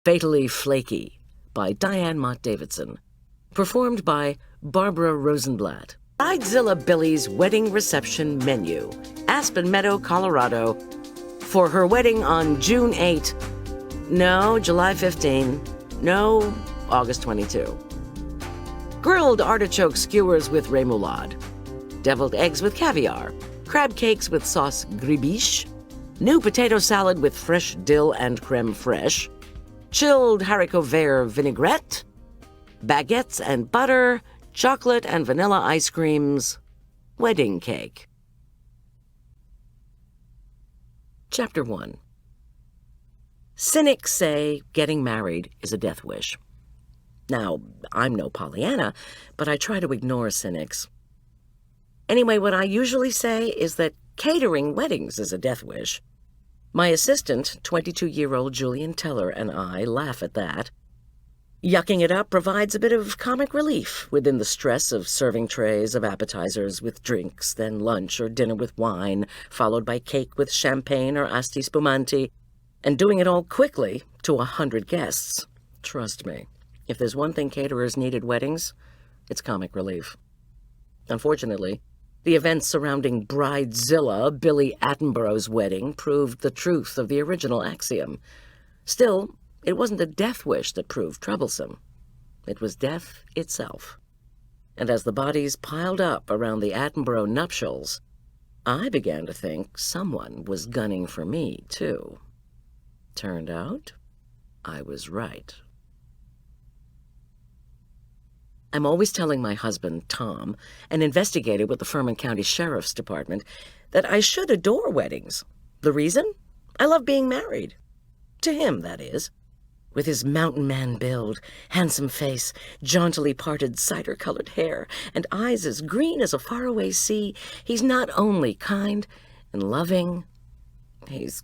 Fatally Flaky by Diane, Mott, Davidson. Performed by Barbara Rosenblat. Bridezilla Billy's wedding reception menu. Aspen Meadow, Colorado. For her wedding on June 8. No, July 15. No, August 22. Grilled artichoke skewers with remoulade. Deviled eggs with caviar. Crab cakes with sauce gribiche. New potato salad with fresh dill and creme fraiche. Chilled haricot vert vinaigrette. Baguettes and butter. Chocolate and vanilla ice creams. Wedding cake. Chapter 1. Cynics say getting married is a death wish. Now, I'm no Pollyanna, but I try to ignore cynics. Anyway, what I usually say is that catering weddings is a death wish. My assistant, 22-year-old Julian Teller, and I laugh at that. Yucking it up provides a bit of comic relief within the stress of serving trays of appetizers with drinks, then lunch or dinner with wine, followed by cake with champagne or asti spumante, and doing it all quickly to 100 guests. Trust me, if there's one thing caterers need at weddings, it's comic relief. Unfortunately, the events surrounding Bridezilla, Billy Attenborough's wedding, proved the truth of the original axiom. Still, it wasn't a death wish that proved troublesome. It was death itself. And as the bodies piled up around the Attenborough nuptials, I began to think someone was gunning for me, too. Turned out, I was right. I'm always telling my husband, Tom, an investigator with the Furman County Sheriff's Department, that I should adore weddings. The reason? I love being married. To him, that is. With his mountain man build, handsome face, jauntily parted cider-colored hair, and eyes as green as a faraway sea, he's not only kind and loving, he's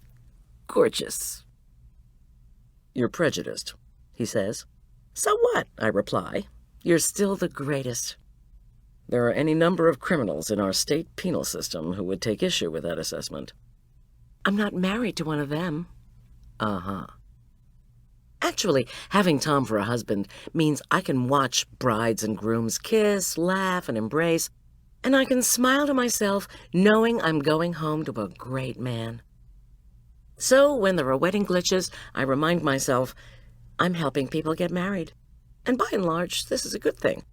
gorgeous. You're prejudiced, he says. So what? I reply. You're still the greatest. There are any number of criminals in our state penal system who would take issue with that assessment. I'm not married to one of them. Uh-huh. Actually, having Tom for a husband means I can watch brides and grooms kiss, laugh, and embrace, and I can smile to myself knowing I'm going home to a great man. So when there are wedding glitches, I remind myself I'm helping people get married. And by and large, this is a good thing.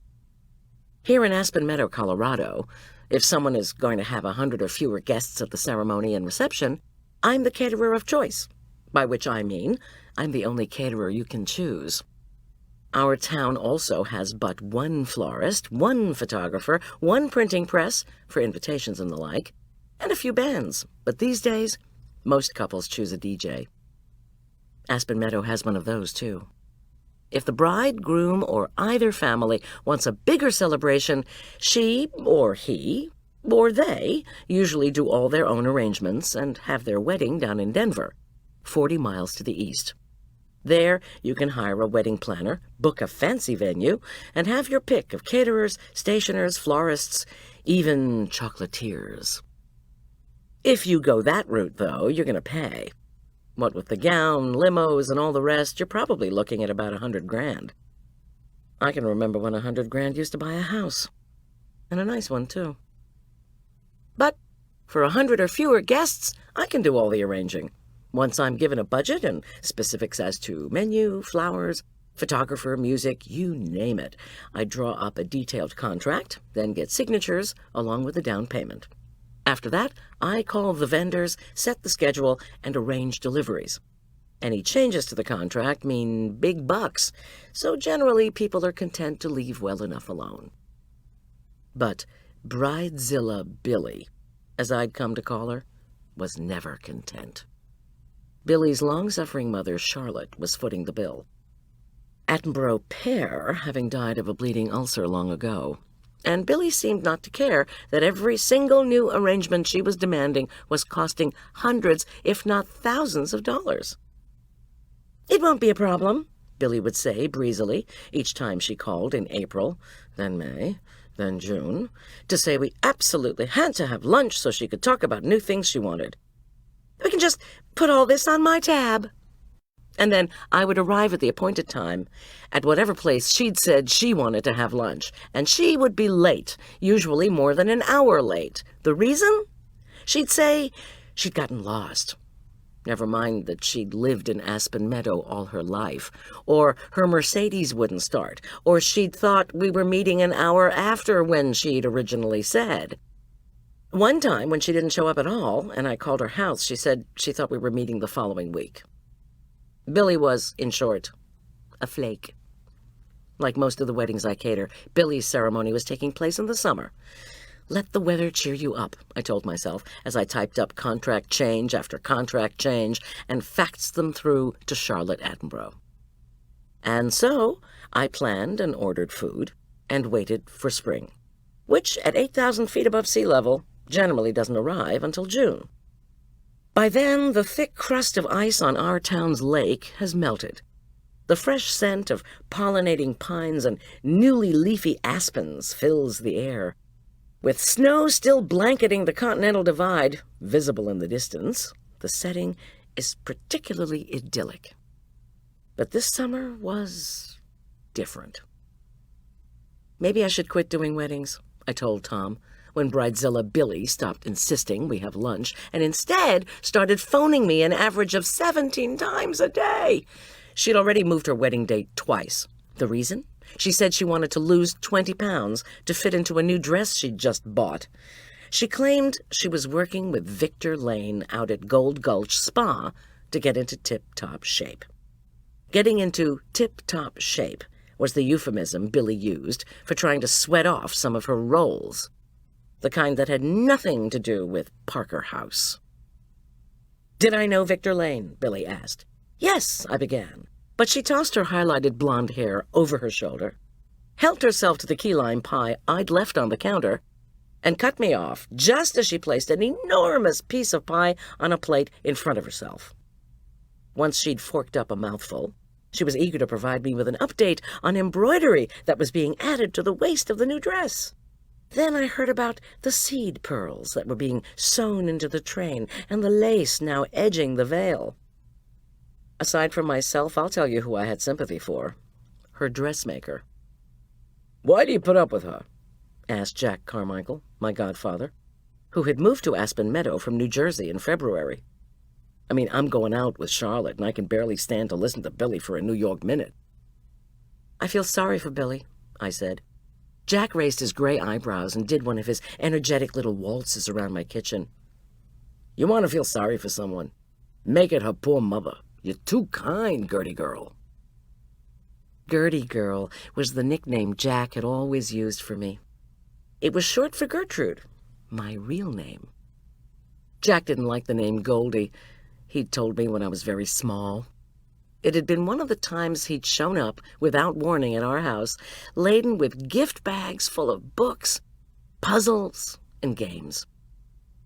Here in Aspen Meadow, Colorado, if someone is going to have 100 or fewer guests at the ceremony and reception, I'm the caterer of choice, by which I mean I'm the only caterer you can choose. Our town also has but one florist, one photographer, one printing press for invitations and the like, and a few bands. But these days, most couples choose a DJ. Aspen Meadow has one of those, too. If the bride, groom, or either family wants a bigger celebration, she, or he, or they usually do all their own arrangements and have their wedding down in Denver, 40 miles to the east. There, you can hire a wedding planner, book a fancy venue, and have your pick of caterers, stationers, florists, even chocolatiers. If you go that route, though, you're going to pay. What with the gown, limos, and all the rest, you're probably looking at about 100 grand. I can remember when 100 grand used to buy a house. And a nice one, too. But for 100 or fewer guests, I can do all the arranging. Once I'm given a budget and specifics as to menu, flowers, photographer, music, you name it, I draw up a detailed contract, then get signatures along with the down payment. After that, I call the vendors, set the schedule, and arrange deliveries. Any changes to the contract mean big bucks, so generally people are content to leave well enough alone. But Bridezilla Billy, as I'd come to call her, was never content. Billy's long-suffering mother, Charlotte, was footing the bill. Attenborough père having died of a bleeding ulcer long ago, and Billy seemed not to care that every single new arrangement she was demanding was costing hundreds, if not thousands of dollars. It won't be a problem, Billy would say breezily each time she called in April, then May, then June, to say we absolutely had to have lunch so she could talk about new things she wanted. We can just put all this on my tab. And then I would arrive at the appointed time at whatever place she'd said she wanted to have lunch, and she would be late, usually more than an hour late. The reason? She'd say she'd gotten lost. Never mind that she'd lived in Aspen Meadow all her life, or her Mercedes wouldn't start, or she'd thought we were meeting an hour after when she'd originally said. One time, when she didn't show up at all, and I called her house, she said she thought we were meeting the following week. Billy was, in short, a flake. Like most of the weddings I cater, Billy's ceremony was taking place in the summer. Let the weather cheer you up, I told myself, as I typed up contract change after contract change and faxed them through to Charlotte Attenborough. And so I planned and ordered food and waited for spring, which at 8,000 feet above sea level generally doesn't arrive until June. By then, the thick crust of ice on our town's lake has melted. The fresh scent of pollinating pines and newly leafy aspens fills the air. With snow still blanketing the Continental Divide, visible in the distance, the setting is particularly idyllic. But this summer was different. Maybe I should quit doing weddings, I told Tom, when bridezilla Billy stopped insisting we have lunch and instead started phoning me an average of 17 times a day. She'd already moved her wedding date twice. The reason? She said she wanted to lose 20 pounds to fit into a new dress she'd just bought. She claimed she was working with Victor Lane out at Gold Gulch Spa to get into tip-top shape. Getting into tip-top shape was the euphemism Billy used for trying to sweat off some of her rolls, the kind that had nothing to do with Parker House. Did I know Victor Lane? Billy asked. Yes, I began. But she tossed her highlighted blonde hair over her shoulder, helped herself to the key lime pie I'd left on the counter, and cut me off just as she placed an enormous piece of pie on a plate in front of herself. Once she'd forked up a mouthful, she was eager to provide me with an update on embroidery that was being added to the waist of the new dress. Then I heard about the seed pearls that were being sewn into the train and the lace now edging the veil. Aside from myself, I'll tell you who I had sympathy for. Her dressmaker. "Why do you put up with her?" asked Jack Carmichael, my godfather, who had moved to Aspen Meadow from New Jersey in February. I mean, I'm going out with Charlotte, and I can barely stand to listen to Billy for a New York minute. I feel sorry for Billy, I said. Jack raised his gray eyebrows and did one of his energetic little waltzes around my kitchen. You want to feel sorry for someone? Make it her poor mother. You're too kind, Gertie girl. Gertie girl was the nickname Jack had always used for me. It was short for Gertrude, my real name. Jack didn't like the name Goldy. He'd told me when I was very small. It had been one of the times he'd shown up without warning at our house, laden with gift bags full of books, puzzles, and games.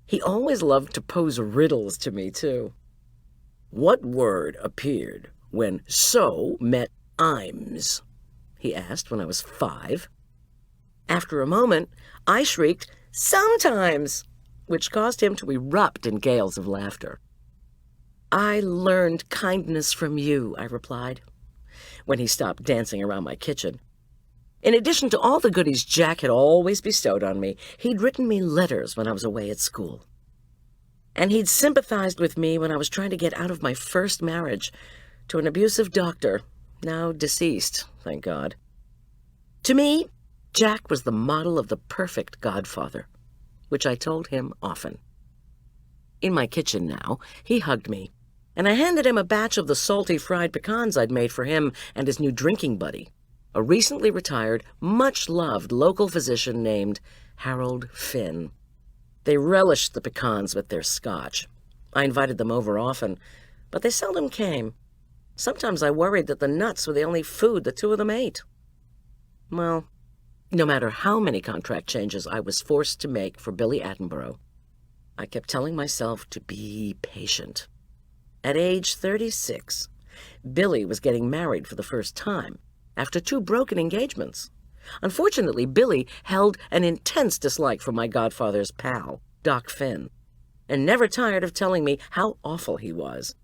He always loved to pose riddles to me, too. What word appeared when so met Imes? He asked when I was 5. After a moment, I shrieked, sometimes, which caused him to erupt in gales of laughter. I learned kindness from you, I replied, when he stopped dancing around my kitchen. In addition to all the goodies Jack had always bestowed on me, he'd written me letters when I was away at school. And he'd sympathized with me when I was trying to get out of my first marriage to an abusive doctor, now deceased, thank God. To me, Jack was the model of the perfect godfather, which I told him often. In my kitchen now, he hugged me, and I handed him a batch of the salty fried pecans I'd made for him and his new drinking buddy, a recently retired, much-loved local physician named Harold Finn. They relished the pecans with their scotch. I invited them over often, but they seldom came. Sometimes I worried that the nuts were the only food the two of them ate. Well, no matter how many contract changes I was forced to make for Billy Attenborough, I kept telling myself to be patient. At age 36, Billy was getting married for the first time, after 2 broken engagements. Unfortunately, Billy held an intense dislike for my godfather's pal, Doc Finn, and never tired of telling me how awful he was.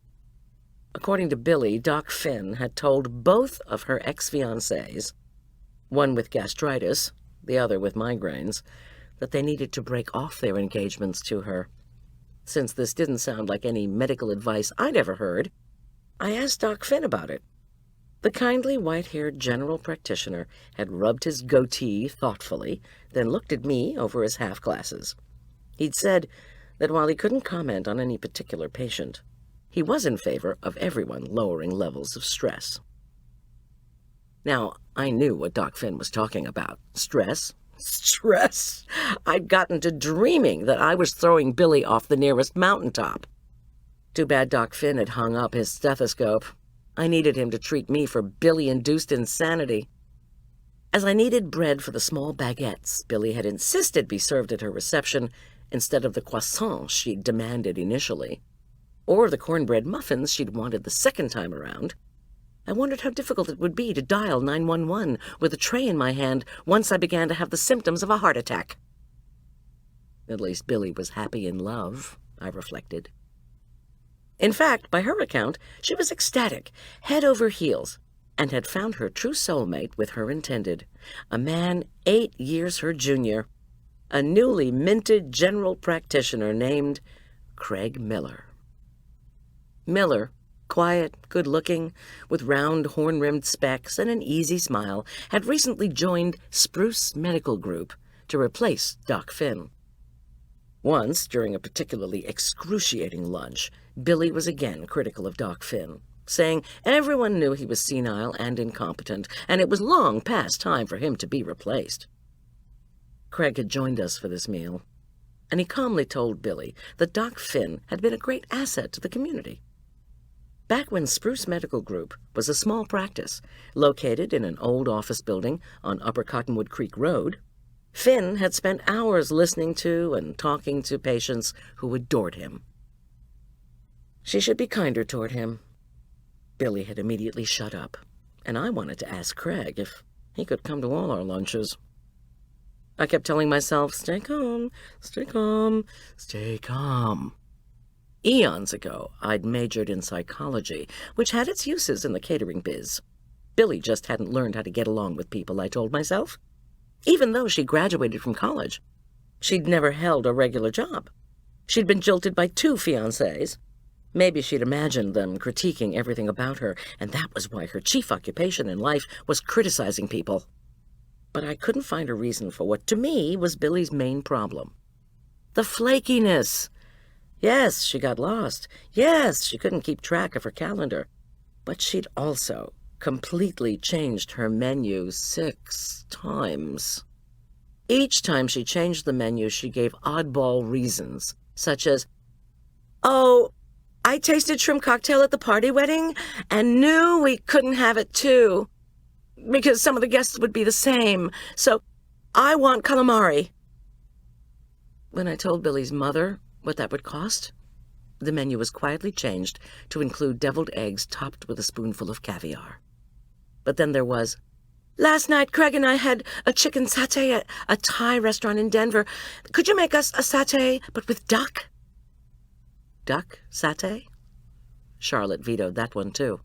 According to Billy, Doc Finn had told both of her ex-fiancés, one with gastritis, the other with migraines, that they needed to break off their engagements to her. Since this didn't sound like any medical advice I'd ever heard, I asked Doc Finn about it. The kindly white-haired general practitioner had rubbed his goatee thoughtfully, then looked at me over his half-glasses. He'd said that while he couldn't comment on any particular patient, he was in favor of everyone lowering levels of stress. Now, I knew what Doc Finn was talking about. Stress? Stress! I'd gotten to dreaming that I was throwing Billy off the nearest mountaintop. Too bad Doc Finn had hung up his stethoscope. I needed him to treat me for Billy-induced insanity. As I needed bread for the small baguettes Billy had insisted be served at her reception instead of the croissants she'd demanded initially, or the cornbread muffins she'd wanted the second time around, I wondered how difficult it would be to dial 911 with a tray in my hand once I began to have the symptoms of a heart attack. At least Billy was happy in love, I reflected. In fact, by her account, she was ecstatic, head over heels, and had found her true soulmate with her intended, a man 8 years her junior, a newly minted general practitioner named Craig Miller. Miller, quiet, good-looking, with round horn-rimmed specs and an easy smile, had recently joined Spruce Medical Group to replace Doc Finn. Once, during a particularly excruciating lunch, Billy was again critical of Doc Finn, saying everyone knew he was senile and incompetent, and it was long past time for him to be replaced. Craig had joined us for this meal, and he calmly told Billy that Doc Finn had been a great asset to the community. Back when Spruce Medical Group was a small practice located in an old office building on Upper Cottonwood Creek Road, Finn had spent hours listening to and talking to patients who adored him. She should be kinder toward him. Billy had immediately shut up, and I wanted to ask Craig if he could come to all our lunches. I kept telling myself, stay calm, stay calm, stay calm. Eons ago, I'd majored in psychology, which had its uses in the catering biz. Billy just hadn't learned how to get along with people, I told myself. Even though she graduated from college, she'd never held a regular job. She'd been jilted by 2 fiancés. Maybe she'd imagined them critiquing everything about her, and that was why her chief occupation in life was criticizing people. But I couldn't find a reason for what, to me, was Billy's main problem. The flakiness. Yes, she got lost. Yes, she couldn't keep track of her calendar. But she'd also completely changed her menu 6 times. Each time she changed the menu, she gave oddball reasons, such as, "Oh, I tasted shrimp cocktail at the party wedding and knew we couldn't have it too, because some of the guests would be the same, so I want calamari." When I told Billy's mother what that would cost, the menu was quietly changed to include deviled eggs topped with a spoonful of caviar. But then there was, "Last night, Craig and I had a chicken satay at a Thai restaurant in Denver. Could you make us a satay, but with duck?" Duck satay? Charlotte vetoed that one, too.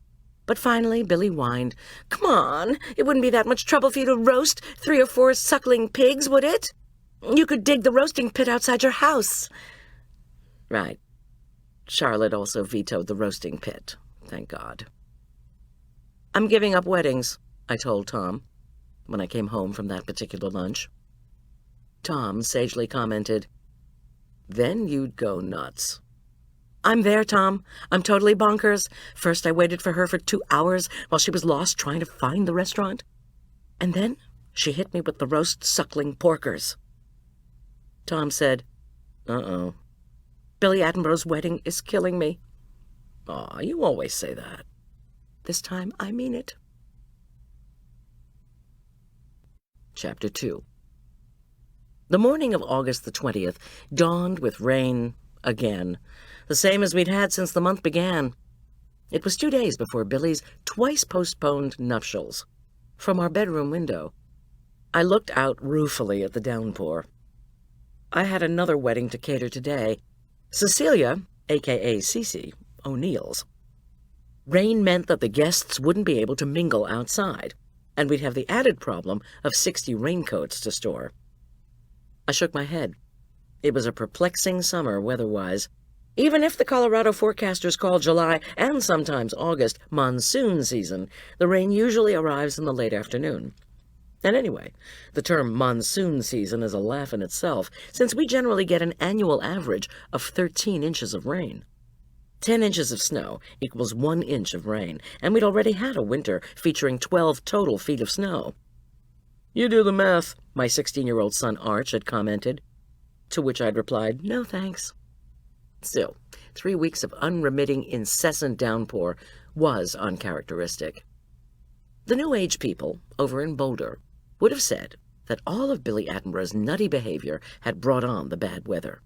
But finally, Billy whined, "Come on, it wouldn't be that much trouble for you to roast 3 or 4 suckling pigs, would it? You could dig the roasting pit outside your house." Right. Charlotte also vetoed the roasting pit, thank God. "I'm giving up weddings," I told Tom, when I came home from that particular lunch. Tom sagely commented, "Then you'd go nuts." "I'm there, Tom. I'm totally bonkers. First I waited for her for 2 hours while she was lost trying to find the restaurant. And then she hit me with the roast suckling porkers." Tom said, "Uh-oh. Billy Attenborough's wedding is killing me." "Aw, you always say that." "This time I mean it." Chapter 2. The morning of August the 20th dawned with rain again, the same as we'd had since the month began. It was 2 days before Billy's twice-postponed nuptials. From our bedroom window, I looked out ruefully at the downpour. I had another wedding to cater today. Cecilia, a.k.a. Cece, O'Neill's. Rain meant that the guests wouldn't be able to mingle outside, and we'd have the added problem of 60 raincoats to store. I shook my head. It was a perplexing summer weather-wise. Even if the Colorado forecasters call July, and sometimes August, monsoon season, the rain usually arrives in the late afternoon. And anyway, the term monsoon season is a laugh in itself, since we generally get an annual average of 13 inches of rain. 10 inches of snow equals 1 inch of rain, and we'd already had a winter featuring 12 total feet of snow. "You do the math," my 16-year-old son Arch had commented, to which I'd replied, "No thanks." Still, 3 weeks of unremitting, incessant downpour was uncharacteristic. The New Age people over in Boulder would have said that all of Billy Attenborough's nutty behavior had brought on the bad weather.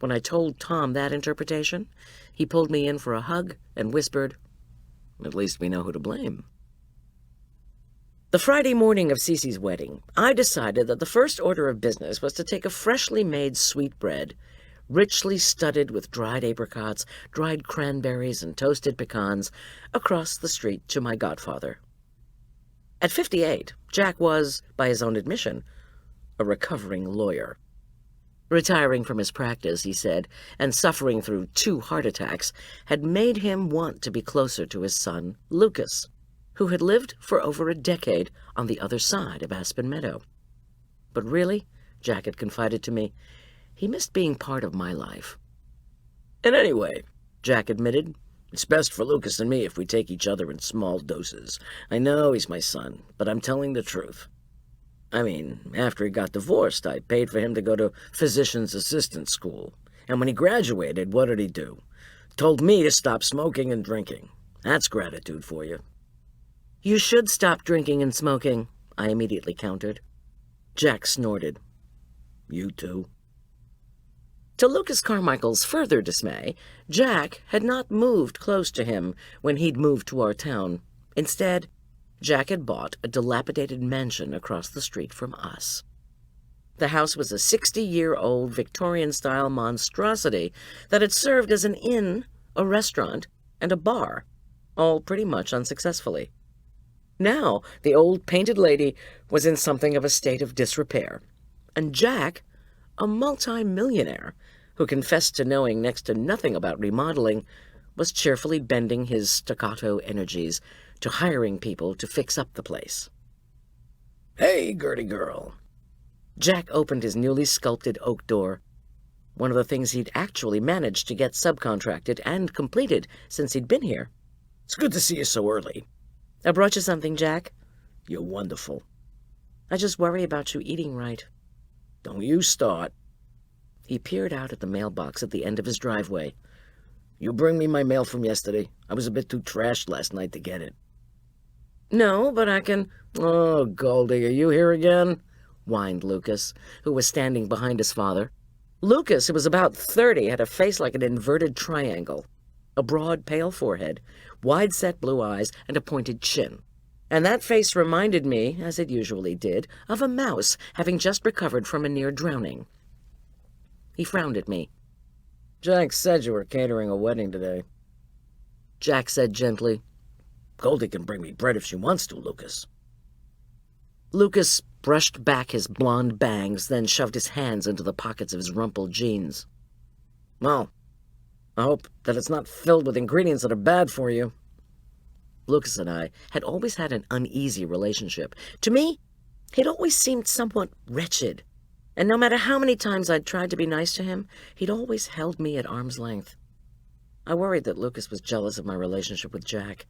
When I told Tom that interpretation, he pulled me in for a hug and whispered, "At least we know who to blame." The Friday morning of Cece's wedding, I decided that the first order of business was to take a freshly made sweetbread, richly studded with dried apricots, dried cranberries, and toasted pecans, across the street to my godfather. At 58, Jack was, by his own admission, a recovering lawyer. Retiring from his practice, he said, and suffering through 2 heart attacks, had made him want to be closer to his son, Lucas, who had lived for over a decade on the other side of Aspen Meadow. But really, Jack had confided to me, he missed being part of my life. "And anyway," Jack admitted, "it's best for Lucas and me if we take each other in small doses. I know he's my son, but I'm telling the truth. I mean, after he got divorced, I paid for him to go to physician's assistant school. And when he graduated, what did he do? Told me to stop smoking and drinking. That's gratitude for you." "You should stop drinking and smoking," I immediately countered. Jack snorted. "You too." To Lucas Carmichael's further dismay, Jack had not moved close to him when he'd moved to our town. Instead, Jack had bought a dilapidated mansion across the street from us. The house was a 60-year-old Victorian-style monstrosity that had served as an inn, a restaurant, and a bar, all pretty much unsuccessfully. Now, the old painted lady was in something of a state of disrepair, and Jack, a multi-millionaire who confessed to knowing next to nothing about remodeling, was cheerfully bending his staccato energies to hiring people to fix up the place. "Hey, Gertie girl." Jack opened his newly sculpted oak door, one of the things he'd actually managed to get subcontracted and completed since he'd been here. "It's good to see you so early." "I brought you something, Jack." "You're wonderful." "I just worry about you eating right." "Don't you start." He peered out at the mailbox at the end of his driveway. "You bring me my mail from yesterday? I was a bit too trashed last night to get it." "No, but I can—" "Oh, Goldy, are you here again?" whined Lucas, who was standing behind his father. Lucas, who was about 30, had a face like an inverted triangle, a broad, pale forehead, wide-set blue eyes, and a pointed chin. And that face reminded me, as it usually did, of a mouse having just recovered from a near drowning. He frowned at me. "Jack said you were catering a wedding today." Jack said gently, "Goldy can bring me bread if she wants to, Lucas." Lucas brushed back his blonde bangs, then shoved his hands into the pockets of his rumpled jeans. "Well, I hope that it's not filled with ingredients that are bad for you." Lucas and I had always had an uneasy relationship. To me, he'd always seemed somewhat wretched, and no matter how many times I'd tried to be nice to him, he'd always held me at arm's length. I worried that Lucas was jealous of my relationship with Jack,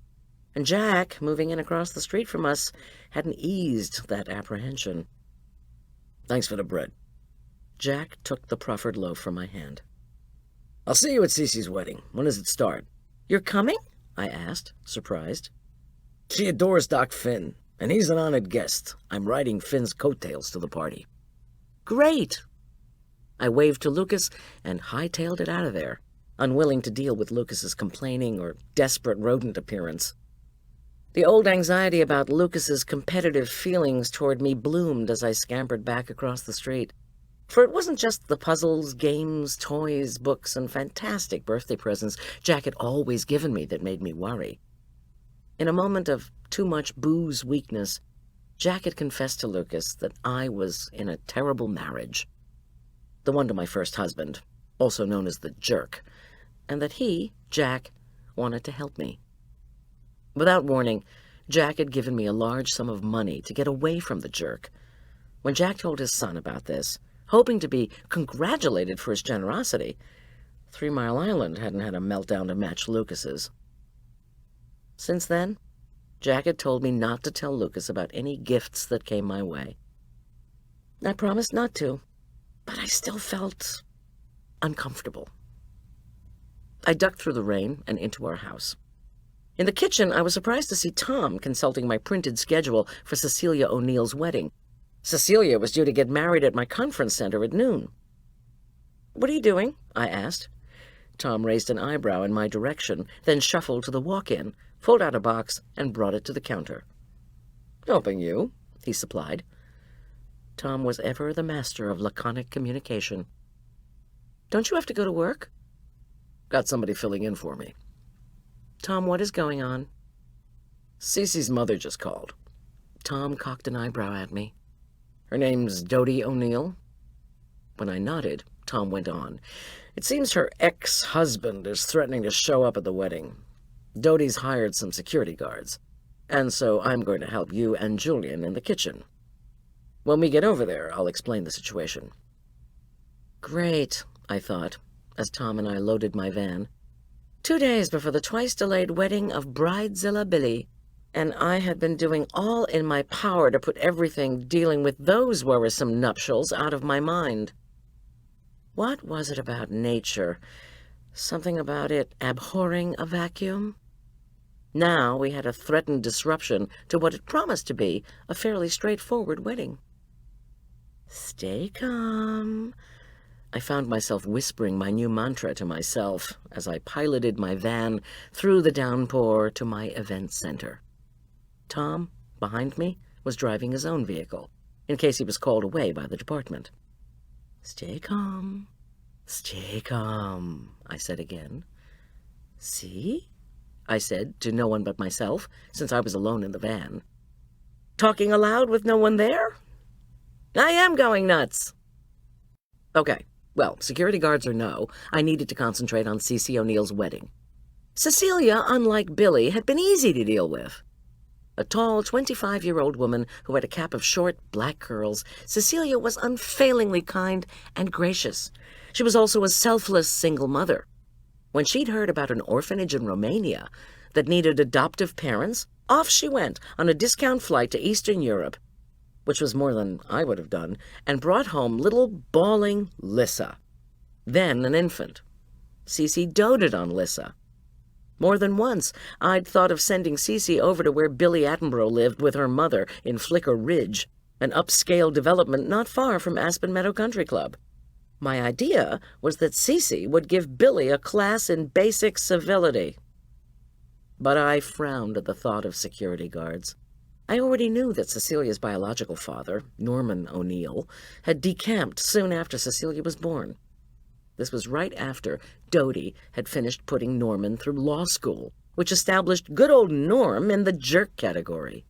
and Jack, moving in across the street from us, hadn't eased that apprehension. "Thanks for the bread." Jack took the proffered loaf from my hand. "I'll see you at Cece's wedding. When does it start?" "You're coming?" I asked, surprised. "She adores Doc Finn, and he's an honored guest. I'm riding Finn's coattails to the party." "Great!" I waved to Lucas and hightailed it out of there, unwilling to deal with Lucas's complaining or desperate rodent appearance. The old anxiety about Lucas's competitive feelings toward me bloomed as I scampered back across the street. For it wasn't just the puzzles, games, toys, books, and fantastic birthday presents Jack had always given me that made me worry. In a moment of too much booze weakness, Jack had confessed to Lucas that I was in a terrible marriage, the one to my first husband, also known as the jerk, and that he, Jack, wanted to help me. Without warning, Jack had given me a large sum of money to get away from the jerk. When Jack told his son about this, hoping to be congratulated for his generosity, 3 Mile Island hadn't had a meltdown to match Lucas's. Since then, Jack had told me not to tell Lucas about any gifts that came my way. I promised not to, but I still felt uncomfortable. I ducked through the rain and into our house. In the kitchen, I was surprised to see Tom consulting my printed schedule for Cecilia O'Neill's wedding. Cecilia was due to get married at my conference center at noon. "What are you doing?" I asked. Tom raised an eyebrow in my direction, then shuffled to the walk-in, pulled out a box, and brought it to the counter. "Helping you," he supplied. Tom was ever the master of laconic communication. "Don't you have to go to work?" "Got somebody filling in for me." "Tom, what is going on?" "Cece's mother just called." Tom cocked an eyebrow at me. "Her name's Dodie O'Neill." When I nodded, Tom went on. "It seems her ex-husband is threatening to show up at the wedding. Dodie's hired some security guards, and so I'm going to help you and Julian in the kitchen. When we get over there, I'll explain the situation." Great, I thought, as Tom and I loaded my van. 2 days before the twice-delayed wedding of bridezilla Billy, and I had been doing all in my power to put everything dealing with those worrisome nuptials out of my mind. What was it about nature? Something about it abhorring a vacuum? Now we had a threatened disruption to what had promised to be a fairly straightforward wedding. Stay calm. I found myself whispering my new mantra to myself as I piloted my van through the downpour to my event center. Tom, behind me, was driving his own vehicle, in case he was called away by the department. "Stay calm. Stay calm," I said again. "See?" I said to no one but myself, since I was alone in the van. "Talking aloud with no one there? I am going nuts." Okay, well, security guards or no, I needed to concentrate on Cece O'Neill's wedding. Cecilia, unlike Billy, had been easy to deal with. A tall, 25-year-old woman who had a cap of short, black curls, Cecilia was unfailingly kind and gracious. She was also a selfless single mother. When she'd heard about an orphanage in Romania that needed adoptive parents, off she went on a discount flight to Eastern Europe, which was more than I would have done, and brought home little bawling Lissa, then an infant. Cece doted on Lissa. More than once, I'd thought of sending Cece over to where Billy Attenborough lived with her mother in Flicker Ridge, an upscale development not far from Aspen Meadow Country Club. My idea was that Cece would give Billy a class in basic civility. But I frowned at the thought of security guards. I already knew that Cecilia's biological father, Norman O'Neill, had decamped soon after Cecilia was born. This was right after Dodie had finished putting Norman through law school, which established good old Norm in the jerk category.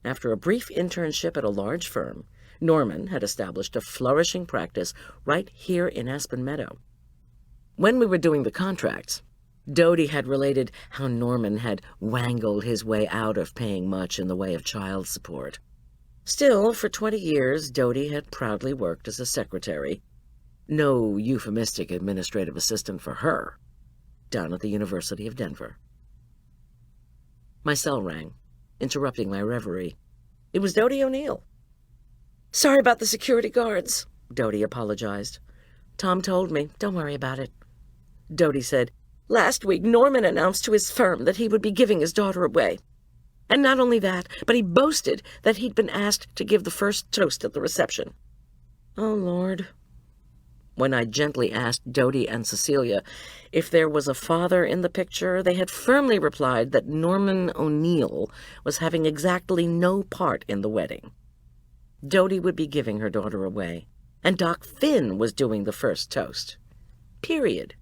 After a brief internship at a large firm, Norman had established a flourishing practice right here in Aspen Meadow. When we were doing the contracts, Dodie had related how Norman had wangled his way out of paying much in the way of child support. Still, for 20 years, Dodie had proudly worked as a secretary, no euphemistic administrative assistant for her, down at the University of Denver. My cell rang, interrupting my reverie. It was Dodie O'Neill. "Sorry about the security guards," Dodie apologized. "Tom told me. Don't worry about it." Dodie said, "Last week, Norman announced to his firm that he would be giving his daughter away. And not only that, but he boasted that he'd been asked to give the first toast at the reception." Oh, Lord. When I gently asked Dodie and Cecilia if there was a father in the picture, they had firmly replied that Norman O'Neill was having exactly no part in the wedding. Dodie would be giving her daughter away, and Doc Finn was doing the first toast. Period.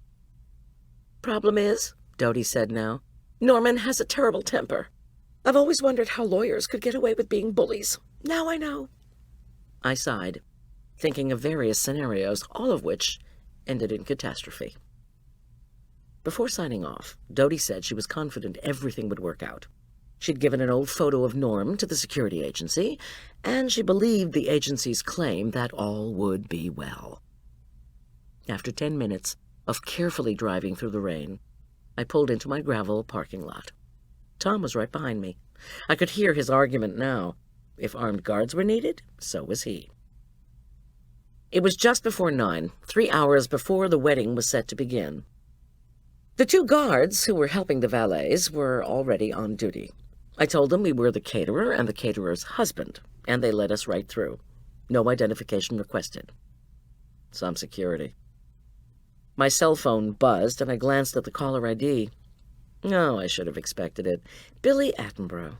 "Problem is," Dodie said now, "Norman has a terrible temper. I've always wondered how lawyers could get away with being bullies. Now I know. I sighed, thinking of various scenarios, all of which ended in catastrophe. Before signing off, Dodie said she was confident everything would work out. She'd given an old photo of Norm to the security agency, and she believed the agency's claim that all would be well. After 10 minutes of carefully driving through the rain, I pulled into my gravel parking lot. Tom was right behind me. I could hear his argument now. If armed guards were needed, so was he. It was just before 9, 3 hours before the wedding was set to begin. The 2 guards who were helping the valets were already on duty. I told them we were the caterer and the caterer's husband, and they let us right through. No identification requested. Some security. My cell phone buzzed, and I glanced at the caller ID. Oh, I should have expected it. Billy Attenborough.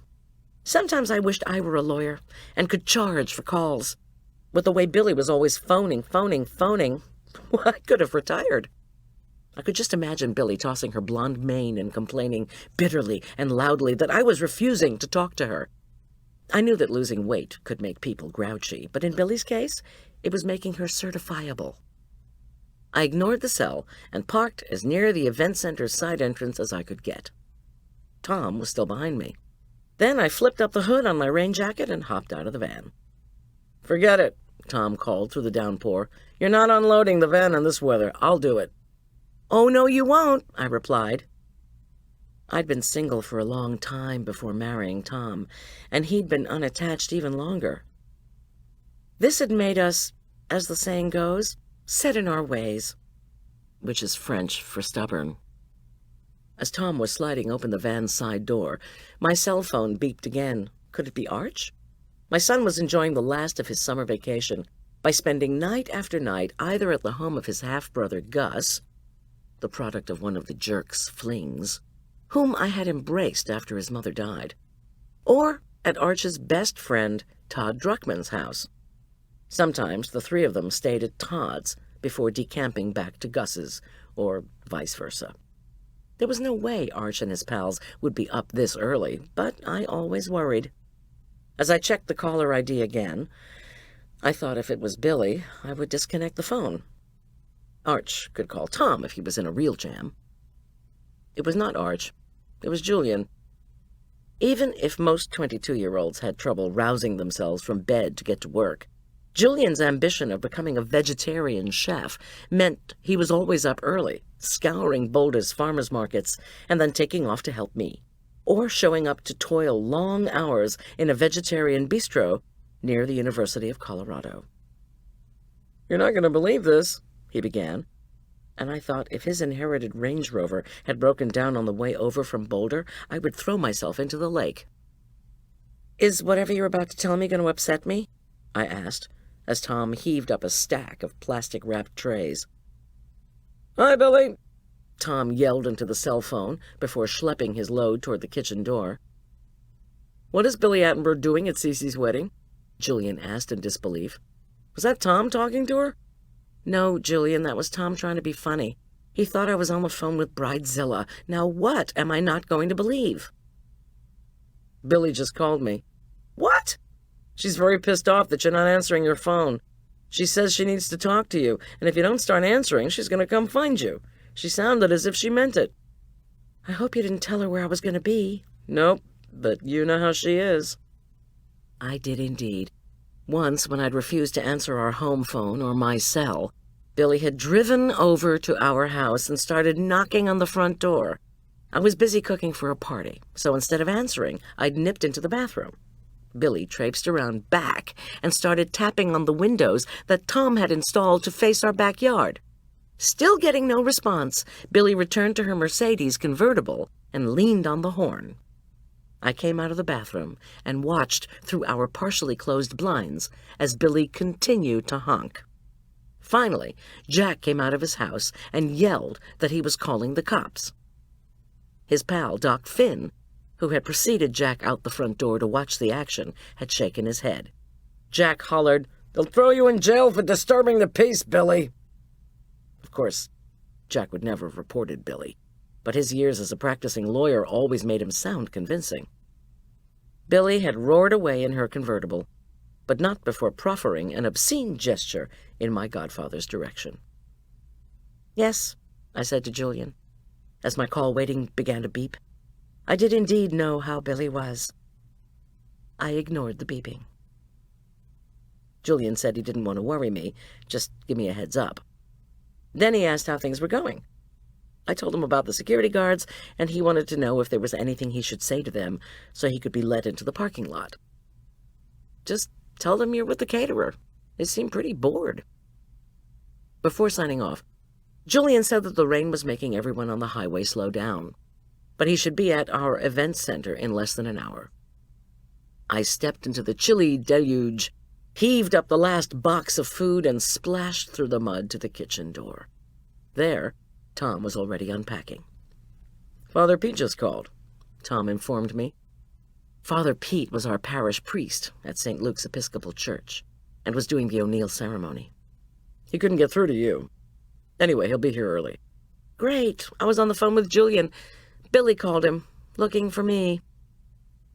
Sometimes I wished I were a lawyer and could charge for calls. With the way Billy was always phoning, well, I could have retired. I could just imagine Billy tossing her blonde mane and complaining bitterly and loudly that I was refusing to talk to her. I knew that losing weight could make people grouchy, but in Billy's case, it was making her certifiable. I ignored the cell and parked as near the event center's side entrance as I could get. Tom was still behind me. Then I flipped up the hood on my rain jacket and hopped out of the van. "Forget it," Tom called through the downpour. "You're not unloading the van in this weather. I'll do it." "Oh, no, you won't," I replied. I'd been single for a long time before marrying Tom, and he'd been unattached even longer. This had made us, as the saying goes, set in our ways, which is French for stubborn. As Tom was sliding open the van's side door, my cell phone beeped again. Could it be Arch? My son was enjoying the last of his summer vacation by spending night after night either at the home of his half-brother Gus, the product of one of the jerk's flings, whom I had embraced after his mother died, or at Arch's best friend, Todd Druckmann's house. Sometimes the 3 of them stayed at Todd's before decamping back to Gus's, or vice versa. There was no way Arch and his pals would be up this early, but I always worried. As I checked the caller ID again, I thought if it was Billy, I would disconnect the phone. Arch could call Tom if he was in a real jam. It was not Arch. It was Julian. Even if most 22-year-olds had trouble rousing themselves from bed to get to work, Julian's ambition of becoming a vegetarian chef meant he was always up early, scouring Boulder's farmers markets, and then taking off to help me, or showing up to toil long hours in a vegetarian bistro near the University of Colorado. "You're not going to believe this," he began, and I thought if his inherited Range Rover had broken down on the way over from Boulder, I would throw myself into the lake. "Is whatever you're about to tell me going to upset me?" I asked, as Tom heaved up a stack of plastic-wrapped trays. "Hi, Billy," Tom yelled into the cell phone before schlepping his load toward the kitchen door. "What is Billy Attenborough doing at Cece's wedding?" Julian asked in disbelief. "Was that Tom talking to her?" "No, Julian, that was Tom trying to be funny. He thought I was on the phone with Bridezilla. Now what am I not going to believe?" "Billy just called me." "What?" "She's very pissed off that you're not answering your phone. She says she needs to talk to you, and if you don't start answering, she's going to come find you. She sounded as if she meant it." "I hope you didn't tell her where I was going to be." "Nope, but you know how she is." I did indeed. Once, when I'd refused to answer our home phone or my cell, Billy had driven over to our house and started knocking on the front door. I was busy cooking for a party, so instead of answering, I'd nipped into the bathroom. Billy traipsed around back and started tapping on the windows that Tom had installed to face our backyard. Still getting no response, Billy returned to her Mercedes convertible and leaned on the horn. I came out of the bathroom and watched through our partially closed blinds as Billy continued to honk. Finally, Jack came out of his house and yelled that he was calling the cops. His pal, Doc Finn, who had preceded Jack out the front door to watch the action, had shaken his head. Jack hollered, "They'll throw you in jail for disturbing the peace, Billy." Of course, Jack would never have reported Billy, but his years as a practicing lawyer always made him sound convincing. Billy had roared away in her convertible, but not before proffering an obscene gesture in my godfather's direction. "Yes," I said to Julian, as my call waiting began to beep. I did indeed know how Billy was. I ignored the beeping. Julian said he didn't want to worry me, just give me a heads up. Then he asked how things were going. I told him about the security guards, and he wanted to know if there was anything he should say to them so he could be let into the parking lot. "Just tell them you're with the caterer." They seemed pretty bored. Before signing off, Julian said that the rain was making everyone on the highway slow down, but he should be at our event center in less than an hour. I stepped into the chilly deluge, heaved up the last box of food, and splashed through the mud to the kitchen door. There, Tom was already unpacking. "Father Pete just called," Tom informed me. Father Pete was our parish priest at St. Luke's Episcopal Church and was doing the O'Neill ceremony. "He couldn't get through to you. Anyway, he'll be here early." "Great. I was on the phone with Julian. Billy called him, looking for me."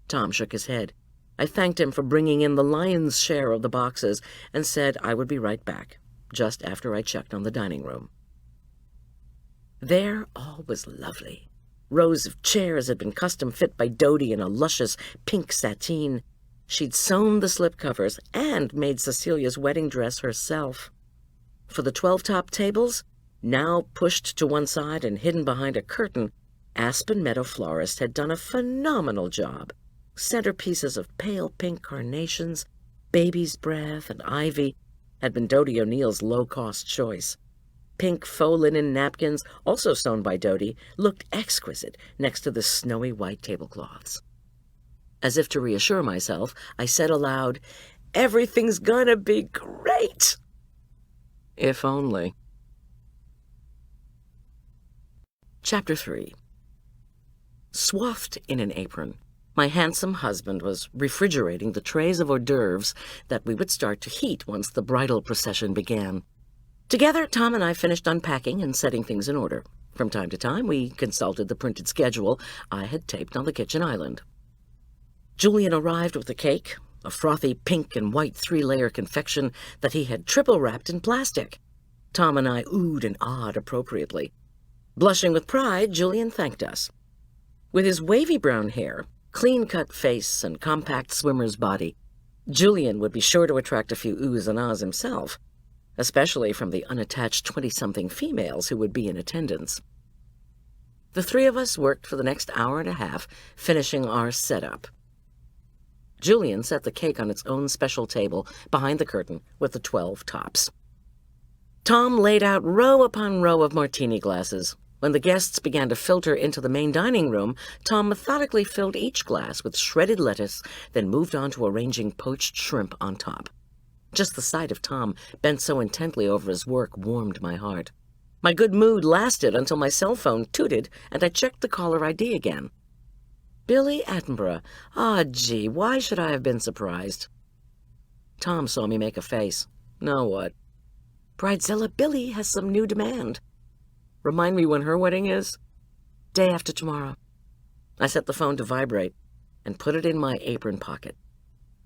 Tom shook his head. I thanked him for bringing in the lion's share of the boxes and said I would be right back, just after I checked on the dining room. There all was lovely. Rows of chairs had been custom fit by Dodie in a luscious pink sateen. She'd sewn the slipcovers and made Cecilia's wedding dress herself. For the 12 top tables, now pushed to one side and hidden behind a curtain, Aspen Meadow florist had done a phenomenal job. Centerpieces of pale pink carnations, baby's breath, and ivy had been Dodie O'Neill's low-cost choice. Pink faux linen napkins, also sewn by Dodie, looked exquisite next to the snowy white tablecloths. As if to reassure myself, I said aloud, "Everything's gonna be great!" If only. Chapter 3. Swathed in an apron, my handsome husband was refrigerating the trays of hors d'oeuvres that we would start to heat once the bridal procession began. Together, Tom and I finished unpacking and setting things in order. From time to time, we consulted the printed schedule I had taped on the kitchen island. Julian arrived with a cake, a frothy pink and white 3-layer confection that he had triple-wrapped in plastic. Tom and I oohed and ahed appropriately. Blushing with pride, Julian thanked us. With his wavy brown hair, clean-cut face, and compact swimmer's body, Julian would be sure to attract a few oohs and ahs himself, especially from the unattached 20-something females who would be in attendance. The three of us worked for the next hour and a half, finishing our setup. Julian set the cake on its own special table behind the curtain with the 12 tops. Tom laid out row upon row of martini glasses. When the guests began to filter into the main dining room, Tom methodically filled each glass with shredded lettuce, then moved on to arranging poached shrimp on top. Just the sight of Tom, bent so intently over his work, warmed my heart. My good mood lasted until my cell phone tooted and I checked the caller ID again. Billy Attenborough. Ah, gee, why should I have been surprised? Tom saw me make a face. Now what? Bridezilla Billy has some new demand. Remind me when her wedding is? Day after tomorrow. I set the phone to vibrate and put it in my apron pocket.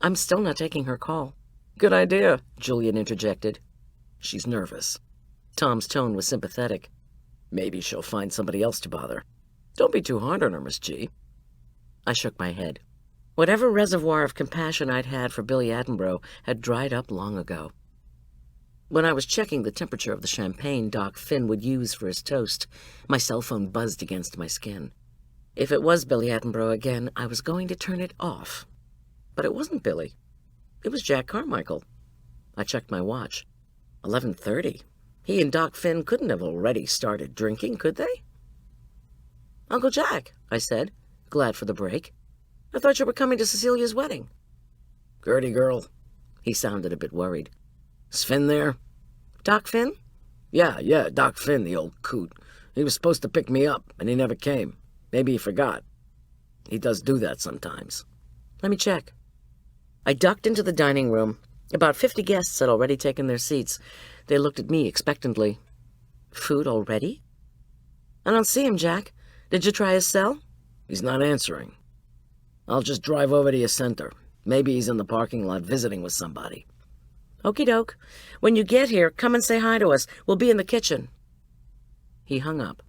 I'm still not taking her call. Good idea, Julian interjected. She's nervous. Tom's tone was sympathetic. Maybe she'll find somebody else to bother. Don't be too hard on her, Miss G. I shook my head. Whatever reservoir of compassion I'd had for Billy Attenborough had dried up long ago. When I was checking the temperature of the champagne Doc Finn would use for his toast, my cell phone buzzed against my skin. If it was Billy Attenborough again, I was going to turn it off. But it wasn't Billy. It was Jack Carmichael. I checked my watch. 11:30. He and Doc Finn couldn't have already started drinking, could they? Uncle Jack, I said, glad for the break. I thought you were coming to Cecilia's wedding. Gertie girl. He sounded a bit worried. Is Finn there? Doc Finn? Yeah, Doc Finn, the old coot. He was supposed to pick me up, and he never came. Maybe he forgot. He does do that sometimes. Let me check. I ducked into the dining room. About 50 guests had already taken their seats. They looked at me expectantly. Food already? I don't see him, Jack. Did you try his cell? He's not answering. I'll just drive over to your center. Maybe he's in the parking lot visiting with somebody. Okie doke. When you get here, come and say hi to us. We'll be in the kitchen. He hung up.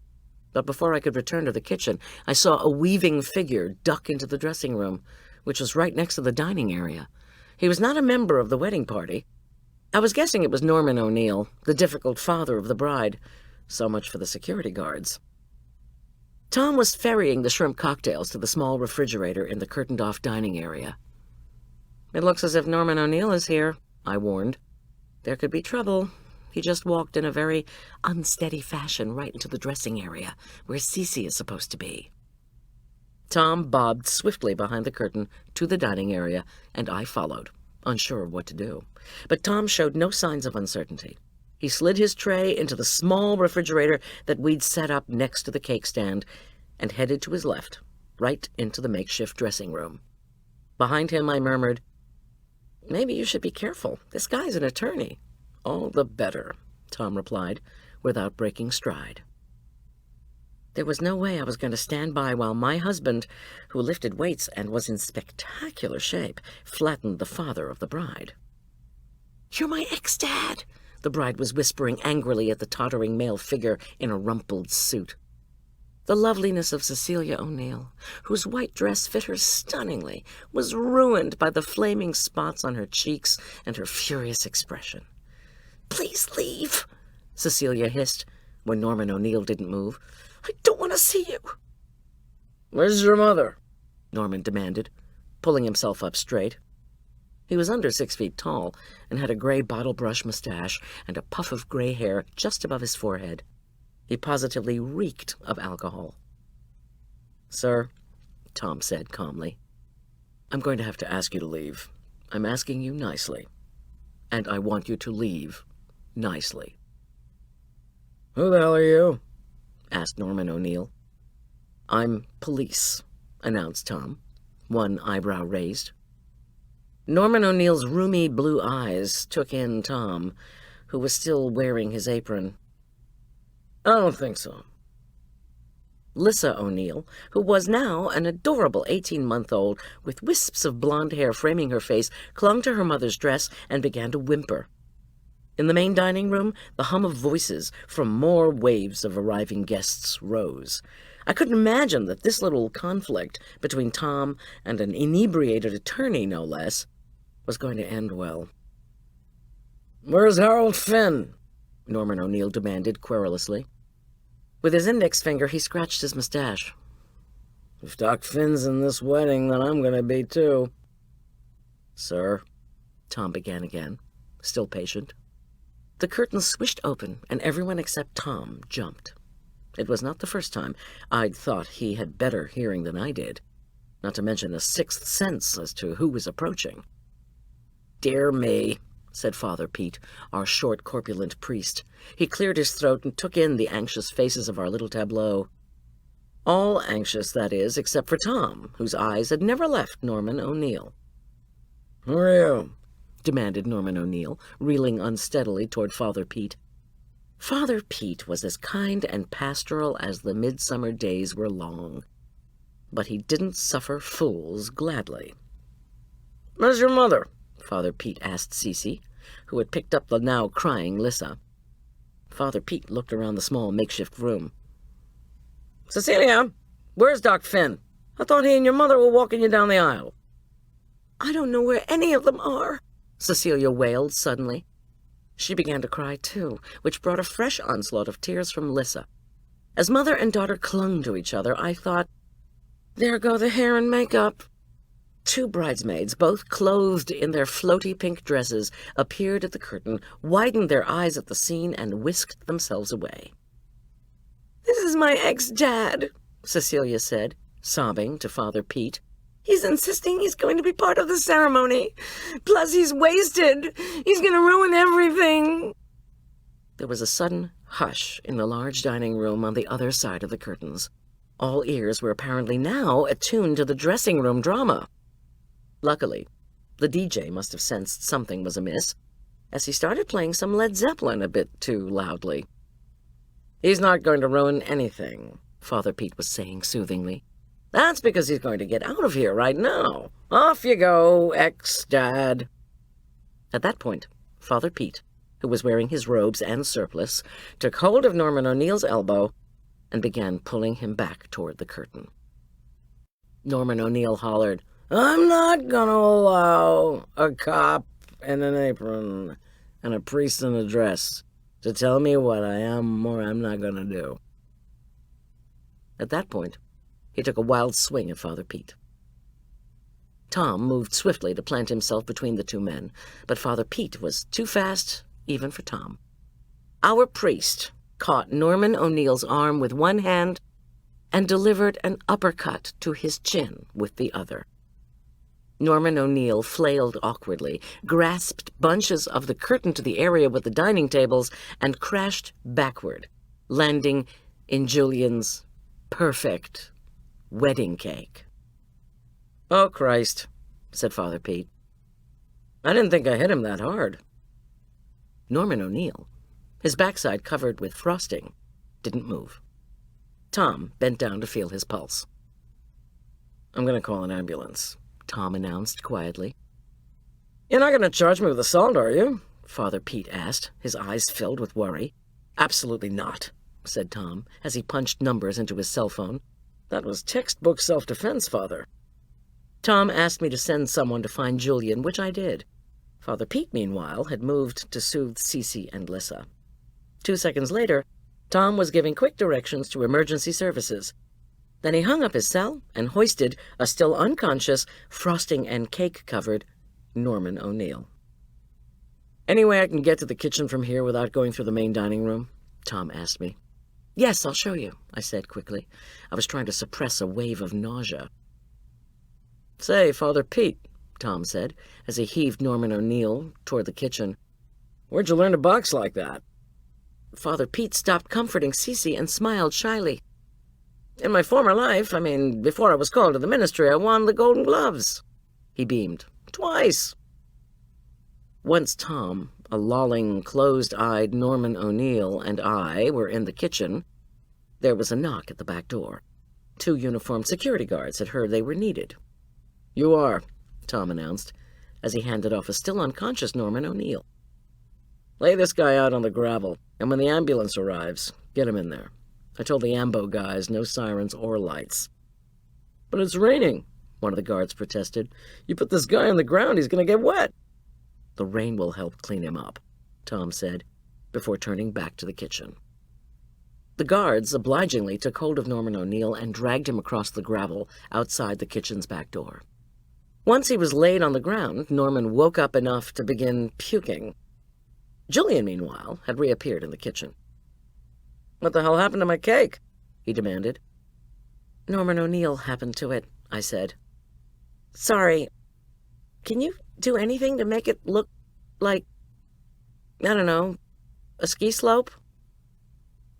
But before I could return to the kitchen, I saw a weaving figure duck into the dressing room, which was right next to the dining area. He was not a member of the wedding party. I was guessing it was Norman O'Neill, the difficult father of the bride. So much for the security guards. Tom was ferrying the shrimp cocktails to the small refrigerator in the curtained-off dining area. It looks as if Norman O'Neill is here, I warned. There could be trouble. He just walked in a very unsteady fashion right into the dressing area, where Cece is supposed to be. Tom bobbed swiftly behind the curtain to the dining area, and I followed, unsure of what to do. But Tom showed no signs of uncertainty. He slid his tray into the small refrigerator that we'd set up next to the cake stand and headed to his left, right into the makeshift dressing room. Behind him, I murmured, "Maybe you should be careful. This guy's an attorney." "All the better," Tom replied, without breaking stride. There was no way I was going to stand by while my husband, who lifted weights and was in spectacular shape, flattened the father of the bride. "You're my ex-dad," the bride was whispering angrily at the tottering male figure in a rumpled suit. The loveliness of Cecilia O'Neill, whose white dress fit her stunningly, was ruined by the flaming spots on her cheeks and her furious expression. "Please leave," Cecilia hissed when Norman O'Neill didn't move. "I don't want to see you." "Where's your mother?" Norman demanded, pulling himself up straight. He was under 6 feet tall and had a gray bottle-brush mustache and a puff of gray hair just above his forehead. He positively reeked of alcohol. "Sir," Tom said calmly, "I'm going to have to ask you to leave. I'm asking you nicely. And I want you to leave nicely." "Who the hell are you?" asked Norman O'Neill. "I'm police," announced Tom, one eyebrow raised. Norman O'Neill's roomy blue eyes took in Tom, who was still wearing his apron. "I don't think so." Lissa O'Neill, who was now an adorable 18-month-old with wisps of blonde hair framing her face, clung to her mother's dress and began to whimper. In the main dining room, the hum of voices from more waves of arriving guests rose. I couldn't imagine that this little conflict between Tom and an inebriated attorney, no less, was going to end well. "Where's Harold Finn?" Norman O'Neill demanded querulously. With his index finger, he scratched his mustache. "If Doc Finn's in this wedding, then I'm going to be too." "Sir," Tom began again, still patient. The curtain swished open, and everyone except Tom jumped. It was not the first time I'd thought he had better hearing than I did, not to mention a sixth sense as to who was approaching. "Dear me," said Father Pete, our short, corpulent priest. He cleared his throat and took in the anxious faces of our little tableau. All anxious, that is, except for Tom, whose eyes had never left Norman O'Neill. "Who are you?" demanded Norman O'Neill, reeling unsteadily toward Father Pete. Father Pete was as kind and pastoral as the midsummer days were long, but he didn't suffer fools gladly. "Where's your mother?" Father Pete asked Cece, who had picked up the now crying Lissa. Father Pete looked around the small makeshift room. "Cecilia, where's Doc Finn? I thought he and your mother were walking you down the aisle." "I don't know where any of them are," Cecilia wailed suddenly. She began to cry, too, which brought a fresh onslaught of tears from Lissa. As mother and daughter clung to each other, I thought, there go the hair and makeup. Two bridesmaids, both clothed in their floaty pink dresses, appeared at the curtain, widened their eyes at the scene, and whisked themselves away. "This is my ex-dad," Cecilia said, sobbing to Father Pete. "He's insisting he's going to be part of the ceremony. Plus, he's wasted. He's going to ruin everything." There was a sudden hush in the large dining room on the other side of the curtains. All ears were apparently now attuned to the dressing room drama. Luckily, the DJ must have sensed something was amiss, as he started playing some Led Zeppelin a bit too loudly. "He's not going to ruin anything," Father Pete was saying soothingly. That's because he's going to get out of here right now. Off you go, ex-dad. At that point, Father Pete, who was wearing his robes and surplice, took hold of Norman O'Neill's elbow and began pulling him back toward the curtain. Norman O'Neill hollered, "I'm not gonna allow a cop in an apron and a priest in a dress to tell me what I am or I'm not gonna do." At that point, he took a wild swing at Father Pete. Tom moved swiftly to plant himself between the two men, but Father Pete was too fast even for Tom. Our priest caught Norman O'Neill's arm with one hand and delivered an uppercut to his chin with the other. Norman O'Neill flailed awkwardly, grasped bunches of the curtain to the area with the dining tables, and crashed backward, landing in Julian's perfect wedding cake. "Oh, Christ," said Father Pete. "I didn't think I hit him that hard." Norman O'Neill, his backside covered with frosting, didn't move. Tom bent down to feel his pulse. "I'm going to call an ambulance," Tom announced quietly. "You're not going to charge me with assault, are you?" Father Pete asked, his eyes filled with worry. "Absolutely not," said Tom, as he punched numbers into his cell phone. "That was textbook self-defense, Father." Tom asked me to send someone to find Julian, which I did. Father Pete, meanwhile, had moved to soothe Cece and Lissa. 2 seconds later, Tom was giving quick directions to emergency services. Then he hung up his cell and hoisted a still unconscious, frosting and cake-covered Norman O'Neill. "Any way I can get to the kitchen from here without going through the main dining room?" Tom asked me. "Yes, I'll show you," I said quickly. I was trying to suppress a wave of nausea. "Say, Father Pete," Tom said, as he heaved Norman O'Neill toward the kitchen, "where'd you learn to box like that?" Father Pete stopped comforting Cece and smiled shyly. "In my former life, before I was called to the ministry, I won the Golden Gloves." He beamed. "Twice." Once Tom, a lolling, closed-eyed Norman O'Neill, and I were in the kitchen, there was a knock at the back door. 2 uniformed security guards had heard they were needed. "You are," Tom announced, as he handed off a still unconscious Norman O'Neill. "Lay this guy out on the gravel, and when the ambulance arrives, get him in there. I told the ambo guys no sirens or lights." "But it's raining," one of the guards protested. "You put this guy on the ground, he's going to get wet." "The rain will help clean him up," Tom said, before turning back to the kitchen. The guards obligingly took hold of Norman O'Neill and dragged him across the gravel outside the kitchen's back door. Once he was laid on the ground, Norman woke up enough to begin puking. Julian, meanwhile, had reappeared in the kitchen. "What the hell happened to my cake?" he demanded. "Norman O'Neill happened to it," I said. "Sorry. Can you do anything to make it look like, I don't know, a ski slope?"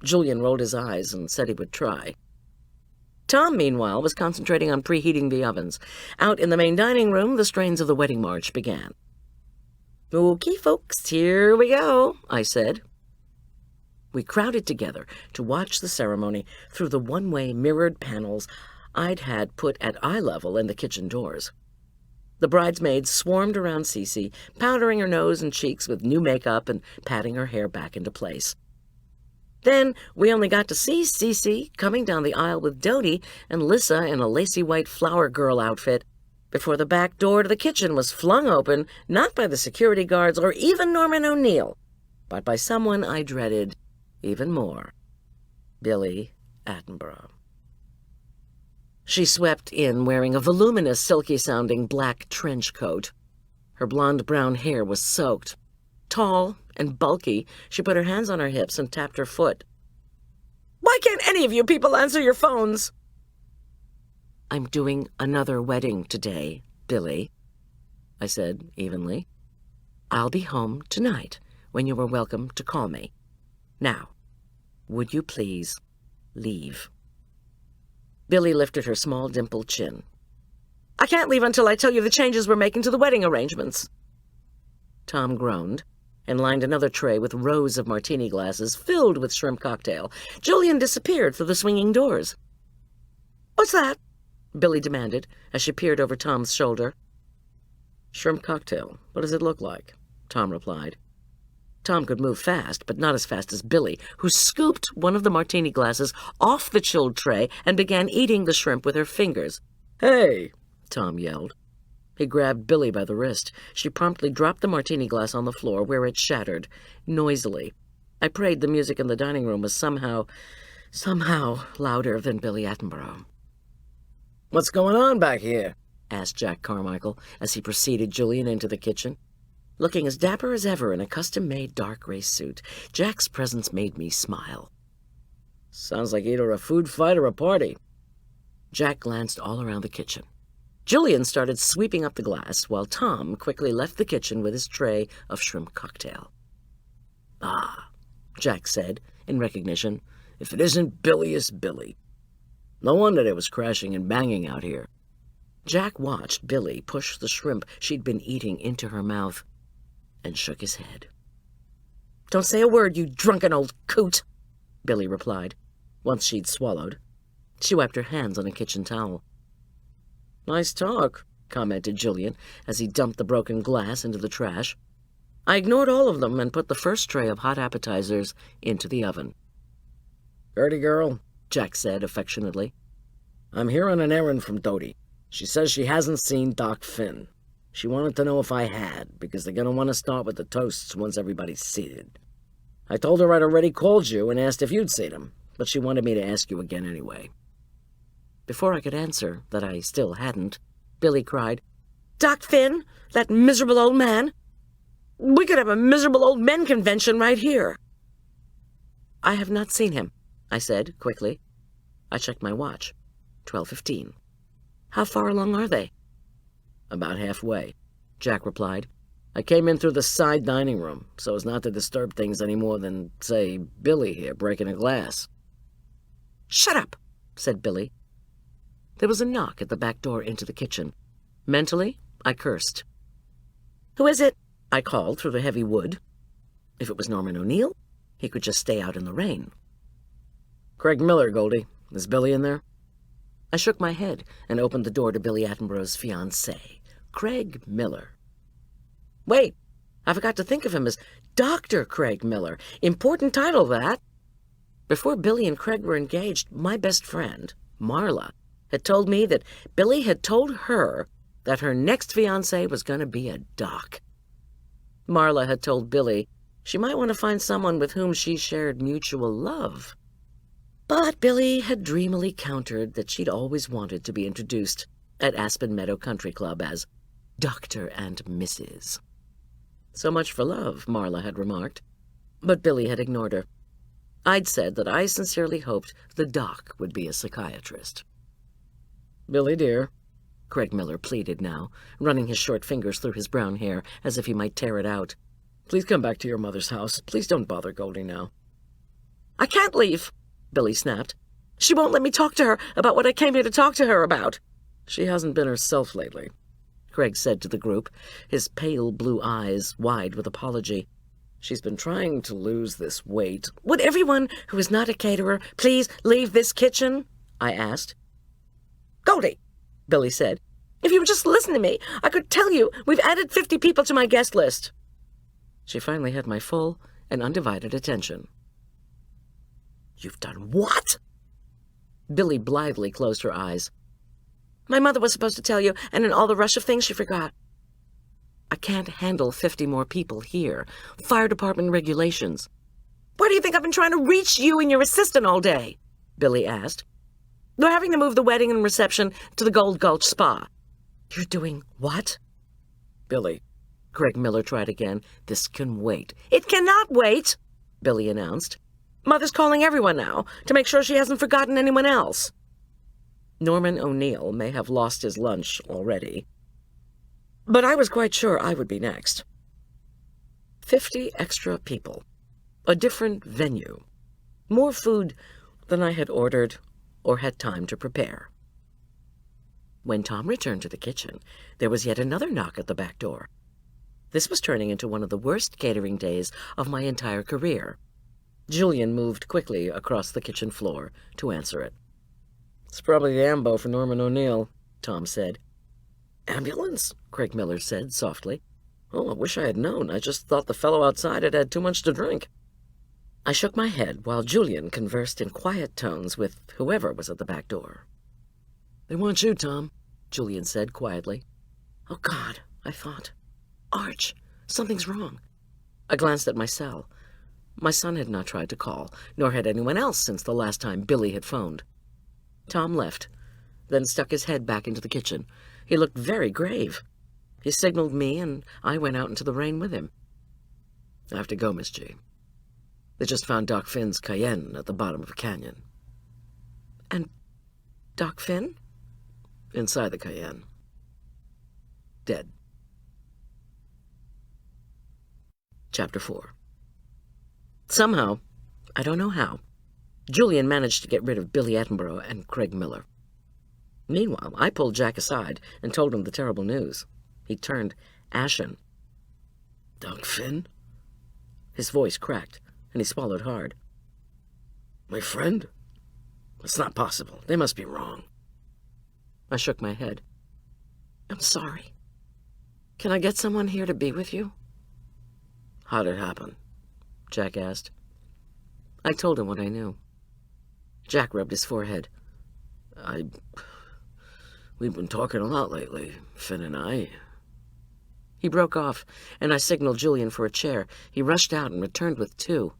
Julian rolled his eyes and said he would try. Tom, meanwhile, was concentrating on preheating the ovens. Out in the main dining room, the strains of the wedding march began. "Okay, folks, here we go," I said. We crowded together to watch the ceremony through the one-way mirrored panels I'd had put at eye level in the kitchen doors. The bridesmaids swarmed around Cece, powdering her nose and cheeks with new makeup and patting her hair back into place. Then we only got to see Cece coming down the aisle with Dodie and Lissa in a lacy white flower girl outfit before the back door to the kitchen was flung open, not by the security guards or even Norman O'Neill, but by someone I dreaded even more, Billy Attenborough. She swept in wearing a voluminous, silky-sounding black trench coat. Her blonde-brown hair was soaked. Tall and bulky, she put her hands on her hips and tapped her foot. "Why can't any of you people answer your phones?" "I'm doing another wedding today, Billy," I said evenly. "I'll be home tonight when you are welcome to call me. Now, would you please leave?" Billy lifted her small dimpled chin. "I can't leave until I tell you the changes we're making to the wedding arrangements." Tom groaned and lined another tray with rows of martini glasses filled with shrimp cocktail. Julian disappeared through the swinging doors. "What's that?" Billy demanded as she peered over Tom's shoulder. "Shrimp cocktail. What does it look like?" Tom replied. Tom could move fast, but not as fast as Billy, who scooped one of the martini glasses off the chilled tray and began eating the shrimp with her fingers. "Hey!" Tom yelled. He grabbed Billy by the wrist. She promptly dropped the martini glass on the floor, where it shattered, noisily. I prayed the music in the dining room was somehow louder than Billy Attenborough. "What's going on back here?" asked Jack Carmichael as he preceded Julian into the kitchen. Looking as dapper as ever in a custom-made dark gray suit, Jack's presence made me smile. "Sounds like either a food fight or a party." Jack glanced all around the kitchen. Julian started sweeping up the glass, while Tom quickly left the kitchen with his tray of shrimp cocktail. "Ah," Jack said, in recognition. "If it isn't Billy, it's Billy. No wonder there was crashing and banging out here." Jack watched Billy push the shrimp she'd been eating into her mouth and shook his head. "Don't say a word, you drunken old coot," Billy replied, once she'd swallowed. She wiped her hands on a kitchen towel. "Nice talk," commented Julian as he dumped the broken glass into the trash. I ignored all of them and put the first tray of hot appetizers into the oven. "Gertie girl," Jack said affectionately. "I'm here on an errand from Dodie. She says she hasn't seen Doc Finn. She wanted to know if I had, because they're going to want to start with the toasts once everybody's seated. I told her I'd already called you and asked if you'd seen him, but she wanted me to ask you again anyway." Before I could answer that I still hadn't, Billy cried, "Doc Finn? That miserable old man? We could have a miserable old men convention right here." "I have not seen him," I said quickly. I checked my watch. 12:15. "How far along are they?" "About halfway," Jack replied. "I came in through the side dining room, so as not to disturb things any more than, say, Billy here breaking a glass." "Shut up," said Billy. There was a knock at the back door into the kitchen. Mentally, I cursed. "Who is it?" I called through the heavy wood. If it was Norman O'Neill, he could just stay out in the rain. "Craig Miller, Goldie. Is Billy in there?" I shook my head and opened the door to Billy Attenborough's fiancé, Craig Miller. Wait, I forgot to think of him as Dr. Craig Miller. Important title, that. Before Billy and Craig were engaged, my best friend, Marla, had told me that Billy had told her that her next fiancé was going to be a doc. Marla had told Billy she might want to find someone with whom she shared mutual love. But Billy had dreamily countered that she'd always wanted to be introduced at Aspen Meadow Country Club as Dr. and Mrs. So much for love, Marla had remarked. But Billy had ignored her. I'd said that I sincerely hoped the doc would be a psychiatrist. "Billy, dear," Craig Miller pleaded now, running his short fingers through his brown hair as if he might tear it out. "Please come back to your mother's house. Please don't bother Goldie now." "I can't leave," Billy snapped. "She won't let me talk to her about what I came here to talk to her about." "She hasn't been herself lately," Craig said to the group, his pale blue eyes wide with apology. "She's been trying to lose this weight." "Would everyone who is not a caterer please leave this kitchen?" I asked. "Goldie," Billy said, "if you would just listen to me, I could tell you we've added 50 people to my guest list." She finally had my full and undivided attention. "You've done what?" Billy blithely closed her eyes. "My mother was supposed to tell you, and in all the rush of things she forgot." "I can't handle 50 more people here. Fire department regulations." "Why do you think I've been trying to reach you and your assistant all day?" Billy asked. "We're having to move the wedding and reception to the Gold Gulch Spa." "You're doing what?" "Billy," Craig Miller tried again. "This can wait." "It cannot wait," Billy announced. "Mother's calling everyone now to make sure she hasn't forgotten anyone else." Norman O'Neill may have lost his lunch already, but I was quite sure I would be next. 50 extra people, a different venue, more food than I had ordered or had time to prepare. When Tom returned to the kitchen, there was yet another knock at the back door. This was turning into one of the worst catering days of my entire career. Julian moved quickly across the kitchen floor to answer it. It's probably the ambo for Norman O'Neill, Tom said. Ambulance? Craig Miller said softly. Oh, I wish I had known. I just thought the fellow outside had had too much to drink. I shook my head while Julian conversed in quiet tones with whoever was at the back door. They want you, Tom, Julian said quietly. Oh, God, I thought. Arch, something's wrong. I glanced at my cell. My son had not tried to call, nor had anyone else since the last time Billy had phoned. Tom left, then stuck his head back into the kitchen. He looked very grave. He signaled me, and I went out into the rain with him. I have to go, Miss G. They just found Doc Finn's Cayenne at the bottom of a canyon. And Doc Finn? Inside the Cayenne. Dead. Chapter 4. Somehow, I don't know how, Julian managed to get rid of Billy Attenborough and Craig Miller. Meanwhile, I pulled Jack aside and told him the terrible news. He turned ashen. Doc Finn? His voice cracked, and he swallowed hard. My friend? It's not possible. They must be wrong. I shook my head. I'm sorry. Can I get someone here to be with you? How'd it happen? Jack asked. I told him what I knew. Jack rubbed his forehead. We've been talking a lot lately, Finn and I. He broke off, and I signaled Julian for a chair. He rushed out and returned with 2.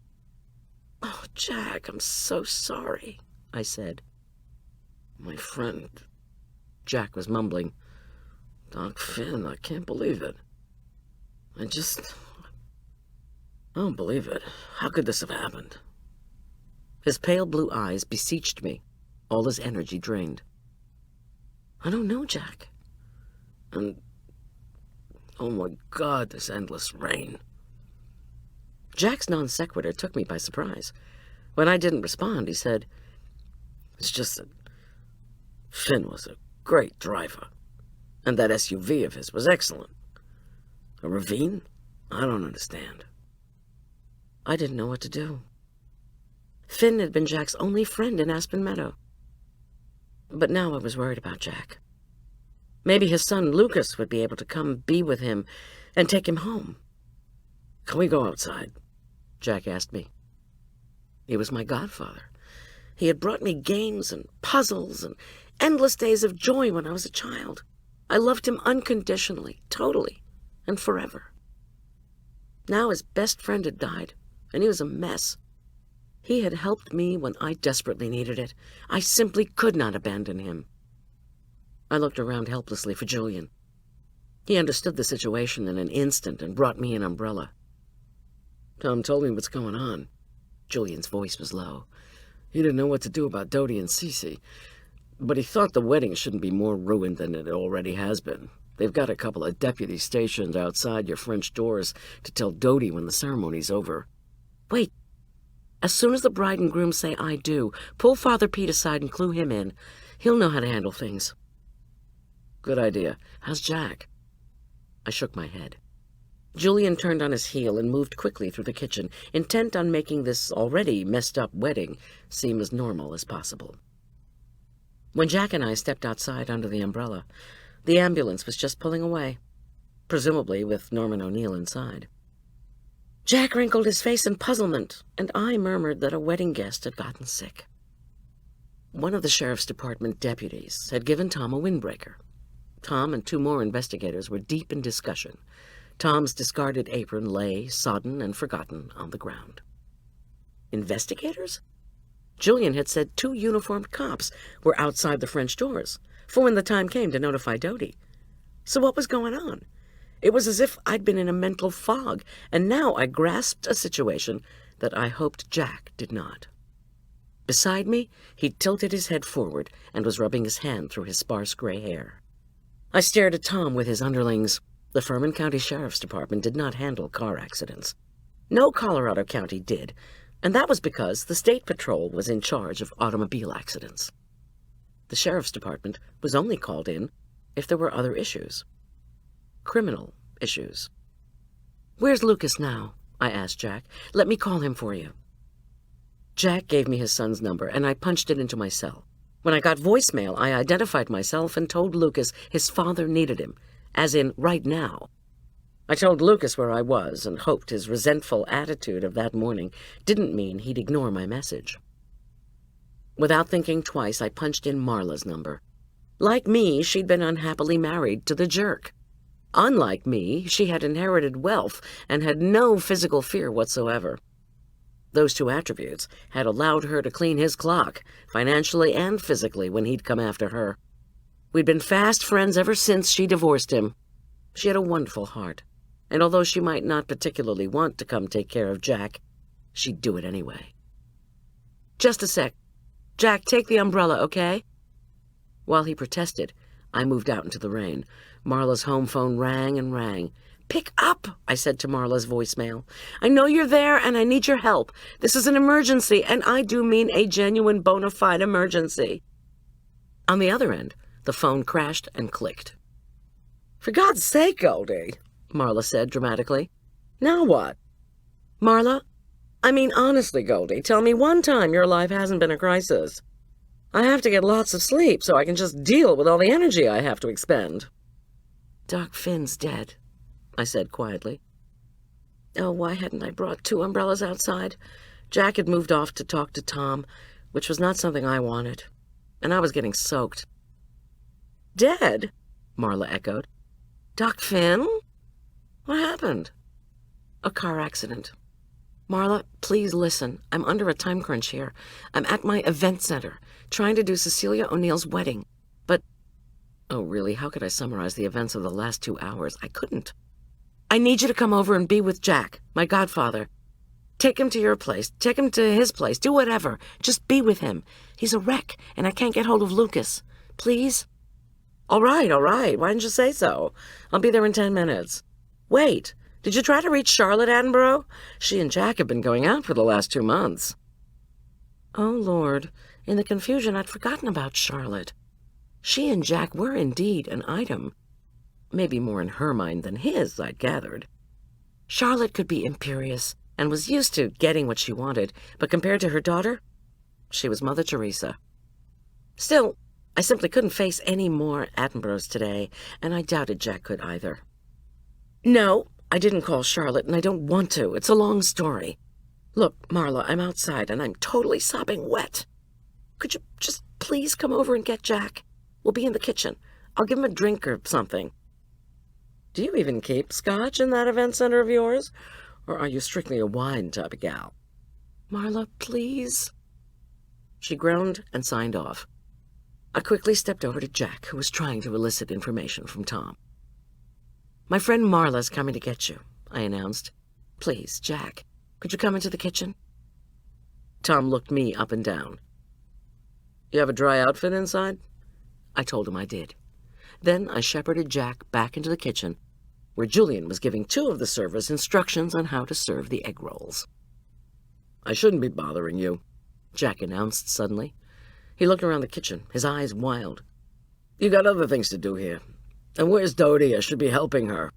Oh, Jack, I'm so sorry, I said. My friend, Jack was mumbling. Doc Finn, I can't believe it. I don't believe it. How could this have happened? His pale blue eyes beseeched me, all his energy drained. I don't know, Jack. And, oh my God, this endless rain. Jack's non sequitur took me by surprise. When I didn't respond, he said, It's just that Finn was a great driver, and that SUV of his was excellent. A ravine? I don't understand. I didn't know what to do. Finn had been Jack's only friend in Aspen Meadow. But now I was worried about Jack. Maybe his son Lucas would be able to come be with him and take him home. Can we go outside? Jack asked me. He was my godfather. He had brought me games and puzzles and endless days of joy when I was a child. I loved him unconditionally, totally, and forever. Now his best friend had died, and he was a mess. He had helped me when I desperately needed it. I simply could not abandon him. I looked around helplessly for Julian. He understood the situation in an instant and brought me an umbrella. Tom told me what's going on. Julian's voice was low. He didn't know what to do about Dodie and Cece, but he thought the wedding shouldn't be more ruined than it already has been. They've got a couple of deputies stationed outside your French doors to tell Dodie when the ceremony's over. Wait. As soon as the bride and groom say I do, pull Father Pete aside and clue him in. He'll know how to handle things. Good idea. How's Jack? I shook my head. Julian turned on his heel and moved quickly through the kitchen, intent on making this already messed-up wedding seem as normal as possible. When Jack and I stepped outside under the umbrella, the ambulance was just pulling away, presumably with Norman O'Neill inside. Jack wrinkled his face in puzzlement, and I murmured that a wedding guest had gotten sick. One of the sheriff's department deputies had given Tom a windbreaker. Tom and 2 more investigators were deep in discussion. Tom's discarded apron lay, sodden and forgotten, on the ground. Investigators? Julian had said 2 uniformed cops were outside the French doors, for when the time came to notify Dodie. So what was going on? It was as if I'd been in a mental fog, and now I grasped a situation that I hoped Jack did not. Beside me, he tilted his head forward and was rubbing his hand through his sparse gray hair. I stared at Tom with his underlings. The Furman County Sheriff's Department did not handle car accidents. No Colorado county did, and that was because the State Patrol was in charge of automobile accidents. The Sheriff's Department was only called in if there were other issues. Criminal issues. Where's Lucas now? I asked Jack. Let me call him for you. Jack gave me his son's number, and I punched it into my cell. When I got voicemail, I identified myself and told Lucas his father needed him, as in right now. I told Lucas where I was and hoped his resentful attitude of that morning didn't mean he'd ignore my message. Without thinking twice, I punched in Marla's number. Like me, she'd been unhappily married to the jerk. Unlike me, she had inherited wealth and had no physical fear whatsoever. Those two attributes had allowed her to clean his clock, financially and physically, when he'd come after her. We'd been fast friends ever since she divorced him. She had a wonderful heart, and although she might not particularly want to come take care of Jack, she'd do it anyway. "Just a sec. Jack, take the umbrella, okay?" While he protested, I moved out into the rain. Marla's home phone rang and rang. "Pick up," I said to Marla's voicemail. "I know you're there, and I need your help. This is an emergency, and I do mean a genuine bona fide emergency." On the other end, the phone crashed and clicked. "For God's sake, Goldie," Marla said dramatically. "Now what?" "Marla, I mean honestly, Goldie, tell me one time your life hasn't been a crisis. I have to get lots of sleep so I can just deal with all the energy I have to expend." "Doc Finn's dead," I said quietly. Oh, why hadn't I brought 2 umbrellas outside? Jack had moved off to talk to Tom, which was not something I wanted, and I was getting soaked. "Dead?" Marla echoed. "Doc Finn? What happened?" "A car accident. Marla, please listen. I'm under a time crunch here. I'm at my event center, trying to do Cecilia O'Neill's wedding. But, oh really, how could I summarize the events of the last 2 hours? I couldn't. I need you to come over and be with Jack, my godfather. Take him to your place. Take him to his place. Do whatever. Just be with him. He's a wreck, and I can't get hold of Lucas. Please?" All right. Why didn't you say so? I'll be there in 10 minutes. Wait, did you try to reach Charlotte Attenborough? She and Jack have been going out for the last 2 months. Oh, Lord. In the confusion, I'd forgotten about Charlotte. She and Jack were indeed an item. Maybe more in her mind than his, I'd gathered. Charlotte could be imperious and was used to getting what she wanted, but compared to her daughter, she was Mother Teresa. Still, I simply couldn't face any more Attenboroughs today, and I doubted Jack could either. No, I didn't call Charlotte, and I don't want to. It's a long story. Look, Marla, I'm outside, and I'm totally sopping wet. Could you just please come over and get Jack? We'll be in the kitchen. I'll give him a drink or something. Do you even keep scotch in that event center of yours? Or are you strictly a wine type of gal? Marla, please. She groaned and signed off. I quickly stepped over to Jack, who was trying to elicit information from Tom. My friend Marla's coming to get you, I announced. Please, Jack, could you come into the kitchen? Tom looked me up and down. You have a dry outfit inside? I told him I did. Then I shepherded Jack back into the kitchen, where Julian was giving 2 of the servers instructions on how to serve the egg rolls. I shouldn't be bothering you, Jack announced suddenly. He looked around the kitchen, his eyes wild. You got other things to do here. And where's Dodie? I should be helping her.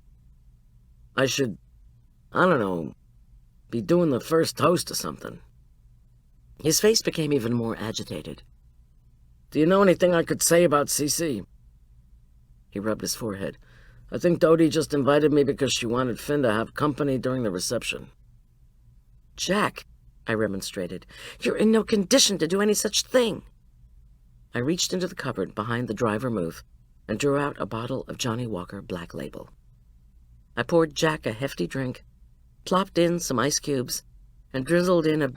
I should, I don't know, be doing the first toast or something. His face became even more agitated. Do you know anything I could say about Cece? He rubbed his forehead. I think Dodie just invited me because she wanted Finn to have company during the reception. Jack, I remonstrated, you're in no condition to do any such thing. I reached into the cupboard behind the dry vermouth and drew out a bottle of Johnny Walker Black Label. I poured Jack a hefty drink, plopped in some ice cubes, and drizzled in a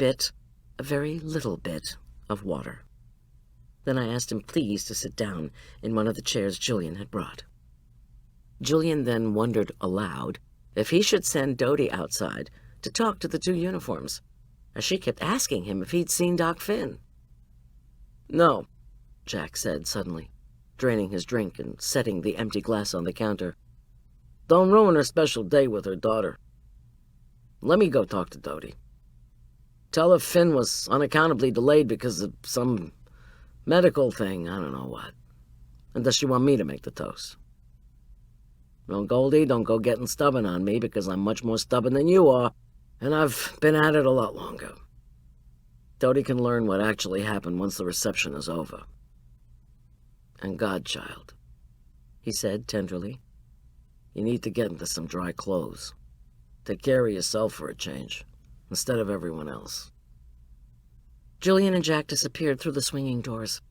very little bit, of water. Then I asked him please to sit down in one of the chairs Julian had brought. Julian then wondered aloud if he should send Dodie outside to talk to the 2 uniforms, as she kept asking him if he'd seen Doc Finn. No, Jack said suddenly, draining his drink and setting the empty glass on the counter. Don't ruin her special day with her daughter. Let me go talk to Dodie. Tell her Finn was unaccountably delayed because of some medical thing, I don't know what. And does she want me to make the toast? No, Goldie, don't go getting stubborn on me because I'm much more stubborn than you are, and I've been at it a lot longer. Dodie can learn what actually happened once the reception is over. and godchild," he said tenderly. "You need to get into some dry clothes. Take care of yourself for a change, instead of everyone else." Julian and Jack disappeared through the swinging doors.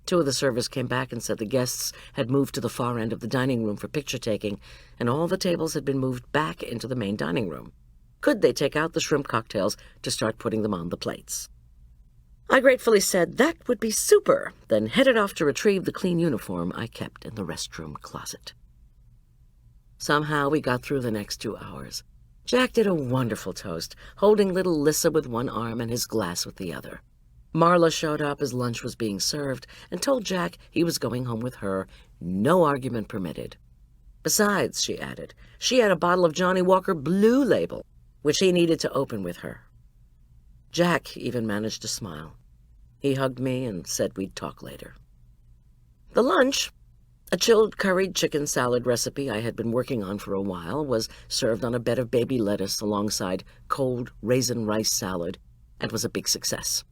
Two of the servers came back and said the guests had moved to the far end of the dining room for picture-taking, and all the tables had been moved back into the main dining room. Could they take out the shrimp cocktails to start putting them on the plates? I gratefully said that would be super, then headed off to retrieve the clean uniform I kept in the restroom closet. Somehow we got through the next 2 hours. Jack did a wonderful toast, holding little Lissa with one arm and his glass with the other. Marla showed up as lunch was being served and told Jack he was going home with her, no argument permitted. Besides, she added, she had a bottle of Johnny Walker Blue Label, which he needed to open with her. Jack even managed to smile. He hugged me and said we'd talk later. The lunch, a chilled curried chicken salad recipe I had been working on for a while, was served on a bed of baby lettuce alongside cold raisin rice salad and was a big success.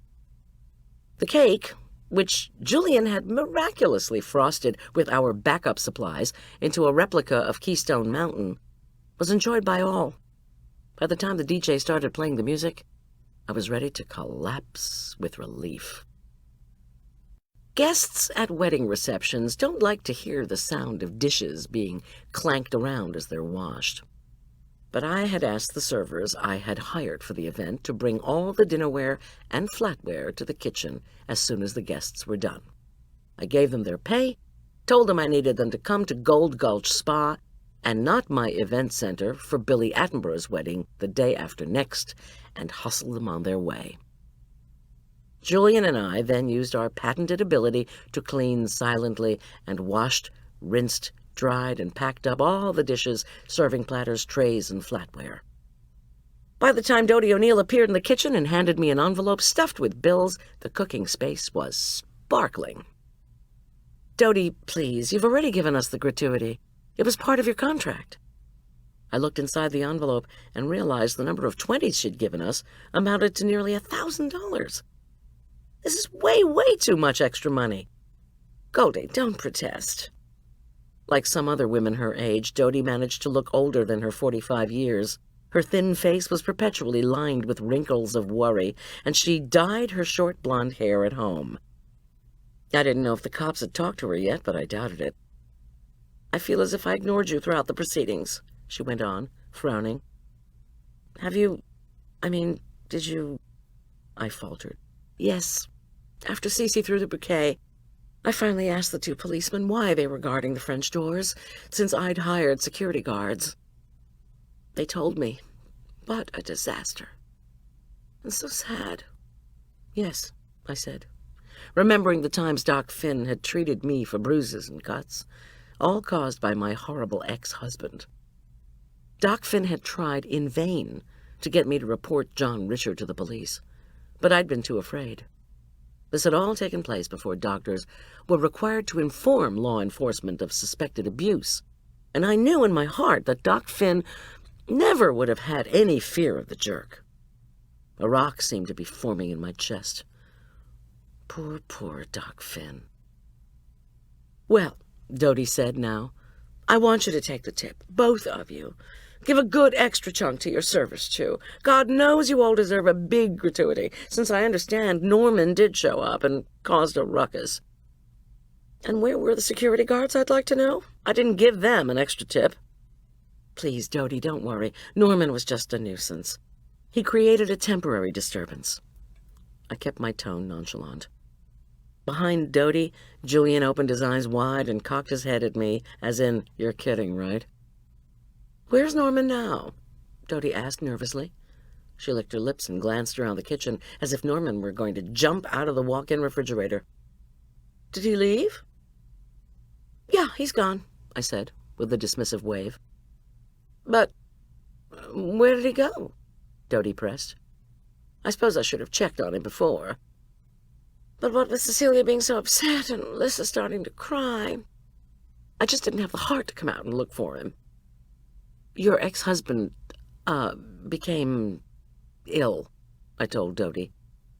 The cake, which Julian had miraculously frosted with our backup supplies into a replica of Keystone Mountain, was enjoyed by all. By the time the DJ started playing the music, I was ready to collapse with relief. Guests at wedding receptions don't like to hear the sound of dishes being clanked around as they're washed. But I had asked the servers I had hired for the event to bring all the dinnerware and flatware to the kitchen as soon as the guests were done. I gave them their pay, told them I needed them to come to Gold Gulch Spa and not my event center for Billy Attenborough's wedding the day after next, and hustled them on their way. Julian and I then used our patented ability to clean silently and washed, rinsed, dried, and packed up all the dishes, serving platters, trays, and flatware. By the time Dodie O'Neill appeared in the kitchen and handed me an envelope stuffed with bills, the cooking space was sparkling. "Dodie, please, you've already given us the gratuity. It was part of your contract." I looked inside the envelope and realized the number of 20s she'd given us amounted to nearly $1,000. This is way, way too much extra money. Goldie, don't protest. Like some other women her age, Dodie managed to look older than her 45 years. Her thin face was perpetually lined with wrinkles of worry, and she dyed her short blonde hair at home. I didn't know if the cops had talked to her yet, but I doubted it. "I feel as if I ignored you throughout the proceedings," she went on, frowning. Did you—" I faltered. "Yes. After Cece threw the bouquet, I finally asked the two policemen why they were guarding the French doors, since I'd hired security guards. They told me. What a disaster. And so sad." "Yes," I said, remembering the times Doc Finn had treated me for bruises and cuts, all caused by my horrible ex-husband. Doc Finn had tried in vain to get me to report John Richard to the police, but I'd been too afraid. This had all taken place before doctors were required to inform law enforcement of suspected abuse, and I knew in my heart that Doc Finn never would have had any fear of the jerk. A rock seemed to be forming in my chest. Poor, poor Doc Finn. "Well," Dodie said now, "I want you to take the tip, both of you. Give a good extra chunk to your servers, too. God knows you all deserve a big gratuity, since I understand Norman did show up and caused a ruckus. And where were the security guards, I'd like to know? I didn't give them an extra tip." "Please, Dodie, don't worry. Norman was just a nuisance. He created a temporary disturbance." I kept my tone nonchalant. Behind Dodie, Julian opened his eyes wide and cocked his head at me, as in, "You're kidding, right?" "Where's Norman now?" Dodie asked nervously. She licked her lips and glanced around the kitchen as if Norman were going to jump out of the walk-in refrigerator. "Did he leave?" "Yeah, he's gone," I said, with a dismissive wave. "But where did he go?" Dodie pressed. I suppose I should have checked on him before. But what with Cecilia being so upset and Lissa starting to cry, I just didn't have the heart to come out and look for him. "Your ex-husband, became ill," I told Dodie.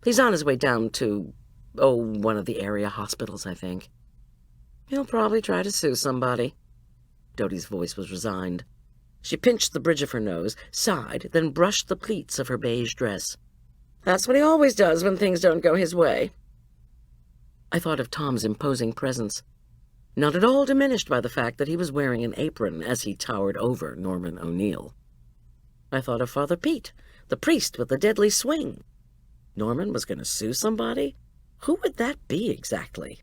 "He's on his way down to, one of the area hospitals, I think." He'll probably try to sue somebody. Dodie's voice was resigned. She pinched the bridge of her nose, sighed, then brushed the pleats of her beige dress. That's what he always does when things don't go his way. I thought of Tom's imposing presence, not at all diminished by the fact that he was wearing an apron as he towered over Norman O'Neill. I thought of Father Pete, the priest with the deadly swing. Norman was going to sue somebody? Who would that be exactly?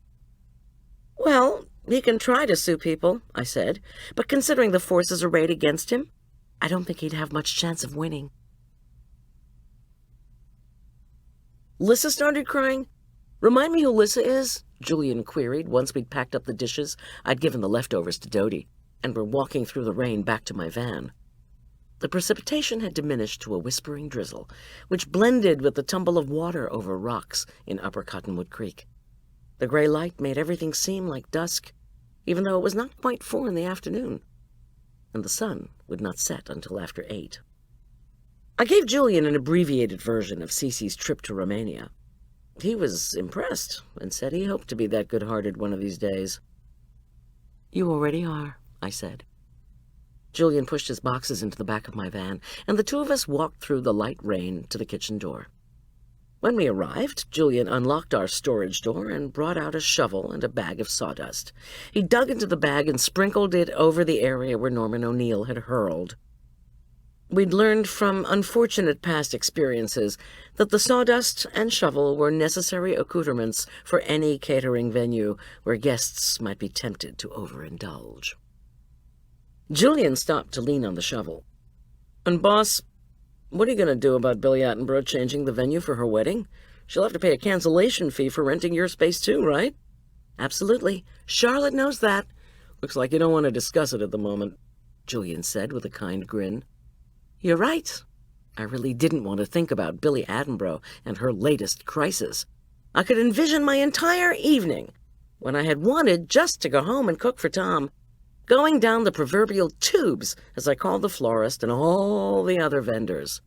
Well, he can try to sue people, I said, but considering the forces arrayed against him, I don't think he'd have much chance of winning. Lissa started crying. Remind me who Lissa is? Julian queried once we'd packed up the dishes I'd given the leftovers to Dodie, and were walking through the rain back to my van. The precipitation had diminished to a whispering drizzle, which blended with the tumble of water over rocks in Upper Cottonwood Creek. The gray light made everything seem like dusk, even though it was not quite 4 in the afternoon, and the sun would not set until after 8. I gave Julian an abbreviated version of Cece's trip to Romania. He was impressed and said he hoped to be that good-hearted one of these days. You already are, I said. Julian pushed his boxes into the back of my van, and the two of us walked through the light rain to the kitchen door. When we arrived, Julian unlocked our storage door and brought out a shovel and a bag of sawdust. He dug into the bag and sprinkled it over the area where Norman O'Neill had hurled. We'd learned from unfortunate past experiences that the sawdust and shovel were necessary accoutrements for any catering venue where guests might be tempted to overindulge. Julian stopped to lean on the shovel. And, boss, what are you going to do about Billy Attenborough changing the venue for her wedding? She'll have to pay a cancellation fee for renting your space too, right? Absolutely. Charlotte knows that. Looks like you don't want to discuss it at the moment, Julian said with a kind grin. You're right. I really didn't want to think about Billy Attenborough and her latest crisis. I could envision my entire evening, when I had wanted just to go home and cook for Tom, going down the proverbial tubes as I called the florist and all the other vendors.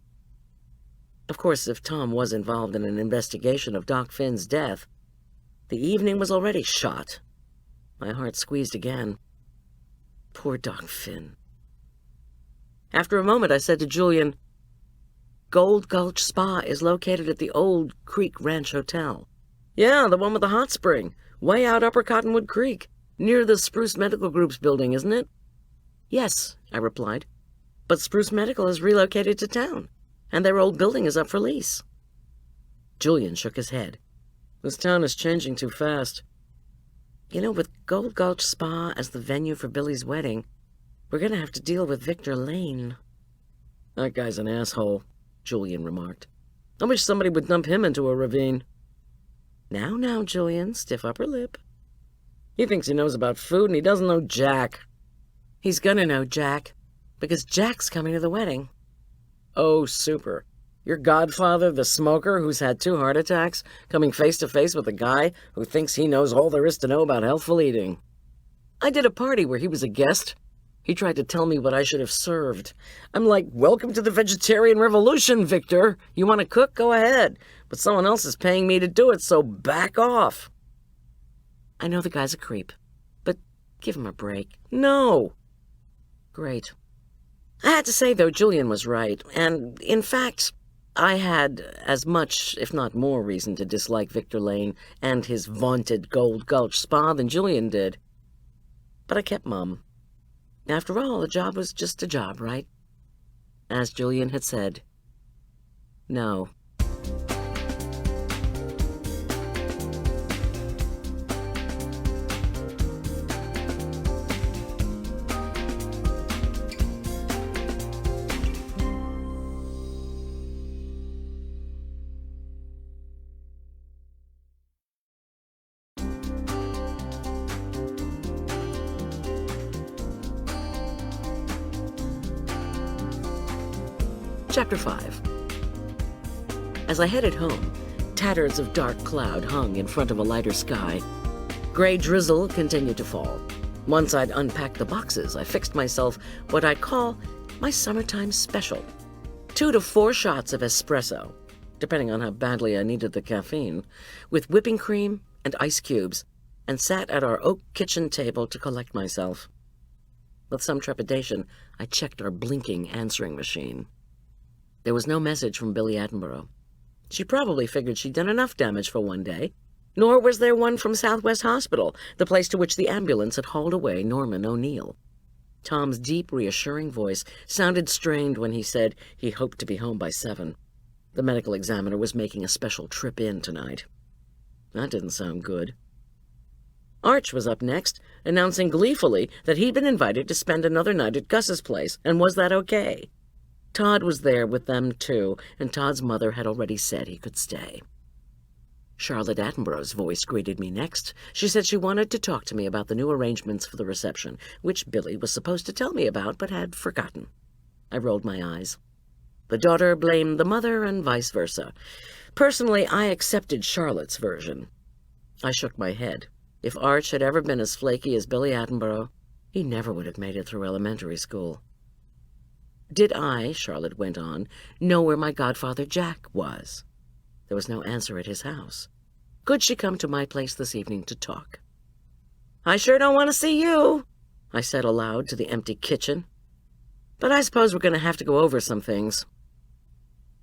Of course, if Tom was involved in an investigation of Doc Finn's death, the evening was already shot. My heart squeezed again. Poor Doc Finn. After a moment, I said to Julian, Gold Gulch Spa is located at the old Creek Ranch Hotel. Yeah, the one with the hot spring, way out Upper Cottonwood Creek, near the Spruce Medical Group's building, isn't it? Yes, I replied, but Spruce Medical has relocated to town, and their old building is up for lease. Julian shook his head. This town is changing too fast. You know, with Gold Gulch Spa as the venue for Billy's wedding, we're going to have to deal with Victor Lane. That guy's an asshole, Julian remarked. I wish somebody would dump him into a ravine. Now, Julian, stiff upper lip. He thinks he knows about food, and he doesn't know Jack. He's gonna know Jack, because Jack's coming to the wedding. Oh, super. Your godfather, the smoker who's had 2 heart attacks, coming face to face with a guy who thinks he knows all there is to know about healthful eating. I did a party where he was a guest. He tried to tell me what I should have served. I'm like, welcome to the vegetarian revolution, Victor. You want to cook? Go ahead. But someone else is paying me to do it, so back off. I know the guy's a creep, but give him a break. No. Great. I had to say, though, Julian was right. And, in fact, I had as much, if not more, reason to dislike Victor Lane and his vaunted Gold Gulch Spa than Julian did. But I kept mum. After all, a job was just a job, right? As Julian had said, no. Chapter 5. As I headed home, tatters of dark cloud hung in front of a lighter sky. Gray drizzle continued to fall. Once I'd unpacked the boxes, I fixed myself what I call my summertime special. 2 to 4 shots of espresso, depending on how badly I needed the caffeine, with whipping cream and ice cubes, and sat at our oak kitchen table to collect myself. With some trepidation, I checked our blinking answering machine. There was no message from Billy Attenborough. She probably figured she'd done enough damage for one day, nor was there one from Southwest Hospital, the place to which the ambulance had hauled away Norman O'Neill. Tom's deep, reassuring voice sounded strained when he said he hoped to be home by 7. The medical examiner was making a special trip in tonight. That didn't sound good. Arch was up next, announcing gleefully that he'd been invited to spend another night at Gus's place, and was that okay? Todd was there with them, too, and Todd's mother had already said he could stay. Charlotte Attenborough's voice greeted me next. She said she wanted to talk to me about the new arrangements for the reception, which Billy was supposed to tell me about but had forgotten. I rolled my eyes. The daughter blamed the mother and vice versa. Personally, I accepted Charlotte's version. I shook my head. If Arch had ever been as flaky as Billy Attenborough, he never would have made it through elementary school. Did I, Charlotte went on, know where my godfather Jack was? There was no answer at his house. Could she come to my place this evening to talk? "I sure don't want to see you," I said aloud to the empty kitchen. "But I suppose we're going to have to go over some things."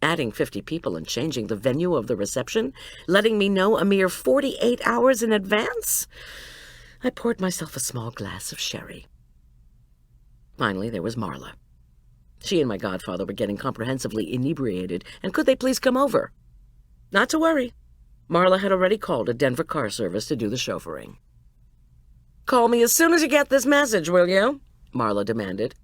Adding 50 people and changing the venue of the reception, letting me know a mere 48 hours in advance? I poured myself a small glass of sherry. Finally, there was Marla. She and my godfather were getting comprehensively inebriated, and could they please come over? Not to worry. Marla had already called a Denver car service to do the chauffeuring. "Call me as soon as you get this message, will you?" Marla demanded.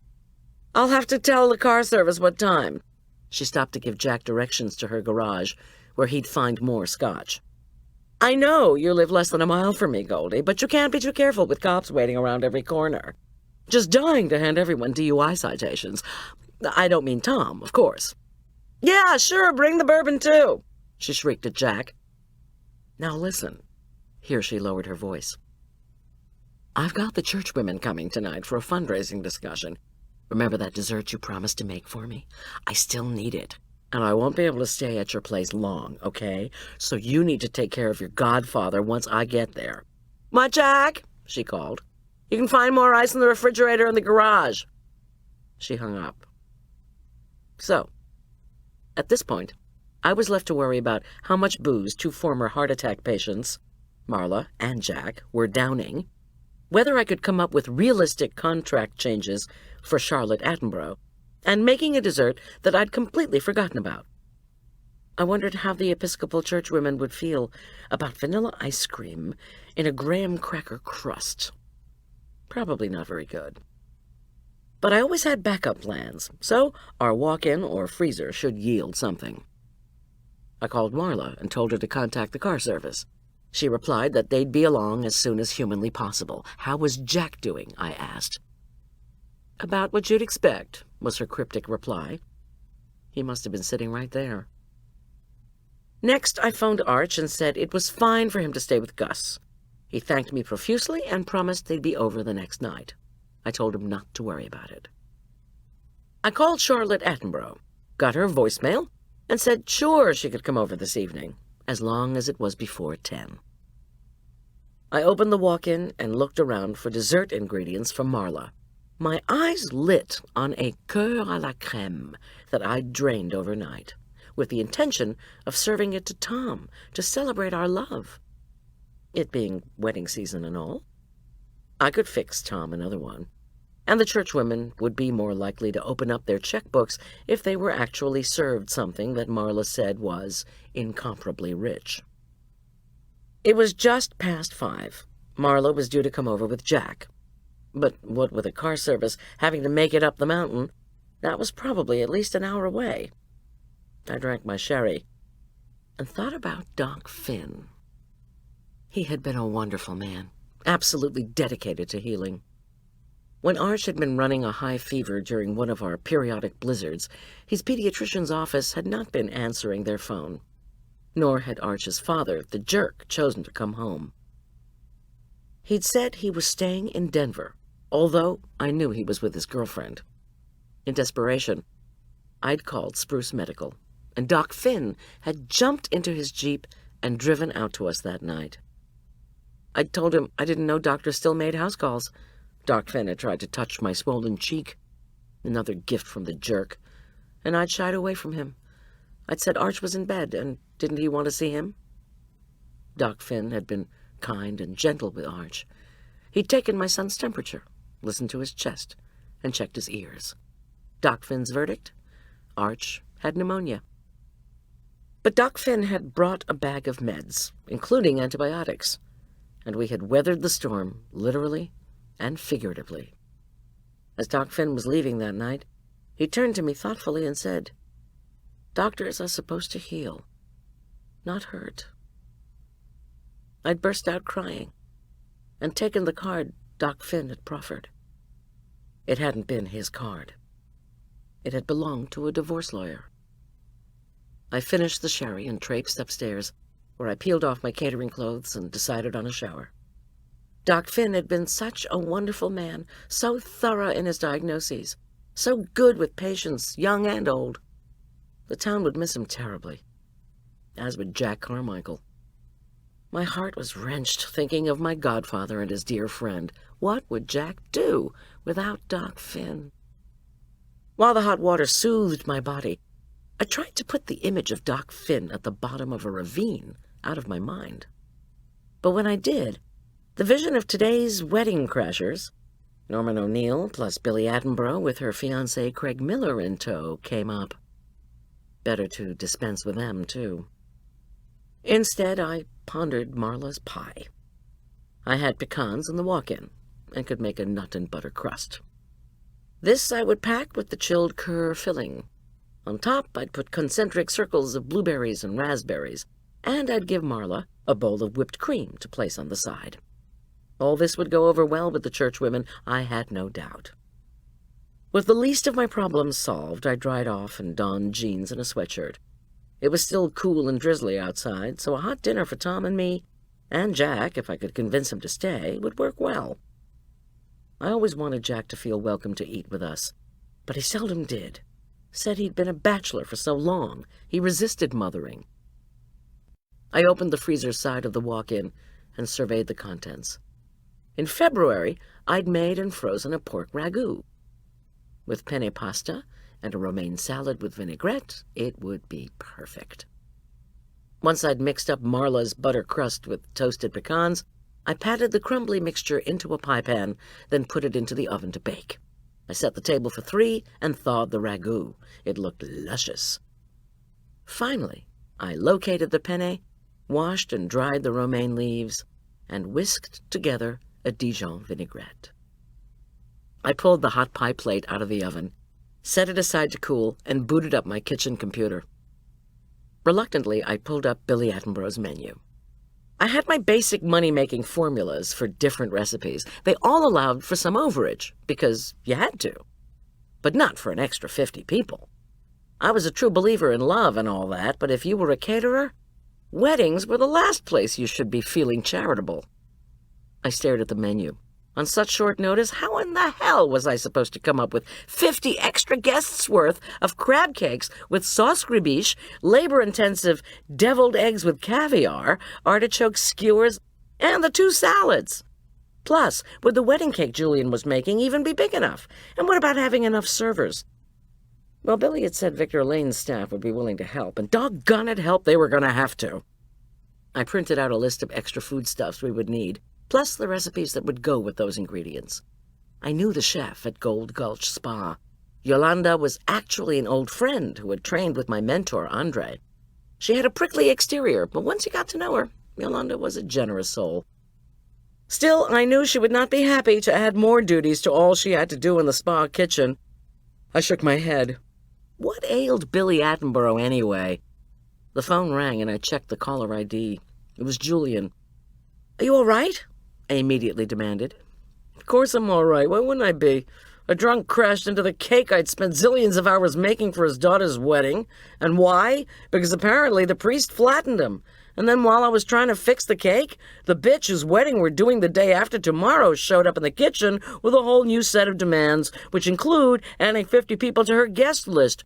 "I'll have to tell the car service what time." She stopped to give Jack directions to her garage, where he'd find more scotch. "I know you live less than a mile from me, Goldie, but you can't be too careful with cops waiting around every corner. Just dying to hand everyone DUI citations. I don't mean Tom, of course." "Yeah, sure, bring the bourbon, too," she shrieked at Jack. "Now listen." Here she lowered her voice. "I've got the church women coming tonight for a fundraising discussion. Remember that dessert you promised to make for me? I still need it, and I won't be able to stay at your place long, okay? So you need to take care of your godfather once I get there." "What, Jack?" she called. "You can find more ice in the refrigerator in the garage." She hung up. So, at this point, I was left to worry about how much booze 2 former heart attack patients, Marla and Jack, were downing, whether I could come up with realistic contract changes for Charlotte Attenborough, and making a dessert that I'd completely forgotten about. I wondered how the Episcopal Church women would feel about vanilla ice cream in a graham cracker crust. Probably not very good. But I always had backup plans, so our walk-in or freezer should yield something. I called Marla and told her to contact the car service. She replied that they'd be along as soon as humanly possible. "How was Jack doing?" I asked. "About what you'd expect," was her cryptic reply. He must have been sitting right there. Next, I phoned Arch and said it was fine for him to stay with Gus. He thanked me profusely and promised they'd be over the next night. I told him not to worry about it. I called Charlotte Attenborough, got her voicemail, and said sure she could come over this evening, as long as it was before 10. I opened the walk-in and looked around for dessert ingredients from Marla. My eyes lit on a cœur à la crème that I'd drained overnight, with the intention of serving it to Tom to celebrate our love. It being wedding season and all, I could fix Tom another one, and the churchwomen would be more likely to open up their checkbooks if they were actually served something that Marla said was incomparably rich. It was just past 5. Marla was due to come over with Jack. But what with a car service having to make it up the mountain, that was probably at least an hour away. I drank my sherry and thought about Doc Finn. He had been a wonderful man, absolutely dedicated to healing. When Arch had been running a high fever during one of our periodic blizzards, his pediatrician's office had not been answering their phone, nor had Arch's father, the jerk, chosen to come home. He'd said he was staying in Denver, although I knew he was with his girlfriend. In desperation, I'd called Spruce Medical, and Doc Finn had jumped into his Jeep and driven out to us that night. I told him I didn't know doctors still made house calls. Doc Finn had tried to touch my swollen cheek. Another gift from the jerk. And I'd shied away from him. I'd said Arch was in bed, and didn't he want to see him? Doc Finn had been kind and gentle with Arch. He'd taken my son's temperature, listened to his chest, and checked his ears. Doc Finn's verdict? Arch had pneumonia. But Doc Finn had brought a bag of meds, including antibiotics, and we had weathered the storm, literally and figuratively. As Doc Finn was leaving that night, he turned to me thoughtfully and said, "Doctors are supposed to heal, not hurt." I'd burst out crying and taken the card Doc Finn had proffered. It hadn't been his card. It had belonged to a divorce lawyer. I finished the sherry and traipsed upstairs, where I peeled off my catering clothes and decided on a shower. Doc Finn had been such a wonderful man, so thorough in his diagnoses, so good with patients, young and old. The town would miss him terribly, as would Jack Carmichael. My heart was wrenched thinking of my godfather and his dear friend. What would Jack do without Doc Finn? While the hot water soothed my body, I tried to put the image of Doc Finn at the bottom of a ravine out of my mind. But when I did, the vision of today's wedding crashers, Norman O'Neill plus Billy Attenborough with her fiancé Craig Miller in tow, came up. Better to dispense with them, too. Instead, I pondered Marla's pie. I had pecans in the walk-in and could make a nut and butter crust. This I would pack with the chilled cur filling. On top, I'd put concentric circles of blueberries and raspberries, and I'd give Marla a bowl of whipped cream to place on the side. All this would go over well with the churchwomen, I had no doubt. With the least of my problems solved, I dried off and donned jeans and a sweatshirt. It was still cool and drizzly outside, so a hot dinner for Tom and me, and Jack, if I could convince him to stay, would work well. I always wanted Jack to feel welcome to eat with us, but he seldom did. Said he'd been a bachelor for so long, he resisted mothering. I opened the freezer side of the walk-in and surveyed the contents. In February, I'd made and frozen a pork ragout. With penne pasta and a romaine salad with vinaigrette, it would be perfect. Once I'd mixed up Marla's butter crust with toasted pecans, I patted the crumbly mixture into a pie pan, then put it into the oven to bake. I set the table for 3 and thawed the ragout. It looked luscious. Finally, I located the penne, washed and dried the romaine leaves, and whisked together a Dijon vinaigrette. I pulled the hot pie plate out of the oven, set it aside to cool, and booted up my kitchen computer. Reluctantly, I pulled up Billy Attenborough's menu. I had my basic money-making formulas for different recipes. They all allowed for some overage, because you had to, but not for an extra 50 people. I was a true believer in love and all that, but if you were a caterer, weddings were the last place you should be feeling charitable. I stared at the menu. On such short notice, how in the hell was I supposed to come up with 50 extra guests' worth of crab cakes with sauce gribiche, labor-intensive deviled eggs with caviar, artichoke skewers, and the 2 salads? Plus, would the wedding cake Julian was making even be big enough? And what about having enough servers? Well, Billy had said Victor Lane's staff would be willing to help, and doggone it, help they were going to have to. I printed out a list of extra foodstuffs we would need, plus the recipes that would go with those ingredients. I knew the chef at Gold Gulch Spa. Yolanda was actually an old friend who had trained with my mentor, Andre. She had a prickly exterior, but once you got to know her, Yolanda was a generous soul. Still, I knew she would not be happy to add more duties to all she had to do in the spa kitchen. I shook my head. What ailed Billy Attenborough anyway? The phone rang and I checked the caller ID. It was Julian. "Are you all right?" I immediately demanded. "Of course I'm all right. Why wouldn't I be? A drunk crashed into the cake I'd spent zillions of hours making for his daughter's wedding. And why? Because apparently the priest flattened him. And then while I was trying to fix the cake, the bitch whose wedding we're doing the day after tomorrow showed up in the kitchen with a whole new set of demands, which include adding 50 people to her guest list.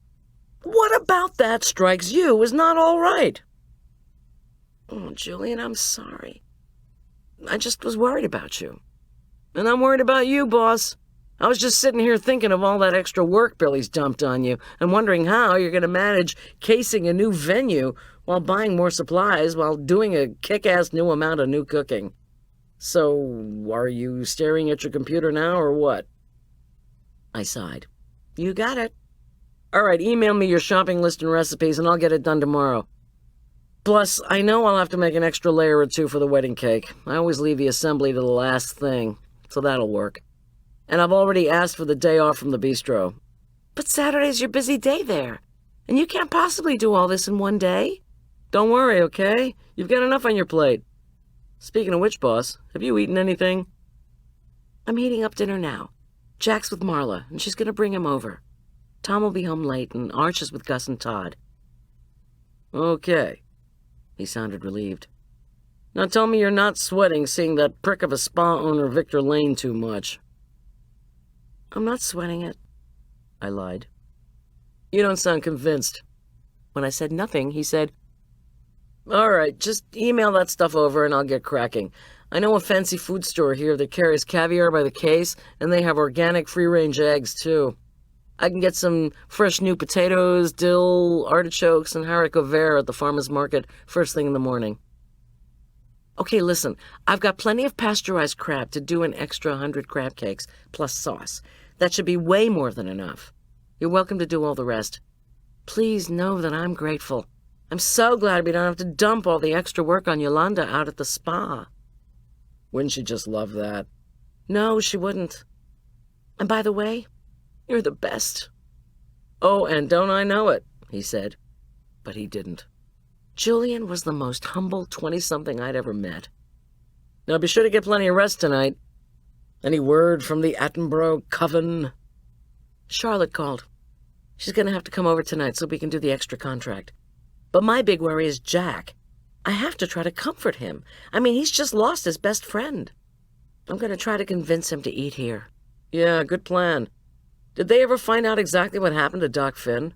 What about that strikes you as not all right?" "Oh, Julian, I'm sorry." I just was worried about you. And I'm worried about you, boss. I was just sitting here thinking of all that extra work Billy's dumped on you and wondering how you're going to manage casing a new venue while buying more supplies while doing a kick-ass new amount of new cooking. So, are you staring at your computer now or what? I sighed. You got it. All right, email me your shopping list and recipes and I'll get it done tomorrow. Plus, I know I'll have to make an extra layer or two for the wedding cake. I always leave the assembly to the last thing, so that'll work. And I've already asked for the day off from the bistro. But Saturday's your busy day there, and you can't possibly do all this in one day. Don't worry, okay? You've got enough on your plate. Speaking of which, boss, have you eaten anything? I'm heating up dinner now. Jack's with Marla, and she's going to bring him over. Tom will be home late, and Arch is with Gus and Todd. Okay. He sounded relieved. Now tell me you're not sweating seeing that prick of a spa owner Victor Lane too much. I'm not sweating it, I lied. You don't sound convinced. When I said nothing, he said, All right, just email that stuff over and I'll get cracking. I know a fancy food store here that carries caviar by the case, and they have organic free-range eggs, too. I can get some fresh new potatoes, dill, artichokes, and haricot vert at the farmer's market first thing in the morning. Okay, listen, I've got plenty of pasteurized crab to do an extra 100 crab cakes, plus sauce. That should be way more than enough. You're welcome to do all the rest. Please know that I'm grateful. I'm so glad we don't have to dump all the extra work on Yolanda out at the spa. Wouldn't she just love that? No, she wouldn't. And by the way, you're the best. Oh, and don't I know it, he said. But he didn't. Julian was the most humble 20-something I'd ever met. Now be sure to get plenty of rest tonight. Any word from the Attenborough coven? Charlotte called. She's going to have to come over tonight so we can do the extra contract. But my big worry is Jack. I have to try to comfort him. I mean, he's just lost his best friend. I'm going to try to convince him to eat here. Yeah, good plan. Did they ever find out exactly what happened to Doc Finn?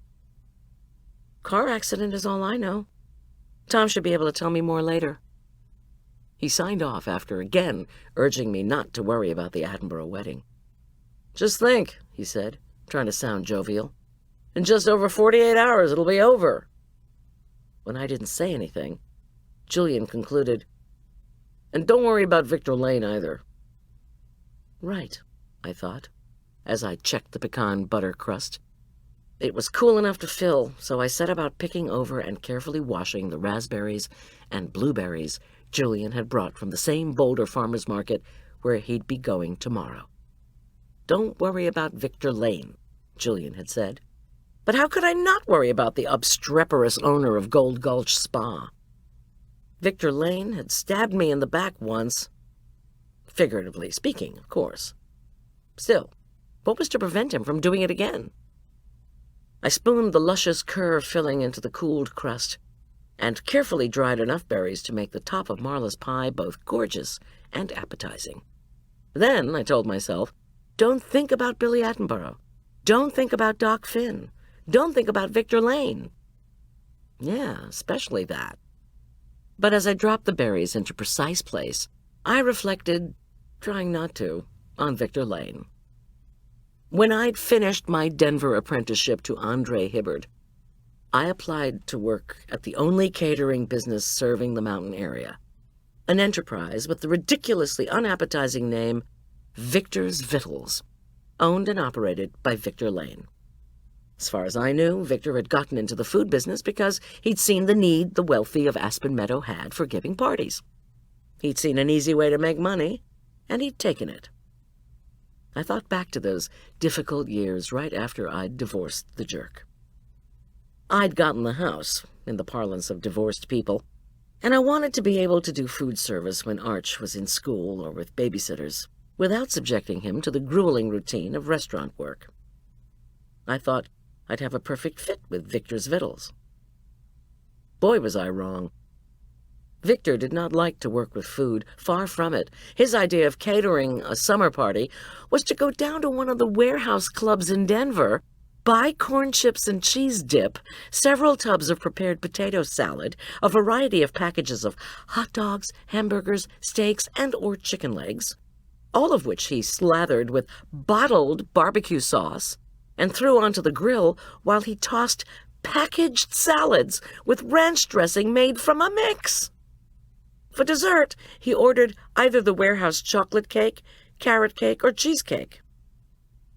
Car accident is all I know. Tom should be able to tell me more later. He signed off after again urging me not to worry about the Attenborough wedding. Just think, he said, trying to sound jovial. In just over 48 hours, it'll be over. When I didn't say anything, Julian concluded, And don't worry about Victor Lane either. Right, I thought, as I checked the pecan butter crust. It was cool enough to fill, so I set about picking over and carefully washing the raspberries and blueberries Julian had brought from the same Boulder farmer's market where he'd be going tomorrow. Don't worry about Victor Lane, Julian had said. But how could I not worry about the obstreperous owner of Gold Gulch Spa? Victor Lane had stabbed me in the back once. Figuratively speaking, of course. Still, what was to prevent him from doing it again? I spooned the luscious curd filling into the cooled crust and carefully dried enough berries to make the top of Marla's pie both gorgeous and appetizing. Then, I told myself, don't think about Billy Attenborough. Don't think about Doc Finn. Don't think about Victor Lane. Yeah, especially that. But as I dropped the berries into precise place, I reflected, trying not to, on Victor Lane. When I'd finished my Denver apprenticeship to Andre Hibbard, I applied to work at the only catering business serving the mountain area, an enterprise with the ridiculously unappetizing name Victor's Victuals, owned and operated by Victor Lane. As far as I knew, Victor had gotten into the food business because he'd seen the need the wealthy of Aspen Meadow had for giving parties. He'd seen an easy way to make money, and he'd taken it. I thought back to those difficult years right after I'd divorced the jerk. I'd gotten the house, in the parlance of divorced people, and I wanted to be able to do food service when Arch was in school or with babysitters, without subjecting him to the grueling routine of restaurant work. I thought I'd have a perfect fit with Victor's Victuals. Boy, was I wrong. Victor did not like to work with food, far from it. His idea of catering a summer party was to go down to one of the warehouse clubs in Denver buy corn chips and cheese dip, several tubs of prepared potato salad, a variety of packages of hot dogs, hamburgers, steaks, and/or chicken legs, all of which he slathered with bottled barbecue sauce and threw onto the grill while he tossed packaged salads with ranch dressing made from a mix. For dessert, he ordered either the warehouse chocolate cake, carrot cake, or cheesecake.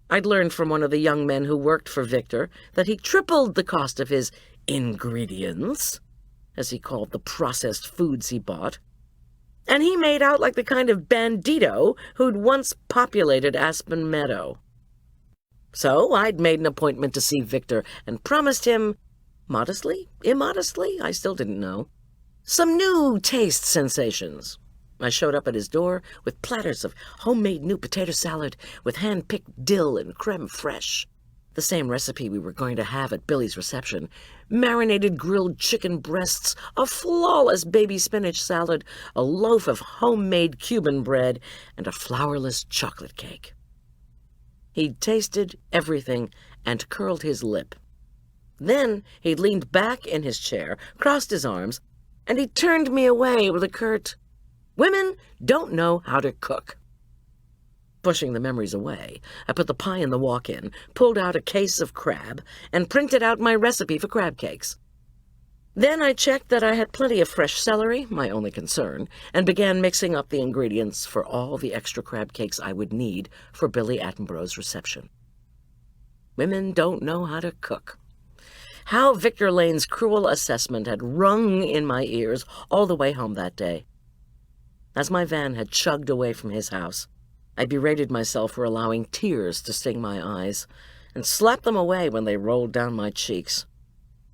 I'd learned from one of the young men who worked for Victor that he tripled the cost of his ingredients, as he called the processed foods he bought, and he made out like the kind of bandito who'd once populated Aspen Meadow. So I'd made an appointment to see Victor and promised him, modestly, immodestly, I still didn't know, some new taste sensations. I showed up at his door with platters of homemade new potato salad with hand-picked dill and creme fraiche, the same recipe we were going to have at Billy's reception, marinated grilled chicken breasts, a flawless baby spinach salad, a loaf of homemade Cuban bread, and a flourless chocolate cake. He'd tasted everything and curled his lip. Then he leaned back in his chair, crossed his arms, and he turned me away with a curt, "Women don't know how to cook." Pushing the memories away, I put the pie in the walk-in, pulled out a case of crab, and printed out my recipe for crab cakes. Then I checked that I had plenty of fresh celery, my only concern, and began mixing up the ingredients for all the extra crab cakes I would need for Billy Attenborough's reception. Women don't know how to cook. How Victor Lane's cruel assessment had rung in my ears all the way home that day. As my van had chugged away from his house, I berated myself for allowing tears to sting my eyes, and slapped them away when they rolled down my cheeks.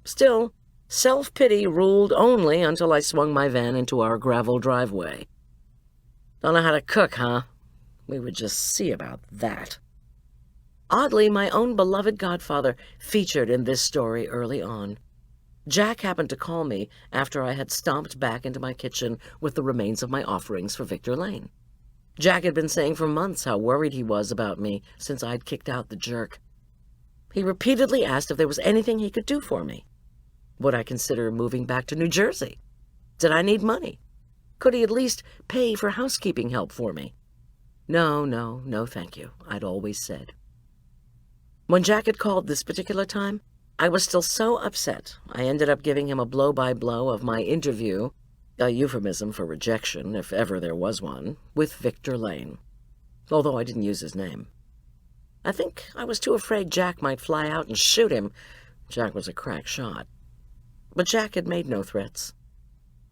Still, self-pity ruled only until I swung my van into our gravel driveway. Don't know how to cook, huh? We would just see about that. Oddly, my own beloved godfather featured in this story early on. Jack happened to call me after I had stomped back into my kitchen with the remains of my offerings for Victor Lane. Jack had been saying for months how worried he was about me since I'd kicked out the jerk. He repeatedly asked if there was anything he could do for me. Would I consider moving back to New Jersey? Did I need money? Could he at least pay for housekeeping help for me? No, thank you, I'd always said. When Jack had called this particular time, I was still so upset, I ended up giving him a blow-by-blow of my interview, a euphemism for rejection, if ever there was one, with Victor Lane, although I didn't use his name. I think I was too afraid Jack might fly out and shoot him. Jack was a crack shot. But Jack had made no threats.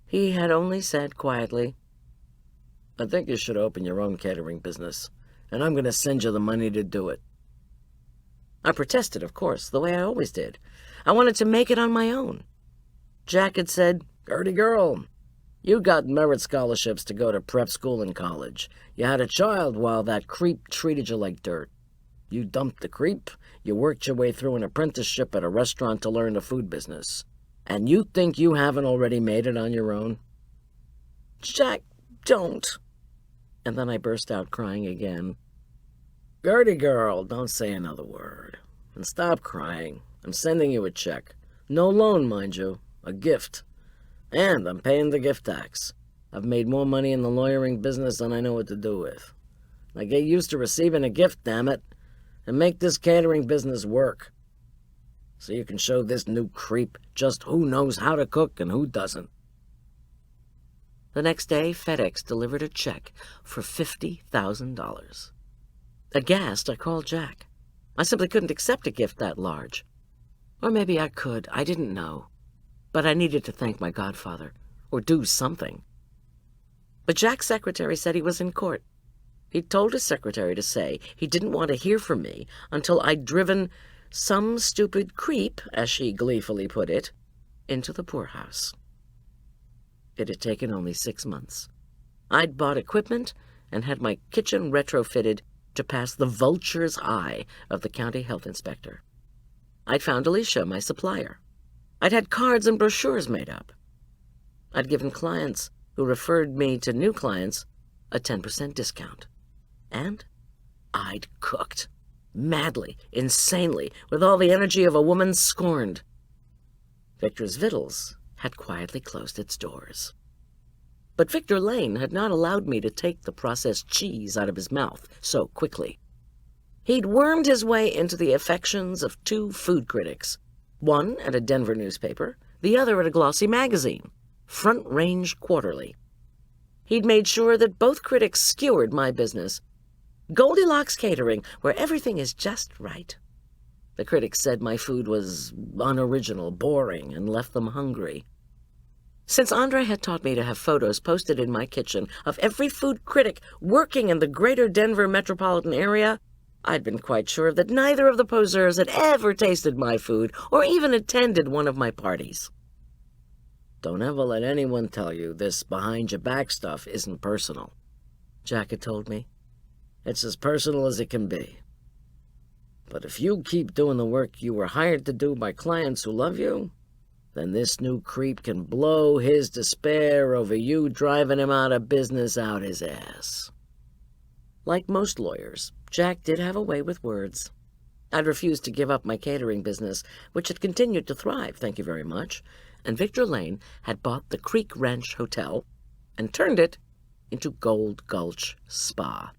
He had only said quietly, "I think you should open your own catering business, and I'm going to send you the money to do it." I protested, of course, the way I always did. I wanted to make it on my own. Jack had said, "Gertie girl, you got merit scholarships to go to prep school and college. You had a child while that creep treated you like dirt. You dumped the creep, you worked your way through an apprenticeship at a restaurant to learn the food business. And you think you haven't already made it on your own?" "Jack, don't." And then I burst out crying again. "Gertie girl, don't say another word. And stop crying. I'm sending you a check. No loan, mind you. A gift. And I'm paying the gift tax. I've made more money in the lawyering business than I know what to do with. Now get used to receiving a gift, damn it, and make this catering business work. So you can show this new creep just who knows how to cook and who doesn't." The next day, FedEx delivered a check for $50,000. Aghast, I called Jack. I simply couldn't accept a gift that large. Or maybe I could, I didn't know. But I needed to thank my godfather, or do something. But Jack's secretary said he was in court. He'd told his secretary to say he didn't want to hear from me until I'd driven some stupid creep, as she gleefully put it, into the poorhouse. It had taken only 6 months. I'd bought equipment and had my kitchen retrofitted to pass the vulture's eye of the county health inspector. I'd found Alicia, my supplier. I'd had cards and brochures made up. I'd given clients who referred me to new clients a 10% discount. And I'd cooked. madly, insanely, with all the energy of a woman scorned. Victor's Victuals had quietly closed its doors. But Victor Lane had not allowed me to take the processed cheese out of his mouth so quickly. He'd wormed his way into the affections of two food critics, one at a Denver newspaper, the other at a glossy magazine, Front Range Quarterly. He'd made sure that both critics skewered my business. Goldilocks Catering, where everything is just right. The critics said my food was unoriginal, boring, and left them hungry. Since Andre had taught me to have photos posted in my kitchen of every food critic working in the greater Denver metropolitan area, I'd been quite sure that neither of the poseurs had ever tasted my food or even attended one of my parties. "Don't ever let anyone tell you this behind-your-back stuff isn't personal," Jack had told me. "It's as personal as it can be. But if you keep doing the work you were hired to do by clients who love you, then this new creep can blow his despair over you driving him out of business out his ass." Like most lawyers, Jack did have a way with words. I'd refused to give up my catering business, which had continued to thrive, thank you very much, and Victor Lane had bought the Creek Ranch Hotel and turned it into Gold Gulch Spa.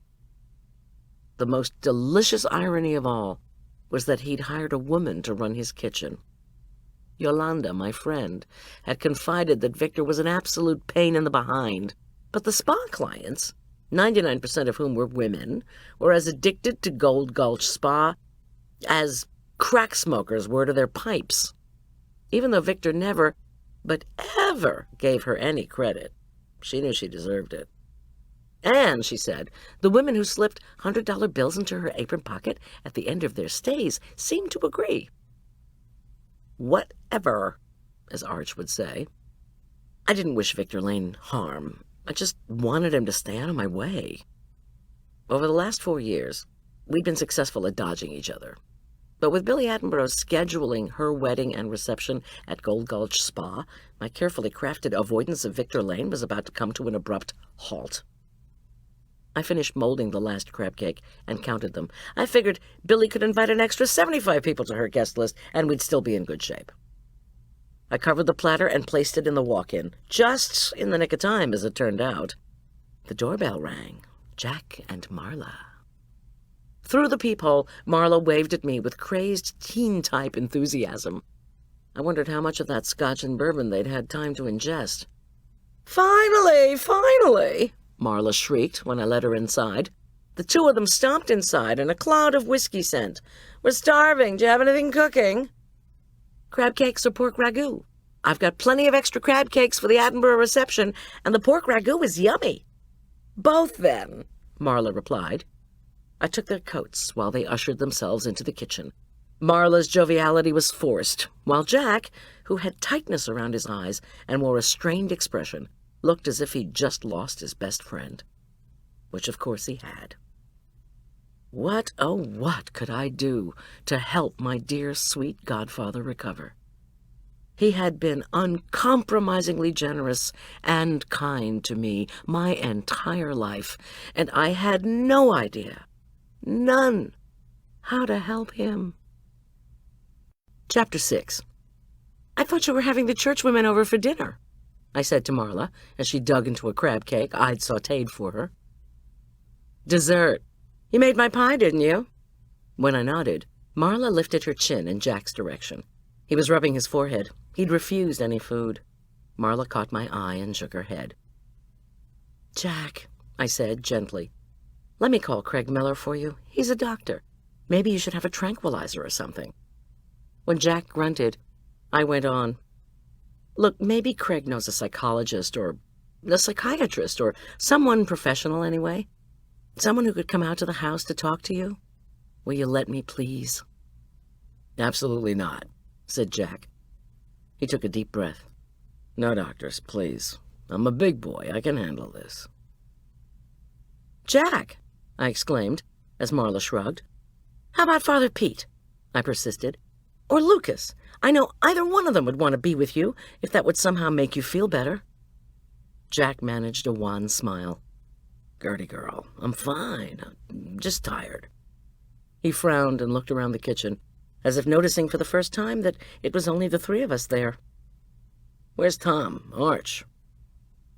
The most delicious irony of all was that he'd hired a woman to run his kitchen. Yolanda, my friend, had confided that Victor was an absolute pain in the behind, but the spa clients, 99% of whom were women, were as addicted to Gold Gulch Spa as crack smokers were to their pipes. Even though Victor never, but ever, gave her any credit, she knew she deserved it. And, she said, the women who slipped $100 bills into her apron pocket at the end of their stays seemed to agree. Whatever, as Arch would say. I didn't wish Victor Lane harm. I just wanted him to stay out of my way. Over the last 4 years, we'd been successful at dodging each other. But with Billy Attenborough scheduling her wedding and reception at Gold Gulch Spa, my carefully crafted avoidance of Victor Lane was about to come to an abrupt halt. I finished molding the last crab cake and counted them. I figured Billy could invite an extra 75 people to her guest list, and we'd still be in good shape. I covered the platter and placed it in the walk-in, just in the nick of time, as it turned out. The doorbell rang. Jack and Marla. Through the peephole, Marla waved at me with crazed teen-type enthusiasm. I wondered how much of that scotch and bourbon they'd had time to ingest. "Finally, finally!" Marla shrieked when I let her inside. The two of them stomped inside in a cloud of whiskey scent. "We're starving. Do you have anything cooking?" "Crab cakes or pork ragout? I've got plenty of extra crab cakes for the Attenborough reception, and the pork ragout is yummy." "Both, then," Marla replied. I took their coats while they ushered themselves into the kitchen. Marla's joviality was forced, while Jack, who had tightness around his eyes and wore a strained expression, looked as if he'd just lost his best friend, which of course he had. What, oh what could I do to help my dear sweet godfather recover? He had been uncompromisingly generous and kind to me my entire life, and I had no idea, none, how to help him. Chapter 6. "I thought you were having the churchwomen over for dinner," I said to Marla as she dug into a crab cake I'd sautéed for her. "Dessert. You made my pie, didn't you?" When I nodded, Marla lifted her chin in Jack's direction. He was rubbing his forehead. He'd refused any food. Marla caught my eye and shook her head. "Jack," I said gently, "let me call Craig Miller for you. He's a doctor. Maybe you should have a tranquilizer or something." When Jack grunted, I went on. "Look, maybe Craig knows a psychologist or a psychiatrist or someone professional anyway. Someone who could come out to the house to talk to you. Will you let me, please?" "Absolutely not," said Jack. He took a deep breath. "No doctors, please. I'm a big boy. I can handle this." "Jack," I exclaimed, as Marla shrugged. "How about Father Pete?" I persisted. "Or Lucas. I know either one of them would want to be with you, if that would somehow make you feel better." Jack managed a wan smile. "Gertie girl, I'm fine. I'm just tired." He frowned and looked around the kitchen, as if noticing for the first time that it was only the three of us there. "Where's Tom? Arch?"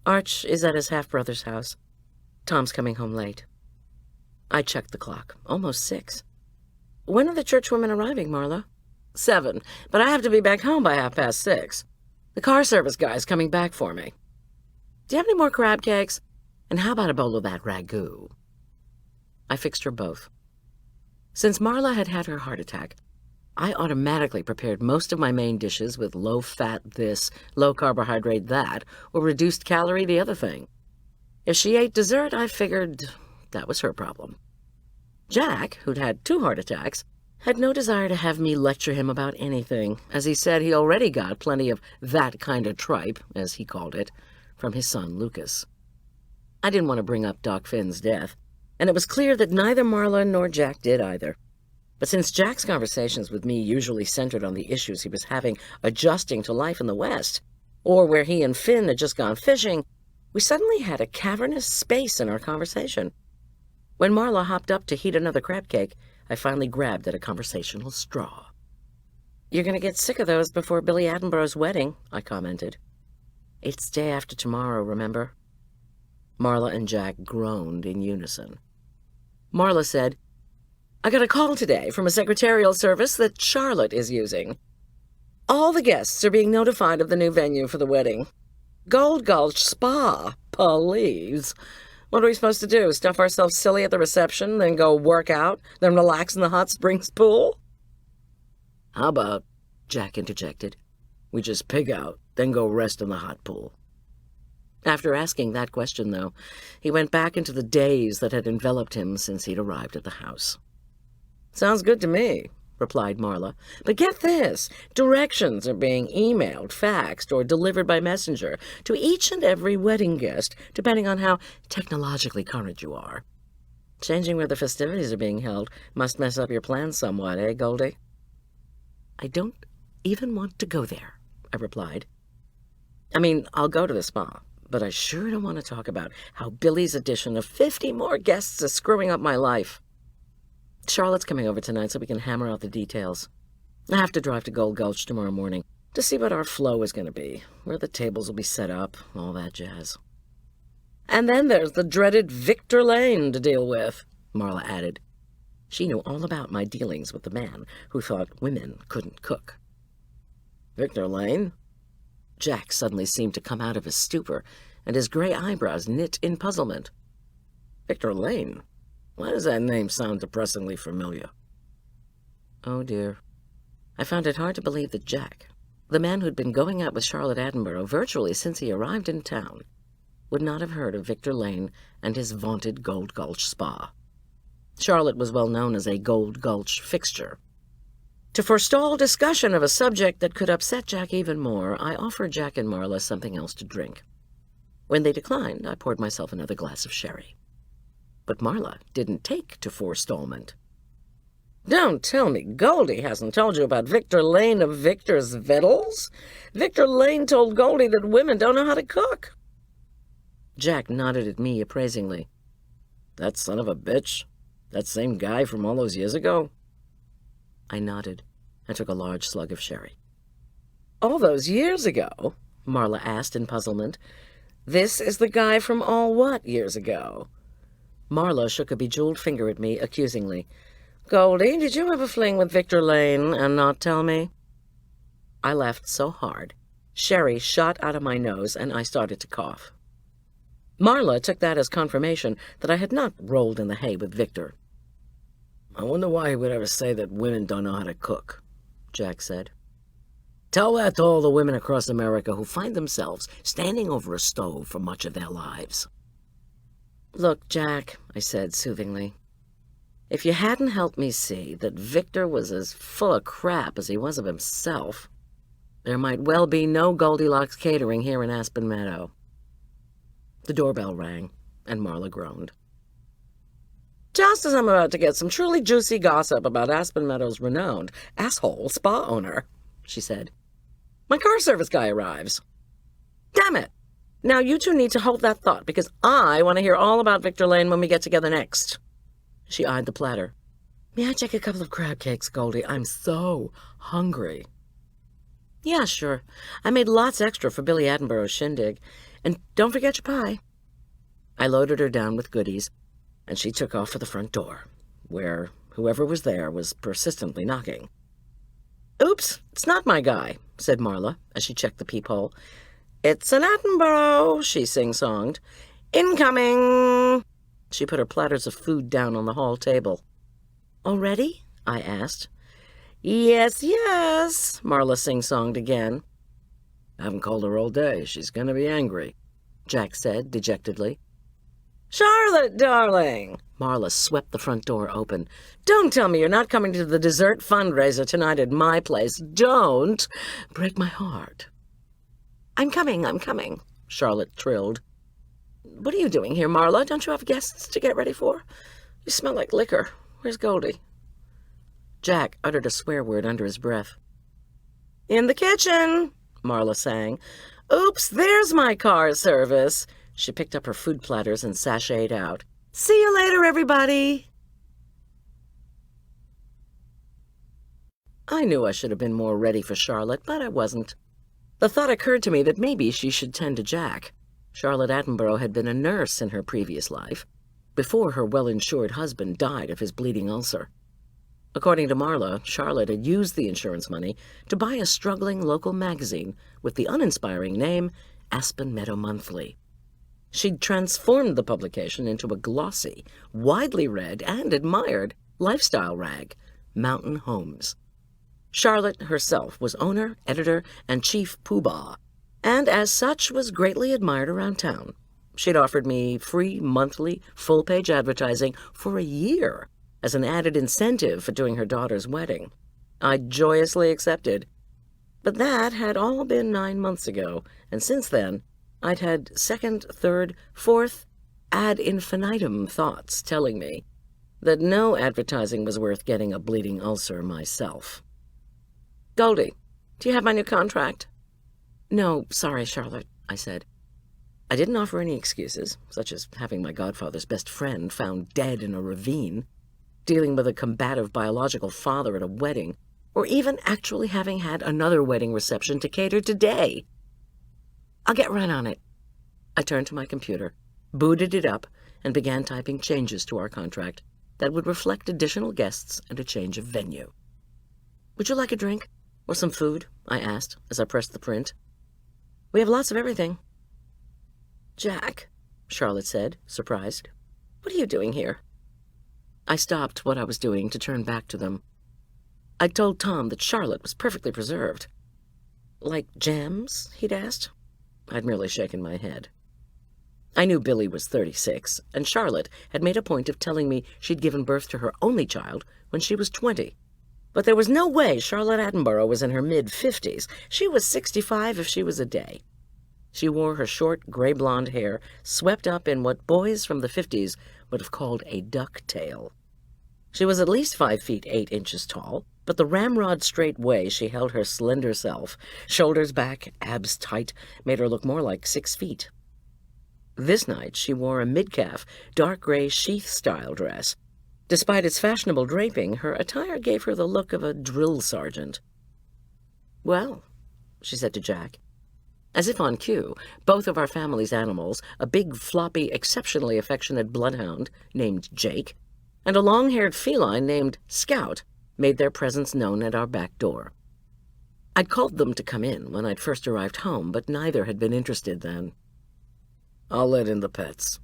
"Arch is at his half-brother's house. Tom's coming home late." I checked the clock. Almost 6. "When are the churchwomen arriving, Marla?" 7, but I have to be back home by 6:30. The car service guy's coming back for me. Do you have any more crab cakes? And how about a bowl of that ragu?" I fixed her both. Since Marla had had her heart attack, I automatically prepared most of my main dishes with low-fat this, low-carbohydrate that, or reduced-calorie the other thing. If she ate dessert, I figured that was her problem. Jack, who'd had 2 heart attacks, had no desire to have me lecture him about anything, as he said he already got plenty of that kind of tripe, as he called it, from his son Lucas. I didn't want to bring up Doc Finn's death, and it was clear that neither Marla nor Jack did either. But since Jack's conversations with me usually centered on the issues he was having adjusting to life in the West, or where he and Finn had just gone fishing, we suddenly had a cavernous space in our conversation. When Marla hopped up to heat another crab cake, I finally grabbed at a conversational straw. "You're going to get sick of those before Billy Attenborough's wedding," I commented. "It's day after tomorrow, remember?" Marla and Jack groaned in unison. Marla said, "I got a call today from a secretarial service that Charlotte is using. All the guests are being notified of the new venue for the wedding. Gold Gulch Spa, please. What are we supposed to do, stuff ourselves silly at the reception, then go work out, then relax in the hot springs pool?" "How about," Jack interjected, "we just pig out, then go rest in the hot pool?" After asking that question, though, he went back into the daze that had enveloped him since he'd arrived at the house. "Sounds good to me," replied Marla. "But get this, directions are being emailed, faxed, or delivered by messenger to each and every wedding guest, depending on how technologically current you are. Changing where the festivities are being held must mess up your plans somewhat, eh, Goldy?" "I don't even want to go there," I replied. "I mean, I'll go to the spa, but I sure don't want to talk about how Billy's addition of 50 more guests is screwing up my life. Charlotte's coming over tonight so we can hammer out the details. I have to drive to Gold Gulch tomorrow morning to see what our flow is going to be, where the tables will be set up, all that jazz. And then there's the dreaded Victor Lane to deal with," Marla added. She knew all about my dealings with the man who thought women couldn't cook. "Victor Lane?" Jack suddenly seemed to come out of his stupor, and his gray eyebrows knit in puzzlement. "Victor Lane? Why does that name sound depressingly familiar?" Oh, dear. I found it hard to believe that Jack, the man who'd been going out with Charlotte Attenborough virtually since he arrived in town, would not have heard of Victor Lane and his vaunted Gold Gulch Spa. Charlotte was well known as a Gold Gulch fixture. To forestall discussion of a subject that could upset Jack even more, I offered Jack and Marla something else to drink. When they declined, I poured myself another glass of sherry. But Marla didn't take to forestallment. "Don't tell me Goldy hasn't told you about Victor Lane of Victor's Victuals? Victor Lane told Goldy that women don't know how to cook." Jack nodded at me appraisingly. "That son of a bitch? That same guy from all those years ago?" I nodded and took a large slug of sherry. "All those years ago?" Marla asked in puzzlement. "This is the guy from all what years ago?" Marla shook a bejeweled finger at me accusingly. "Goldy, did you have a fling with Victor Lane and not tell me?" I laughed so hard, sherry shot out of my nose, and I started to cough. Marla took that as confirmation that I had not rolled in the hay with Victor. "I wonder why he would ever say that women don't know how to cook," Jack said. "Tell that to all the women across America who find themselves standing over a stove for much of their lives." "Look, Jack," I said soothingly, "if you hadn't helped me see that Victor was as full of crap as he was of himself, there might well be no Goldilocks Catering here in Aspen Meadow." The doorbell rang, and Marla groaned. "Just as I'm about to get some truly juicy gossip about Aspen Meadow's renowned asshole spa owner," she said, "my car service guy arrives. Damn it! Now you two need to hold that thought, because I want to hear all about Victor Lane when we get together next." She eyed the platter. May I take a couple of crab cakes, Goldie? I'm so hungry. Yeah, sure. I made lots extra for Billy Attenborough's shindig. And don't forget your pie. I loaded her down with goodies, and she took off for the front door, where whoever was there was persistently knocking. Oops, it's not my guy, said Marla, as she checked the peephole. It's an Attenborough, she sing-songed. Incoming! She put her platters of food down on the hall table. Already? I asked. Yes, yes, Marla sing-songed again. I haven't called her all day. She's going to be angry, Jack said dejectedly. Charlotte, darling! Marla swept the front door open. Don't tell me you're not coming to the dessert fundraiser tonight at my place. Don't break my heart. I'm coming, Charlotte trilled. What are you doing here, Marla? Don't you have guests to get ready for? You smell like liquor. Where's Goldie? Jack uttered a swear word under his breath. In the kitchen, Marla sang. Oops, there's my car service. She picked up her food platters and sashayed out. See you later, everybody. I knew I should have been more ready for Charlotte, but I wasn't. The thought occurred to me that maybe she should tend to Jack. Charlotte Attenborough had been a nurse in her previous life, before her well-insured husband died of his bleeding ulcer. According to Marla, Charlotte had used the insurance money to buy a struggling local magazine with the uninspiring name Aspen Meadow Monthly. She'd transformed the publication into a glossy, widely read and admired lifestyle rag, Mountain Homes. Charlotte herself was owner, editor, and chief poobah, and as such was greatly admired around town. She'd offered me free monthly, full-page advertising for a year as an added incentive for doing her daughter's wedding. I joyously accepted. But that had all been 9 months ago, and since then, I'd had second, third, fourth, ad infinitum thoughts telling me that no advertising was worth getting a bleeding ulcer myself. Goldie, do you have my new contract? No, sorry, Charlotte, I said. I didn't offer any excuses, such as having my godfather's best friend found dead in a ravine, dealing with a combative biological father at a wedding, or even actually having had another wedding reception to cater today. I'll get right on it. I turned to my computer, booted it up, and began typing changes to our contract that would reflect additional guests and a change of venue. Would you like a drink? Or some food? I asked as I pressed the print. We have lots of everything. Jack, Charlotte said, surprised. What are you doing here? I stopped what I was doing to turn back to them. I'd told Tom that Charlotte was perfectly preserved. Like jams? He'd asked. I'd merely shaken my head. I knew Billy was 36, and Charlotte had made a point of telling me she'd given birth to her only child when she was 20. But there was no way Charlotte Attenborough was in her mid-50s. She was 65 if she was a day. She wore her short, gray-blonde hair swept up in what boys from the 50s would have called a duck-tail. She was at least 5 feet 8 inches tall, but the ramrod-straight way she held her slender self, shoulders back, abs tight, made her look more like 6 feet. This night she wore a mid-calf, dark gray sheath-style dress. Despite its fashionable draping, her attire gave her the look of a drill sergeant. Well, she said to Jack. As if on cue, both of our family's animals, a big, floppy, exceptionally affectionate bloodhound named Jake, and a long-haired feline named Scout, made their presence known at our back door. I'd called them to come in when I'd first arrived home, but neither had been interested then. I'll let in the pets.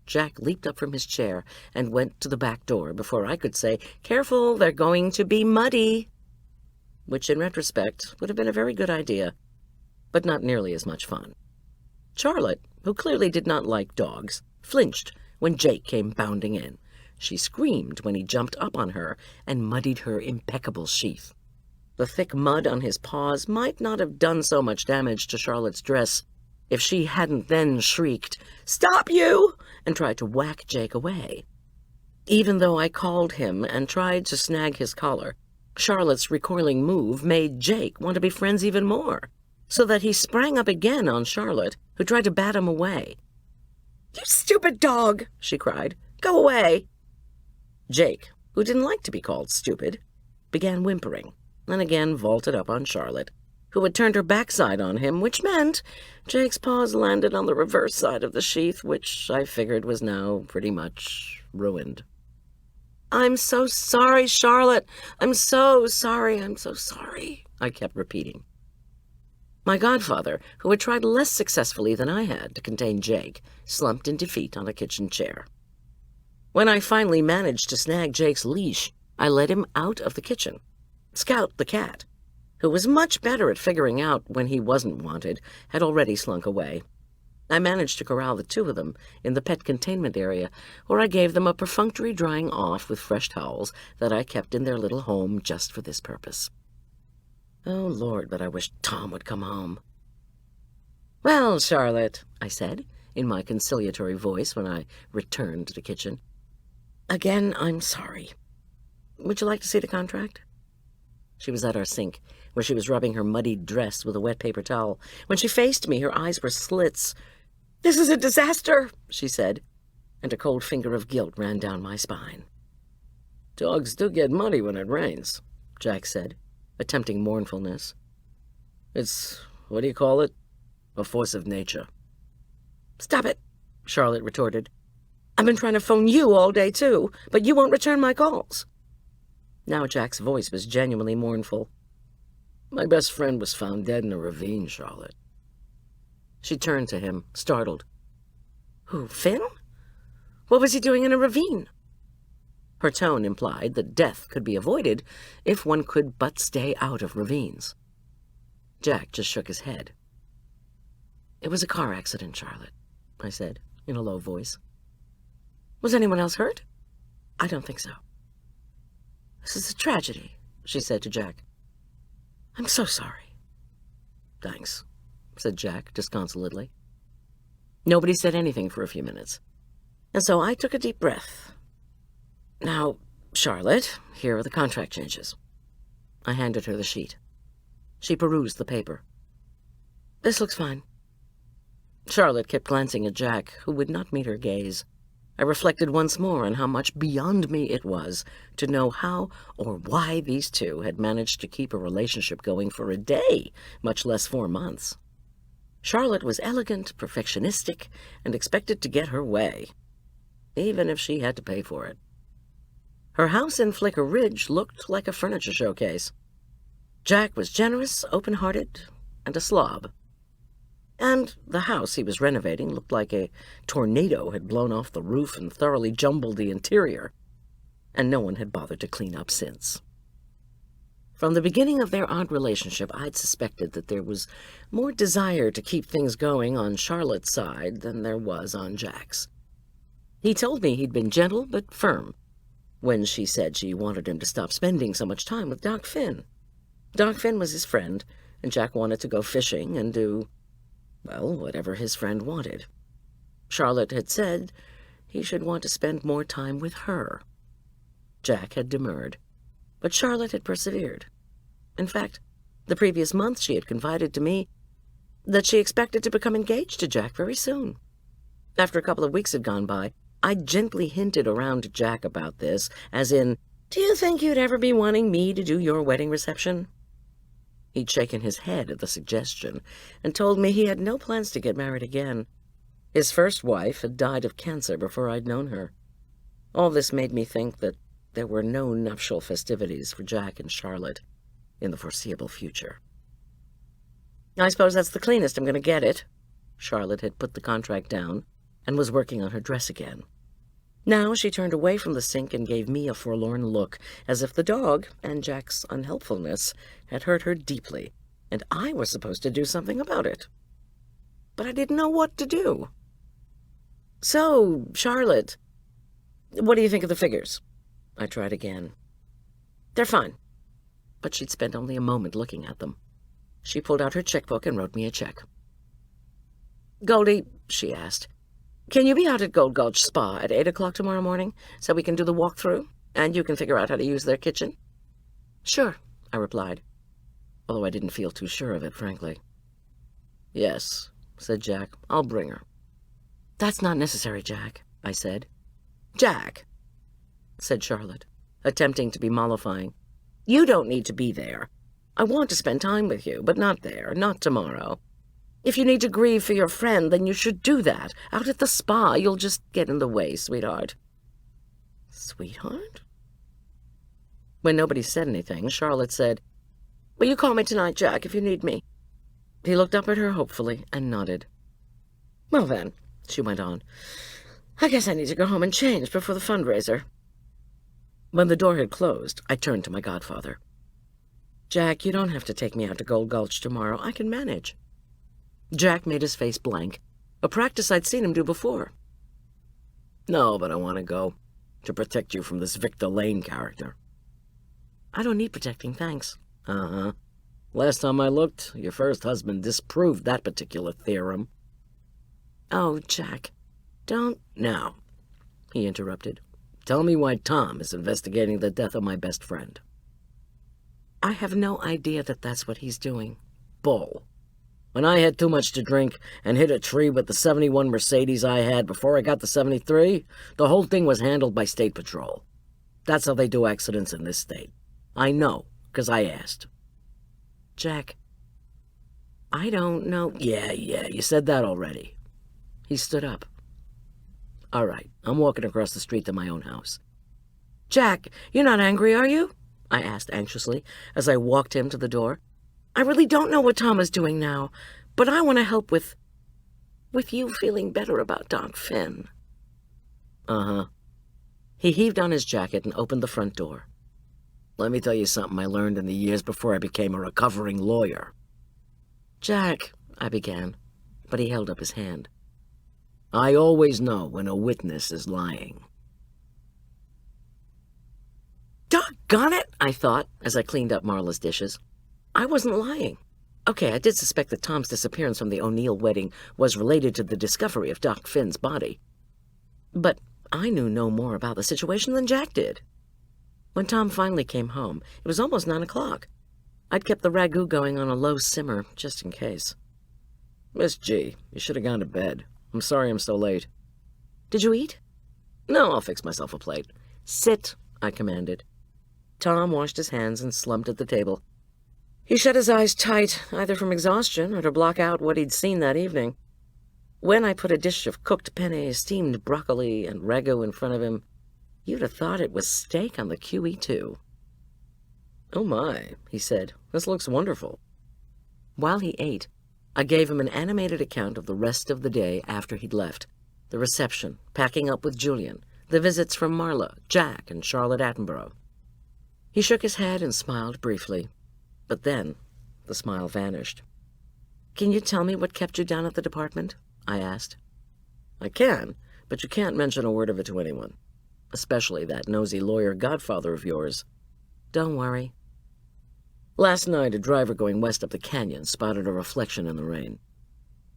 Jack leaped up from his chair and went to the back door before I could say, "Careful, they're going to be muddy," which in retrospect would have been a very good idea, but not nearly as much fun. Charlotte, who clearly did not like dogs, flinched when Jake came bounding in. She screamed when he jumped up on her and muddied her impeccable sheath. The thick mud on his paws might not have done so much damage to Charlotte's dress if she hadn't then shrieked, "Stop you!" and tried to whack Jake away. Even though I called him and tried to snag his collar, Charlotte's recoiling move made Jake want to be friends even more, so that he sprang up again on Charlotte, who tried to bat him away. "You stupid dog!" she cried. "Go away!" Jake, who didn't like to be called stupid, began whimpering, and again vaulted up on Charlotte, who had turned her backside on him, which meant Jake's paws landed on the reverse side of the sheath, which I figured was now pretty much ruined. "I'm so sorry, Charlotte. I'm so sorry. I'm so sorry," I kept repeating. My godfather, who had tried less successfully than I had to contain Jake, slumped in defeat on a kitchen chair. When I finally managed to snag Jake's leash, I led him out of the kitchen. Scout, the cat, who was much better at figuring out when he wasn't wanted, had already slunk away. I managed to corral the two of them in the pet containment area, where I gave them a perfunctory drying off with fresh towels that I kept in their little home just for this purpose. Oh, Lord, but I wish Tom would come home. "Well, Charlotte," I said, in my conciliatory voice when I returned to the kitchen. "Again, I'm sorry. Would you like to see the contract?" She was at our sink, where she was rubbing her muddied dress with a wet paper towel. When she faced me, her eyes were slits. "This is a disaster," she said, and a cold finger of guilt ran down my spine. "Dogs do get muddy when it rains," Jack said, attempting mournfulness. "It's, what do you call it? A force of nature." "Stop it," Charlotte retorted. "I've been trying to phone you all day, too, but you won't return my calls." Now Jack's voice was genuinely mournful. "My best friend was found dead in a ravine, Charlotte." She turned to him, startled. "Who, Finn? What was he doing in a ravine?" Her tone implied that death could be avoided if one could but stay out of ravines. Jack just shook his head. "It was a car accident, Charlotte," I said, in a low voice. "Was anyone else hurt?" "I don't think so." "This is a tragedy," she said to Jack. "I'm so sorry." "Thanks," said Jack disconsolately. Nobody said anything for a few minutes, and so I took a deep breath. "Now, Charlotte, here are the contract changes." I handed her the sheet. She perused the paper. "This looks fine." Charlotte kept glancing at Jack, who would not meet her gaze. I reflected once more on how much beyond me it was to know how or why these two had managed to keep a relationship going for a day, much less 4 months. Charlotte was elegant, perfectionistic, and expected to get her way, even if she had to pay for it. Her house in Flicker Ridge looked like a furniture showcase. Jack was generous, open-hearted, and a slob. And the house he was renovating looked like a tornado had blown off the roof and thoroughly jumbled the interior, and no one had bothered to clean up since. From the beginning of their odd relationship, I'd suspected that there was more desire to keep things going on Charlotte's side than there was on Jack's. He told me he'd been gentle but firm when she said she wanted him to stop spending so much time with Doc Finn. Doc Finn was his friend, and Jack wanted to go fishing and do, well, whatever his friend wanted. Charlotte had said he should want to spend more time with her. Jack had demurred, but Charlotte had persevered. In fact, the previous month she had confided to me that she expected to become engaged to Jack very soon. After a couple of weeks had gone by, I gently hinted around to Jack about this, as in, "Do you think you'd ever be wanting me to do your wedding reception?" He'd shaken his head at the suggestion and told me he had no plans to get married again. His first wife had died of cancer before I'd known her. All this made me think that there were no nuptial festivities for Jack and Charlotte in the foreseeable future. "I suppose that's the cleanest I'm going to get it." Charlotte had put the contract down and was working on her dress again. Now she turned away from the sink and gave me a forlorn look, as if the dog and Jack's unhelpfulness had hurt her deeply, and I was supposed to do something about it. But I didn't know what to do. "So, Charlotte, what do you think of the figures?" I tried again. "They're fine." But she'd spent only a moment looking at them. She pulled out her checkbook and wrote me a check. "Goldie," she asked, "can you be out at Gold Gulch Spa at 8 o'clock tomorrow morning so we can do the walkthrough and you can figure out how to use their kitchen?" "Sure," I replied, although I didn't feel too sure of it, frankly. "Yes," said Jack, "I'll bring her." "That's not necessary, Jack," I said. "Jack," said Charlotte, attempting to be mollifying. "You don't need to be there. I want to spend time with you, but not there, not tomorrow. If you need to grieve for your friend, then you should do that. Out at the spa, you'll just get in the way, sweetheart." Sweetheart? When nobody said anything, Charlotte said, "Will you call me tonight, Jack, if you need me?" He looked up at her hopefully and nodded. "Well then," she went on, "I guess I need to go home and change before the fundraiser." When the door had closed, I turned to my godfather. "Jack, you don't have to take me out to Gold Gulch tomorrow. I can manage." Jack made his face blank, a practice I'd seen him do before. "No, but I want to go, to protect you from this Victor Lane character." "I don't need protecting, thanks." "Uh-huh. Last time I looked, your first husband disproved that particular theorem." "Oh, Jack, don't—" "Now," he interrupted, "tell me why Tom is investigating the death of my best friend." "I have no idea that that's what he's doing." "Bull. When I had too much to drink and hit a tree with the '71 Mercedes I had before I got the '73, the whole thing was handled by State Patrol. That's how they do accidents in this state. I know, 'cause I asked." "Jack, I don't know—" Yeah, you said that already." He stood up. "All right, I'm walking across the street to my own house." "Jack, you're not angry, are you?" I asked anxiously as I walked him to the door. "I really don't know what Tom is doing now, but I want to help with you feeling better about Doc Finn." "Uh-huh." He heaved on his jacket and opened the front door. "Let me tell you something I learned in the years before I became a recovering lawyer." "Jack," I began, but he held up his hand. "I always know when a witness is lying." Doggone it, I thought, as I cleaned up Marla's dishes. I wasn't lying. Okay, I did suspect that Tom's disappearance from the O'Neill wedding was related to the discovery of Doc Finn's body. But I knew no more about the situation than Jack did. When Tom finally came home, it was almost 9 o'clock. I'd kept the ragu going on a low simmer, just in case. "Miss G, you should have gone to bed. I'm sorry I'm so late." "Did you eat?" "No, I'll fix myself a plate." "Sit," I commanded. Tom washed his hands and slumped at the table. He shut his eyes tight, either from exhaustion or to block out what he'd seen that evening. When I put a dish of cooked penne, steamed broccoli, and ragu in front of him, you'd have thought it was steak on the QE2. "Oh my," he said, "this looks wonderful." While he ate, I gave him an animated account of the rest of the day after he'd left, the reception, packing up with Julian, the visits from Marla, Jack, and Charlotte Attenborough. He shook his head and smiled briefly. But then, the smile vanished. "Can you tell me what kept you down at the department?" I asked. "I can, but you can't mention a word of it to anyone. Especially that nosy lawyer godfather of yours." "Don't worry." "Last night, a driver going west up the canyon spotted a reflection in the rain.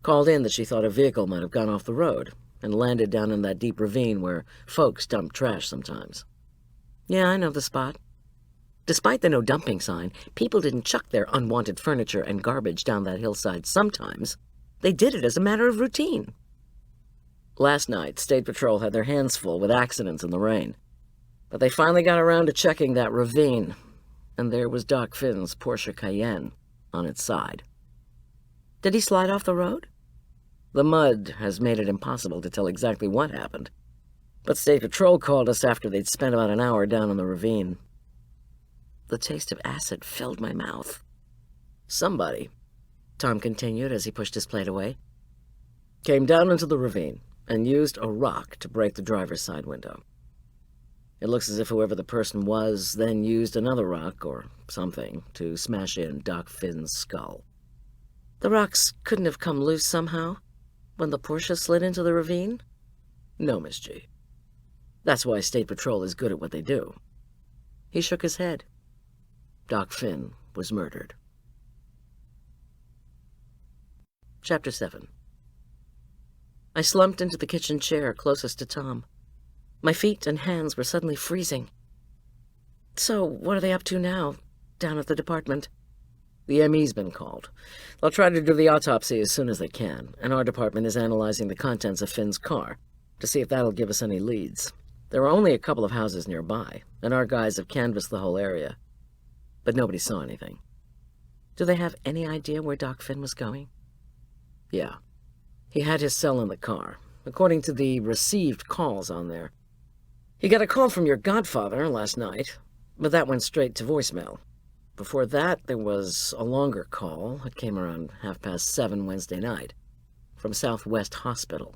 Called in that she thought a vehicle might have gone off the road and landed down in that deep ravine where folks dump trash sometimes." "Yeah, I know the spot." Despite the no-dumping sign, people didn't chuck their unwanted furniture and garbage down that hillside sometimes. They did it as a matter of routine. Last night, State Patrol had their hands full with accidents in the rain. But they finally got around to checking that ravine, and there was Doc Finn's Porsche Cayenne on its side. "Did he slide off the road?" "The mud has made it impossible to tell exactly what happened. But State Patrol called us after they'd spent about an hour down in the ravine." The taste of acid filled my mouth. "Somebody," Tom continued as he pushed his plate away, "came down into the ravine and used a rock to break the driver's side window. It looks as if whoever the person was then used another rock or something to smash in Doc Finn's skull." "The rocks couldn't have come loose somehow when the Porsche slid into the ravine?" "No, Miss G. That's why State Patrol is good at what they do." He shook his head. Doc Finn was murdered. Chapter 7. I slumped into the kitchen chair closest to Tom. My feet and hands were suddenly freezing. "So, what are they up to now, down at the department?" "The ME's been called. They'll try to do the autopsy as soon as they can, and our department is analyzing the contents of Finn's car to see if that'll give us any leads. There were only a couple of houses nearby, and our guys have canvassed the whole area. But nobody saw anything. Do they have any idea where Doc Finn was going? Yeah. He had his cell in the car, according to the received calls on there. He got a call from your godfather last night, but that went straight to voicemail. Before that, there was a longer call. It came around 7:30 Wednesday night, from Southwest Hospital,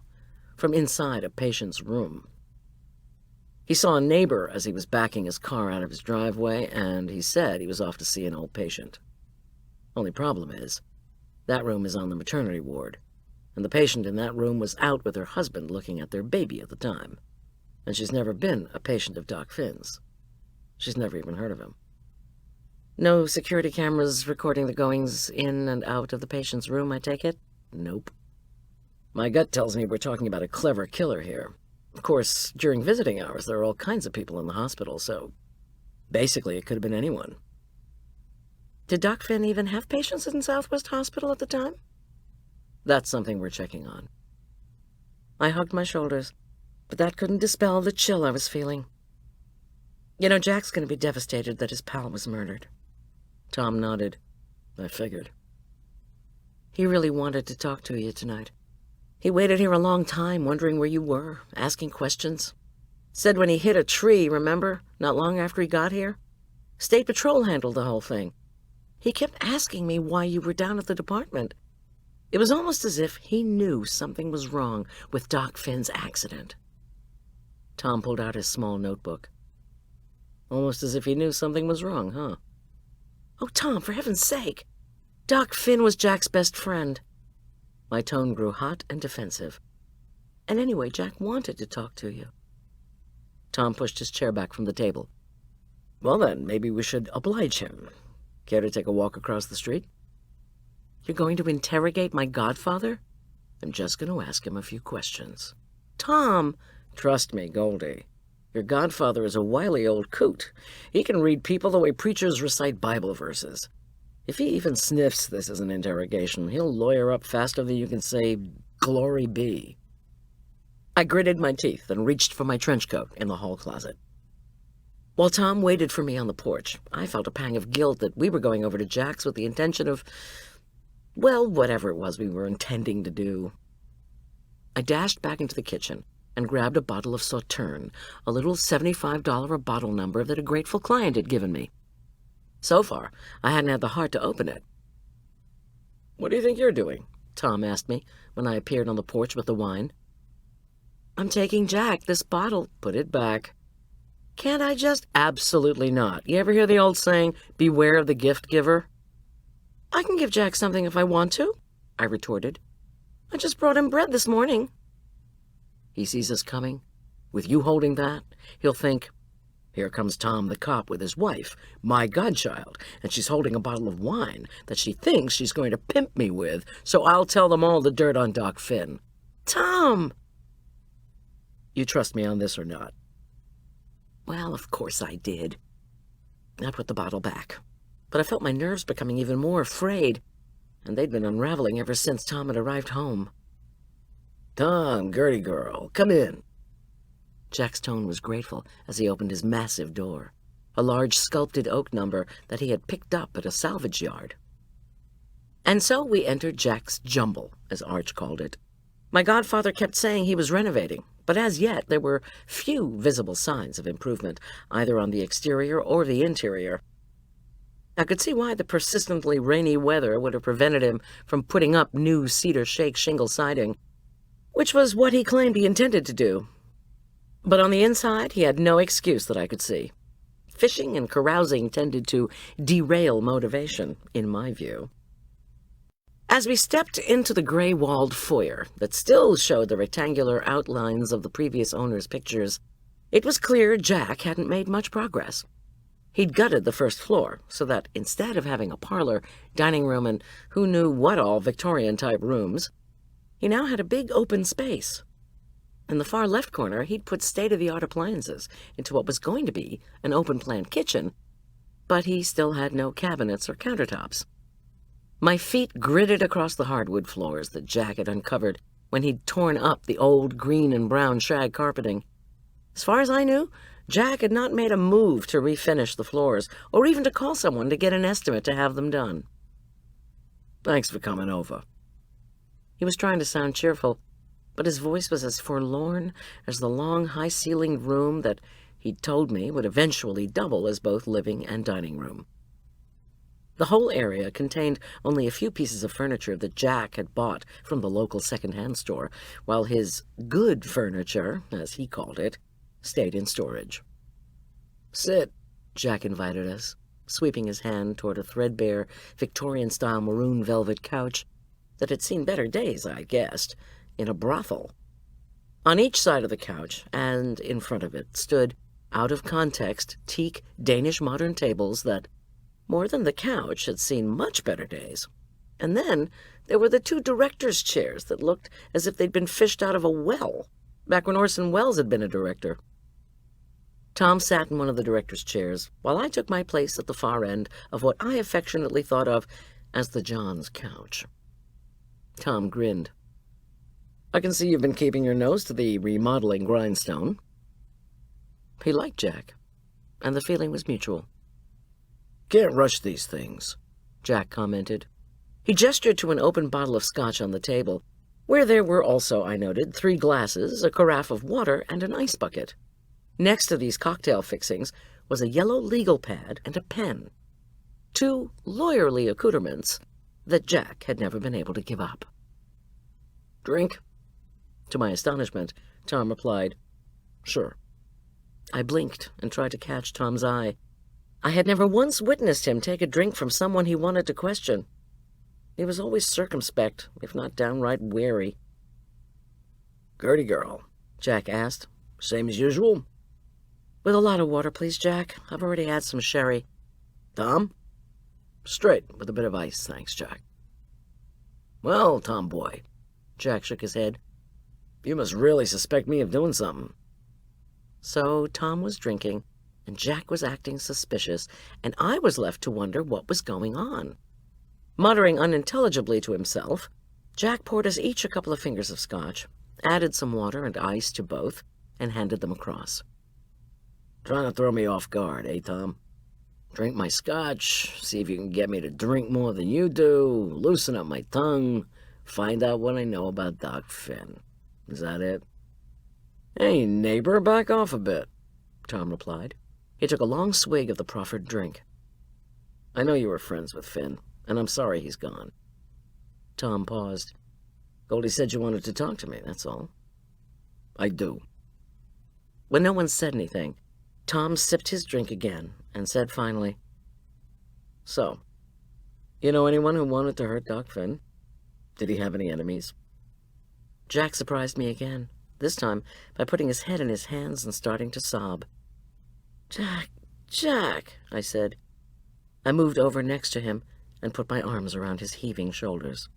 from inside a patient's room. He saw a neighbor as he was backing his car out of his driveway, and he said he was off to see an old patient. Only problem is, that room is on the maternity ward, and the patient in that room was out with her husband looking at their baby at the time, and she's never been a patient of Doc Finn's. She's never even heard of him. No security cameras recording the goings in and out of the patient's room, I take it? Nope. My gut tells me we're talking about a clever killer here. Of course, during visiting hours, there are all kinds of people in the hospital, so basically it could have been anyone. Did Doc Finn even have patients in Southwest Hospital at the time? That's something we're checking on. I hugged my shoulders, but that couldn't dispel the chill I was feeling. You know, Jack's going to be devastated that his pal was murdered. Tom nodded. I figured. He really wanted to talk to you tonight. He waited here a long time, wondering where you were, asking questions. Said when he hit a tree, remember, not long after he got here? State Patrol handled the whole thing. He kept asking me why you were down at the department. It was almost as if he knew something was wrong with Doc Finn's accident. Tom pulled out his small notebook. Almost as if he knew something was wrong, huh? Oh, Tom, for heaven's sake! Doc Finn was Jack's best friend. My tone grew hot and defensive. And anyway, Jack wanted to talk to you. Tom pushed his chair back from the table. Well then, maybe we should oblige him. Care to take a walk across the street? You're going to interrogate my godfather? I'm just going to ask him a few questions. Tom! Trust me, Goldy. Your godfather is a wily old coot. He can read people the way preachers recite Bible verses. If he even sniffs this as an interrogation, he'll lawyer up faster than you can say, glory be. I gritted my teeth and reached for my trench coat in the hall closet. While Tom waited for me on the porch, I felt a pang of guilt that we were going over to Jack's with the intention of, well, whatever it was we were intending to do. I dashed back into the kitchen and grabbed a bottle of Sauterne, a little $75 a bottle number that a grateful client had given me. So far, I hadn't had the heart to open it. What do you think you're doing? Tom asked me when I appeared on the porch with the wine. I'm taking Jack this bottle. Put it back. Can't I just? Absolutely not. You ever hear the old saying, beware of the gift giver? I can give Jack something if I want to, I retorted. I just brought him bread this morning. He sees us coming. With you holding that, he'll think, here comes Tom the cop with his wife, my godchild, and she's holding a bottle of wine that she thinks she's going to pimp me with, so I'll tell them all the dirt on Doc Finn. Tom! You trust me on this or not? Well, of course I did. I put the bottle back, but I felt my nerves becoming even more frayed, and they'd been unraveling ever since Tom had arrived home. Tom, Gertie girl, come in. Jack's tone was grateful as he opened his massive door, a large sculpted oak number that he had picked up at a salvage yard. And so we entered Jack's jumble, as Arch called it. My godfather kept saying he was renovating, but as yet there were few visible signs of improvement, either on the exterior or the interior. I could see why the persistently rainy weather would have prevented him from putting up new cedar shake shingle siding, which was what he claimed he intended to do. But on the inside, he had no excuse that I could see. Fishing and carousing tended to derail motivation, in my view. As we stepped into the gray-walled foyer that still showed the rectangular outlines of the previous owner's pictures, it was clear Jack hadn't made much progress. He'd gutted the first floor, so that instead of having a parlor, dining room, and who knew what all Victorian-type rooms, he now had a big open space. In the far left corner, he'd put state-of-the-art appliances into what was going to be an open-plan kitchen, but he still had no cabinets or countertops. My feet gritted across the hardwood floors that Jack had uncovered when he'd torn up the old green and brown shag carpeting. As far as I knew, Jack had not made a move to refinish the floors, or even to call someone to get an estimate to have them done. Thanks for coming over. He was trying to sound cheerful, but his voice was as forlorn as the long, high-ceilinged room that he'd told me would eventually double as both living and dining room. The whole area contained only a few pieces of furniture that Jack had bought from the local second-hand store, while his good furniture, as he called it, stayed in storage. Sit, Jack invited us, sweeping his hand toward a threadbare, Victorian-style maroon velvet couch that had seen better days, I guessed, in a brothel. On each side of the couch, and in front of it, stood, out-of-context, teak Danish modern tables that, more than the couch, had seen much better days. And then there were the two directors' chairs that looked as if they'd been fished out of a well, back when Orson Welles had been a director. Tom sat in one of the director's chairs, while I took my place at the far end of what I affectionately thought of as the John's couch. Tom grinned. I can see you've been keeping your nose to the remodeling grindstone. He liked Jack, and the feeling was mutual. Can't rush these things, Jack commented. He gestured to an open bottle of scotch on the table, where there were also, I noted, 3 glasses, a carafe of water, and an ice bucket. Next to these cocktail fixings was a yellow legal pad and a pen, 2 lawyerly accoutrements that Jack had never been able to give up. Drink? To my astonishment, Tom replied, Sure. I blinked and tried to catch Tom's eye. I had never once witnessed him take a drink from someone he wanted to question. He was always circumspect, if not downright wary. Gertie girl, Jack asked. Same as usual? With a lot of water, please, Jack. I've already had some sherry. Tom? Straight, with a bit of ice, thanks, Jack. Well, Tom boy, Jack shook his head. You must really suspect me of doing something. So Tom was drinking, and Jack was acting suspicious, and I was left to wonder what was going on. Muttering unintelligibly to himself, Jack poured us each a couple of fingers of scotch, added some water and ice to both, and handed them across. Trying to throw me off guard, eh, Tom? Drink my scotch, see if you can get me to drink more than you do, loosen up my tongue, find out what I know about Doc Finn. Is that it? Hey, neighbor, back off a bit, Tom replied. He took a long swig of the proffered drink. I know you were friends with Finn, and I'm sorry he's gone. Tom paused. Goldie said you wanted to talk to me, that's all. I do. When no one said anything, Tom sipped his drink again and said finally, So, you know anyone who wanted to hurt Doc Finn? Did he have any enemies? Jack surprised me again, this time by putting his head in his hands and starting to sob. Jack, I said. I moved over next to him and put my arms around his heaving shoulders.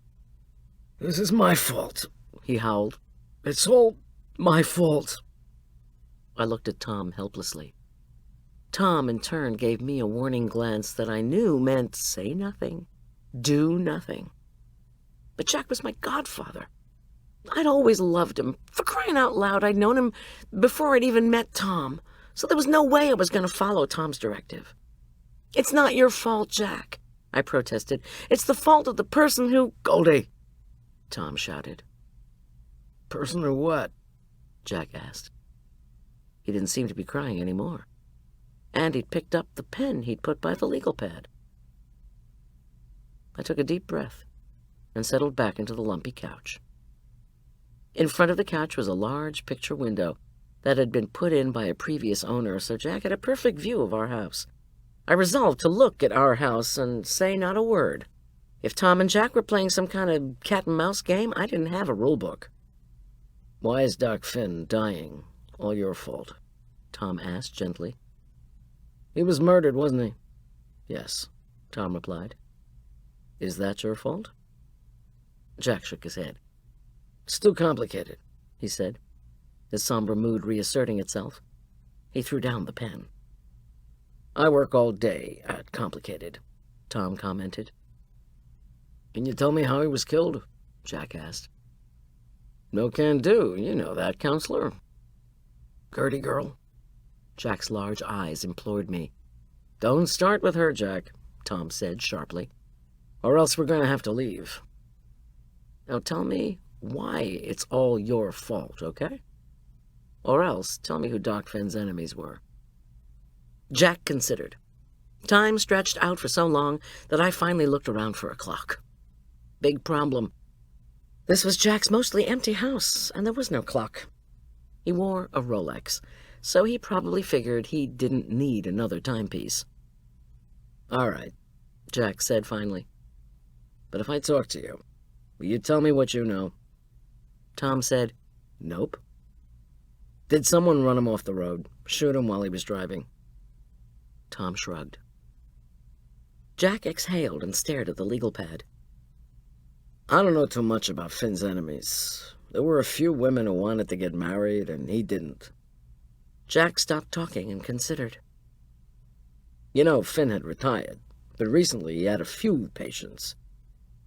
This is my fault, he howled. It's all my fault. I looked at Tom helplessly. Tom, in turn, gave me a warning glance that I knew meant say nothing, do nothing. But Jack was my godfather. I'd always loved him. For crying out loud, I'd known him before I'd even met Tom, so there was no way I was going to follow Tom's directive. It's not your fault, Jack, I protested. It's the fault of the person who... Goldie, Tom shouted. Person or what? Jack asked. He didn't seem to be crying anymore. And he'd picked up the pen he'd put by the legal pad. I took a deep breath and settled back into the lumpy couch. In front of the couch was a large picture window that had been put in by a previous owner, so Jack had a perfect view of our house. I resolved to look at our house and say not a word. If Tom and Jack were playing some kind of cat-and-mouse game, I didn't have a rule book. Why is Doc Finn dying? All your fault, Tom asked gently. He was murdered, wasn't he? Yes, Tom replied. Is that your fault? Jack shook his head. It's too complicated, he said, his somber mood reasserting itself. He threw down the pen. I work all day at complicated, Tom commented. Can you tell me how he was killed? Jack asked. No can do, you know that, counselor. Gertie girl? Jack's large eyes implored me. Don't start with her, Jack, Tom said sharply, or else we're going to have to leave. Now tell me why it's all your fault, okay? Or else tell me who Doc Finn's enemies were. Jack considered. Time stretched out for so long that I finally looked around for a clock. Big problem. This was Jack's mostly empty house, and there was no clock. He wore a Rolex, so he probably figured he didn't need another timepiece. All right, Jack said finally. But if I talk to you, will you tell me what you know? Tom said, Nope. Did someone run him off the road, shoot him while he was driving? Tom shrugged. Jack exhaled and stared at the legal pad. I don't know too much about Finn's enemies. There were a few women who wanted to get married, and he didn't. Jack stopped talking and considered. You know, Finn had retired, but recently he had a few patients.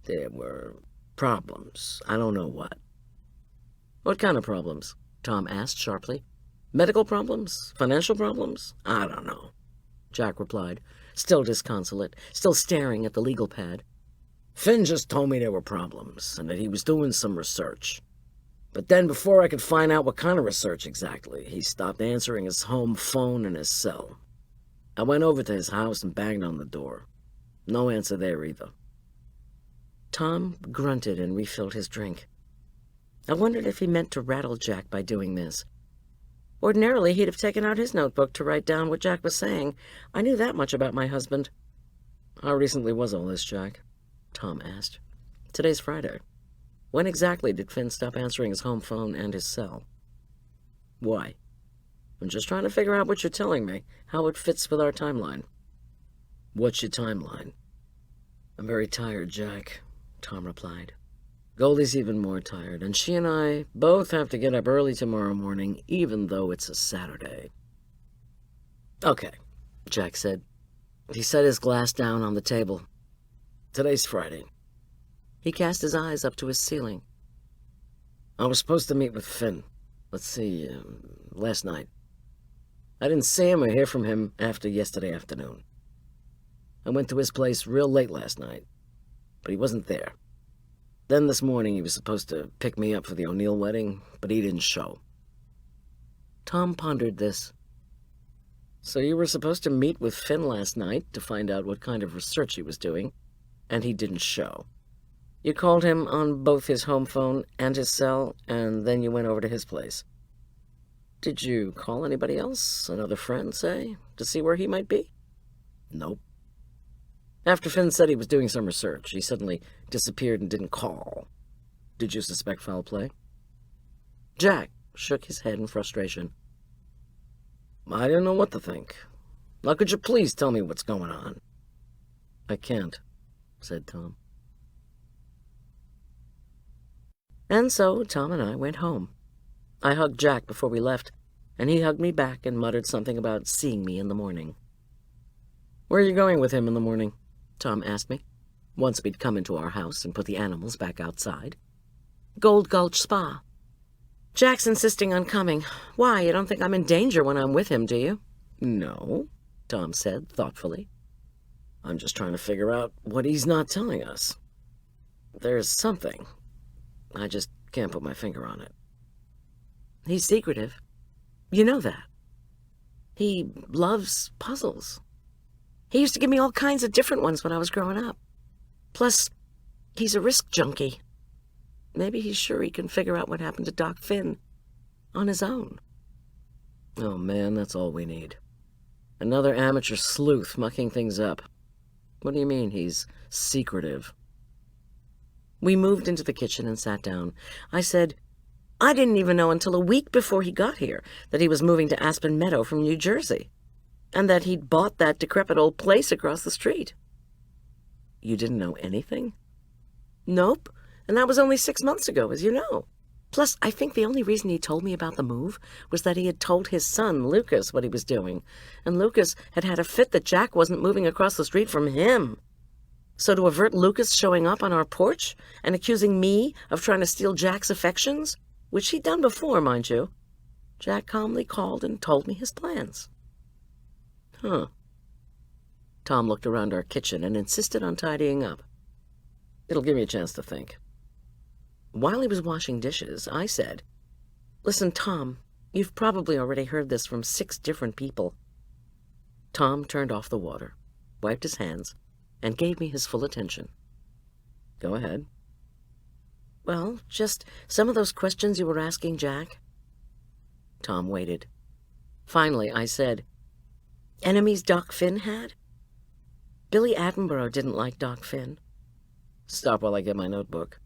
There were problems. I don't know what. What kind of problems? Tom asked sharply. Medical problems? Financial problems? I don't know, Jack replied, still disconsolate, still staring at the legal pad. Finn just told me there were problems, and that he was doing some research. But then, before I could find out what kind of research exactly, he stopped answering his home phone and his cell. I went over to his house and banged on the door. No answer there either. Tom grunted and refilled his drink. I wondered if he meant to rattle Jack by doing this. Ordinarily, he'd have taken out his notebook to write down what Jack was saying. I knew that much about my husband. How recently was all this, Jack? Tom asked. Today's Friday. When exactly did Finn stop answering his home phone and his cell? Why? I'm just trying to figure out what you're telling me, how it fits with our timeline. What's your timeline? I'm very tired, Jack, Tom replied. Goldie's even more tired, and she and I both have to get up early tomorrow morning, even though it's a Saturday. Okay, Jack said. He set his glass down on the table. Today's Friday. He cast his eyes up to his ceiling. I was supposed to meet with Finn. Last night. I didn't see him or hear from him after yesterday afternoon. I went to his place real late last night, but he wasn't there. Then this morning he was supposed to pick me up for the O'Neill wedding, but he didn't show. Tom pondered this. So you were supposed to meet with Finn last night to find out what kind of research he was doing, and he didn't show. You called him on both his home phone and his cell, and then you went over to his place. Did you call anybody else, another friend, say, to see where he might be? Nope. After Finn said he was doing some research, he suddenly disappeared and didn't call. Did you suspect foul play? Jack shook his head in frustration. I didn't know what to think. Now could you please tell me what's going on? I can't, said Tom. And so Tom and I went home. I hugged Jack before we left, and he hugged me back and muttered something about seeing me in the morning. Where are you going with him in the morning? Tom asked me, once we'd come into our house and put the animals back outside. Gold Gulch Spa. Jack's insisting on coming. Why, you don't think I'm in danger when I'm with him, do you? No, Tom said thoughtfully. I'm just trying to figure out what he's not telling us. There's something. I just can't put my finger on it. He's secretive. You know that. He loves puzzles. He used to give me all kinds of different ones when I was growing up. Plus, he's a risk junkie. Maybe he's sure he can figure out what happened to Doc Finn on his own. Oh man, that's all we need. Another amateur sleuth mucking things up. What do you mean he's secretive? We moved into the kitchen and sat down. I said, I didn't even know until a week before he got here that he was moving to Aspen Meadow from New Jersey, and that he'd bought that decrepit old place across the street. You didn't know anything? Nope, and that was only 6 months ago, as you know. Plus, I think the only reason he told me about the move was that he had told his son, Lucas, what he was doing, and Lucas had had a fit that Jack wasn't moving across the street from him. So to avert Lucas showing up on our porch and accusing me of trying to steal Jack's affections, which he'd done before, mind you, Jack calmly called and told me his plans. Huh. Tom looked around our kitchen and insisted on tidying up. It'll give me a chance to think. While he was washing dishes, I said, "Listen, Tom, you've probably already heard this from 6 different people." Tom turned off the water, wiped his hands, and gave me his full attention. Go ahead. "Well, just some of those questions you were asking Jack." Tom waited. Finally, I said, "Enemies Doc Finn had?" "Billy Attenborough didn't like Doc Finn." Stop while I get my notebook.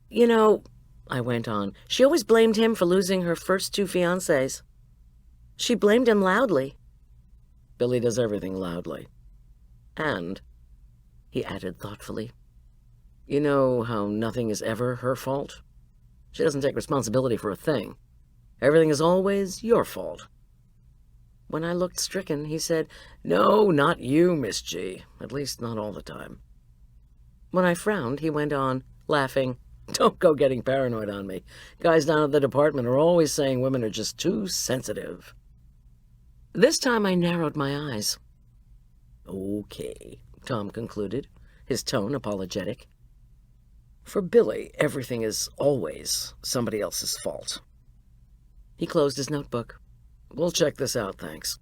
"You know," I went on, "she always blamed him for losing her first 2 fiancés. She blamed him loudly." Billy does everything loudly. "And," he added thoughtfully, "you know how nothing is ever her fault? She doesn't take responsibility for a thing. Everything is always your fault." When I looked stricken, he said, "No, not you, Miss G. At least not all the time." When I frowned, he went on, laughing, "Don't go getting paranoid on me. Guys down at the department are always saying women are just too sensitive." This time I narrowed my eyes. "Okay," Tom concluded, his tone apologetic. "For Billy, everything is always somebody else's fault." He closed his notebook. "We'll check this out, thanks.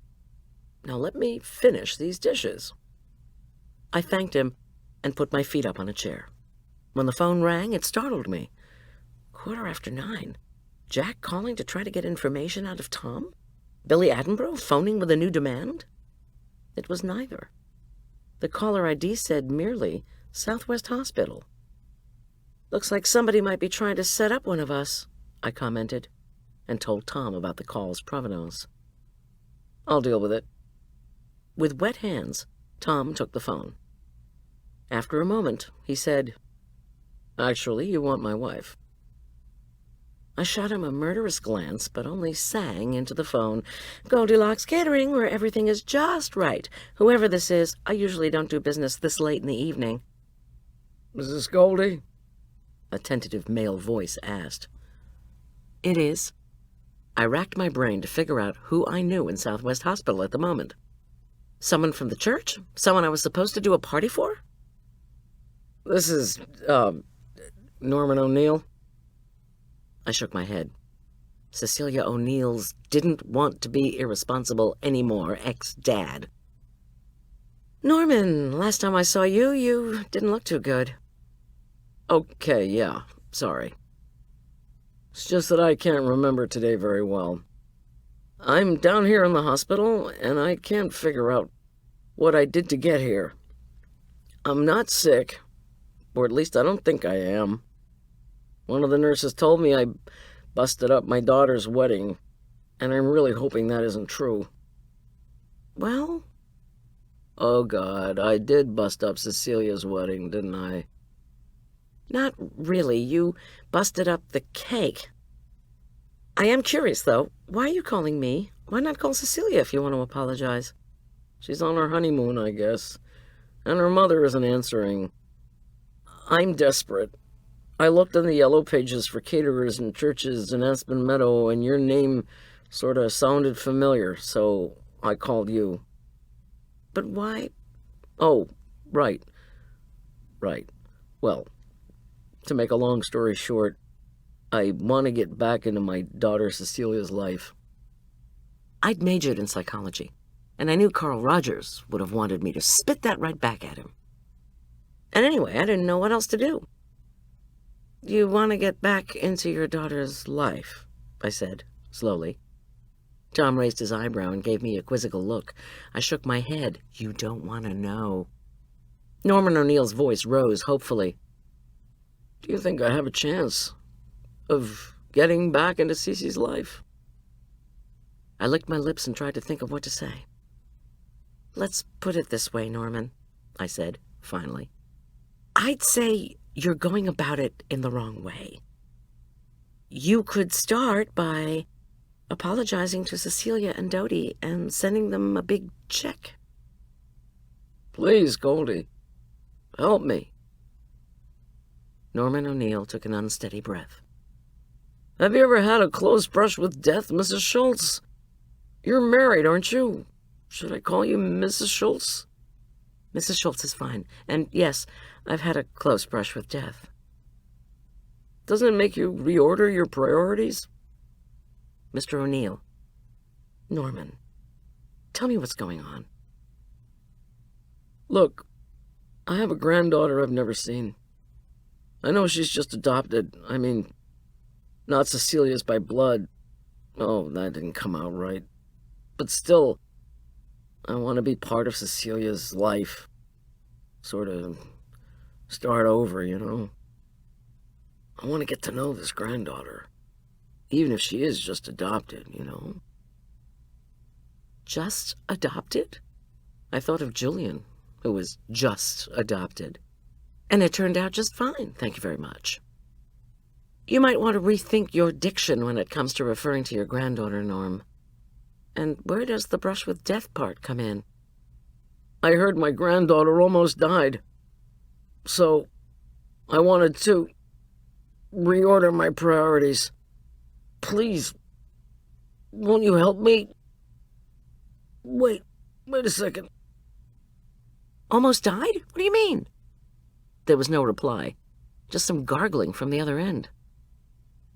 Now let me finish these dishes." I thanked him and put my feet up on a chair. When the phone rang, it startled me. 9:15. Jack calling to try to get information out of Tom? Billy Attenborough phoning with a new demand? It was neither. The caller ID said merely Southwest Hospital. "Looks like somebody might be trying to set up one of us," I commented, and told Tom about the call's provenance. "I'll deal with it." With wet hands, Tom took the phone. After a moment, he said, "Actually, you want my wife." I shot him a murderous glance, but only sang into the phone, "Goldilocks Catering, where everything is just right. Whoever this is, I usually don't do business this late in the evening." "Is this Goldie?" a tentative male voice asked. "It is." I racked my brain to figure out who I knew in Southwest Hospital at the moment. Someone from the church? Someone I was supposed to do a party for? "This is, Norman O'Neill." I shook my head. Cecilia O'Neill's didn't want to be irresponsible anymore, ex-dad. "Norman, last time I saw you, you didn't look too good." "Okay, yeah, sorry. It's just that I can't remember today very well. I'm down here in the hospital, and I can't figure out what I did to get here. I'm not sick, or at least I don't think I am. One of the nurses told me I busted up my daughter's wedding, and I'm really hoping that isn't true." "Well?" "Oh, God, I did bust up Cecilia's wedding, didn't I?" "Not really. You busted up the cake. I am curious, though. Why are you calling me? Why not call Cecilia if you want to apologize?" "She's on her honeymoon, I guess, and her mother isn't answering. I'm desperate. I looked in the yellow pages for caterers and churches in Aspen Meadow, and your name sort of sounded familiar, so I called you." "But why?" "Oh, right. Well, to make a long story short, I want to get back into my daughter Cecilia's life." I'd majored in psychology, and I knew Carl Rogers would have wanted me to spit that right back at him. And anyway, I didn't know what else to do. "You want to get back into your daughter's life," I said, slowly. Tom raised his eyebrow and gave me a quizzical look. I shook my head. "You don't want to know." Norman O'Neill's voice rose hopefully. "Do you think I have a chance of getting back into Cece's life?" I licked my lips and tried to think of what to say. "Let's put it this way, Norman," I said, finally. "I'd say you're going about it in the wrong way. You could start by apologizing to Cecilia and Dodie and sending them a big check." "Please, Goldie, help me." Norman O'Neill took an unsteady breath. Have you ever had a close brush with death, Mrs. Schulz? You're married, aren't you? Should I call you Mrs. Schulz? Mrs. Schulz is fine. And yes, I've had a close brush with death. Doesn't it make you reorder your priorities? Mr. O'Neill. Norman. Tell me what's going on. Look, I have a granddaughter I've never seen. I know she's just adopted. I mean, not Cecilia's by blood. Oh, that didn't come out right. But still, I want to be part of Cecilia's life. Sort of start over, you know? I want to get to know this granddaughter. Even if she is just adopted, you know? Just adopted? I thought of Julian, who was just adopted. And it turned out just fine, thank you very much. You might want to rethink your diction when it comes to referring to your granddaughter, Norm. And where does the brush with death part come in? I heard my granddaughter almost died. So, I wanted to reorder my priorities. Please, won't you help me? Wait a second. Almost died? What do you mean? There was no reply, just some gargling from the other end.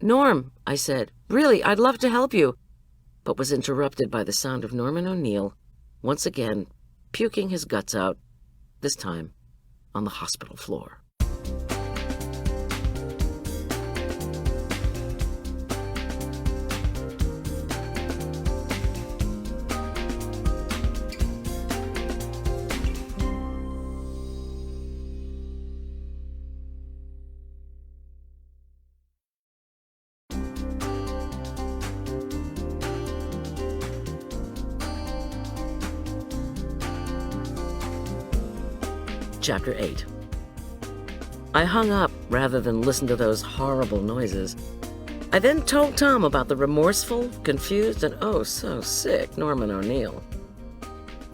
Norm, I said, really, I'd love to help you, but was interrupted by the sound of Norman O'Neill, once again, puking his guts out, this time on the hospital floor. Chapter 8. I hung up rather than listen to those horrible noises. I then told Tom about the remorseful, confused, and oh so sick Norman O'Neill.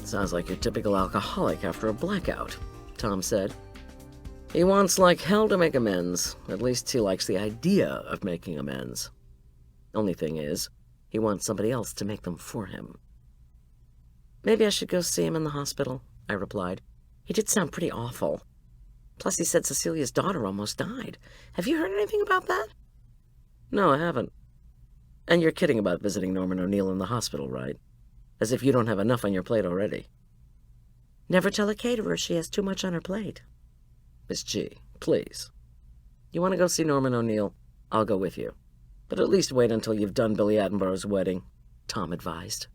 Sounds like your typical alcoholic after a blackout, Tom said. He wants like hell to make amends. At least he likes the idea of making amends. Only thing is, he wants somebody else to make them for him. Maybe I should go see him in the hospital, I replied. He did sound pretty awful. Plus, he said Cecilia's daughter almost died. Have you heard anything about that? No, I haven't. And you're kidding about visiting Norman O'Neill in the hospital, right? As if you don't have enough on your plate already. Never tell a caterer she has too much on her plate. Miss G, please. You want to go see Norman O'Neill? I'll go with you. But at least wait until you've done Billy Attenborough's wedding, Tom advised.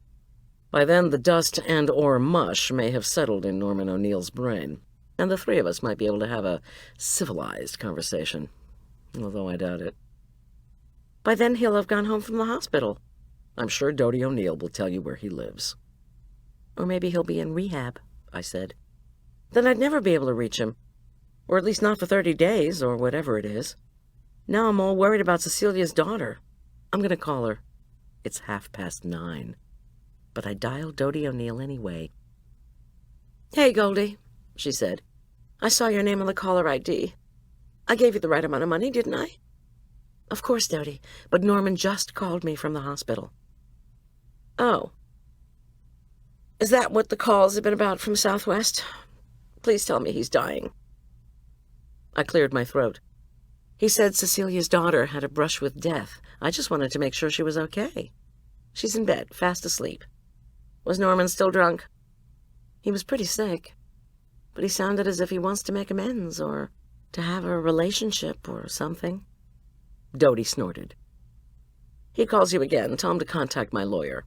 By then, the dust and or mush may have settled in Norman O'Neill's brain, and the three of us might be able to have a civilized conversation, although I doubt it. By then, he'll have gone home from the hospital. I'm sure Dodie O'Neill will tell you where he lives. Or maybe he'll be in rehab, I said. Then I'd never be able to reach him, or at least not for 30 days, or whatever it is. Now I'm all worried about Cecilia's daughter. I'm going to call her. It's 9:30. But I dialed Dodie O'Neill anyway. Hey, Goldie, she said. I saw your name on the caller ID. I gave you the right amount of money, didn't I? Of course, Dodie, but Norman just called me from the hospital. Oh. Is that what the calls have been about from Southwest? Please tell me he's dying. I cleared my throat. He said Cecilia's daughter had a brush with death. I just wanted to make sure she was okay. She's in bed, fast asleep. Was Norman still drunk? He was pretty sick, but he sounded as if he wants to make amends or to have a relationship or something. Dodie snorted. He calls you again. Tell him to contact my lawyer.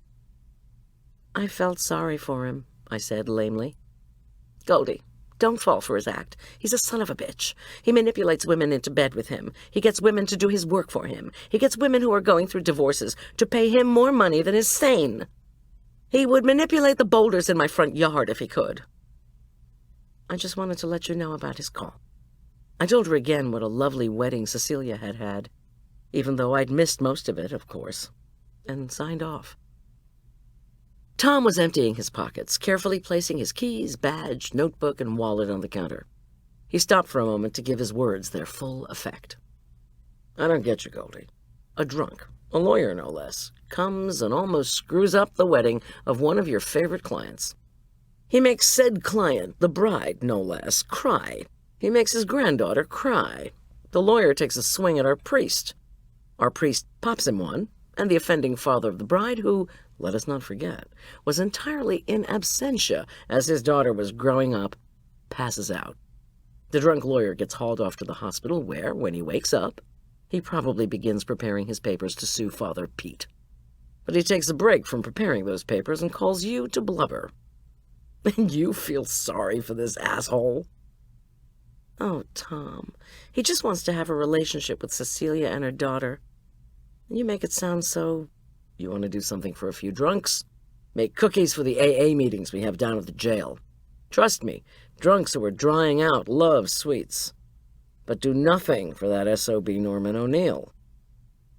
I felt sorry for him, I said lamely. Goldie, don't fall for his act. He's a son of a bitch. He manipulates women into bed with him. He gets women to do his work for him. He gets women who are going through divorces to pay him more money than is sane. He would manipulate the boulders in my front yard if he could. I just wanted to let you know about his call. I told her again what a lovely wedding Cecilia had had, even though I'd missed most of it, of course, and signed off. Tom was emptying his pockets, carefully placing his keys, badge, notebook, and wallet on the counter. He stopped for a moment to give his words their full effect. I don't get you, Goldie. a drunk, a lawyer no less, comes and almost screws up the wedding of one of your favorite clients. He makes said client, the bride no less, cry. He makes his granddaughter cry. The lawyer takes a swing at our priest. Our priest pops him one, and the offending father of the bride, who, let us not forget, was entirely in absentia as his daughter was growing up, passes out. The drunk lawyer gets hauled off to the hospital where, when he wakes up, he probably begins preparing his papers to sue Father Pete. But he takes a break from preparing those papers and calls you to blubber. And you feel sorry for this asshole? Oh, Tom, he just wants to have a relationship with Cecilia and her daughter. And you make it sound so... You want to do something for a few drunks? Make cookies for the AA meetings we have down at the jail. Trust me, drunks who are drying out love sweets. But do nothing for that SOB Norman O'Neill.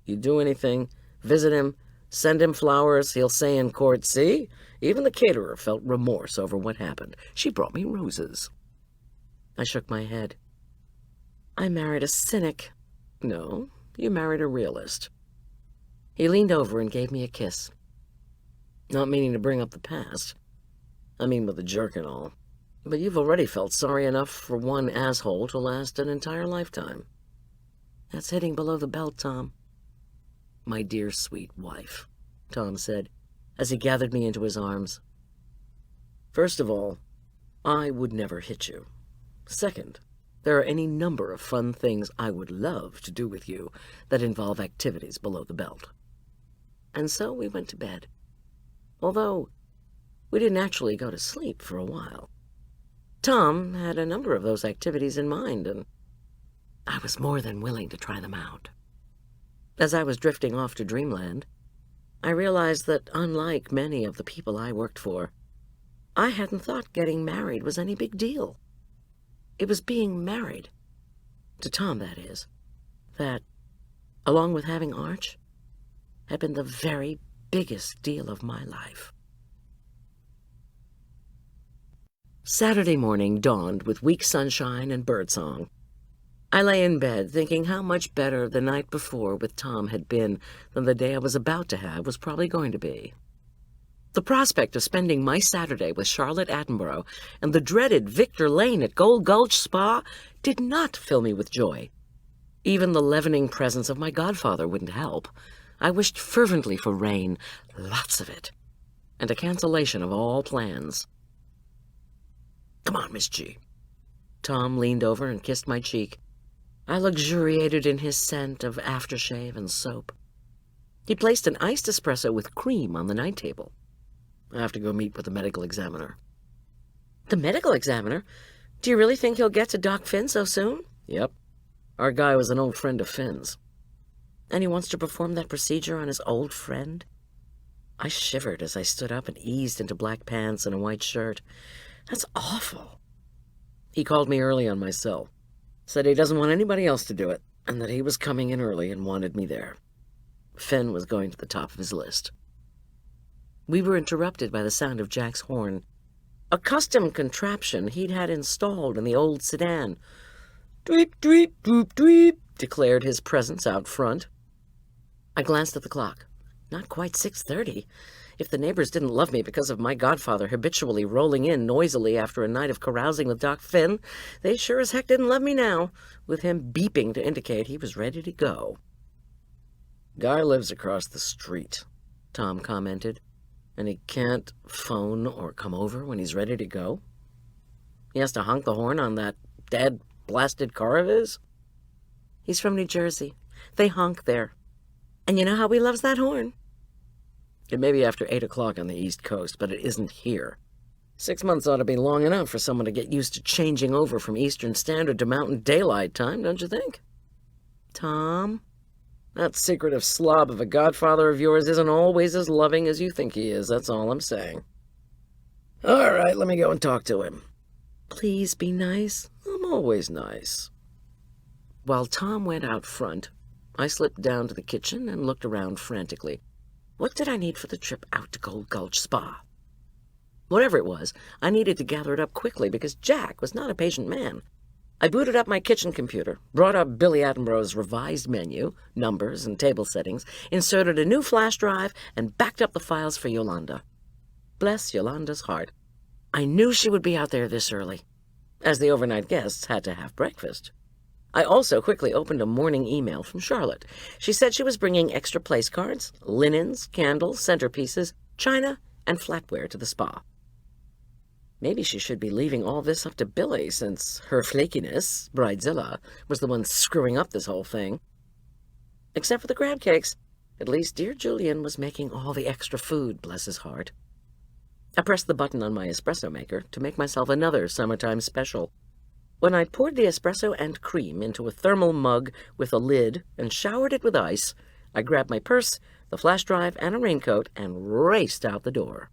You do anything, visit him, send him flowers, he'll say in court, see, even the caterer felt remorse over what happened. She brought me roses. I shook my head. I married a cynic. No, you married a realist. He leaned over and gave me a kiss. Not meaning to bring up the past. I mean with the jerk and all. But you've already felt sorry enough for one asshole to last an entire lifetime. That's hitting below the belt, Tom. My dear sweet wife, Tom said, as he gathered me into his arms. First of all, I would never hit you. Second, there are any number of fun things I would love to do with you that involve activities below the belt. And so we went to bed. Although we didn't actually go to sleep for a while. Tom had a number of those activities in mind, and I was more than willing to try them out. As I was drifting off to dreamland, I realized that, unlike many of the people I worked for, I hadn't thought getting married was any big deal. It was being married, to Tom that is, that, along with having Arch, had been the very biggest deal of my life. Saturday morning dawned with weak sunshine and birdsong. I lay in bed thinking how much better the night before with Tom had been than the day I was about to have was probably going to be. The prospect of spending my Saturday with Charlotte Attenborough and the dreaded Victor Lane at Gold Gulch Spa did not fill me with joy. Even the leavening presence of my godfather wouldn't help. I wished fervently for rain, lots of it, and a cancellation of all plans. Come on, Miss G. Tom leaned over and kissed my cheek. I luxuriated in his scent of aftershave and soap. He placed an iced espresso with cream on the night table. I have to go meet with the medical examiner. The medical examiner? Do you really think he'll get to Doc Finn so soon? Yep. Our guy was an old friend of Finn's. And he wants to perform that procedure on his old friend? I shivered as I stood up and eased into black pants and a white shirt. That's awful. He called me early on my cell. Said he doesn't want anybody else to do it, and that he was coming in early and wanted me there. Finn was going to the top of his list. We were interrupted by the sound of Jack's horn, a custom contraption he'd had installed in the old sedan. Dweep, dweep, doop, dweep, declared his presence out front. I glanced at the clock. Not quite 6:30. If the neighbors didn't love me because of my godfather habitually rolling in noisily after a night of carousing with Doc Finn, they sure as heck didn't love me now, with him beeping to indicate he was ready to go. Guy lives across the street, Tom commented, and he can't phone or come over when he's ready to go. He has to honk the horn on that dead, blasted car of his. He's from New Jersey. They honk there. And you know how he loves that horn. It may be after 8 o'clock on the East Coast, but it isn't here. 6 months ought to be long enough for someone to get used to changing over from Eastern Standard to Mountain Daylight Time, don't you think? Tom, that secretive slob of a godfather of yours isn't always as loving as you think he is, that's all I'm saying. All right, let me go and talk to him. Please be nice. I'm always nice. While Tom went out front, I slipped down to the kitchen and looked around frantically. What did I need for the trip out to Gold Gulch Spa? Whatever it was, I needed to gather it up quickly because Jack was not a patient man. I booted up my kitchen computer, brought up Billy Attenborough's revised menu, numbers and table settings, inserted a new flash drive, and backed up the files for Yolanda. Bless Yolanda's heart. I knew she would be out there this early, as the overnight guests had to have breakfast. I also quickly opened a morning email from Charlotte. She said she was bringing extra place cards, linens, candles, centerpieces, china, and flatware to the spa. Maybe she should be leaving all this up to Billy, since her flakiness, bridezilla, was the one screwing up this whole thing. Except for the crab cakes. At least dear Julian was making all the extra food, bless his heart. I pressed the button on my espresso maker to make myself another summertime special. When I'd poured the espresso and cream into a thermal mug with a lid and showered it with ice, I grabbed my purse, the flash drive, and a raincoat and raced out the door.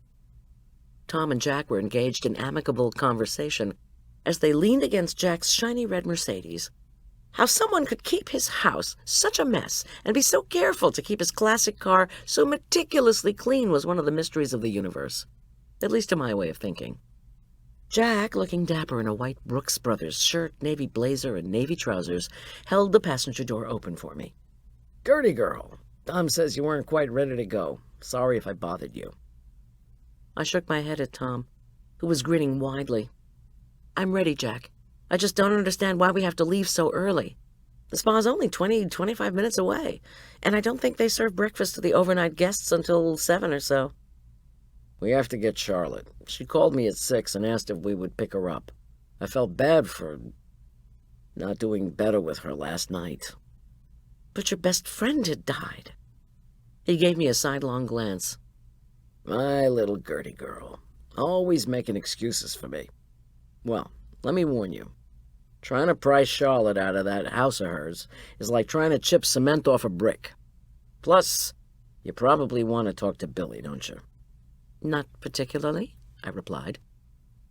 Tom and Jack were engaged in amicable conversation as they leaned against Jack's shiny red Mercedes. How someone could keep his house such a mess and be so careful to keep his classic car so meticulously clean was one of the mysteries of the universe, at least to my way of thinking. Jack, looking dapper in a white Brooks Brothers shirt, navy blazer, and navy trousers, held the passenger door open for me. "Gertie girl, Tom says you weren't quite ready to go. Sorry if I bothered you." I shook my head at Tom, who was grinning widely. "I'm ready, Jack. I just don't understand why we have to leave so early. The spa's only 25 minutes away, and I don't think they serve breakfast to the overnight guests until 7 or so." "We have to get Charlotte. She called me at 6 and asked if we would pick her up. I felt bad for not doing better with her last night." "But your best friend had died." He gave me a sidelong glance. "My little Gertie girl, always making excuses for me. Well, let me warn you. Trying to pry Charlotte out of that house of hers is like trying to chip cement off a brick. Plus, you probably want to talk to Billy, don't you?" "Not particularly," I replied.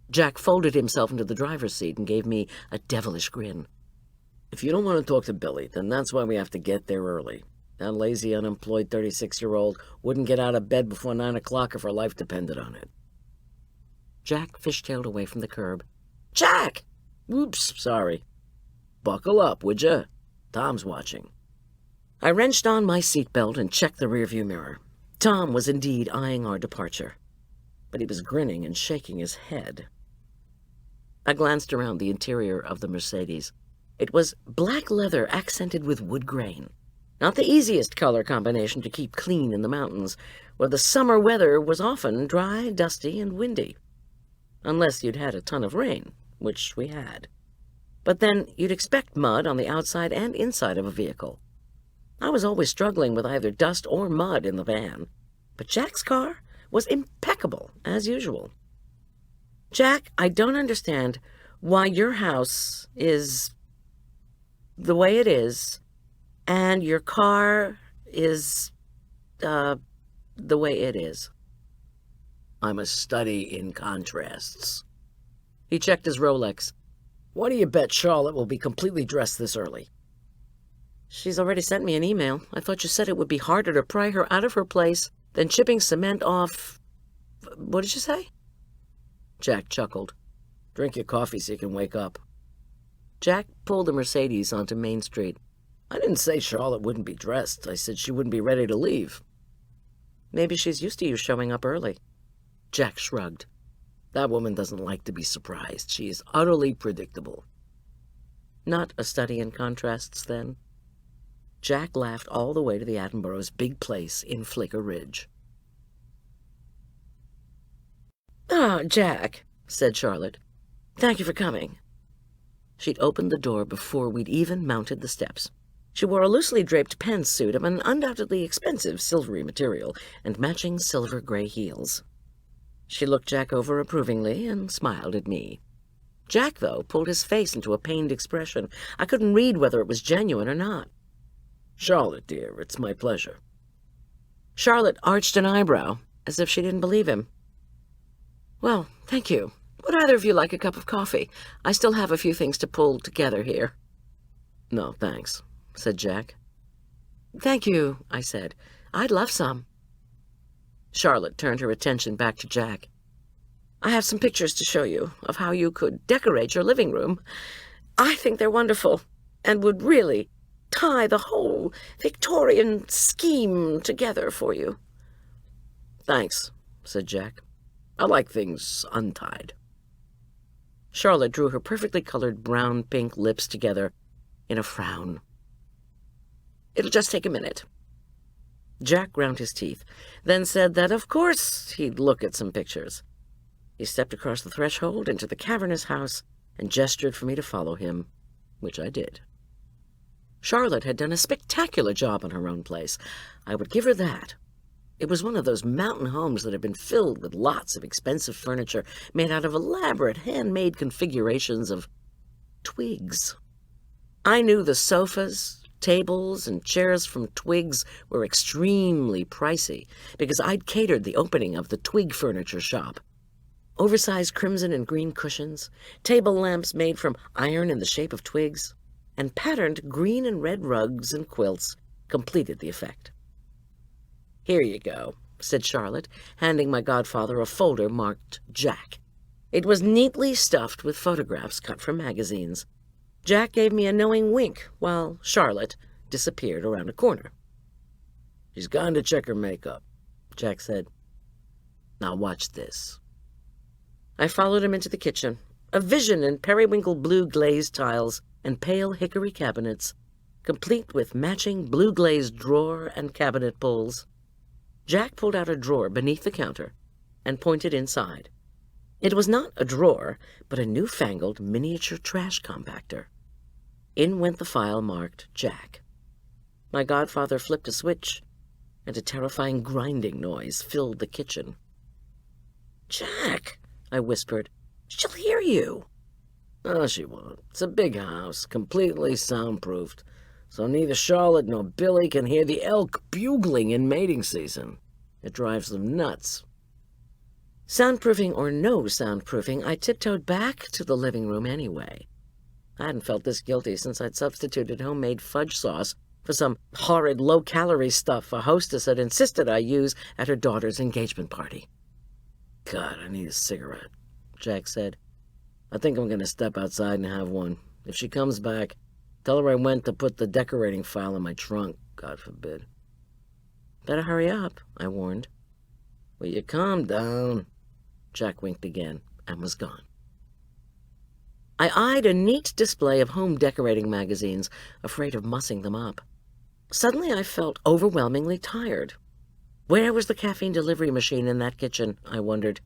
Jack folded himself into the driver's seat and gave me a devilish grin. "If you don't want to talk to Billy, then that's why we have to get there early. That lazy, unemployed 36-year-old wouldn't get out of bed before 9 o'clock if her life depended on it." Jack fishtailed away from the curb. "Jack!" "Oops, sorry. Buckle up, would you? Tom's watching." I wrenched on my seatbelt and checked the rearview mirror. Tom was indeed eyeing our departure, but he was grinning and shaking his head. I glanced around the interior of the Mercedes. It was black leather accented with wood grain. Not the easiest color combination to keep clean in the mountains, where the summer weather was often dry, dusty, and windy. Unless you'd had a ton of rain, which we had. But then you'd expect mud on the outside and inside of a vehicle. I was always struggling with either dust or mud in the van, but Jack's car was impeccable, as usual. "Jack, I don't understand why your house is the way it is, and your car is, the way it is." "I'm a study in contrasts." He checked his Rolex. "What do you bet Charlotte will be completely dressed this early?" "She's already sent me an email. I thought you said it would be harder to pry her out of her place than chipping cement off... What did you say?" Jack chuckled. "Drink your coffee so you can wake up." Jack pulled the Mercedes onto Main Street. "I didn't say Charlotte wouldn't be dressed. I said she wouldn't be ready to leave." "Maybe she's used to you showing up early." Jack shrugged. "That woman doesn't like to be surprised. She is utterly predictable." Not a study in contrasts, then? Jack laughed all the way to the Attenboroughs' big place in Flicker Ridge. "Ah, Jack," said Charlotte. "Thank you for coming." She'd opened the door before we'd even mounted the steps. She wore a loosely draped pantsuit of an undoubtedly expensive silvery material and matching silver-gray heels. She looked Jack over approvingly and smiled at me. Jack, though, pulled his face into a pained expression. I couldn't read whether it was genuine or not. "Charlotte, dear, it's my pleasure." Charlotte arched an eyebrow, as if she didn't believe him. "Well, thank you. Would either of you like a cup of coffee? I still have a few things to pull together here." "No, thanks," said Jack. "Thank you," I said. "I'd love some." Charlotte turned her attention back to Jack. "I have some pictures to show you of how you could decorate your living room. I think they're wonderful and would really tie the whole Victorian scheme together for you." "Thanks," said Jack. "I like things untied." Charlotte drew her perfectly colored brown-pink lips together in a frown. "It'll just take a minute." Jack ground his teeth, then said that of course he'd look at some pictures. He stepped across the threshold into the cavernous house and gestured for me to follow him, which I did. Charlotte had done a spectacular job on her own place. I would give her that. It was one of those mountain homes that had been filled with lots of expensive furniture made out of elaborate handmade configurations of twigs. I knew the sofas, tables, and chairs from twigs were extremely pricey because I'd catered the opening of the twig furniture shop. Oversized crimson and green cushions, table lamps made from iron in the shape of twigs, and patterned green and red rugs and quilts completed the effect. "Here you go," said Charlotte, handing my godfather a folder marked Jack. It was neatly stuffed with photographs cut from magazines. Jack gave me a knowing wink while Charlotte disappeared around a corner. "She's gone to check her makeup," Jack said. "Now watch this." I followed him into the kitchen, a vision in periwinkle blue glazed tiles and pale hickory cabinets, complete with matching blue glazed drawer and cabinet pulls. Jack pulled out a drawer beneath the counter and pointed inside. It was not a drawer, but a newfangled miniature trash compactor. In went the file marked Jack. My godfather flipped a switch, and a terrifying grinding noise filled the kitchen. "Jack," I whispered, "she'll hear you." "No, she won't. It's a big house, completely soundproofed, so neither Charlotte nor Billy can hear the elk bugling in mating season. It drives them nuts." Soundproofing or no soundproofing, I tiptoed back to the living room anyway. I hadn't felt this guilty since I'd substituted homemade fudge sauce for some horrid low-calorie stuff a hostess had insisted I use at her daughter's engagement party. "God, I need a cigarette," Jack said. "I think I'm going to step outside and have one. If she comes back, tell her I went to put the decorating file in my trunk, God forbid." "Better hurry up," I warned. "Will you calm down?" Jack winked again and was gone. I eyed a neat display of home decorating magazines, afraid of mussing them up. Suddenly I felt overwhelmingly tired. Where was the caffeine delivery machine in that kitchen, I wondered.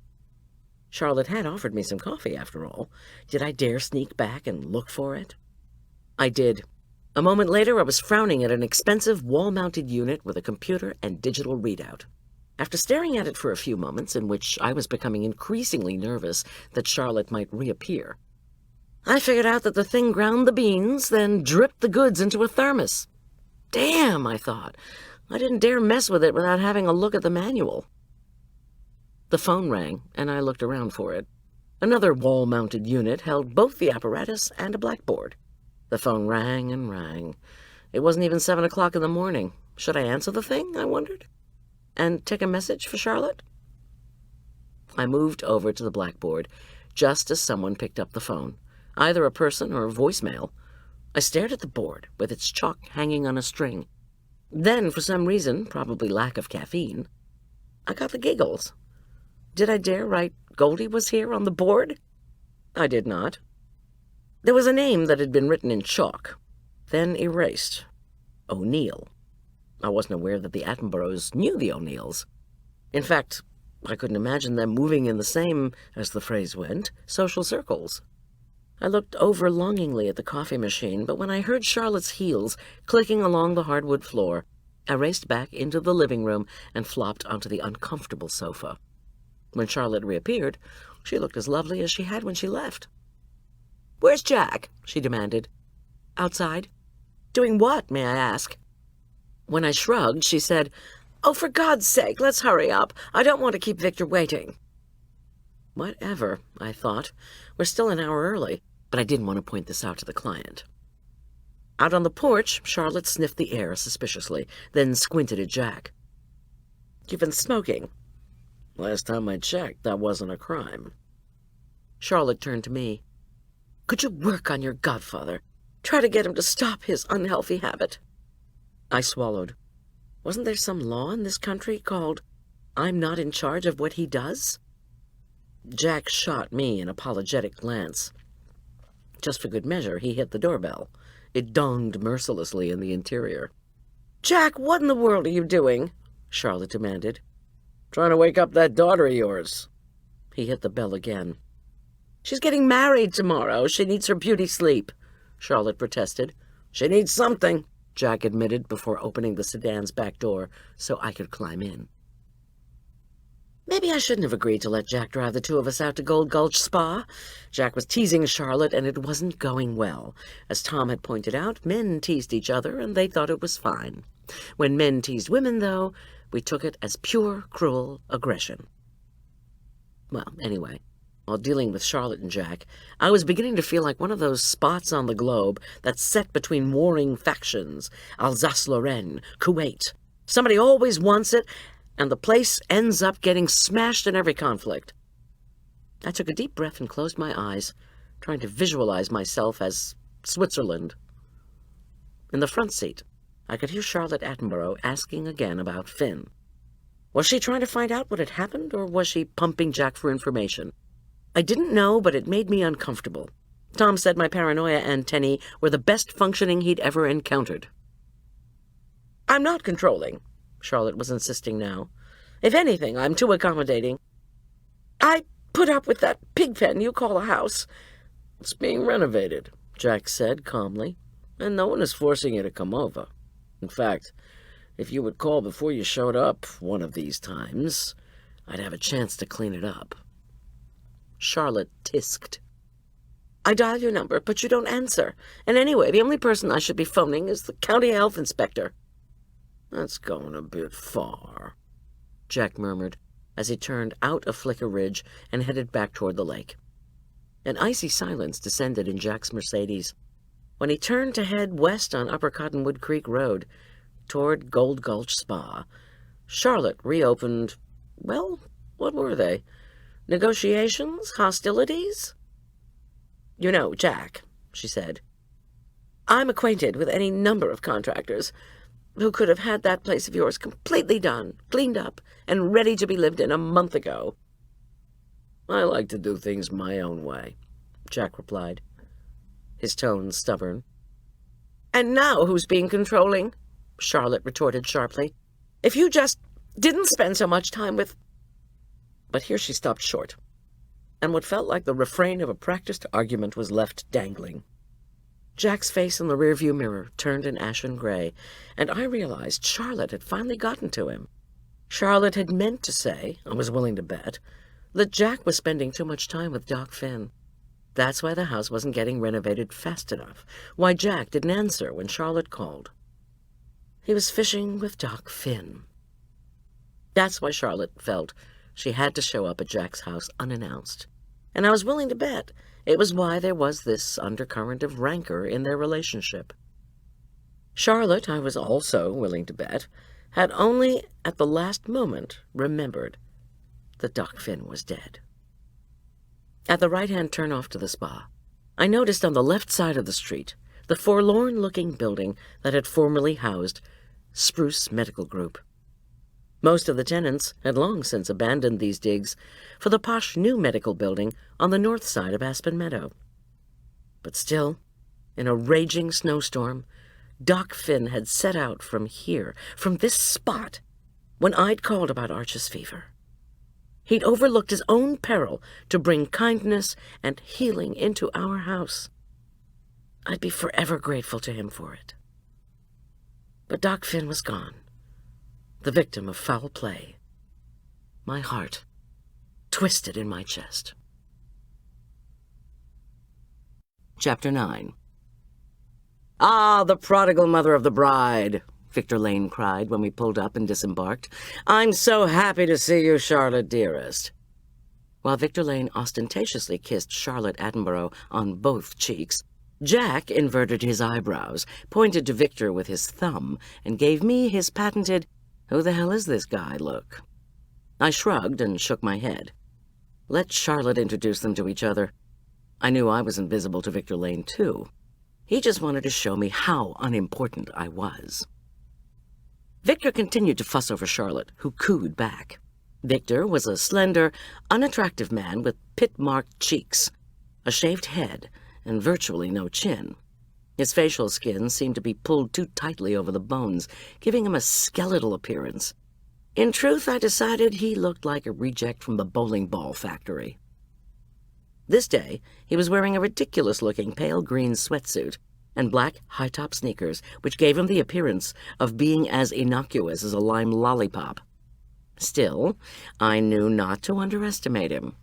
Charlotte had offered me some coffee, after all. Did I dare sneak back and look for it? I did. A moment later, I was frowning at an expensive wall-mounted unit with a computer and digital readout. After staring at it for a few moments, in which I was becoming increasingly nervous that Charlotte might reappear, I figured out that the thing ground the beans, then dripped the goods into a thermos. Damn, I thought. I didn't dare mess with it without having a look at the manual. The phone rang, and I looked around for it. Another wall-mounted unit held both the apparatus and a blackboard. The phone rang and rang. It wasn't even 7 o'clock in the morning. Should I answer the thing, I wondered? And take a message for Charlotte? I moved over to the blackboard just as someone picked up the phone, either a person or a voicemail. I stared at the board with its chalk hanging on a string. Then, for some reason, probably lack of caffeine, I got the giggles. Did I dare write Goldy was here on the board? I did not. There was a name that had been written in chalk, then erased. O'Neill. I wasn't aware that the Attenboroughs knew the O'Neills. In fact, I couldn't imagine them moving in the same, as the phrase went, social circles. I looked over longingly at the coffee machine, but when I heard Charlotte's heels clicking along the hardwood floor, I raced back into the living room and flopped onto the uncomfortable sofa. When Charlotte reappeared, she looked as lovely as she had when she left. "Where's Jack?" she demanded. "Outside." "Doing what, may I ask?" When I shrugged, she said, "Oh, for God's sake, let's hurry up. I don't want to keep Victor waiting." Whatever, I thought. We're still an hour early, but I didn't want to point this out to the client. Out on the porch, Charlotte sniffed the air suspiciously, then squinted at Jack. "You've been smoking." "Last time I checked, that wasn't a crime." Charlotte turned to me. Could you work on your godfather? Try to get him to stop his unhealthy habit." I swallowed. Wasn't there some law in this country called "I'm not in charge of what he does"? Jack shot me an apologetic glance. Just for good measure, he hit the doorbell. It donged mercilessly in the interior. "Jack, what in the world are you doing?" Charlotte demanded. "Trying to wake up that daughter of yours." He hit the bell again. "She's getting married tomorrow. She needs her beauty sleep," Charlotte protested. "She needs something," Jack admitted before opening the sedan's back door so I could climb in. Maybe I shouldn't have agreed to let Jack drive the two of us out to Gold Gulch Spa. Jack was teasing Charlotte, and it wasn't going well. As Tom had pointed out, men teased each other, and they thought it was fine. When men teased women, though, we took it as pure, cruel aggression. Well, anyway, while dealing with Charlotte and Jack, I was beginning to feel like one of those spots on the globe that's set between warring factions. Alsace-Lorraine, Kuwait. Somebody always wants it, and the place ends up getting smashed in every conflict. I took a deep breath and closed my eyes, trying to visualize myself as Switzerland. In the front seat, I could hear Charlotte Attenborough asking again about Finn. Was she trying to find out what had happened, or was she pumping Jack for information? I didn't know, but it made me uncomfortable. Tom said my paranoia antennae were the best functioning he'd ever encountered. "I'm not controlling," Charlotte was insisting now. "If anything, I'm too accommodating. I put up with that pig pen you call a house." "It's being renovated," Jack said calmly, "and no one is forcing you to come over. In fact, if you would call before you showed up one of these times, I'd have a chance to clean it up." Charlotte tisked. "I dial your number, but you don't answer. And anyway, the only person I should be phoning is the county health inspector." "That's going a bit far," Jack murmured as he turned out of Flicker Ridge and headed back toward the lake. An icy silence descended in Jack's Mercedes. When he turned to head west on Upper Cottonwood Creek Road, toward Gold Gulch Spa, Charlotte reopened, well, what were they? Negotiations? Hostilities? "You know, Jack," she said, "I'm acquainted with any number of contractors who could have had that place of yours completely done, cleaned up, and ready to be lived in a month ago." "I like to do things my own way," Jack replied, his tone stubborn. "And now who's being controlling?" Charlotte retorted sharply. "If you just didn't spend so much time with—" But here she stopped short, and what felt like the refrain of a practiced argument was left dangling. Jack's face in the rearview mirror turned an ashen gray, and I realized Charlotte had finally gotten to him. Charlotte had meant to say, I was willing to bet, that Jack was spending too much time with Doc Finn. That's why the house wasn't getting renovated fast enough, why Jack didn't answer when Charlotte called. He was fishing with Doc Finn. That's why Charlotte felt she had to show up at Jack's house unannounced, and I was willing to bet it was why there was this undercurrent of rancor in their relationship. Charlotte, I was also willing to bet, had only at the last moment remembered that Doc Finn was dead. At the right-hand turn-off to the spa, I noticed on the left side of the street the forlorn-looking building that had formerly housed Spruce Medical Group. Most of the tenants had long since abandoned these digs for the posh new medical building on the north side of Aspen Meadow. But still, in a raging snowstorm, Doc Finn had set out from here, from this spot, when I'd called about Arch's fever. He'd overlooked his own peril to bring kindness and healing into our house. I'd be forever grateful to him for it. But Doc Finn was gone, the victim of foul play. My heart twisted in my chest. Chapter 9. "Ah, the prodigal mother of the bride," Victor Lane cried when we pulled up and disembarked. "I'm so happy to see you, Charlotte, dearest." While Victor Lane ostentatiously kissed Charlotte Attenborough on both cheeks, Jack inverted his eyebrows, pointed to Victor with his thumb, and gave me his patented, "Who the hell is this guy?" look. I shrugged and shook my head. Let Charlotte introduce them to each other. I knew I was invisible to Victor Lane, too. He just wanted to show me how unimportant I was. Victor continued to fuss over Charlotte, who cooed back. Victor was a slender, unattractive man with pit-marked cheeks, a shaved head, and virtually no chin. His facial skin seemed to be pulled too tightly over the bones, giving him a skeletal appearance. In truth, I decided he looked like a reject from the bowling ball factory. This day, he was wearing a ridiculous-looking pale green sweatsuit and black high-top sneakers, which gave him the appearance of being as innocuous as a lime lollipop. Still, I knew not to underestimate him.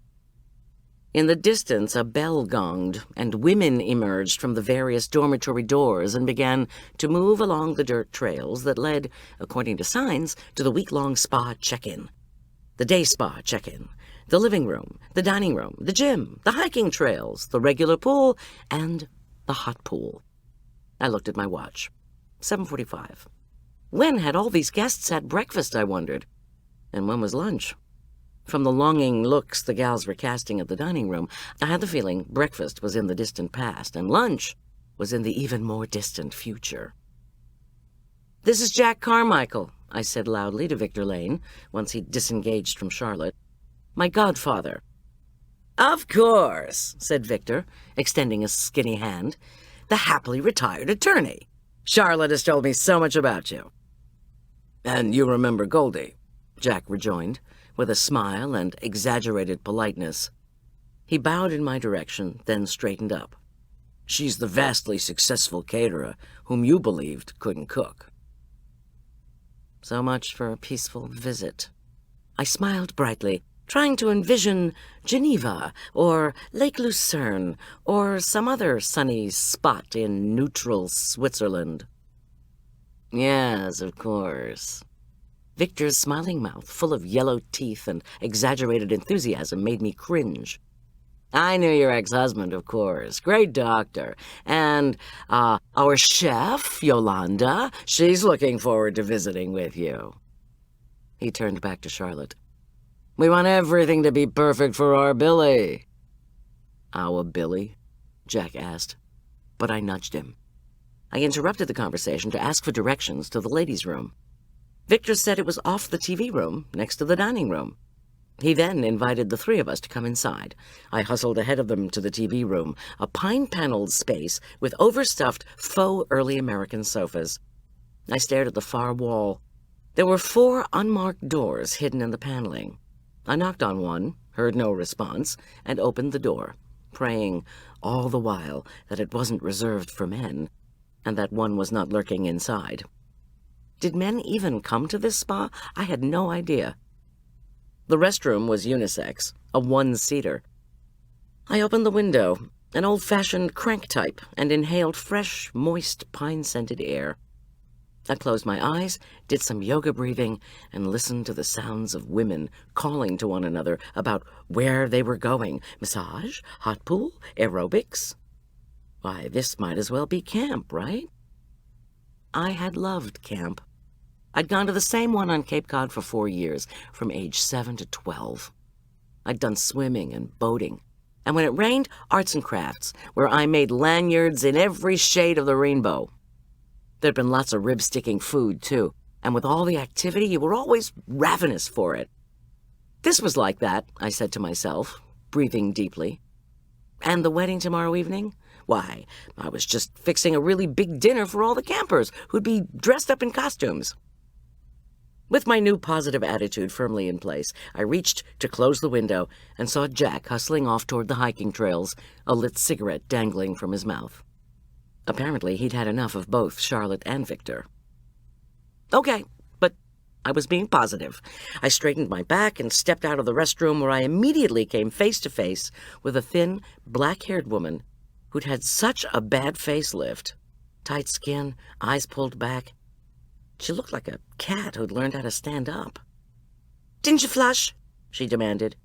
In the distance, a bell gonged, and women emerged from the various dormitory doors and began to move along the dirt trails that led, according to signs, to the week-long spa check-in. The day spa check-in, the living room, the dining room, the gym, the hiking trails, the regular pool, and the hot pool. I looked at my watch. 7:45. When had all these guests had breakfast, I wondered? And when was lunch? From the longing looks the gals were casting at the dining room, I had the feeling breakfast was in the distant past, and lunch was in the even more distant future. "This is Jack Carmichael," I said loudly to Victor Lane, once he'd disengaged from Charlotte. "My godfather." "Of course," said Victor, extending a skinny hand. "The happily retired attorney. Charlotte has told me so much about you." "And you remember Goldy," Jack rejoined, with a smile and exaggerated politeness. He bowed in my direction, then straightened up. "She's the vastly successful caterer whom you believed couldn't cook." So much for a peaceful visit. I smiled brightly, trying to envision Geneva or Lake Lucerne or some other sunny spot in neutral Switzerland. "Yes, of course." Victor's smiling mouth, full of yellow teeth and exaggerated enthusiasm, made me cringe. "I knew your ex-husband, of course. Great doctor. And, our chef, Yolanda, she's looking forward to visiting with you." He turned back to Charlotte. "We want everything to be perfect for our Billy." "Our Billy?" Jack asked, but I nudged him. I interrupted the conversation to ask for directions to the ladies' room. Victor said it was off the TV room, next to the dining room. He then invited the three of us to come inside. I hustled ahead of them to the TV room, a pine-paneled space with overstuffed faux early American sofas. I stared at the far wall. There were 4 unmarked doors hidden in the paneling. I knocked on one, heard no response, and opened the door, praying all the while that it wasn't reserved for men, and that one was not lurking inside. Did men even come to this spa? I had no idea. The restroom was unisex, a 1-seater. I opened the window, an old-fashioned crank type, and inhaled fresh, moist, pine-scented air. I closed my eyes, did some yoga breathing, and listened to the sounds of women calling to one another about where they were going. Massage? Hot pool? Aerobics? Why, this might as well be camp, right? I had loved camp. I'd gone to the same one on Cape Cod for 4 years, from age 7 to 12. I'd done swimming and boating, and when it rained, arts and crafts, where I made lanyards in every shade of the rainbow. There'd been lots of rib-sticking food, too, and with all the activity, you were always ravenous for it. This was like that, I said to myself, breathing deeply. And the wedding tomorrow evening? Why, I was just fixing a really big dinner for all the campers, who'd be dressed up in costumes. With my new positive attitude firmly in place, I reached to close the window and saw Jack hustling off toward the hiking trails, a lit cigarette dangling from his mouth. Apparently, he'd had enough of both Charlotte and Victor. Okay, but I was being positive. I straightened my back and stepped out of the restroom, where I immediately came face to face with a thin, black-haired woman who'd had such a bad facelift. Tight skin, eyes pulled back. She looked like a cat who'd learned how to stand up. "Didn't you flush?" she demanded.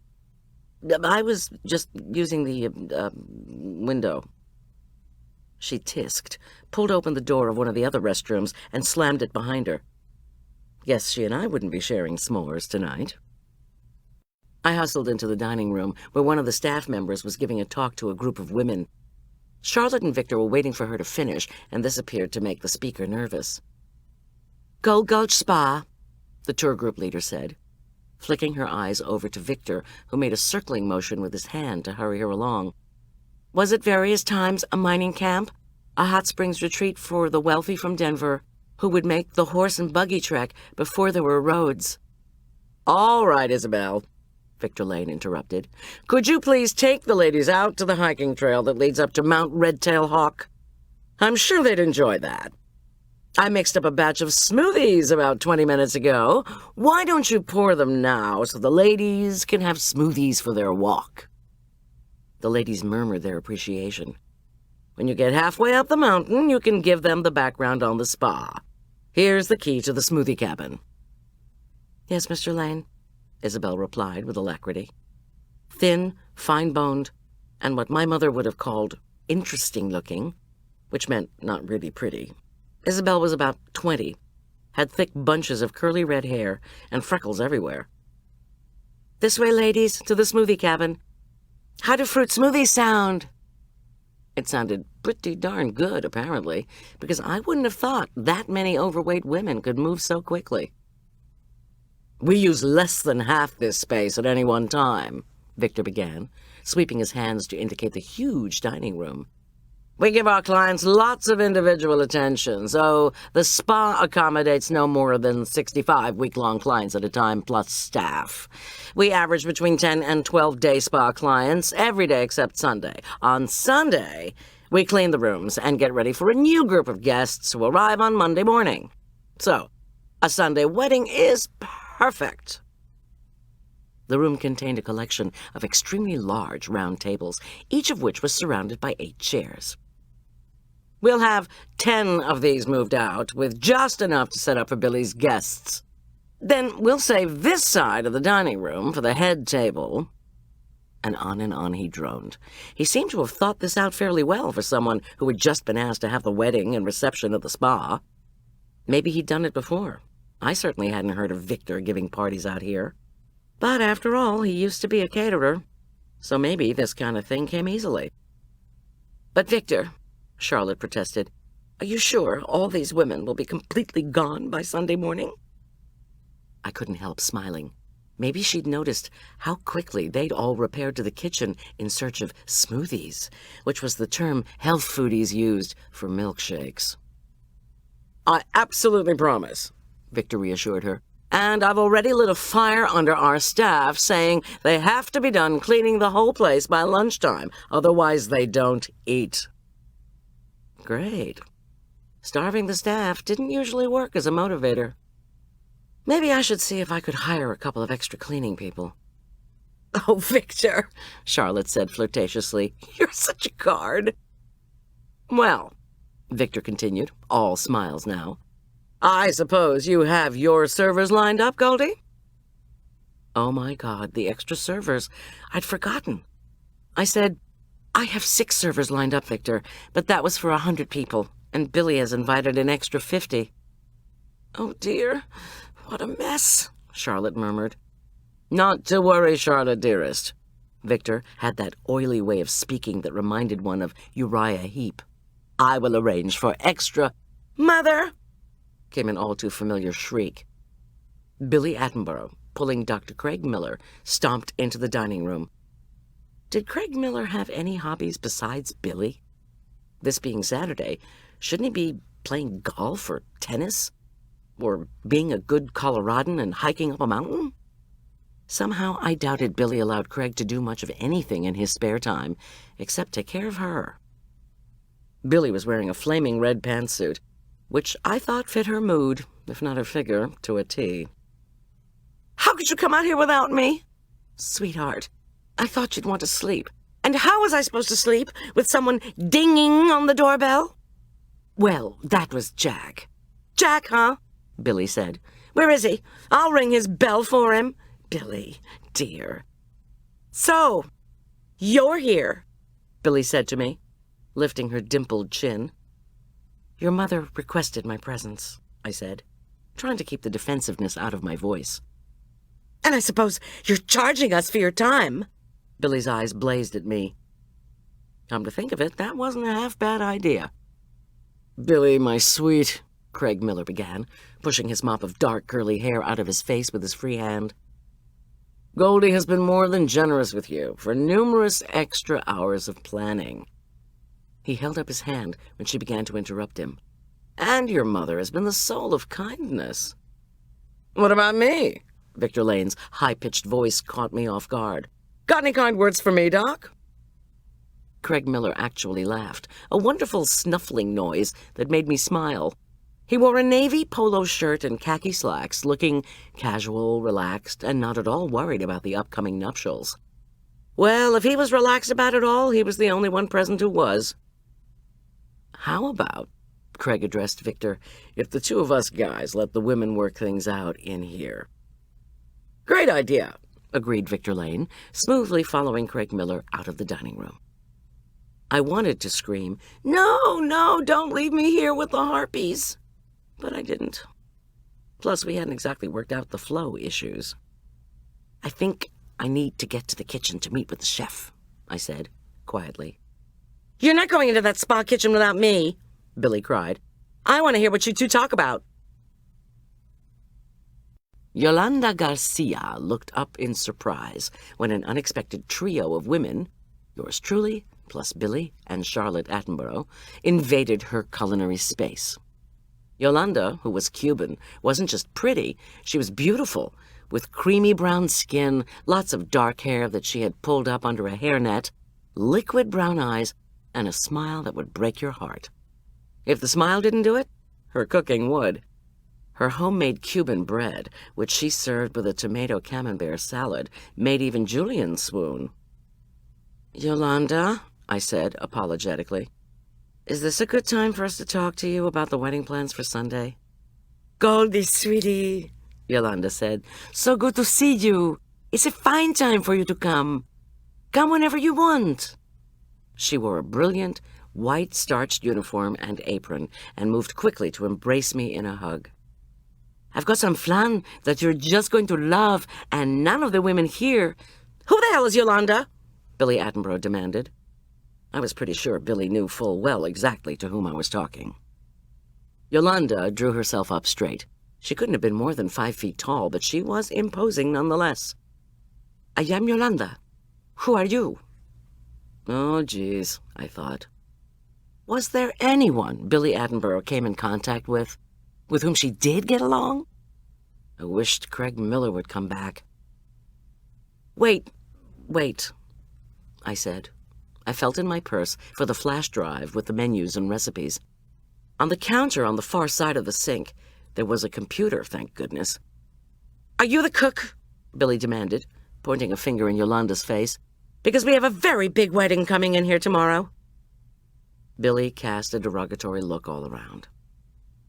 "I was just using the, window." She tisked, pulled open the door of one of the other restrooms, and slammed it behind her. Guess she and I wouldn't be sharing s'mores tonight. I hustled into the dining room, where one of the staff members was giving a talk to a group of women. Charlotte and Victor were waiting for her to finish, and this appeared to make the speaker nervous. "Gold Gulch Spa," the tour group leader said, flicking her eyes over to Victor, who made a circling motion with his hand to hurry her along. "Was at various times a mining camp, a hot springs retreat for the wealthy from Denver, who would make the horse and buggy trek before there were roads." "All right, Isabel," Victor Lane interrupted. "Could you please take the ladies out to the hiking trail that leads up to Mount Redtail Hawk? I'm sure they'd enjoy that. I mixed up a batch of smoothies about 20 minutes ago. Why don't you pour them now so the ladies can have smoothies for their walk?" The ladies murmured their appreciation. "When you get halfway up the mountain, you can give them the background on the spa. Here's the key to the smoothie cabin." "Yes, Mr. Lane," Isabel replied with alacrity. Thin, fine-boned, and what my mother would have called interesting-looking, which meant not really pretty, Isabel was about 20, had thick bunches of curly red hair, and freckles everywhere. "This way, ladies, to the smoothie cabin. How do fruit smoothies sound?" It sounded pretty darn good, apparently, because I wouldn't have thought that many overweight women could move so quickly. "We use less than half this space at any one time," Victor began, sweeping his hands to indicate the huge dining room. "We give our clients lots of individual attention, so the spa accommodates no more than 65 week-long clients at a time, plus staff. We average between 10 and 12 day spa clients every day except Sunday. On Sunday, we clean the rooms and get ready for a new group of guests who arrive on Monday morning. So, a Sunday wedding is perfect." The room contained a collection of extremely large round tables, each of which was surrounded by 8 chairs. "We'll have 10 of these moved out, with just enough to set up for Billy's guests. Then we'll save this side of the dining room for the head table." And on he droned. He seemed to have thought this out fairly well for someone who had just been asked to have the wedding and reception at the spa. Maybe he'd done it before. I certainly hadn't heard of Victor giving parties out here. But after all, he used to be a caterer, so maybe this kind of thing came easily. "But Victor," Charlotte protested, "are you sure all these women will be completely gone by Sunday morning?" I couldn't help smiling. Maybe she'd noticed how quickly they'd all repaired to the kitchen in search of smoothies, which was the term health foodies used for milkshakes. "I absolutely promise," Victor reassured her. "And I've already lit a fire under our staff saying they have to be done cleaning the whole place by lunchtime, otherwise they don't eat." Great. Starving the staff didn't usually work as a motivator. Maybe I should see if I could hire a couple of extra cleaning people. "Oh, Victor," Charlotte said flirtatiously, "you're such a card." "Well," Victor continued, all smiles now, "I suppose you have your servers lined up, Goldie?" Oh my God, the extra servers. I'd forgotten. I said, "I have 6 servers lined up, Victor, but that was for 100 people, and Billy has invited an extra 50. "Oh, dear, what a mess," Charlotte murmured. "Not to worry, Charlotte, dearest." Victor had that oily way of speaking that reminded one of Uriah Heep. "I will arrange for extra—" "Mother!" came an all-too-familiar shriek. Billy Attenborough, pulling Dr. Craig Miller, stomped into the dining room. Did Craig Miller have any hobbies besides Billy? This being Saturday, shouldn't he be playing golf or tennis? Or being a good Coloradan and hiking up a mountain? Somehow I doubted Billy allowed Craig to do much of anything in his spare time, except take care of her. Billy was wearing a flaming red pantsuit, which I thought fit her mood, if not her figure, to a T. "How could you come out here without me?" "Sweetheart, I thought you'd want to sleep." "And how was I supposed to sleep with someone dinging on the doorbell?" "Well, that was Jack." "Jack, huh?" Billy said. "Where is he? I'll ring his bell for him." "Billy, dear." "So, you're here," Billy said to me, lifting her dimpled chin. "Your mother requested my presence," I said, trying to keep the defensiveness out of my voice. And I suppose you're charging us for your time. Billy's eyes blazed at me. Come to think of it, that wasn't a half-bad idea. Billy, my sweet, Craig Miller began, pushing his mop of dark curly hair out of his face with his free hand. Goldy has been more than generous with you for numerous extra hours of planning. He held up his hand when she began to interrupt him. And your mother has been the soul of kindness. What about me? Victor Lane's high-pitched voice caught me off guard. Got any kind words for me, Doc? Craig Miller actually laughed, a wonderful snuffling noise that made me smile. He wore a navy polo shirt and khaki slacks, looking casual, relaxed, and not at all worried about the upcoming nuptials. Well, if he was relaxed about it all, he was the only one present who was. How about, Craig addressed Victor, if the two of us guys let the women work things out in here? Great idea, agreed Victor Lane, smoothly following Craig Miller out of the dining room. I wanted to scream, No, don't leave me here with the harpies. But I didn't. Plus, we hadn't exactly worked out the flow issues. I think I need to get to the kitchen to meet with the chef, I said, quietly. You're not going into that spa kitchen without me, Billy cried. I want to hear what you two talk about. Yolanda Garcia looked up in surprise when an unexpected trio of women, yours truly, plus Billy and Charlotte Attenborough, invaded her culinary space. Yolanda, who was Cuban, wasn't just pretty, she was beautiful, with creamy brown skin, lots of dark hair that she had pulled up under a hairnet, liquid brown eyes, and a smile that would break your heart. If the smile didn't do it, her cooking would. Her homemade Cuban bread, which she served with a tomato camembert salad, made even Julian swoon. Yolanda, I said apologetically, is this a good time for us to talk to you about the wedding plans for Sunday? Goldy, sweetie, Yolanda said. So good to see you. It's a fine time for you to come. Come whenever you want. She wore a brilliant, white starched uniform and apron and moved quickly to embrace me in a hug. I've got some flan that you're just going to love, and none of the women here— Who the hell is Yolanda? Billy Attenborough demanded. I was pretty sure Billy knew full well exactly to whom I was talking. Yolanda drew herself up straight. She couldn't have been more than 5 feet tall, but she was imposing nonetheless. I am Yolanda. Who are you? Oh, geez, I thought. Was there anyone Billy Attenborough came in contact with whom she did get along? I wished Craig Miller would come back. Wait, I said. I felt in my purse for the flash drive with the menus and recipes. On the counter on the far side of the sink, there was a computer, thank goodness. Are you the cook? Billy demanded, pointing a finger in Yolanda's face. Because we have a very big wedding coming in here tomorrow. Billy cast a derogatory look all around.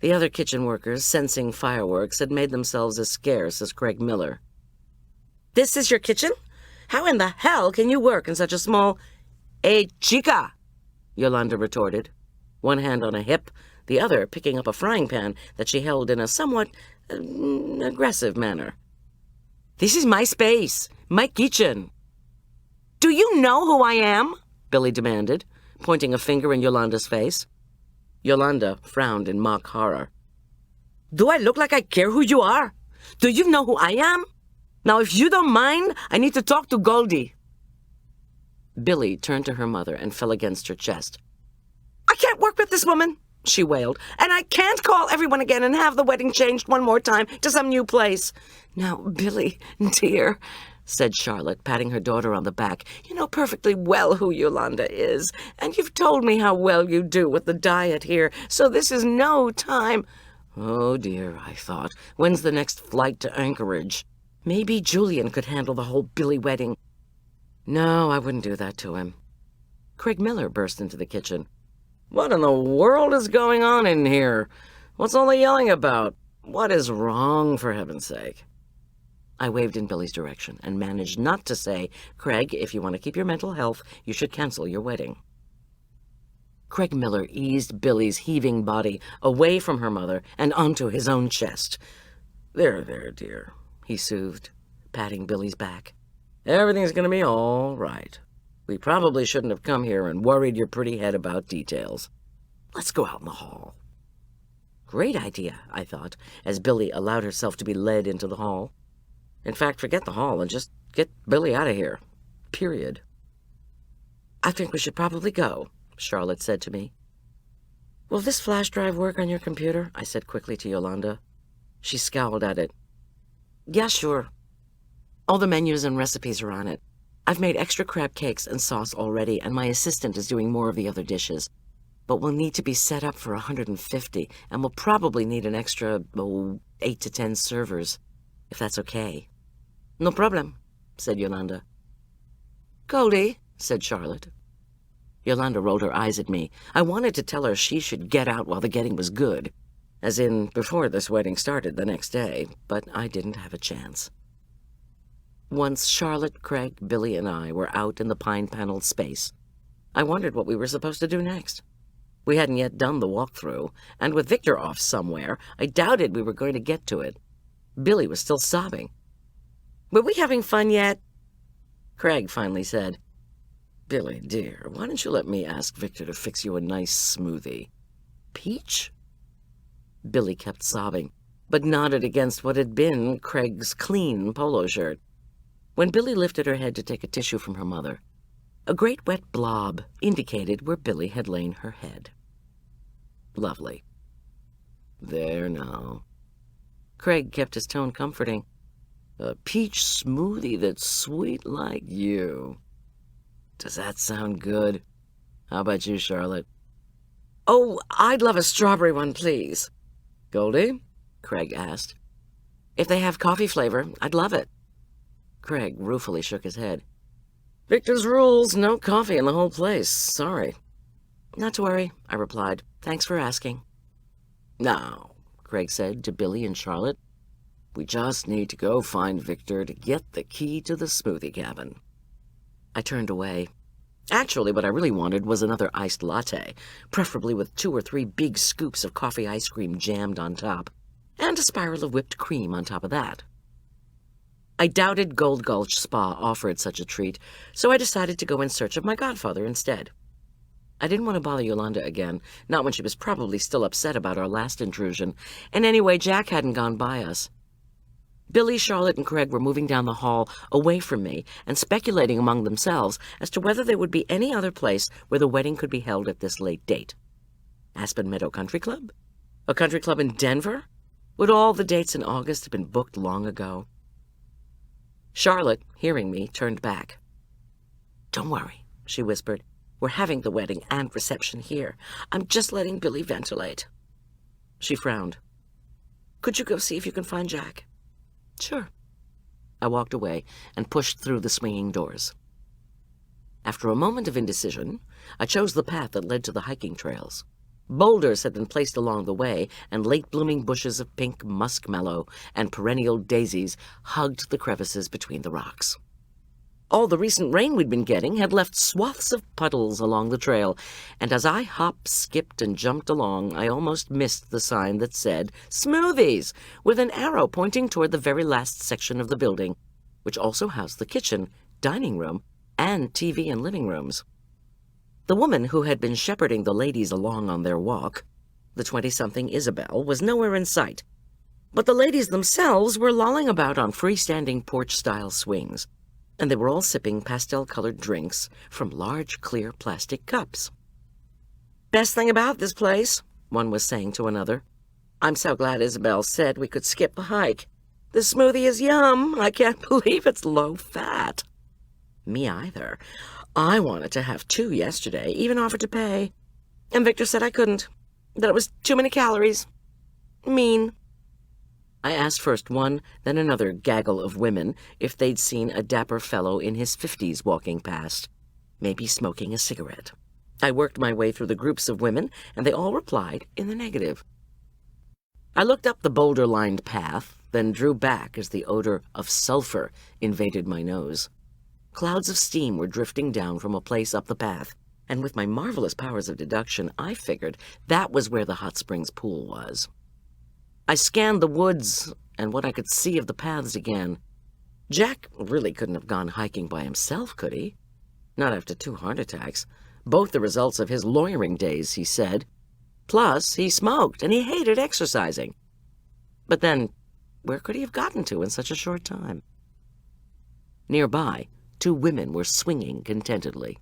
The other kitchen workers, sensing fireworks, had made themselves as scarce as Craig Miller. This is your kitchen? How in the hell can you work in such a small— Hey, chica, Yolanda retorted, one hand on a hip, the other picking up a frying pan that she held in a somewhat aggressive manner. This is my space, my kitchen. Do you know who I am? Billy demanded, pointing a finger in Yolanda's face. Yolanda frowned in mock horror. Do I look like I care who you are? Do you know who I am? Now, if you don't mind, I need to talk to Goldy. Billy turned to her mother and fell against her chest. I can't work with this woman, she wailed, and I can't call everyone again and have the wedding changed one more time to some new place. Now, Billy, dear, said Charlotte, patting her daughter on the back, you know perfectly well who Yolanda is, and you've told me how well you do with the diet here, so this is no time— Oh, dear, I thought, when's the next flight to Anchorage? Maybe Julian could handle the whole Billy wedding. No, I wouldn't do that to him. Craig Miller burst into the kitchen. What in the world is going on in here? What's all the yelling about? What is wrong, for heaven's sake? I waved in Billy's direction and managed not to say, Craig, if you want to keep your mental health, you should cancel your wedding. Craig Miller eased Billy's heaving body away from her mother and onto his own chest. There, dear, he soothed, patting Billy's back. Everything's gonna be all right. We probably shouldn't have come here and worried your pretty head about details. Let's go out in the hall. Great idea, I thought, as Billy allowed herself to be led into the hall. In fact, forget the hall and just get Billy out of here. Period. I think we should probably go, Charlotte said to me. Will this flash drive work on your computer? I said quickly to Yolanda. She scowled at it. Yeah, sure. All the menus and recipes are on it. I've made extra crab cakes and sauce already, and my assistant is doing more of the other dishes. But we'll need to be set up for 150, and we'll probably need an extra, 8 to 10 servers, if that's okay. No problem, said Yolanda. Goldie, said Charlotte. Yolanda rolled her eyes at me. I wanted to tell her she should get out while the getting was good, as in before this wedding started the next day, but I didn't have a chance. Once Charlotte, Craig, Billy, and I were out in the pine-paneled space, I wondered what we were supposed to do next. We hadn't yet done the walkthrough, and with Victor off somewhere, I doubted we were going to get to it. Billy was still sobbing. Were we having fun yet? Craig finally said, Billy, dear, why don't you let me ask Victor to fix you a nice smoothie? Peach? Billy kept sobbing, but nodded against what had been Craig's clean polo shirt. When Billy lifted her head to take a tissue from her mother, a great wet blob indicated where Billy had lain her head. Lovely. There now. Craig kept his tone comforting. A peach smoothie that's sweet like you. Does that sound good? How about you, Charlotte? Oh, I'd love a strawberry one, please. Goldie? Craig asked. If they have coffee flavor, I'd love it. Craig ruefully shook his head. Victor's rules, no coffee in the whole place. Sorry. Not to worry, I replied. Thanks for asking. Now, Craig said to Billy and Charlotte, we just need to go find Victor to get the key to the smoothie cabin. I turned away. Actually, what I really wanted was another iced latte, preferably with 2 or 3 big scoops of coffee ice cream jammed on top, and a spiral of whipped cream on top of that. I doubted Gold Gulch Spa offered such a treat, so I decided to go in search of my godfather instead. I didn't want to bother Yolanda again, not when she was probably still upset about our last intrusion, and anyway, Jack hadn't gone by us. Billy, Charlotte, and Craig were moving down the hall away from me and speculating among themselves as to whether there would be any other place where the wedding could be held at this late date. Aspen Meadow Country Club? A country club in Denver? Would all the dates in August have been booked long ago? Charlotte, hearing me, turned back. Don't worry, she whispered. We're having the wedding and reception here. I'm just letting Billy ventilate. She frowned. Could you go see if you can find Jack? Sure. I walked away and pushed through the swinging doors. After a moment of indecision, I chose the path that led to the hiking trails. Boulders had been placed along the way, and late-blooming bushes of pink muskmallow and perennial daisies hugged the crevices between the rocks. All the recent rain we'd been getting had left swaths of puddles along the trail, and as I hopped, skipped, and jumped along, I almost missed the sign that said, Smoothies, with an arrow pointing toward the very last section of the building, which also housed the kitchen, dining room, and TV and living rooms. The woman who had been shepherding the ladies along on their walk, the 20-something Isabel, was nowhere in sight, but the ladies themselves were lolling about on freestanding porch-style swings, and they were all sipping pastel-colored drinks from large, clear plastic cups. Best thing about this place, one was saying to another. I'm so glad Isabel said we could skip the hike. This smoothie is yum. I can't believe it's low-fat. Me either. I wanted to have 2 yesterday, even offered to pay. And Victor said I couldn't, that it was too many calories. Mean. I asked first one, then another gaggle of women if they'd seen a dapper fellow in his 50s walking past, maybe smoking a cigarette. I worked my way through the groups of women, and they all replied in the negative. I looked up the boulder-lined path, then drew back as the odor of sulfur invaded my nose. Clouds of steam were drifting down from a place up the path, and with my marvelous powers of deduction, I figured that was where the hot springs pool was. I scanned the woods and what I could see of the paths again. Jack really couldn't have gone hiking by himself, could he? Not after 2 heart attacks, both the results of his lawyering days, he said. Plus, he smoked, and he hated exercising. But then, where could he have gotten to in such a short time? Nearby, 2 women were swinging contentedly.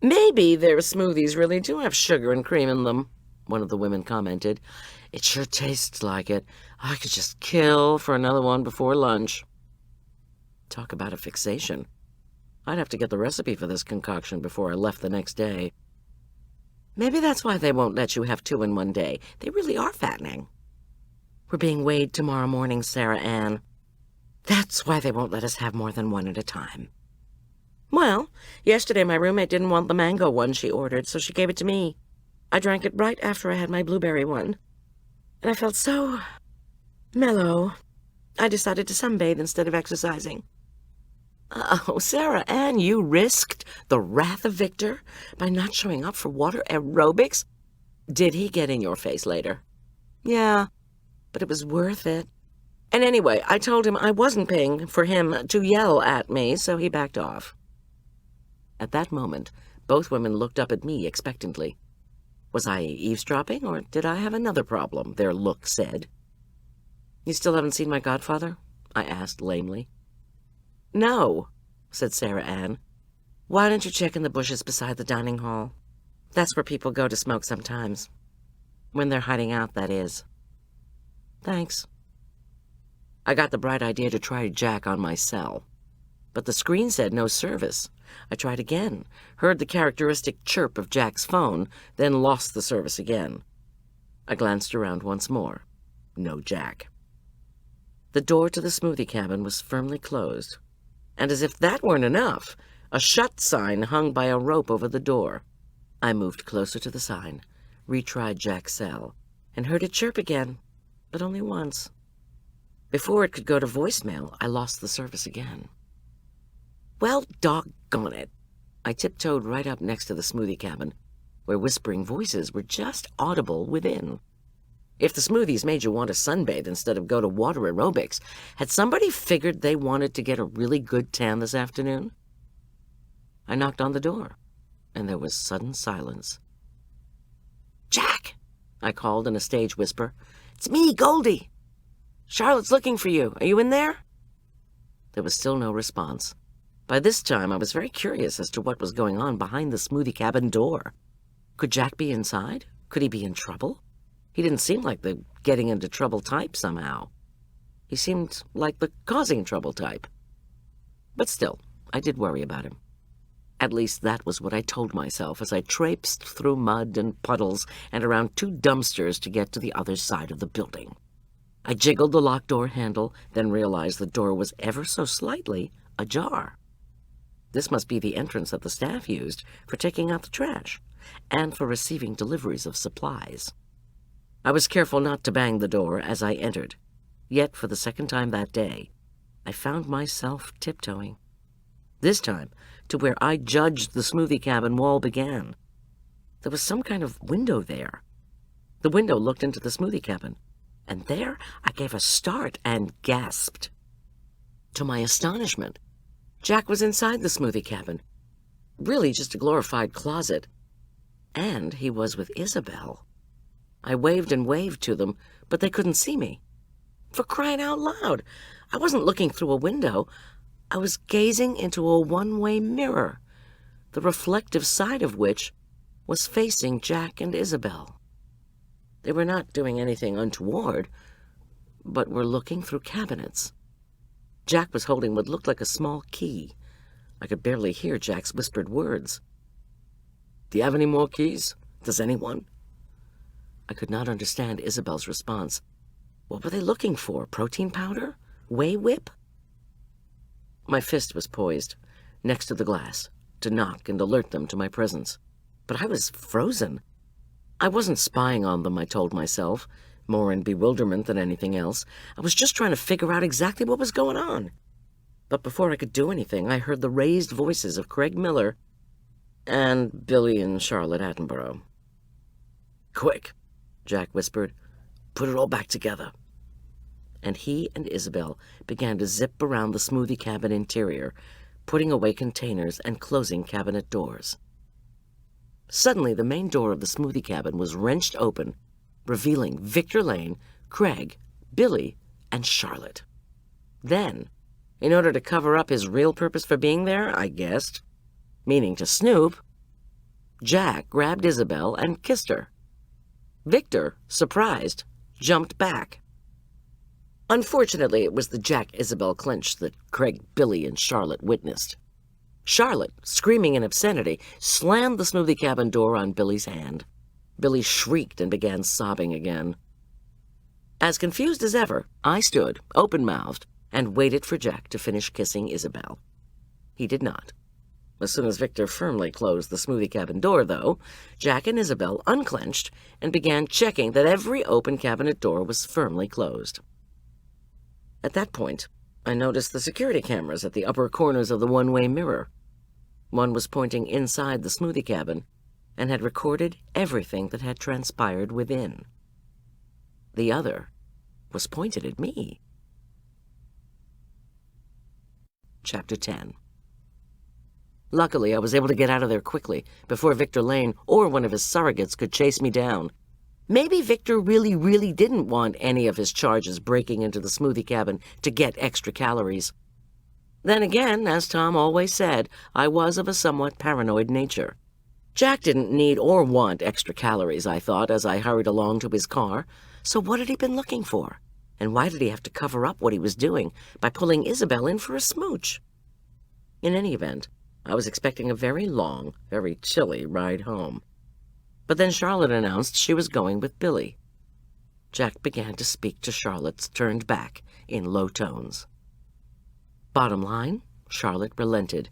"Maybe their smoothies really do have sugar and cream in them," one of the women commented. "It sure tastes like it. I could just kill for another one before lunch." Talk about a fixation. I'd have to get the recipe for this concoction before I left the next day. Maybe that's why they won't let you have 2 in one day. They really are fattening. "We're being weighed tomorrow morning, Sarah Ann. That's why they won't let us have more than 1 at a time." "Well, yesterday my roommate didn't want the mango one she ordered, so she gave it to me. I drank it right after I had my blueberry one, and I felt so mellow. I decided to sunbathe instead of exercising." "Oh, Sarah Ann, you risked the wrath of Victor by not showing up for water aerobics? Did he get in your face later?" "Yeah, but it was worth it. And anyway, I told him I wasn't paying for him to yell at me, so he backed off." At that moment, both women looked up at me expectantly. Was I eavesdropping, or did I have another problem? Their look said. "You still haven't seen my godfather?" I asked lamely. "No," said Sarah Ann. "Why don't you check in the bushes beside the dining hall? That's where people go to smoke sometimes. When they're hiding out, that is." "Thanks." I got the bright idea to try Jack on my cell. But the screen said no service. I tried again, heard the characteristic chirp of Jack's phone, then lost the service again. I glanced around once more. No Jack. The door to the smoothie cabin was firmly closed. And as if that weren't enough, a shut sign hung by a rope over the door. I moved closer to the sign, retried Jack's cell, and heard it chirp again, but only once. Before it could go to voicemail, I lost the service again. Well, doggone it. I tiptoed right up next to the smoothie cabin, where whispering voices were just audible within. If the smoothies made you want to sunbathe instead of go to water aerobics, had somebody figured they wanted to get a really good tan this afternoon? I knocked on the door, and there was sudden silence. "Jack!" I called in a stage whisper. "It's me, Goldy. Charlotte's looking for you. Are you in there?" There was still no response. By this time, I was very curious as to what was going on behind the smoothie cabin door. Could Jack be inside? Could he be in trouble? He didn't seem like the getting into trouble type somehow. He seemed like the causing trouble type. But still, I did worry about him. At least that was what I told myself as I traipsed through mud and puddles and around 2 dumpsters to get to the other side of the building. I jiggled the locked door handle, then realized the door was ever so slightly ajar. This must be the entrance that the staff used for taking out the trash and for receiving deliveries of supplies. I was careful not to bang the door as I entered, yet for the second time that day, I found myself tiptoeing. This time, to where I judged the smoothie cabin wall began. There was some kind of window there. The window looked into the smoothie cabin, and there I gave a start and gasped. To my astonishment, Jack was inside the smoothie cabin, really just a glorified closet, and he was with Isabel. I waved and waved to them, but they couldn't see me. For crying out loud, I wasn't looking through a window. I was gazing into a one-way mirror, the reflective side of which was facing Jack and Isabel. They were not doing anything untoward, but were looking through cabinets. Jack was holding what looked like a small key. I could barely hear Jack's whispered words. "Do you have any more keys? Does anyone?" I could not understand Isabel's response. What were they looking for? Protein powder? Whey whip? My fist was poised, next to the glass, to knock and alert them to my presence. But I was frozen. I wasn't spying on them, I told myself, more in bewilderment than anything else. I was just trying to figure out exactly what was going on. But before I could do anything, I heard the raised voices of Craig Miller and Billy and Charlotte Attenborough. "Quick," Jack whispered. "Put it all back together." and he and Isabel began to zip around the smoothie cabin interior, putting away containers and closing cabinet doors. Suddenly, the main door of the smoothie cabin was wrenched open, revealing Victor Lane, Craig, Billy, and Charlotte. Then, in order to cover up his real purpose for being there, I guessed, meaning to snoop, Jack grabbed Isabel and kissed her. Victor, surprised, jumped back. Unfortunately, it was the Jack-Isabel clinch that Craig, Billy, and Charlotte witnessed. Charlotte, screaming in obscenity, slammed the smoothie cabin door on Billy's hand. Billy shrieked and began sobbing again. As confused as ever, I stood, open-mouthed, and waited for Jack to finish kissing Isabel. He did not. As soon as Victor firmly closed the smoothie cabin door, though, Jack and Isabel unclenched and began checking that every open cabinet door was firmly closed. At that point, I noticed the security cameras at the upper corners of the one-way mirror. One was pointing inside the smoothie cabin and had recorded everything that had transpired within. The other was pointed at me. Chapter 10. Luckily, I was able to get out of there quickly, before Victor Lane or one of his surrogates could chase me down. Maybe Victor really didn't want any of his charges breaking into the smoothie cabin to get extra calories. Then again, as Tom always said, I was of a somewhat paranoid nature. Jack didn't need or want extra calories, I thought, as I hurried along to his car. So what had he been looking for? And why did he have to cover up what he was doing by pulling Isabel in for a smooch? In any event, I was expecting a very long, very chilly ride home. But then Charlotte announced she was going with Billy. Jack began to speak to Charlotte's turned back in low tones. Bottom line, Charlotte relented.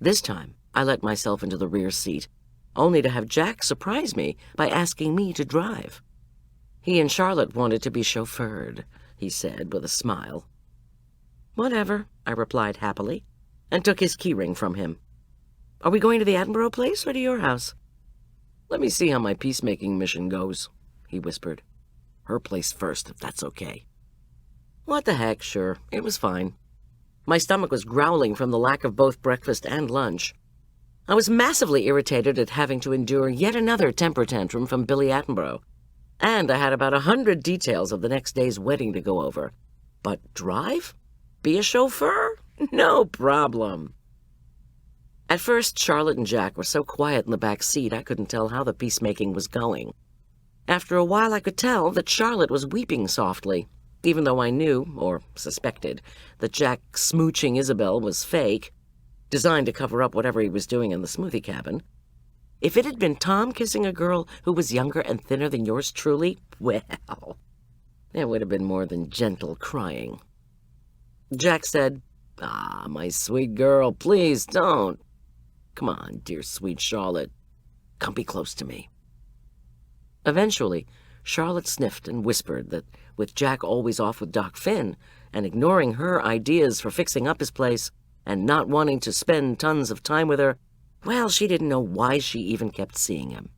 This time, I let myself into the rear seat, only to have Jack surprise me by asking me to drive. He and Charlotte wanted to be chauffeured, he said with a smile. Whatever, I replied happily, and took his keyring from him. Are we going to the Attenborough place or to your house? Let me see how my peacemaking mission goes, he whispered. Her place first, if that's okay. What the heck, sure, it was fine. My stomach was growling from the lack of both breakfast and lunch. I was massively irritated at having to endure yet another temper tantrum from Billy Attenborough, and I had about 100 details of the next day's wedding to go over. But drive? Be a chauffeur? No problem. At first, Charlotte and Jack were so quiet in the back seat I couldn't tell how the peacemaking was going. After a while, I could tell that Charlotte was weeping softly, even though I knew, or suspected, that Jack smooching Isabel was fake, designed to cover up whatever he was doing in the smoothie cabin. If it had been Tom kissing a girl who was younger and thinner than yours truly, well, there would have been more than gentle crying. Jack said, "Ah, my sweet girl, please don't. Come on, dear sweet Charlotte. Come be close to me." Eventually, Charlotte sniffed and whispered that with Jack always off with Doc Finn and ignoring her ideas for fixing up his place and not wanting to spend tons of time with her, well, she didn't know why she even kept seeing him.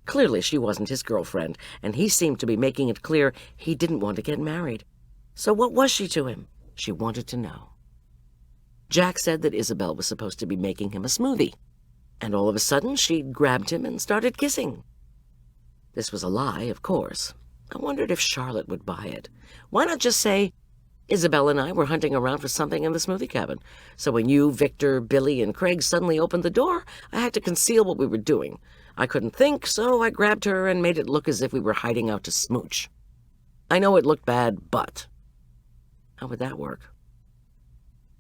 Clearly, she wasn't his girlfriend, and he seemed to be making it clear he didn't want to get married. So what was she to him? She wanted to know. Jack said that Isabel was supposed to be making him a smoothie, and all of a sudden she'd grabbed him and started kissing. This was a lie, of course. I wondered if Charlotte would buy it. Why not just say, Isabel and I were hunting around for something in the smoothie cabin, so when you, Victor, Billy, and Craig suddenly opened the door, I had to conceal what we were doing. I couldn't think, so I grabbed her and made it look as if we were hiding out to smooch. I know it looked bad, but how would that work?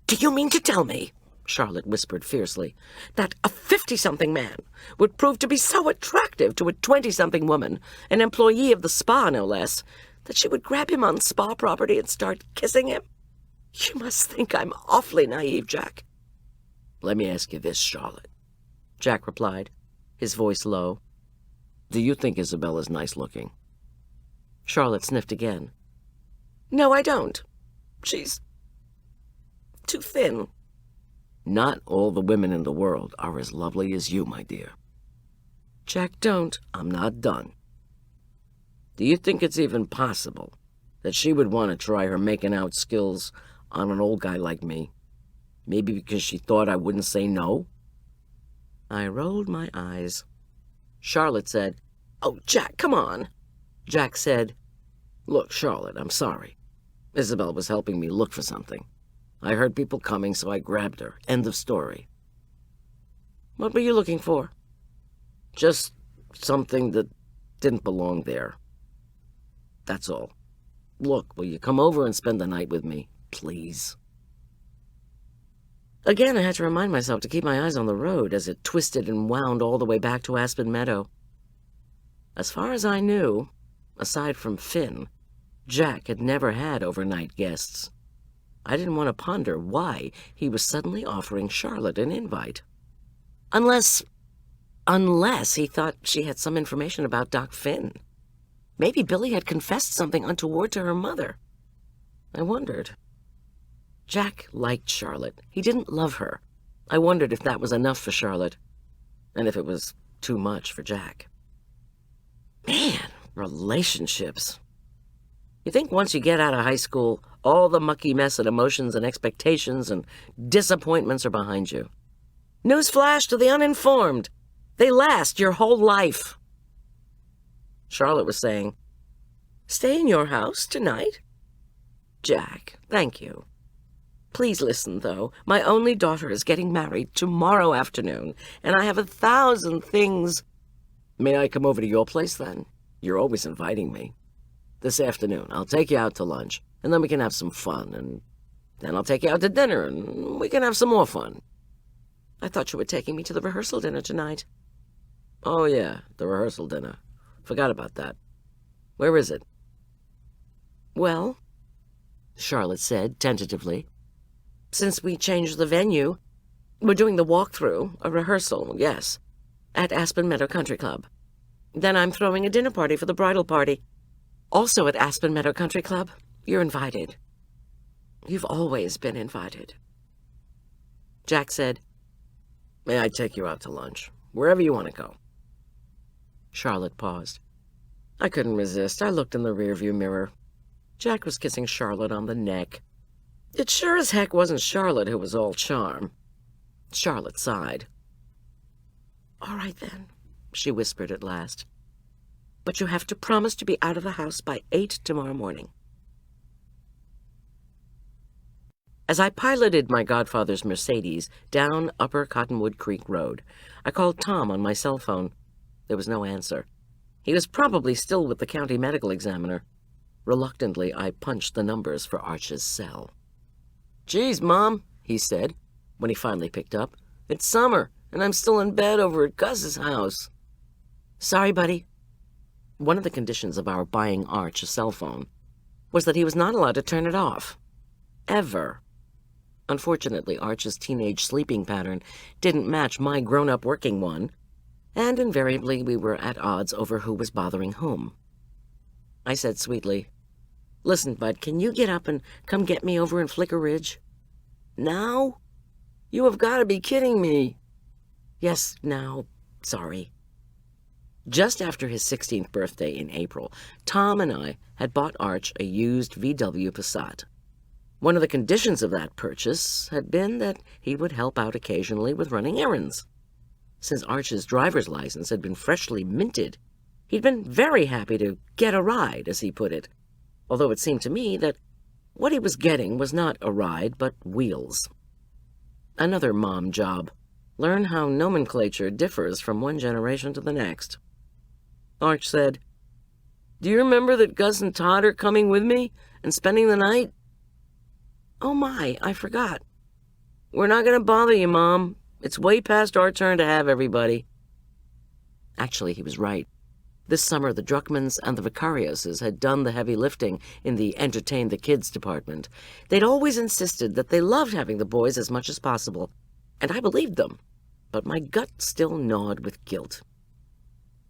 Do you mean to tell me, Charlotte whispered fiercely, that a 50-something man would prove to be so attractive to a 20-something woman, an employee of the spa no less, that she would grab him on spa property and start kissing him? You must think I'm awfully naive, Jack. Let me ask you this, Charlotte, Jack replied, his voice low. Do you think Isabella's nice-looking? Charlotte sniffed again. No, I don't. She's too thin. Not all the women in the world are as lovely as you, my dear. Jack, don't. I'm not done. Do you think it's even possible that she would want to try her making out skills on an old guy like me. Maybe because she thought I wouldn't say no? I rolled my eyes. Charlotte said, "Oh, Jack, come on." Jack said, Look, Charlotte, I'm sorry. Isabel was helping me look for something. I heard people coming, so I grabbed her. End of story. "What were you looking for?" Just something that didn't belong there. That's all. Look, will you come over and spend the night with me, please?" Again, I had to remind myself to keep my eyes on the road as it twisted and wound all the way back to Aspen Meadow. As far as I knew, aside from Finn, Jack had never had overnight guests. I didn't want to ponder why he was suddenly offering Charlotte an invite. Unless he thought she had some information about Doc Finn. Maybe Billy had confessed something untoward to her mother. I wondered. Jack liked Charlotte. He didn't love her. I wondered if that was enough for Charlotte, and if it was too much for Jack. Man, relationships. You think once you get out of high school, all the mucky mess of emotions and expectations and disappointments are behind you. Newsflash to the uninformed. They last your whole life. Charlotte was saying, "Stay in your house tonight?" "Jack, thank you. Please listen, though. My only daughter is getting married tomorrow afternoon, and I have 1,000 things." "May I come over to your place, then? You're always inviting me. This afternoon, I'll take you out to lunch, and then we can have some fun, and then I'll take you out to dinner, and we can have some more fun." "I thought you were taking me to the rehearsal dinner tonight." "Oh, yeah, the rehearsal dinner. Forgot about that. Where is it?" "Well," Charlotte said tentatively, "since we changed the venue, we're doing the walkthrough, a rehearsal, yes, at Aspen Meadow Country Club. Then I'm throwing a dinner party for the bridal party, also at Aspen Meadow Country Club. You're invited. You've always been invited." Jack said, "May I take you out to lunch? Wherever you want to go." Charlotte paused. I couldn't resist. I looked in the rearview mirror. Jack was kissing Charlotte on the neck. It sure as heck wasn't Charlotte who was all charm. Charlotte sighed. "All right, then," she whispered at last. "But you have to promise to be out of the house by 8 tomorrow morning." As I piloted my godfather's Mercedes down Upper Cottonwood Creek Road, I called Tom on my cell phone. There was no answer. He was probably still with the county medical examiner. Reluctantly, I punched the numbers for Arch's cell. "Geez, Mom," he said, when he finally picked up. "It's summer, and I'm still in bed over at Gus's house." "Sorry, buddy." One of the conditions of our buying Arch a cell phone was that he was not allowed to turn it off. Ever. Unfortunately, Arch's teenage sleeping pattern didn't match my grown-up working one, and invariably we were at odds over who was bothering whom. I said sweetly, "Listen, bud, can you get up and come get me over in Flicker Ridge?" "Now? You have got to be kidding me." "Yes, now. Sorry." Just after his 16th birthday in April, Tom and I had bought Arch a used VW Passat. One of the conditions of that purchase had been that he would help out occasionally with running errands. Since Arch's driver's license had been freshly minted, he'd been very happy to get a ride, as he put it, although it seemed to me that what he was getting was not a ride, but wheels. Another mom job. Learn how nomenclature differs from one generation to the next. Arch said, "Do you remember that Gus and Todd are coming with me and spending the night?" "Oh my, I forgot." "We're not going to bother you, Mom. It's way past our turn to have everybody." Actually, he was right. This summer, the Druckmans and the Vicarioses had done the heavy lifting in the entertain the kids department. They'd always insisted that they loved having the boys as much as possible, and I believed them, but my gut still gnawed with guilt.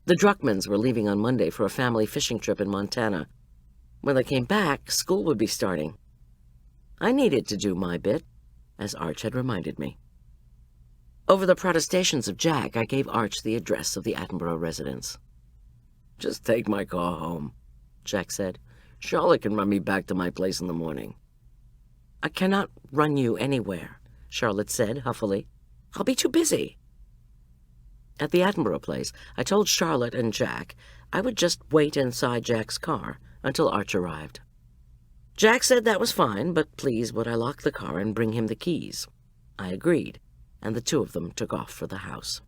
The Druckmans were leaving on Monday for a family fishing trip in Montana. When they came back, school would be starting. I needed to do my bit, as Arch had reminded me. Over the protestations of Jack, I gave Arch the address of the Attenborough residence. "Just take my car home," Jack said. Charlotte can run me back to my place in the morning. I cannot run you anywhere, Charlotte said huffily. I'll be too busy. At the Attenborough place, I told Charlotte and Jack I would just wait inside Jack's car until Arch arrived. Jack said that was fine, but please would I lock the car and bring him the keys. I agreed, and the two of them took off for the house.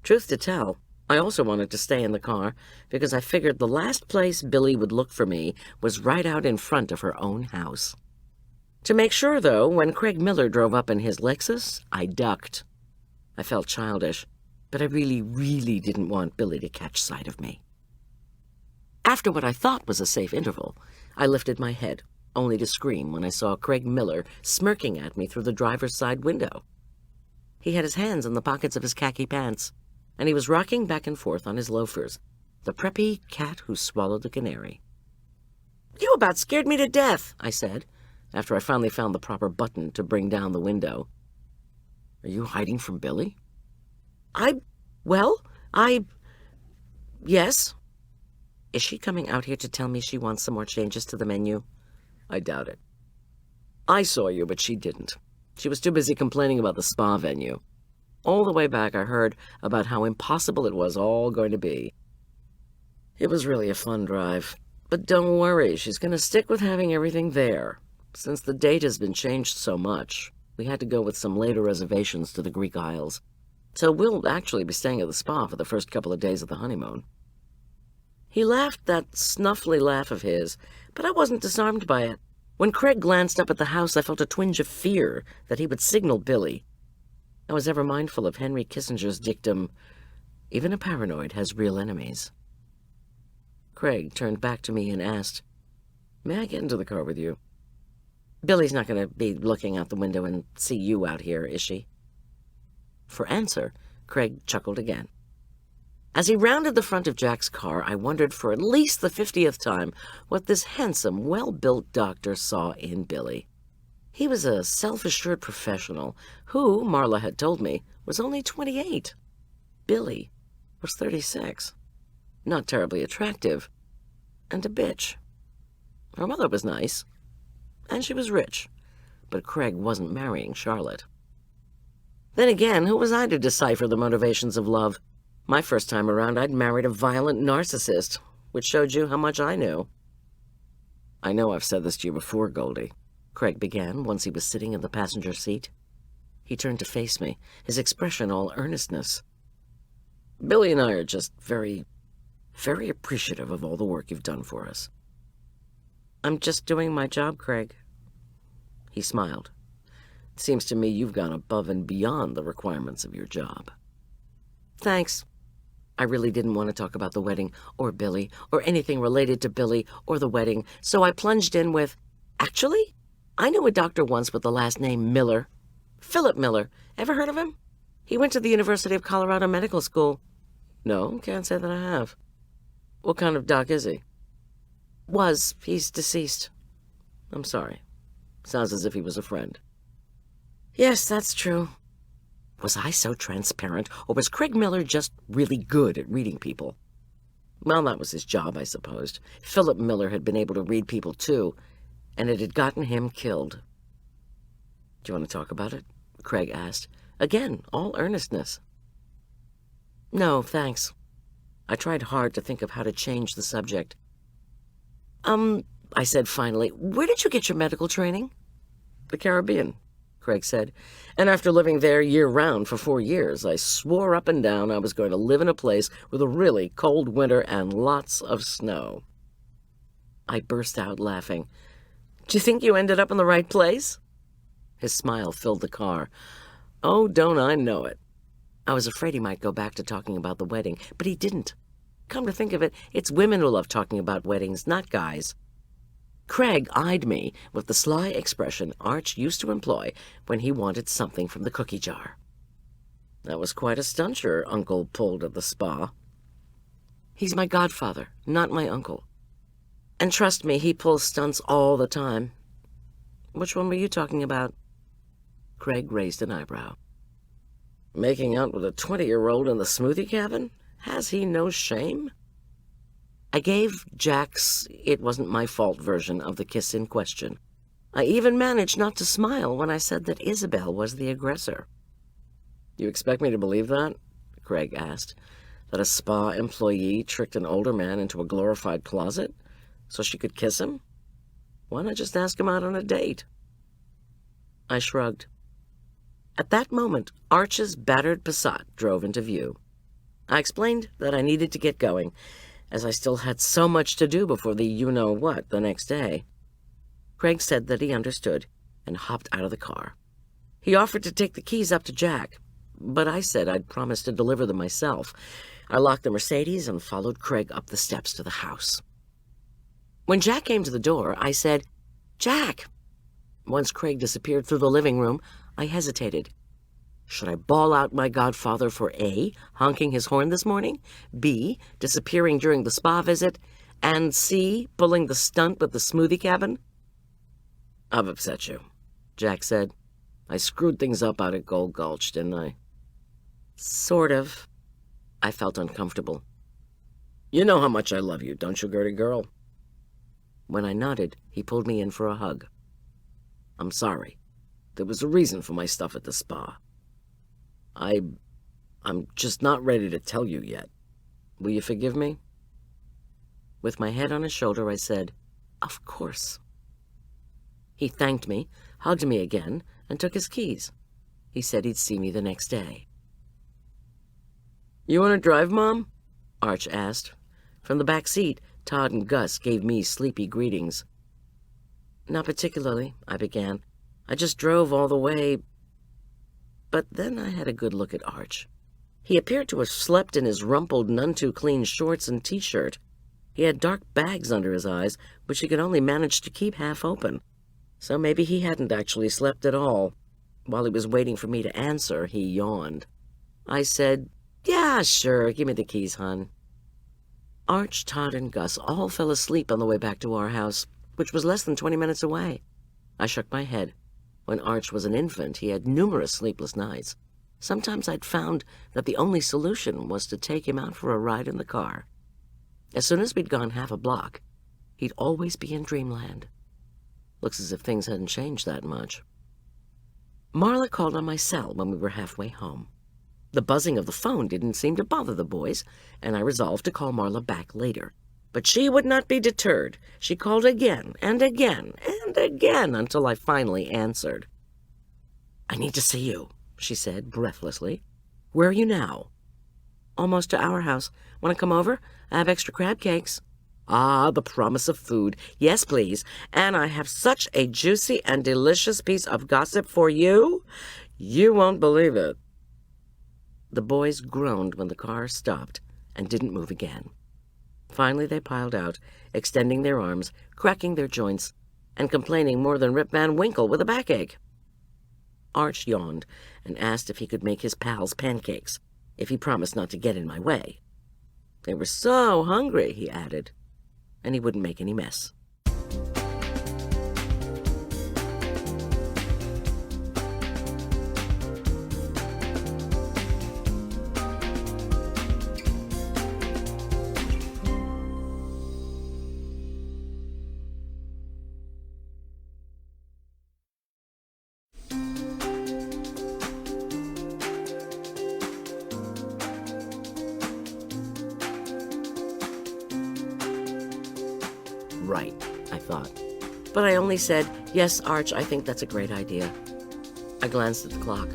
Truth to tell, I also wanted to stay in the car because I figured the last place Billy would look for me was right out in front of her own house. To make sure, though, when Craig Miller drove up in his Lexus, I ducked. I felt childish, but I really didn't want Billy to catch sight of me. After what I thought was a safe interval, I lifted my head, only to scream when I saw Craig Miller smirking at me through the driver's side window. He had his hands in the pockets of his khaki pants, and he was rocking back and forth on his loafers, the preppy cat who swallowed the canary. "You about scared me to death," I said, after I finally found the proper button to bring down the window. "Are you hiding from Billy?" Yes. Is she coming out here to tell me she wants some more changes to the menu? I doubt it. I saw you, but she didn't. She was too busy complaining about the spa venue. All the way back, I heard about how impossible it was all going to be. It was really a fun drive. But don't worry, she's going to stick with having everything there. Since the date has been changed so much, we had to go with some later reservations to the Greek Isles. So we'll actually be staying at the spa for the first couple of days of the honeymoon. He laughed that snuffly laugh of his, but I wasn't disarmed by it. When Craig glanced up at the house, I felt a twinge of fear that he would signal Billy. I was ever mindful of Henry Kissinger's dictum, even a paranoid has real enemies. Craig turned back to me and asked, "May I get into the car with you?" "Billy's not going to be looking out the window and see you out here, is she?" For answer, Craig chuckled again. As he rounded the front of Jack's car, I wondered for at least the 50th time what this handsome, well-built doctor saw in Billy. He was a self-assured professional who, Marla had told me, was only 28. Billy was 36. Not terribly attractive, and a bitch. Her mother was nice, and she was rich, but Craig wasn't marrying Charlotte. Then again, who was I to decipher the motivations of love? My first time around, I'd married a violent narcissist, which showed you how much I knew. "I know I've said this to you before, Goldy," Craig began once he was sitting in the passenger seat. He turned to face me, his expression all earnestness. "Billy and I are just very appreciative of all the work you've done for us." "I'm just doing my job, Craig." He smiled. "It seems to me you've gone above and beyond the requirements of your job." "Thanks." I really didn't want to talk about the wedding, or Billy, or anything related to Billy or the wedding, so I plunged in with, "Actually, I knew a doctor once with the last name Miller. Philip Miller. Ever heard of him? He went to the University of Colorado Medical School." "No, can't say that I have. What kind of doc is he?" "Was. He's deceased." "I'm sorry. Sounds as if he was a friend." "Yes, that's true." Was I so transparent, or was Craig Miller just really good at reading people? Well, that was his job, I supposed. Philip Miller had been able to read people, too, and it had gotten him killed. "Do you want to talk about it?" Craig asked. Again, all earnestness. "No, thanks." I tried hard to think of how to change the subject. I said finally, "Where did you get your medical training?" "The Caribbean," Craig said, "and after living there year-round for 4 years, I swore up and down I was going to live in a place with a really cold winter and lots of snow." I burst out laughing. "Do you think you ended up in the right place?" His smile filled the car. "Oh, don't I know it." I was afraid he might go back to talking about the wedding, but he didn't. Come to think of it, it's women who love talking about weddings, not guys. Craig eyed me with the sly expression Arch used to employ when he wanted something from the cookie jar. "That was quite a stunt your uncle pulled at the spa." "He's my godfather, not my uncle. And trust me, he pulls stunts all the time." "Which one were you talking about?" Craig raised an eyebrow. "Making out with a 20-year-old in the smoothie cabin? Has he no shame?" I gave Jack's it-wasn't-my-fault version of the kiss in question. I even managed not to smile when I said that Isabel was the aggressor. You expect me to believe that? Craig asked. That a spa employee tricked an older man into a glorified closet so she could kiss him? Why not just ask him out on a date? I shrugged. At that moment, Arch's battered Passat drove into view. I explained that I needed to get going, as I still had so much to do before the you-know-what the next day. Craig said that he understood and hopped out of the car. He offered to take the keys up to Jack, but I said I'd promised to deliver them myself. I locked the Mercedes and followed Craig up the steps to the house. When Jack came to the door, I said, "Jack." Once Craig disappeared through the living room, I hesitated. Should I bawl out my godfather for A, honking his horn this morning, B, disappearing during the spa visit, and C, pulling the stunt with the smoothie cabin? I've upset you, Jack said. I screwed things up out at Gold Gulch, didn't I? Sort of. I felt uncomfortable. You know how much I love you, don't you, Gertie girl? When I nodded, he pulled me in for a hug. I'm sorry. There was a reason for my stuff at the spa. I'm just not ready to tell you yet. Will you forgive me? With my head on his shoulder, I said, "Of course." He thanked me, hugged me again, and took his keys. He said he'd see me the next day. You want to drive, Mom? Arch asked. From the back seat, Todd and Gus gave me sleepy greetings. Not particularly, I began. I just drove all the way. But then I had a good look at Arch. He appeared to have slept in his rumpled, none-too-clean shorts and T-shirt. He had dark bags under his eyes, which he could only manage to keep half open. So maybe he hadn't actually slept at all. While he was waiting for me to answer, he yawned. I said, "Yeah, sure, give me the keys, hon." Arch, Todd, and Gus all fell asleep on the way back to our house, which was less than 20 minutes away. I shook my head. When Arch was an infant, he had numerous sleepless nights. Sometimes I'd found that the only solution was to take him out for a ride in the car. As soon as we'd gone half a block, he'd always be in dreamland. Looks as if things hadn't changed that much. Marla called on my cell when we were halfway home. The buzzing of the phone didn't seem to bother the boys, and I resolved to call Marla back later. But she would not be deterred. She called again and again and again until I finally answered. "I need to see you," she said breathlessly. "Where are you now?" "Almost to our house. Want to come over? I have extra crab cakes." "Ah, the promise of food. Yes, please. And I have such a juicy and delicious piece of gossip for you. You won't believe it." The boys groaned when the car stopped and didn't move again. Finally they piled out, extending their arms, cracking their joints, and complaining more than Rip Van Winkle with a backache. Arch yawned and asked if he could make his pals pancakes, if he promised not to get in my way. They were so hungry, he added, and he wouldn't make any mess. Right, I thought. But I only said, "Yes, Arch, I think that's a great idea." I glanced at the clock.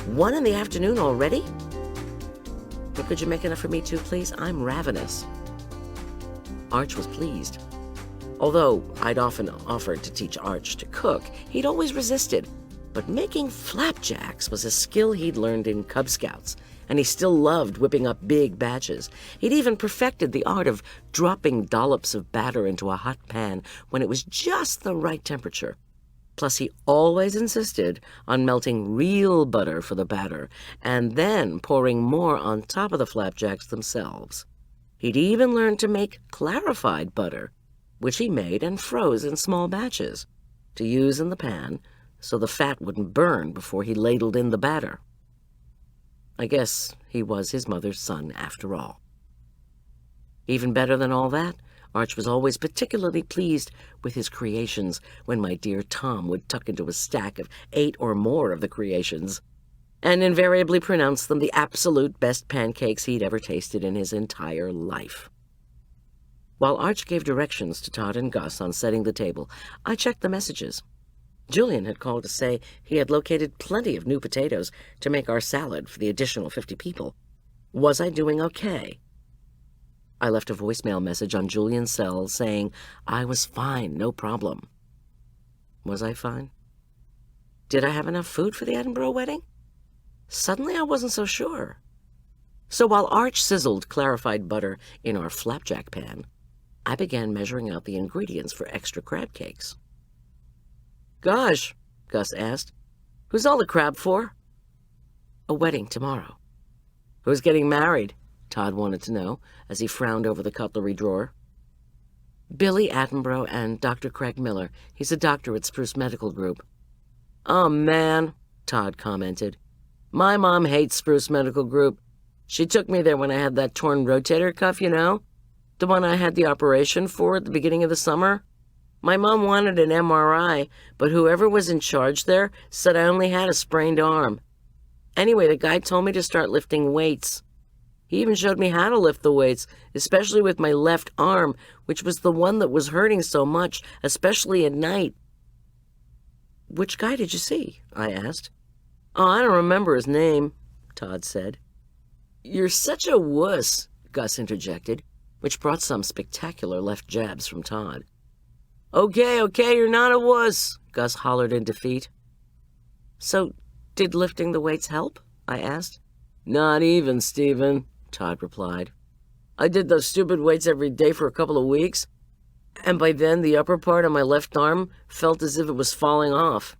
1 in the afternoon already? But could you make enough for me too, please? I'm ravenous. Arch was pleased. Although I'd often offered to teach Arch to cook, he'd always resisted. But making flapjacks was a skill he'd learned in Cub Scouts, and he still loved whipping up big batches. He'd even perfected the art of dropping dollops of batter into a hot pan when it was just the right temperature. Plus, he always insisted on melting real butter for the batter, and then pouring more on top of the flapjacks themselves. He'd even learned to make clarified butter, which he made and froze in small batches, to use in the pan so the fat wouldn't burn before he ladled in the batter. I guess he was his mother's son after all. Even better than all that, Arch was always particularly pleased with his creations when my dear Tom would tuck into a stack of 8 or more of the creations, and invariably pronounce them the absolute best pancakes he'd ever tasted in his entire life. While Arch gave directions to Todd and Gus on setting the table, I checked the messages. Julian had called to say he had located plenty of new potatoes to make our salad for the additional 50 people. Was I doing okay? I left a voicemail message on Julian's cell saying I was fine, no problem. Was I fine? Did I have enough food for the Edinburgh wedding? Suddenly I wasn't so sure. So while Arch sizzled clarified butter in our flapjack pan, I began measuring out the ingredients for extra crab cakes. "Gosh," Gus asked, "who's all the crab for?" "A wedding tomorrow." "Who's getting married?" Todd wanted to know, as he frowned over the cutlery drawer. "Billy Attenborough and Dr. Craig Miller. He's a doctor at Spruce Medical Group." "Oh, man," Todd commented. "My mom hates Spruce Medical Group. She took me there when I had that torn rotator cuff, you know? The one I had the operation for at the beginning of the summer. My mom wanted an MRI, but whoever was in charge there said I only had a sprained arm. Anyway, the guy told me to start lifting weights. He even showed me how to lift the weights, especially with my left arm, which was the one that was hurting so much, especially at night." "Which guy did you see?" I asked. "Oh, I don't remember his name," Todd said. "You're such a wuss," Gus interjected, which brought some spectacular left jabs from Todd. Okay, you're not a wuss," Gus hollered in defeat. "So, did lifting the weights help?" I asked. "Not even, Stephen," Todd replied. "I did those stupid weights every day for a couple of weeks, and by then the upper part of my left arm felt as if it was falling off."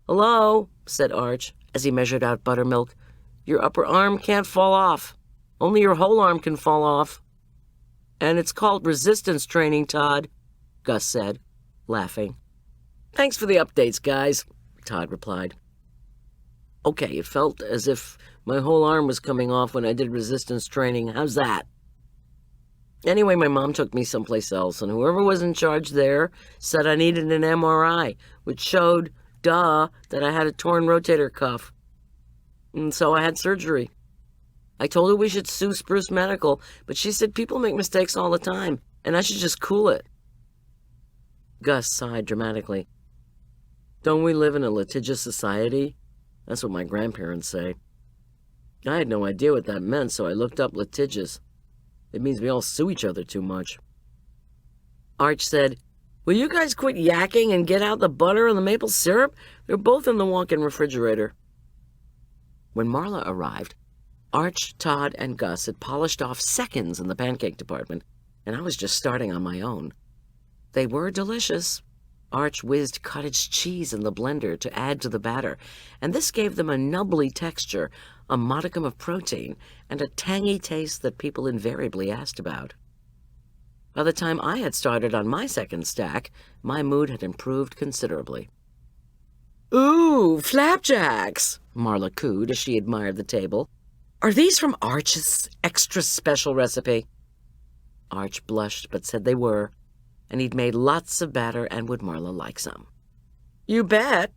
"Hello," said Arch, as he measured out buttermilk. "Your upper arm can't fall off. Only your whole arm can fall off." "And it's called resistance training, Todd," Gus said, laughing. "Thanks for the updates, guys," Todd replied. "Okay, it felt as if my whole arm was coming off when I did resistance training. How's that?" Anyway, my mom took me someplace else, and whoever was in charge there said I needed an MRI, which showed, that I had a torn rotator cuff. And so I had surgery. I told her we should sue Spruce Medical, but she said people make mistakes all the time, and I should just cool it. Gus sighed dramatically. "Don't we live in a litigious society? That's what my grandparents say." I had no idea what that meant, so I looked up litigious. It means we all sue each other too much. Arch said, "Will you guys quit yakking and get out the butter and the maple syrup? They're both in the walk-in refrigerator." When Marla arrived, Arch, Todd, and Gus had polished off seconds in the pancake department, and I was just starting on my own. They were delicious. Arch whizzed cottage cheese in the blender to add to the batter, and this gave them a nubbly texture, a modicum of protein, and a tangy taste that people invariably asked about. By the time I had started on my second stack, my mood had improved considerably. "Ooh, flapjacks!" Marla cooed as she admired the table. "Are these from Arch's extra special recipe?" Arch blushed, but said they were, and he'd made lots of batter and would Marla like some. "You bet."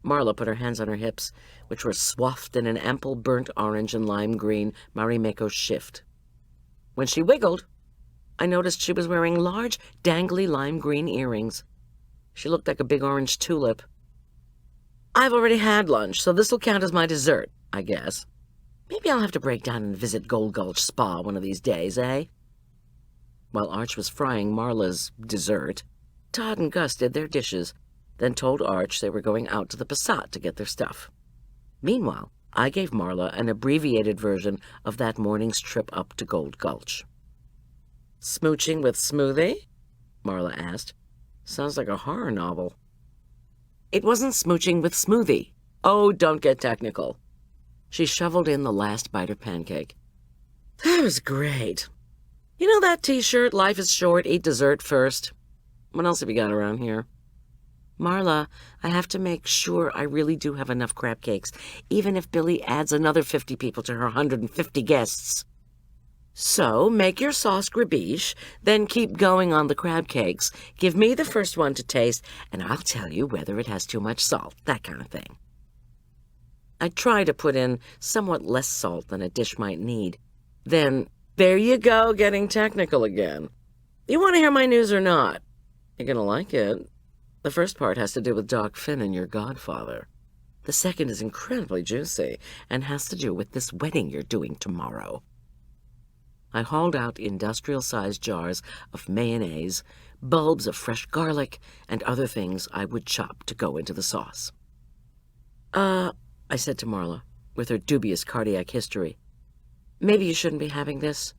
Marla put her hands on her hips, which were swathed in an ample burnt orange and lime green Marimekko shift. When she wiggled, I noticed she was wearing large, dangly lime green earrings. She looked like a big orange tulip. "I've already had lunch, so this'll count as my dessert, I guess. Maybe I'll have to break down and visit Gold Gulch Spa one of these days, eh?" While Arch was frying Marla's dessert, Todd and Gus did their dishes, then told Arch they were going out to the Passat to get their stuff. Meanwhile, I gave Marla an abbreviated version of that morning's trip up to Gold Gulch. "Smooching with smoothie?" Marla asked. "Sounds like a horror novel." "It wasn't smooching with smoothie. Oh, don't get technical." She shoveled in the last bite of pancake. "That was great. You know that t-shirt, 'Life is short, eat dessert first'? What else have you got around here?" "Marla, I have to make sure I really do have enough crab cakes, even if Billy adds another 50 people to her 150 guests." So, make your sauce gribiche, then keep going on the crab cakes. Give me the first one to taste, and I'll tell you whether it has too much salt, that kind of thing. I try to put in somewhat less salt than a dish might need. Then, there you go, getting technical again. You want to hear my news or not? You're going to like it. The first part has to do with Doc Finn and your godfather. The second is incredibly juicy and has to do with this wedding you're doing tomorrow. I hauled out industrial-sized jars of mayonnaise, bulbs of fresh garlic, and other things I would chop to go into the sauce. I said to Marla, with her dubious cardiac history, maybe you shouldn't be having this.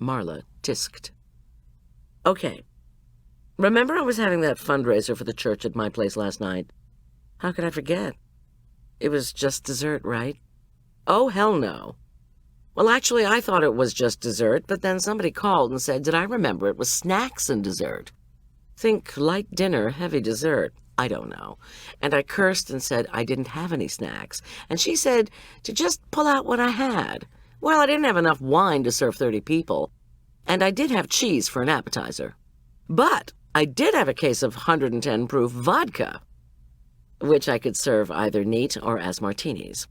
Marla tisked. Okay. Remember I was having that fundraiser for the church at my place last night? How could I forget? It was just dessert, right? Oh, hell no. Well, actually, I thought it was just dessert, but then somebody called and said, did I remember it was snacks and dessert? Think light dinner, heavy dessert. I don't know. And I cursed and said I didn't have any snacks. And she said to just pull out what I had. Well, I didn't have enough wine to serve 30 people. And I did have cheese for an appetizer. But I did have a case of 110 proof vodka, which I could serve either neat or as martinis.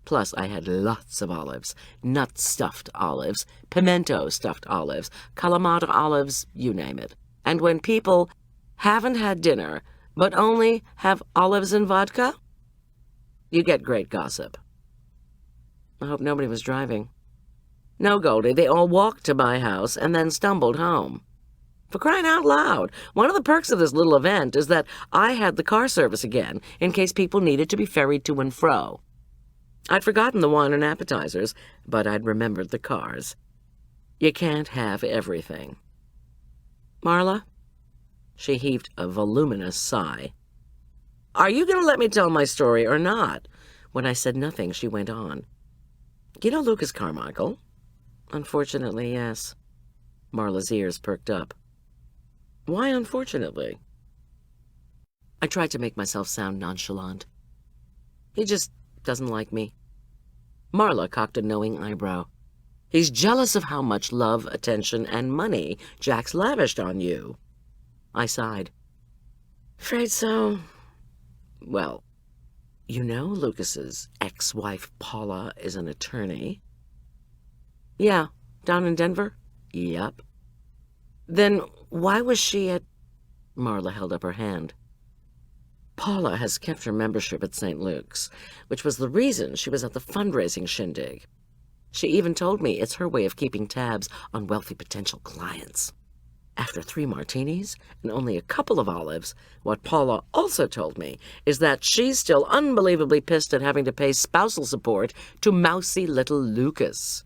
Plus, I had lots of olives, nut-stuffed olives, pimento-stuffed olives, Kalamata olives, you name it. And when people haven't had dinner, but only have olives and vodka, you get great gossip. I hope nobody was driving. No, Goldy, they all walked to my house and then stumbled home. For crying out loud, one of the perks of this little event is that I had the car service again, in case people needed to be ferried to and fro. I'd forgotten the wine and appetizers, but I'd remembered the cars. You can't have everything. Marla? She heaved a voluminous sigh. Are you going to let me tell my story or not? When I said nothing, she went on. You know Lucas Carmichael? Unfortunately, yes. Marla's ears perked up. Why unfortunately? I tried to make myself sound nonchalant. He just doesn't like me. Marla cocked a knowing eyebrow. He's jealous of how much love, attention, and money Jack's lavished on you. I sighed. Afraid so. Well, you know Lucas's ex-wife Paula is an attorney. Yeah, down in Denver? Yep. Then why was she at... Marla held up her hand. Paula has kept her membership at St. Luke's, which was the reason she was at the fundraising shindig. She even told me it's her way of keeping tabs on wealthy potential clients. After 3 martinis and only a couple of olives, what Paula also told me is that she's still unbelievably pissed at having to pay spousal support to mousy little Lucas.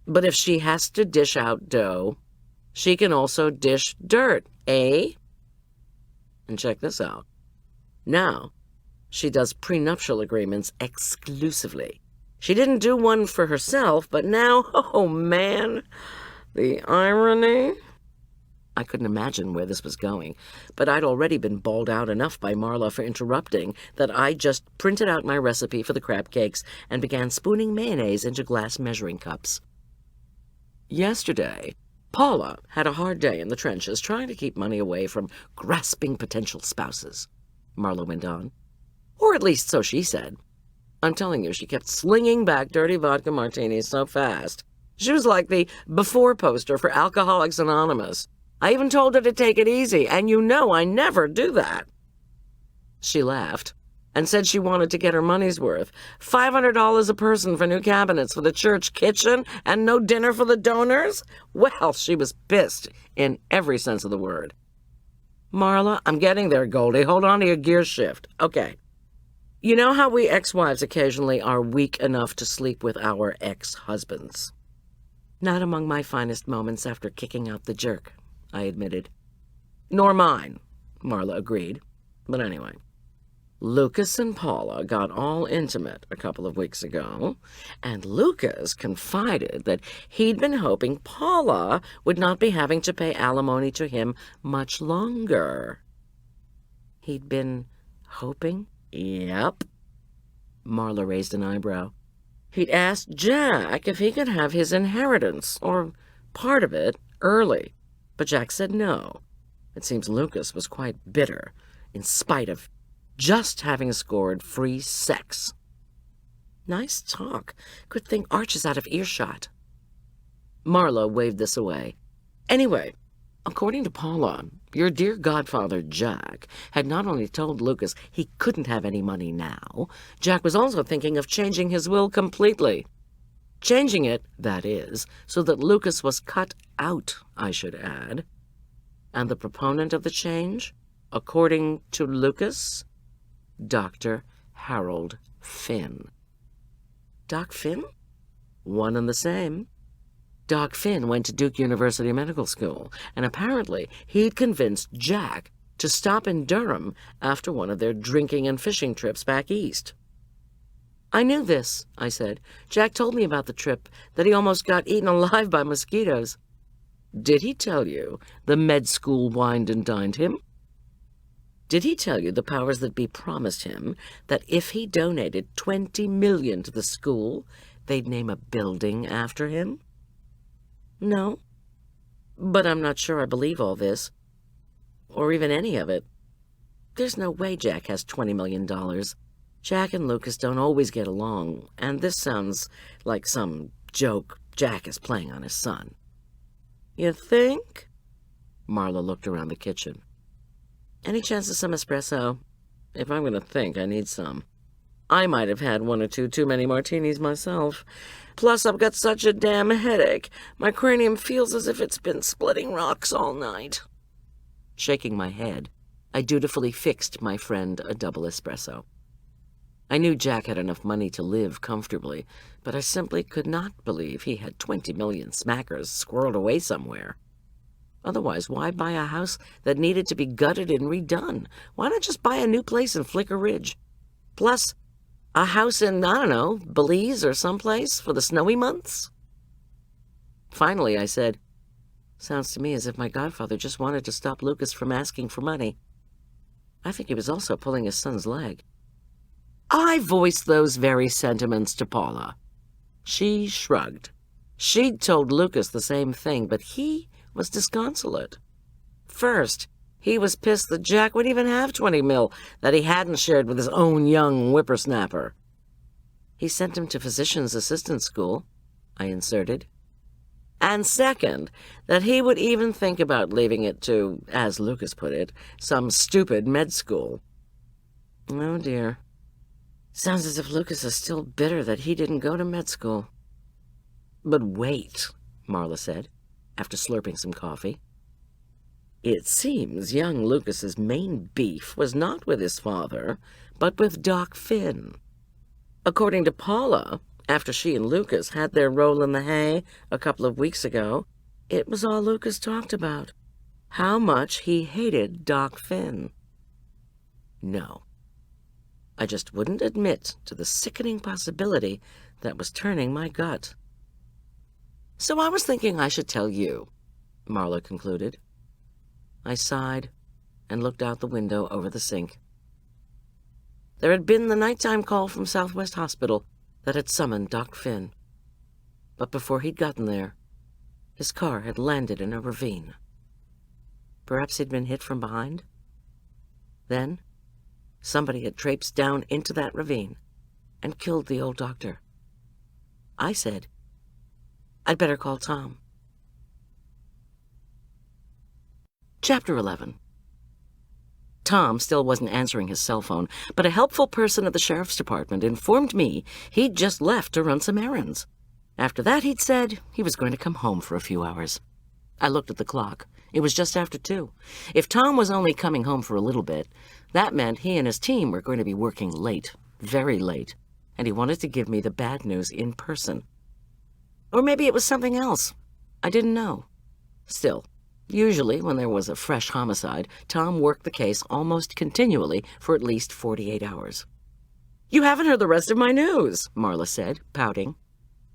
But if she has to dish out dough, she can also dish dirt, eh? And check this out. Now, she does prenuptial agreements exclusively. She didn't do one for herself, but now, oh man, the irony. I couldn't imagine where this was going, but I'd already been bawled out enough by Marla for interrupting that I just printed out my recipe for the crab cakes and began spooning mayonnaise into glass measuring cups. Yesterday, Paula had a hard day in the trenches trying to keep money away from grasping potential spouses, Marla went on. Or at least so she said. I'm telling you, she kept slinging back dirty vodka martinis so fast. She was like the before poster for Alcoholics Anonymous. I even told her to take it easy, and you know I never do that. She laughed and said she wanted to get her money's worth. $500 a person for new cabinets for the church kitchen and no dinner for the donors? Well, she was pissed in every sense of the word. Marla, I'm getting there, Goldy. Hold on to your gear shift. Okay. You know how we ex-wives occasionally are weak enough to sleep with our ex-husbands? Not among my finest moments after kicking out the jerk, I admitted. Nor mine, Marla agreed. But anyway, Lucas and Paula got all intimate a couple of weeks ago, and Lucas confided that he'd been hoping Paula would not be having to pay alimony to him much longer. He'd been hoping? Yep. Marla raised an eyebrow. He'd asked Jack if he could have his inheritance, or part of it, early, but Jack said no. It seems Lucas was quite bitter, in spite of just having scored free sex. Nice talk. Good thing Arch is out of earshot. Marla waved this away. Anyway, according to Paula, your dear godfather, Jack, had not only told Lucas he couldn't have any money now, Jack was also thinking of changing his will completely. Changing it, that is, so that Lucas was cut out, I should add. And the proponent of the change, according to Lucas, Dr. Harold Finn. Doc Finn? One and the same. Doc Finn went to Duke University Medical School, and apparently he'd convinced Jack to stop in Durham after one of their drinking and fishing trips back east. I knew this, I said. Jack told me about the trip, that he almost got eaten alive by mosquitoes. Did he tell you the med school wined and dined him? Did he tell you the powers that be promised him that if he donated $20 million to the school, they'd name a building after him? No, but I'm not sure I believe all this, or even any of it. There's no way Jack has $20 million. Jack and Lucas don't always get along, and this sounds like some joke Jack is playing on his son. You think? Marla looked around the kitchen. Any chance of some espresso? If I'm going to think, I need some. I might have had one or two too many martinis myself. Plus, I've got such a damn headache. My cranium feels as if it's been splitting rocks all night. Shaking my head, I dutifully fixed my friend a double espresso. I knew Jack had enough money to live comfortably, but I simply could not believe he had 20 million smackers squirreled away somewhere. Otherwise, why buy a house that needed to be gutted and redone? Why not just buy a new place in Flicker Ridge? Plus, a house in, I don't know, Belize or someplace for the snowy months? Finally, I said, sounds to me as if my godfather just wanted to stop Lucas from asking for money. I think he was also pulling his son's leg. I voiced those very sentiments to Paula. She shrugged. She'd told Lucas the same thing, but he was disconsolate. First, he was pissed that Jack would even have 20 mil that he hadn't shared with his own young whippersnapper. He sent him to physician's assistant school, I inserted. And second, that he would even think about leaving it to, as Lucas put it, some stupid med school. Oh, dear. Sounds as if Lucas is still bitter that he didn't go to med school. But wait, Marla said, after slurping some coffee. It seems young Lucas's main beef was not with his father, but with Doc Finn. According to Paula, after she and Lucas had their roll in the hay a couple of weeks ago, it was all Lucas talked about. How much he hated Doc Finn. No. I just wouldn't admit to the sickening possibility that was turning my gut. So I was thinking I should tell you, Marla concluded. I sighed and looked out the window over the sink. There had been the nighttime call from Southwest Hospital that had summoned Doc Finn. But before he'd gotten there, his car had landed in a ravine. Perhaps he'd been hit from behind? Then, somebody had traipsed down into that ravine and killed the old doctor. I said, I'd better call Tom. Chapter 11. Tom still wasn't answering his cell phone, but a helpful person at the sheriff's department informed me he'd just left to run some errands. After that, he'd said he was going to come home for a few hours. I looked at the clock. It was just after 2. If Tom was only coming home for a little bit, that meant he and his team were going to be working late, very late, and he wanted to give me the bad news in person. Or maybe it was something else. I didn't know. Still, usually when there was a fresh homicide, Tom worked the case almost continually for at least 48 hours. You haven't heard the rest of my news, Marla said, pouting.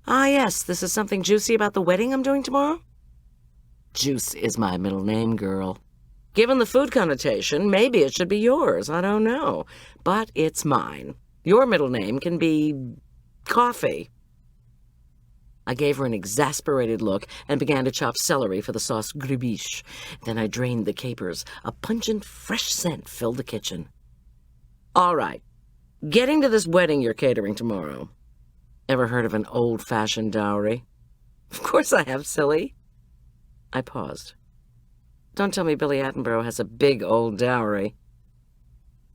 Ah, yes, this is something juicy about the wedding I'm doing tomorrow? Juice is my middle name, girl. Given the food connotation, maybe it should be yours, I don't know. But it's mine. Your middle name can be Coffee. I gave her an exasperated look and began to chop celery for the sauce gribiche. Then I drained the capers. A pungent, fresh scent filled the kitchen. All right, getting to this wedding you're catering tomorrow. Ever heard of an old-fashioned dowry? Of course I have, silly. I paused. Don't tell me Billy Attenborough has a big old dowry.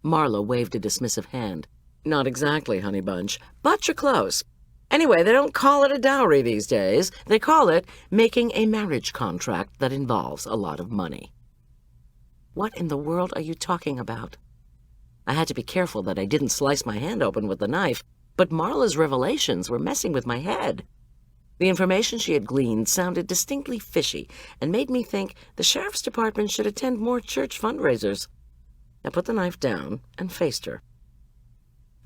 Marla waved a dismissive hand. Not exactly, honey bunch, but you're close. Anyway, they don't call it a dowry these days. They call it making a marriage contract that involves a lot of money. What in the world are you talking about? I had to be careful that I didn't slice my hand open with the knife, but Marla's revelations were messing with my head. The information she had gleaned sounded distinctly fishy and made me think the sheriff's department should attend more church fundraisers. I put the knife down and faced her.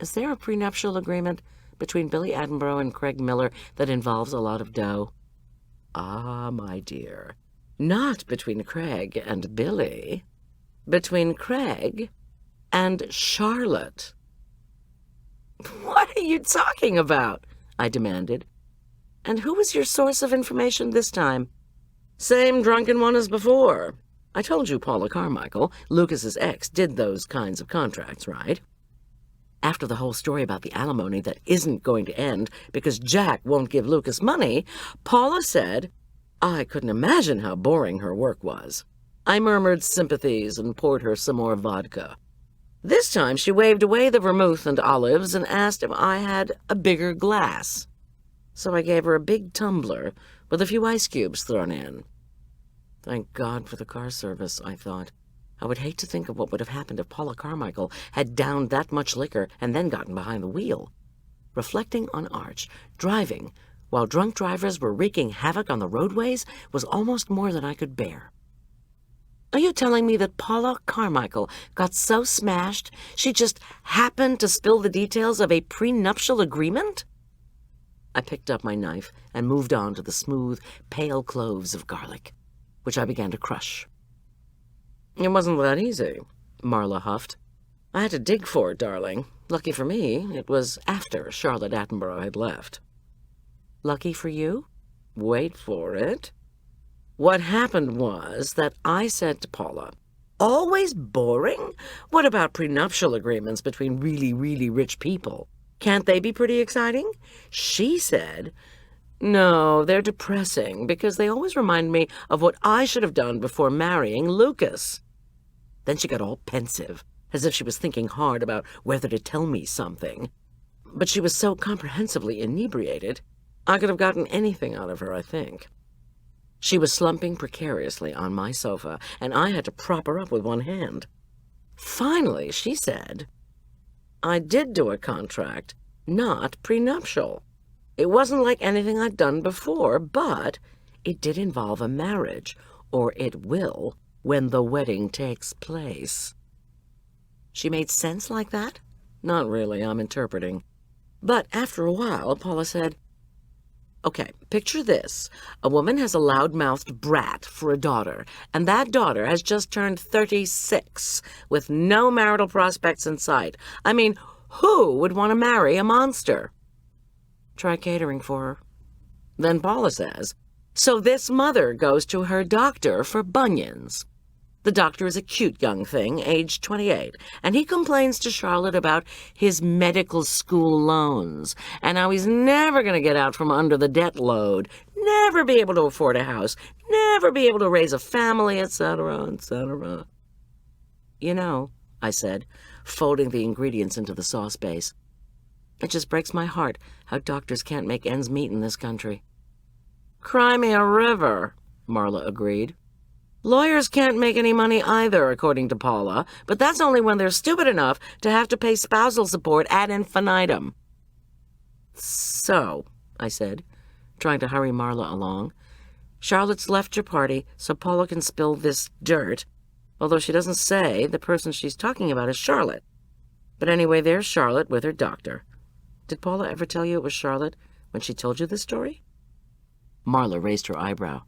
Is there a prenuptial agreement between Billy Attenborough and Craig Miller that involves a lot of dough? Ah, my dear, not between Craig and Billy. Between Craig and Charlotte. What are you talking about? I demanded. And who was your source of information this time? Same drunken one as before. I told you Paula Carmichael, Lucas's ex, did those kinds of contracts, right? After the whole story about the alimony that isn't going to end because Jack won't give Lucas money, Paula said I couldn't imagine how boring her work was. I murmured sympathies and poured her some more vodka. This time she waved away the vermouth and olives and asked if I had a bigger glass. So I gave her a big tumbler with a few ice cubes thrown in. Thank God for the car service, I thought. I would hate to think of what would have happened if Paula Carmichael had downed that much liquor and then gotten behind the wheel. Reflecting on Arch, driving while drunk drivers were wreaking havoc on the roadways was almost more than I could bear. Are you telling me that Paula Carmichael got so smashed she just happened to spill the details of a prenuptial agreement? I picked up my knife and moved on to the smooth, pale cloves of garlic, which I began to crush. It wasn't that easy, Marla huffed. I had to dig for it, darling. Lucky for me, it was after Charlotte Attenborough had left. Lucky for you? Wait for it. What happened was that I said to Paula, always boring? What about prenuptial agreements between really, really rich people? Can't they be pretty exciting? She said, no, they're depressing because they always remind me of what I should have done before marrying Lucas. Then she got all pensive, as if she was thinking hard about whether to tell me something. But she was so comprehensively inebriated, I could have gotten anything out of her, I think. She was slumping precariously on my sofa, and I had to prop her up with one hand. Finally, she said, I did do a contract, not prenuptial. It wasn't like anything I'd done before, but it did involve a marriage, or it will when the wedding takes place. She made sense like that? Not really, I'm interpreting. But after a while, Paula said, okay, picture this. A woman has a loud-mouthed brat for a daughter, and that daughter has just turned 36, with no marital prospects in sight. I mean, who would want to marry a monster? Try catering for her. Then Paula says, so this mother goes to her doctor for bunions. The doctor is a cute young thing, aged 28, and he complains to Charlotte about his medical school loans and how he's never going to get out from under the debt load, never be able to afford a house, never be able to raise a family, etc., etc. You know, I said, folding the ingredients into the sauce base, it just breaks my heart how doctors can't make ends meet in this country. Cry me a river, Marla agreed. Lawyers can't make any money either, according to Paula, but that's only when they're stupid enough to have to pay spousal support ad infinitum. So, I said, trying to hurry Marla along, Charlotte's left your party so Paula can spill this dirt, although she doesn't say the person she's talking about is Charlotte. But anyway, there's Charlotte with her doctor. Did Paula ever tell you it was Charlotte when she told you this story? Marla raised her eyebrow.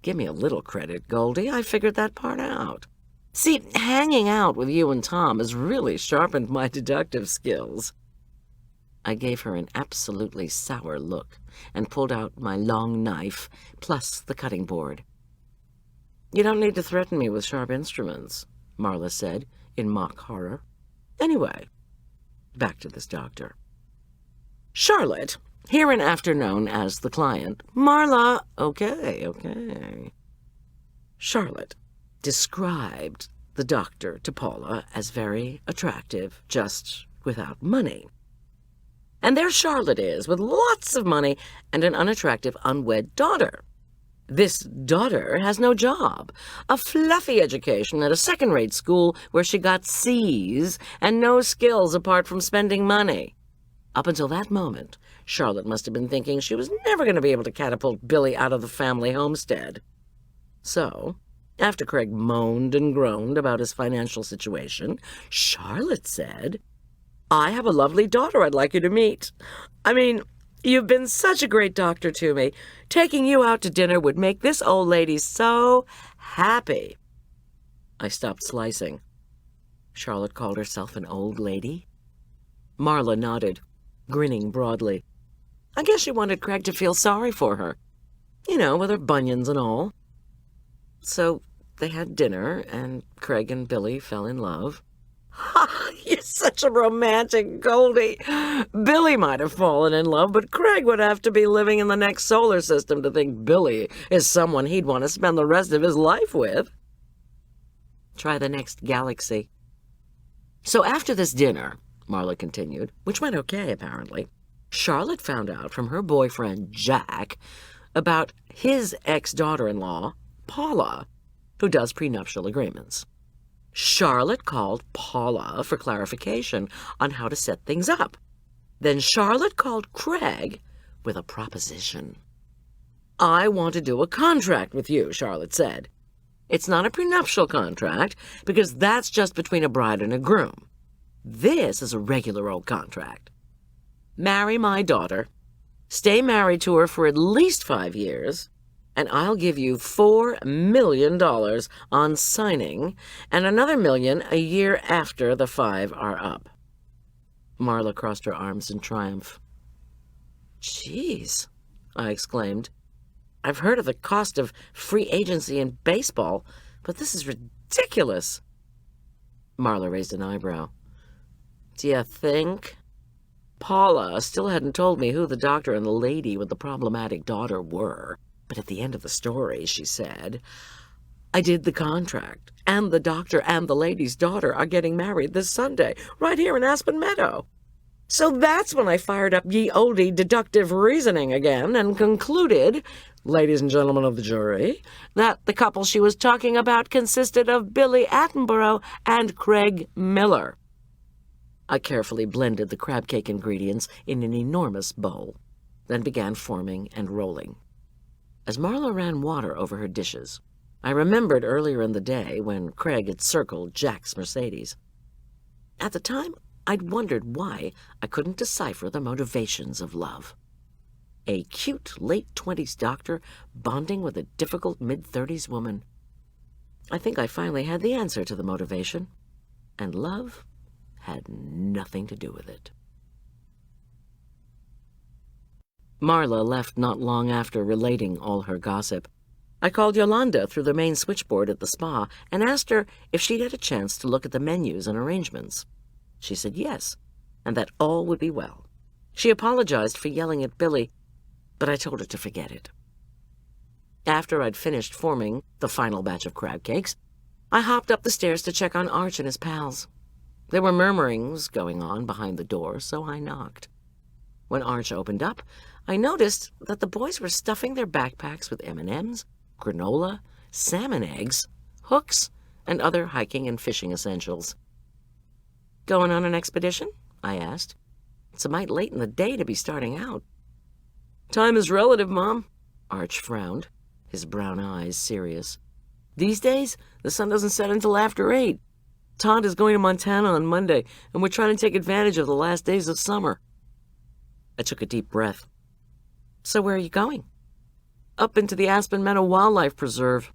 Give me a little credit, Goldy. I figured that part out. See, hanging out with you and Tom has really sharpened my deductive skills. I gave her an absolutely sour look and pulled out my long knife plus the cutting board. "You don't need to threaten me with sharp instruments," Marla said in mock horror. "Anyway, back to this doctor. Charlotte, hereinafter known as the client, Marla, okay. Charlotte described the doctor to Paula as very attractive, just without money. And there Charlotte is, with lots of money and an unattractive, unwed daughter. This daughter has no job, a fluffy education at a second-rate school where she got C's and no skills apart from spending money. Up until that moment, Charlotte must have been thinking she was never going to be able to catapult Billy out of the family homestead. So, after Craig moaned and groaned about his financial situation, Charlotte said, "I have a lovely daughter I'd like you to meet. I mean, you've been such a great doctor to me. Taking you out to dinner would make this old lady so happy." I stopped slicing. Charlotte called herself an old lady? Marla nodded, grinning broadly. I guess she wanted Craig to feel sorry for her. You know, with her bunions and all. So they had dinner, and Craig and Billy fell in love. "Ha! You're such a romantic, Goldie. Billy might have fallen in love, but Craig would have to be living in the next solar system to think Billy is someone he'd want to spend the rest of his life with." Try the next galaxy. So after this dinner, Marla continued, which went okay, apparently, Charlotte found out from her boyfriend, Jack, about his ex-daughter-in-law, Paula, who does prenuptial agreements. Charlotte called Paula for clarification on how to set things up. Then Charlotte called Craig with a proposition. "I want to do a contract with you," Charlotte said. "It's not a prenuptial contract, because that's just between a bride and a groom. This is a regular old contract. Marry my daughter, stay married to her for at least 5 years, and I'll give you $4 million on signing and another $1 million a year after the 5 are up." Marla crossed her arms in triumph. "Jeez," I exclaimed. "I've heard of the cost of free agency in baseball, but this is ridiculous." Marla raised an eyebrow. "Do you think?" Paula still hadn't told me who the doctor and the lady with the problematic daughter were. But at the end of the story, she said, "I did the contract, and the doctor and the lady's daughter are getting married this Sunday, right here in Aspen Meadow." So that's when I fired up ye olde deductive reasoning again and concluded, ladies and gentlemen of the jury, that the couple she was talking about consisted of Billy Attenborough and Craig Miller. I carefully blended the crab cake ingredients in an enormous bowl, then began forming and rolling. As Marla ran water over her dishes, I remembered earlier in the day when Craig had circled Jack's Mercedes. At the time, I'd wondered why I couldn't decipher the motivations of love. A cute late-20s doctor bonding with a difficult mid-30s woman. I think I finally had the answer to the motivation, and love had nothing to do with it. Marla left not long after relating all her gossip. I called Yolanda through the main switchboard at the spa and asked her if she'd had a chance to look at the menus and arrangements. She said yes, and that all would be well. She apologized for yelling at Billy, but I told her to forget it. After I'd finished forming the final batch of crab cakes, I hopped up the stairs to check on Arch and his pals. There were murmurings going on behind the door, so I knocked. When Arch opened up, I noticed that the boys were stuffing their backpacks with M&Ms, granola, salmon eggs, hooks, and other hiking and fishing essentials. "Going on an expedition?" I asked. "It's a mite late in the day to be starting out." "Time is relative, Mom." Arch frowned, his brown eyes serious. "These days, the sun doesn't set until after 8. Todd is going to Montana on Monday, and we're trying to take advantage of the last days of summer." I took a deep breath. "So where are you going?" "Up into the Aspen Meadow Wildlife Preserve."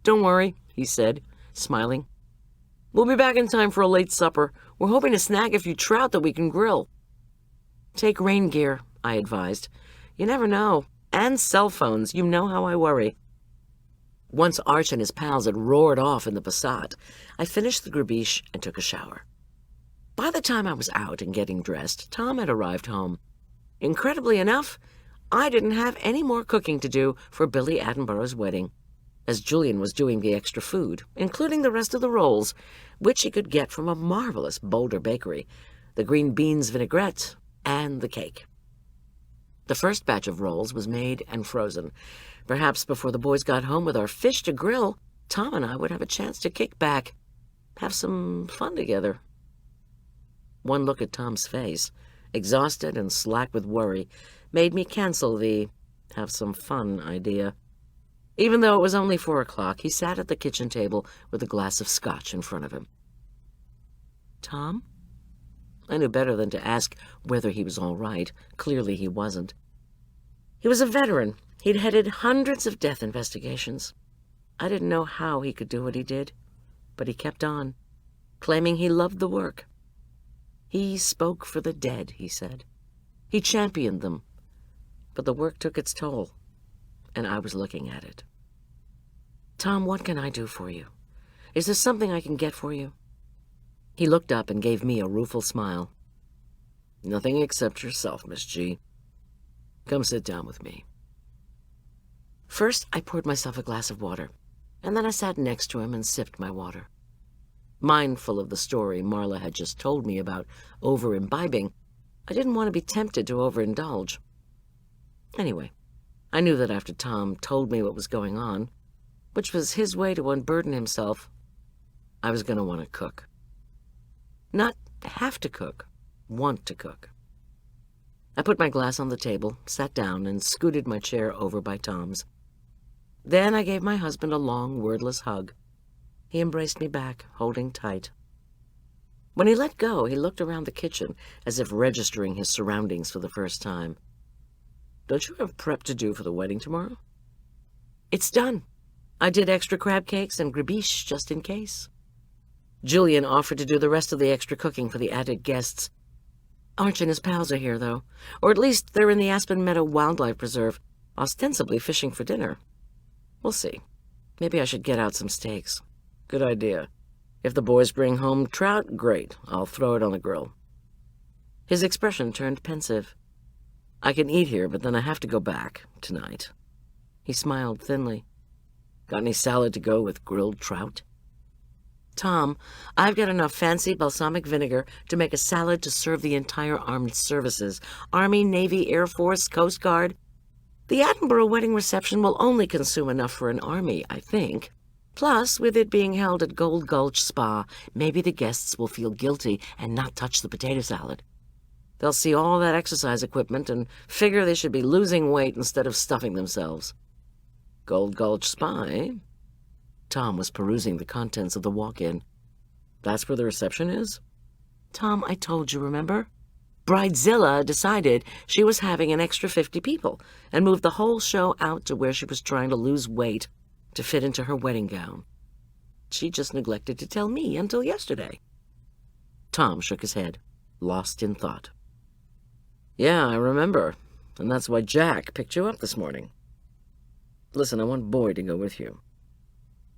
"Don't worry," he said, smiling. "We'll be back in time for a late supper. We're hoping to snag a few trout that we can grill." Take rain gear, I advised. You never know. And cell phones, you know how I worry. Once Arch and his pals had roared off in the Passat, I finished the grabiche and took a shower. By the time I was out and getting dressed, Tom had arrived home. Incredibly enough, I didn't have any more cooking to do for Billy Attenborough's wedding, as Julian was doing the extra food, including the rest of the rolls, which he could get from a marvelous Boulder bakery, the green beans vinaigrette, and the cake. The first batch of rolls was made and frozen. Perhaps before the boys got home with our fish to grill, Tom and I would have a chance to kick back, have some fun together. One look at Tom's face, exhausted and slack with worry, made me cancel the have some fun idea. Even though it was only 4 o'clock, he sat at the kitchen table with a glass of scotch in front of him. Tom? I knew better than to ask whether he was all right. Clearly he wasn't. He was a veteran. He'd headed hundreds of death investigations. I didn't know how he could do what he did, but he kept on, claiming he loved the work. He spoke for the dead, he said. He championed them, but the work took its toll, and I was looking at it. Tom, what can I do for you? Is there something I can get for you? He looked up and gave me a rueful smile. Nothing except yourself, Miss G. Come sit down with me. First, I poured myself a glass of water, and then I sat next to him and sipped my water. Mindful of the story Marla had just told me about over-imbibing, I didn't want to be tempted to overindulge. Anyway, I knew that after Tom told me what was going on, which was his way to unburden himself, I was going to want to cook. Not have to cook, want to cook. I put my glass on the table, sat down, and scooted my chair over by Tom's. Then I gave my husband a long, wordless hug. He embraced me back, holding tight. When he let go, he looked around the kitchen, as if registering his surroundings for the first time. Don't you have prep to do for the wedding tomorrow? It's done. I did extra crab cakes and grabiche just in case. Julian offered to do the rest of the extra cooking for the added guests. Arch and his pals are here, though. Or at least they're in the Aspen Meadow Wildlife Preserve, ostensibly fishing for dinner. We'll see. Maybe I should get out some steaks. Good idea. If the boys bring home trout, great. I'll throw it on the grill. His expression turned pensive. I can eat here, but then I have to go back tonight. He smiled thinly. Got any salad to go with grilled trout? Tom, I've got enough fancy balsamic vinegar to make a salad to serve the entire armed services. Army, Navy, Air Force, Coast Guard. The Attenborough wedding reception will only consume enough for an army, I think. Plus, with it being held at Gold Gulch Spa, maybe the guests will feel guilty and not touch the potato salad. They'll see all that exercise equipment and figure they should be losing weight instead of stuffing themselves. Gold Gulch Spa, eh? Tom was perusing the contents of the walk-in. That's where the reception is? Tom, I told you, remember? Bridezilla decided she was having an extra 50 people and moved the whole show out to where she was trying to lose weight to fit into her wedding gown. She just neglected to tell me until yesterday. Tom shook his head, lost in thought. Yeah, I remember. And that's why Jack picked you up this morning. Listen, I want Boyd to go with you.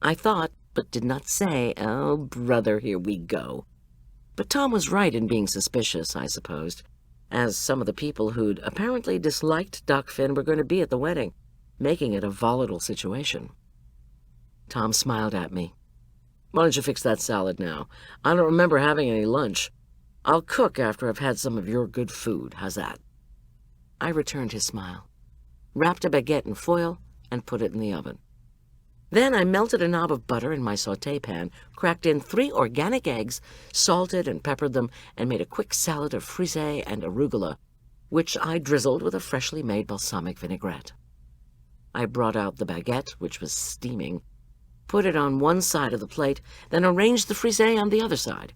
I thought, but did not say, oh, brother, here we go. But Tom was right in being suspicious, I supposed, as some of the people who'd apparently disliked Doc Finn were going to be at the wedding, making it a volatile situation. Tom smiled at me. Why don't you fix that salad now? I don't remember having any lunch. I'll cook after I've had some of your good food. How's that? I returned his smile, wrapped a baguette in foil, and put it in the oven. Then I melted a knob of butter in my sauté pan, cracked in 3 organic eggs, salted and peppered them, and made a quick salad of frisée and arugula, which I drizzled with a freshly made balsamic vinaigrette. I brought out the baguette, which was steaming, put it on one side of the plate, then arranged the frisée on the other side.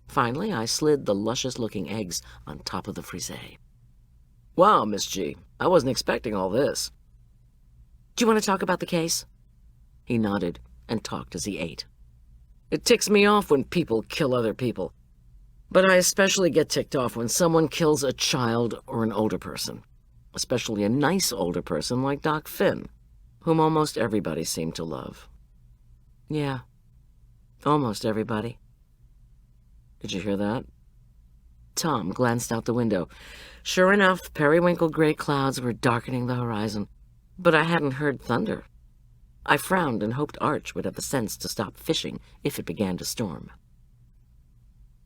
Finally, I slid the luscious-looking eggs on top of the frisée. Wow, Miss G, I wasn't expecting all this. Do you want to talk about the case? He nodded and talked as he ate. It ticks me off when people kill other people. But I especially get ticked off when someone kills a child or an older person, especially a nice older person like Doc Finn, whom almost everybody seemed to love. Yeah, almost everybody. Did you hear that? Tom glanced out the window. Sure enough, periwinkle gray clouds were darkening the horizon, but I hadn't heard thunder. I frowned and hoped Arch would have the sense to stop fishing if it began to storm.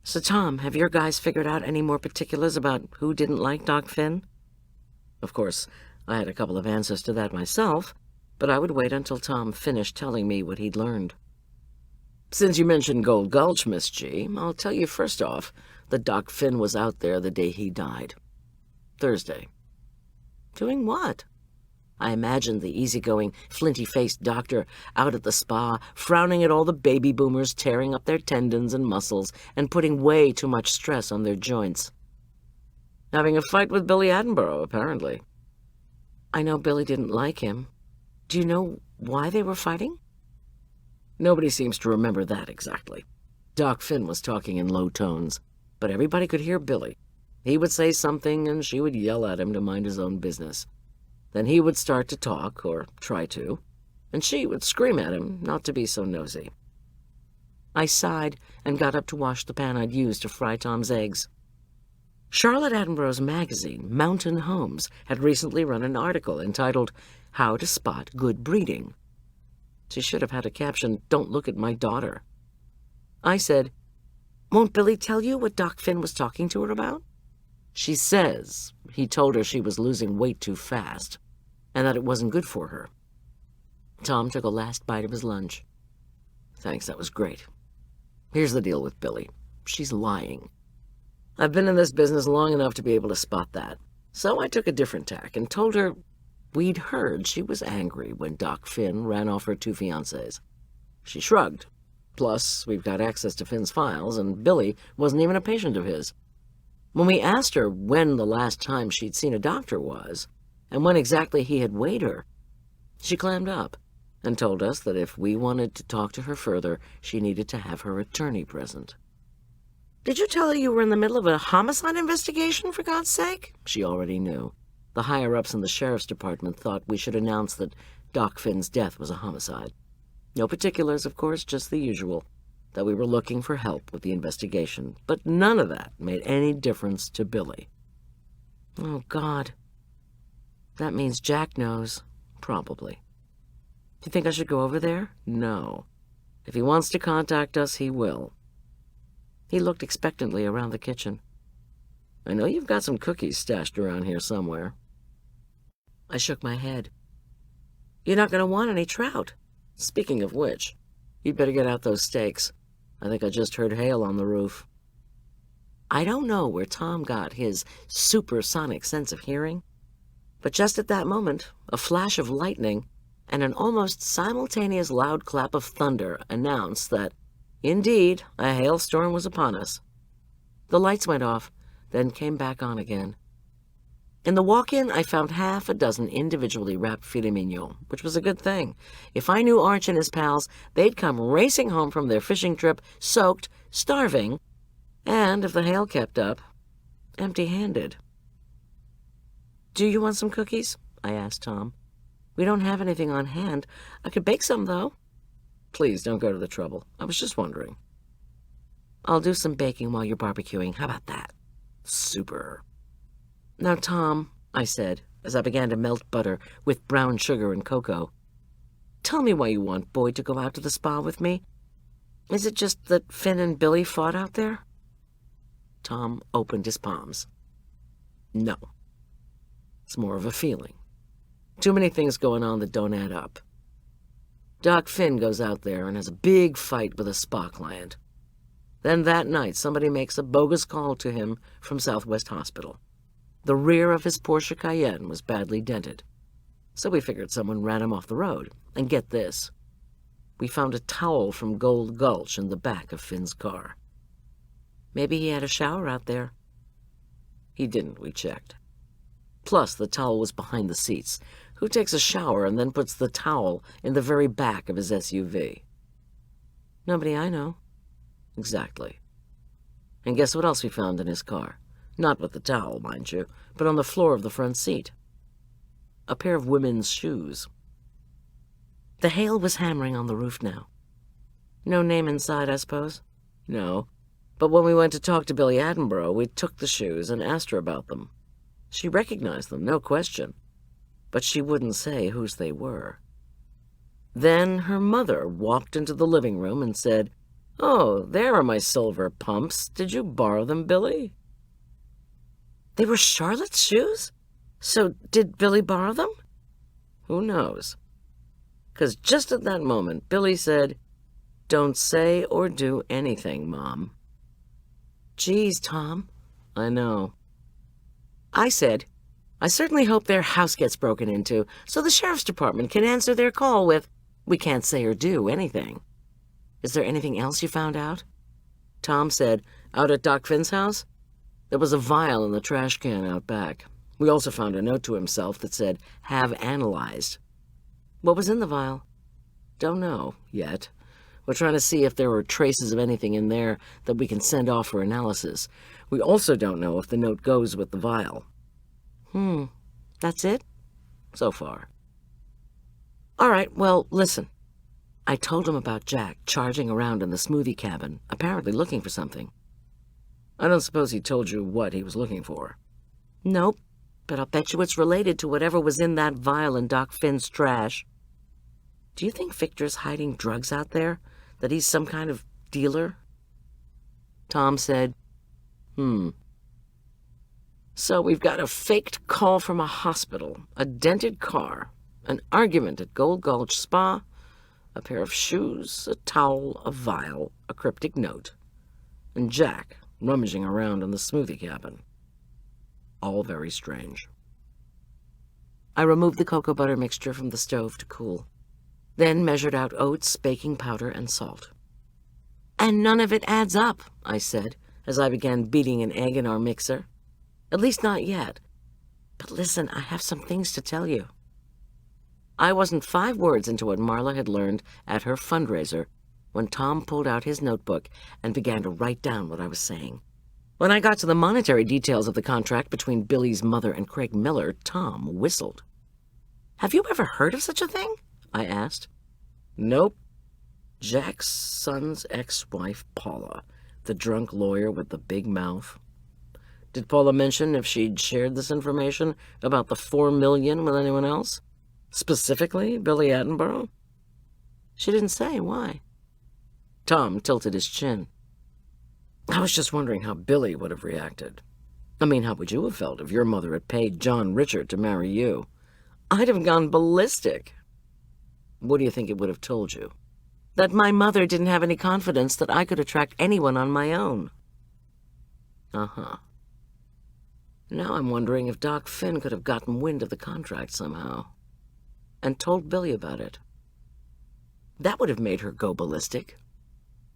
So, Tom, have your guys figured out any more particulars about who didn't like Doc Finn? Of course, I had a couple of answers to that myself, but I would wait until Tom finished telling me what he'd learned. Since you mentioned Gold Gulch, Miss G, I'll tell you first off that Doc Finn was out there the day he died. Thursday. Doing what? I imagined the easygoing, flinty-faced doctor out at the spa, frowning at all the baby boomers tearing up their tendons and muscles and putting way too much stress on their joints. Having a fight with Billy Attenborough, apparently. I know Billy didn't like him. Do you know why they were fighting? Nobody seems to remember that exactly. Doc Finn was talking in low tones, but everybody could hear Billy. He would say something, and she would yell at him to mind his own business. Then he would start to talk, or try to, and she would scream at him not to be so nosy. I sighed and got up to wash the pan I'd used to fry Tom's eggs. Charlotte Attenborough's magazine, Mountain Homes, had recently run an article entitled, How to Spot Good Breeding. She should have had a caption, Don't Look at My Daughter. I said, Won't Billy tell you what Doc Finn was talking to her about? She says he told her she was losing weight too fast, and that it wasn't good for her. Tom took a last bite of his lunch. Thanks, that was great. Here's the deal with Billy. She's lying. I've been in this business long enough to be able to spot that. So I took a different tack and told her we'd heard she was angry when Doc Finn ran off her 2 fiancés. She shrugged. Plus, we've got access to Finn's files, and Billy wasn't even a patient of his. When we asked her when the last time she'd seen a doctor was, and when exactly he had weighed her, she clammed up and told us that if we wanted to talk to her further, she needed to have her attorney present. Did you tell her you were in the middle of a homicide investigation, for God's sake? She already knew. The higher-ups in the sheriff's department thought we should announce that Doc Finn's death was a homicide. No particulars, of course, just the usual, that we were looking for help with the investigation, but none of that made any difference to Billy. Oh, God. That means Jack knows. Probably. Do you think I should go over there? No. If he wants to contact us, he will. He looked expectantly around the kitchen. I know you've got some cookies stashed around here somewhere. I shook my head. You're not going to want any trout. Speaking of which, you'd better get out those steaks. I think I just heard hail on the roof. I don't know where Tom got his supersonic sense of hearing, but just at that moment, a flash of lightning and an almost simultaneous loud clap of thunder announced that, indeed, a hailstorm was upon us. The lights went off, then came back on again. In the walk-in, I found half a dozen individually wrapped filet mignon, which was a good thing. If I knew Arch and his pals, they'd come racing home from their fishing trip, soaked, starving, and, if the hail kept up, empty-handed. Do you want some cookies? I asked Tom. We don't have anything on hand. I could bake some, though. Please, don't go to the trouble. I was just wondering. I'll do some baking while you're barbecuing. How about that? Super. Now, Tom, I said, as I began to melt butter with brown sugar and cocoa, tell me why you want Boyd to go out to the spa with me. Is it just that Finn and Billy fought out there? Tom opened his palms. No. It's more of a feeling. Too many things going on that don't add up. Doc Finn goes out there and has a big fight with a spa client. Then that night, somebody makes a bogus call to him from Southwest Hospital. The rear of his Porsche Cayenne was badly dented. So we figured someone ran him off the road. And get this. We found a towel from Gold Gulch in the back of Finn's car. Maybe he had a shower out there. He didn't, we checked. Plus, the towel was behind the seats. Who takes a shower and then puts the towel in the very back of his SUV? Nobody I know. Exactly. And guess what else we found in his car? Not with the towel, mind you, but on the floor of the front seat. A pair of women's shoes. The hail was hammering on the roof now. No name inside, I suppose? No. But when we went to talk to Billy Attenborough, we took the shoes and asked her about them. She recognized them, no question. But she wouldn't say whose they were. Then her mother walked into the living room and said, "Oh, there are my silver pumps. Did you borrow them, Billy?" They were Charlotte's shoes? So did Billy borrow them? Who knows? 'Cause just at that moment, Billy said, "Don't say or do anything, Mom." Geez, Tom. I know. I said, "I certainly hope their house gets broken into, so the sheriff's department can answer their call with, 'We can't say or do anything.' Is there anything else you found out?" Tom said, "Out at Doc Finn's house? There was a vial in the trash can out back. We also found a note to himself that said, 'Have analyzed.'" "What was in the vial?" "Don't know, yet. We're trying to see if there were traces of anything in there that we can send off for analysis. We also don't know if the note goes with the vial." That's it? So far. All right, well, listen. I told him about Jack charging around in the smoothie cabin, apparently looking for something. I don't suppose he told you what he was looking for? Nope, but I'll bet you it's related to whatever was in that vial in Doc Finn's trash. Do you think Victor's hiding drugs out there? That he's some kind of dealer? Tom said, So we've got a faked call from a hospital, a dented car, an argument at Gold Gulch Spa, a pair of shoes, a towel, a vial, a cryptic note, and Jack rummaging around in the smoothie cabin. All very strange. I removed the cocoa butter mixture from the stove to cool, then measured out oats, baking powder, and salt. "And none of it adds up," I said, as I began beating an egg in our mixer. "At least not yet. But listen, I have some things to tell you." I wasn't 5 words into what Marla had learned at her fundraiser when Tom pulled out his notebook and began to write down what I was saying. When I got to the monetary details of the contract between Billy's mother and Craig Miller, Tom whistled. "Have you ever heard of such a thing?" I asked. "Nope. Jack's son's ex-wife, Paula, the drunk lawyer with the big mouth. Did Paula mention if she'd shared this information about the $4 million with anyone else? Specifically, Billy Attenborough?" "She didn't say. Why?" Tom tilted his chin. "I was just wondering how Billy would have reacted. I mean, how would you have felt if your mother had paid John Richard to marry you?" "I'd have gone ballistic." "What do you think it would have told you?" "That my mother didn't have any confidence that I could attract anyone on my own." Uh-huh. Now I'm wondering if Doc Finn could have gotten wind of the contract somehow and told Billy about it. That would have made her go ballistic.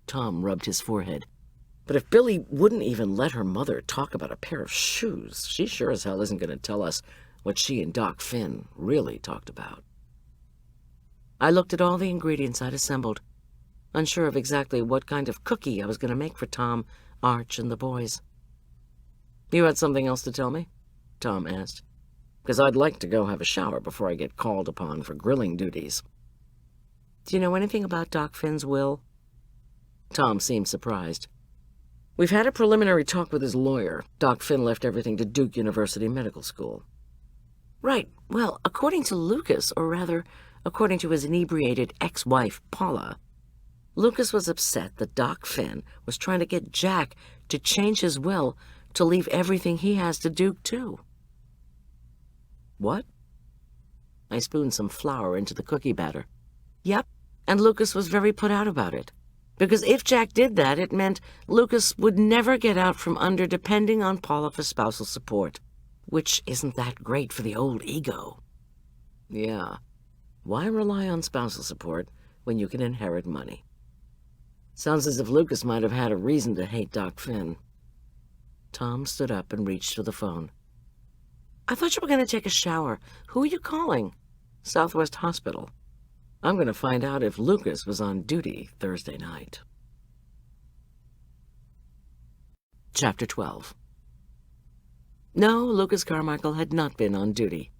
Tom rubbed his forehead. But if Billy wouldn't even let her mother talk about a pair of shoes, she sure as hell isn't going to tell us what she and Doc Finn really talked about. I looked at all the ingredients I'd assembled, unsure of exactly what kind of cookie I was going to make for Tom, Arch, and the boys. "You had something else to tell me?" Tom asked. "Because I'd like to go have a shower before I get called upon for grilling duties." "Do you know anything about Doc Finn's will?" Tom seemed surprised. "We've had a preliminary talk with his lawyer. Doc Finn left everything to Duke University Medical School." "Right. Well, according to Lucas, or rather, according to his inebriated ex-wife, Paula, Lucas was upset that Doc Finn was trying to get Jack to change his will to leave everything he has to Duke, too." "What?" I spooned some flour into the cookie batter. "Yep, and Lucas was very put out about it. Because if Jack did that, it meant Lucas would never get out from under depending on Paula for spousal support, which isn't that great for the old ego." "Yeah. Why rely on spousal support when you can inherit money?" Sounds as if Lucas might have had a reason to hate Doc Finn. Tom stood up and reached for the phone. "I thought you were going to take a shower. Who are you calling?" "Southwest Hospital. I'm going to find out if Lucas was on duty Thursday night." Chapter 12. No, Lucas Carmichael had not been on duty.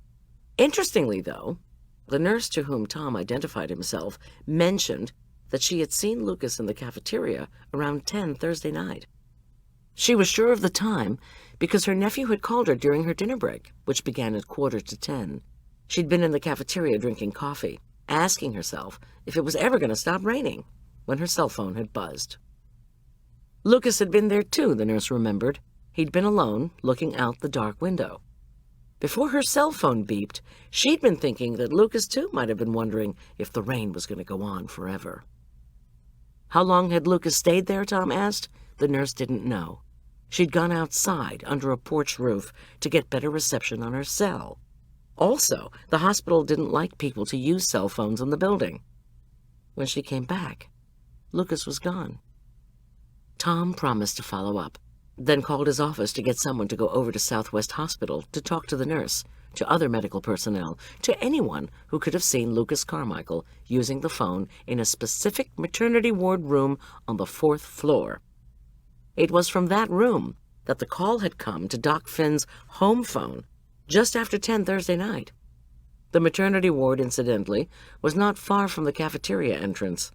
Interestingly, though, the nurse to whom Tom identified himself mentioned that she had seen Lucas in the cafeteria around 10 Thursday night. She was sure of the time because her nephew had called her during her dinner break, which began at 9:45. She'd been in the cafeteria drinking coffee, asking herself if it was ever going to stop raining, when her cell phone had buzzed. Lucas had been there too, the nurse remembered. He'd been alone, looking out the dark window. Before her cell phone beeped, she'd been thinking that Lucas too might have been wondering if the rain was going to go on forever. How long had Lucas stayed there, Tom asked. The nurse didn't know. She'd gone outside, under a porch roof, to get better reception on her cell. Also, the hospital didn't like people to use cell phones in the building. When she came back, Lucas was gone. Tom promised to follow up, then called his office to get someone to go over to Southwest Hospital to talk to the nurse, to other medical personnel, to anyone who could have seen Lucas Carmichael using the phone in a specific maternity ward room on the 4th floor. It was from that room that the call had come to Doc Finn's home phone just after 10 Thursday night. The maternity ward, incidentally, was not far from the cafeteria entrance.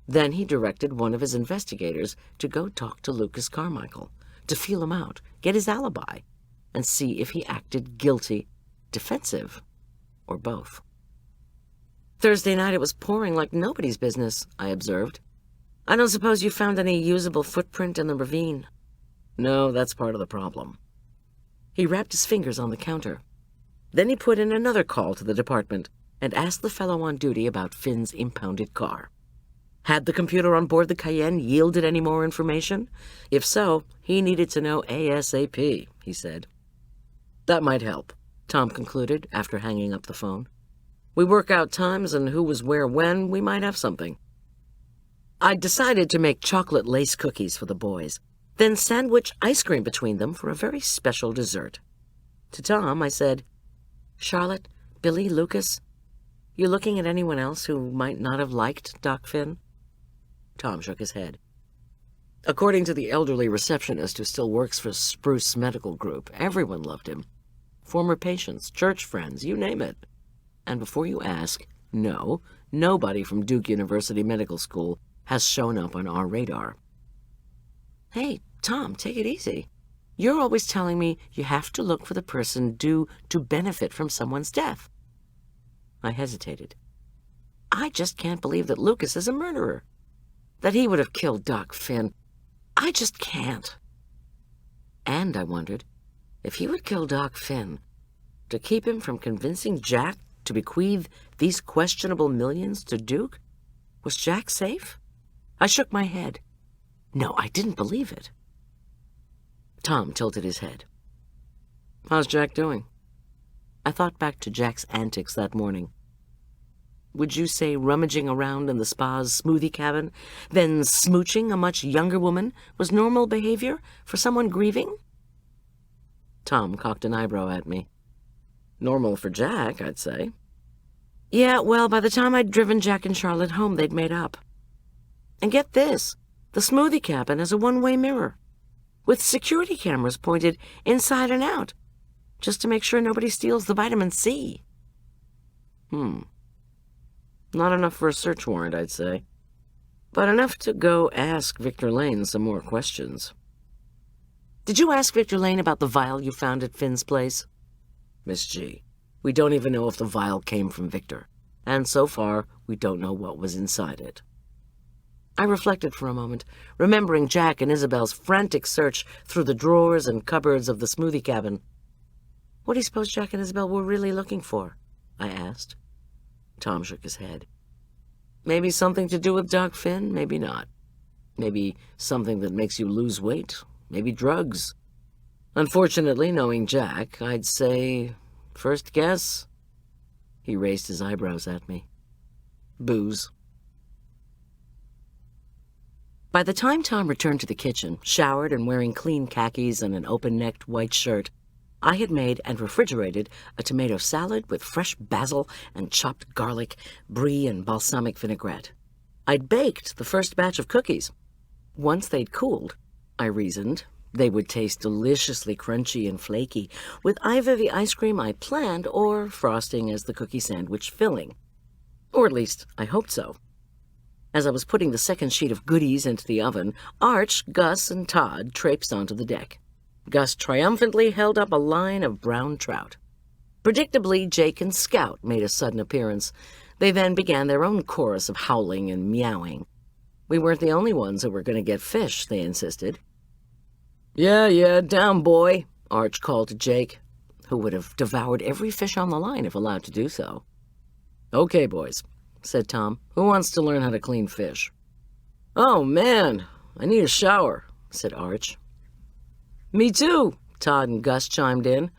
Then he directed one of his investigators to go talk to Lucas Carmichael, to feel him out, get his alibi, and see if he acted guilty, defensive, or both. Thursday night it was pouring like nobody's business, I observed. I don't suppose you found any usable footprint in the ravine? No, that's part of the problem. He rapped his fingers on the counter. Then he put in another call to the department and asked the fellow on duty about Finn's impounded car. Had the computer on board the Cayenne yielded any more information? If so, he needed to know ASAP, he said. That might help, Tom concluded after hanging up the phone. We work out times and who was where when, we might have something. I'd decided to make chocolate lace cookies for the boys, then sandwich ice cream between them for a very special dessert. To Tom, I said, Charlotte, Billy, Lucas, you looking at anyone else who might not have liked Doc Finn? Tom shook his head. According to the elderly receptionist who still works for Spruce Medical Group, everyone loved him. Former patients, church friends, you name it. And before you ask, no, nobody from Duke University Medical School has shown up on our radar. Hey, Tom, take it easy. You're always telling me you have to look for the person due to benefit from someone's death. I hesitated. I just can't believe that Lucas is a murderer. That he would have killed Doc Finn. I just can't. And I wondered, if he would kill Doc Finn, to keep him from convincing Jack to bequeath these questionable millions to Duke, was Jack safe? I shook my head. No, I didn't believe it. Tom tilted his head. How's Jack doing? I thought back to Jack's antics that morning. Would you say rummaging around in the spa's smoothie cabin, then smooching a much younger woman, was normal behavior for someone grieving? Tom cocked an eyebrow at me. Normal for Jack, I'd say. Yeah, well, by the time I'd driven Jack and Charlotte home, they'd made up. And get this, the smoothie cabin has a one-way mirror, with security cameras pointed inside and out, just to make sure nobody steals the vitamin C. Not enough for a search warrant, I'd say, but enough to go ask Victor Lane some more questions. Did you ask Victor Lane about the vial you found at Finn's place? Miss G, we don't even know if the vial came from Victor, and so far, we don't know what was inside it. I reflected for a moment, remembering Jack and Isabel's frantic search through the drawers and cupboards of the smoothie cabin. What do you suppose Jack and Isabel were really looking for? I asked. Tom shook his head. Maybe something to do with Doc Finn, maybe not. Maybe something that makes you lose weight, maybe drugs. Unfortunately, knowing Jack, I'd say, first guess. He raised his eyebrows at me. Booze. By the time Tom returned to the kitchen, showered and wearing clean khakis and an open-necked white shirt, I had made and refrigerated a tomato salad with fresh basil and chopped garlic, brie and balsamic vinaigrette. I'd baked the first batch of cookies. Once they'd cooled, I reasoned, They would taste deliciously crunchy and flaky, with either the ice cream I planned or frosting as the cookie sandwich filling. Or at least, I hoped so. As I was putting the second sheet of goodies into the oven, Arch, Gus, and Todd traipsed onto the deck. Gus triumphantly held up a line of brown trout. Predictably, Jake and Scout made a sudden appearance. They then began their own chorus of howling and meowing. We weren't the only ones who were going to get fish, they insisted. Yeah, down, boy, Arch called to Jake, who would have devoured every fish on the line if allowed to do so. Okay, boys, said Tom. Who wants to learn how to clean fish? Oh, man, I need a shower, said Arch. Me too, Todd and Gus chimed in.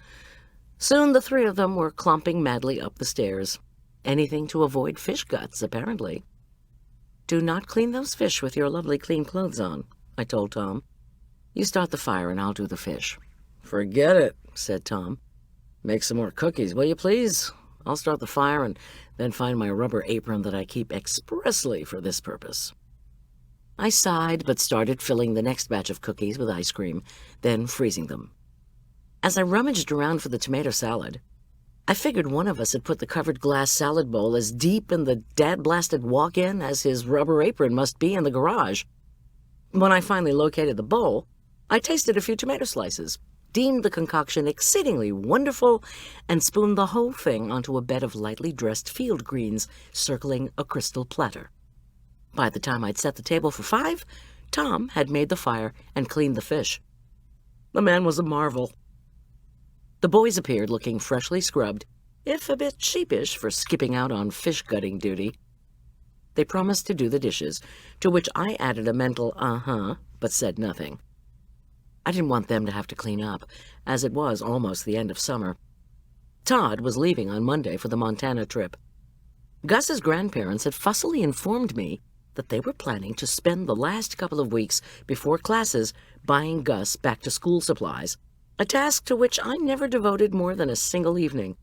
Soon the three of them were clomping madly up the stairs. Anything to avoid fish guts, apparently. Do not clean those fish with your lovely clean clothes on, I told Tom. You start the fire and I'll do the fish. Forget it, said Tom. Make some more cookies, will you please? I'll start the fire and then find my rubber apron that I keep expressly for this purpose. I sighed, but started filling the next batch of cookies with ice cream, then freezing them. As I rummaged around for the tomato salad, I figured one of us had put the covered glass salad bowl as deep in the dad-blasted walk-in as his rubber apron must be in the garage. When I finally located the bowl, I tasted a few tomato slices, deemed the concoction exceedingly wonderful, and spooned the whole thing onto a bed of lightly dressed field greens circling a crystal platter. By the time I'd set the table for 5, Tom had made the fire and cleaned the fish. The man was a marvel. The boys appeared looking freshly scrubbed, if a bit sheepish for skipping out on fish-gutting duty. They promised to do the dishes, to which I added a mental uh-huh, but said nothing. I didn't want them to have to clean up, as it was almost the end of summer. Todd was leaving on Monday for the Montana trip. Gus's grandparents had fussily informed me that they were planning to spend the last couple of weeks before classes buying Gus back-to-school supplies, a task to which I never devoted more than a single evening.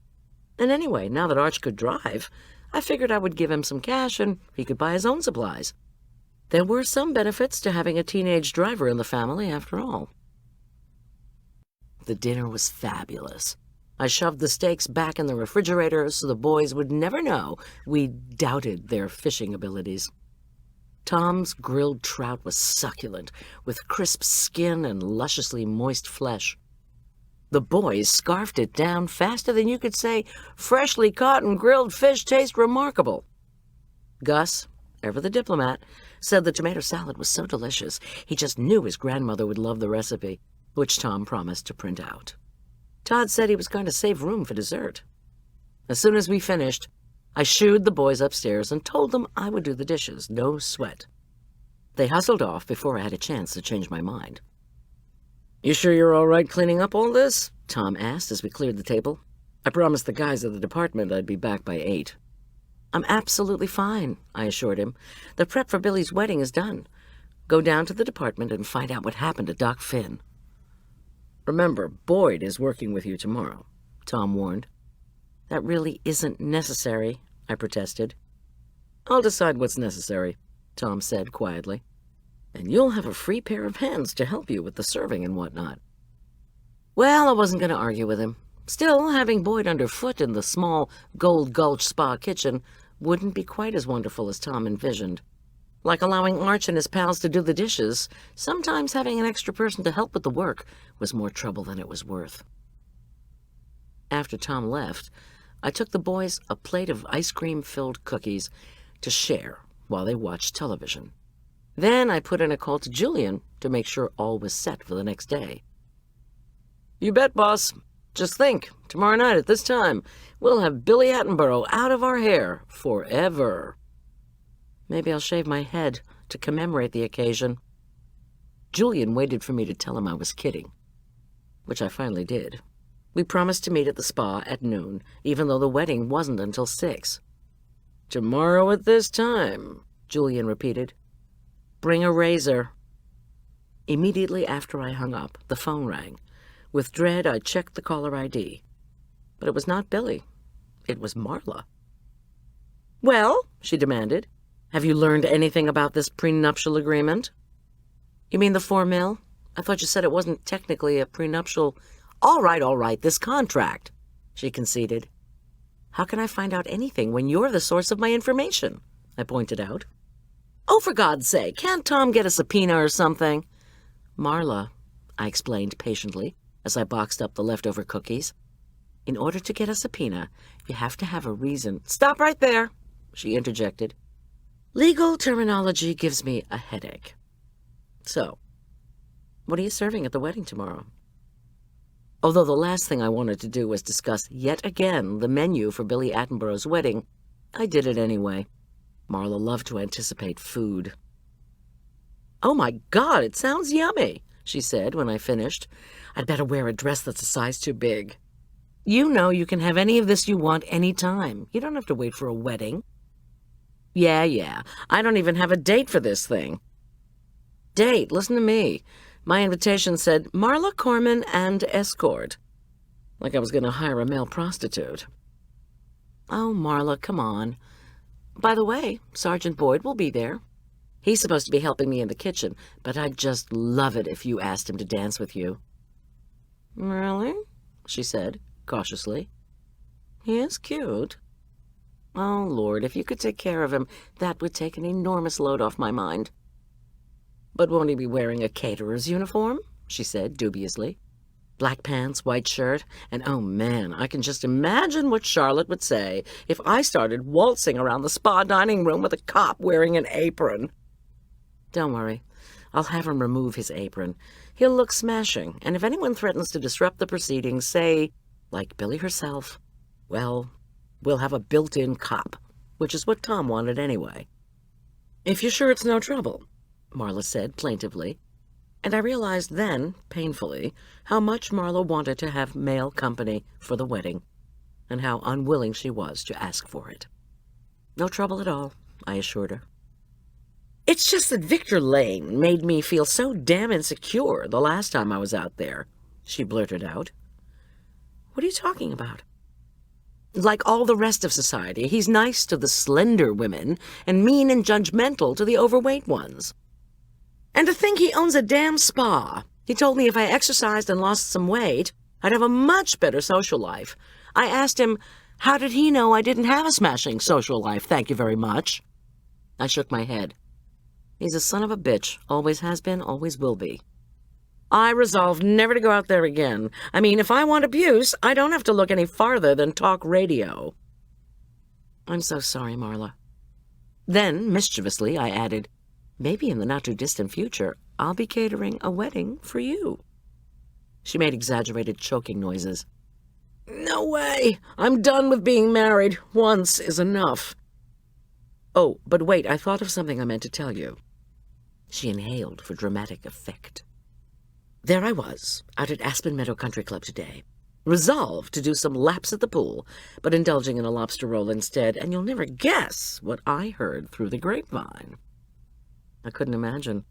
And anyway, now that Arch could drive, I figured I would give him some cash and he could buy his own supplies. There were some benefits to having a teenage driver in the family, after all. The dinner was fabulous. I shoved the steaks back in the refrigerator so the boys would never know we doubted their fishing abilities. Tom's grilled trout was succulent, with crisp skin and lusciously moist flesh. The boys scarfed it down faster than you could say, freshly caught and grilled fish taste remarkable. Gus, ever the diplomat, said the tomato salad was so delicious he just knew his grandmother would love the recipe, which Tom promised to print out. Todd said he was going to save room for dessert. As soon as we finished, I shooed the boys upstairs and told them I would do the dishes, no sweat. They hustled off before I had a chance to change my mind. You sure you're all right cleaning up all this? Tom asked as we cleared the table. I promised the guys at the department I'd be back by 8. I'm absolutely fine, I assured him. The prep for Billy's wedding is done. Go down to the department and find out what happened to Doc Finn. Remember, Boyd is working with you tomorrow, Tom warned. That really isn't necessary, I protested. I'll decide what's necessary, Tom said quietly. And you'll have a free pair of hands to help you with the serving and whatnot. Well, I wasn't going to argue with him. Still, having Boyd underfoot in the small Gold Gulch spa kitchen wouldn't be quite as wonderful as Tom envisioned. Like allowing Arch and his pals to do the dishes, sometimes having an extra person to help with the work was more trouble than it was worth. After Tom left, I took the boys a plate of ice cream-filled cookies to share while they watched television. Then I put in a call to Julian to make sure all was set for the next day. You bet, boss. Just think, tomorrow night at this time, we'll have Billy Attenborough out of our hair forever. Maybe I'll shave my head to commemorate the occasion. Julian waited for me to tell him I was kidding, which I finally did. We promised to meet at the spa at noon, even though the wedding wasn't until 6. Tomorrow at this time, Julian repeated. Bring a razor. Immediately after I hung up, the phone rang. With dread, I checked the caller ID. But it was not Billy. It was Marla. Well, she demanded, have you learned anything about this prenuptial agreement? You mean the $4 million? I thought you said it wasn't technically a prenuptial... All right, this contract, she conceded. How can I find out anything when you're the source of my information? I pointed out. Oh, for God's sake, can't Tom get a subpoena or something? Marla, I explained patiently as I boxed up the leftover cookies. In order to get a subpoena, you have to have a reason. Stop right there, she interjected. Legal terminology gives me a headache. So, what are you serving at the wedding tomorrow? Although the last thing I wanted to do was discuss yet again the menu for Billy Attenborough's wedding, I did it anyway. Marla loved to anticipate food. Oh my God, it sounds yummy, she said when I finished. I'd better wear a dress that's a size too big. You know you can have any of this you want any time. You don't have to wait for a wedding. Yeah, I don't even have a date for this thing. Date, listen to me. My invitation said Marla Corman and escort. Like I was going to hire a male prostitute. Oh, Marla, come on. By the way, Sergeant Boyd will be there. He's supposed to be helping me in the kitchen, but I'd just love it if you asked him to dance with you. Really? She said, cautiously. He is cute. Oh, Lord, if you could take care of him, that would take an enormous load off my mind. But won't he be wearing a caterer's uniform? She said, dubiously. Black pants, white shirt, and oh man, I can just imagine what Charlotte would say if I started waltzing around the spa dining room with a cop wearing an apron. Don't worry, I'll have him remove his apron. He'll look smashing, and if anyone threatens to disrupt the proceedings, say, like Billy herself, well, we'll have a built-in cop, which is what Tom wanted anyway. If you're sure it's no trouble, Marla said plaintively, and I realized then, painfully, how much Marla wanted to have male company for the wedding, and how unwilling she was to ask for it. No trouble at all, I assured her. It's just that Victor Lane made me feel so damn insecure the last time I was out there, she blurted out. What are you talking about? Like all the rest of society, he's nice to the slender women and mean and judgmental to the overweight ones. And to think he owns a damn spa. He told me if I exercised and lost some weight, I'd have a much better social life. I asked him, how did he know I didn't have a smashing social life, thank you very much? I shook my head. He's a son of a bitch, always has been, always will be. I resolved never to go out there again. I mean, if I want abuse, I don't have to look any farther than talk radio. I'm so sorry, Marla. Then, mischievously, I added, maybe in the not-too-distant future, I'll be catering a wedding for you. She made exaggerated choking noises. No way! I'm done with being married. Once is enough. Oh, but wait, I thought of something I meant to tell you. She inhaled for dramatic effect. There I was, out at Aspen Meadow Country Club today, resolved to do some laps at the pool, but indulging in a lobster roll instead, and you'll never guess what I heard through the grapevine. I couldn't imagine.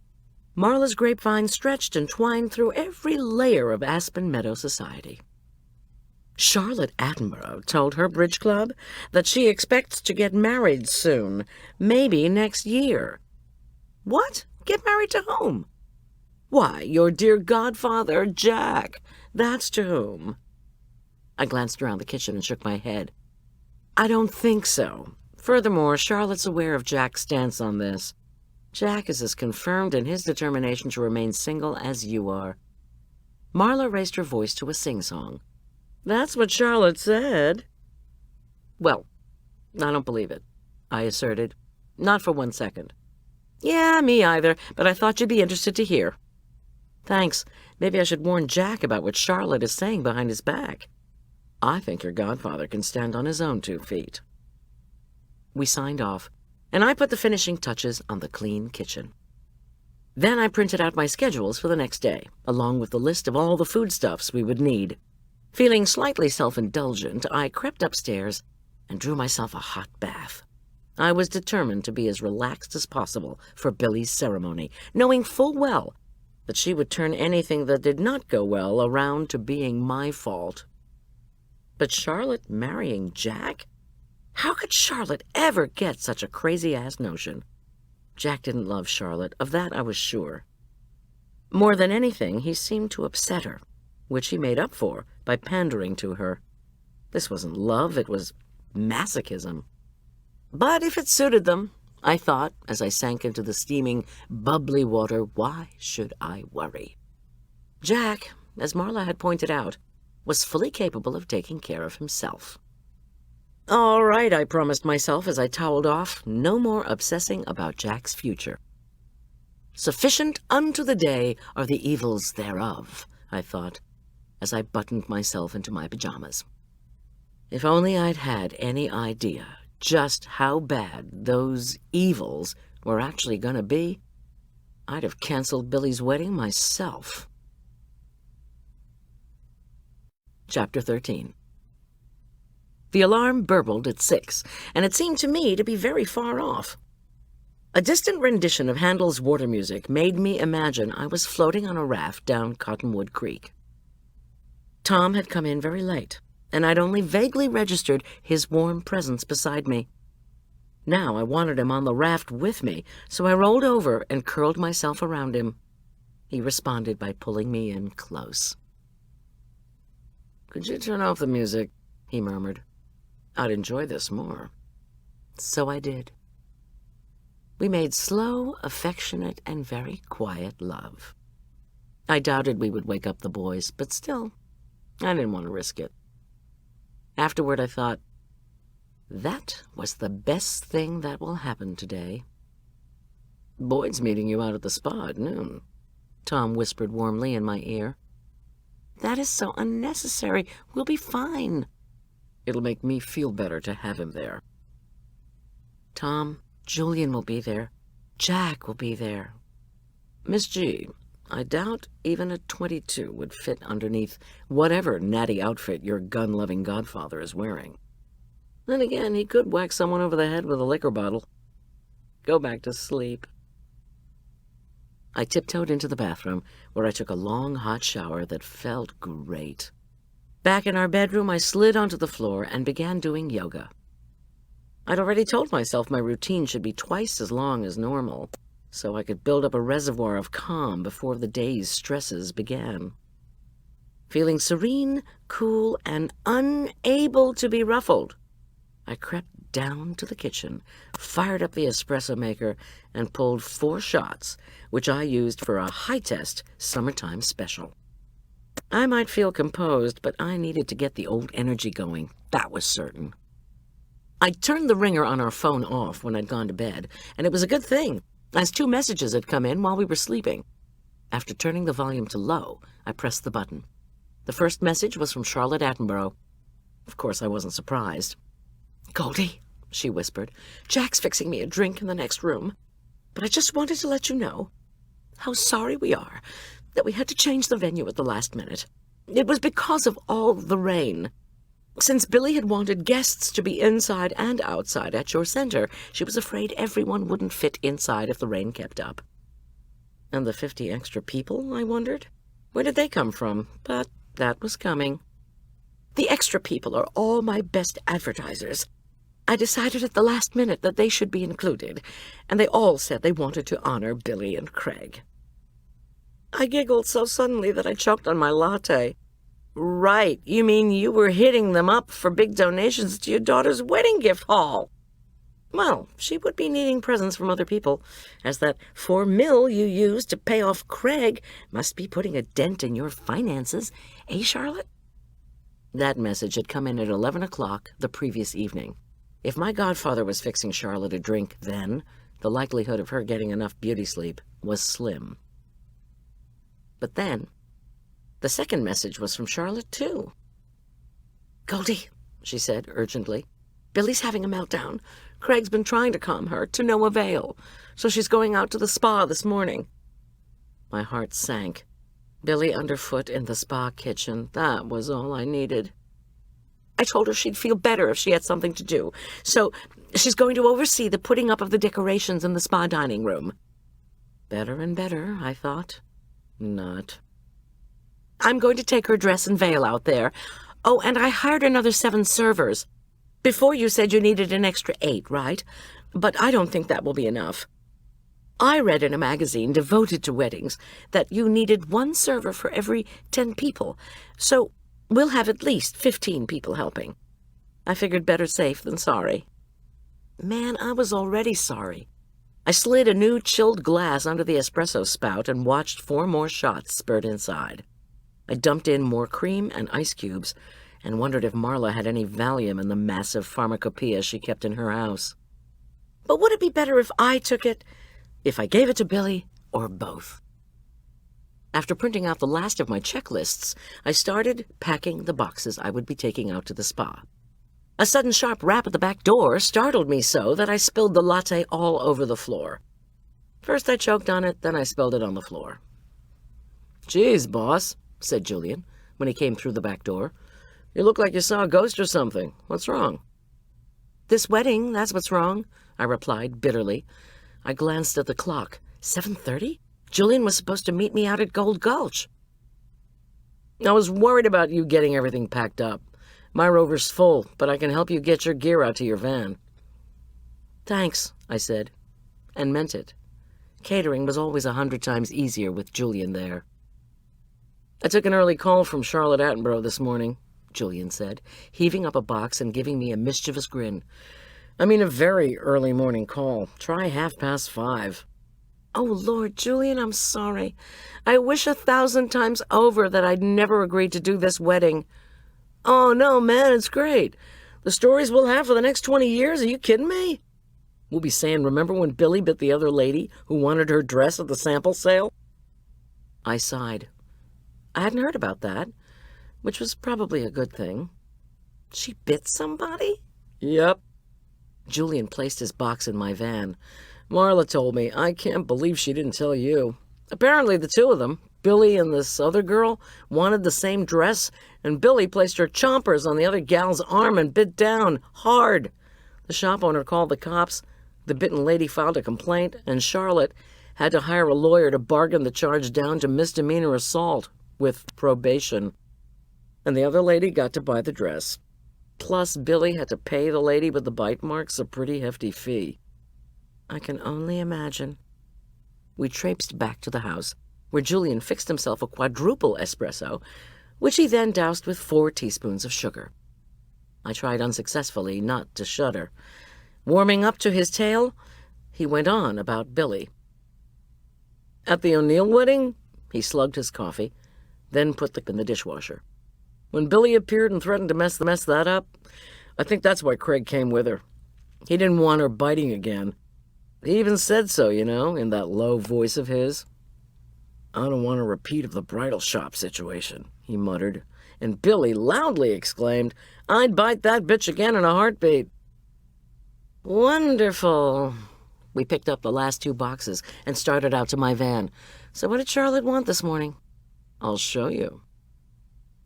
Marla's grapevine stretched and twined through every layer of Aspen Meadow society. Charlotte Attenborough told her bridge club that she expects to get married soon, maybe next year. What? Get married to whom? Why, your dear godfather, Jack. That's to whom. I glanced around the kitchen and shook my head. I don't think so. Furthermore, Charlotte's aware of Jack's stance on this. Jack is as confirmed in his determination to remain single as you are. Marla raised her voice to a sing-song. That's what Charlotte said. Well, I don't believe it, I asserted. Not for 1 second. Yeah, me either, but I thought you'd be interested to hear. Thanks. Maybe I should warn Jack about what Charlotte is saying behind his back. I think your godfather can stand on his own 2 feet. We signed off, and I put the finishing touches on the clean kitchen. Then I printed out my schedules for the next day, along with the list of all the foodstuffs we would need. Feeling slightly self-indulgent, I crept upstairs and drew myself a hot bath. I was determined to be as relaxed as possible for Billy's ceremony, knowing full well that she would turn anything that did not go well around to being my fault. But Charlotte marrying Jack? How could Charlotte ever get such a crazy-ass notion? Jack didn't love Charlotte, of that I was sure. More than anything, he seemed to upset her, which he made up for by pandering to her. This wasn't love, it was masochism. But if it suited them, I thought, as I sank into the steaming, bubbly water, why should I worry? Jack, as Marla had pointed out, was fully capable of taking care of himself. All right, I promised myself as I toweled off, no more obsessing about Jack's future. Sufficient unto the day are the evils thereof, I thought, as I buttoned myself into my pajamas. If only I'd had any idea just how bad those evils were actually going to be, I'd have canceled Billy's wedding myself. Chapter 13. The alarm burbled at 6, and it seemed to me to be very far off. A distant rendition of Handel's water music made me imagine I was floating on a raft down Cottonwood Creek. Tom had come in very late, and I'd only vaguely registered his warm presence beside me. Now I wanted him on the raft with me, so I rolled over and curled myself around him. He responded by pulling me in close. "Could you turn off the music?" he murmured. "I'd enjoy this more." So I did. We made slow, affectionate, and very quiet love. I doubted we would wake up the boys, but still, I didn't want to risk it. Afterward, I thought, that was the best thing that will happen today. "Boyd's meeting you out at the spa at noon," Tom whispered warmly in my ear. That is so unnecessary. We'll be fine. "It'll make me feel better to have him there." "Tom, Julian will be there. Jack will be there." "Miss G, I doubt even a .22 would fit underneath whatever natty outfit your gun-loving godfather is wearing. Then again, he could whack someone over the head with a liquor bottle. Go back to sleep." I tiptoed into the bathroom, where I took a long, hot shower that felt great. Back in our bedroom, I slid onto the floor and began doing yoga. I'd already told myself my routine should be twice as long as normal, so I could build up a reservoir of calm before the day's stresses began. Feeling serene, cool, and unable to be ruffled, I crept down to the kitchen, fired up the espresso maker, and pulled 4 shots, which I used for a high-test summertime special. I might feel composed, but I needed to get the old energy going, that was certain. I turned the ringer on our phone off when I'd gone to bed, and it was a good thing, as 2 messages had come in while we were sleeping. After turning the volume to low, I pressed the button. The first message was from Charlotte Attenborough. Of course, I wasn't surprised. "Goldie," she whispered, "Jack's fixing me a drink in the next room. But I just wanted to let you know how sorry we are that we had to change the venue at the last minute. It was because of all the rain. Since Billy had wanted guests to be inside and outside at your center, she was afraid everyone wouldn't fit inside if the rain kept up." And the 50 extra people, I wondered? Where did they come from? But that was coming. "The extra people are all my best advertisers. I decided at the last minute that they should be included, and they all said they wanted to honor Billy and Craig." I giggled so suddenly that I choked on my latte. "Right, you mean you were hitting them up for big donations to your daughter's wedding gift haul?" Well, she would be needing presents from other people, as that $4 million you used to pay off Craig must be putting a dent in your finances, eh, Charlotte? That message had come in at 11 o'clock the previous evening. If my godfather was fixing Charlotte a drink then, the likelihood of her getting enough beauty sleep was slim. But then, the second message was from Charlotte, too. "Goldie," she said urgently, "Billy's having a meltdown. Craig's been trying to calm her, to no avail, so she's going out to the spa this morning." My heart sank. Billy underfoot in the spa kitchen, that was all I needed. I told her she'd feel better if she had something to do, so she's going to oversee the putting up of the decorations in the spa dining room. Better and better, I thought. Not. "I'm going to take her dress and veil out there. Oh, and I hired another 7 servers. Before you said you needed an extra 8, right? But I don't think that will be enough. I read in a magazine devoted to weddings that you needed one server for every 10 people, so we'll have at least 15 people helping. I figured better safe than sorry. Man, I was already sorry. I slid a new chilled glass under the espresso spout and watched 4 more shots spurt inside. I dumped in more cream and ice cubes and wondered if Marla had any Valium in the massive pharmacopoeia she kept in her house. But would it be better if I took it, if I gave it to Billy, or both? After printing out the last of my checklists, I started packing the boxes I would be taking out to the spa. A sudden sharp rap at the back door startled me so that I spilled the latte all over the floor. First I choked on it, then I spilled it on the floor. "Geez, boss," said Julian, when he came through the back door. "You look like you saw a ghost or something. What's wrong?" "This wedding, that's what's wrong," I replied bitterly. I glanced at the clock. 7:30? Julian was supposed to meet me out at Gold Gulch. "I was worried about you getting everything packed up. My rover's full, but I can help you get your gear out to your van." "Thanks," I said, and meant it. Catering was always 100 times easier with Julian there. "I took an early call from Charlotte Attenborough this morning," Julian said, heaving up a box and giving me a mischievous grin. "I mean a very early morning call. Try 5:30. "Oh, Lord, Julian, I'm sorry. I wish 1,000 times over that I'd never agreed to do this wedding." "Oh, no, man, it's great. The stories we'll have for the next 20 years, are you kidding me? We'll be saying, remember when Billy bit the other lady who wanted her dress at the sample sale?" I sighed. I hadn't heard about that, which was probably a good thing. "She bit somebody?" "Yep." Julian placed his box in my van. "Marla told me. I can't believe she didn't tell you. Apparently the two of them, Billy and this other girl, wanted the same dress, and Billy placed her chompers on the other gal's arm and bit down, hard. The shop owner called the cops, the bitten lady filed a complaint, and Charlotte had to hire a lawyer to bargain the charge down to misdemeanor assault, with probation. And the other lady got to buy the dress. Plus, Billy had to pay the lady with the bite marks a pretty hefty fee." I can only imagine. We traipsed back to the house, where Julian fixed himself a quadruple espresso, which he then doused with 4 teaspoons of sugar. I tried unsuccessfully not to shudder. Warming up to his tale, he went on about Billy. "At the O'Neill wedding," he slugged his coffee, then put in the dishwasher. "When Billy appeared and threatened to mess that up, I think that's why Craig came with her. He didn't want her biting again. He even said so, you know, in that low voice of his. 'I don't want a repeat of the bridal shop situation,' he muttered, and Billy loudly exclaimed, 'I'd bite that bitch again in a heartbeat.'" "Wonderful." We picked up the last 2 boxes and started out to my van. "So what did Charlotte want this morning?" "I'll show you."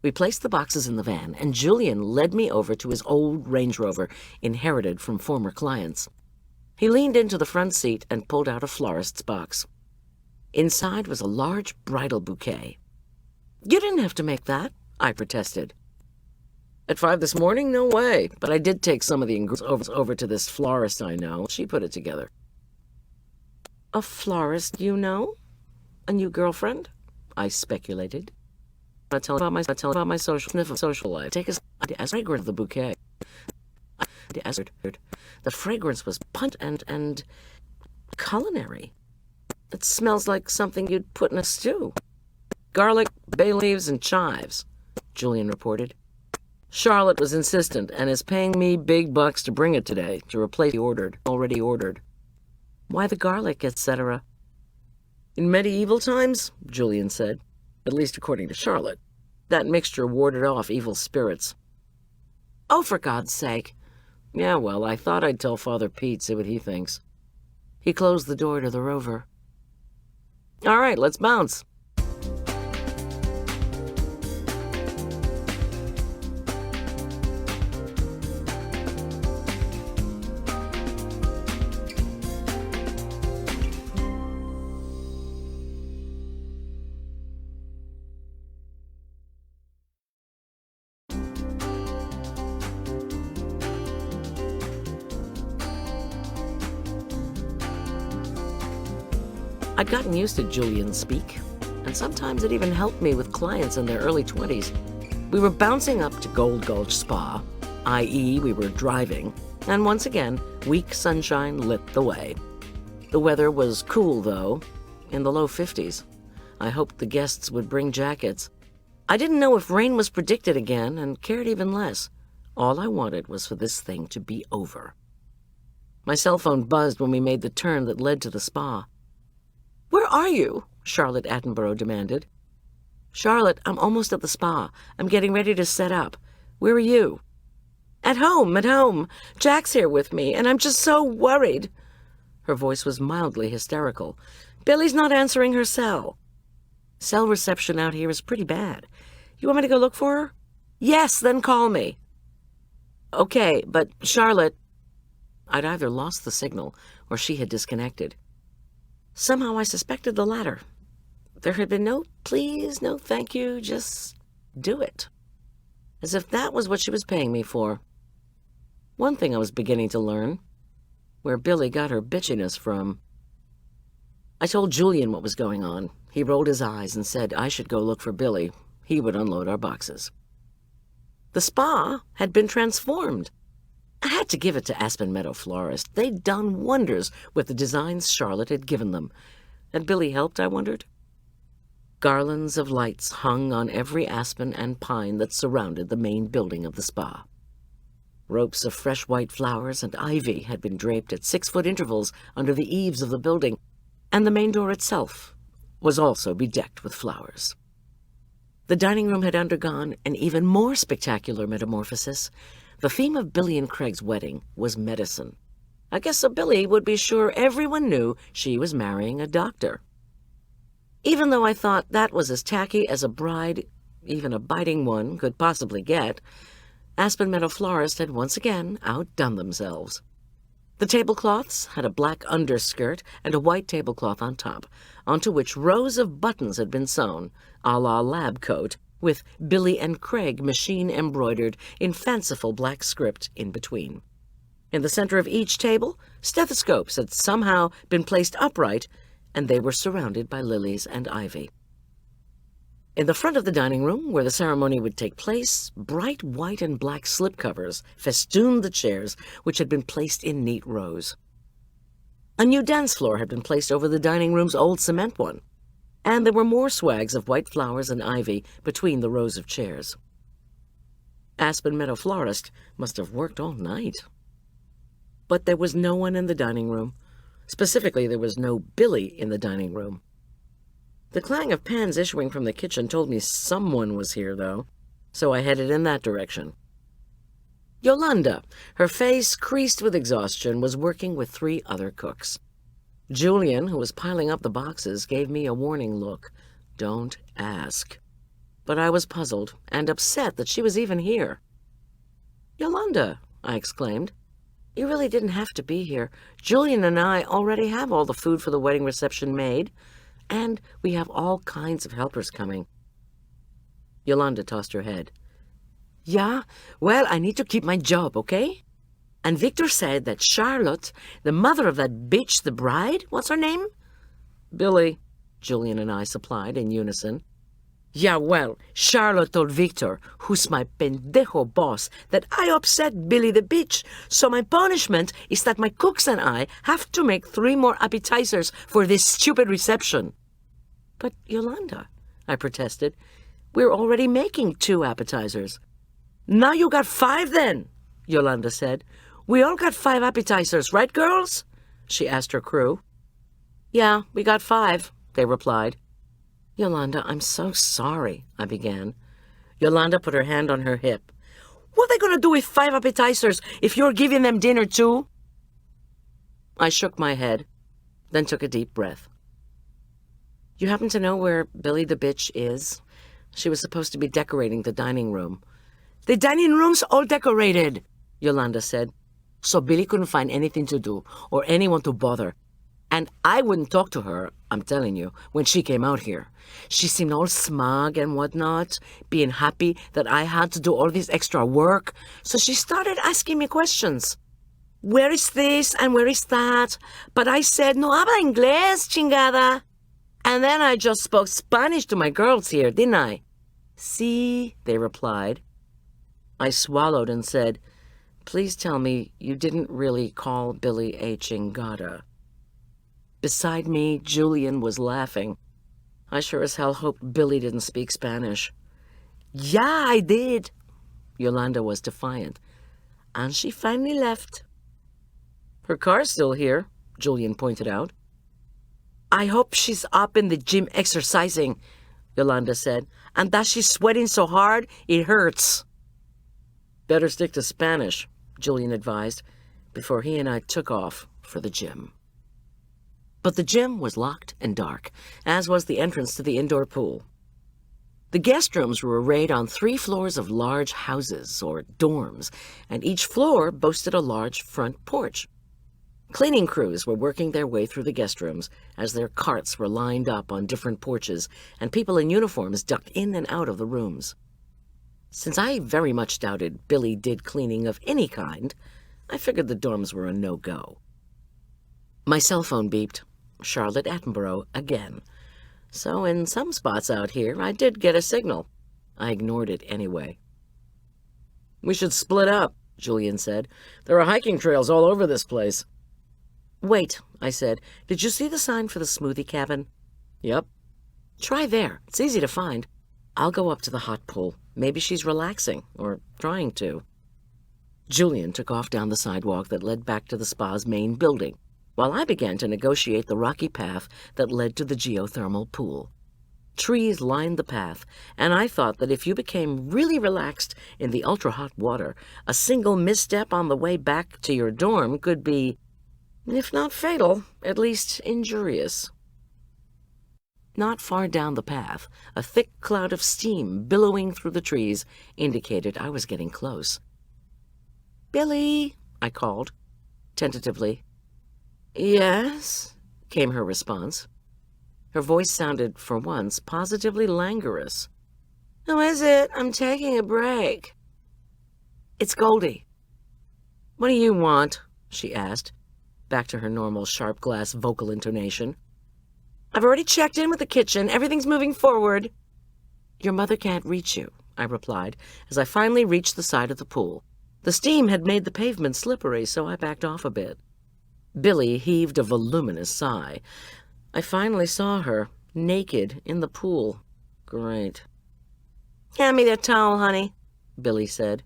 We placed the boxes in the van, and Julian led me over to his old Range Rover, inherited from former clients. He leaned into the front seat and pulled out a florist's box. Inside was a large bridal bouquet. "You didn't have to make that," I protested. "At 5 this morning? No way. But I did take some of the ingredients over to this florist I know. She put it together." "A florist you know? A new girlfriend?" I speculated. I tell about my social life. Take us as fragrant of the bouquet. The fragrance was pungent and culinary. "It smells like something you'd put in a stew." "Garlic, bay leaves, and chives," Julian reported. "Charlotte was insistent and is paying me big bucks to bring it today to replace the already ordered. "Why the garlic, etc.? "In medieval times," Julian said, "at least according to Charlotte, that mixture warded off evil spirits." "Oh, for God's sake." "Yeah, well, I thought I'd tell Father Pete, see what he thinks." He closed the door to the Rover. "All right, let's bounce." I'd gotten used to Julian's speak, and sometimes it even helped me with clients in their early 20s. We were bouncing up to Gold Gulch Spa, i.e. we were driving, and once again, weak sunshine lit the way. The weather was cool, though, in the low 50s. I hoped the guests would bring jackets. I didn't know if rain was predicted again, and cared even less. All I wanted was for this thing to be over. My cell phone buzzed when we made the turn that led to the spa. "Where are you?" Charlotte Attenborough demanded. "Charlotte, I'm almost at the spa. I'm getting ready to set up. Where are you?" At home. Jack's here with me, and I'm just so worried." Her voice was mildly hysterical. "Billy's not answering her cell." "Cell reception out here is pretty bad. You want me to go look for her?" "Yes, then call me." "Okay, but Charlotte..." I'd either lost the signal or she had disconnected. Somehow I suspected the latter. There had been no please, no thank you, just do it. As if that was what she was paying me for. One thing I was beginning to learn, where Billy got her bitchiness from. I told Julian what was going on. He rolled his eyes and said I should go look for Billy. He would unload our boxes. The spa had been transformed. I had to give it to Aspen Meadow florist. They'd done wonders with the designs Charlotte had given them. Had Billy helped, I wondered? Garlands of lights hung on every aspen and pine that surrounded the main building of the spa. Ropes of fresh white flowers and ivy had been draped at 6-foot intervals under the eaves of the building, and the main door itself was also bedecked with flowers. The dining room had undergone an even more spectacular metamorphosis. The theme of Billy and Craig's wedding was medicine. I guess so Billy would be sure everyone knew she was marrying a doctor. Even though I thought that was as tacky as a bride, even a biting one, could possibly get, Aspen Meadow florist had once again outdone themselves. The tablecloths had a black underskirt and a white tablecloth on top, onto which rows of buttons had been sewn, a la lab coat, with Billy and Craig machine-embroidered in fanciful black script in between. In the center of each table, stethoscopes had somehow been placed upright, and they were surrounded by lilies and ivy. In the front of the dining room, where the ceremony would take place, bright white and black slipcovers festooned the chairs, which had been placed in neat rows. A new dance floor had been placed over the dining room's old cement one, and there were more swags of white flowers and ivy between the rows of chairs. Aspen Meadow florist must have worked all night. But there was no one in the dining room. Specifically, there was no Billy in the dining room. The clang of pans issuing from the kitchen told me someone was here, though, so I headed in that direction. Yolanda, her face creased with exhaustion, was working with 3 other cooks. Julian, who was piling up the boxes, gave me a warning look. Don't ask. But I was puzzled and upset that she was even here. "Yolanda," I exclaimed, "you really didn't have to be here. Julian and I already have all the food for the wedding reception made. And we have all kinds of helpers coming." Yolanda tossed her head. "Yeah, well, I need to keep my job, okay? And Victor said that Charlotte, the mother of that bitch, the bride, what's her name?" "Billy," Julian and I supplied in unison. "Yeah, well, Charlotte told Victor, who's my pendejo boss, that I upset Billy the bitch, so my punishment is that my cooks and I have to make 3 more appetizers for this stupid reception." "But, Yolanda," I protested, "we're already making 2 appetizers." "Now you got 5 then," Yolanda said. "We all got 5 appetizers, right, girls?" she asked her crew. "Yeah, we got 5, they replied. "Yolanda, I'm so sorry," I began. Yolanda put her hand on her hip. "What are they going to do with 5 appetizers if you're giving them dinner too?" I shook my head, then took a deep breath. "You happen to know where Billy the bitch is? She was supposed to be decorating the dining room." "The dining room's all decorated," Yolanda said. "So Billy couldn't find anything to do or anyone to bother. And I wouldn't talk to her, I'm telling you, when she came out here. She seemed all smug and whatnot, being happy that I had to do all this extra work. So she started asking me questions. Where is this and where is that? But I said, no habla inglés, chingada. And then I just spoke Spanish to my girls here, didn't I? See, they replied. I swallowed and said, please tell me you didn't really call Billy a chingada. Beside me, Julian was laughing. I sure as hell hoped Billy didn't speak Spanish. Yeah, I did. Yolanda was defiant. And she finally left. Her car's still here, Julian pointed out. I hope she's up in the gym exercising, Yolanda said, and that she's sweating so hard it hurts. Better stick to Spanish, Julian advised, before he and I took off for the gym. But the gym was locked and dark, as was the entrance to the indoor pool. The guest rooms were arrayed on 3 floors of large houses, or dorms, and each floor boasted a large front porch. Cleaning crews were working their way through the guest rooms as their carts were lined up on different porches and people in uniforms ducked in and out of the rooms. Since I very much doubted Billy did cleaning of any kind, I figured the dorms were a no-go. My cell phone beeped. Charlotte Attenborough again. So in some spots out here, I did get a signal. I ignored it anyway. We should split up, Julian said. There are hiking trails all over this place. Wait, I said. Did you see the sign for the smoothie cabin? Yep. Try there. It's easy to find. I'll go up to the hot pool. Maybe she's relaxing, or trying to. Julian took off down the sidewalk that led back to the spa's main building, while I began to negotiate the rocky path that led to the geothermal pool. Trees lined the path, and I thought that if you became really relaxed in the ultra-hot water, a single misstep on the way back to your dorm could be, if not fatal, at least injurious. Not far down the path, a thick cloud of steam billowing through the trees indicated I was getting close. "Billy," I called, tentatively. "Yes," came her response. Her voice sounded, for once, positively languorous. "Who is it? I'm taking a break." "It's Goldy." "What do you want?" she asked, back to her normal sharp glass vocal intonation. "I've already checked in with the kitchen. Everything's moving forward." "Your mother can't reach you," I replied, as I finally reached the side of the pool. The steam had made the pavement slippery, so I backed off a bit. Billy heaved a voluminous sigh. I finally saw her, naked, in the pool. Great. "Hand me that towel, honey," Billy said.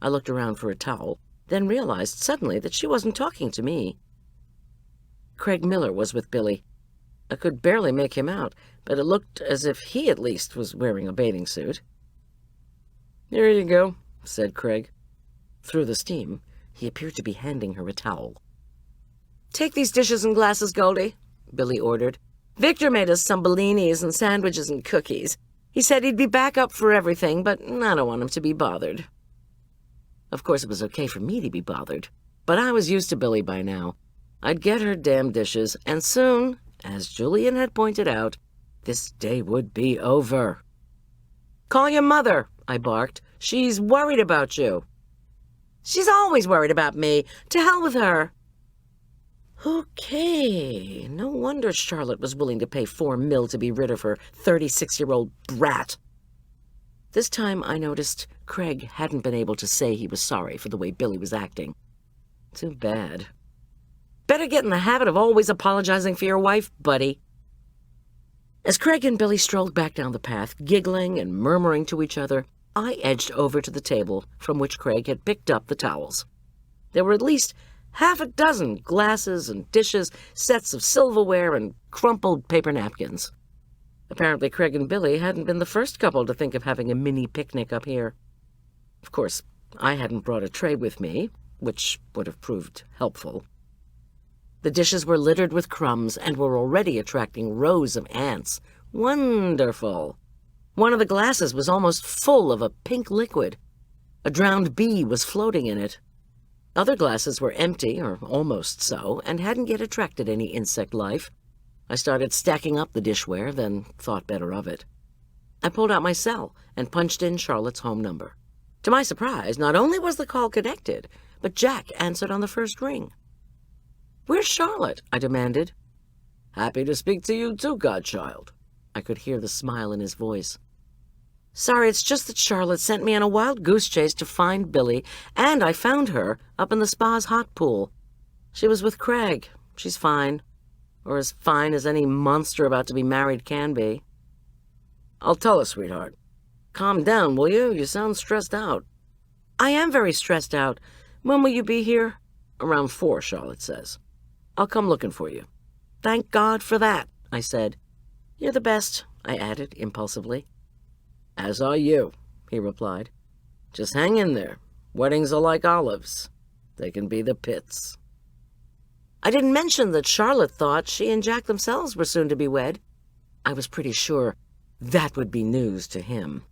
I looked around for a towel, then realized suddenly that she wasn't talking to me. Craig Miller was with Billy. I could barely make him out, but it looked as if he at least was wearing a bathing suit. "Here you go," said Craig. Through the steam, he appeared to be handing her a towel. "Take these dishes and glasses, Goldy," Billy ordered. "Victor made us some bellinis and sandwiches and cookies. He said he'd be back up for everything, but I don't want him to be bothered." Of course, it was okay for me to be bothered, but I was used to Billy by now. I'd get her damn dishes, and soon, as Julian had pointed out, this day would be over. "Call your mother," I barked. "She's worried about you." "She's always worried about me. To hell with her." Okay, no wonder Charlotte was willing to pay $4 million to be rid of her 36-year-old brat. This time I noticed Craig hadn't been able to say he was sorry for the way Billy was acting. Too bad. Better get in the habit of always apologizing for your wife, buddy. As Craig and Billy strolled back down the path, giggling and murmuring to each other, I edged over to the table from which Craig had picked up the towels. There were at least half a dozen glasses and dishes, sets of silverware, and crumpled paper napkins. Apparently Craig and Billy hadn't been the first couple to think of having a mini picnic up here. Of course, I hadn't brought a tray with me, which would have proved helpful. The dishes were littered with crumbs and were already attracting rows of ants. Wonderful! One of the glasses was almost full of a pink liquid. A drowned bee was floating in it. Other glasses were empty, or almost so, and hadn't yet attracted any insect life. I started stacking up the dishware, then thought better of it. I pulled out my cell and punched in Charlotte's home number. To my surprise, not only was the call connected, but Jack answered on the first ring. "Where's Charlotte?" I demanded. Happy to speak to you too, godchild. I could hear the smile in his voice. Sorry, it's just that Charlotte sent me on a wild goose chase to find Billy, and I found her up in the spa's hot pool. She was with Craig. She's fine. Or as fine as any monster about to be married can be. I'll tell her, sweetheart. Calm down, will you? You sound stressed out. I am very stressed out. When will you be here? Around 4, Charlotte says. I'll come looking for you. Thank God for that, I said. You're the best, I added impulsively. As are you, he replied. Just hang in there. Weddings are like olives. They can be the pits. I didn't mention that Charlotte thought she and Jack themselves were soon to be wed. I was pretty sure that would be news to him.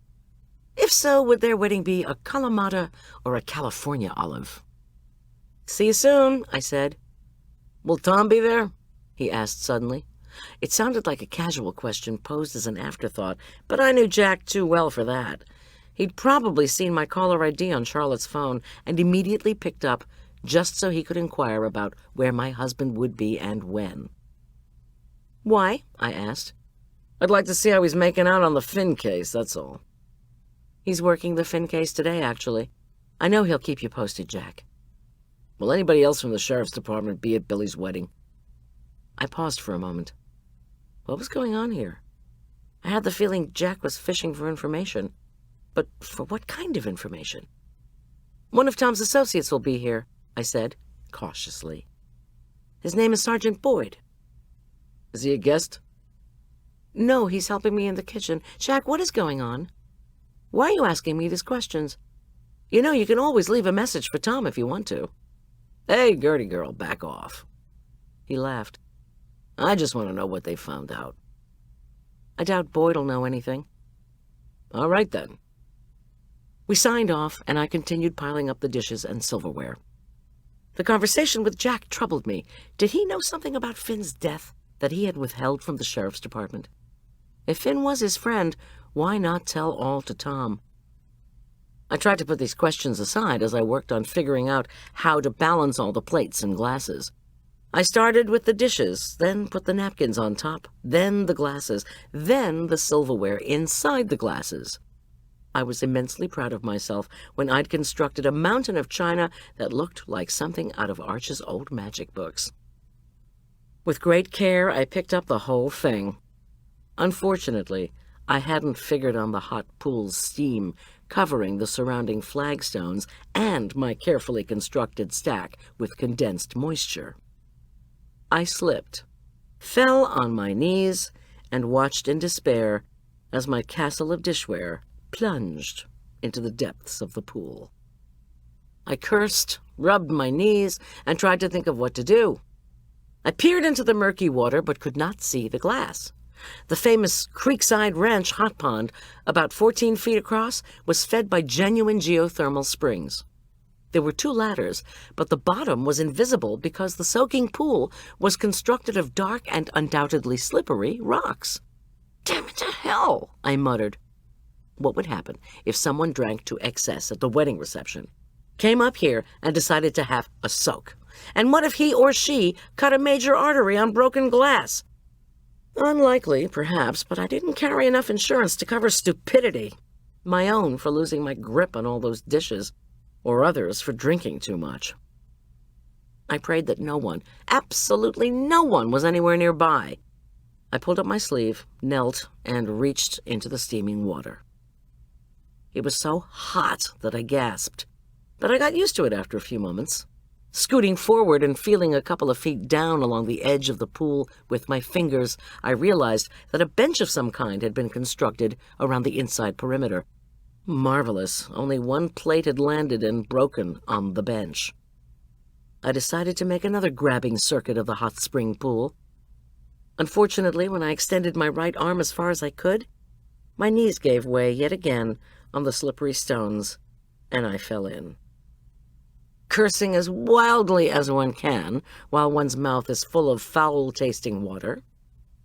If so, would their wedding be a Kalamata or a California olive? See you soon, I said. Will Tom be there? He asked suddenly. It sounded like a casual question posed as an afterthought, but I knew Jack too well for that. He'd probably seen my caller ID on Charlotte's phone and immediately picked up just so he could inquire about where my husband would be and when. Why? I asked. I'd like to see how he's making out on the Finn case, that's all. He's working the Finn case today, actually. I know he'll keep you posted, Jack. Will anybody else from the sheriff's department be at Billy's wedding? I paused for a moment. What was going on here? I had the feeling Jack was fishing for information. But for what kind of information? One of Tom's associates will be here, I said, cautiously. His name is Sergeant Boyd. Is he a guest? No, he's helping me in the kitchen. Jack, what is going on? Why are you asking me these questions? You know, you can always leave a message for Tom if you want to. Hey, Gertie girl, back off. He laughed. I just want to know what they found out. I doubt Boyd'll know anything. All right, then. We signed off, and I continued piling up the dishes and silverware. The conversation with Jack troubled me. Did he know something about Finn's death that he had withheld from the sheriff's department? If Finn was his friend, why not tell all to Tom? I tried to put these questions aside as I worked on figuring out how to balance all the plates and glasses. I started with the dishes, then put the napkins on top, then the glasses, then the silverware inside the glasses. I was immensely proud of myself when I'd constructed a mountain of china that looked like something out of Arch's old magic books. With great care, I picked up the whole thing. Unfortunately, I hadn't figured on the hot pool's steam covering the surrounding flagstones and my carefully constructed stack with condensed moisture. I slipped, fell on my knees, and watched in despair as my castle of dishware plunged into the depths of the pool. I cursed, rubbed my knees, and tried to think of what to do. I peered into the murky water but could not see the glass. The famous Creekside Ranch hot pond, about 14 feet across, was fed by genuine geothermal springs. There were 2 ladders, but the bottom was invisible because the soaking pool was constructed of dark and undoubtedly slippery rocks. Damn it to hell, I muttered. What would happen if someone drank to excess at the wedding reception, came up here and decided to have a soak? And what if he or she cut a major artery on broken glass? Unlikely, perhaps, but I didn't carry enough insurance to cover stupidity. My own for losing my grip on all those dishes, or others for drinking too much. I prayed that no one, absolutely no one, was anywhere nearby. I pulled up my sleeve, knelt, and reached into the steaming water. It was so hot that I gasped, but I got used to it after a few moments. Scooting forward and feeling a couple of feet down along the edge of the pool with my fingers, I realized that a bench of some kind had been constructed around the inside perimeter. Marvelous. Only one plate had landed and broken on the bench. I decided to make another grabbing circuit of the hot spring pool. Unfortunately, when I extended my right arm as far as I could, my knees gave way yet again on the slippery stones, and I fell in. Cursing as wildly as one can while one's mouth is full of foul-tasting water,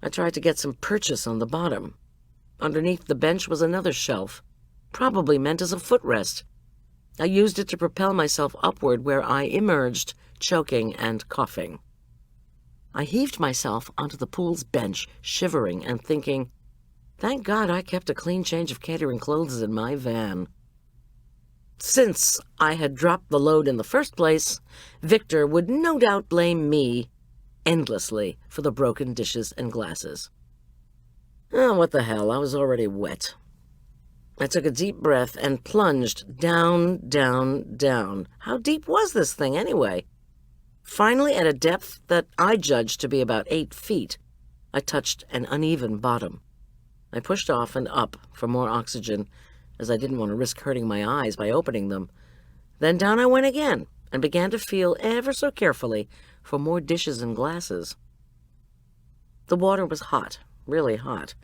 I tried to get some purchase on the bottom. Underneath the bench was another shelf, probably meant as a footrest. I used it to propel myself upward where I emerged, choking and coughing. I heaved myself onto the pool's bench, shivering and thinking, thank God I kept a clean change of catering clothes in my van. Since I had dropped the load in the first place, Victor would no doubt blame me endlessly for the broken dishes and glasses. Oh, what the hell, I was already wet. I took a deep breath and plunged down, down, down. How deep was this thing, anyway? Finally, at a depth that I judged to be about 8 feet, I touched an uneven bottom. I pushed off and up for more oxygen, as I didn't want to risk hurting my eyes by opening them. Then down I went again, and began to feel ever so carefully for more dishes and glasses. The water was hot, really hot,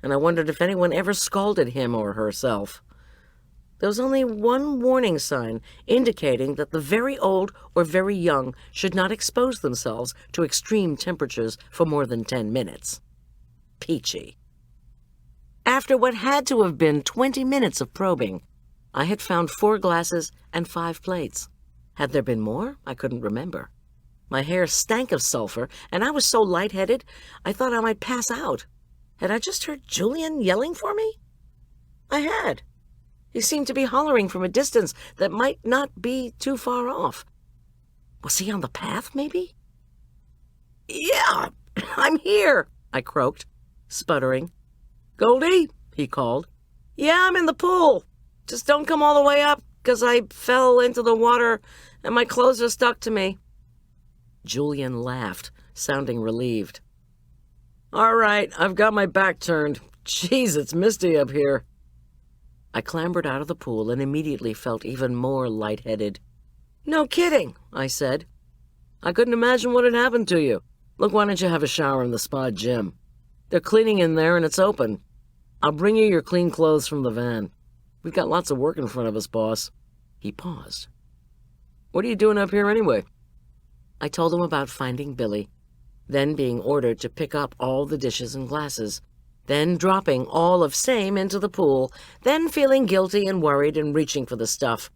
and I wondered if anyone ever scalded him or herself. There was only one warning sign indicating that the very old or very young should not expose themselves to extreme temperatures for more than 10 minutes. Peachy. After what had to have been 20 minutes of probing, I had found 4 glasses and 5 plates. Had there been more? I couldn't remember. My hair stank of sulfur, and I was so lightheaded, I thought I might pass out. Had I just heard Julian yelling for me? I had. He seemed to be hollering from a distance that might not be too far off. Was he on the path, maybe? Yeah, I'm here, I croaked, sputtering. Goldy, he called. Yeah, I'm in the pool. Just don't come all the way up, 'cause I fell into the water and my clothes are stuck to me. Julian laughed, sounding relieved. All right, I've got my back turned. Jeez, it's misty up here. I clambered out of the pool and immediately felt even more lightheaded. No kidding, I said. I couldn't imagine what had happened to you. Look, why don't you have a shower in the spa gym? They're cleaning in there and it's open. I'll bring you your clean clothes from the van. We've got lots of work in front of us, boss. He paused. What are you doing up here anyway? I told him about finding Billy, then being ordered to pick up all the dishes and glasses, then dropping all of same into the pool, then feeling guilty and worried and reaching for the stuff,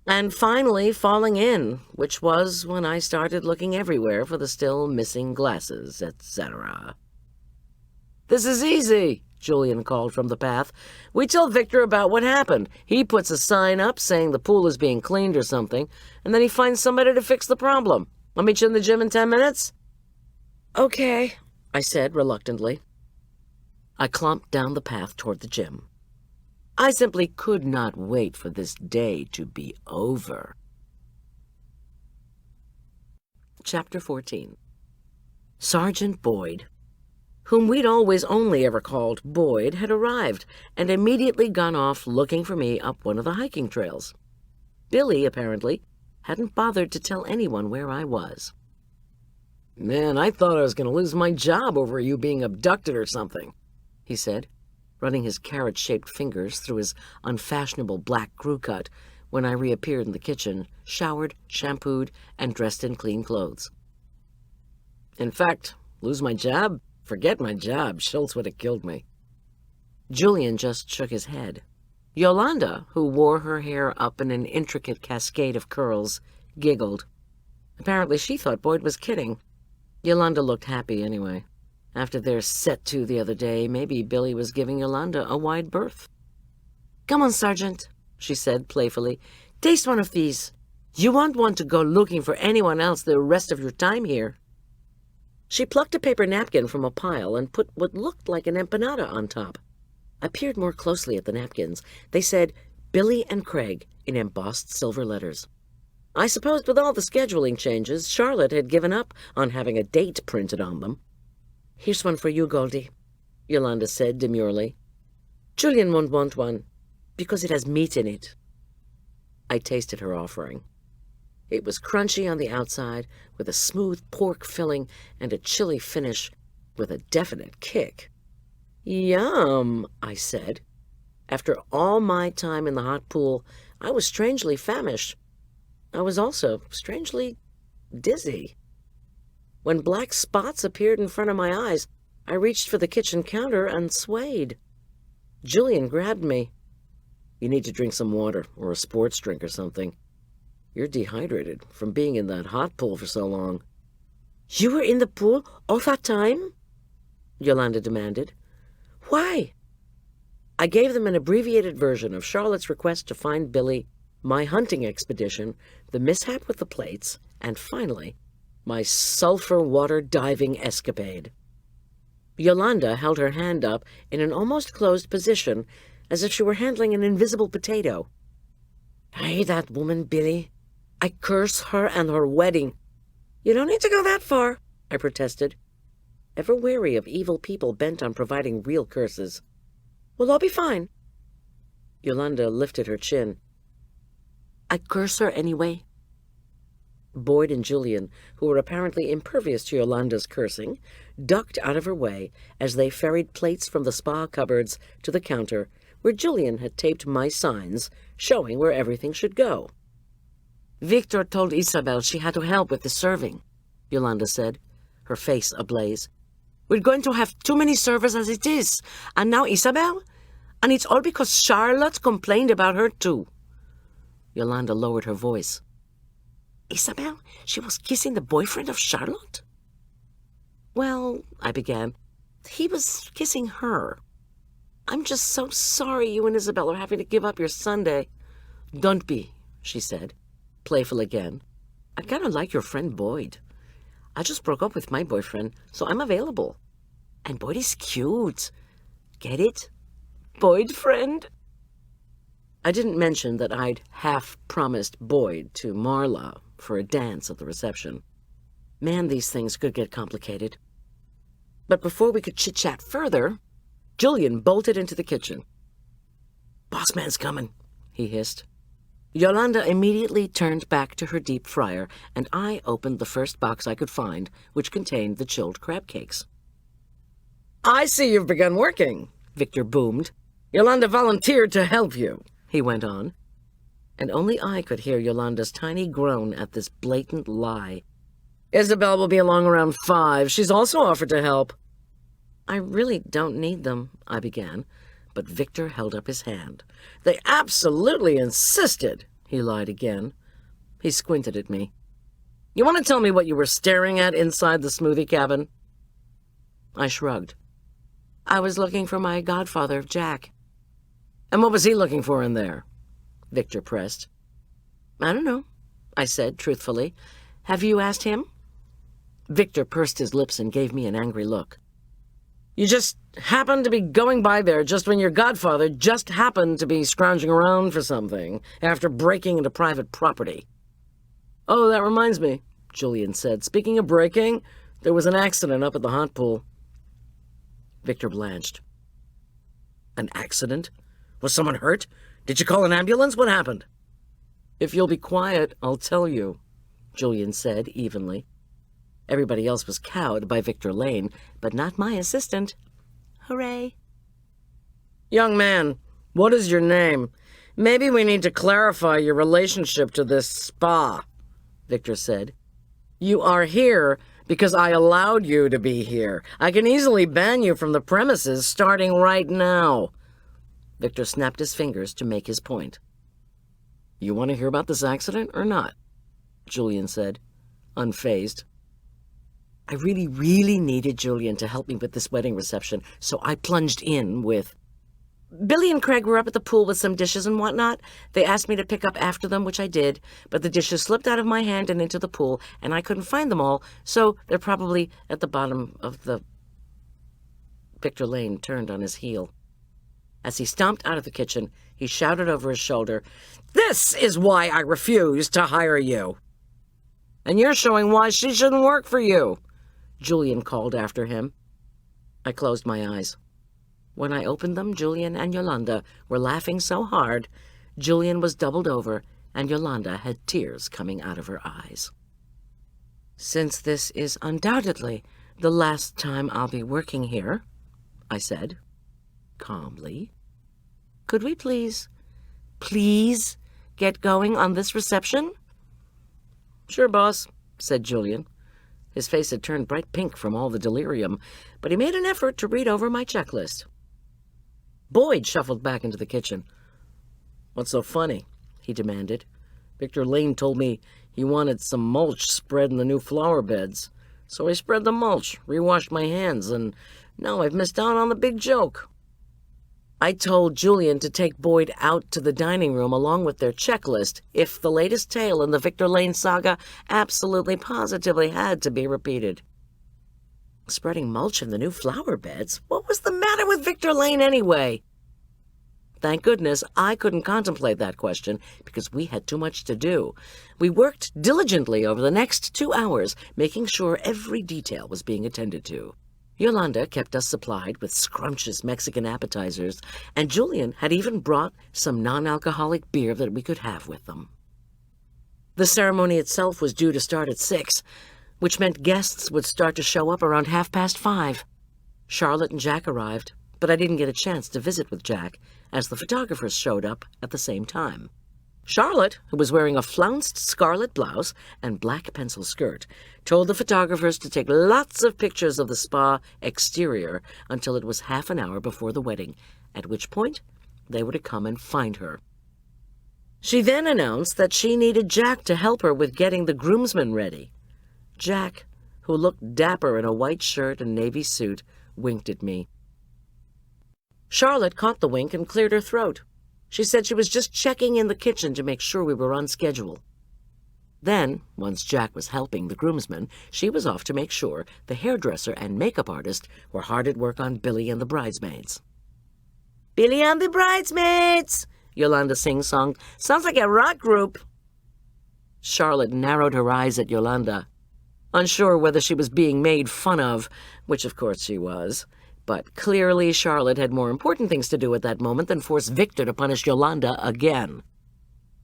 and finally falling in, which was when I started looking everywhere for the still missing glasses, etc. This is easy, Julian called from the path. We tell Victor about what happened. He puts a sign up saying the pool is being cleaned or something, and then he finds somebody to fix the problem. I'll meet you in the gym in 10 minutes? Okay, I said reluctantly. I clumped down the path toward the gym. I simply could not wait for this day to be over. Chapter 14. Sergeant Boyd, whom we'd always only ever called Boyd, had arrived and immediately gone off looking for me up one of the hiking trails. Billy, apparently, hadn't bothered to tell anyone where I was. Man, I thought I was going to lose my job over you being abducted or something, he said, running his carrot-shaped fingers through his unfashionable black crew cut when I reappeared in the kitchen, showered, shampooed, and dressed in clean clothes. In fact, lose my job? Forget my job. Schulz would have killed me. Julian just shook his head. Yolanda, who wore her hair up in an intricate cascade of curls, giggled. Apparently she thought Boyd was kidding. Yolanda looked happy anyway. After their set-to the other day, maybe Billy was giving Yolanda a wide berth. Come on, Sergeant, she said playfully. Taste one of these. You won't want to go looking for anyone else the rest of your time here. She plucked a paper napkin from a pile and put what looked like an empanada on top. I peered more closely at the napkins. They said, Billy and Craig, in embossed silver letters. I supposed with all the scheduling changes, Charlotte had given up on having a date printed on them. Here's one for you, Goldy, Yolanda said demurely. Julian won't want one, because it has meat in it. I tasted her offering. It was crunchy on the outside, with a smooth pork filling and a chili finish, with a definite kick. Yum, I said. After all my time in the hot pool, I was strangely famished. I was also strangely dizzy. When black spots appeared in front of my eyes, I reached for the kitchen counter and swayed. Julian grabbed me. You need to drink some water or a sports drink or something. You're dehydrated from being in that hot pool for so long. You were in the pool all that time? Yolanda demanded. Why? I gave them an abbreviated version of Charlotte's request to find Billy, my hunting expedition, the mishap with the plates, and finally, my sulfur water diving escapade. Yolanda held her hand up in an almost closed position, as if she were handling an invisible potato. I hate that woman, Billy. I curse her and her wedding. You don't need to go that far, I protested, ever wary of evil people bent on providing real curses. We'll all be fine. Yolanda lifted her chin. I curse her anyway. Boyd and Julian, who were apparently impervious to Yolanda's cursing, ducked out of her way as they ferried plates from the spa cupboards to the counter where Julian had taped my signs showing where everything should go. Victor told Isabel she had to help with the serving, Yolanda said, her face ablaze. We're going to have too many servers as it is, and now Isabel? And it's all because Charlotte complained about her too. Yolanda lowered her voice. Isabel, she was kissing the boyfriend of Charlotte? Well, I began, he was kissing her. I'm just so sorry you and Isabel are having to give up your Sunday. Don't be, she said, playful again. I kind of like your friend Boyd. I just broke up with my boyfriend, so I'm available. And Boyd is cute. Get it? Boyd friend? I didn't mention that I'd half-promised Boyd to Marla for a dance at the reception. Man, these things could get complicated. But before we could chit-chat further, Julian bolted into the kitchen. Boss man's coming, he hissed. Yolanda immediately turned back to her deep fryer, and I opened the first box I could find, which contained the chilled crab cakes. I see you've begun working, Victor boomed. Yolanda volunteered to help you, he went on. And only I could hear Yolanda's tiny groan at this blatant lie. Isabel will be along around 5. She's also offered to help. I really don't need them, I began, but Victor held up his hand. They absolutely insisted, he lied again. He squinted at me. You want to tell me what you were staring at inside the smoothie cabin? I shrugged. I was looking for my godfather, Jack. And what was he looking for in there? Victor pressed. I don't know, I said truthfully. Have you asked him? Victor pursed his lips and gave me an angry look. You just happened to be going by there just when your godfather just happened to be scrounging around for something after breaking into private property. Oh, that reminds me, Julian said. Speaking of breaking, there was an accident up at the hot pool. Victor blanched. An accident? Was someone hurt? Did you call an ambulance? What happened? If you'll be quiet, I'll tell you, Julian said evenly. Everybody else was cowed by Victor Lane, but not my assistant. Hooray. Young man, what is your name? Maybe we need to clarify your relationship to this spa, Victor said. You are here because I allowed you to be here. I can easily ban you from the premises starting right now. Victor snapped his fingers to make his point. You want to hear about this accident or not? Julian said, unfazed. I really needed Julian to help me with this wedding reception, so I plunged in with, Billy and Craig were up at the pool with some dishes and whatnot. They asked me to pick up after them, which I did, but the dishes slipped out of my hand and into the pool, and I couldn't find them all, so they're probably at the bottom of the... Victor Lane turned on his heel. As he stomped out of the kitchen, he shouted over his shoulder, This is why I refuse to hire you. And you're showing why she shouldn't work for you, Julian called after him. I closed my eyes. When I opened them, Julian and Yolanda were laughing so hard, Julian was doubled over, and Yolanda had tears coming out of her eyes. Since this is undoubtedly the last time I'll be working here, I said, calmly, could we please get going on this reception? Sure, boss, said Julian. His face had turned bright pink from all the delirium, but he made an effort to read over my checklist. Boyd shuffled back into the kitchen. What's so funny? He demanded. Victor Lane told me he wanted some mulch spread in the new flower beds. So I spread the mulch, rewashed my hands, and now I've missed out on the big joke. I told Julian to take Boyd out to the dining room along with their checklist if the latest tale in the Victor Lane saga absolutely positively had to be repeated. Spreading mulch in the new flower beds? What was the matter with Victor Lane anyway? Thank goodness I couldn't contemplate that question because we had too much to do. We worked diligently over the next 2 hours, making sure every detail was being attended to. Yolanda kept us supplied with scrumptious Mexican appetizers, and Julian had even brought some non-alcoholic beer that we could have with them. The ceremony itself was due to start at 6, which meant guests would start to show up around 5:30. Charlotte and Jack arrived, but I didn't get a chance to visit with Jack, as the photographers showed up at the same time. Charlotte, who was wearing a flounced scarlet blouse and black pencil skirt, told the photographers to take lots of pictures of the spa exterior until it was half an hour before the wedding, at which point they were to come and find her. She then announced that she needed Jack to help her with getting the groomsmen ready. Jack, who looked dapper in a white shirt and navy suit, winked at me. Charlotte caught the wink and cleared her throat. She said she was just checking in the kitchen to make sure we were on schedule. Then, once Jack was helping the groomsmen, she was off to make sure the hairdresser and makeup artist were hard at work on Billy and the bridesmaids. "Billy and the bridesmaids!" Yolanda sing-song. "Sounds like a rock group." Charlotte narrowed her eyes at Yolanda, unsure whether she was being made fun of, which of course she was. But clearly Charlotte had more important things to do at that moment than force Victor to punish Yolanda again.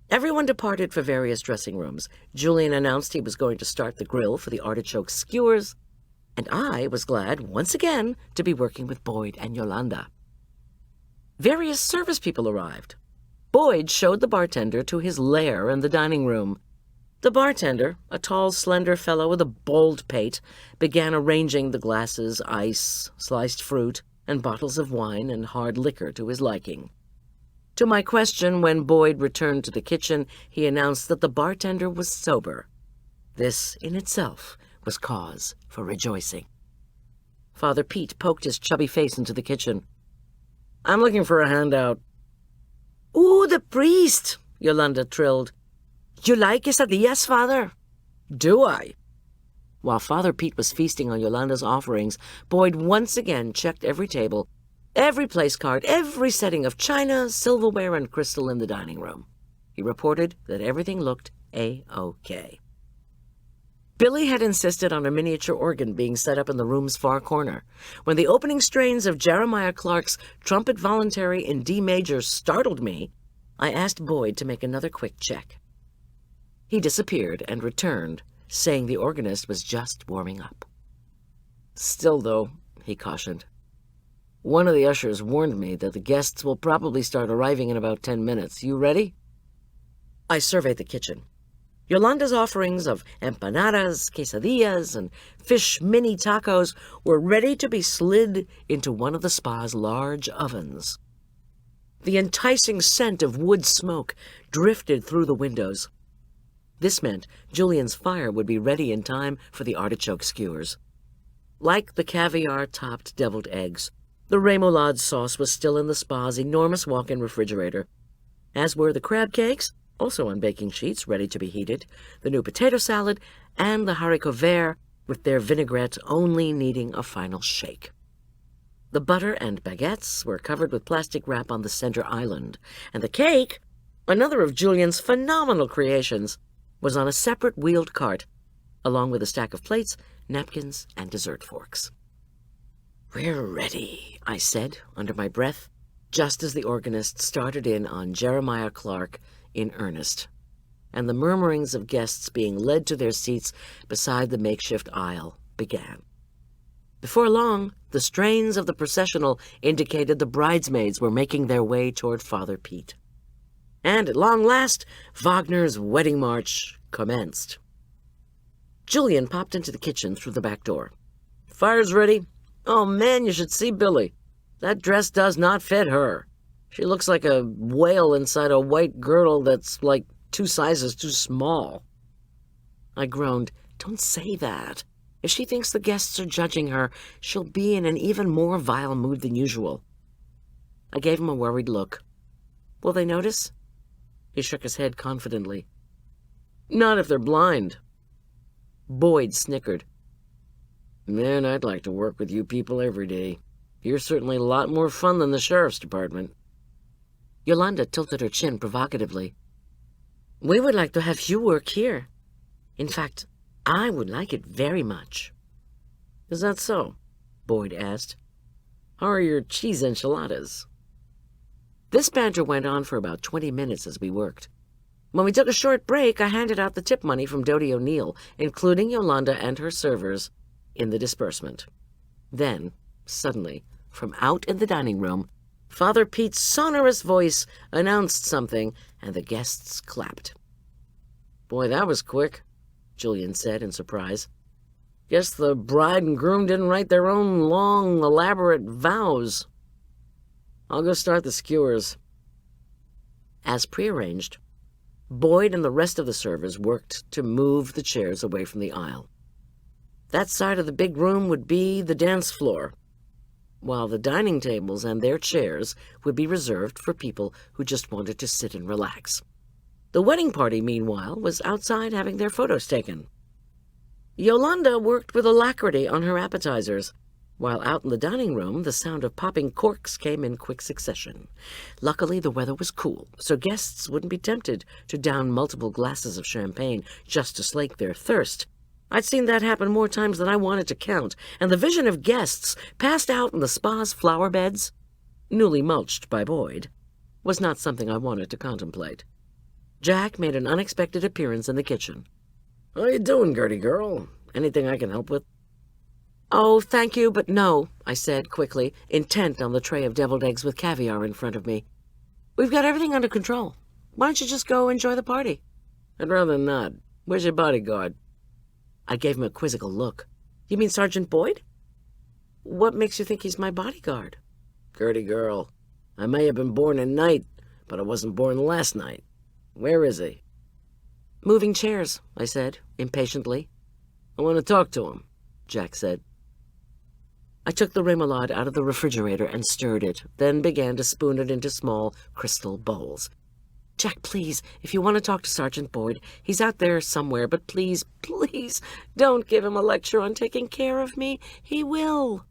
Everyone departed for various dressing rooms. Julian announced he was going to start the grill for the artichoke skewers, and I was glad, once again, to be working with Boyd and Yolanda. Various service people arrived. Boyd showed the bartender to his lair in the dining room. The bartender, a tall, slender fellow with a bald pate, began arranging the glasses, ice, sliced fruit, and bottles of wine and hard liquor to his liking. To my question when Boyd returned to the kitchen, he announced that the bartender was sober. This, in itself, was cause for rejoicing. Father Pete poked his chubby face into the kitchen. "I'm looking for a handout." "Ooh, the priest!" Yolanda trilled. "You like quesadillas, Father?" "Do I?" While Father Pete was feasting on Yolanda's offerings, Boyd once again checked every table, every place card, every setting of china, silverware, and crystal in the dining room. He reported that everything looked A-OK. Billy had insisted on a miniature organ being set up in the room's far corner. When the opening strains of Jeremiah Clark's Trumpet Voluntary in D major startled me, I asked Boyd to make another quick check. He disappeared and returned, saying the organist was just warming up. "Still, though," he cautioned, "one of the ushers warned me that the guests will probably start arriving in about 10 minutes. You ready?" I surveyed the kitchen. Yolanda's offerings of empanadas, quesadillas, and fish mini tacos were ready to be slid into one of the spa's large ovens. The enticing scent of wood smoke drifted through the windows. This meant Julian's fire would be ready in time for the artichoke skewers. Like the caviar-topped deviled eggs, the remoulade sauce was still in the spa's enormous walk-in refrigerator, as were the crab cakes, also on baking sheets, ready to be heated, the new potato salad, and the haricots verts, with their vinaigrette only needing a final shake. The butter and baguettes were covered with plastic wrap on the center island, and the cake, another of Julian's phenomenal creations, was on a separate wheeled cart, along with a stack of plates, napkins, and dessert forks. "We're ready," I said under my breath, just as the organist started in on Jeremiah Clark in earnest, and the murmurings of guests being led to their seats beside the makeshift aisle began. Before long, the strains of the processional indicated the bridesmaids were making their way toward Father Pete. And at long last, Wagner's wedding march commenced. Julian popped into the kitchen through the back door. "Fire's ready. Oh, man, you should see Billy. That dress does not fit her. She looks like a whale inside a white girdle that's like 2 sizes too small." I groaned. "Don't say that." If she thinks the guests are judging her, she'll be in an even more vile mood than usual. I gave him a worried look. Will they notice? He shook his head confidently. Not if they're blind. Boyd snickered. Man, I'd like to work with you people every day. You're certainly a lot more fun than the sheriff's department. Yolanda tilted her chin provocatively. We would like to have you work here. In fact, I would like it very much. Is that so? Boyd asked. How are your cheese enchiladas? This banter went on for about 20 minutes as we worked. When we took a short break, I handed out the tip money from Dodie O'Neill, including Yolanda and her servers, in the disbursement. Then, suddenly, from out in the dining room, Father Pete's sonorous voice announced something, and the guests clapped. Boy, that was quick, Julian said in surprise. Guess the bride and groom didn't write their own long, elaborate vows. I'll go start the skewers. As prearranged, Boyd and the rest of the servers worked to move the chairs away from the aisle. That side of the big room would be the dance floor, while the dining tables and their chairs would be reserved for people who just wanted to sit and relax. The wedding party, meanwhile, was outside having their photos taken. Yolanda worked with alacrity on her appetizers, while out in the dining room the sound of popping corks came in quick succession. Luckily, the weather was cool, so guests wouldn't be tempted to down multiple glasses of champagne just to slake their thirst. I'd seen that happen more times than I wanted to count, and the vision of guests passed out in the spa's flower beds, newly mulched by Boyd, was not something I wanted to contemplate. Jack made an unexpected appearance in the kitchen. How you doing, Gertie girl? Anything I can help with? Oh, thank you, but no, I said quickly, intent on the tray of deviled eggs with caviar in front of me. We've got everything under control. Why don't you just go enjoy the party? I'd rather not. Where's your bodyguard? I gave him a quizzical look. You mean Sergeant Boyd? What makes you think he's my bodyguard? Gertie girl, I may have been born at night, but I wasn't born last night. Where is he? Moving chairs, I said, impatiently. I want to talk to him, Jack said. I took the remoulade out of the refrigerator and stirred it, then began to spoon it into small crystal bowls. Jack, please, if you want to talk to Sergeant Boyd, he's out there somewhere, but please, please, don't give him a lecture on taking care of me. He will.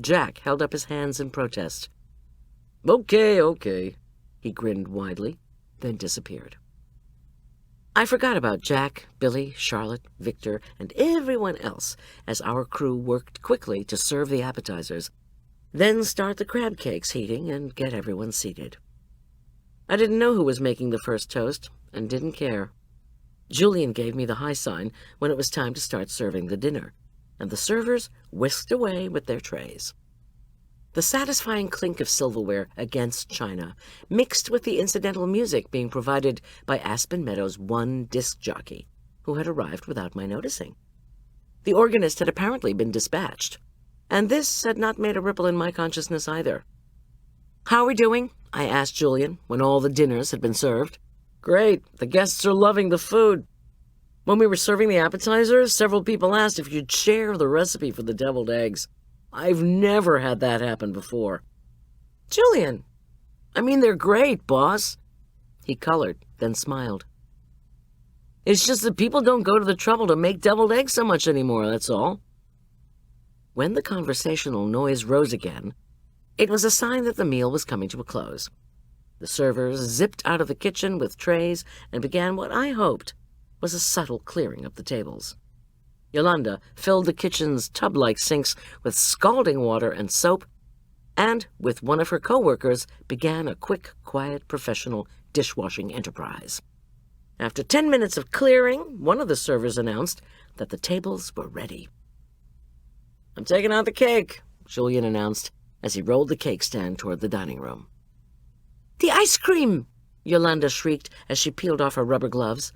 Jack held up his hands in protest. Okay, he grinned widely, then disappeared. I forgot about Jack, Billy, Charlotte, Victor, and everyone else as our crew worked quickly to serve the appetizers, then start the crab cakes heating and get everyone seated. I didn't know who was making the first toast, and didn't care. Julian gave me the high sign when it was time to start serving the dinner, and the servers whisked away with their trays. The satisfying clink of silverware against china, mixed with the incidental music being provided by Aspen Meadow's one disc jockey, who had arrived without my noticing. The organist had apparently been dispatched, and this had not made a ripple in my consciousness either. How are we doing? I asked Julian when all the dinners had been served. Great. The guests are loving the food. When we were serving the appetizers, several people asked if you'd share the recipe for the deviled eggs. I've never had that happen before. Julian, I mean, they're great, boss. He colored, then smiled. It's just that people don't go to the trouble to make deviled eggs so much anymore, that's all. When the conversational noise rose again, it was a sign that the meal was coming to a close. The servers zipped out of the kitchen with trays and began what I hoped was a subtle clearing of the tables. Yolanda filled the kitchen's tub-like sinks with scalding water and soap, and, with one of her co-workers, began a quick, quiet, professional dishwashing enterprise. After 10 minutes of clearing, one of the servers announced that the tables were ready. I'm taking out the cake, Julian announced, as he rolled the cake stand toward the dining room. The ice cream! Yolanda shrieked as she peeled off her rubber gloves.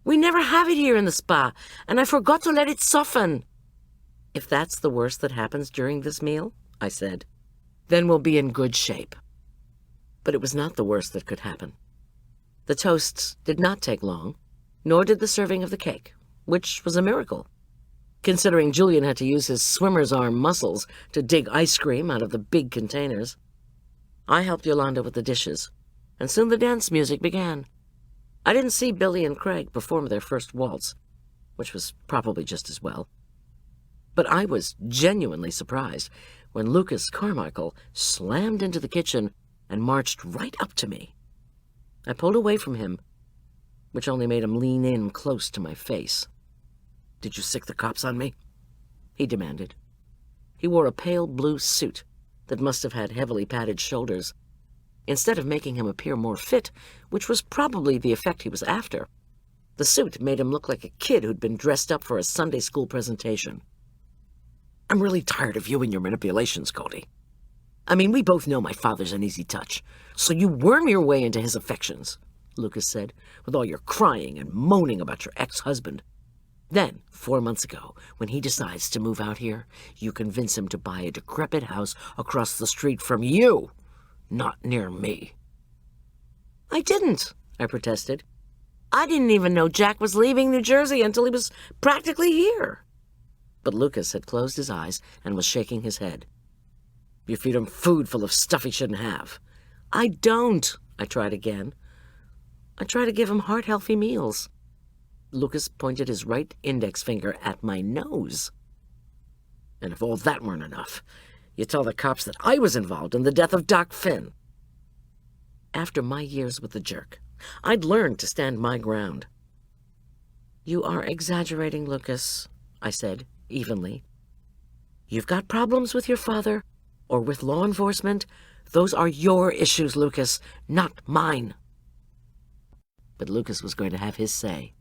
We never have it here in the spa, and I forgot to let it soften. If that's the worst that happens during this meal, I said, then we'll be in good shape. But it was not the worst that could happen. The toasts did not take long, nor did the serving of the cake, which was a miracle. considering Julian had to use his swimmer's arm muscles to dig ice cream out of the big containers. I helped Yolanda with the dishes, and soon the dance music began. I didn't see Billy and Craig perform their first waltz, which was probably just as well. But I was genuinely surprised when Lucas Carmichael slammed into the kitchen and marched right up to me. I pulled away from him, which only made him lean in close to my face. "Did you sick the cops on me?" he demanded. He wore a pale blue suit that must have had heavily padded shoulders. Instead of making him appear more fit, which was probably the effect he was after, the suit made him look like a kid who'd been dressed up for a Sunday school presentation. "I'm really tired of you and your manipulations, Goldy. I mean, we both know my father's an easy touch, so you worm your way into his affections," Lucas said, "with all your crying and moaning about your ex-husband. Then, 4 months ago, when he decides to move out here, you convince him to buy a decrepit house across the street from you, not near me." "I didn't," I protested. "I didn't even know Jack was leaving New Jersey until he was practically here." But Lucas had closed his eyes and was shaking his head. "You feed him food full of stuff he shouldn't have." "I don't," I tried again. "I try to give him heart-healthy meals." Lucas pointed his right index finger at my nose. "And if all that weren't enough, you tell the cops that I was involved in the death of Doc Finn." After my years with the jerk, I'd learned to stand my ground. "You are exaggerating, Lucas," I said, evenly. "You've got problems with your father, or with law enforcement. Those are your issues, Lucas, not mine." But Lucas was going to have his say.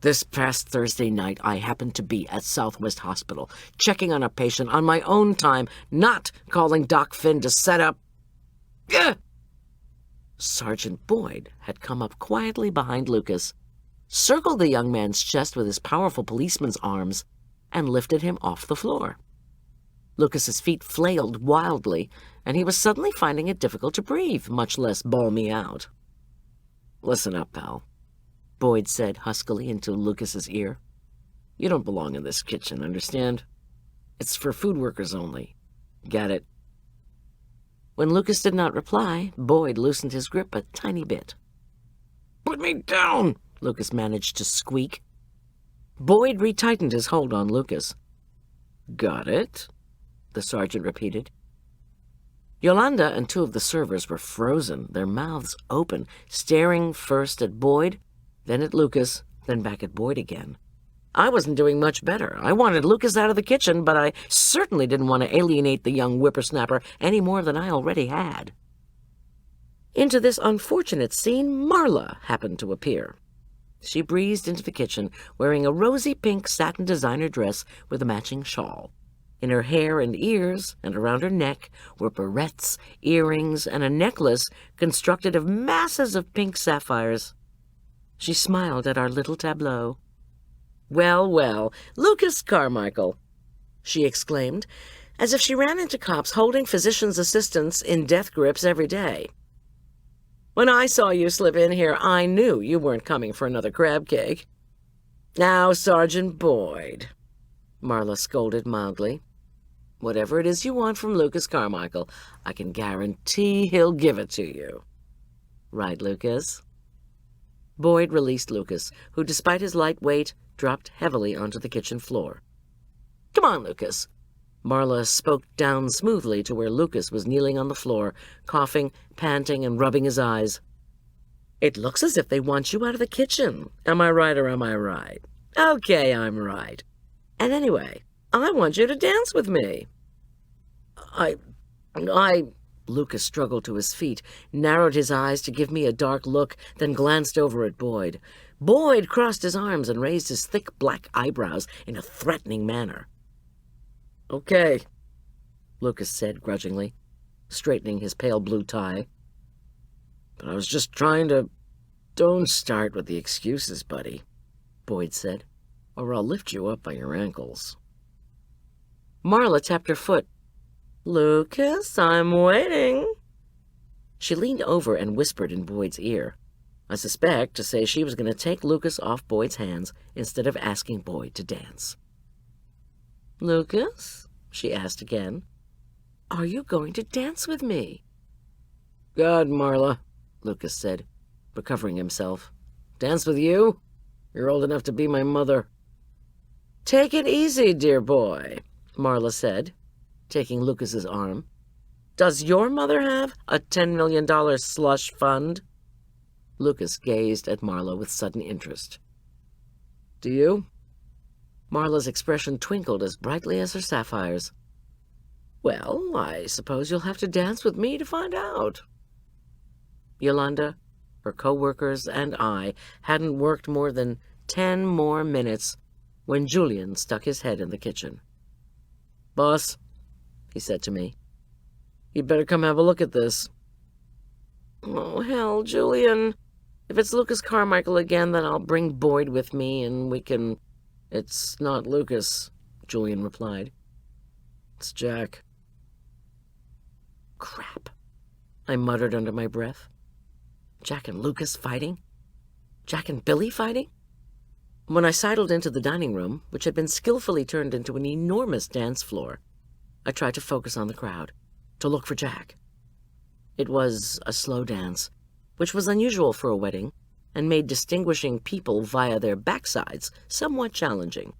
"This past Thursday night, I happened to be at Southwest Hospital, checking on a patient on my own time, not calling Doc Finn to set up..." Ugh! Sergeant Boyd had come up quietly behind Lucas, circled the young man's chest with his powerful policeman's arms, and lifted him off the floor. Lucas's feet flailed wildly, and he was suddenly finding it difficult to breathe, much less bawl me out. "Listen up, pal," Boyd said huskily into Lucas's ear. "You don't belong in this kitchen, understand? It's for food workers only. Get it?" When Lucas did not reply, Boyd loosened his grip a tiny bit. "Put me down!" Lucas managed to squeak. Boyd retightened his hold on Lucas. "Got it?" the sergeant repeated. Yolanda and 2 of the servers were frozen, their mouths open, staring first at Boyd, then at Lucas, then back at Boyd again. I wasn't doing much better. I wanted Lucas out of the kitchen, but I certainly didn't want to alienate the young whippersnapper any more than I already had. Into this unfortunate scene, Marla happened to appear. She breezed into the kitchen, wearing a rosy pink satin designer dress with a matching shawl. In her hair and ears, and around her neck, were barrettes, earrings, and a necklace constructed of masses of pink sapphires. She smiled at our little tableau. "Well, well, Lucas Carmichael," she exclaimed, as if she ran into cops holding physicians' assistants in death grips every day. "When I saw you slip in here, I knew you weren't coming for another crab cake." "Now, Sergeant Boyd," Marla scolded mildly, "whatever it is you want from Lucas Carmichael, I can guarantee he'll give it to you. Right, Lucas?" Boyd released Lucas, who, despite his light weight, dropped heavily onto the kitchen floor. "Come on, Lucas." Marla spoke down smoothly to where Lucas was kneeling on the floor, coughing, panting, and rubbing his eyes. "It looks as if they want you out of the kitchen. Am I right or am I right? Okay, I'm right. And anyway, I want you to dance with me." I... Lucas struggled to his feet, narrowed his eyes to give me a dark look, then glanced over at Boyd. Boyd crossed his arms and raised his thick black eyebrows in a threatening manner. "Okay," Lucas said grudgingly, straightening his pale blue tie. "But I was just trying to..." "Don't start with the excuses, buddy," Boyd said, "or I'll lift you up by your ankles." Marla tapped her foot. "Lucas, I'm waiting." She leaned over and whispered in Boyd's ear. I suspect to say she was going to take Lucas off Boyd's hands instead of asking Boyd to dance. "Lucas?" she asked again. "Are you going to dance with me?" "God, Marla," Lucas said, recovering himself. "Dance with you? You're old enough to be my mother." "Take it easy, dear boy," Marla said, taking Lucas's arm. "Does your mother have a $10 million slush fund?" Lucas gazed at Marla with sudden interest. "Do you?" Marla's expression twinkled as brightly as her sapphires. "Well, I suppose you'll have to dance with me to find out." Yolanda, her co-workers, and I hadn't worked more than 10 more minutes when Julian stuck his head in the kitchen. "Boss," he said to me, "you'd better come have a look at this." "Oh, hell, Julian. If it's Lucas Carmichael again, then I'll bring Boyd with me and we can—" "It's not Lucas," Julian replied. "It's Jack." "Crap," I muttered under my breath. Jack and Lucas fighting? Jack and Billy fighting? When I sidled into the dining room, which had been skillfully turned into an enormous dance floor, I tried to focus on the crowd, to look for Jack. It was a slow dance, which was unusual for a wedding, and made distinguishing people via their backsides somewhat challenging.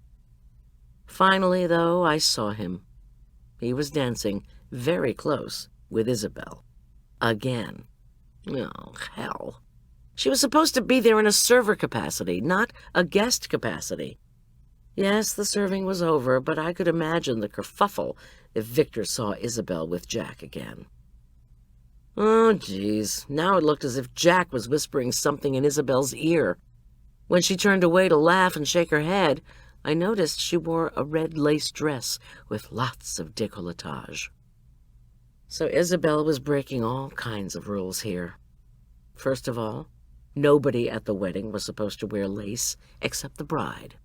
Finally, though, I saw him. He was dancing very close with Isabel. Again. Oh, hell. She was supposed to be there in a server capacity, not a guest capacity. Yes, the serving was over, but I could imagine the kerfuffle if Victor saw Isabel with Jack again. Oh, geez. Now it looked as if Jack was whispering something in Isabel's ear. When she turned away to laugh and shake her head, I noticed she wore a red lace dress with lots of décolletage. So Isabel was breaking all kinds of rules here. First of all, nobody at the wedding was supposed to wear lace except the bride.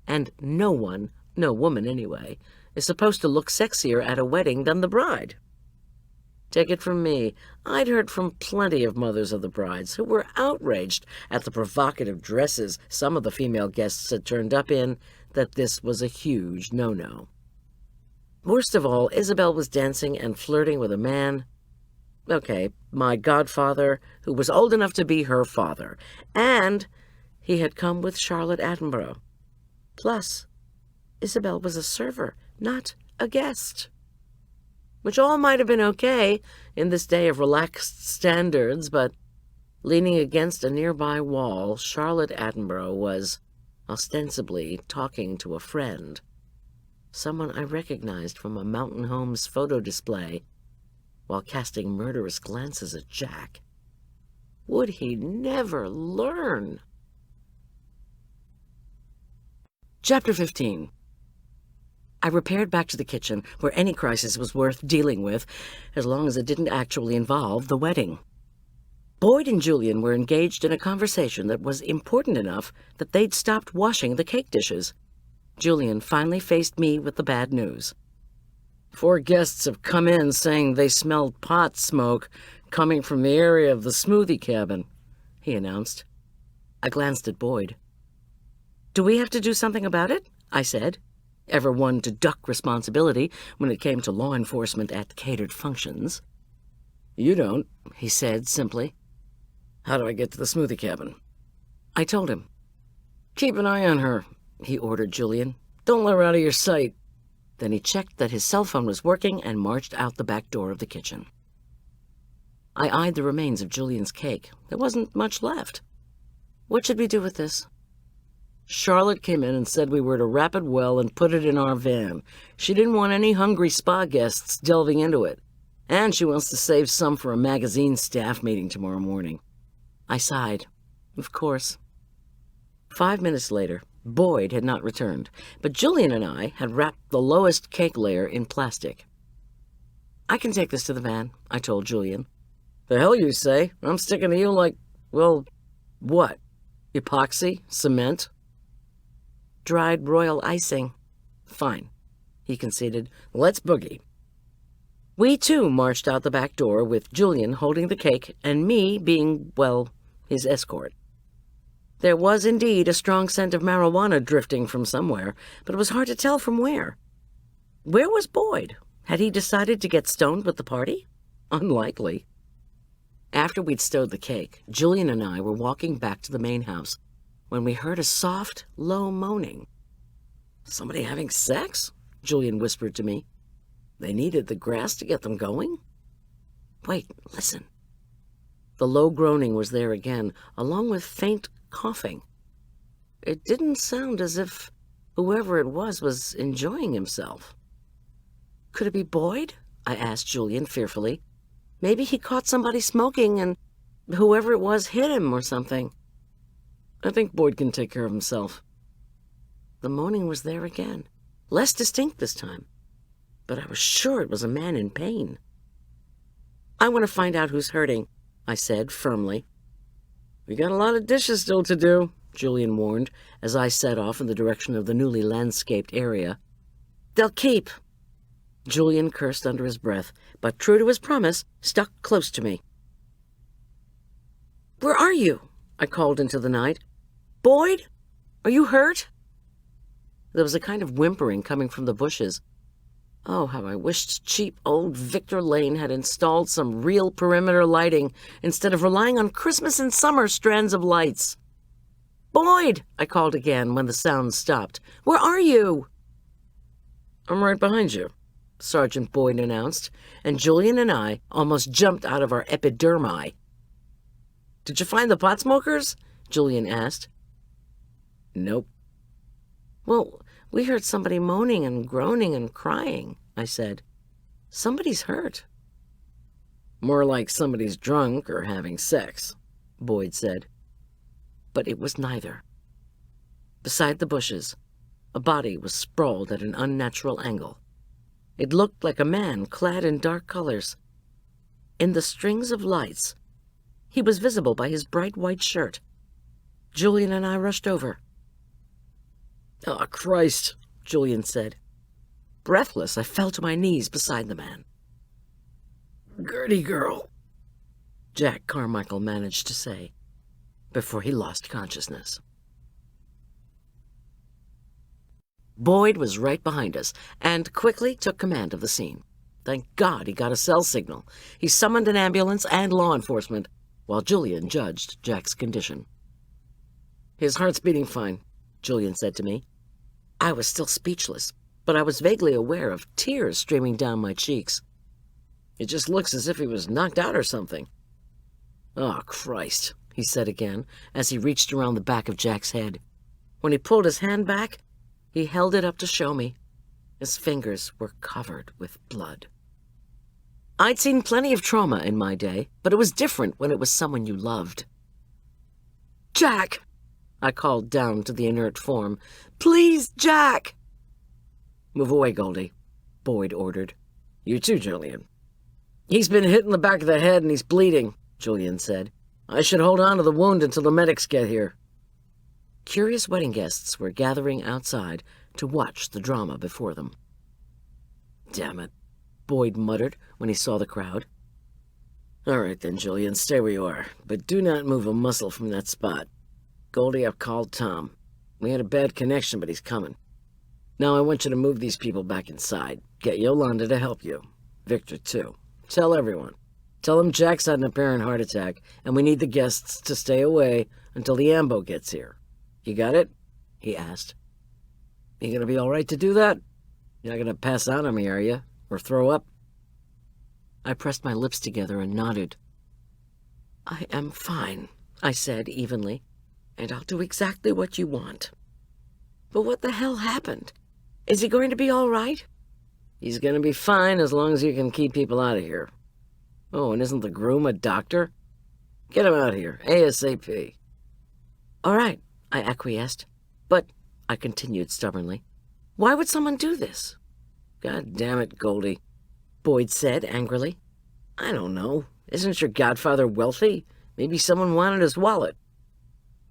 And no one, no woman anyway, is supposed to look sexier at a wedding than the bride. Take it from me, I'd heard from plenty of mothers of the brides who were outraged at the provocative dresses some of the female guests had turned up in, that this was a huge no-no. Worst of all, Isabel was dancing and flirting with a man, okay, my godfather, who was old enough to be her father, and he had come with Charlotte Attenborough. Plus, Isabel was a server, not a guest. Which all might have been okay in this day of relaxed standards, but leaning against a nearby wall, Charlotte Attenborough was ostensibly talking to a friend, someone I recognized from a Mountain Homes photo display, while casting murderous glances at Jack. Would he never learn? Chapter 15. I repaired back to the kitchen, where any crisis was worth dealing with, as long as it didn't actually involve the wedding. Boyd and Julian were engaged in a conversation that was important enough that they'd stopped washing the cake dishes. Julian finally faced me with the bad news. 4 guests have come in saying they smelled pot smoke coming from the area of the smoothie cabin, he announced. I glanced at Boyd. "Do we have to do something about it?" I said, ever one to duck responsibility when it came to law enforcement at catered functions. "You don't," he said simply. "How do I get to the smoothie cabin?" I told him. "Keep an eye on her," he ordered Julian. "Don't let her out of your sight." Then he checked that his cell phone was working and marched out the back door of the kitchen. I eyed the remains of Julian's cake. There wasn't much left. What should we do with this? "Charlotte came in and said we were to wrap it well and put it in our van. She didn't want any hungry spa guests delving into it. And she wants to save some for a magazine staff meeting tomorrow morning." I sighed. Of course. 5 minutes later, Boyd had not returned, but Julian and I had wrapped the lowest cake layer in plastic. "I can take this to the van," I told Julian. "The hell you say? I'm sticking to you like, well, what? Epoxy? Cement?" "Dried royal icing." "Fine," he conceded. "Let's boogie." We, too, marched out the back door with Julian holding the cake and me being, well, his escort. There was indeed a strong scent of marijuana drifting from somewhere, but it was hard to tell from where. Where was Boyd? Had he decided to get stoned with the party? Unlikely. After we'd stowed the cake, Julian and I were walking back to the main house when we heard a soft, low moaning. Somebody having sex? Julian whispered to me. They needed the grass to get them going? Wait, listen. The low groaning was there again, along with faint coughing. It didn't sound as if whoever it was enjoying himself. Could it be Boyd? I asked Julian fearfully. Maybe he caught somebody smoking and whoever it was hit him or something. I think Boyd can take care of himself. The moaning was there again, less distinct this time, but I was sure it was a man in pain. I want to find out who's hurting, I said firmly. We got a lot of dishes still to do, Julian warned, as I set off in the direction of the newly landscaped area. They'll keep. Julian cursed under his breath, but true to his promise, stuck close to me. Where are you? I called into the night. Boyd? Are you hurt? There was a kind of whimpering coming from the bushes. Oh, how I wished cheap old Victor Lane had installed some real perimeter lighting instead of relying on Christmas and summer strands of lights. Boyd! I called again when the sound stopped. Where are you? I'm right behind you, Sergeant Boyd announced, and Julian and I almost jumped out of our epidermi. Did you find the pot smokers? Julian asked. Nope. Well, we heard somebody moaning and groaning and crying, I said. Somebody's hurt. More like somebody's drunk or having sex, Boyd said. But it was neither. Beside the bushes, a body was sprawled at an unnatural angle. It looked like a man clad in dark colors. In the strings of lights, he was visible by his bright white shirt. Julian and I rushed over. Oh, Christ, Julian said. Breathless, I fell to my knees beside the man. Gertie girl, Jack Carmichael managed to say, before he lost consciousness. Boyd was right behind us and quickly took command of the scene. Thank God he got a cell signal. He summoned an ambulance and law enforcement, while Julian judged Jack's condition. His heart's beating fine, Julian said to me. I was still speechless, but I was vaguely aware of tears streaming down my cheeks. It just looks as if he was knocked out or something. Oh, Christ, he said again, as he reached around the back of Jack's head. When he pulled his hand back, he held it up to show me. His fingers were covered with blood. I'd seen plenty of trauma in my day, but it was different when it was someone you loved. Jack! I called down to the inert form. Please, Jack! Move away, Goldy, Boyd ordered. You too, Julian. He's been hit in the back of the head and he's bleeding, Julian said. I should hold on to the wound until the medics get here. Curious wedding guests were gathering outside to watch the drama before them. Damn it, Boyd muttered when he saw the crowd. All right then, Julian, stay where you are, but do not move a muscle from that spot. Goldy, I've called Tom. We had a bad connection, but he's coming. Now I want you to move these people back inside. Get Yolanda to help you. Victor, too. Tell everyone. Tell them Jack's had an apparent heart attack, and we need the guests to stay away until the ambo gets here. You got it? He asked. You gonna be all right to do that? You're not gonna pass out on me, are you? Or throw up? I pressed my lips together and nodded. I am fine, I said evenly, and I'll do exactly what you want. But what the hell happened? Is he going to be all right? He's gonna be fine as long as you can keep people out of here. Oh, and isn't the groom a doctor? Get him out here, ASAP. All right, I acquiesced. But, I continued stubbornly, why would someone do this? God damn it, Goldy, Boyd said angrily. I don't know. Isn't your godfather wealthy? Maybe someone wanted his wallet.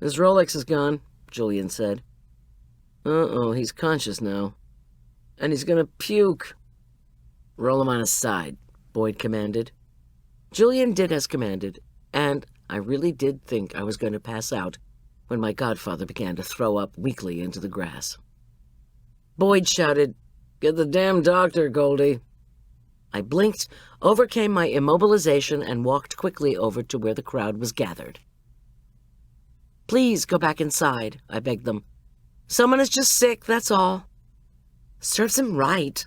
His Rolex is gone, Julian said. Uh-oh, he's conscious now. And he's gonna puke. Roll him on his side, Boyd commanded. Julian did as commanded, and I really did think I was going to pass out when my godfather began to throw up weakly into the grass. Boyd shouted, Get the damn doctor, Goldy. I blinked, overcame my immobilization, and walked quickly over to where the crowd was gathered. Please go back inside, I begged them. Someone is just sick, that's all. Serves him right,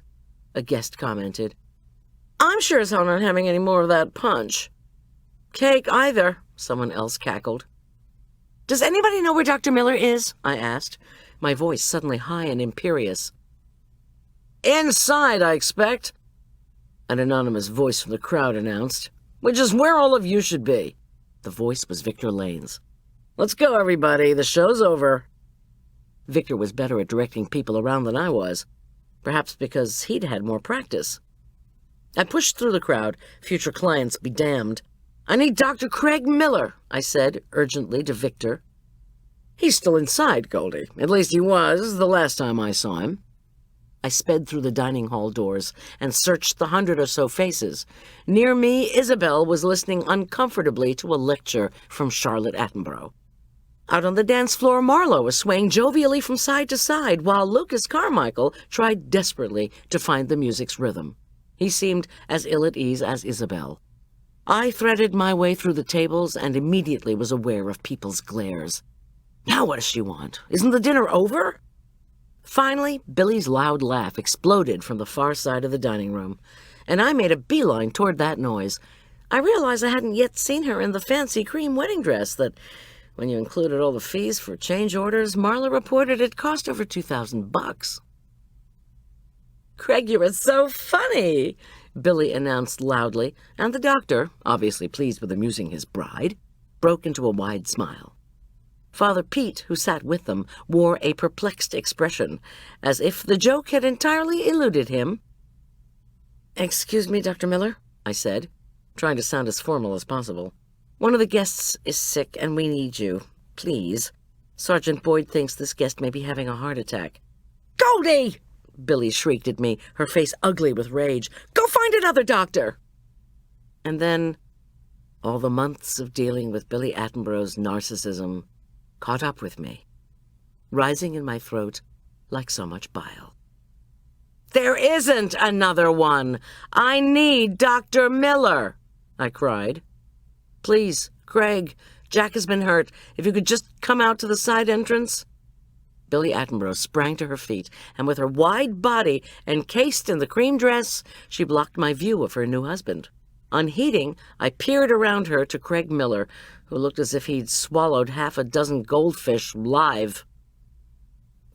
a guest commented. I'm sure as hell not having any more of that punch. Cake either, someone else cackled. Does anybody know where Dr. Miller is? I asked, my voice suddenly high and imperious. Inside, I expect, an anonymous voice from the crowd announced, which is where all of you should be. The voice was Victor Lane's. Let's go, everybody. The show's over. Victor was better at directing people around than I was, perhaps because he'd had more practice. I pushed through the crowd, future clients be damned. I need Dr. Craig Miller, I said urgently to Victor. He's still inside, Goldy. At least he was the last time I saw him. I sped through the dining hall doors and searched the 100 or so faces. Near me, Isabel was listening uncomfortably to a lecture from Charlotte Attenborough. Out on the dance floor, Marlowe was swaying jovially from side to side, while Lucas Carmichael tried desperately to find the music's rhythm. He seemed as ill at ease as Isabel. I threaded my way through the tables and immediately was aware of people's glares. Now what does she want? Isn't the dinner over? Finally, Billy's loud laugh exploded from the far side of the dining room, and I made a beeline toward that noise. I realized I hadn't yet seen her in the fancy cream wedding dress that, when you included all the fees for change orders, Marla reported it cost over $2,000. Craig, you are so funny, Billy announced loudly, and the doctor, obviously pleased with amusing his bride, broke into a wide smile. Father Pete, who sat with them, wore a perplexed expression, as if the joke had entirely eluded him. Excuse me, Dr. Miller, I said, trying to sound as formal as possible. One of the guests is sick, and we need you. Please. Sergeant Boyd thinks this guest may be having a heart attack. Goldy! Billy shrieked at me, her face ugly with rage. Go find another doctor! And then, all the months of dealing with Billy Attenborough's narcissism caught up with me, rising in my throat like so much bile. There isn't another one! I need Dr. Miller! I cried. Please, Craig, Jack has been hurt. If you could just come out to the side entrance. Billy Attenborough sprang to her feet, and with her wide body encased in the cream dress, she blocked my view of her new husband. Unheeding, I peered around her to Craig Miller, who looked as if he'd swallowed half a dozen goldfish live.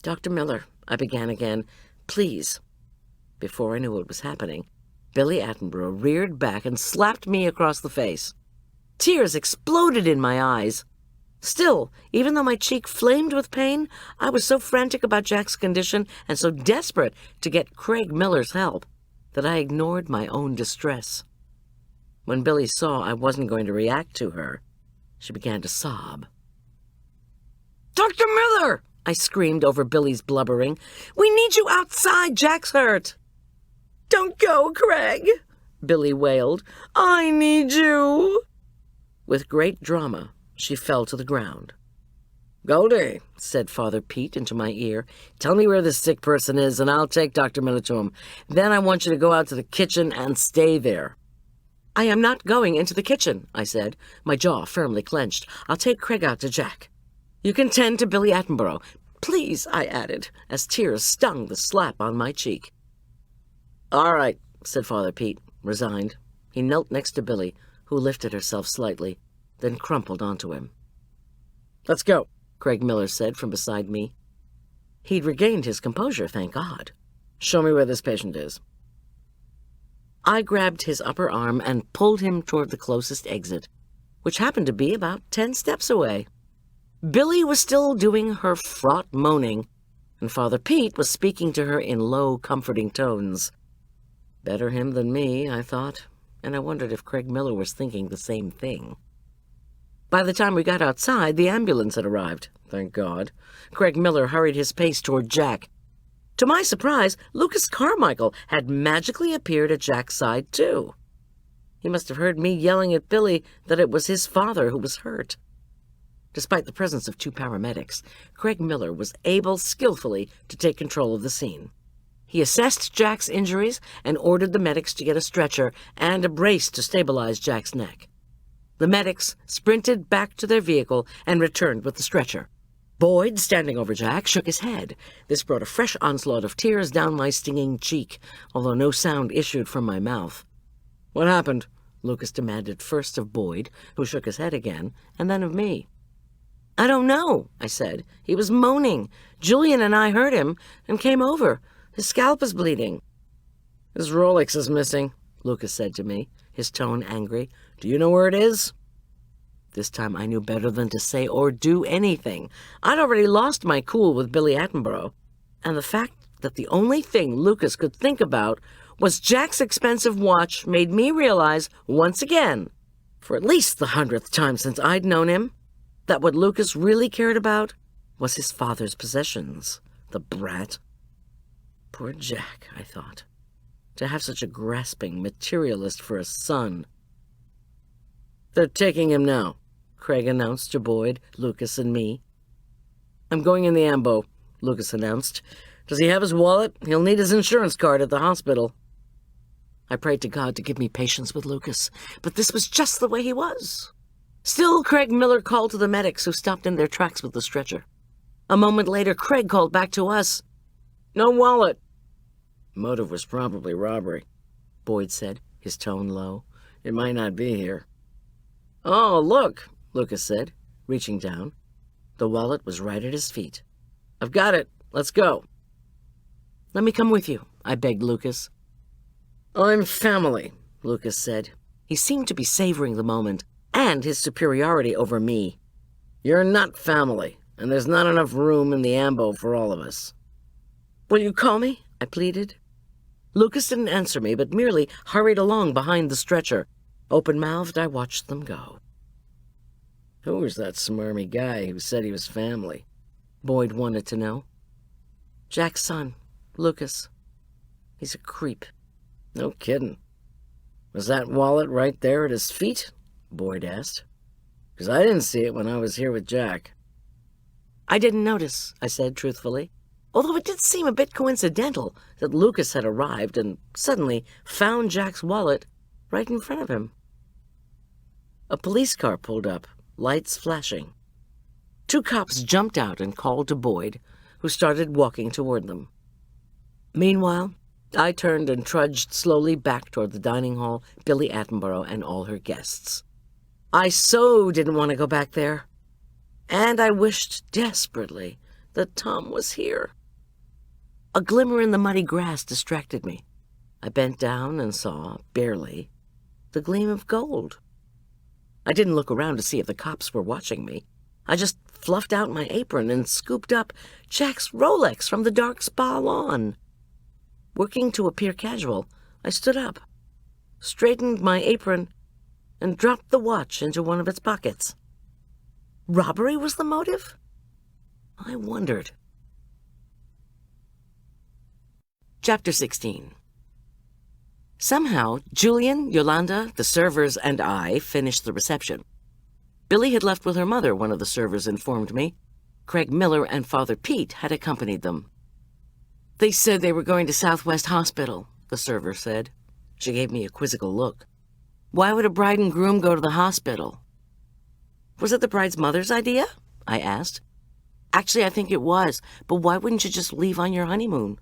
Dr. Miller, I began again, please. Before I knew what was happening, Billy Attenborough reared back and slapped me across the face. Tears exploded in my eyes. Still, even though my cheek flamed with pain, I was so frantic about Jack's condition and so desperate to get Craig Miller's help that I ignored my own distress. When Billy saw I wasn't going to react to her, she began to sob. Dr. Miller! I screamed over Billy's blubbering. We need you outside, Jack's hurt. Don't go, Craig, Billy wailed. I need you. With great drama, she fell to the ground. Goldy, said Father Pete into my ear, tell me where this sick person is, and I'll take Dr. Miller to him. Then I want you to go out to the kitchen and stay there. I am not going into the kitchen, I said, my jaw firmly clenched. I'll take Craig out to Jack. You can tend to Billy Attenborough. Please, I added, as tears stung the slap on my cheek. All right, said Father Pete, resigned. He knelt next to Billy, who lifted herself slightly, then crumpled onto him. Let's go, Craig Miller said from beside me. He'd regained his composure, thank God. Show me where this patient is. I grabbed his upper arm and pulled him toward the closest exit, which happened to be about 10 steps away. Billy was still doing her fraught moaning, and Father Pete was speaking to her in low, comforting tones. Better him than me, I thought, and I wondered if Craig Miller was thinking the same thing. By the time we got outside, the ambulance had arrived, thank God. Craig Miller hurried his pace toward Jack. To my surprise, Lucas Carmichael had magically appeared at Jack's side, too. He must have heard me yelling at Billy that it was his father who was hurt. Despite the presence of 2 paramedics, Craig Miller was able skillfully to take control of the scene. He assessed Jack's injuries and ordered the medics to get a stretcher and a brace to stabilize Jack's neck. The medics sprinted back to their vehicle and returned with the stretcher. Boyd, standing over Jack, shook his head. This brought a fresh onslaught of tears down my stinging cheek, although no sound issued from my mouth. "What happened?" Lucas demanded, first of Boyd, who shook his head again, and then of me. "I don't know," I said. "He was moaning. Julian and I heard him and came over. His scalp is bleeding." "His Rolex is missing," Lucas said to me, his tone angry. "Do you know where it is?" This time I knew better than to say or do anything. I'd already lost my cool with Billy Attenborough, and the fact that the only thing Lucas could think about was Jack's expensive watch made me realize, once again, for at least the 100th time since I'd known him, that what Lucas really cared about was his father's possessions. The brat. Poor Jack, I thought, to have such a grasping materialist for a son. "They're taking him now," Craig announced to Boyd, Lucas, and me. "I'm going in the ambo," Lucas announced. "Does he have his wallet? He'll need his insurance card at the hospital." I prayed to God to give me patience with Lucas, but this was just the way he was. Still, Craig Miller called to the medics, who stopped in their tracks with the stretcher. A moment later, Craig called back to us. "No wallet." "Motive was probably robbery," Boyd said, his tone low. "It might not be here." "Oh, look," Lucas said, reaching down. The wallet was right at his feet. "I've got it. Let's go." "Let me come with you," I begged Lucas. "I'm family," Lucas said. He seemed to be savoring the moment and his superiority over me. "You're not family, and there's not enough room in the ambo for all of us." "Will you call me?" I pleaded. Lucas didn't answer me, but merely hurried along behind the stretcher. Open-mouthed, I watched them go. "Who was that smarmy guy who said he was family?" Boyd wanted to know. "Jack's son, Lucas. He's a creep." "No kidding. Was that wallet right there at his feet?" Boyd asked. "'Cause I didn't see it when I was here with Jack." "I didn't notice," I said truthfully, although it did seem a bit coincidental that Lucas had arrived and suddenly found Jack's wallet right in front of him. A police car pulled up, lights flashing. 2 cops jumped out and called to Boyd, who started walking toward them. Meanwhile, I turned and trudged slowly back toward the dining hall, Billy Attenborough and all her guests. I so didn't want to go back there, and I wished desperately that Tom was here. A glimmer in the muddy grass distracted me. I bent down and saw, barely, the gleam of gold. I didn't look around to see if the cops were watching me. I just fluffed out my apron and scooped up Jack's Rolex from the dark spa lawn. Working to appear casual, I stood up, straightened my apron, and dropped the watch into one of its pockets. Robbery was the motive? I wondered. Chapter 16. Somehow, Julian, Yolanda, the servers, and I finished the reception. Billy had left with her mother, one of the servers informed me. Craig Miller and Father Pete had accompanied them. "They said they were going to Southwest Hospital," the server said. She gave me a quizzical look. "Why would a bride and groom go to the hospital?" "Was it the bride's mother's idea?" I asked. "Actually, I think it was, but why wouldn't you just leave on your honeymoon?"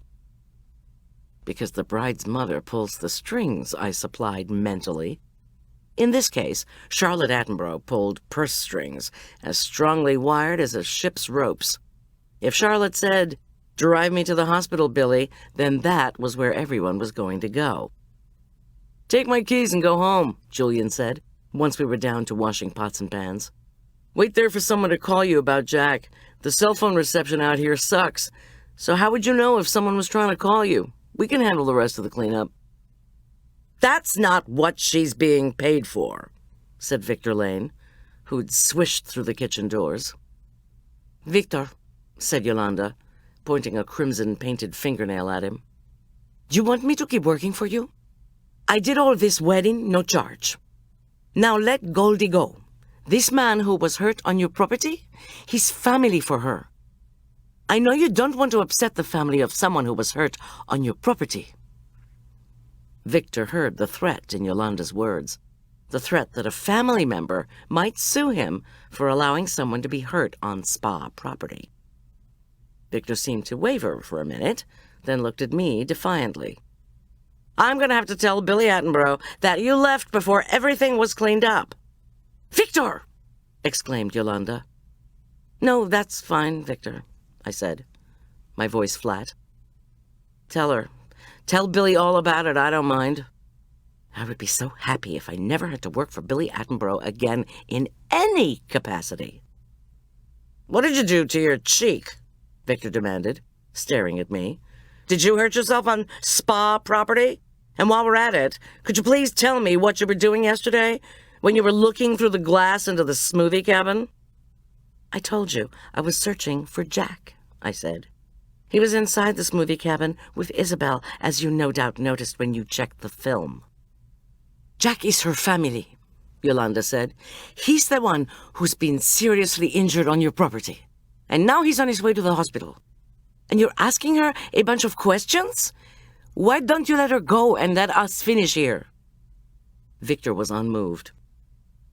"Because the bride's mother pulls the strings," I supplied mentally. In this case, Charlotte Attenborough pulled purse strings, as strongly wired as a ship's ropes. If Charlotte said, "Drive me to the hospital, Billy," then that was where everyone was going to go. "Take my keys and go home," Julian said, once we were down to washing pots and pans. "Wait there for someone to call you about Jack. The cell phone reception out here sucks, so how would you know if someone was trying to call you? We can handle the rest of the cleanup." "That's not what she's being paid for," said Victor Lane, who'd swished through the kitchen doors. "Victor," said Yolanda, pointing a crimson-painted fingernail at him, "do you want me to keep working for you? I did all this wedding, no charge. Now let Goldy go. This man who was hurt on your property, he's family for her. I know you don't want to upset the family of someone who was hurt on your property." Victor heard the threat in Yolanda's words, the threat that a family member might sue him for allowing someone to be hurt on spa property. Victor seemed to waver for a minute, then looked at me defiantly. "I'm going to have to tell Billy Attenborough that you left before everything was cleaned up." "Victor!" exclaimed Yolanda. "No, that's fine, Victor," I said, my voice flat. Tell Billy all about it, I don't mind. I would be so happy if I never had to work for Billy Attenborough again in any capacity. "What did you do to your cheek?" Victor demanded, staring at me. "Did you hurt yourself on spa property? And while we're at it, could you please tell me what you were doing yesterday when you were looking through the glass into the smoothie cabin?" "I told you I was searching for Jack," I said. "He was inside the smoothie cabin with Isabel, as you no doubt noticed when you checked the film." "Jack is her family," Yolanda said. "He's the one who's been seriously injured on your property. And now he's on his way to the hospital. And you're asking her a bunch of questions? Why don't you let her go and let us finish here?" Victor was unmoved.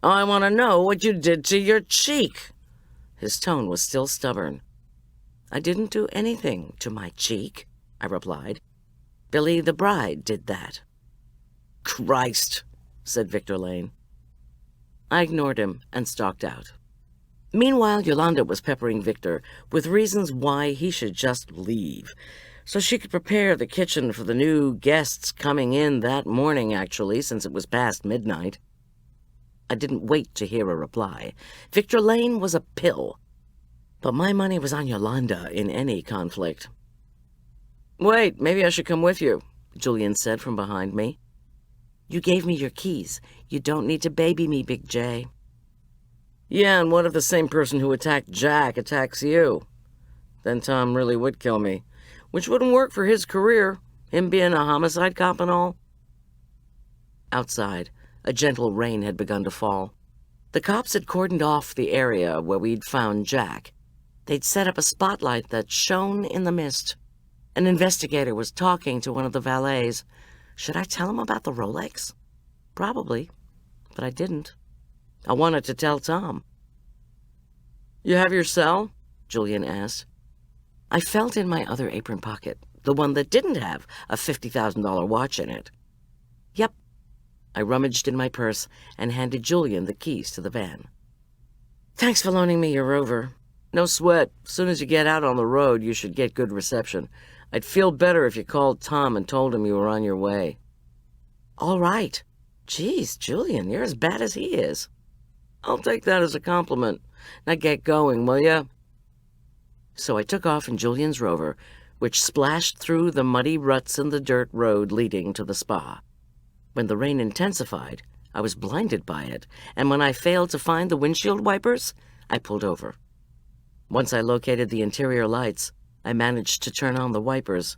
"I want to know what you did to your cheek." His tone was still stubborn. "I didn't do anything to my cheek," I replied. "Billy the bride did that." "Christ," said Victor Lane. I ignored him and stalked out. Meanwhile, Yolanda was peppering Victor with reasons why he should just leave, so she could prepare the kitchen for the new guests coming in that morning, actually, since it was past midnight. I didn't wait to hear a reply. Victor Lane was a pill, but my money was on Yolanda in any conflict. "Wait, maybe I should come with you," Julian said from behind me. "You gave me your keys. You don't need to baby me, Big J." "Yeah, and what if the same person who attacked Jack attacks you? Then Tom really would kill me, which wouldn't work for his career, him being a homicide cop and all." Outside, a gentle rain had begun to fall. The cops had cordoned off the area where we'd found Jack. They'd set up a spotlight that shone in the mist. An investigator was talking to one of the valets. Should I tell him about the Rolex? Probably, but I didn't. I wanted to tell Tom. "You have your cell?" Julian asked. I felt in my other apron pocket, the one that didn't have a $50,000 watch in it. "Yep." I rummaged in my purse and handed Julian the keys to the van. "Thanks for loaning me your Rover. No sweat. As soon as you get out on the road, you should get good reception. I'd feel better if you called Tom and told him you were on your way." "All right. Geez, Julian, you're as bad as he is." "I'll take that as a compliment. Now get going, will ya?" So I took off in Julian's Rover, which splashed through the muddy ruts in the dirt road leading to the spa. When the rain intensified, I was blinded by it, and when I failed to find the windshield wipers, I pulled over. Once I located the interior lights, I managed to turn on the wipers,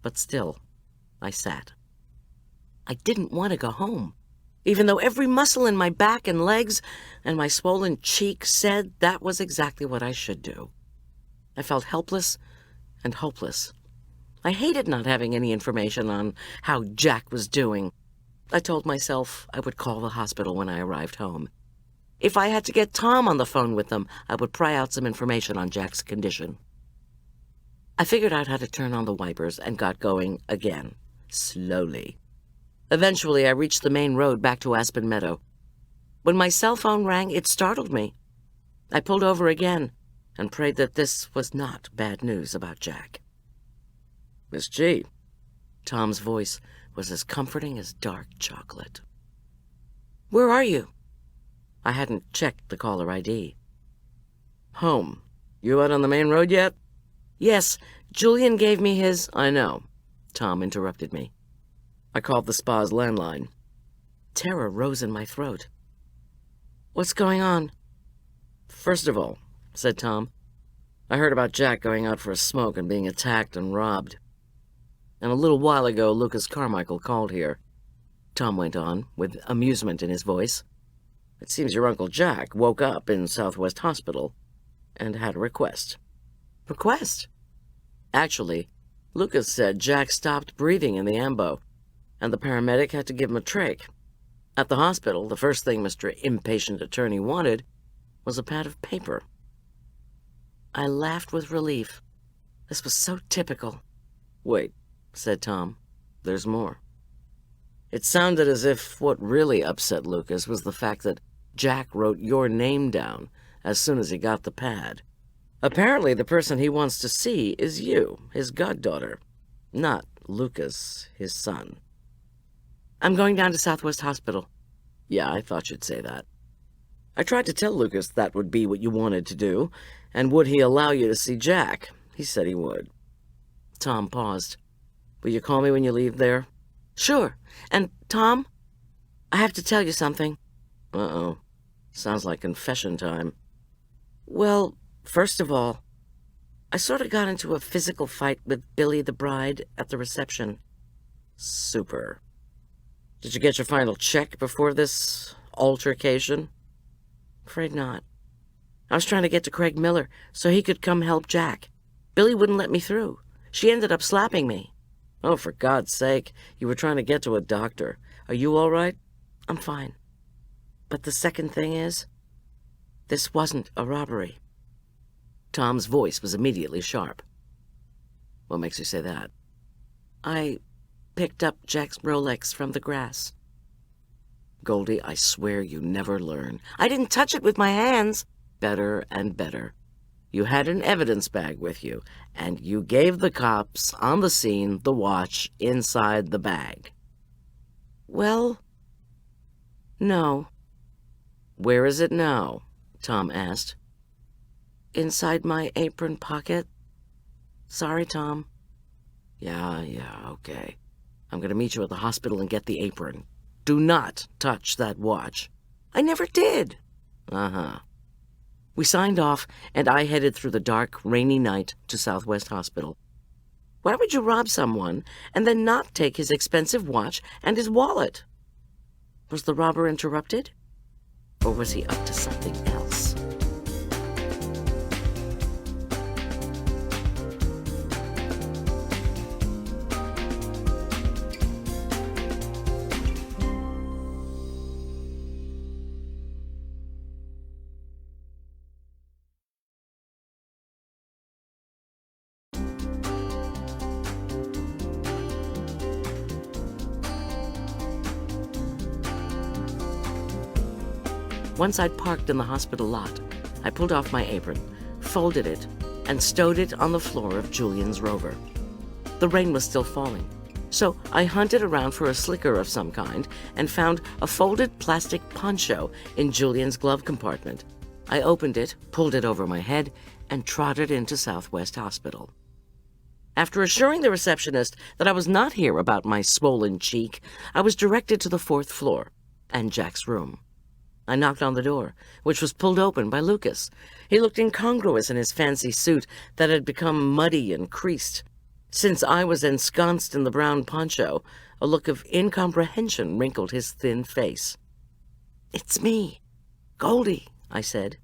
but still, I sat. I didn't want to go home, even though every muscle in my back and legs and my swollen cheek said that was exactly what I should do. I felt helpless and hopeless. I hated not having any information on how Jack was doing. I told myself I would call the hospital when I arrived home. If I had to get Tom on the phone with them, I would pry out some information on Jack's condition. I figured out how to turn on the wipers and got going again, slowly. Eventually, I reached the main road back to Aspen Meadow. When my cell phone rang, it startled me. I pulled over again and prayed that this was not bad news about Jack. "Miss G." Tom's voice was as comforting as dark chocolate. "Where are you?" I hadn't checked the caller ID. "Home. You out on the main road yet?" "Yes, Julian gave me his—" "I know," Tom interrupted me. I called the spa's landline. Terror rose in my throat. "What's going on?" "First of all," said Tom, "I heard about Jack going out for a smoke and being attacked and robbed. And a little while ago, Lucas Carmichael called here." Tom went on, with amusement in his voice. "It seems your Uncle Jack woke up in Southwest Hospital and had a request." "Request?" Actually, Lucas said Jack stopped breathing in the ambo, and the paramedic had to give him a trach. At the hospital, the first thing Mr. Impatient Attorney wanted was a pad of paper. I laughed with relief. This was so typical. "Wait," said Tom. "There's more." It sounded as if what really upset Lucas was the fact that Jack wrote your name down as soon as he got the pad. Apparently, the person he wants to see is you, his goddaughter, not Lucas, his son. "I'm going down to Southwest Hospital." "Yeah, I thought you'd say that." I tried to tell Lucas that would be what you wanted to do, and would he allow you to see Jack? He said he would. Tom paused. "Will you call me when you leave there?" "Sure. And, Tom, I have to tell you something." Uh-oh. Sounds like confession time. "Well, first of all, I sort of got into a physical fight with Billy the bride at the reception." "Super. Did you get your final check before this altercation?" "Afraid not. I was trying to get to Craig Miller so he could come help Jack. Billy wouldn't let me through. She ended up slapping me." "Oh, for God's sake, you were trying to get to a doctor. Are you all right?" "I'm fine. But the second thing is, this wasn't a robbery." Tom's voice was immediately sharp. "What makes you say that?" "I picked up Jack's Rolex from the grass." "Goldy, I swear you never learn." "I didn't touch it with my hands." "Better and better. You had an evidence bag with you, and you gave the cops on the scene the watch inside the bag." "Well, no." "Where is it now?" Tom asked. "Inside my apron pocket. Sorry, Tom." Yeah, okay. I'm going to meet you at the hospital and get the apron. Do not touch that watch." "I never did." Uh-huh. We signed off, and I headed through the dark, rainy night to Southwest Hospital. Why would you rob someone and then not take his expensive watch and his wallet? Was the robber interrupted? Or was he up to something else? Once I'd parked in the hospital lot, I pulled off my apron, folded it, and stowed it on the floor of Julian's Rover. The rain was still falling, so I hunted around for a slicker of some kind and found a folded plastic poncho in Julian's glove compartment. I opened it, pulled it over my head, and trotted into Southwest Hospital. After assuring the receptionist that I was not here about my swollen cheek, I was directed to the 4th floor and Jack's room. I knocked on the door, which was pulled open by Lucas. He looked incongruous in his fancy suit that had become muddy and creased. Since I was ensconced in the brown poncho, a look of incomprehension wrinkled his thin face. "It's me, Goldy," I said.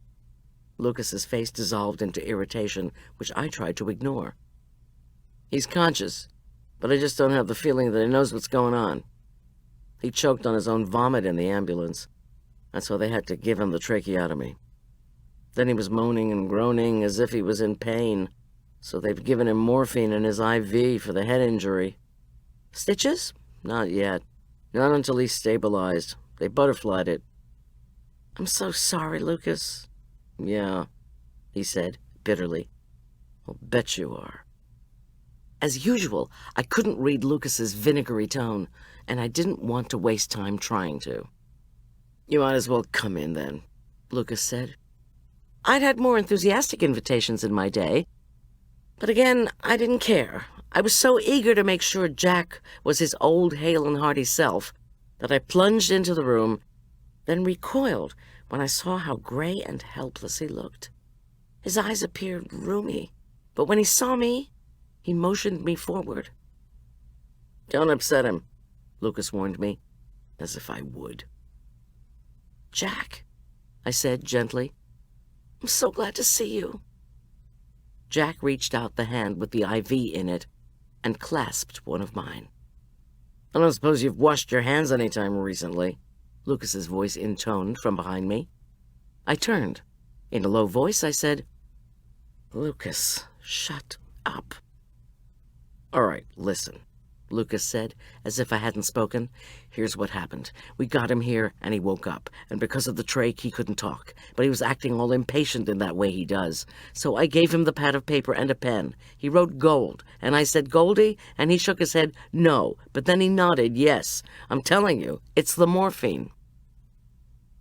Lucas's face dissolved into irritation, which I tried to ignore. "He's conscious, but I just don't have the feeling that he knows what's going on. He choked on his own vomit in the ambulance. That's why they had to give him the tracheotomy. Then he was moaning and groaning as if he was in pain, so they've given him morphine in his IV for the head injury." "Stitches?" "Not yet. Not until he's stabilized. They butterflied it." "I'm so sorry, Lucas." "Yeah," he said bitterly. "I'll bet you are." As usual, I couldn't read Lucas's vinegary tone, and I didn't want to waste time trying to. "You might as well come in, then," Lucas said. I'd had more enthusiastic invitations in my day, but again, I didn't care. I was so eager to make sure Jack was his old hale and hearty self that I plunged into the room, then recoiled when I saw how gray and helpless he looked. His eyes appeared rheumy, but when he saw me, he motioned me forward. "Don't upset him," Lucas warned me, as if I would. "Jack," I said gently, "I'm so glad to see you." Jack reached out the hand with the IV in it and clasped one of mine. I don't suppose you've washed your hands any time recently, Lucas's voice intoned from behind me. I turned. In a low voice, I said, Lucas, shut up. "All right, listen," Lucas said, as if I hadn't spoken. "Here's what happened. We got him here, and he woke up, and because of the trach, he couldn't talk. But he was acting all impatient in that way he does. So I gave him the pad of paper and a pen. He wrote gold, and I said, 'Goldy?' And he shook his head, 'No.' But then he nodded, 'Yes.' I'm telling you, it's the morphine."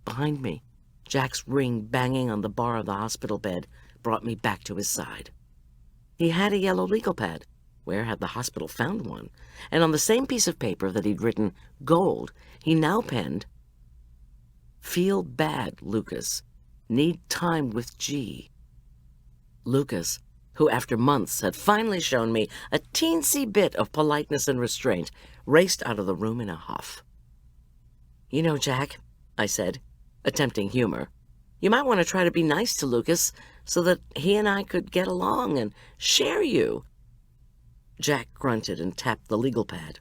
Behind me, Jack's ring banging on the bar of the hospital bed brought me back to his side. He had a yellow legal pad. Where had the hospital found one? And on the same piece of paper that he'd written gold, he now penned, "Feel bad, Lucas. Need time with G." Lucas, who after months had finally shown me a teensy bit of politeness and restraint, raced out of the room in a huff. "You know, Jack," I said, attempting humor, "you might want to try to be nice to Lucas so that he and I could get along and share you." Jack grunted and tapped the legal pad.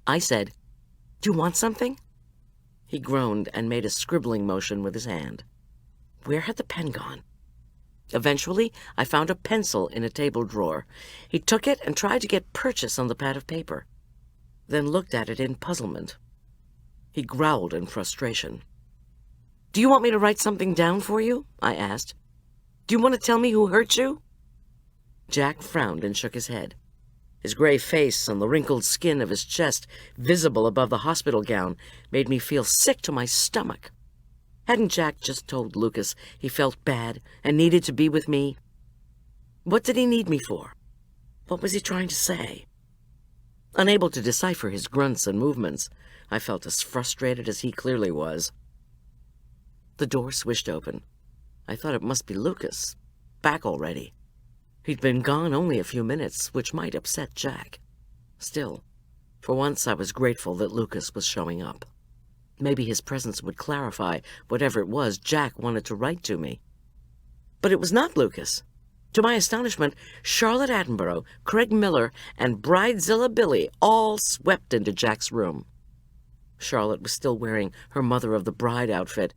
I said, "Do you want something?" He groaned and made a scribbling motion with his hand. Where had the pen gone? Eventually, I found a pencil in a table drawer. He took it and tried to get purchase on the pad of paper, then looked at it in puzzlement. He growled in frustration. "Do you want me to write something down for you?" I asked. "Do you want to tell me who hurt you?" Jack frowned and shook his head. His gray face and the wrinkled skin of his chest, visible above the hospital gown, made me feel sick to my stomach. Hadn't Jack just told Lucas he felt bad and needed to be with me? What did he need me for? What was he trying to say? Unable to decipher his grunts and movements, I felt as frustrated as he clearly was. The door swished open. I thought it must be Lucas, back already. He'd been gone only a few minutes, which might upset Jack. Still, for once I was grateful that Lucas was showing up. Maybe his presence would clarify whatever it was Jack wanted to write to me. But it was not Lucas. To my astonishment, Charlotte Attenborough, Craig Miller, and bridezilla Billy all swept into Jack's room. Charlotte was still wearing her Mother of the Bride outfit,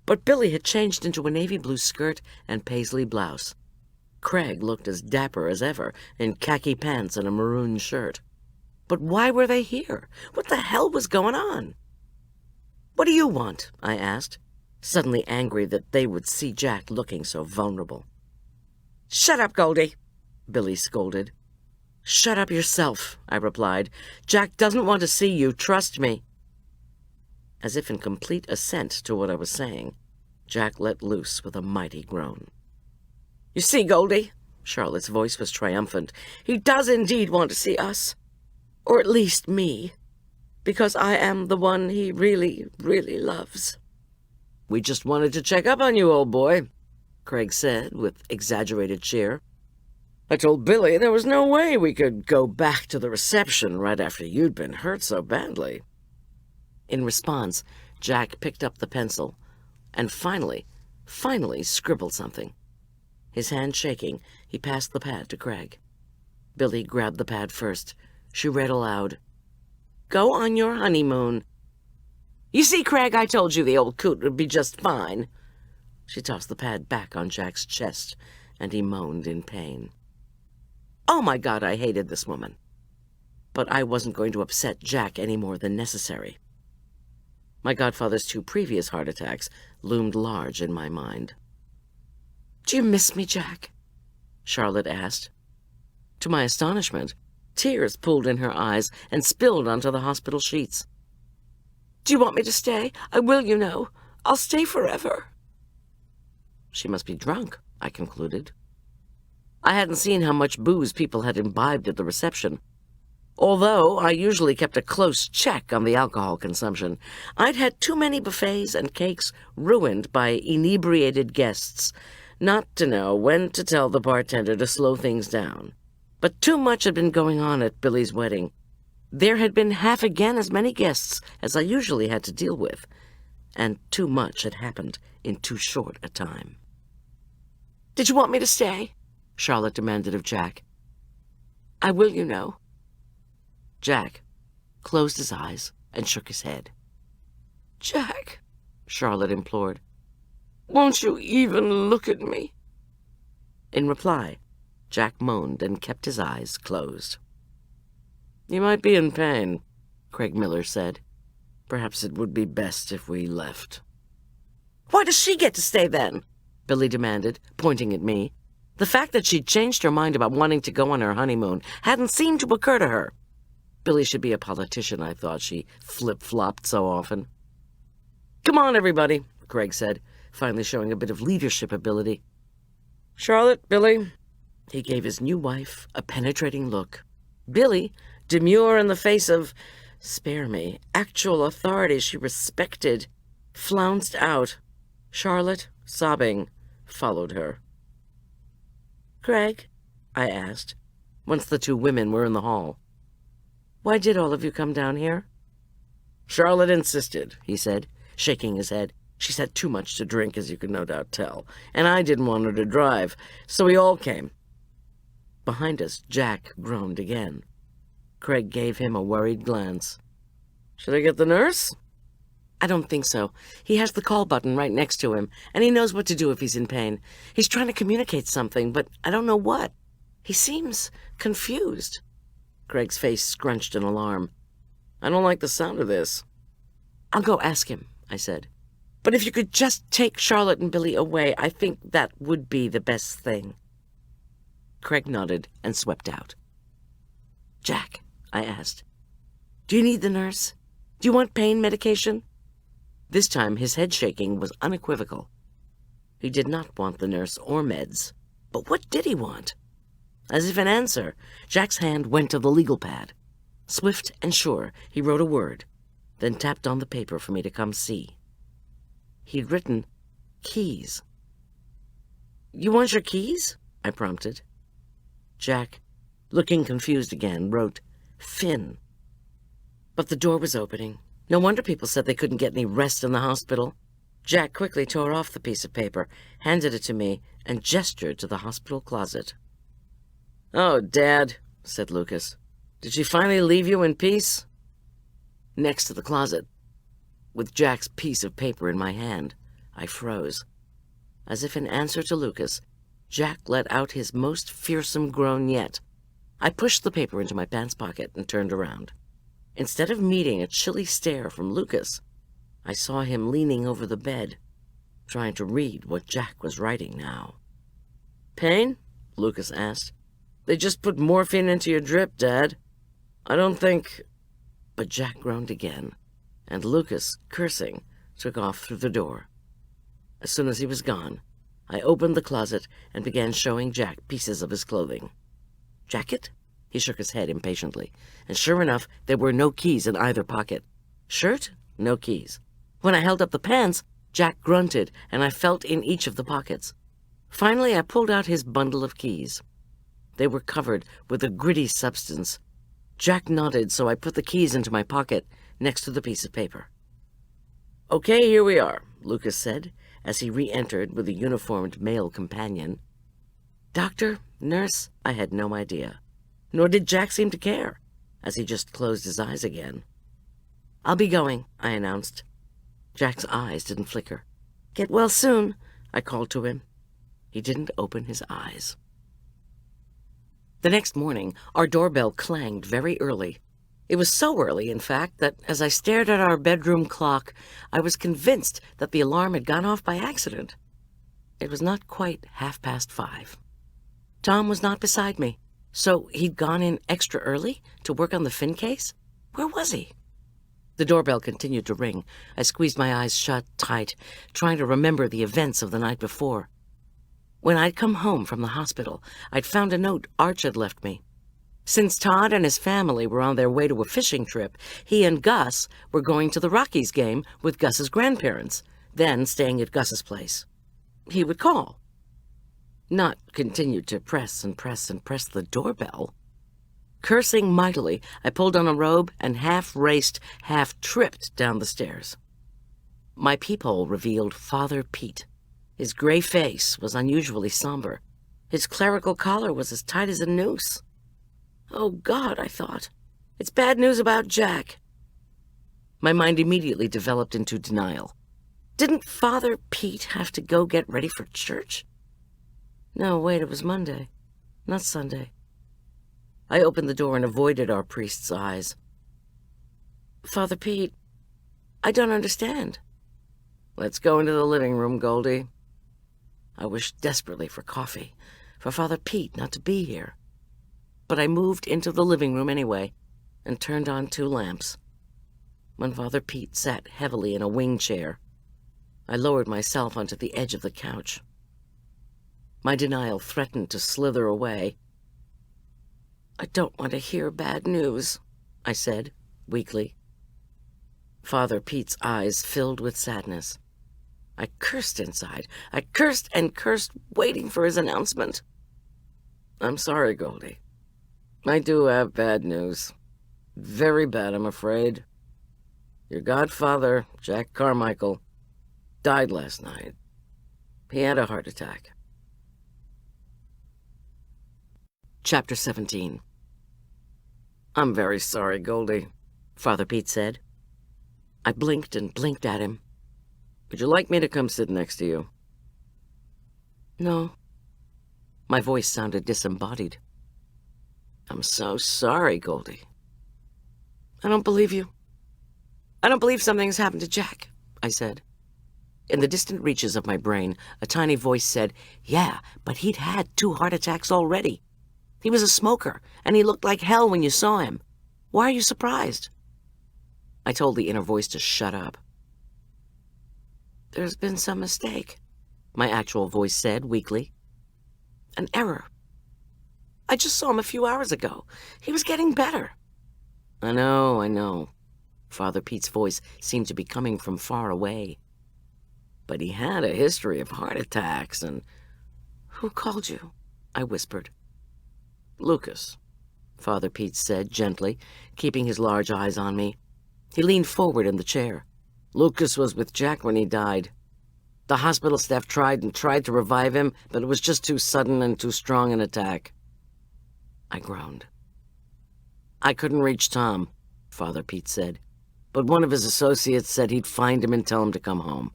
but Billy had changed into a navy blue skirt and paisley blouse. Craig looked as dapper as ever, in khaki pants and a maroon shirt. But why were they here? What the hell was going on? "What do you want?" I asked, suddenly angry that they would see Jack looking so vulnerable. "Shut up, Goldy," Billy scolded. "Shut up yourself," I replied. "Jack doesn't want to see you, trust me." As if in complete assent to what I was saying, Jack let loose with a mighty groan. "You see, Goldy," Charlotte's voice was triumphant, "he does indeed want to see us. Or at least me. Because I am the one he really, really loves." "We just wanted to check up on you, old boy," Craig said with exaggerated cheer. "I told Billy there was no way we could go back to the reception right after you'd been hurt so badly." In response, Jack picked up the pencil and finally scribbled something. His hand shaking, he passed the pad to Craig. Billy grabbed the pad first. She read aloud, "Go on your honeymoon." "You see, Craig, I told you the old coot would be just fine." She tossed the pad back on Jack's chest, and he moaned in pain. Oh my God, I hated this woman. But I wasn't going to upset Jack any more than necessary. My godfather's 2 previous heart attacks loomed large in my mind. "Do you miss me, Jack?" Charlotte asked. To my astonishment, tears pooled in her eyes and spilled onto the hospital sheets. "Do you want me to stay? I will, you know. I'll stay forever." She must be drunk, I concluded. I hadn't seen how much booze people had imbibed at the reception. Although I usually kept a close check on the alcohol consumption, I'd had too many buffets and cakes ruined by inebriated guests not to know when to tell the bartender to slow things down. But too much had been going on at Billy's wedding. There had been half again as many guests as I usually had to deal with, and too much had happened in too short a time. "Did you want me to stay?" Charlotte demanded of Jack. "I will, you know." Jack closed his eyes and shook his head. "Jack," Charlotte implored, "won't you even look at me?" In reply, Jack moaned and kept his eyes closed. "You might be in pain," Craig Miller said. "Perhaps it would be best if we left." "Why does she get to stay then?" Billy demanded, pointing at me. The fact that she'd changed her mind about wanting to go on her honeymoon hadn't seemed to occur to her. Billy should be a politician, I thought. She flip-flopped so often. "Come on, everybody," Craig said, finally showing a bit of leadership ability. "Charlotte, Billy." He gave his new wife a penetrating look. Billy, demure in the face of, spare me, actual authority she respected, flounced out. Charlotte, sobbing, followed her. "Craig," I asked, once the two women were in the hall, "why did all of you come down here?" "Charlotte insisted," he said, shaking his head. "She's had too much to drink, as you can no doubt tell, and I didn't want her to drive, so we all came." Behind us, Jack groaned again. Craig gave him a worried glance. "Should I get the nurse?" "I don't think so. He has the call button right next to him, and he knows what to do if he's in pain. He's trying to communicate something, but I don't know what. He seems confused." Craig's face scrunched in alarm. "I don't like the sound of this." "I'll go ask him," I said. "But if you could just take Charlotte and Billy away, I think that would be the best thing." Craig nodded and swept out. "Jack," I asked, "do you need the nurse? Do you want pain medication?" This time his head shaking was unequivocal. He did not want the nurse or meds. But what did he want? As if in answer, Jack's hand went to the legal pad. Swift and sure, he wrote a word, then tapped on the paper for me to come see. He'd written, "keys." "You want your keys?" I prompted. Jack, looking confused again, wrote, "Finn." But the door was opening. No wonder people said they couldn't get any rest in the hospital. Jack quickly tore off the piece of paper, handed it to me, and gestured to the hospital closet. "Oh, Dad," said Lucas. "Did she finally leave you in peace?" Next to the closet, with Jack's piece of paper in my hand, I froze. As if in answer to Lucas, Jack let out his most fearsome groan yet. I pushed the paper into my pants pocket and turned around. Instead of meeting a chilly stare from Lucas, I saw him leaning over the bed, trying to read what Jack was writing now. "Pain?" Lucas asked. "They just put morphine into your drip, Dad. I don't think—" But Jack groaned again, and Lucas, cursing, took off through the door. As soon as he was gone, I opened the closet and began showing Jack pieces of his clothing. "Jacket?" He shook his head impatiently, and sure enough, there were no keys in either pocket. Shirt? No keys. When I held up the pants, Jack grunted, and I felt in each of the pockets. Finally, I pulled out his bundle of keys. They were covered with a gritty substance. Jack nodded, so I put the keys into my pocket next to the piece of paper. "Okay, here we are," Lucas said, as he re-entered with a uniformed male companion. Doctor? Nurse? I had no idea. Nor did Jack seem to care, as he just closed his eyes again. "I'll be going," I announced. Jack's eyes didn't flicker. "Get well soon," I called to him. He didn't open his eyes. The next morning, our doorbell clanged very early. It was so early, in fact, that as I stared at our bedroom clock, I was convinced that the alarm had gone off by accident. It was not quite 5:30. Tom was not beside me, so he'd gone in extra early to work on the Finn case? Where was he? The doorbell continued to ring. I squeezed my eyes shut tight, trying to remember the events of the night before. When I'd come home from the hospital, I'd found a note Arch had left me. Since Todd and his family were on their way to a fishing trip, he and Gus were going to the Rockies game with Gus's grandparents, then staying at Gus's place. He would call. Not continue to press and press and press the doorbell. Cursing mightily, I pulled on a robe and half-raced, half-tripped down the stairs. My peephole revealed Father Pete. His gray face was unusually somber. His clerical collar was as tight as a noose. Oh, God, I thought. It's bad news about Jack. My mind immediately developed into denial. Didn't Father Pete have to go get ready for church? No, wait, it was Monday, not Sunday. I opened the door and avoided our priest's eyes. Father Pete, I don't understand. Let's go into the living room, Goldy. I wished desperately for coffee, for Father Pete not to be here. But I moved into the living room anyway and turned on 2 lamps. When Father Pete sat heavily in a wing chair, I lowered myself onto the edge of the couch. My denial threatened to slither away. I don't want to hear bad news, I said, weakly. Father Pete's eyes filled with sadness. I cursed inside. I cursed and cursed, waiting for his announcement. I'm sorry, Goldy. I do have bad news. Very bad, I'm afraid. Your godfather, Jack Carmichael, died last night. He had a heart attack. Chapter 17. I'm very sorry, Goldy, Father Pete said. I blinked and blinked at him. Would you like me to come sit next to you? No. My voice sounded disembodied. I'm so sorry, Goldy. I don't believe you. I don't believe something's happened to Jack, I said. In the distant reaches of my brain, a tiny voice said, yeah, but he'd had 2 heart attacks already. He was a smoker, and he looked like hell when you saw him. Why are you surprised? I told the inner voice to shut up. There's been some mistake, my actual voice said weakly. An error. I just saw him a few hours ago. He was getting better. I know. Father Pete's voice seemed to be coming from far away. But he had a history of heart attacks and... Who called you? I whispered. Lucas, Father Pete said gently, keeping his large eyes on me. He leaned forward in the chair. Lucas was with Jack when he died. The hospital staff tried to revive him, but it was just too sudden and too strong an attack. I groaned. I couldn't reach Tom, Father Pete said, but one of his associates said he'd find him and tell him to come home.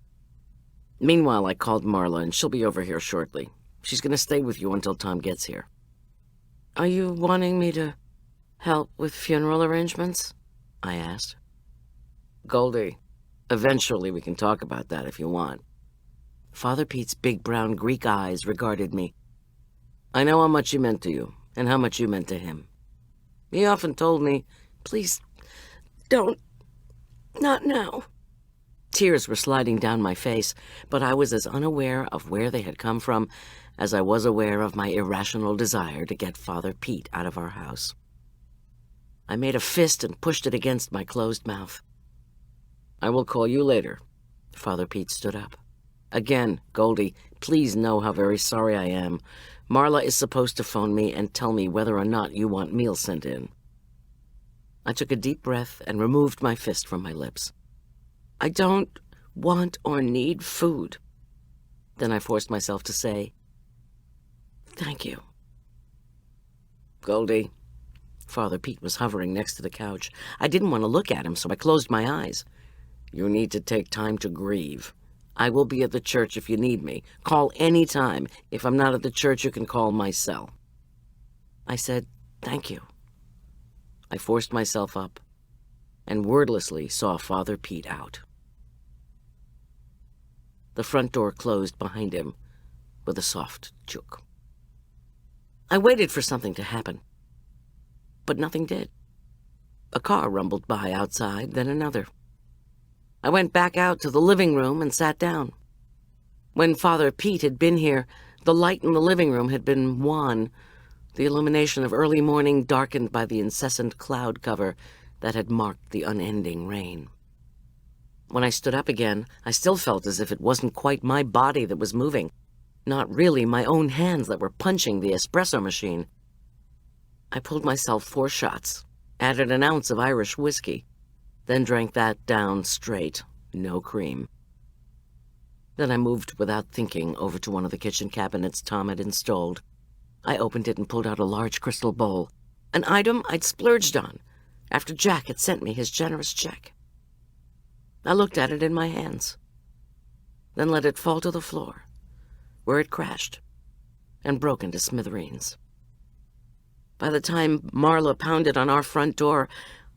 Meanwhile, I called Marla, and she'll be over here shortly. She's going to stay with you until Tom gets here. Are you wanting me to help with funeral arrangements? I asked. Goldy, eventually we can talk about that if you want. Father Pete's big brown Greek eyes regarded me. I know how much he meant to you, and how much you meant to him. He often told me, please, don't, not now. Tears were sliding down my face, but I was as unaware of where they had come from as I was aware of my irrational desire to get Father Pete out of our house. I made a fist and pushed it against my closed mouth. I will call you later. Father Pete stood up. Again, Goldy, please know how very sorry I am. Marla is supposed to phone me and tell me whether or not you want meals sent in. I took a deep breath and removed my fist from my lips. I don't want or need food. Then I forced myself to say, thank you. Goldy. Father Pete was hovering next to the couch. I didn't want to look at him, so I closed my eyes. You need to take time to grieve. I will be at the church if you need me. Call any time. If I'm not at the church, you can call my cell. I said, thank you. I forced myself up and wordlessly saw Father Pete out. The front door closed behind him with a soft chook. I waited for something to happen, but nothing did. A car rumbled by outside, then another. I went back out to the living room and sat down. When Father Pete had been here, the light in the living room had been wan, the illumination of early morning darkened by the incessant cloud cover that had marked the unending rain. When I stood up again, I still felt as if it wasn't quite my body that was moving, not really my own hands that were punching the espresso machine. I pulled myself 4 shots, added an ounce of Irish whiskey, then drank that down straight, no cream. Then I moved without thinking over to one of the kitchen cabinets Tom had installed I opened it and pulled out a large crystal bowl, an item I'd splurged on after Jack had sent me his generous check. I looked at it in my hands, then let it fall to the floor, where it crashed and broke into smithereens. By the time Marla pounded on our front door,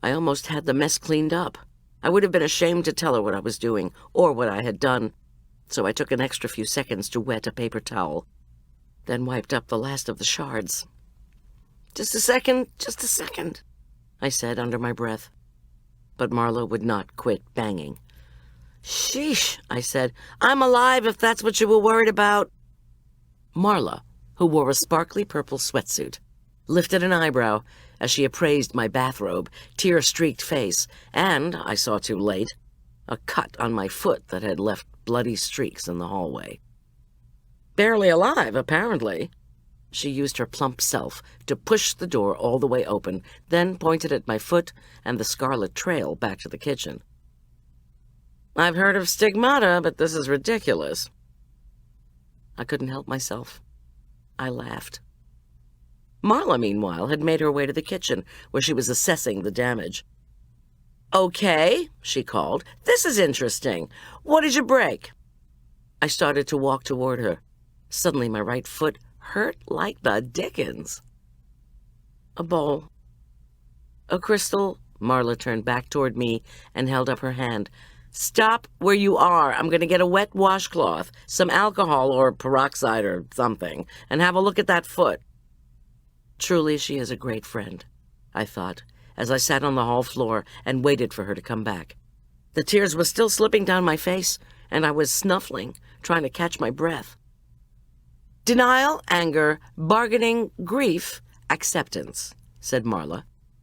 I almost had the mess cleaned up. I would have been ashamed to tell her what I was doing or what I had done, so I took an extra few seconds to wet a paper towel, then wiped up the last of the shards. Just a second, I said under my breath. But Marla would not quit banging. Sheesh, I said. I'm alive if that's what you were worried about. Marla, who wore a sparkly purple sweatsuit, lifted an eyebrow as she appraised my bathrobe, tear-streaked face, and, I saw too late, a cut on my foot that had left bloody streaks in the hallway. Barely alive, apparently. She used her plump self to push the door all the way open, then pointed at my foot and the scarlet trail back to the kitchen. I've heard of stigmata, but this is ridiculous. I couldn't help myself. I laughed. Marla, meanwhile, had made her way to the kitchen, where she was assessing the damage. Okay, she called. This is interesting. What did you break? I started to walk toward her. Suddenly my right foot hurt like the dickens. A bowl. A crystal. Marla turned back toward me and held up her hand. Stop where you are. I'm going to get a wet washcloth, some alcohol or peroxide or something, and have a look at that foot. Truly, she is a great friend, I thought, as I sat on the hall floor and waited for her to come back. The tears were still slipping down my face, and I was snuffling, trying to catch my breath. Denial, anger, bargaining, grief, acceptance, said Marla,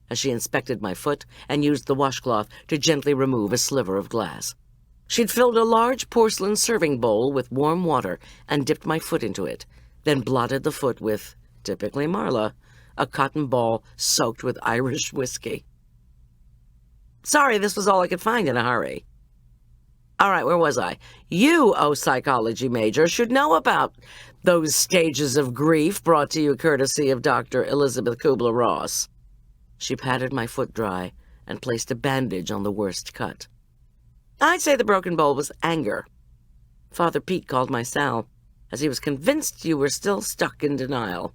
as she inspected my foot and used the washcloth to gently remove a sliver of glass. She'd filled a large porcelain serving bowl with warm water and dipped my foot into it, then blotted the foot with, typically Marla, a cotton ball soaked with Irish whiskey. Sorry, this was all I could find in a hurry. All right, where was I? You, oh psychology major, should know about those stages of grief brought to you courtesy of Dr. Elizabeth Kubler-Ross. She patted my foot dry and placed a bandage on the worst cut. I'd say the broken bowl was anger. Father Pete called my Sal, as he was convinced you were still stuck in denial.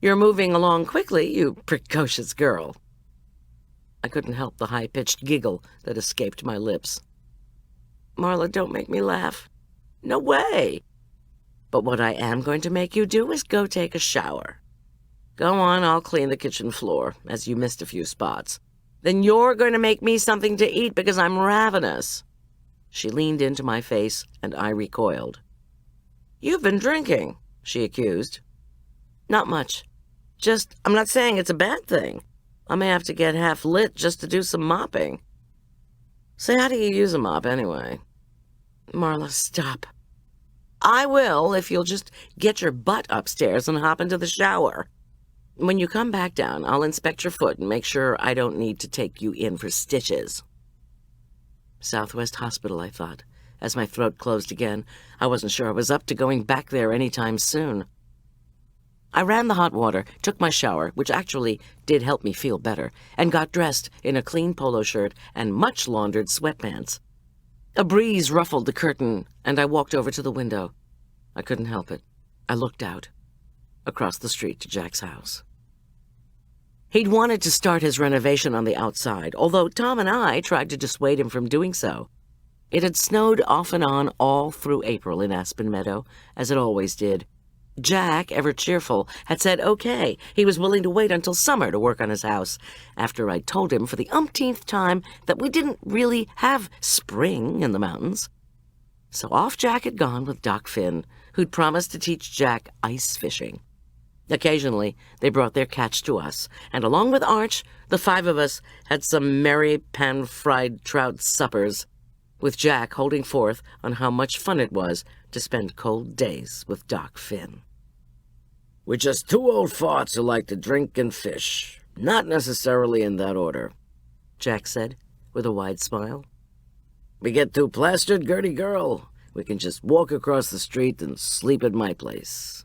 You're moving along quickly, you precocious girl. I couldn't help the high-pitched giggle that escaped my lips. Marla, don't make me laugh. No way. But what I am going to make you do is go take a shower. Go on, I'll clean the kitchen floor, as you missed a few spots. Then you're going to make me something to eat because I'm ravenous. She leaned into my face, and I recoiled. You've been drinking, she accused. Not much. I'm not saying it's a bad thing. I may have to get half lit just to do some mopping. Say, how do you use a mop anyway? Marla, stop. I will if you'll just get your butt upstairs and hop into the shower. When you come back down, I'll inspect your foot and make sure I don't need to take you in for stitches. Southwest Hospital, I thought, as my throat closed again. I wasn't sure I was up to going back there any time soon. I ran the hot water, took my shower, which actually did help me feel better, and got dressed in a clean polo shirt and much-laundered sweatpants. A breeze ruffled the curtain, and I walked over to the window. I couldn't help it. I looked out, across the street to Jack's house. He'd wanted to start his renovation on the outside, although Tom and I tried to dissuade him from doing so. It had snowed off and on all through April in Aspen Meadow, as it always did. Jack, ever cheerful, had said okay, he was willing to wait until summer to work on his house, after I'd told him for the umpteenth time that we didn't really have spring in the mountains. So off Jack had gone with Doc Finn, who'd promised to teach Jack ice fishing. Occasionally, they brought their catch to us, and along with Arch, the five of us had some merry pan-fried trout suppers, with Jack holding forth on how much fun it was to spend cold days with Doc Finn. We're just two old farts who like to drink and fish. Not necessarily in that order, Jack said, with a wide smile. We get too plastered, Gertie girl. We can just walk across the street and sleep at my place.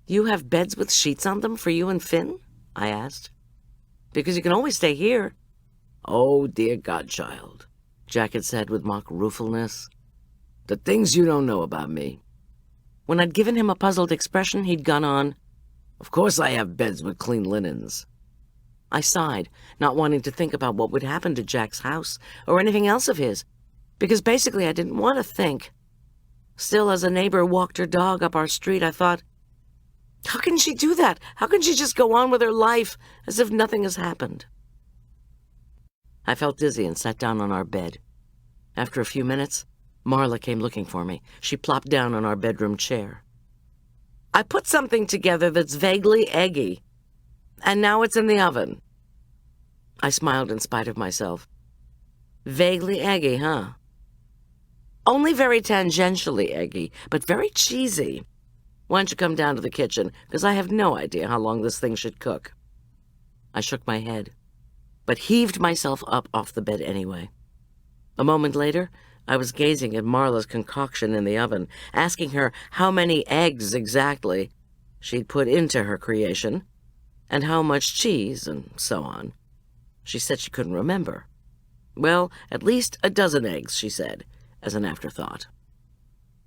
You have beds with sheets on them for you and Finn? I asked. Because you can always stay here. Oh, dear godchild, Jack had said with mock ruefulness. The things you don't know about me. When I'd given him a puzzled expression, he'd gone on, Of course I have beds with clean linens. I sighed, not wanting to think about what would happen to Jack's house or anything else of his, because basically I didn't want to think. Still, as a neighbor walked her dog up our street, I thought, how can she do that? How can she just go on with her life as if nothing has happened? I felt dizzy and sat down on our bed. After a few minutes, Marla came looking for me. She plopped down on our bedroom chair. I put something together that's vaguely eggy, and now it's in the oven. I smiled in spite of myself. Vaguely eggy, huh? Only very tangentially eggy, but very cheesy. Why don't you come down to the kitchen, because I have no idea how long this thing should cook. I shook my head, but heaved myself up off the bed anyway. A moment later, I was gazing at Marla's concoction in the oven, asking her how many eggs exactly she'd put into her creation, and how much cheese, and so on. She said she couldn't remember. Well, at least a dozen eggs, she said, as an afterthought.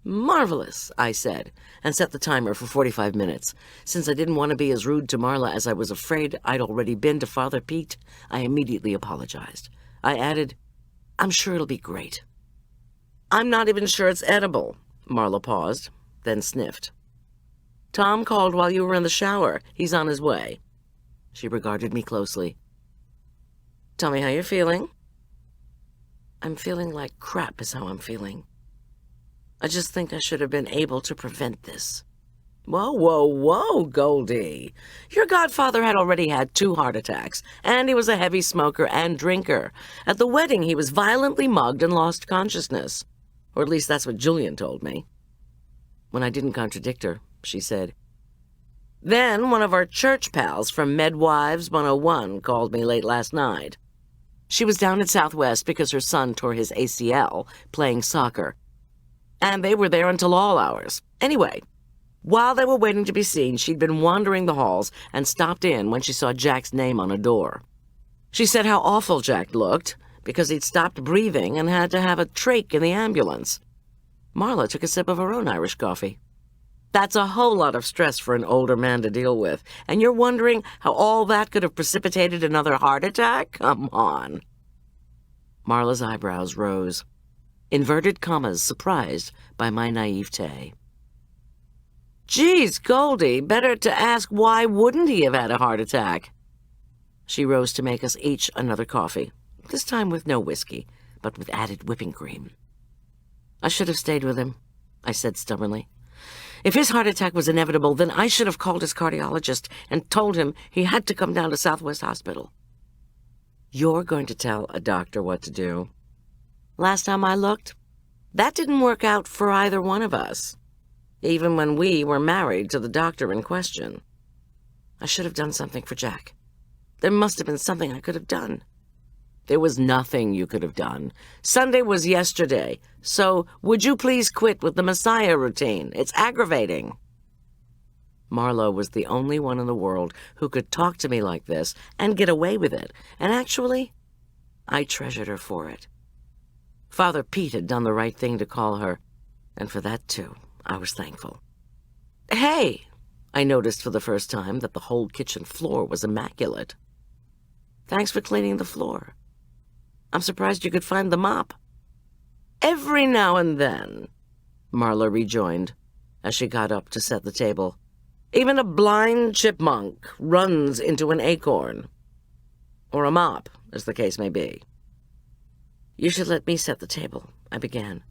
Marvelous, I said, and set the timer for 45 minutes. Since I didn't want to be as rude to Marla as I was afraid I'd already been to Father Pete, I immediately apologized. I added, I'm sure it'll be great. I'm not even sure it's edible. Marla paused, then sniffed. Tom called while you were in the shower. He's on his way. She regarded me closely. Tell me how you're feeling. I'm feeling like crap is how I'm feeling. I just think I should have been able to prevent this. Whoa, whoa, whoa, Goldy. Your godfather had already had 2 heart attacks, and he was a heavy smoker and drinker. At the wedding, he was violently mugged and lost consciousness. Or at least that's what Julian told me. When I didn't contradict her, she said, Then one of our church pals from Medwives 101 called me late last night. She was down at Southwest because her son tore his ACL playing soccer. And they were there until all hours. Anyway, while they were waiting to be seen, she'd been wandering the halls and stopped in when she saw Jack's name on a door. She said how awful Jack looked because he'd stopped breathing and had to have a trach in the ambulance. Marla took a sip of her own Irish coffee. That's a whole lot of stress for an older man to deal with, and you're wondering how all that could have precipitated another heart attack? Come on. Marla's eyebrows rose. Inverted commas, surprised by my naivete. Geez, Goldy, better to ask why wouldn't he have had a heart attack? She rose to make us each another coffee, this time with no whiskey, but with added whipping cream. I should have stayed with him, I said stubbornly. If his heart attack was inevitable, then I should have called his cardiologist and told him he had to come down to Southwest Hospital. You're going to tell a doctor what to do. Last time I looked, that didn't work out for either one of us, even when we were married to the doctor in question. I should have done something for Jack. There must have been something I could have done. There was nothing you could have done. Sunday was yesterday, so would you please quit with the Messiah routine? It's aggravating. Marla was the only one in the world who could talk to me like this and get away with it, and actually, I treasured her for it. Father Pete had done the right thing to call her, and for that, too, I was thankful. Hey! I noticed for the first time that the whole kitchen floor was immaculate. Thanks for cleaning the floor. I'm surprised you could find the mop. Every now and then, Marla rejoined, as she got up to set the table. Even a blind chipmunk runs into an acorn. Or a mop, as the case may be. You should let me set the table, I began,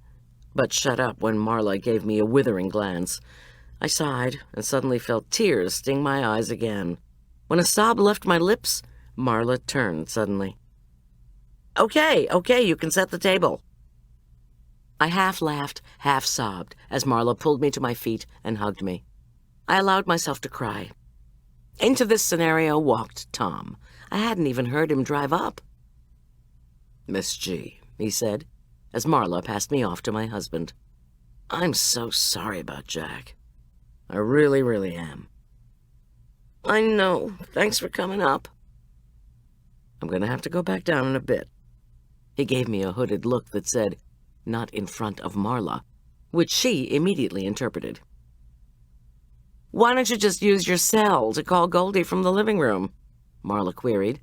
but shut up when Marla gave me a withering glance. I sighed and suddenly felt tears sting my eyes again. When a sob left my lips, Marla turned suddenly. Okay, you can set the table. I half laughed, half sobbed, as Marla pulled me to my feet and hugged me. I allowed myself to cry. Into this scenario walked Tom. I hadn't even heard him drive up. Miss G, he said, as Marla passed me off to my husband. I'm so sorry about Jack. I really, really am. I know. Thanks for coming up. I'm going to have to go back down in a bit. He gave me a hooded look that said, "Not in front of Marla," which she immediately interpreted. "Why don't you just use your cell to call Goldy from the living room?" Marla queried.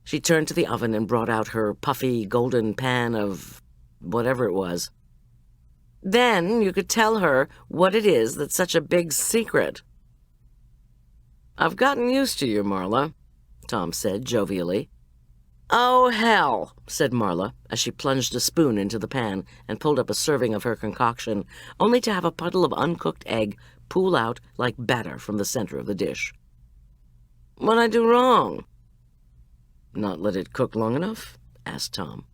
She turned to the oven and brought out her puffy golden pan of whatever it was. "Then you could tell her what it is that's such a big secret." "I've gotten used to you, Marla," Tom said jovially. "Oh, hell," said Marla, as she plunged a spoon into the pan and pulled up a serving of her concoction, only to have a puddle of uncooked egg pool out like batter from the center of the dish. "What'd I do wrong?" "Not let it cook long enough?" asked Tom.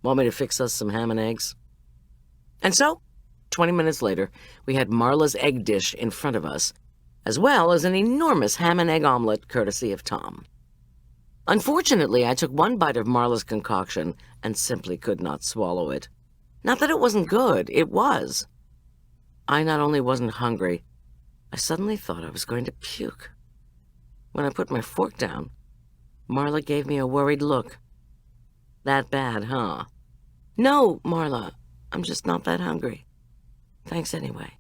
"Want me to fix us some ham and eggs?" And so, 20 minutes later, we had Marla's egg dish in front of us, as well as an enormous ham and egg omelet courtesy of Tom. Unfortunately, I took one bite of Marla's concoction and simply could not swallow it. Not that it wasn't good, it was. I not only wasn't hungry, I suddenly thought I was going to puke. When I put my fork down, Marla gave me a worried look. "That bad, huh?" "No, Marla, I'm just not that hungry. Thanks anyway."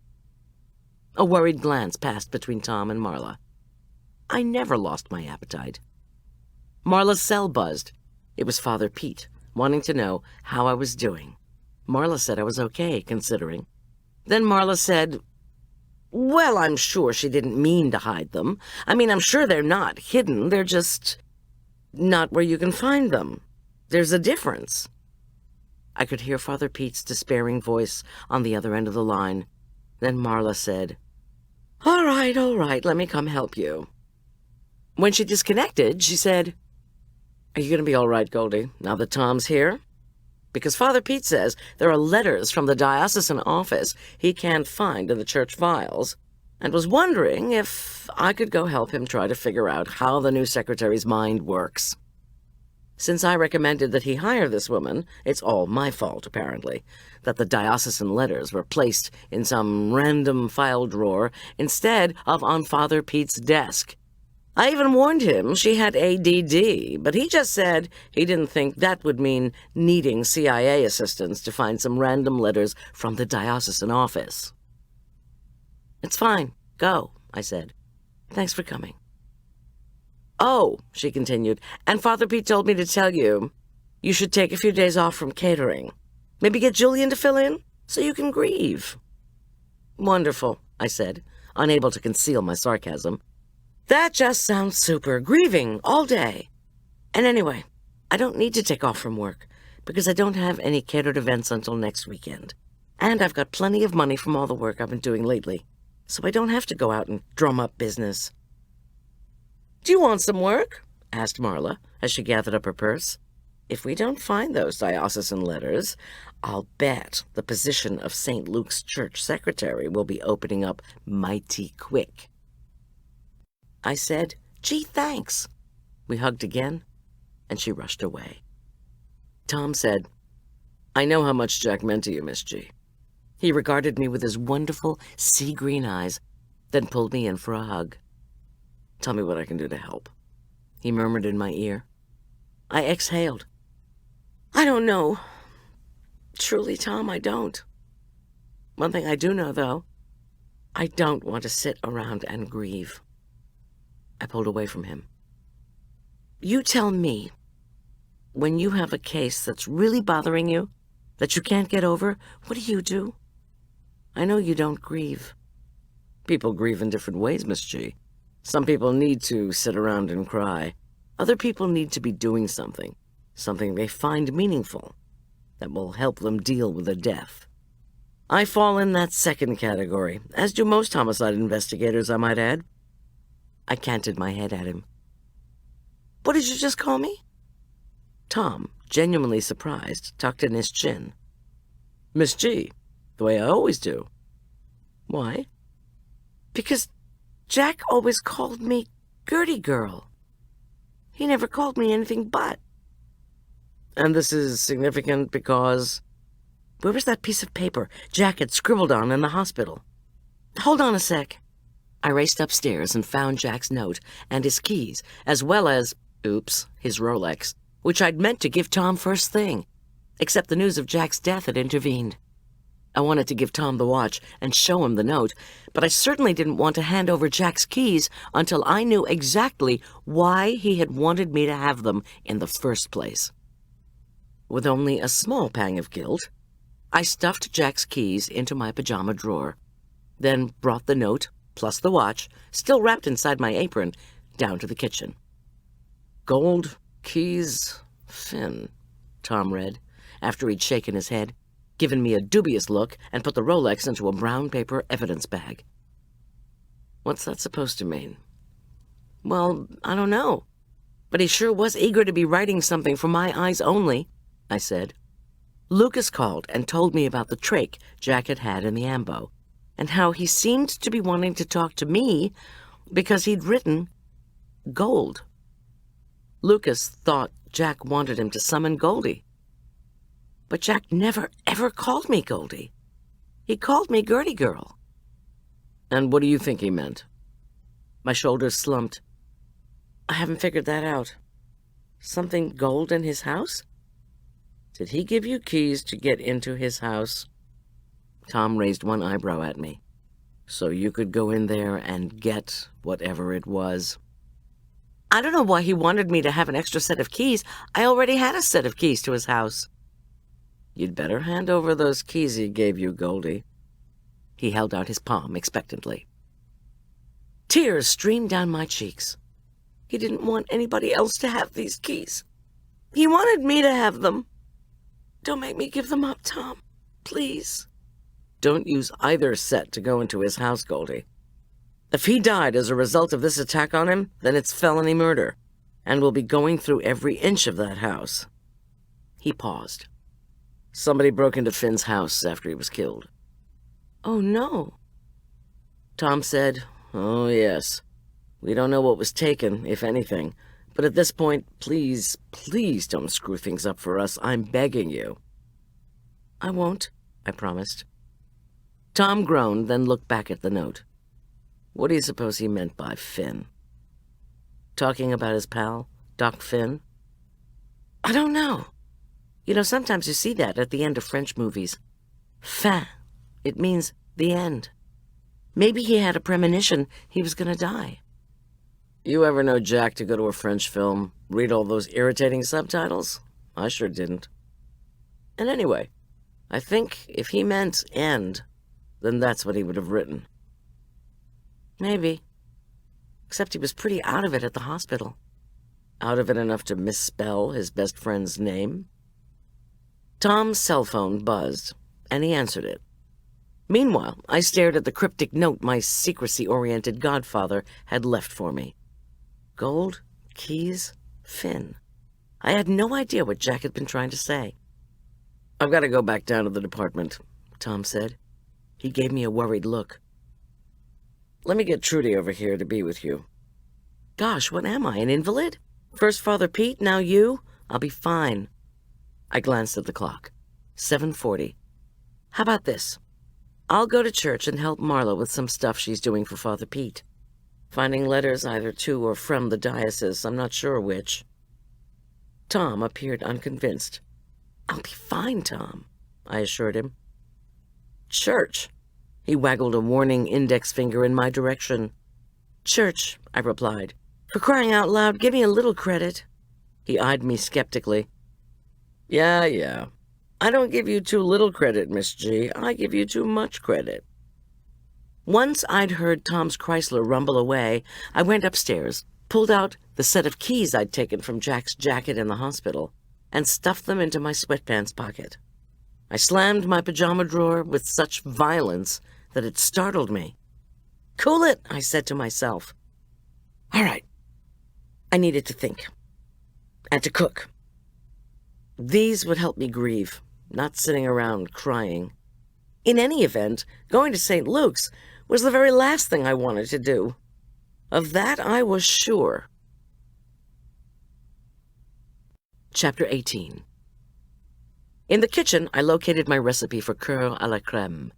A worried glance passed between Tom and Marla. I never lost my appetite. Marla's cell buzzed. It was Father Pete, wanting to know how I was doing. Marla said I was okay, considering. Then Marla said, "Well, I'm sure she didn't mean to hide them. I mean, I'm sure they're not hidden. They're just not where you can find them. There's a difference." I could hear Father Pete's despairing voice on the other end of the line. Then Marla said, all right, let me come help you." When she disconnected, she said, "Are you going to be all right, Goldy, now that Tom's here? Because Father Pete says there are letters from the diocesan office he can't find in the church files, and was wondering if I could go help him try to figure out how the new secretary's mind works. Since I recommended that he hire this woman, it's all my fault, apparently, that the diocesan letters were placed in some random file drawer instead of on Father Pete's desk. I even warned him she had ADD, but he just said he didn't think that would mean needing CIA assistance to find some random letters from the diocesan office." "It's fine. Go," I said. "Thanks for coming." "Oh," she continued, "and Father Pete told me to tell you, you should take a few days off from catering. Maybe get Julian to fill in, so you can grieve." "Wonderful," I said, unable to conceal my sarcasm. "That just sounds super. Grieving all day. And anyway, I don't need to take off from work, because I don't have any catered events until next weekend. And I've got plenty of money from all the work I've been doing lately, so I don't have to go out and drum up business." "Do you want some work?" asked Marla, as she gathered up her purse. "If we don't find those diocesan letters, I'll bet the position of St. Luke's church secretary will be opening up mighty quick." I said, "Gee, thanks." We hugged again, and she rushed away. Tom said, "I know how much Jack meant to you, Miss G." He regarded me with his wonderful sea-green eyes, then pulled me in for a hug. "Tell me what I can do to help," he murmured in my ear. I exhaled. "I don't know. Truly, Tom, I don't. One thing I do know, though, I don't want to sit around and grieve." I pulled away from him. "You tell me, when you have a case that's really bothering you, that you can't get over, what do? I know you don't grieve." "People grieve in different ways, Miss G. Some people need to sit around and cry. Other people need to be doing something they find meaningful, that will help them deal with a death. I fall in that second category, as do most homicide investigators, I might add." I canted my head at him. "What did you just call me?" Tom, genuinely surprised, tucked in his chin. "Miss G, the way I always do." "Why?" "Because Jack always called me Gertie Girl. He never called me anything but." "And this is significant because—" "Where was that piece of paper Jack had scribbled on in the hospital?" "Hold on a sec." I raced upstairs and found Jack's note and his keys, as well as, oops, his Rolex, which I'd meant to give Tom first thing, except the news of Jack's death had intervened. I wanted to give Tom the watch and show him the note, but I certainly didn't want to hand over Jack's keys until I knew exactly why he had wanted me to have them in the first place. With only a small pang of guilt, I stuffed Jack's keys into my pajama drawer, then brought the note, plus the watch, still wrapped inside my apron, down to the kitchen. "Gold, keys, Finn," Tom read, after he'd shaken his head, given me a dubious look, and put the Rolex into a brown paper evidence bag. "What's that supposed to mean?" "Well, I don't know. But he sure was eager to be writing something for my eyes only," I said. "Lucas called and told me about the trach Jack had had in the ambo, and how he seemed to be wanting to talk to me because he'd written gold. Lucas thought Jack wanted him to summon Goldy. But Jack never, ever called me Goldy. He called me Gertie Girl." "And what do you think he meant?" My shoulders slumped. "I haven't figured that out. Something gold in his house? Did he give you keys to get into his house?" Tom raised one eyebrow at me. "So you could go in there and get whatever it was?" "I don't know why he wanted me to have an extra set of keys. I already had a set of keys to his house." "You'd better hand over those keys he gave you, Goldy." He held out his palm expectantly. Tears streamed down my cheeks. He didn't want anybody else to have these keys. He wanted me to have them. "Don't make me give them up, Tom. Please." "Don't use either set to go into his house, Goldy. If he died as a result of this attack on him, then it's felony murder, and we'll be going through every inch of that house." He paused. "Somebody broke into Finn's house after he was killed." "Oh, no." Tom said, "Oh, yes. We don't know what was taken, if anything, but at this point, please, please don't screw things up for us. I'm begging you." "I won't," I promised. Tom groaned, then looked back at the note. What do you suppose he meant by Finn? Talking about his pal, Doc Finn? I don't know. You know, sometimes you see that at the end of French movies. Fin. It means the end. Maybe he had a premonition he was going to die. You ever know Jack to go to a French film, read all those irritating subtitles? I sure didn't. And anyway, I think if he meant end, then that's what he would have written. Maybe. Except he was pretty out of it at the hospital. Out of it enough to misspell his best friend's name? Tom's cell phone buzzed, and he answered it. Meanwhile, I stared at the cryptic note my secrecy-oriented godfather had left for me. Gold, keys, Finn. I had no idea what Jack had been trying to say. I've got to go back down to the department, Tom said. He gave me a worried look. Let me get Trudy over here to be with you. Gosh, what am I, an invalid? First Father Pete, now you? I'll be fine. I glanced at the clock. 7:40. How about this? I'll go to church and help Marla with some stuff she's doing for Father Pete. Finding letters either to or from the diocese, I'm not sure which. Tom appeared unconvinced. I'll be fine, Tom, I assured him. Church. He waggled a warning index finger in my direction. Church, I replied. For crying out loud, give me a little credit. He eyed me skeptically. Yeah. I don't give you too little credit, Miss G. I give you too much credit. Once I'd heard Tom's Chrysler rumble away, I went upstairs, pulled out the set of keys I'd taken from Jack's jacket in the hospital, and stuffed them into my sweatpants pocket. I slammed my pajama drawer with such violence that it startled me. Cool it, I said to myself. All right. I needed to think. And to cook. These would help me grieve, not sitting around crying. In any event, going to St. Luke's was the very last thing I wanted to do. Of that I was sure. Chapter 18. In the kitchen, I located my recipe for coeur à la crème.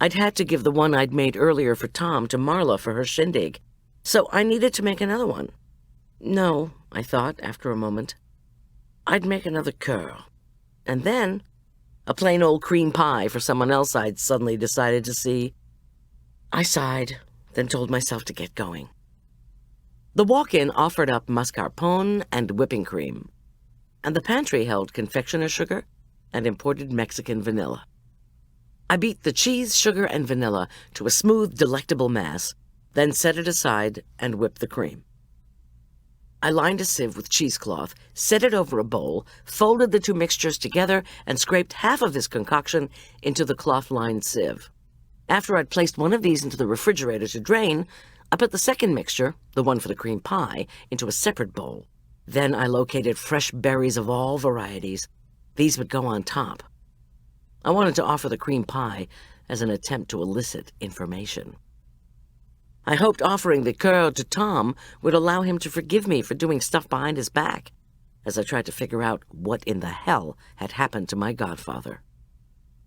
I'd had to give the one I'd made earlier for Tom to Marla for her shindig, so I needed to make another one. No, I thought after a moment. I'd make another curl. And then a plain old cream pie for someone else I'd suddenly decided to see. I sighed, then told myself to get going. The walk-in offered up mascarpone and whipping cream, and the pantry held confectioner sugar and imported Mexican vanilla. I beat the cheese, sugar, and vanilla to a smooth, delectable mass, then set it aside and whipped the cream. I lined a sieve with cheesecloth, set it over a bowl, folded the two mixtures together, and scraped half of this concoction into the cloth-lined sieve. After I'd placed one of these into the refrigerator to drain, I put the second mixture, the one for the cream pie, into a separate bowl. Then I located fresh berries of all varieties. These would go on top. I wanted to offer the cream pie as an attempt to elicit information. I hoped offering the curl to Tom would allow him to forgive me for doing stuff behind his back, as I tried to figure out what in the hell had happened to my godfather.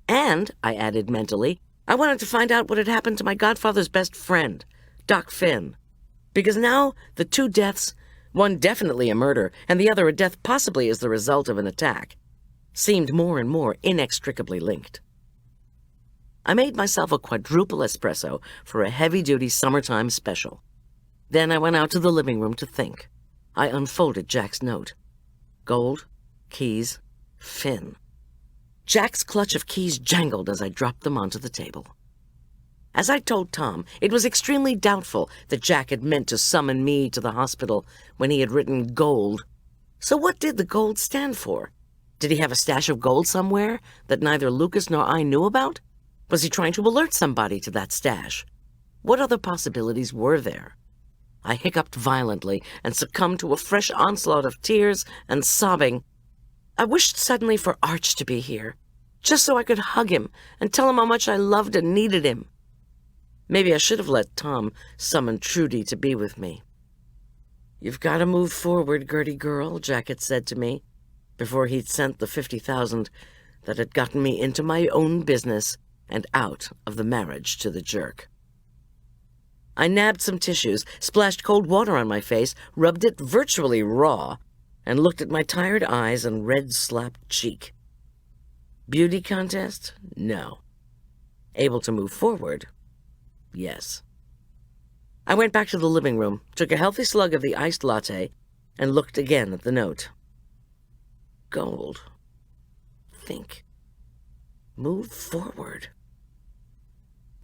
And, I added mentally, I wanted to find out what had happened to my godfather's best friend, Doc Finn, because now the two deaths, one definitely a murder and the other a death possibly as the result of an attack, seemed more and more inextricably linked. I made myself a quadruple espresso for a heavy-duty summertime special. Then I went out to the living room to think. I unfolded Jack's note. Gold, keys, Finn. Jack's clutch of keys jangled as I dropped them onto the table. As I told Tom, it was extremely doubtful that Jack had meant to summon me to the hospital when he had written gold. So what did the gold stand for? Did he have a stash of gold somewhere that neither Lucas nor I knew about? Was he trying to alert somebody to that stash? What other possibilities were there? I hiccuped violently and succumbed to a fresh onslaught of tears and sobbing. I wished suddenly for Arch to be here, just so I could hug him and tell him how much I loved and needed him. Maybe I should have let Tom summon Trudy to be with me. "You've got to move forward, Gertie girl," Jack had said to me, before he'd sent the 50,000 that had gotten me into my own business and out of the marriage to the jerk. I nabbed some tissues, splashed cold water on my face, rubbed it virtually raw, and looked at my tired eyes and red-slapped cheek. Beauty contest? No. Able to move forward? Yes. I went back to the living room, took a healthy slug of the iced latte, and looked again at the note. Gold. Think. Move forward.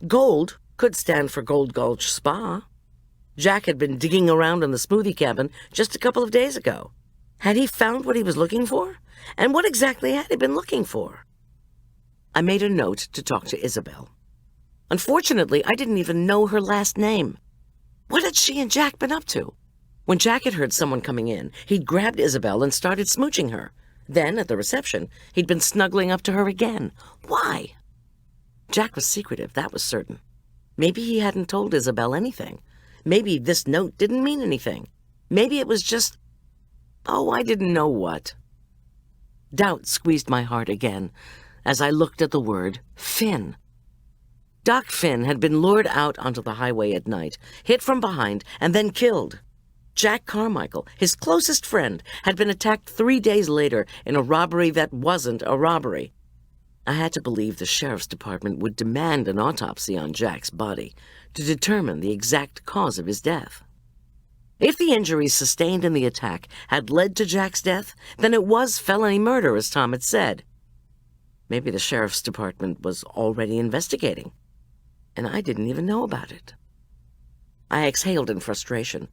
Gold could stand for Gold Gulch Spa. Jack had been digging around in the smoothie cabin just a couple of days ago. Had he found what he was looking for? And what exactly had he been looking for? I made a note to talk to Isabel. Unfortunately, I didn't even know her last name. What had she and Jack been up to? When Jack had heard someone coming in, he'd grabbed Isabel and started smooching her. Then, at the reception, he'd been snuggling up to her again. Why? Jack was secretive, that was certain. Maybe he hadn't told Isabel anything. Maybe this note didn't mean anything. Maybe it was just... oh, I didn't know what. Doubt squeezed my heart again as I looked at the word Finn. Doc Finn had been lured out onto the highway at night, hit from behind, and then killed. Jack Carmichael, his closest friend, had been attacked 3 days later in a robbery that wasn't a robbery. I had to believe the sheriff's department would demand an autopsy on Jack's body to determine the exact cause of his death. If the injuries sustained in the attack had led to Jack's death, then it was felony murder, as Tom had said. Maybe the sheriff's department was already investigating, and I didn't even know about it. I exhaled in frustration,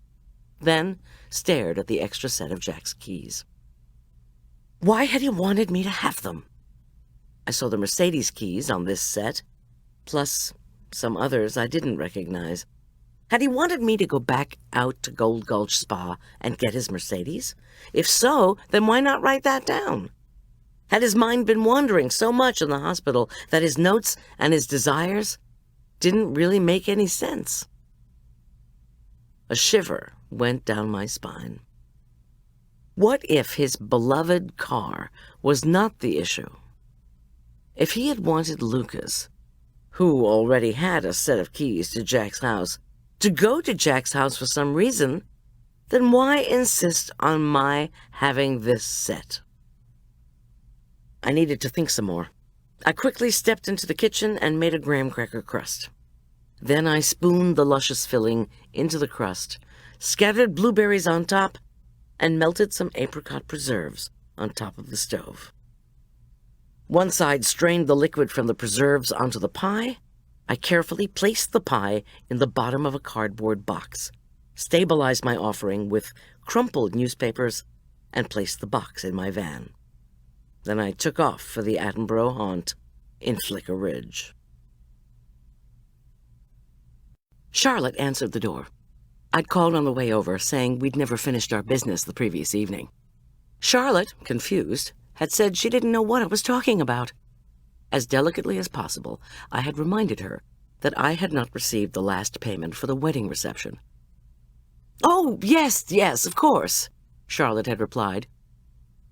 then stared at the extra set of Jack's keys. Why had he wanted me to have them? I saw the Mercedes keys on this set, plus some others I didn't recognize. Had he wanted me to go back out to Gold Gulch Spa and get his Mercedes? If so, then why not write that down? Had his mind been wandering so much in the hospital that his notes and his desires didn't really make any sense? A shiver went down my spine. What if his beloved car was not the issue? If he had wanted Lucas, who already had a set of keys to Jack's house, to go to Jack's house for some reason, then why insist on my having this set? I needed to think some more. I quickly stepped into the kitchen and made a graham cracker crust. Then I spooned the luscious filling into the crust, scattered blueberries on top, and melted some apricot preserves on top of the stove. Once I'd strained the liquid from the preserves onto the pie, I carefully placed the pie in the bottom of a cardboard box, stabilized my offering with crumpled newspapers, and placed the box in my van. Then I took off for the Attenborough haunt in Flicker Ridge. Charlotte answered the door. I'd called on the way over, saying we'd never finished our business the previous evening. Charlotte, confused, had said she didn't know what I was talking about. As delicately as possible, I had reminded her that I had not received the last payment for the wedding reception. "Oh, yes, of course," Charlotte had replied.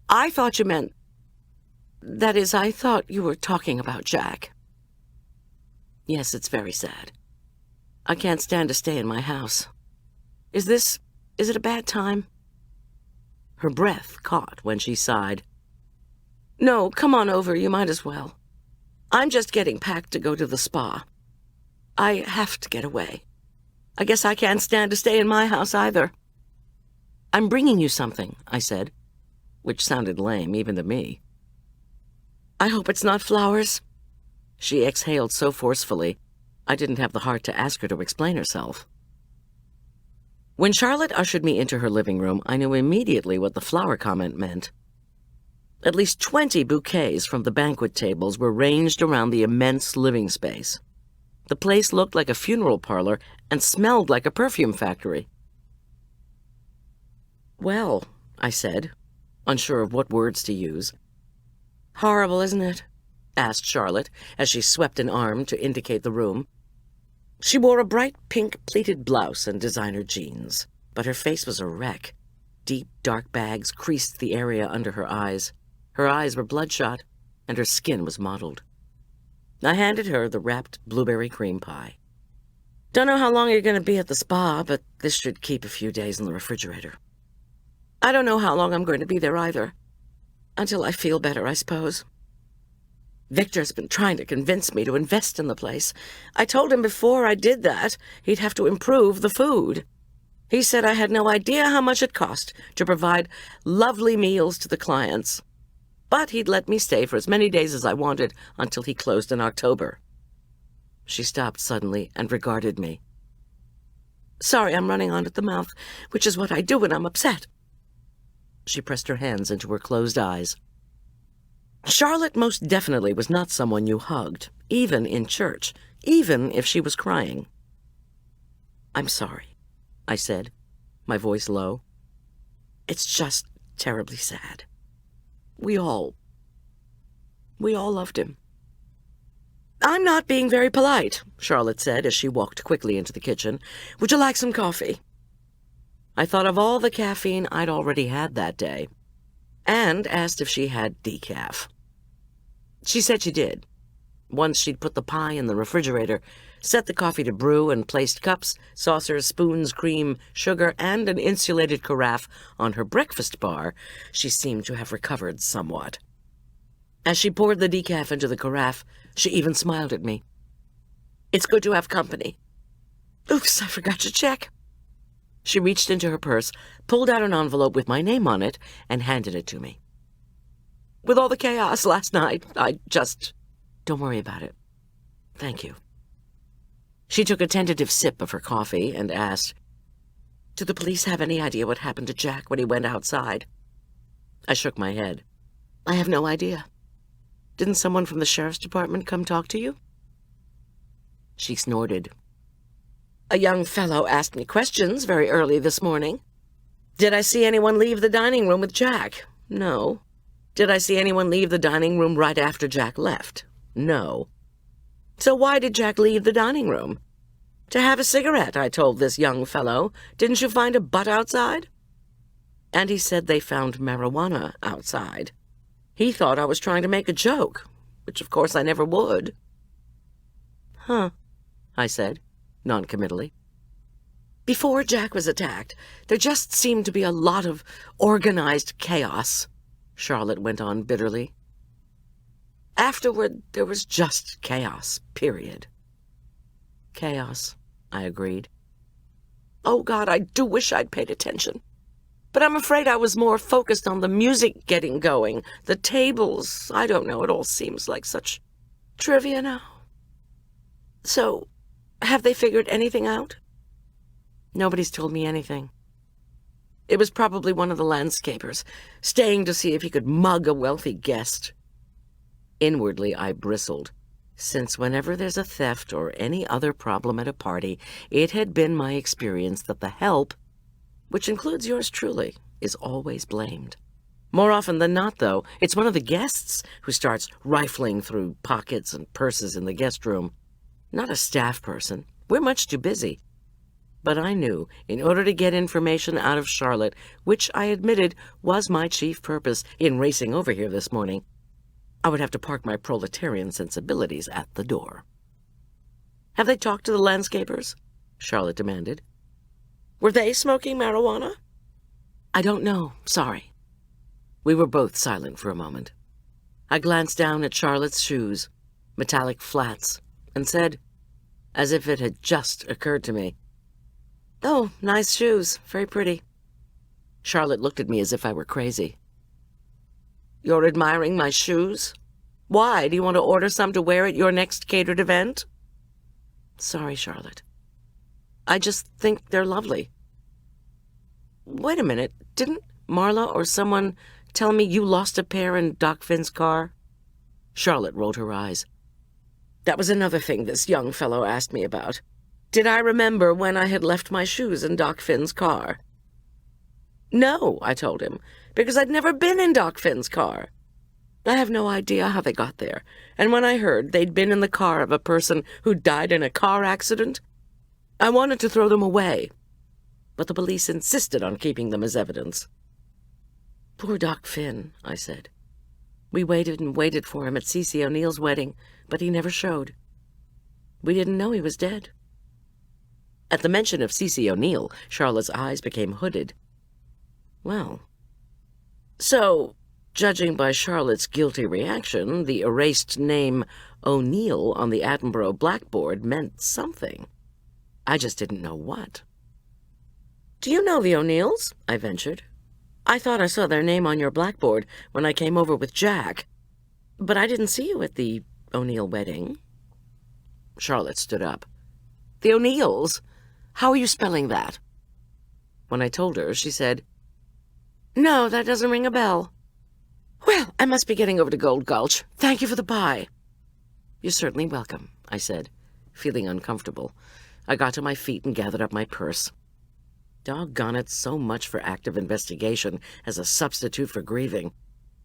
"I thought you meant... That is, I thought you were talking about Jack." "Yes, it's very sad. I can't stand to stay in my house. Is it a bad time?" Her breath caught when she sighed. "No, come on over, you might as well. I'm just getting packed to go to the spa. I have to get away. I guess I can't stand to stay in my house either." "I'm bringing you something," I said, which sounded lame even to me. "I hope it's not flowers." She exhaled so forcefully, I didn't have the heart to ask her to explain herself. When Charlotte ushered me into her living room, I knew immediately what the flower comment meant. At least 20 bouquets from the banquet tables were ranged around the immense living space. The place looked like a funeral parlor and smelled like a perfume factory. "Well," I said, unsure of what words to use. "Horrible, isn't it?" asked Charlotte as she swept an arm to indicate the room. She wore a bright pink pleated blouse and designer jeans, but her face was a wreck. Deep, dark bags creased the area under her eyes. Her eyes were bloodshot, and her skin was mottled. I handed her the wrapped blueberry cream pie. "Don't know how long you're going to be at the spa, but this should keep a few days in the refrigerator." "I don't know how long I'm going to be there either. Until I feel better, I suppose. Victor's been trying to convince me to invest in the place. I told him before I did that, he'd have to improve the food. He said I had no idea how much it cost to provide lovely meals to the clients. But he'd let me stay for as many days as I wanted until he closed in October." She stopped suddenly and regarded me. "Sorry, I'm running on at the mouth, which is what I do when I'm upset." She pressed her hands into her closed eyes. Charlotte most definitely was not someone you hugged, even in church, even if she was crying. "I'm sorry," I said, my voice low. "It's just terribly sad. We all loved him." "I'm not being very polite," Charlotte said as she walked quickly into the kitchen. "Would you like some coffee?" I thought of all the caffeine I'd already had that day, and asked if she had decaf. She said she did. Once she'd put the pie in the refrigerator, set the coffee to brew, and placed cups, saucers, spoons, cream, sugar, and an insulated carafe on her breakfast bar, she seemed to have recovered somewhat. As she poured the decaf into the carafe, she even smiled at me. "It's good to have company. Oops, I forgot your check." She reached into her purse, pulled out an envelope with my name on it, and handed it to me. "With all the chaos last night, Don't worry about it. Thank you." She took a tentative sip of her coffee and asked, "Do the police have any idea what happened to Jack when he went outside?" I shook my head. "I have no idea. Didn't someone from the sheriff's department come talk to you?" She snorted. "A young fellow asked me questions very early this morning. Did I see anyone leave the dining room with Jack? No. Did I see anyone leave the dining room right after Jack left? No. So why did Jack leave the dining room? To have a cigarette, I told this young fellow. Didn't you find a butt outside? And he said they found marijuana outside. He thought I was trying to make a joke, which of course I never would." Huh, I said, noncommittally. Before Jack was attacked, there just seemed to be a lot of organized chaos, Charlotte went on bitterly. Afterward, there was just chaos, period. Chaos, I agreed. Oh, God, I do wish I'd paid attention. But I'm afraid I was more focused on the music getting going, the tables. I don't know, it all seems like such trivia now. So, have they figured anything out? Nobody's told me anything. It was probably one of the landscapers, staying to see if he could mug a wealthy guest. Inwardly, I bristled, since whenever there's a theft or any other problem at a party, it had been my experience that the help, which includes yours truly, is always blamed. More often than not, though, it's one of the guests who starts rifling through pockets and purses in the guest room. Not a staff person. We're much too busy. But I knew, in order to get information out of Charlotte, which I admitted was my chief purpose in racing over here this morning, I would have to park my proletarian sensibilities at the door. Have they talked to the landscapers? Charlotte demanded. Were they smoking marijuana? I don't know, sorry. We were both silent for a moment. I glanced down at Charlotte's shoes, metallic flats, and said, as if it had just occurred to me, "Oh, nice shoes, very pretty." Charlotte looked at me as if I were crazy. You're admiring my shoes? Why? Do you want to order some to wear at your next catered event? Sorry, Charlotte. I just think they're lovely. Wait a minute. Didn't Marla or someone tell me you lost a pair in Doc Finn's car? Charlotte rolled her eyes. That was another thing this young fellow asked me about. Did I remember when I had left my shoes in Doc Finn's car? No, I told him, because I'd never been in Doc Finn's car. I have no idea how they got there, and when I heard they'd been in the car of a person who died in a car accident, I wanted to throw them away, but the police insisted on keeping them as evidence. Poor Doc Finn, I said. We waited and waited for him at Cece O'Neill's wedding, but he never showed. We didn't know he was dead. At the mention of Cece O'Neill, Charlotte's eyes became hooded. Well, so, judging by Charlotte's guilty reaction, the erased name O'Neill on the Attenborough blackboard meant something. I just didn't know what. Do you know the O'Neills? I ventured. I thought I saw their name on your blackboard when I came over with Jack, but I didn't see you at the O'Neill wedding. Charlotte stood up. The O'Neills? How are you spelling that? When I told her, she said, No, that doesn't ring a bell. Well, I must be getting over to Gold Gulch. Thank you for the pie. You're certainly welcome, I said, feeling uncomfortable. I got to my feet and gathered up my purse. Doggone it, so much for active investigation as a substitute for grieving.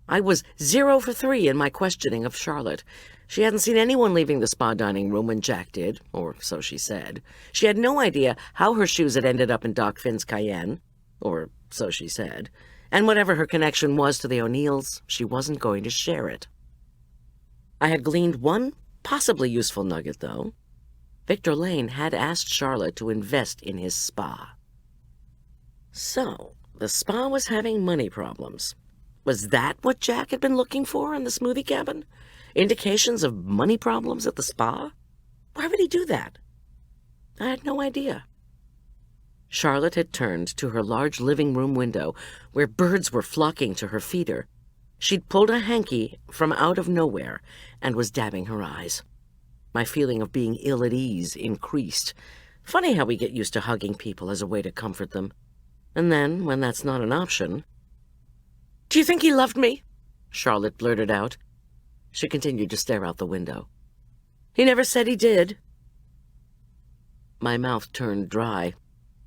I was 0 for 3 in my questioning of Charlotte. She hadn't seen anyone leaving the spa dining room when Jack did, or so she said. She had no idea how her shoes had ended up in Doc Finn's Cayenne, or so she said. And whatever her connection was to the O'Neills, she wasn't going to share it. I had gleaned one possibly useful nugget, though. Victor Lane had asked Charlotte to invest in his spa. So, the spa was having money problems. Was that what Jack had been looking for in the smoothie cabin? Indications of money problems at the spa? Why would he do that? I had no idea. Charlotte had turned to her large living room window, where birds were flocking to her feeder. She'd pulled a hanky from out of nowhere and was dabbing her eyes. My feeling of being ill at ease increased. Funny how we get used to hugging people as a way to comfort them. And then, when that's not an option... Do you think he loved me? Charlotte blurted out. She continued to stare out the window. He never said he did. My mouth turned dry.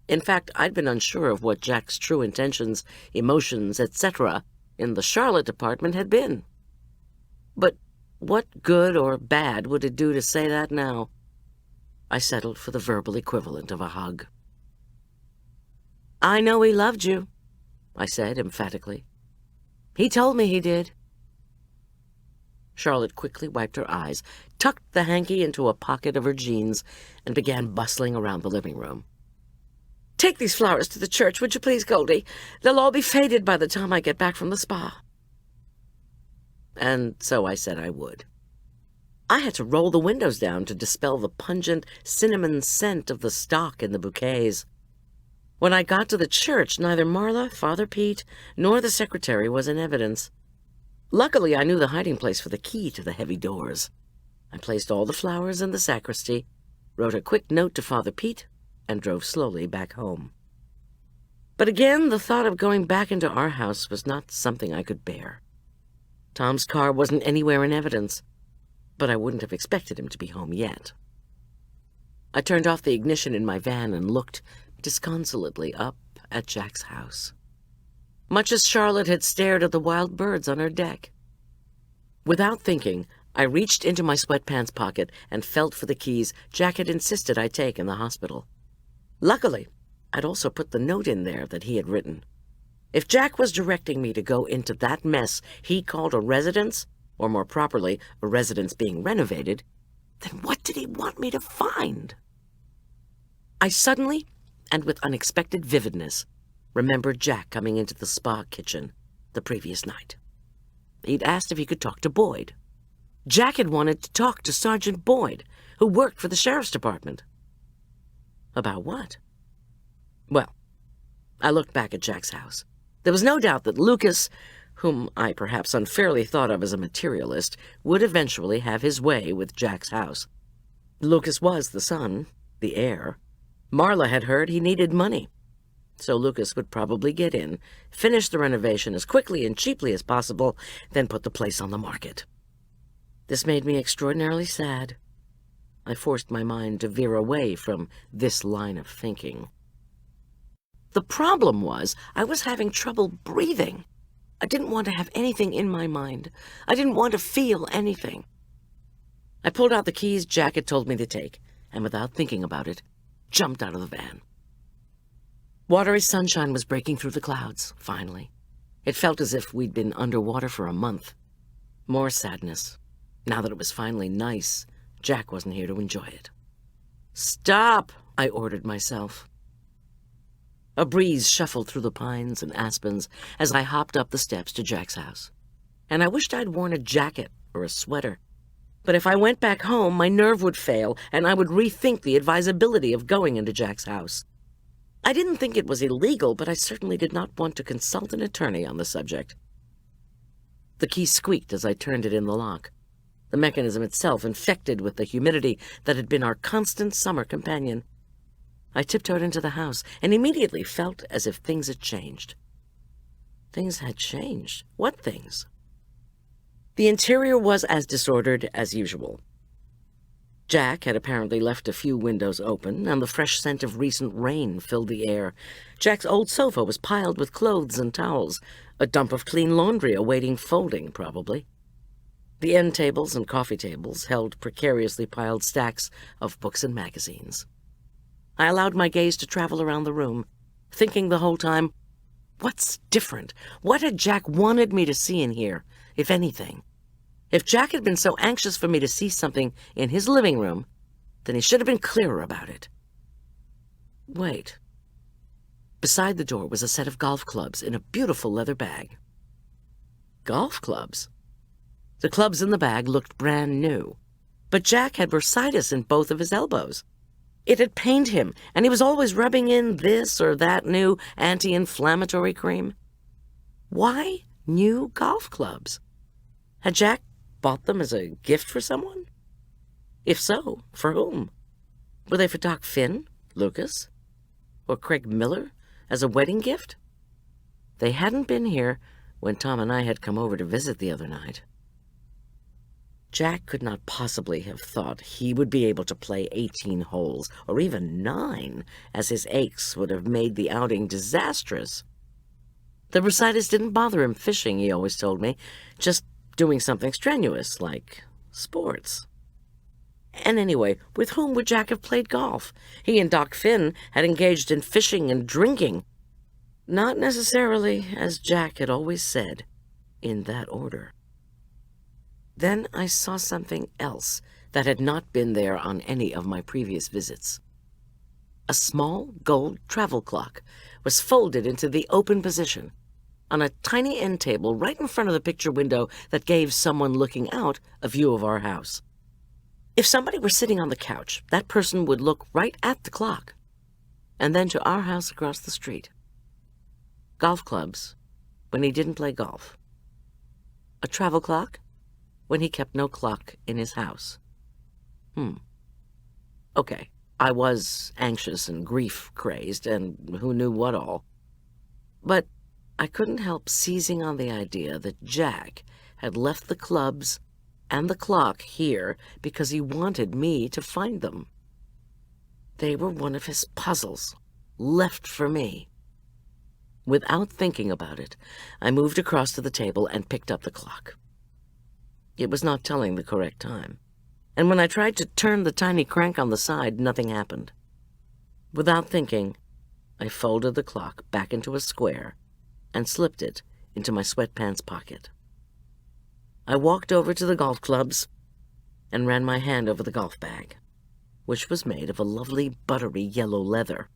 In fact, I'd been unsure of what Jack's true intentions, emotions, etc. in the Charlotte department had been. But what good or bad would it do to say that now? I settled for the verbal equivalent of a hug. I know he loved you, I said emphatically. He told me he did. Charlotte quickly wiped her eyes, tucked the hanky into a pocket of her jeans, and began bustling around the living room. "Take these flowers to the church, would you please, Goldy? They'll all be faded by the time I get back from the spa." And so I said I would. I had to roll the windows down to dispel the pungent cinnamon scent of the stock in the bouquets. When I got to the church, neither Marla, Father Pete, nor the secretary was in evidence. Luckily, I knew the hiding place for the key to the heavy doors. I placed all the flowers in the sacristy, wrote a quick note to Father Pete, and drove slowly back home. But again, the thought of going back into our house was not something I could bear. Tom's car wasn't anywhere in evidence, but I wouldn't have expected him to be home yet. I turned off the ignition in my van and looked disconsolately up at Jack's house, much as Charlotte had stared at the wild birds on her deck. Without thinking, I reached into my sweatpants pocket and felt for the keys Jack had insisted I take in the hospital. Luckily, I'd also put the note in there that he had written. If Jack was directing me to go into that mess he called a residence, or more properly, a residence being renovated, then what did he want me to find? I suddenly, and with unexpected vividness, remembered Jack coming into the spa kitchen the previous night. He'd asked if he could talk to Boyd. Jack had wanted to talk to Sergeant Boyd, who worked for the sheriff's department. About what? Well, I looked back at Jack's house. There was no doubt that Lucas, whom I perhaps unfairly thought of as a materialist, would eventually have his way with Jack's house. Lucas was the son, the heir. Marla had heard he needed money, so Lucas would probably get in, finish the renovation as quickly and cheaply as possible, then put the place on the market. This made me extraordinarily sad. I forced my mind to veer away from this line of thinking. The problem was I was having trouble breathing. I didn't want to have anything in my mind. I didn't want to feel anything. I pulled out the keys Jack had told me to take, and without thinking about it, jumped out of the van. Watery sunshine was breaking through the clouds, finally. It felt as if we'd been underwater for a month. More sadness. Now that it was finally nice, Jack wasn't here to enjoy it. "Stop!" I ordered myself. A breeze shuffled through the pines and aspens as I hopped up the steps to Jack's house, and I wished I'd worn a jacket or a sweater. But if I went back home, my nerve would fail, and I would rethink the advisability of going into Jack's house. I didn't think it was illegal, but I certainly did not want to consult an attorney on the subject. The key squeaked as I turned it in the lock, the mechanism itself infected with the humidity that had been our constant summer companion. I tiptoed into the house and immediately felt as if things had changed. Things had changed? What things? The interior was as disordered as usual. Jack had apparently left a few windows open, and the fresh scent of recent rain filled the air. Jack's old sofa was piled with clothes and towels, a dump of clean laundry awaiting folding, probably. The end tables and coffee tables held precariously piled stacks of books and magazines. I allowed my gaze to travel around the room, thinking the whole time, what's different? What had Jack wanted me to see in here, if anything? If Jack had been so anxious for me to see something in his living room, then he should have been clearer about it. Wait. Beside the door was a set of golf clubs in a beautiful leather bag. Golf clubs? The clubs in the bag looked brand new, but Jack had bursitis in both of his elbows. It had pained him, and he was always rubbing in this or that new anti-inflammatory cream. Why new golf clubs? Had Jack bought them as a gift for someone? If so, for whom? Were they for Doc Finn, Lucas, or Craig Miller as a wedding gift? They hadn't been here when Tom and I had come over to visit the other night. Jack could not possibly have thought he would be able to play 18 holes, or even 9, as his aches would have made the outing disastrous. The bursitis didn't bother him fishing, he always told me, just doing something strenuous, like sports. And anyway, with whom would Jack have played golf? He and Doc Finn had engaged in fishing and drinking. Not necessarily, as Jack had always said, in that order. Then I saw something else that had not been there on any of my previous visits. A small gold travel clock was folded into the open position on a tiny end table right in front of the picture window that gave someone looking out a view of our house. If somebody were sitting on the couch, that person would look right at the clock, and then to our house across the street. Golf clubs when he didn't play golf. A travel clock when he kept no clock in his house. Okay, I was anxious and grief-crazed, and who knew what all. But I couldn't help seizing on the idea that Jack had left the clubs and the clock here because he wanted me to find them. They were one of his puzzles, left for me. Without thinking about it, I moved across to the table and picked up the clock. It was not telling the correct time, and when I tried to turn the tiny crank on the side, nothing happened. Without thinking, I folded the clock back into a square and slipped it into my sweatpants pocket. I walked over to the golf clubs and ran my hand over the golf bag, which was made of a lovely buttery yellow leather.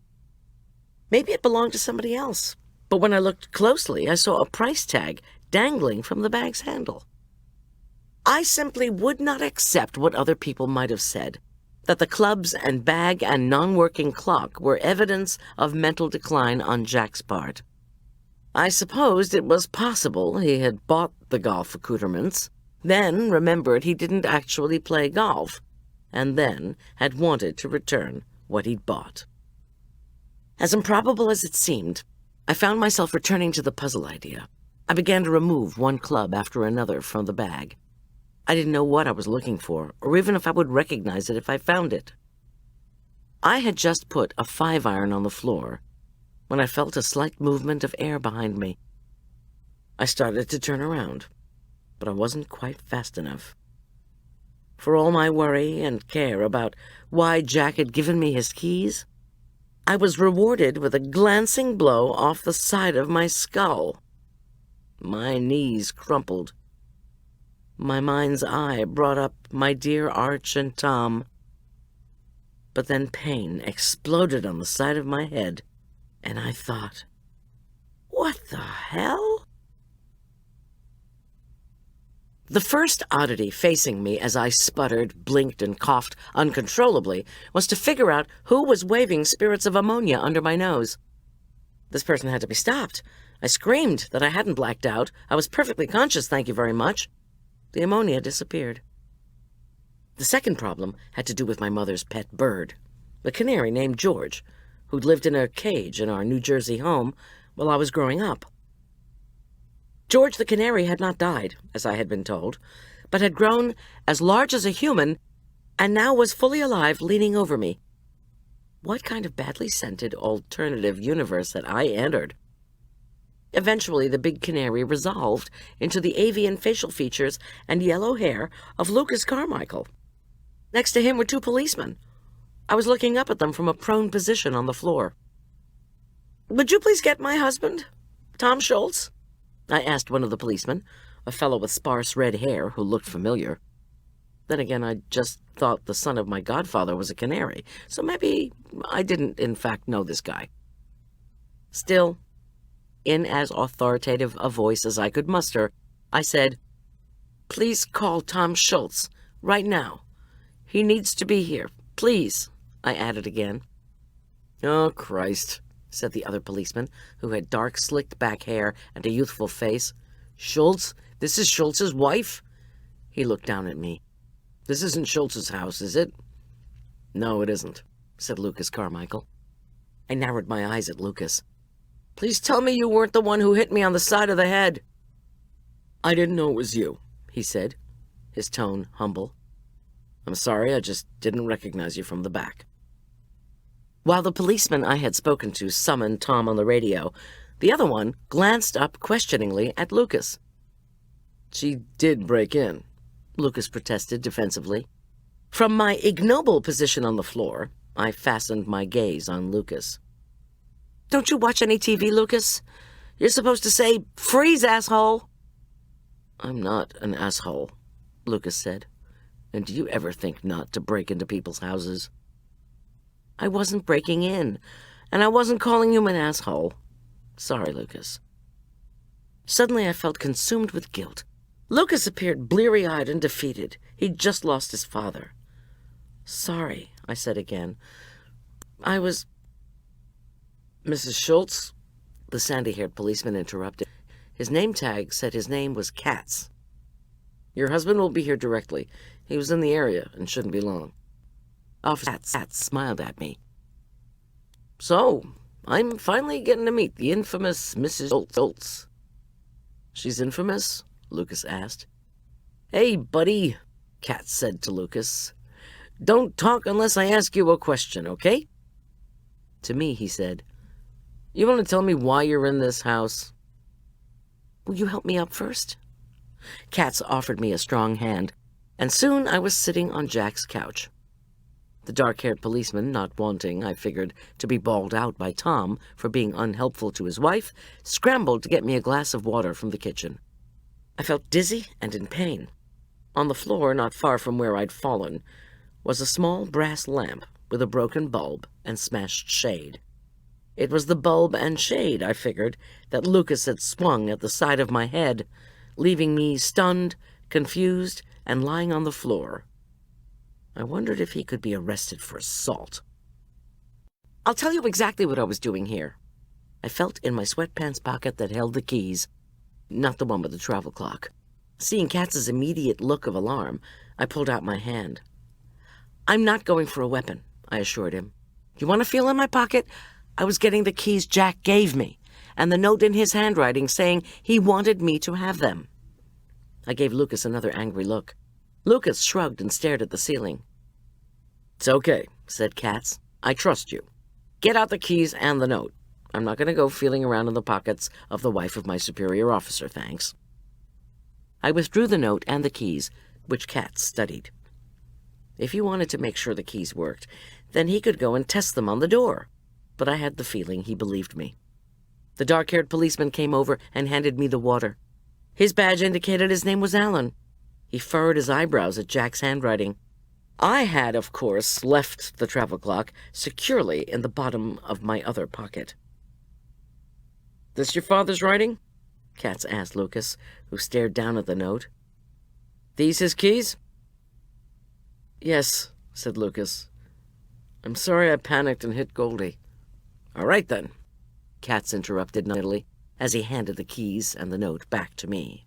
Maybe it belonged to somebody else, but when I looked closely, I saw a price tag dangling from the bag's handle. I simply would not accept what other people might have said, that the clubs and bag and non-working clock were evidence of mental decline on Jack's part. I supposed it was possible he had bought the golf accoutrements, then remembered he didn't actually play golf, and then had wanted to return what he'd bought. As improbable as it seemed, I found myself returning to the puzzle idea. I began to remove one club after another from the bag. I didn't know what I was looking for, or even if I would recognize it if I found it. I had just put a 5-iron on the floor when I felt a slight movement of air behind me. I started to turn around, but I wasn't quite fast enough. For all my worry and care about why Jack had given me his keys, I was rewarded with a glancing blow off the side of my skull. My knees crumpled. My mind's eye brought up my dear Arch and Tom. But then pain exploded on the side of my head, and I thought, what the hell? The first oddity facing me as I sputtered, blinked, and coughed uncontrollably was to figure out who was waving spirits of ammonia under my nose. This person had to be stopped. I screamed that I hadn't blacked out. I was perfectly conscious, thank you very much. The ammonia disappeared. The second problem had to do with my mother's pet bird, a canary named George, who'd lived in a cage in our New Jersey home while I was growing up. George the canary had not died, as I had been told, but had grown as large as a human and now was fully alive, leaning over me. What kind of badly scented alternative universe had I entered? Eventually, the big canary resolved into the avian facial features and yellow hair of Lucas Carmichael. Next to him were 2 policemen. I was looking up at them from a prone position on the floor. "Would you please get my husband, Tom Schulz?" I asked one of the policemen, a fellow with sparse red hair who looked familiar. Then again, I just thought the son of my godfather was a canary, so maybe I didn't in fact know this guy. Still, in as authoritative a voice as I could muster, I said, "Please call Tom Schulz, right now. He needs to be here, please," I added again. "Oh, Christ," said the other policeman, who had dark, slicked-back hair and a youthful face. "Schulz? This is Schulz's wife?" He looked down at me. "This isn't Schulz's house, is it?" "No, it isn't," said Lucas Carmichael. I narrowed my eyes at Lucas. "Please tell me you weren't the one who hit me on the side of the head." "I didn't know it was you," he said, his tone humble. "I'm sorry, I just didn't recognize you from the back." While the policeman I had spoken to summoned Tom on the radio, the other one glanced up questioningly at Lucas. "She did break in," Lucas protested defensively. From my ignoble position on the floor, I fastened my gaze on Lucas. "Don't you watch any TV, Lucas? You're supposed to say, 'Freeze, asshole!'" "I'm not an asshole," Lucas said. And do you ever think not to break into people's houses? I wasn't breaking in, and I wasn't calling you an asshole. Sorry, Lucas. Suddenly I felt consumed with guilt. Lucas appeared bleary-eyed and defeated. He'd just lost his father. Sorry, I said again. I was... Mrs. Schulz? The sandy-haired policeman interrupted. His name tag said his name was Katz. Your husband will be here directly. He was in the area and shouldn't be long. Officer Katz smiled at me. So, I'm finally getting to meet the infamous Mrs. Schulz. She's infamous? Lucas asked. Hey, buddy, Katz said to Lucas. Don't talk unless I ask you a question, okay? To me, he said, You want to tell me why you're in this house? Will you help me up first? Katz offered me a strong hand, and soon I was sitting on Jack's couch. The dark-haired policeman, not wanting, I figured, to be bawled out by Tom for being unhelpful to his wife, scrambled to get me a glass of water from the kitchen. I felt dizzy and in pain. On the floor, not far from where I'd fallen, was a small brass lamp with a broken bulb and smashed shade. It was the bulb and shade, I figured, that Lucas had swung at the side of my head, leaving me stunned, confused, and lying on the floor. I wondered if he could be arrested for assault. I'll tell you exactly what I was doing here. I felt in my sweatpants pocket that held the keys, not the one with the travel clock. Seeing Katz's immediate look of alarm, I pulled out my hand. I'm not going for a weapon, I assured him. You want to feel in my pocket? I was getting the keys Jack gave me, and the note in his handwriting saying he wanted me to have them. I gave Lucas another angry look. Lucas shrugged and stared at the ceiling. It's okay, said Katz. I trust you. Get out the keys and the note. I'm not going to go feeling around in the pockets of the wife of my superior officer, thanks. I withdrew the note and the keys, which Katz studied. If he wanted to make sure the keys worked, then he could go and test them on the door. But I had the feeling he believed me. The dark-haired policeman came over and handed me the water. His badge indicated his name was Allen. He furrowed his eyebrows at Jack's handwriting. I had, of course, left the travel clock securely in the bottom of my other pocket. This your father's writing? Katz asked Lucas, who stared down at the note. These his keys? Yes, said Lucas. I'm sorry I panicked and hit Goldy. All right, then, Katz interrupted naughtily as he handed the keys and the note back to me.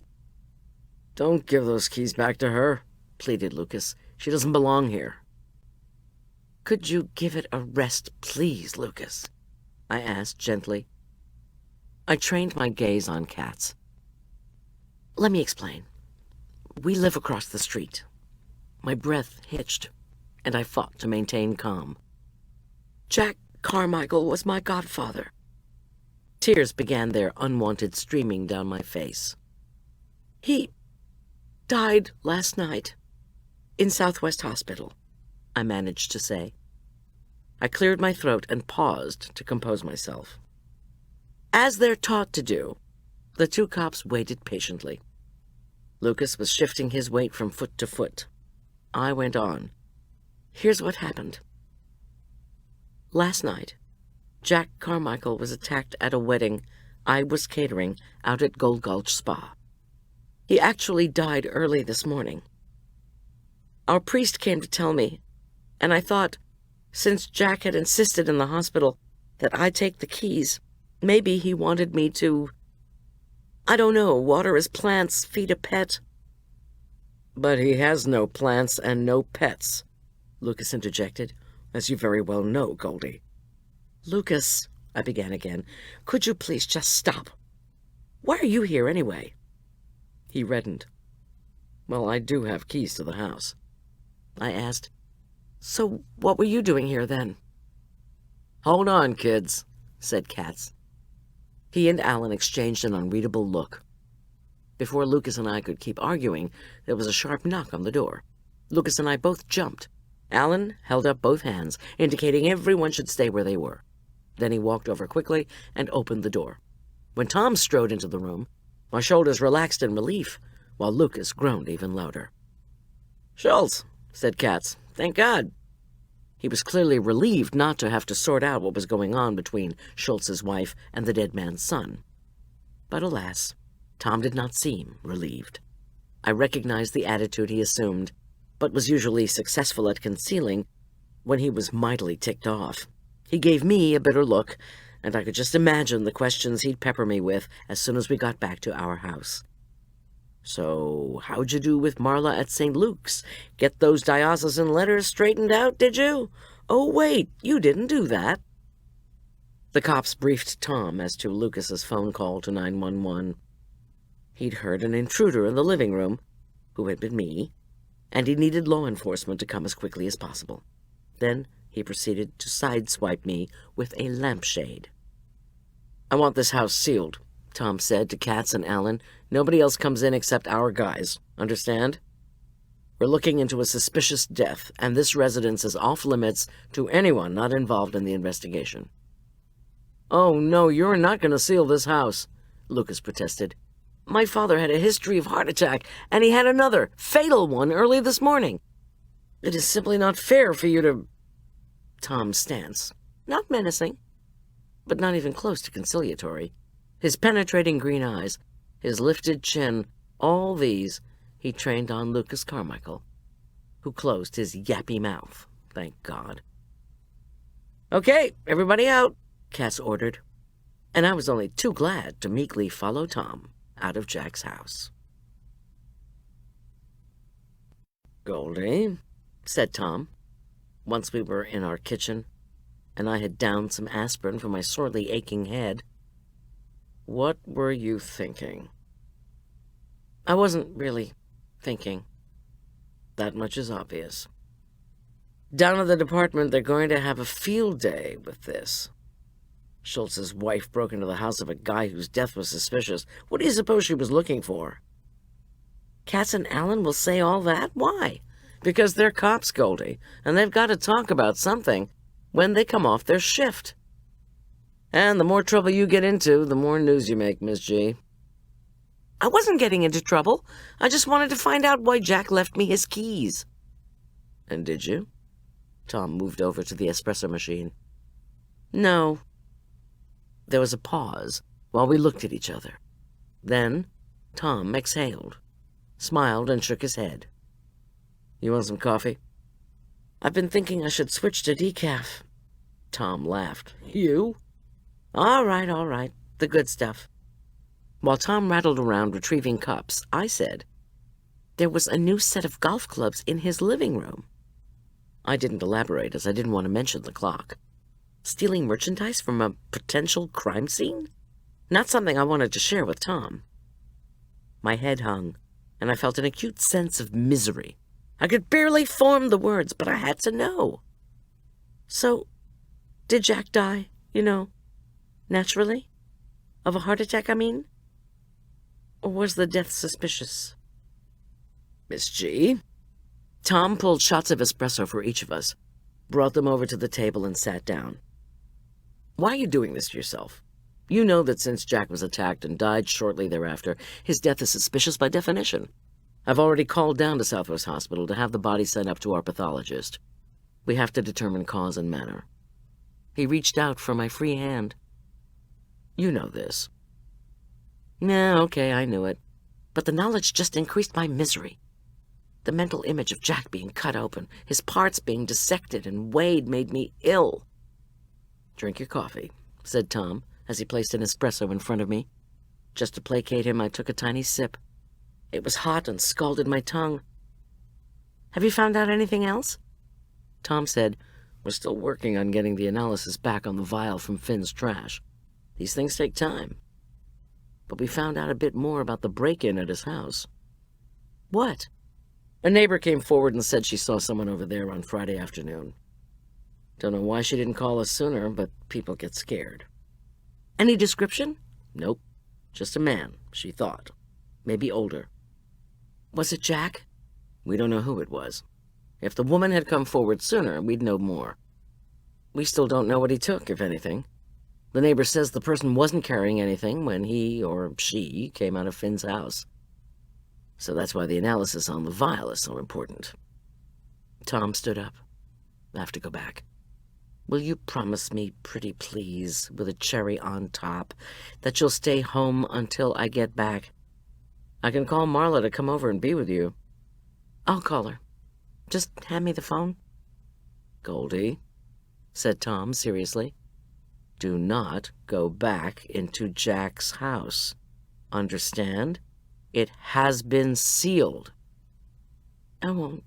Don't give those keys back to her, pleaded Lucas. She doesn't belong here. Could you give it a rest, please, Lucas? I asked gently. I trained my gaze on Katz. Let me explain. We live across the street. My breath hitched, and I fought to maintain calm. Jack Carmichael was my godfather. Tears began their unwanted streaming down my face. He died last night in Southwest Hospital, I managed to say. I cleared my throat and paused to compose myself. As they're taught to do, the two cops waited patiently. Lucas was shifting his weight from foot to foot. I went on. Here's what happened. Last night, Jack Carmichael was attacked at a wedding I was catering out at Gold Gulch Spa. He actually died early this morning. Our priest came to tell me, and I thought, since Jack had insisted in the hospital that I take the keys, maybe he wanted me to, I don't know, water his plants, feed a pet. But he has no plants and no pets, Lucas interjected, as you very well know, Goldy. Lucas, I began again, could you please just stop? Why are you here anyway? He reddened. Well, I do have keys to the house. I asked, so what were you doing here then? Hold on, kids, said Katz. He and Allen exchanged an unreadable look. Before Lucas and I could keep arguing, there was a sharp knock on the door. Lucas and I both jumped. Allen held up both hands, indicating everyone should stay where they were. Then he walked over quickly and opened the door. When Tom strode into the room, my shoulders relaxed in relief, while Lucas groaned even louder. Schulz, said Katz. "Thank God." He was clearly relieved not to have to sort out what was going on between Schultz's wife and the dead man's son. But alas, Tom did not seem relieved. I recognized the attitude he assumed, but was usually successful at concealing when he was mightily ticked off. He gave me a bitter look, and I could just imagine the questions he'd pepper me with as soon as we got back to our house. "So, how'd you do with Marla at St. Luke's? Get those diocesan letters straightened out, did you? Oh, wait, you didn't do that." The cops briefed Tom as to Lucas's phone call to 911. He'd heard an intruder in the living room, who had been me, and he needed law enforcement to come as quickly as possible. Then he proceeded to sideswipe me with a lampshade. "I want this house sealed," Tom said to Katz and Allen. "Nobody else comes in except our guys. Understand? We're looking into a suspicious death, and this residence is off limits to anyone not involved in the investigation." "Oh, no, you're not going to seal this house," Lucas protested. "My father had a history of heart attack, and he had another, fatal one, early this morning. It is simply not fair for you to—" Tom's stance, not menacing, but not even close to conciliatory, his penetrating green eyes, his lifted chin, all these he trained on Lucas Carmichael, who closed his yappy mouth, thank God. "Okay, everybody out," Cass ordered, and I was only too glad to meekly follow Tom out of Jack's house. "Goldy," said Tom, once we were in our kitchen, and I had downed some aspirin for my sorely aching head, "what were you thinking?" "I wasn't really thinking. That much is obvious. Down at the department, they're going to have a field day with this. Schultz's wife broke into the house of a guy whose death was suspicious. What do you suppose she was looking for?" "Katz and Allen will say all that? Why?" "Because they're cops, Goldie, and they've got to talk about something when they come off their shift. And the more trouble you get into, the more news you make, Miss G." "I wasn't getting into trouble. I just wanted to find out why Jack left me his keys." "And did you?" Tom moved over to the espresso machine. "No." There was a pause while we looked at each other. Then Tom exhaled, smiled, and shook his head. "You want some coffee?" "I've been thinking I should switch to decaf." Tom laughed. "You?" All right, the good stuff." While Tom rattled around retrieving cups, I said, "There was a new set of golf clubs in his living room." I didn't elaborate, as I didn't want to mention the clock. Stealing merchandise from a potential crime scene? Not something I wanted to share with Tom. My head hung, and I felt an acute sense of misery. I could barely form the words, but I had to know. "So, did Jack die, naturally? Of a heart attack, I mean? Or was the death suspicious?" "Miss G?" Tom pulled shots of espresso for each of us, brought them over to the table, and sat down. "Why are you doing this to yourself? You know that since Jack was attacked and died shortly thereafter, his death is suspicious by definition. I've already called down to Southwest Hospital to have the body sent up to our pathologist. We have to determine cause and manner." He reached out for my free hand. "You know this." "Yeah, okay, I knew it. But the knowledge just increased my misery. The mental image of Jack being cut open, his parts being dissected and weighed, made me ill." "Drink your coffee," said Tom, as he placed an espresso in front of me. Just to placate him, I took a tiny sip. It was hot and scalded my tongue. "Have you found out anything else?" Tom said, "We're still working on getting the analysis back on the vial from Finn's trash. These things take time. But we found out a bit more about the break-in at his house." "What?" "A neighbor came forward and said she saw someone over there on Friday afternoon. Don't know why she didn't call us sooner, but people get scared." "Any description?" "Nope. Just a man, she thought. Maybe older." "Was it Jack?" "We don't know who it was. If the woman had come forward sooner, we'd know more. We still don't know what he took, if anything. The neighbor says the person wasn't carrying anything when he or she came out of Finn's house. So that's why the analysis on the vial is so important." Tom stood up. I have to go back. Will you promise me, pretty please, with a cherry on top, that you'll stay home until I get back? I can call Marla to come over and be with you. I'll call her. Just hand me the phone. Goldy, said Tom seriously, do not go back into Jack's house. Understand? It has been sealed. I won't.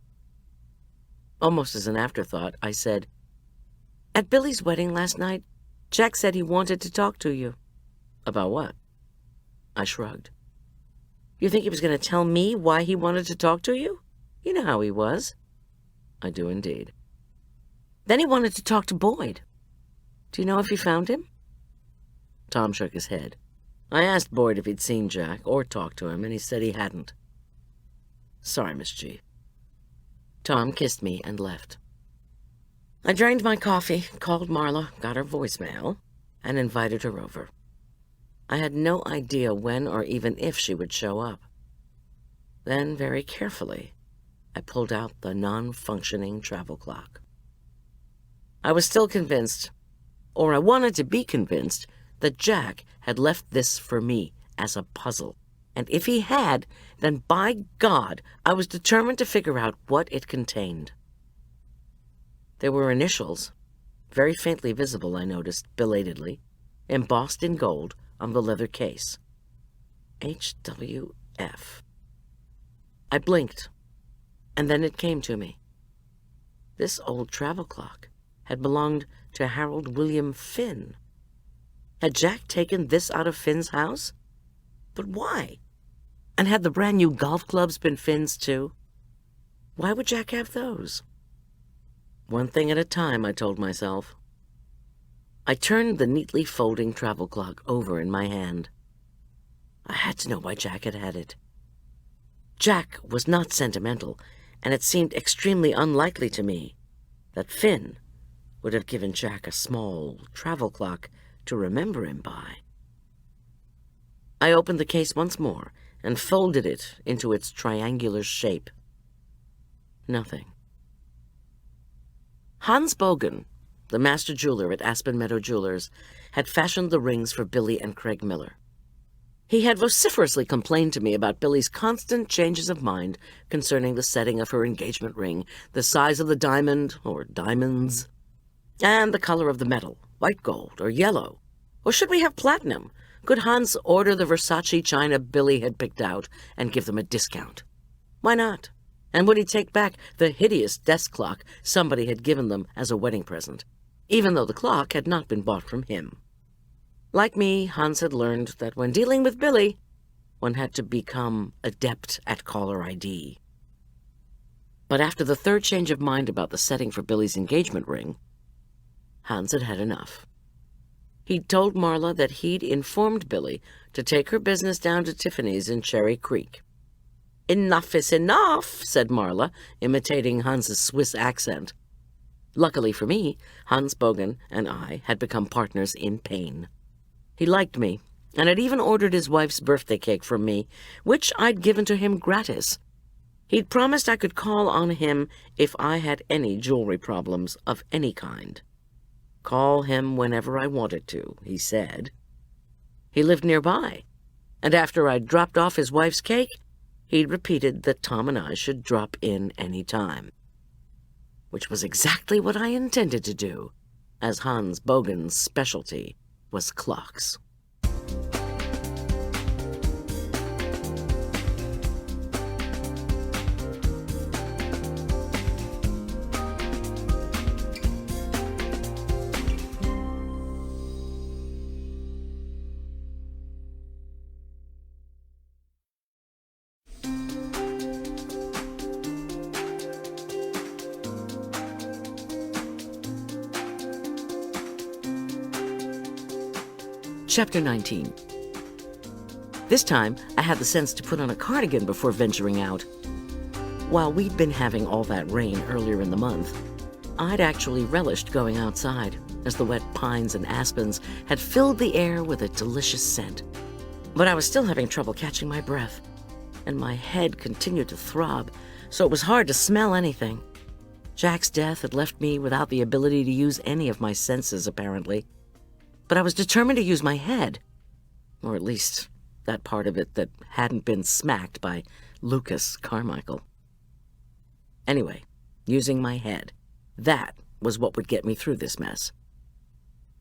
Almost as an afterthought, I said, at Billy's wedding last night, Jack said he wanted to talk to you. About what? I shrugged. You think he was going to tell me why he wanted to talk to you? You know how he was. I do indeed. Then he wanted to talk to Boyd. Do you know if he found him? Tom shook his head. I asked Boyd if he'd seen Jack or talked to him, and he said he hadn't. Sorry, Miss G. Tom kissed me and left. I drained my coffee, called Marla, got her voicemail, and invited her over. I had no idea when or even if she would show up. Then, very carefully, I pulled out the non-functioning travel clock. I was still convinced, or I wanted to be convinced, that Jack had left this for me as a puzzle. And if he had, then by God, I was determined to figure out what it contained. There were initials, very faintly visible, I noticed, belatedly, embossed in gold on the leather case. HWF. I blinked, and then it came to me. This old travel clock had belonged to Harold William Finn. Had Jack taken this out of Finn's house? But why? And had the brand new golf clubs been Finn's too? Why would Jack have those? One thing at a time, I told myself. I turned the neatly folding travel clock over in my hand. I had to know why Jack had had it. Jack was not sentimental, and it seemed extremely unlikely to me that Finn would have given Jack a small travel clock to remember him by. I opened the case once more and folded it into its triangular shape. Nothing. Hans Bogan, the master jeweler at Aspen Meadow Jewelers, had fashioned the rings for Billy and Craig Miller. He had vociferously complained to me about Billy's constant changes of mind concerning the setting of her engagement ring, the size of the diamond, or diamonds, and the color of the metal, white gold or yellow. Or should we have platinum? Could Hans order the Versace china Billy had picked out and give them a discount? Why not? And would he take back the hideous desk clock somebody had given them as a wedding present, even though the clock had not been bought from him? Like me, Hans had learned that when dealing with Billy, one had to become adept at caller ID. But after the third change of mind about the setting for Billy's engagement ring, Hans had had enough. He'd told Marla that he'd informed Billy to take her business down to Tiffany's in Cherry Creek. Enough is enough, said Marla, imitating Hans's Swiss accent. Luckily for me, Hans Bogan and I had become partners in pain. He liked me, and had even ordered his wife's birthday cake from me, which I'd given to him gratis. He'd promised I could call on him if I had any jewelry problems of any kind. Call him whenever I wanted to, he said. He lived nearby, and after I'd dropped off his wife's cake, he'd repeated that Tom and I should drop in any time. Which was exactly what I intended to do, as Hans Bogan's specialty was clocks. Chapter 19. This time, I had the sense to put on a cardigan before venturing out. While we'd been having all that rain earlier in the month, I'd actually relished going outside, as the wet pines and aspens had filled the air with a delicious scent. But I was still having trouble catching my breath, and my head continued to throb, so it was hard to smell anything. Jack's death had left me without the ability to use any of my senses, apparently. But I was determined to use my head, or at least that part of it that hadn't been smacked by Lucas Carmichael. Anyway, using my head, that was what would get me through this mess.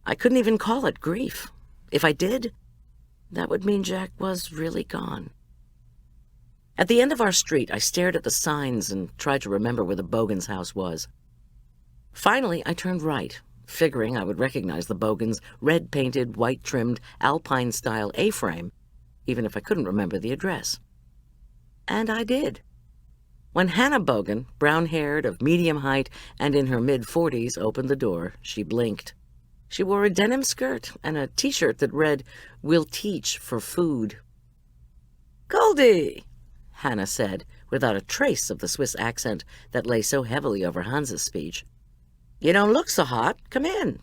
I couldn't even call it grief. If I did, that would mean Jack was really gone. At the end of our street, I stared at the signs and tried to remember where the Bogan's house was. Finally, I turned right, figuring I would recognize the Bogan's red-painted, white-trimmed, Alpine-style A-frame, even if I couldn't remember the address. And I did. When Hannah Bogan, brown-haired, of medium height, and in her mid-40s, opened the door, she blinked. She wore a denim skirt and a T-shirt that read, "We'll teach for food." "Goldy," Hannah said, without a trace of the Swiss accent that lay so heavily over Hans's speech. "You don't look so hot. Come in."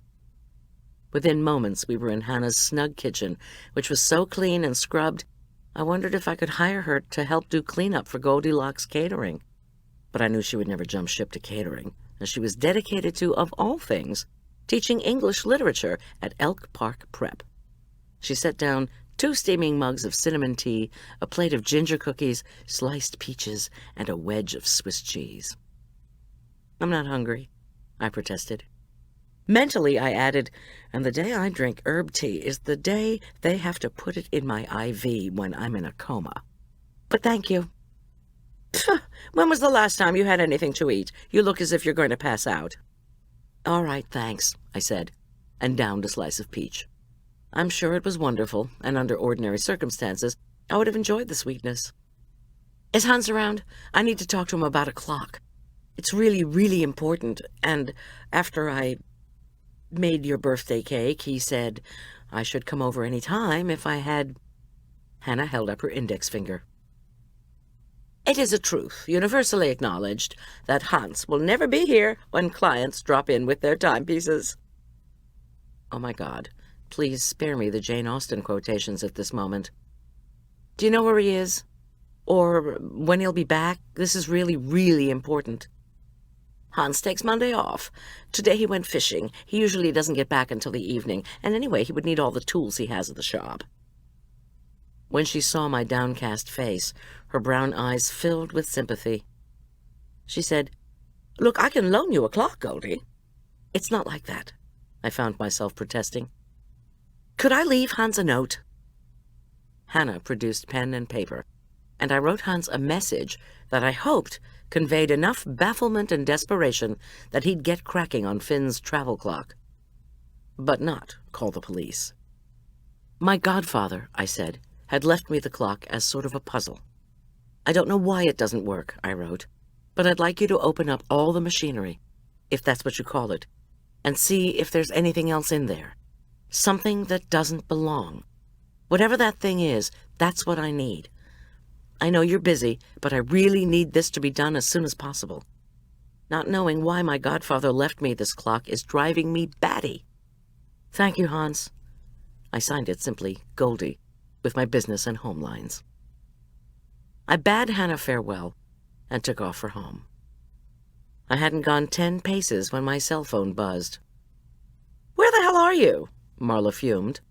Within moments, we were in Hannah's snug kitchen, which was so clean and scrubbed, I wondered if I could hire her to help do cleanup for Goldilocks Catering. But I knew she would never jump ship to catering, and she was dedicated to, of all things, teaching English literature at Elk Park Prep. She set down 2 steaming mugs of cinnamon tea, a plate of ginger cookies, sliced peaches, and a wedge of Swiss cheese. "I'm not hungry," I protested. Mentally, I added, "and the day I drink herb tea is the day they have to put it in my IV when I'm in a coma. But thank you." "Pfft, when was the last time you had anything to eat? You look as if you're going to pass out." "All right, thanks," I said, and downed a slice of peach. I'm sure it was wonderful, and under ordinary circumstances, I would have enjoyed the sweetness. "Is Hans around? I need to talk to him about a clock. It's really, really important, and after I made your birthday cake, he said I should come over any time if I had—" Hannah held up her index finger. "It is a truth, universally acknowledged, that Hans will never be here when clients drop in with their timepieces." Oh my God, please spare me the Jane Austen quotations at this moment. "Do you know where he is? Or when he'll be back? This is really, really important." "Hans takes Monday off. Today he went fishing. He usually doesn't get back until the evening, and anyway, he would need all the tools he has at the shop." When she saw my downcast face, her brown eyes filled with sympathy. She said, "Look, I can loan you a clock, Goldie." "It's not like that," I found myself protesting. "Could I leave Hans a note?" Hannah produced pen and paper, and I wrote Hans a message that I hoped conveyed enough bafflement and desperation that he'd get cracking on Finn's travel clock. But not call the police. "My godfather," I said, "had left me the clock as sort of a puzzle. I don't know why it doesn't work," I wrote, "but I'd like you to open up all the machinery, if that's what you call it, and see if there's anything else in there. Something that doesn't belong. Whatever that thing is, that's what I need. I know you're busy, but I really need this to be done as soon as possible. Not knowing why my godfather left me this clock is driving me batty. Thank you, Hans." I signed it simply Goldie, with my business and home lines. I bade Hannah farewell and took off for home. I hadn't gone 10 paces when my cell phone buzzed. "Where the hell are you?" Marla fumed.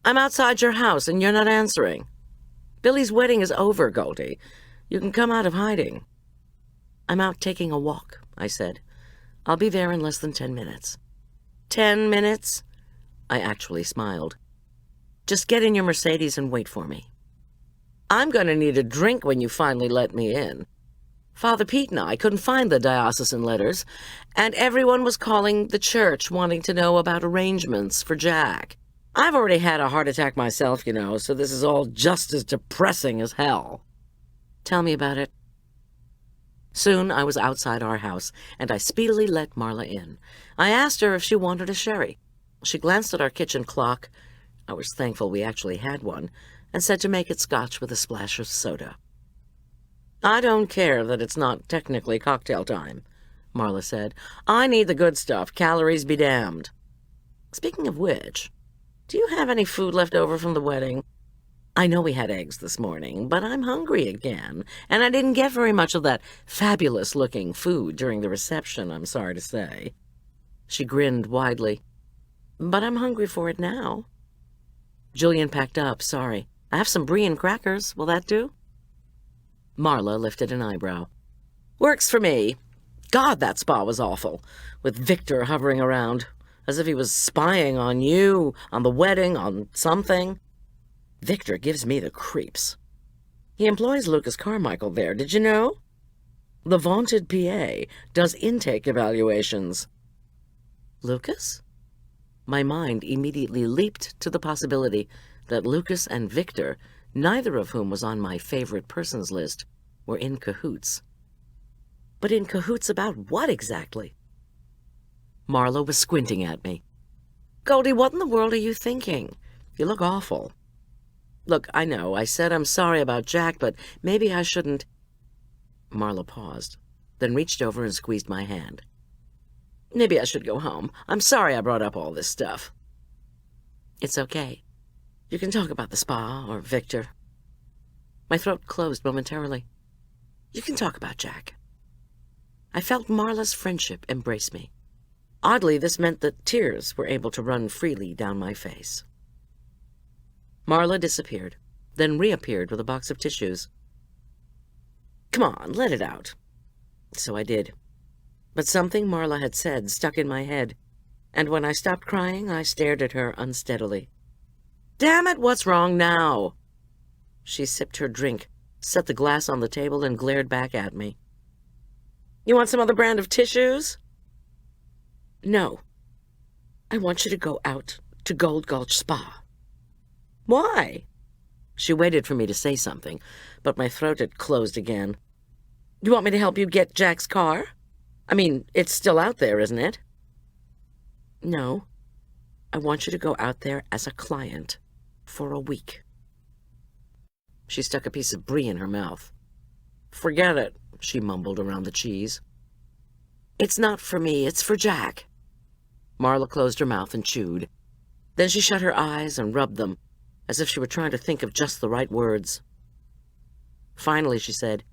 "I'm outside your house and you're not answering. Billy's wedding is over, Goldie. You can come out of hiding." "I'm out taking a walk," I said. "I'll be there in less than 10 minutes." 10 minutes? I actually smiled. "Just get in your Mercedes and wait for me." "I'm going to need a drink when you finally let me in. Father Pete and I couldn't find the diocesan letters, and everyone was calling the church wanting to know about arrangements for Jack. I've already had a heart attack myself, you know, so this is all just as depressing as hell." "Tell me about it." Soon I was outside our house, and I speedily let Marla in. I asked her if she wanted a sherry. She glanced at our kitchen clock — I was thankful we actually had one — and said to make it Scotch with a splash of soda. "I don't care that it's not technically cocktail time," Marla said. "I need the good stuff, calories be damned. Speaking of which, do you have any food left over from the wedding?" I know we had eggs this morning, but I'm hungry again, and I didn't get very much of that fabulous-looking food during the reception, I'm sorry to say." She grinned widely. "But I'm hungry for it now." Julian packed up, sorry. "I have some brie and crackers. Will that do?" Marla lifted an eyebrow. "Works for me. God, that spa was awful, with Victor hovering around, as if he was spying on you, on the wedding, on something. Victor gives me the creeps. He employs Lucas Carmichael there, did you know? The vaunted PA does intake evaluations." "Lucas?" My mind immediately leaped to the possibility that Lucas and Victor, neither of whom was on my favorite persons list, were in cahoots. But in cahoots about what exactly? Marla was squinting at me. "Goldie, what in the world are you thinking? You look awful." "Look, I know, I said I'm sorry about Jack, but maybe I shouldn't—" Marla paused, then reached over and squeezed my hand. "Maybe I should go home. I'm sorry I brought up all this stuff." "It's okay. You can talk about the spa or Victor." My throat closed momentarily. "You can talk about Jack." I felt Marla's friendship embrace me. Oddly, this meant that tears were able to run freely down my face. Marla disappeared, then reappeared with a box of tissues. "Come on, let it out." So I did. But something Marla had said stuck in my head, and when I stopped crying, I stared at her unsteadily. "Damn it, what's wrong now?" She sipped her drink, set the glass on the table, and glared back at me. "You want some other brand of tissues?" "No. I want you to go out to Gold Gulch Spa." "Why?" She waited for me to say something, but my throat had closed again. "You want me to help you get Jack's car? I mean, it's still out there, isn't it?" "No. I want you to go out there as a client for a week." She stuck a piece of brie in her mouth. "Forget it," she mumbled around the cheese. "It's not for me, it's for Jack." Marla closed her mouth and chewed. Then she shut her eyes and rubbed them, as if she were trying to think of just the right words. Finally, she said,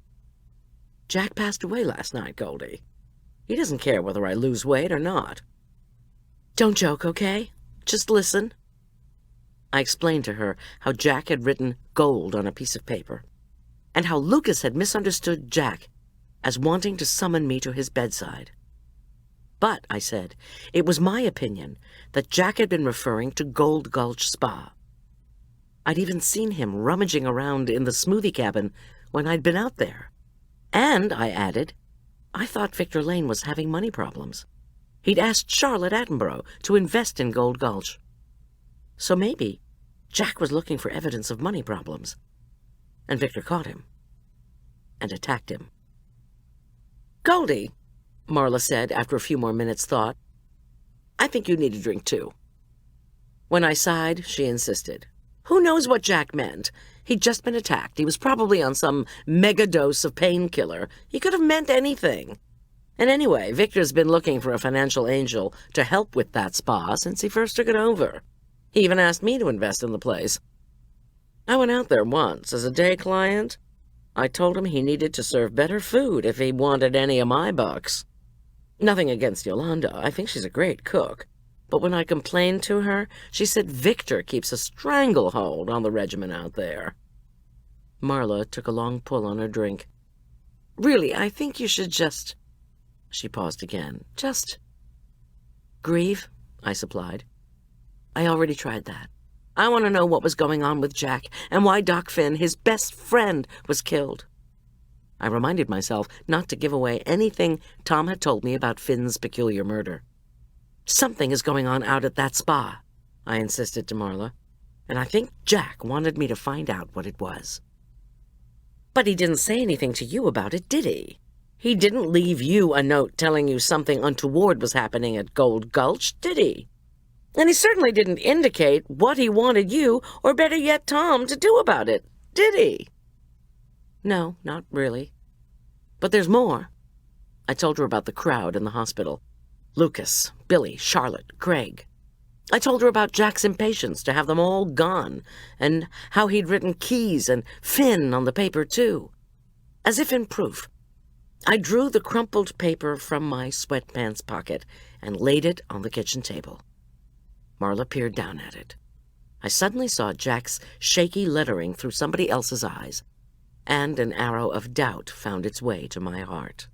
"Jack passed away last night, Goldie. He doesn't care whether I lose weight or not." "Don't joke, okay? Just listen." I explained to her how Jack had written gold on a piece of paper, and how Lucas had misunderstood Jack as wanting to summon me to his bedside. But, I said, it was my opinion that Jack had been referring to Gold Gulch Spa. I'd even seen him rummaging around in the smoothie cabin when I'd been out there. And, I added, I thought Victor Lane was having money problems. He'd asked Charlotte Attenborough to invest in Gold Gulch. So maybe Jack was looking for evidence of money problems, and Victor caught him and attacked him. "Goldie," Marla said after a few more minutes' thought, "I think you need a drink too." When I sighed, she insisted. "Who knows what Jack meant? He'd just been attacked. He was probably on some mega dose of painkiller. He could have meant anything. And anyway, Victor's been looking for a financial angel to help with that spa since he first took it over. He even asked me to invest in the place. I went out there once as a day client. I told him he needed to serve better food if he wanted any of my bucks. Nothing against Yolanda. I think she's a great cook. But when I complained to her, she said Victor keeps a stranglehold on the regimen out there." Marla took a long pull on her drink. "Really, I think you should just—" She paused again. "Just grieve," I supplied. "I already tried that. I want to know what was going on with Jack and why Doc Finn, his best friend, was killed." I reminded myself not to give away anything Tom had told me about Finn's peculiar murder. "Something is going on out at that spa," I insisted to Marla, "and I think Jack wanted me to find out what it was." "But he didn't say anything to you about it, did he? He didn't leave you a note telling you something untoward was happening at Gold Gulch, did he? And he certainly didn't indicate what he wanted you, or better yet Tom, to do about it, did he?" "No, not really. But there's more." I told her about the crowd in the hospital. Lucas, Billy, Charlotte, Craig. I told her about Jack's impatience to have them all gone, and how he'd written Keys and Finn on the paper, too. As if in proof, I drew the crumpled paper from my sweatpants pocket and laid it on the kitchen table. Marla peered down at it. I suddenly saw Jack's shaky lettering through somebody else's eyes, and an arrow of doubt found its way to my heart.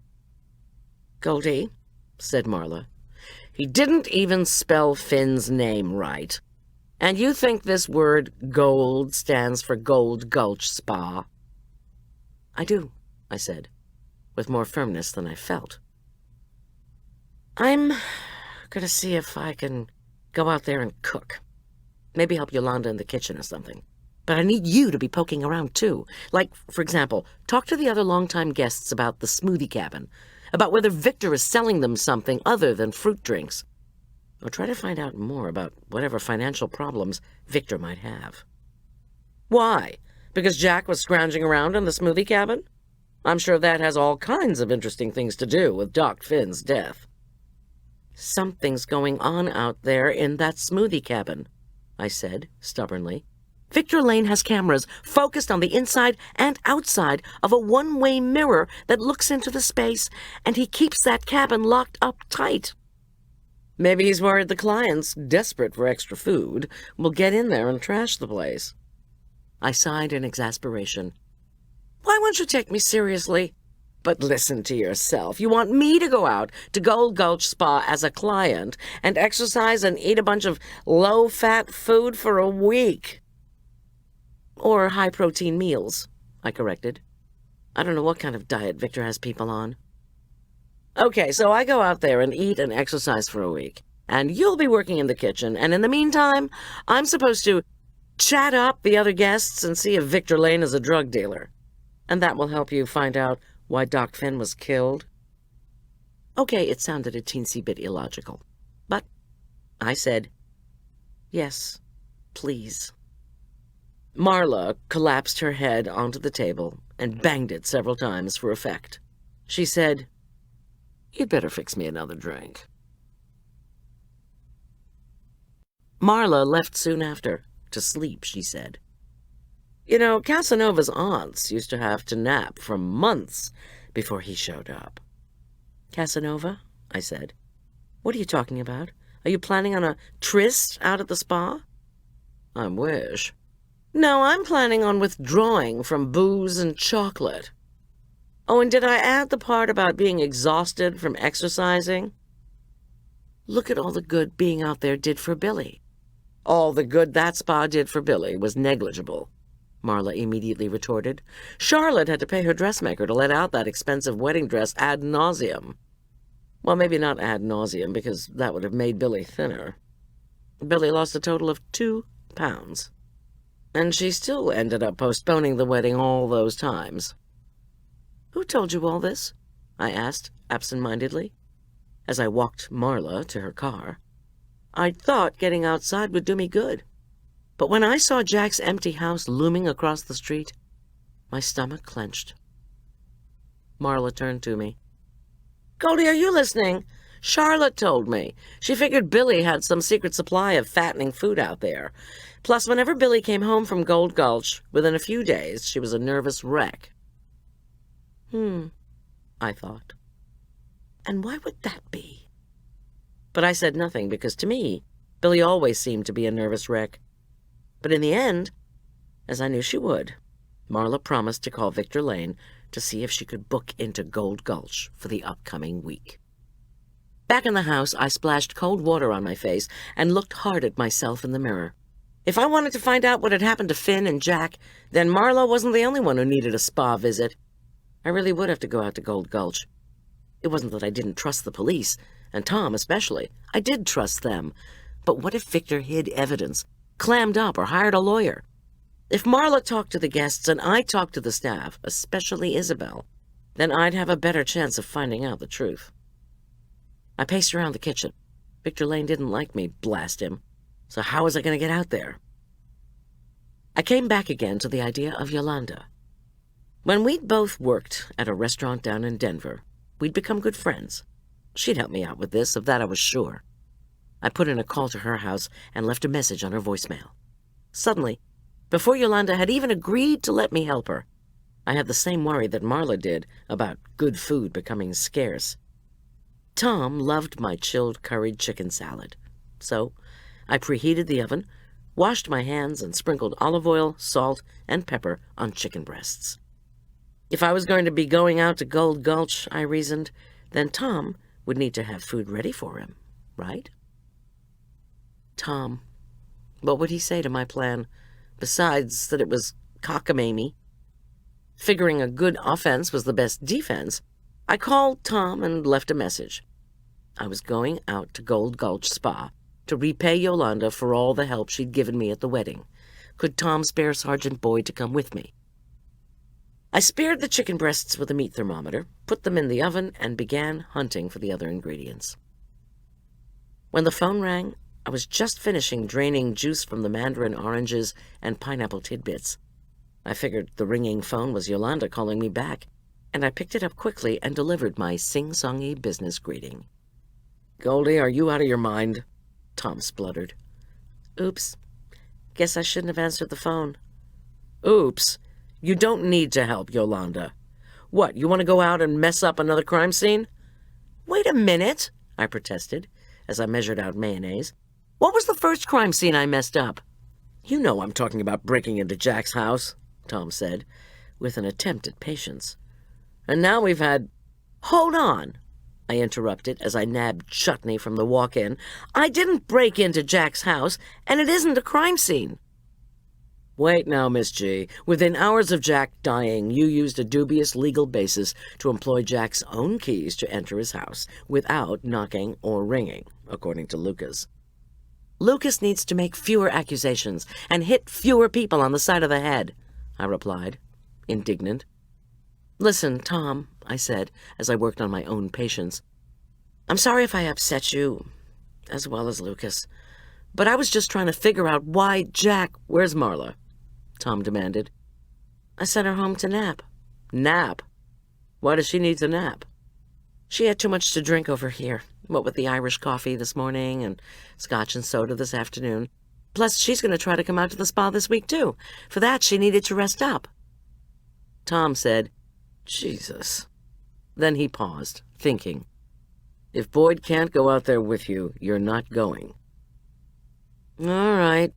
"Goldy," said Marla, "he didn't even spell Finn's name right. And you think this word gold stands for Gold Gulch Spa?" "I do," I said, with more firmness than I felt. "I'm going to see if I can go out there and cook. Maybe help Yolanda in the kitchen or something. But I need you to be poking around, too. Like, for example, talk to the other longtime guests about the smoothie cabin, about whether Victor is selling them something other than fruit drinks. Or try to find out more about whatever financial problems Victor might have." "Why? Because Jack was scrounging around in the smoothie cabin? I'm sure that has all kinds of interesting things to do with Doc Finn's death." "Something's going on out there in that smoothie cabin," I said, stubbornly. "Victor Lane has cameras focused on the inside and outside of a one-way mirror that looks into the space, and he keeps that cabin locked up tight. Maybe he's worried the clients, desperate for extra food, will get in there and trash the place." I sighed in exasperation. "Why won't you take me seriously? But listen to yourself. You want me to go out to Gold Gulch Spa as a client and exercise and eat a bunch of low-fat food for a week." "Or high-protein meals," I corrected. "I don't know what kind of diet Victor has people on." "Okay, so I go out there and eat and exercise for a week, and you'll be working in the kitchen, and in the meantime, I'm supposed to chat up the other guests and see if Victor Lane is a drug dealer. And that will help you find out why Doc Finn was killed." Okay, it sounded a teensy bit illogical, but I said, "Yes, please." Marla collapsed her head onto the table and banged it several times for effect. She said, "You'd better fix me another drink." Marla left soon after, to sleep, she said. You know, Casanova's aunts used to have to nap for months before he showed up. "Casanova?" I said. "What are you talking about? Are you planning on a tryst out at the spa?" "I wish." "No, I'm planning on withdrawing from booze and chocolate." "Oh, and did I add the part about being exhausted from exercising?" "Look at all the good being out there did for Billy." "All the good that spa did for Billy was negligible," Marla immediately retorted. "Charlotte had to pay her dressmaker to let out that expensive wedding dress ad nauseum. Well, maybe not ad nauseum, because that would have made Billy thinner. Billy lost a total of 2 pounds. And she still ended up postponing the wedding all those times." "Who told you all this?" I asked, absent-mindedly, as I walked Marla to her car. I'd thought getting outside would do me good. But when I saw Jack's empty house looming across the street, my stomach clenched. Marla turned to me. "Goldy, are you listening? Charlotte told me. She figured Billy had some secret supply of fattening food out there. Plus, whenever Billy came home from Gold Gulch, within a few days, she was a nervous wreck." I thought. And why would that be? But I said nothing, because to me, Billy always seemed to be a nervous wreck. But in the end, as I knew she would, Marla promised to call Victor Lane to see if she could book into Gold Gulch for the upcoming week. Back in the house, I splashed cold water on my face and looked hard at myself in the mirror. If I wanted to find out what had happened to Finn and Jack, then Marla wasn't the only one who needed a spa visit. I really would have to go out to Gold Gulch. It wasn't that I didn't trust the police, and Tom especially. I did trust them. But what if Victor hid evidence, clammed up, or hired a lawyer? If Marla talked to the guests and I talked to the staff, especially Isabel, then I'd have a better chance of finding out the truth. I paced around the kitchen. Victor Lane didn't like me, blast him. So how was I going to get out there? I came back again to the idea of Yolanda. When we'd both worked at a restaurant down in Denver, we'd become good friends. She'd help me out with this, of that I was sure. I put in a call to her house and left a message on her voicemail. Suddenly, before Yolanda had even agreed to let me help her, I had the same worry that Marla did about good food becoming scarce. Tom loved my chilled curried chicken salad, so I preheated the oven, washed my hands, and sprinkled olive oil, salt, and pepper on chicken breasts. If I was going to be going out to Gold Gulch, I reasoned, then Tom would need to have food ready for him, right? Tom, what would he say to my plan, besides that it was cockamamie? Figuring a good offense was the best defense, I called Tom and left a message. I was going out to Gold Gulch Spa to repay Yolanda for all the help she'd given me at the wedding. Could Tom spare Sergeant Boyd to come with me? I speared the chicken breasts with a meat thermometer, put them in the oven, and began hunting for the other ingredients. When the phone rang, I was just finishing draining juice from the mandarin oranges and pineapple tidbits. I figured the ringing phone was Yolanda calling me back, and I picked it up quickly and delivered my sing-songy business greeting. "Goldie, are you out of your mind?" Tom spluttered. "Oops. Guess I shouldn't have answered the phone." "Oops? You don't need to help Yolanda. What, you want to go out and mess up another crime scene?" "Wait a minute," I protested, as I measured out mayonnaise. "What was the first crime scene I messed up?" "You know I'm talking about breaking into Jack's house," Tom said, with an attempt at patience. "And now we've had—" "Hold on," I interrupted as I nabbed chutney from the walk-in. "I didn't break into Jack's house, and it isn't a crime scene." "Wait now, Miss G. Within hours of Jack dying, you used a dubious legal basis to employ Jack's own keys to enter his house without knocking or ringing, according to Lucas." "Lucas needs to make fewer accusations and hit fewer people on the side of the head," I replied, indignant. "Listen, Tom," I said, as I worked on my own patience. "I'm sorry if I upset you, as well as Lucas, but I was just trying to figure out why Jack—" "Where's Marla?" Tom demanded. "I sent her home to nap." "Nap? Why does she need to nap?" "She had too much to drink over here, what with the Irish coffee this morning and scotch and soda this afternoon. Plus, she's going to try to come out to the spa this week, too. For that, she needed to rest up." Tom said, "Jesus." Then he paused, thinking, "If Boyd can't go out there with you, you're not going." "All right."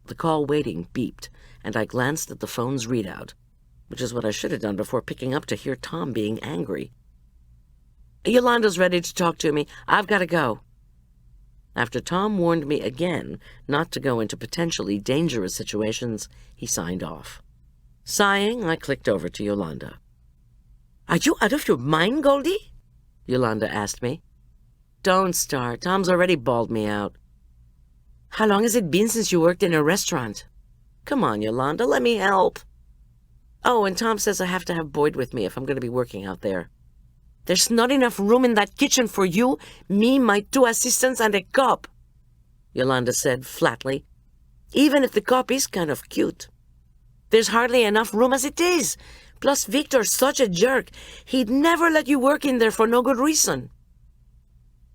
The call waiting beeped, and I glanced at the phone's readout, which is what I should have done before picking up to hear Tom being angry. "Yolanda's ready to talk to me. I've got to go." After Tom warned me again not to go into potentially dangerous situations, he signed off. Sighing, I clicked over to Yolanda. "Are you out of your mind, Goldie?" Yolanda asked me. "Don't start. Tom's already bawled me out." "How long has it been since you worked in a restaurant?" "Come on, Yolanda, let me help." "Oh, and Tom says I have to have Boyd with me if I'm going to be working out there." "There's not enough room in that kitchen for you, me, my 2 assistants, and a cop," Yolanda said flatly, "even if the cop is kind of cute. There's hardly enough room as it is. Plus, Victor's such a jerk. He'd never let you work in there for no good reason."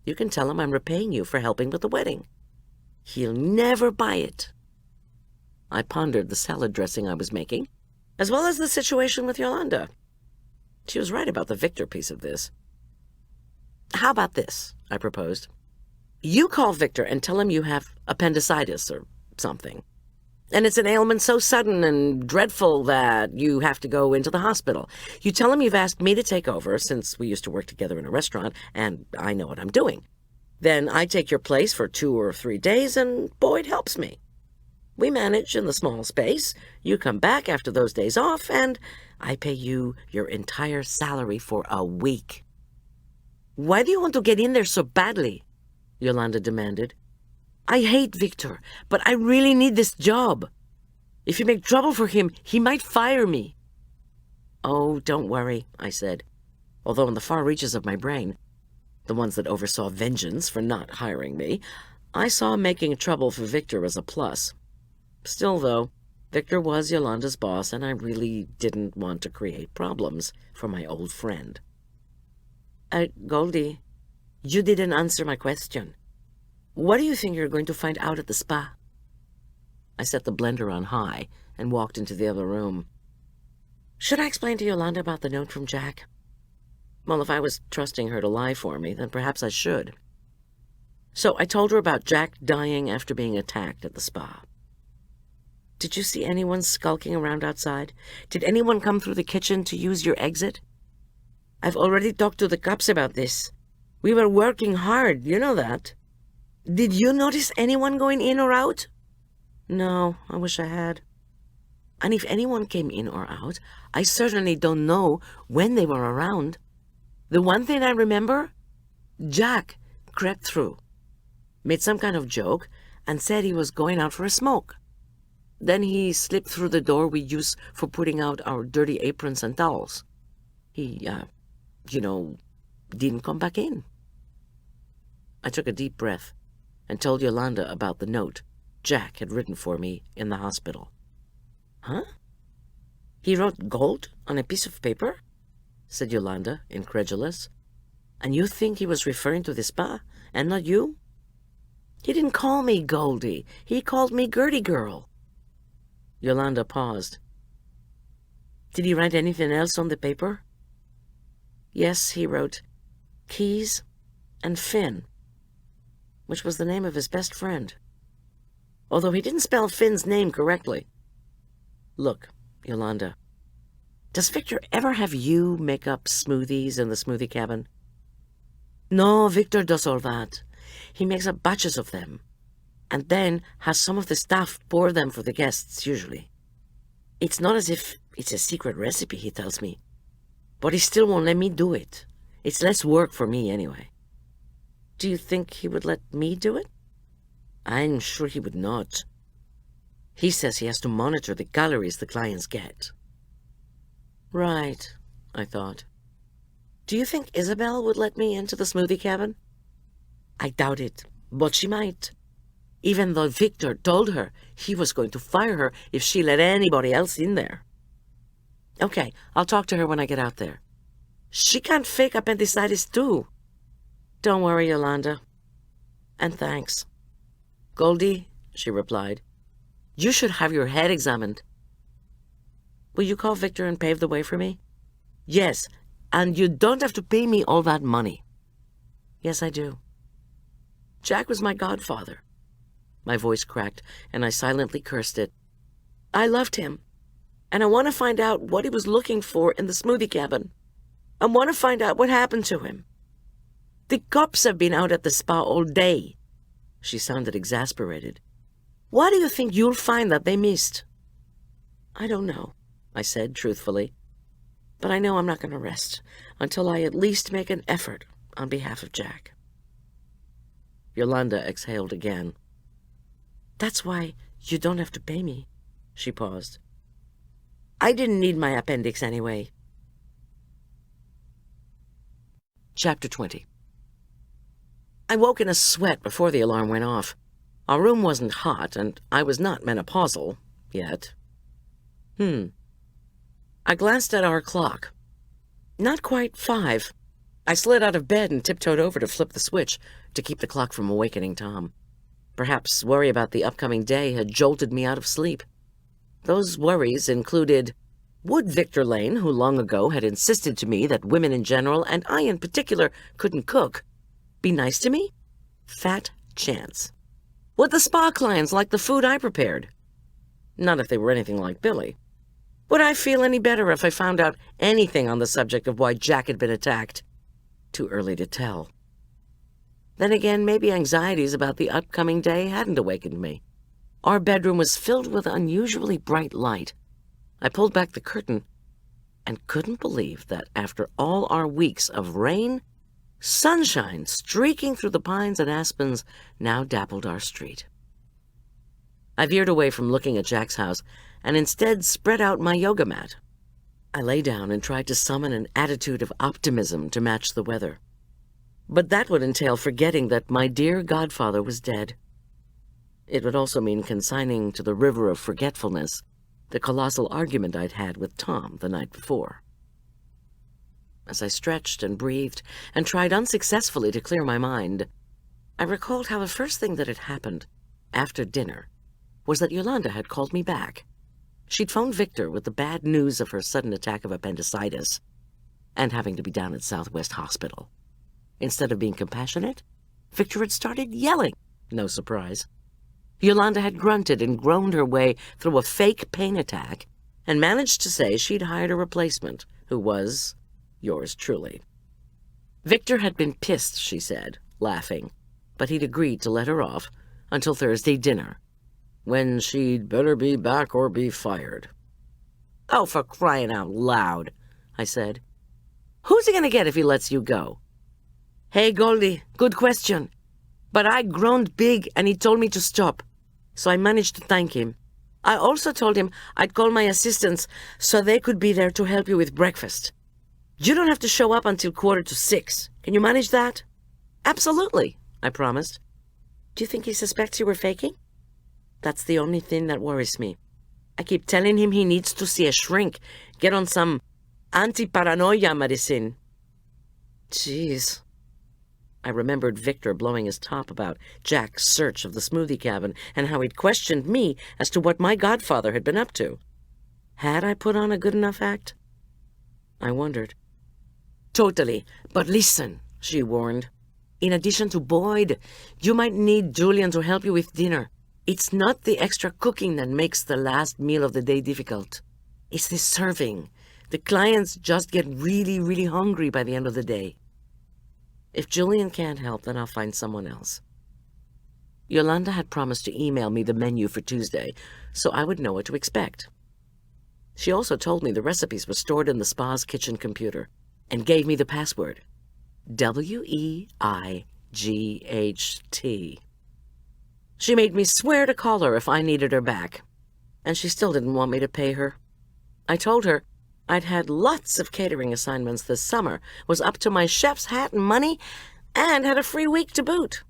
"You can tell him I'm repaying you for helping with the wedding." "He'll never buy it." I pondered the salad dressing I was making, as well as the situation with Yolanda. She was right about the Victor piece of this. "How about this?" I proposed. "You call Victor and tell him you have appendicitis or something. And it's an ailment so sudden and dreadful that you have to go into the hospital. You tell him you've asked me to take over, since we used to work together in a restaurant, and I know what I'm doing. Then I take your place for 2 or 3 days, and Boyd helps me. We manage in the small space. You come back after those days off, and I pay you your entire salary for a week." "Why do you want to get in there so badly?" Yolanda demanded. "I hate Victor, but I really need this job. If you make trouble for him, he might fire me." "Oh, don't worry," I said, although in the far reaches of my brain, the ones that oversaw vengeance for not hiring me, I saw making trouble for Victor as a plus. Still, though, Victor was Yolanda's boss, and I really didn't want to create problems for my old friend. "Goldie, you didn't answer my question." What do you think you're going to find out at the spa? I set the blender on high and walked into the other room. Should I explain to Yolanda about the note from Jack? Well, if I was trusting her to lie for me, then perhaps I should. So I told her about Jack dying after being attacked at the spa. Did you see anyone skulking around outside? Did anyone come through the kitchen to use your exit? I've already talked to the cops about this. We were working hard, you know that. Did you notice anyone going in or out? No, I wish I had. And if anyone came in or out, I certainly don't know when they were around. The one thing I remember, Jack crept through, made some kind of joke, and said he was going out for a smoke. Then he slipped through the door we use for putting out our dirty aprons and towels. He, didn't come back in. I took a deep breath and told Yolanda about the note Jack had written for me in the hospital. Huh? He wrote gold on a piece of paper? Said Yolanda, incredulous. And you think he was referring to the spa, and not you? He didn't call me Goldie. He called me Gertie Girl. Yolanda paused. Did he write anything else on the paper? Yes, he wrote Keys and Finn, which was the name of his best friend, although he didn't spell Finn's name correctly. Look, Yolanda, does Victor ever have you make up smoothies in the smoothie cabin? No, Victor does all that. He makes up batches of them, and then has some of the staff pour them for the guests, usually. It's not as if it's a secret recipe, he tells me, but he still won't let me do it. It's less work for me, anyway. Do you think he would let me do it? I'm sure he would not. He says he has to monitor the calories the clients get. Right, I thought. Do you think Isabel would let me into the smoothie cabin? I doubt it, but she might. Even though Victor told her he was going to fire her if she let anybody else in there. Okay, I'll talk to her when I get out there. She can't fake appendicitis too. Don't worry, Yolanda. And thanks. Goldie, she replied, you should have your head examined. Will you call Victor and pave the way for me? Yes, and you don't have to pay me all that money. Yes, I do. Jack was my godfather. My voice cracked, and I silently cursed it. I loved him, and I want to find out what he was looking for in the smoothie cabin. I want to find out what happened to him. The cops have been out at the spa all day. She sounded exasperated. What do you think you'll find that they missed? I don't know, I said truthfully. But I know I'm not going to rest until I at least make an effort on behalf of Jack. Yolanda exhaled again. That's why you don't have to pay me, she paused. I didn't need my appendix anyway. Chapter 20. I woke in a sweat before the alarm went off. Our room wasn't hot, and I was not menopausal yet. I glanced at our clock. Not quite 5. I slid out of bed and tiptoed over to flip the switch to keep the clock from awakening Tom. Perhaps worry about the upcoming day had jolted me out of sleep. Those worries included, would Victor Lane, who long ago had insisted to me that women in general, and I in particular, couldn't cook, be nice to me? Fat chance. Would the spa clients like the food I prepared? Not if they were anything like Billy. Would I feel any better if I found out anything on the subject of why Jack had been attacked? Too early to tell. Then again, maybe anxieties about the upcoming day hadn't awakened me. Our bedroom was filled with unusually bright light. I pulled back the curtain and couldn't believe that after all our weeks of rain, sunshine streaking through the pines and aspens now dappled our street. I veered away from looking at Jack's house and instead spread out my yoga mat. I lay down and tried to summon an attitude of optimism to match the weather. But that would entail forgetting that my dear godfather was dead. It would also mean consigning to the river of forgetfulness the colossal argument I'd had with Tom the night before. As I stretched and breathed and tried unsuccessfully to clear my mind, I recalled how the first thing that had happened after dinner was that Yolanda had called me back. She'd phoned Victor with the bad news of her sudden attack of appendicitis and having to be down at Southwest Hospital. Instead of being compassionate, Victor had started yelling. No surprise. Yolanda had grunted and groaned her way through a fake pain attack and managed to say she'd hired a replacement, who was yours truly. Victor had been pissed, she said, laughing, but he'd agreed to let her off until Thursday dinner, when she'd better be back or be fired. Oh, for crying out loud, I said. Who's he going to get if he lets you go? Hey, Goldy, good question. But I groaned big and he told me to stop, so I managed to thank him. I also told him I'd call my assistants so they could be there to help you with breakfast. You don't have to show up until 5:45. Can you manage that? Absolutely, I promised. Do you think he suspects you were faking? That's the only thing that worries me. I keep telling him he needs to see a shrink, get on some anti-paranoia medicine. Jeez. I remembered Victor blowing his top about Jack's search of the smoothie cabin and how he'd questioned me as to what my godfather had been up to. Had I put on a good enough act? I wondered. Totally, but listen, she warned. In addition to Boyd, you might need Julian to help you with dinner. It's not the extra cooking that makes the last meal of the day difficult. It's the serving. The clients just get really, really hungry by the end of the day. If Julian can't help, then I'll find someone else. Yolanda had promised to email me the menu for Tuesday, so I would know what to expect. She also told me the recipes were stored in the spa's kitchen computer and gave me the password. WEIGHT. She made me swear to call her if I needed her back, and she still didn't want me to pay her. I told her I'd had lots of catering assignments this summer, was up to my chef's hat and money, and had a free week to boot.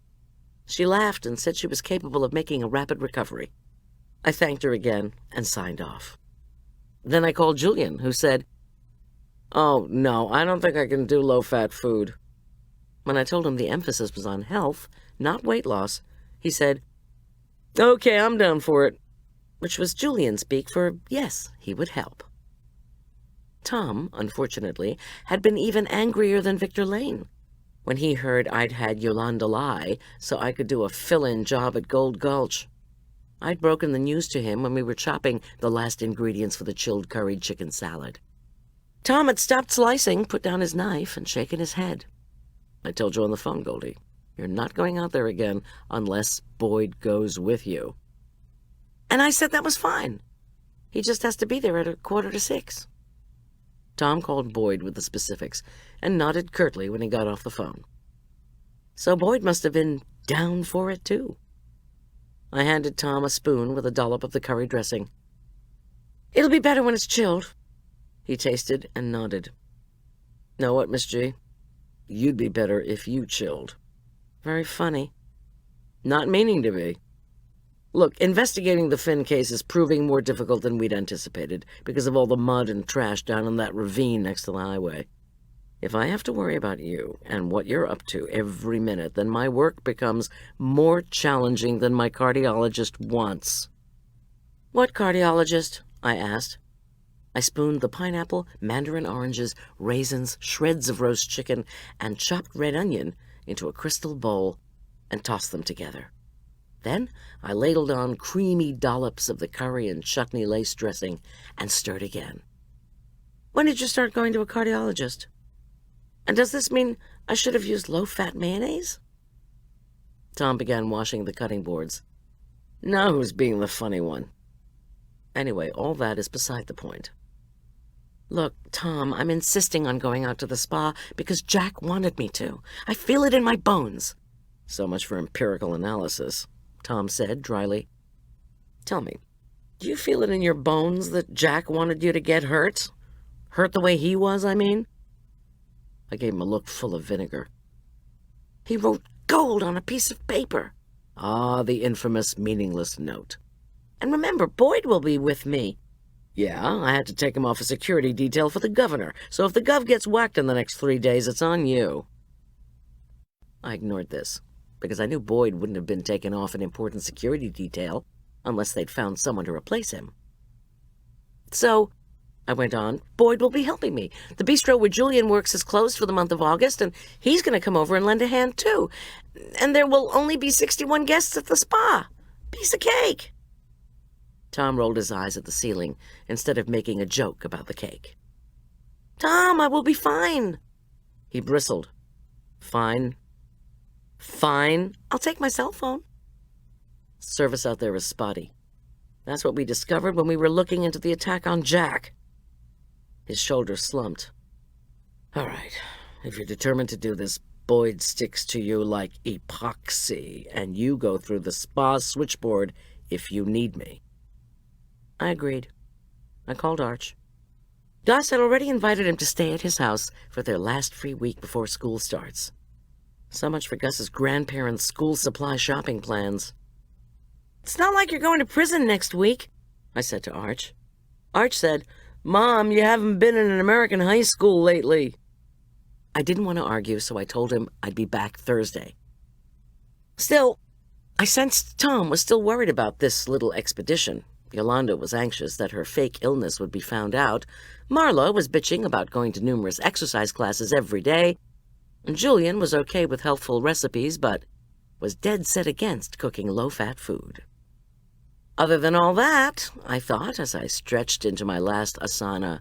She laughed and said she was capable of making a rapid recovery. I thanked her again and signed off. Then I called Julian, who said, "Oh, no, I don't think I can do low-fat food." When I told him the emphasis was on health, not weight loss, he said, "Okay, I'm down for it," which was Julian speak for yes, he would help. Tom, unfortunately, had been even angrier than Victor Lane when he heard I'd had Yolanda lie so I could do a fill-in job at Gold Gulch. I'd broken the news to him when we were chopping the last ingredients for the chilled curried chicken salad. Tom had stopped slicing, put down his knife, and shaken his head. I told you on the phone, Goldie, you're not going out there again unless Boyd goes with you. And I said that was fine. He just has to be there at 5:45. Tom called Boyd with the specifics and nodded curtly when he got off the phone. So Boyd must have been down for it, too. I handed Tom a spoon with a dollop of the curry dressing. "It'll be better when it's chilled." He tasted and nodded. "Know what, Miss G? You'd be better if you chilled." Very funny. Not meaning to be. Look, investigating the Finn case is proving more difficult than we'd anticipated because of all the mud and trash down in that ravine next to the highway. If I have to worry about you and what you're up to every minute, then my work becomes more challenging than my cardiologist wants. "What cardiologist?" I asked. I spooned the pineapple, mandarin oranges, raisins, shreds of roast chicken, and chopped red onion into a crystal bowl and tossed them together. Then I ladled on creamy dollops of the curry and chutney lace dressing and stirred again. "When did you start going to a cardiologist? And does this mean I should have used low-fat mayonnaise?" Tom began washing the cutting boards. Now who's being the funny one? Anyway, all that is beside the point. Look, Tom, I'm insisting on going out to the spa because Jack wanted me to. I feel it in my bones. So much for empirical analysis, Tom said dryly. Tell me, do you feel it in your bones that Jack wanted you to get hurt? Hurt the way he was, I mean? I gave him a look full of vinegar. He wrote gold on a piece of paper. Ah, the infamous meaningless note. And remember, Boyd will be with me. Yeah, I had to take him off a security detail for the governor, so if the gov gets whacked in the next 3 days, it's on you. I ignored this. because I knew Boyd wouldn't have been taken off an important security detail unless they'd found someone to replace him. So, I went on, Boyd will be helping me. The bistro where Julian works is closed for the month of August, and he's going to come over and lend a hand, too. And there will only be 61 guests at the spa. Piece of cake. Tom rolled his eyes at the ceiling instead of making a joke about the cake. Tom, I will be fine. He bristled. Fine. Fine. I'll take my cell phone. Service out there is spotty. That's what we discovered when we were looking into the attack on Jack. His shoulders slumped. All right, if you're determined to do this, Boyd sticks to you like epoxy, and you go through the spa switchboard if you need me. I agreed. I called Arch. Gus had already invited him to stay at his house for their last free week before school starts. So much for Gus's grandparents' school supply shopping plans. It's not like you're going to prison next week, I said to Arch. Arch said, Mom, you haven't been in an American high school lately. I didn't want to argue, so I told him I'd be back Thursday. Still, I sensed Tom was still worried about this little expedition. Yolanda was anxious that her fake illness would be found out. Marla was bitching about going to numerous exercise classes every day. And Julian was okay with healthful recipes, but was dead set against cooking low-fat food. Other than all that, I thought, as I stretched into my last asana,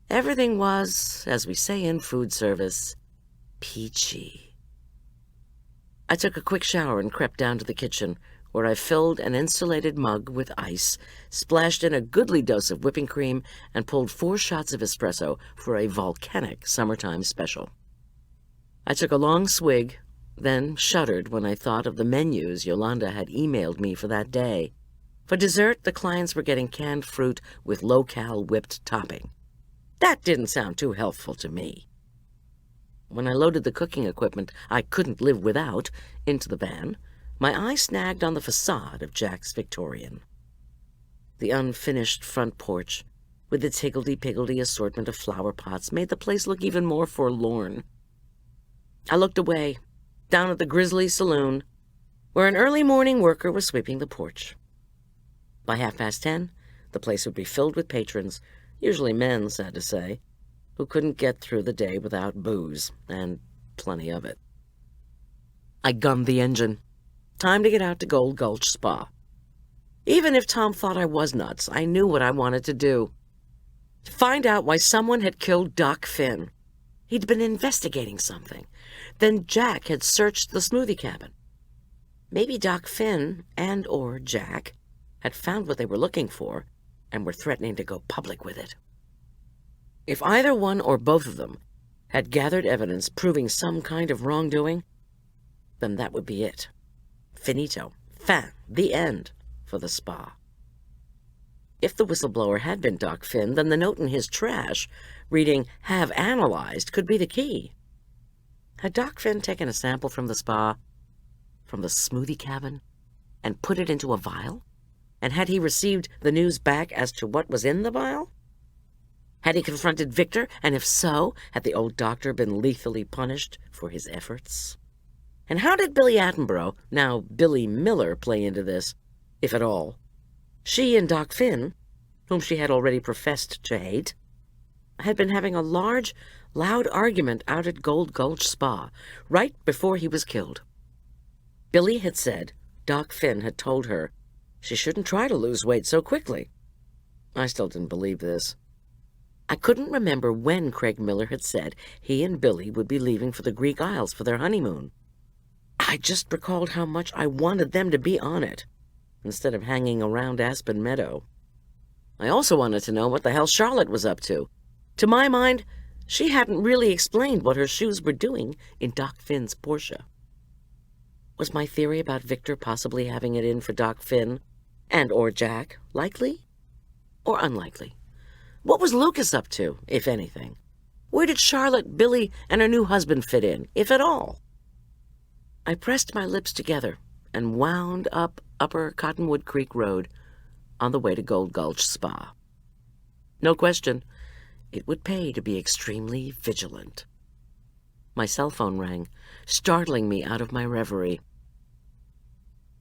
everything was, as we say in food service, peachy. I took a quick shower and crept down to the kitchen, where I filled an insulated mug with ice, splashed in a goodly dose of whipping cream, and pulled 4 shots of espresso for a volcanic summertime special. I took a long swig, then shuddered when I thought of the menus Yolanda had emailed me for that day. For dessert, the clients were getting canned fruit with low-cal whipped topping. That didn't sound too healthful to me. When I loaded the cooking equipment I couldn't live without into the van, my eye snagged on the facade of Jack's Victorian. The unfinished front porch, with its higgledy-piggledy assortment of flower pots, made the place look even more forlorn. I looked away, down at the grisly saloon, where an early morning worker was sweeping the porch. By 10:30, the place would be filled with patrons, usually men, sad to say, who couldn't get through the day without booze, and plenty of it. I gunned the engine. Time to get out to Gold Gulch Spa. Even if Tom thought I was nuts, I knew what I wanted to do. Find out why someone had killed Doc Finn. He'd been investigating something. Then Jack had searched the smoothie cabin. Maybe Doc Finn and/or Jack had found what they were looking for and were threatening to go public with it. If either one or both of them had gathered evidence proving some kind of wrongdoing, then that would be it. Finito. Fin. The end for the spa. If the whistleblower had been Doc Finn, then the note in his trash, reading, "Have analyzed," could be the key. Had Doc Finn taken a sample from the spa, from the smoothie cabin, and put it into a vial? And had he received the news back as to what was in the vial? Had he confronted Victor, and if so, had the old doctor been lethally punished for his efforts? And how did Billy Attenborough, now Billy Miller, play into this, if at all? She and Doc Finn, whom she had already professed to hate, had been having a large, loud argument out at Gold Gulch Spa, right before he was killed. Billy had said Doc Finn had told her she shouldn't try to lose weight so quickly. I still didn't believe this. I couldn't remember when Craig Miller had said he and Billy would be leaving for the Greek Isles for their honeymoon. I just recalled how much I wanted them to be on it, instead of hanging around Aspen Meadow. I also wanted to know what the hell Charlotte was up to. To my mind, she hadn't really explained what her shoes were doing in Doc Finn's Porsche. Was my theory about Victor possibly having it in for Doc Finn and/or Jack likely or unlikely? What was Lucas up to, if anything? Where did Charlotte, Billy, and her new husband fit in, if at all? I pressed my lips together and wound up Upper Cottonwood Creek Road on the way to Gold Gulch Spa. No question, it would pay to be extremely vigilant. My cell phone rang, startling me out of my reverie.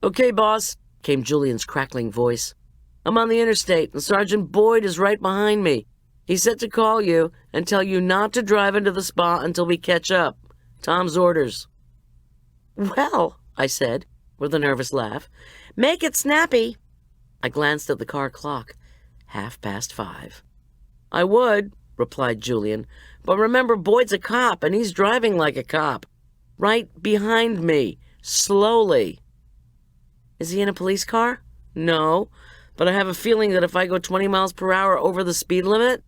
"Okay, boss," came Julian's crackling voice. "I'm on the interstate, and Sergeant Boyd is right behind me. He said to call you and tell you not to drive into the spa until we catch up. Tom's orders." "Well," I said, with a nervous laugh, "make it snappy." I glanced at the car clock. 5:30. "I would," replied Julian, "but remember Boyd's a cop, and he's driving like a cop. Right behind me, slowly." "Is he in a police car?" "No, but I have a feeling that if I go 20 miles per hour over the speed limit,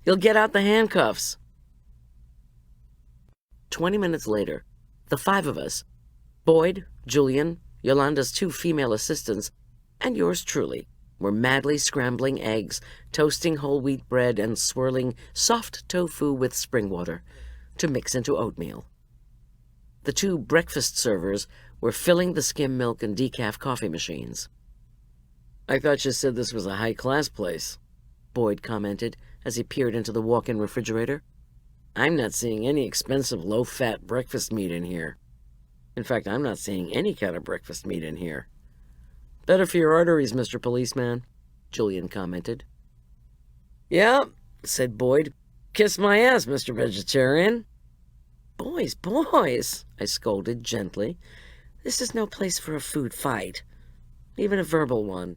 he'll get out the handcuffs." 20 minutes later, the five of us, Boyd, Julian, Yolanda's two female assistants, and yours truly, were madly scrambling eggs, toasting whole wheat bread, and swirling soft tofu with spring water to mix into oatmeal. The two breakfast servers were filling the skim milk and decaf coffee machines. "I thought you said this was a high-class place," Boyd commented as he peered into the walk-in refrigerator. "I'm not seeing any expensive low-fat breakfast meat in here. In fact, I'm not seeing any kind of breakfast meat in here." "Better for your arteries, Mr. Policeman," Julian commented. "Yeah," said Boyd. "Kiss my ass, Mr. Vegetarian." Boys, I scolded gently. "This is no place for a food fight, even a verbal one."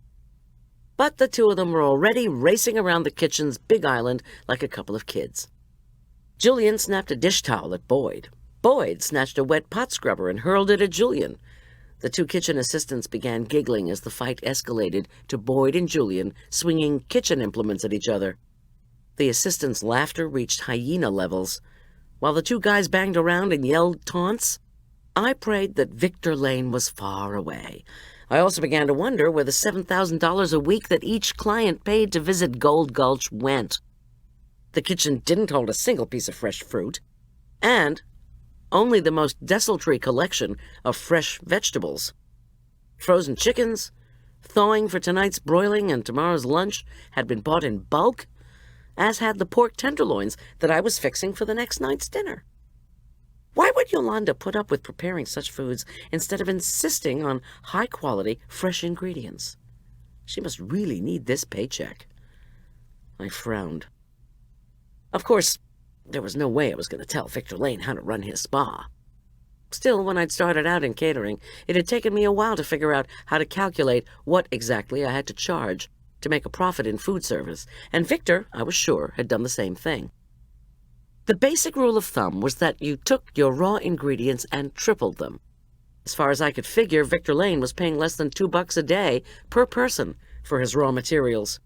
But the two of them were already racing around the kitchen's big island like a couple of kids. Julian snapped a dish towel at Boyd. Boyd snatched a wet pot scrubber and hurled it at Julian. The two kitchen assistants began giggling as the fight escalated to Boyd and Julian swinging kitchen implements at each other. The assistants' laughter reached hyena levels. While the two guys banged around and yelled taunts, I prayed that Victor Lane was far away. I also began to wonder where the $7,000 a week that each client paid to visit Gold Gulch went. The kitchen didn't hold a single piece of fresh fruit, and only the most desultory collection of fresh vegetables. Frozen chickens, thawing for tonight's broiling and tomorrow's lunch, had been bought in bulk, as had the pork tenderloins that I was fixing for the next night's dinner. Why would Yolanda put up with preparing such foods instead of insisting on high-quality, fresh ingredients? She must really need this paycheck. I frowned. Of course, there was no way I was going to tell Victor Lane how to run his spa. Still, when I'd started out in catering, it had taken me a while to figure out how to calculate what exactly I had to charge to make a profit in food service, and Victor, I was sure, had done the same thing. The basic rule of thumb was that you took your raw ingredients and tripled them. As far as I could figure, Victor Lane was paying less than $2 a day per person for his raw materials.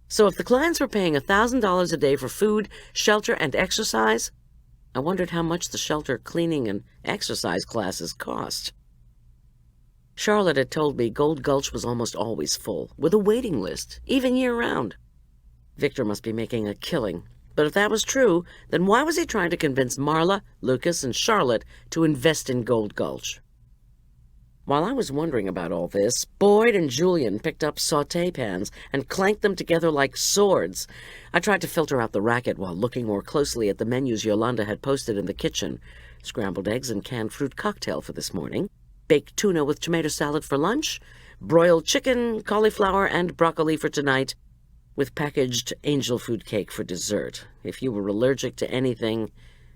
So if the clients were paying $1,000 a day for food, shelter, and exercise, I wondered how much the shelter, cleaning, and exercise classes cost. Charlotte had told me Gold Gulch was almost always full, with a waiting list, even year-round. Victor must be making a killing, but if that was true, then why was he trying to convince Marla, Lucas, and Charlotte to invest in Gold Gulch? While I was wondering about all this, Boyd and Julian picked up sauté pans and clanked them together like swords. I tried to filter out the racket while looking more closely at the menus Yolanda had posted in the kitchen. Scrambled eggs and canned fruit cocktail for this morning, baked tuna with tomato salad for lunch, broiled chicken, cauliflower, and broccoli for tonight, with packaged angel food cake for dessert. If you were allergic to anything,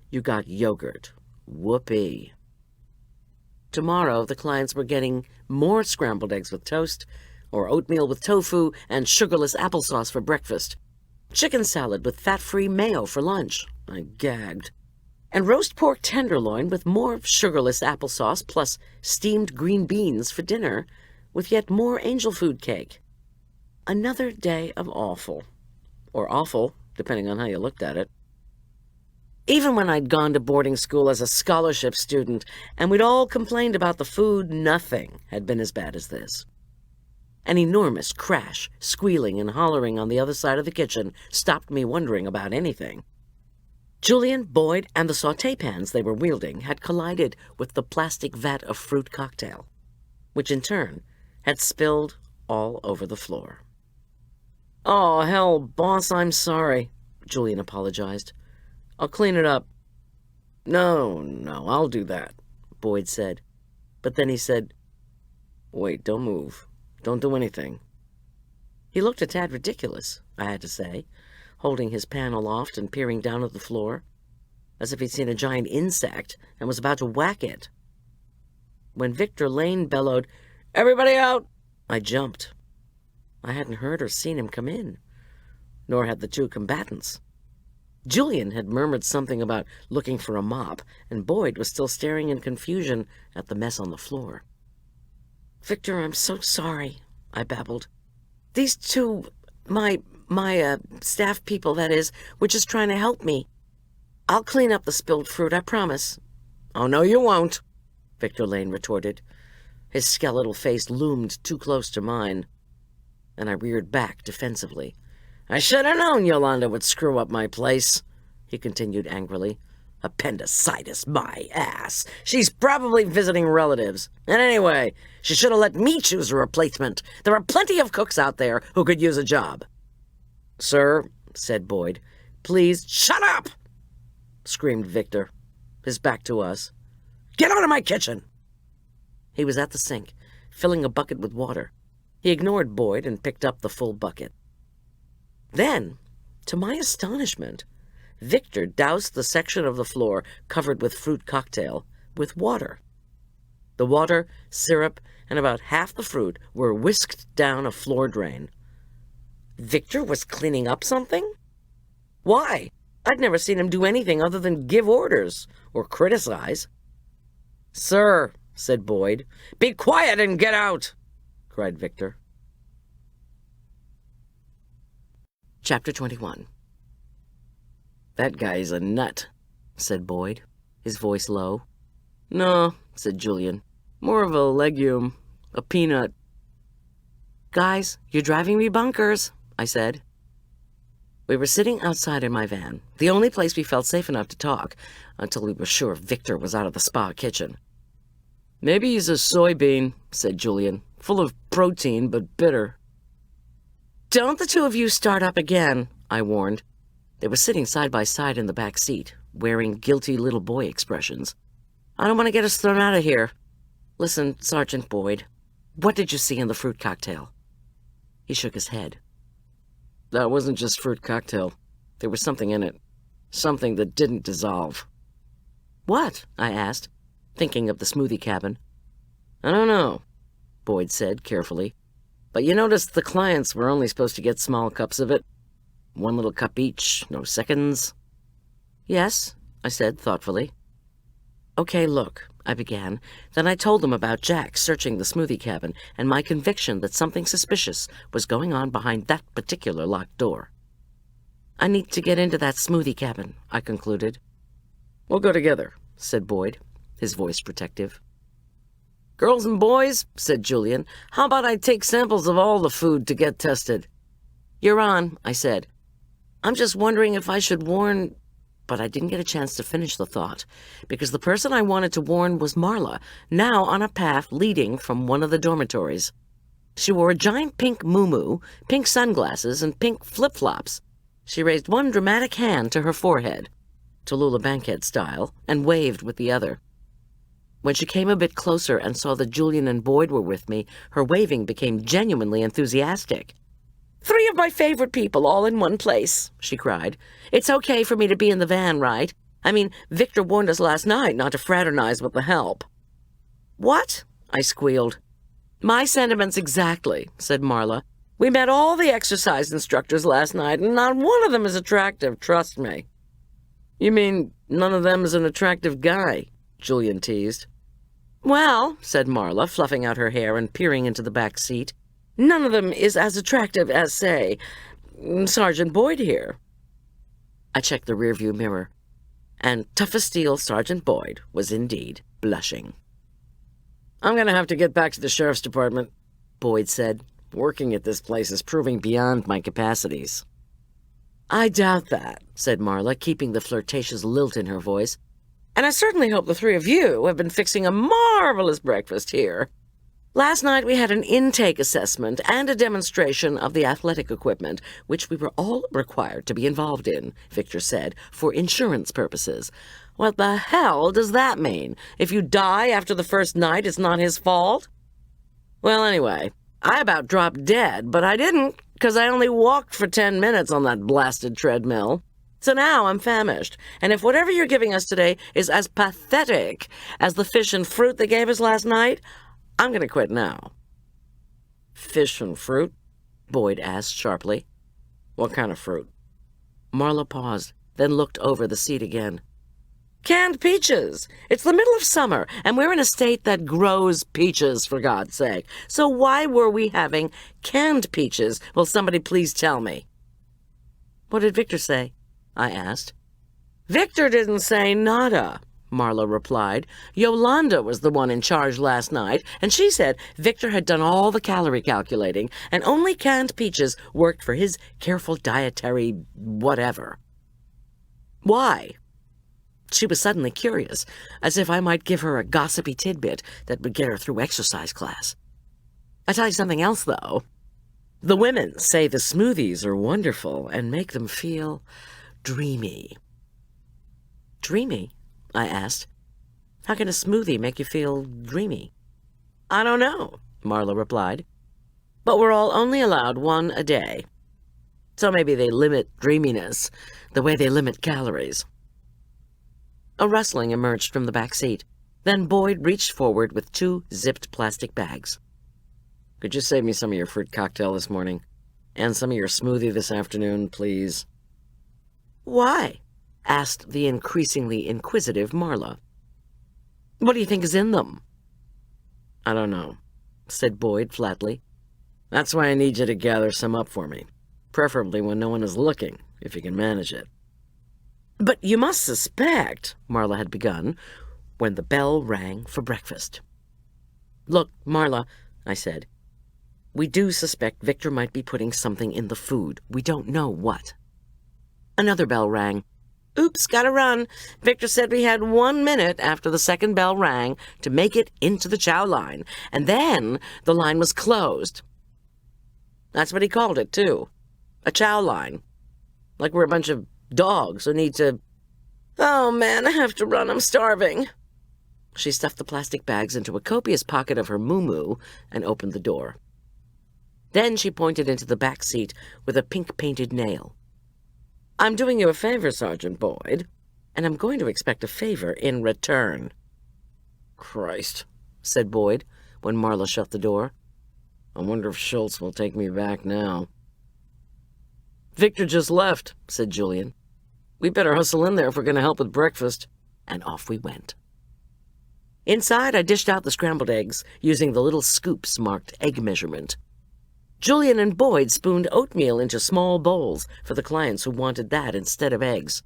you got yogurt. Whoopee. Tomorrow, the clients were getting more scrambled eggs with toast, or oatmeal with tofu and sugarless applesauce for breakfast, chicken salad with fat-free mayo for lunch. I gagged. And roast pork tenderloin with more sugarless applesauce plus steamed green beans for dinner, with yet more angel food cake. Another day of awful. Or awful, depending on how you looked at it. Even when I'd gone to boarding school as a scholarship student, and we'd all complained about the food, nothing had been as bad as this. An enormous crash, squealing and hollering on the other side of the kitchen stopped me wondering about anything. Julian, Boyd, and the sauté pans they were wielding had collided with the plastic vat of fruit cocktail, which in turn had spilled all over the floor. "Oh, hell, boss, I'm sorry," Julian apologized. "I'll clean it up." No, I'll do that," Boyd said. But then he said, Wait, don't move. Don't do anything. He looked a tad ridiculous, I had to say, holding his pan aloft and peering down at the floor, as if he'd seen a giant insect and was about to whack it. When Victor Lane bellowed, "Everybody out!" I jumped. I hadn't heard or seen him come in, nor had the two combatants. Julian had murmured something about looking for a mop, and Boyd was still staring in confusion at the mess on the floor. "Victor, I'm so sorry," I babbled. "These two, my staff people, that is, were just trying to help me. I'll clean up the spilled fruit, I promise." "Oh, no, you won't," Victor Lane retorted. His skeletal face loomed too close to mine, and I reared back defensively. "I should have known Yolanda would screw up my place," he continued angrily. "Appendicitis, my ass. She's probably visiting relatives. And anyway, she should have let me choose a replacement. There are plenty of cooks out there who could use a job." "Sir," said Boyd. "Please shut up!" screamed Victor, his back to us. "Get out of my kitchen!" He was at the sink, filling a bucket with water. He ignored Boyd and picked up the full bucket. Then, to my astonishment, Victor doused the section of the floor covered with fruit cocktail with water. The water, syrup, and about half the fruit were whisked down a floor drain. Victor was cleaning up something? Why? I'd never seen him do anything other than give orders or criticize. "Sir," said Boyd. "Be quiet and get out!" cried Victor. Chapter 21. "That guy's a nut," said Boyd, his voice low. "No," said Julian. "More of a legume, a peanut." "Guys, you're driving me bonkers," I said. We were sitting outside in my van, the only place we felt safe enough to talk, until we were sure Victor was out of the spa kitchen. "Maybe he's a soybean," said Julian. "Full of protein, but bitter." "Don't the two of you start up again," I warned. They were sitting side by side in the back seat, wearing guilty little boy expressions. "I don't want to get us thrown out of here. Listen, Sergeant Boyd, what did you see in the fruit cocktail?" He shook his head. "That wasn't just fruit cocktail. There was something in it. Something that didn't dissolve." "What?" I asked, thinking of the smoothie cabin. "I don't know," Boyd said carefully. "But you noticed the clients were only supposed to get small cups of it? One little cup each, no seconds." "Yes," I said thoughtfully. "Okay, look," I began. Then I told them about Jack searching the smoothie cabin and my conviction that something suspicious was going on behind that particular locked door. "I need to get into that smoothie cabin," I concluded. "We'll go together," said Boyd, his voice protective. "Girls and boys," said Julian, "how about I take samples of all the food to get tested?" "You're on," I said. "I'm just wondering if I should warn—" But I didn't get a chance to finish the thought, because the person I wanted to warn was Marla, now on a path leading from one of the dormitories. She wore a giant pink muumuu, pink sunglasses, and pink flip-flops. She raised one dramatic hand to her forehead, Tallulah Bankhead style, and waved with the other. When she came a bit closer and saw that Julian and Boyd were with me, her waving became genuinely enthusiastic. "3 of my favorite people all in one place," she cried. "It's okay for me to be in the van, right? I mean, Victor warned us last night not to fraternize with the help." "What?" I squealed. "My sentiments exactly," said Marla. "We met all the exercise instructors last night, and not one of them is attractive, trust me." "You mean none of them is an attractive guy?" Julian teased. "Well," said Marla, fluffing out her hair and peering into the back seat, "none of them is as attractive as, say, Sergeant Boyd here." I checked the rearview mirror, and tough as steel Sergeant Boyd was indeed blushing. "I'm going to have to get back to the sheriff's department," Boyd said. "Working at this place is proving beyond my capacities." "I doubt that," said Marla, keeping the flirtatious lilt in her voice. "And I certainly hope the 3 of you have been fixing a marvelous breakfast here. Last night we had an intake assessment and a demonstration of the athletic equipment, which we were all required to be involved in," Victor said, "for insurance purposes. What the hell does that mean? If you die after the first night, it's not his fault?" Well, anyway, I about dropped dead, but I didn't, because I only walked for 10 minutes on that blasted treadmill. So now I'm famished, and if whatever you're giving us today is as pathetic as the fish and fruit they gave us last night, I'm going to quit now. Fish and fruit? Boyd asked sharply. What kind of fruit? Marla paused, then looked over the seat again. Canned peaches! It's the middle of summer, and we're in a state that grows peaches, for God's sake. So why were we having canned peaches? Will somebody please tell me? What did Victor say? I asked. Victor didn't say nada, Marla replied. Yolanda was the one in charge last night, and she said Victor had done all the calorie calculating, and only canned peaches worked for his careful dietary whatever. Why? She was suddenly curious, as if I might give her a gossipy tidbit that would get her through exercise class. I tell you something else, though. The women say the smoothies are wonderful and make them feel dreamy. Dreamy? I asked. How can a smoothie make you feel dreamy? I don't know, Marla replied. But we're all only allowed one a day. So maybe they limit dreaminess the way they limit calories. A rustling emerged from the back seat. Then Boyd reached forward with 2 zipped plastic bags. Could you save me some of your fruit cocktail this morning? And some of your smoothie this afternoon, please? Why? Asked the increasingly inquisitive Marla. What do you think is in them? I don't know, said Boyd flatly. That's why I need you to gather some up for me. Preferably when no one is looking, if you can manage it. But you must suspect, Marla had begun, when the bell rang for breakfast. Look, Marla, I said, we do suspect Victor might be putting something in the food. We don't know what. Another bell rang. Oops, gotta run. Victor said we had 1 minute after the second bell rang to make it into the chow line, and then the line was closed. That's what he called it, too. A chow line. Like we're a bunch of dogs who need to... Oh, man, I have to run. I'm starving. She stuffed the plastic bags into a copious pocket of her muumuu and opened the door. Then she pointed into the back seat with a pink-painted nail. I'm doing you a favor, Sergeant Boyd, and I'm going to expect a favor in return. Christ, said Boyd when Marla shut the door. I wonder if Schulz will take me back now. Victor just left, said Julian. We better hustle in there if we're going to help with breakfast. And off we went. Inside, I dished out the scrambled eggs, using the little scoops marked egg measurement. Julian and Boyd spooned oatmeal into small bowls for the clients who wanted that instead of eggs.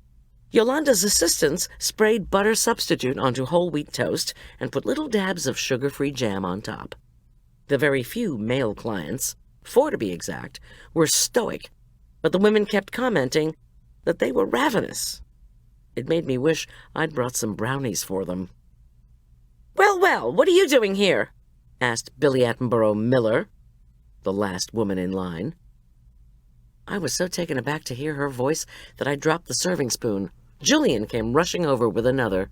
Yolanda's assistants sprayed butter substitute onto whole wheat toast and put little dabs of sugar-free jam on top. The very few male clients, 4 to be exact, were stoic, but the women kept commenting that they were ravenous. It made me wish I'd brought some brownies for them. Well, what are you doing here? Asked Billy Attenborough Miller, the last woman in line. I was so taken aback to hear her voice that I dropped the serving spoon. Julian came rushing over with another.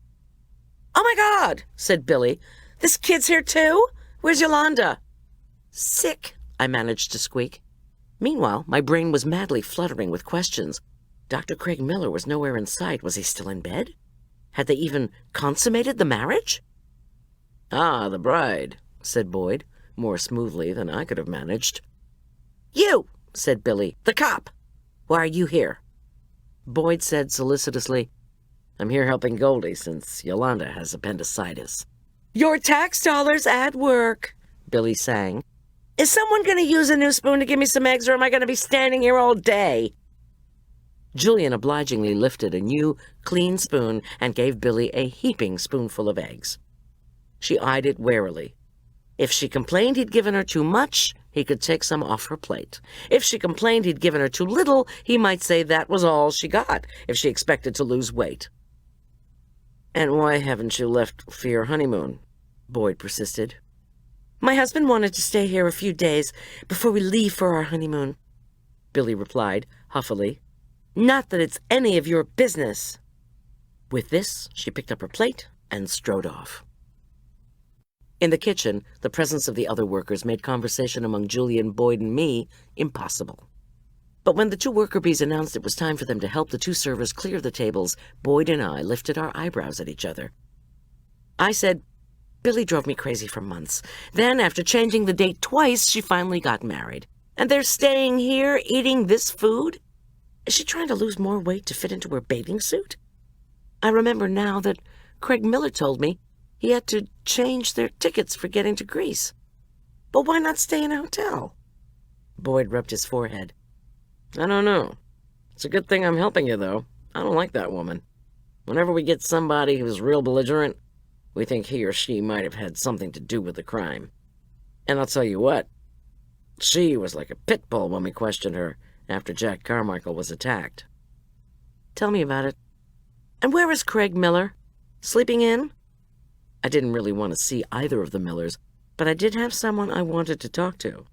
Oh, my God, said Billy. This kid's here, too? Where's Yolanda? Sick, I managed to squeak. Meanwhile, my brain was madly fluttering with questions. Dr. Craig Miller was nowhere in sight. Was he still in bed? Had they even consummated the marriage? Ah, the bride, said Boyd, more smoothly than I could have managed. You, said Billy, the cop. Why are you here? Boyd said solicitously, I'm here helping Goldy since Yolanda has appendicitis. Your tax dollars at work, Billy sang. Is someone going to use a new spoon to give me some eggs, or am I going to be standing here all day? Julian obligingly lifted a new, clean spoon and gave Billy a heaping spoonful of eggs. She eyed it warily. If she complained he'd given her too much, he could take some off her plate. If she complained he'd given her too little, he might say that was all she got, if she expected to lose weight. And why haven't you left for your honeymoon? Boyd persisted. My husband wanted to stay here a few days before we leave for our honeymoon, Billy replied, huffily. Not that it's any of your business. With this, she picked up her plate and strode off. In the kitchen, the presence of the other workers made conversation among Julian, Boyd, and me impossible. But when the two worker bees announced it was time for them to help the two servers clear the tables, Boyd and I lifted our eyebrows at each other. I said, Billy drove me crazy for months. Then, after changing the date twice, she finally got married. And they're staying here, eating this food? Is she trying to lose more weight to fit into her bathing suit? I remember now that Craig Miller told me he had to change their tickets for getting to Greece. But why not stay in a hotel? Boyd rubbed his forehead. I don't know. It's a good thing I'm helping you, though. I don't like that woman. Whenever we get somebody who's real belligerent, we think he or she might have had something to do with the crime. And I'll tell you what, she was like a pit bull when we questioned her after Jack Carmichael was attacked. Tell me about it. And where is Craig Miller? Sleeping in? I didn't really want to see either of the Millers, but I did have someone I wanted to talk to.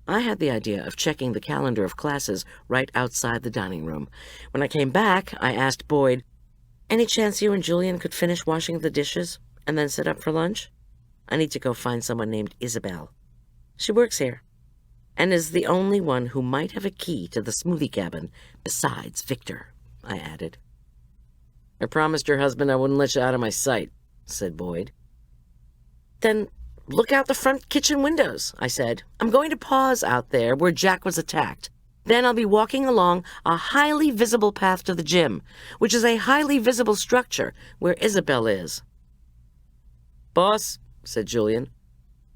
I had the idea of checking the calendar of classes right outside the dining room. When I came back, I asked Boyd, any chance you and Julian could finish washing the dishes and then sit up for lunch? I need to go find someone named Isabel. She works here and is the only one who might have a key to the smoothie cabin besides Victor, I added. I promised your husband I wouldn't let you out of my sight, said Boyd. Then look out the front kitchen windows, I said. I'm going to pause out there where Jack was attacked. Then I'll be walking along a highly visible path to the gym, which is a highly visible structure where Isabel is. Boss, said Julian,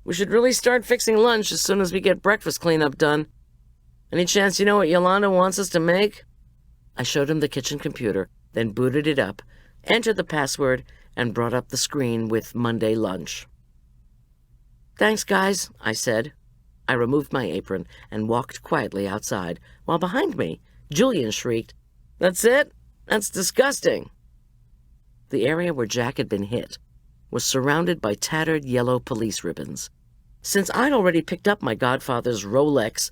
we should really start fixing lunch as soon as we get breakfast cleanup done. Any chance you know what Yolanda wants us to make? I showed him the kitchen computer, then booted it up, entered the password, and brought up the screen with Monday lunch. Thanks, guys, I said. I removed my apron and walked quietly outside, while behind me, Julian shrieked, That's it? That's disgusting. The area where Jack had been hit was surrounded by tattered yellow police ribbons. Since I'd already picked up my godfather's Rolex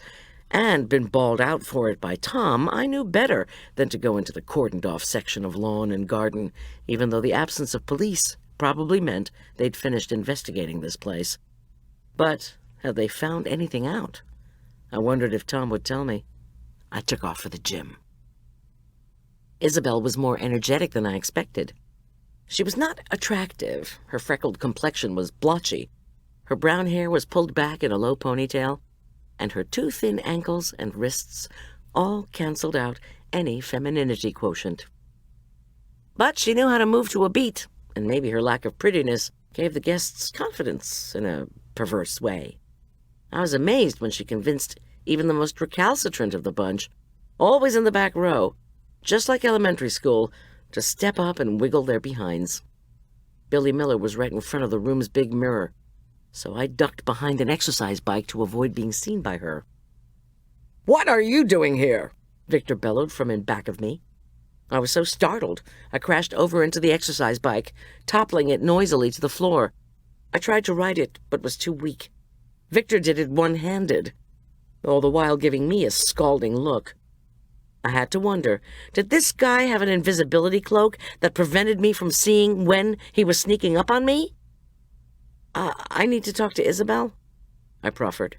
and been bawled out for it by Tom, I knew better than to go into the cordoned-off section of lawn and garden, even though the absence of police probably meant they'd finished investigating this place. But had they found anything out? I wondered if Tom would tell me. I took off for the gym. Isabel was more energetic than I expected. She was not attractive. Her freckled complexion was blotchy. Her brown hair was pulled back in a low ponytail, and her too thin ankles and wrists all canceled out any femininity quotient. But she knew how to move to a beat, and maybe her lack of prettiness gave the guests confidence in a perverse way. I was amazed when she convinced even the most recalcitrant of the bunch, always in the back row, just like elementary school, to step up and wiggle their behinds. Billy Miller was right in front of the room's big mirror, so I ducked behind an exercise bike to avoid being seen by her. What are you doing here? Victor bellowed from in back of me. I was so startled, I crashed over into the exercise bike, toppling it noisily to the floor. I tried to ride it, but was too weak. Victor did it one-handed, all the while giving me a scalding look. I had to wonder, did this guy have an invisibility cloak that prevented me from seeing when he was sneaking up on me? I need to talk to Isabel, I proffered,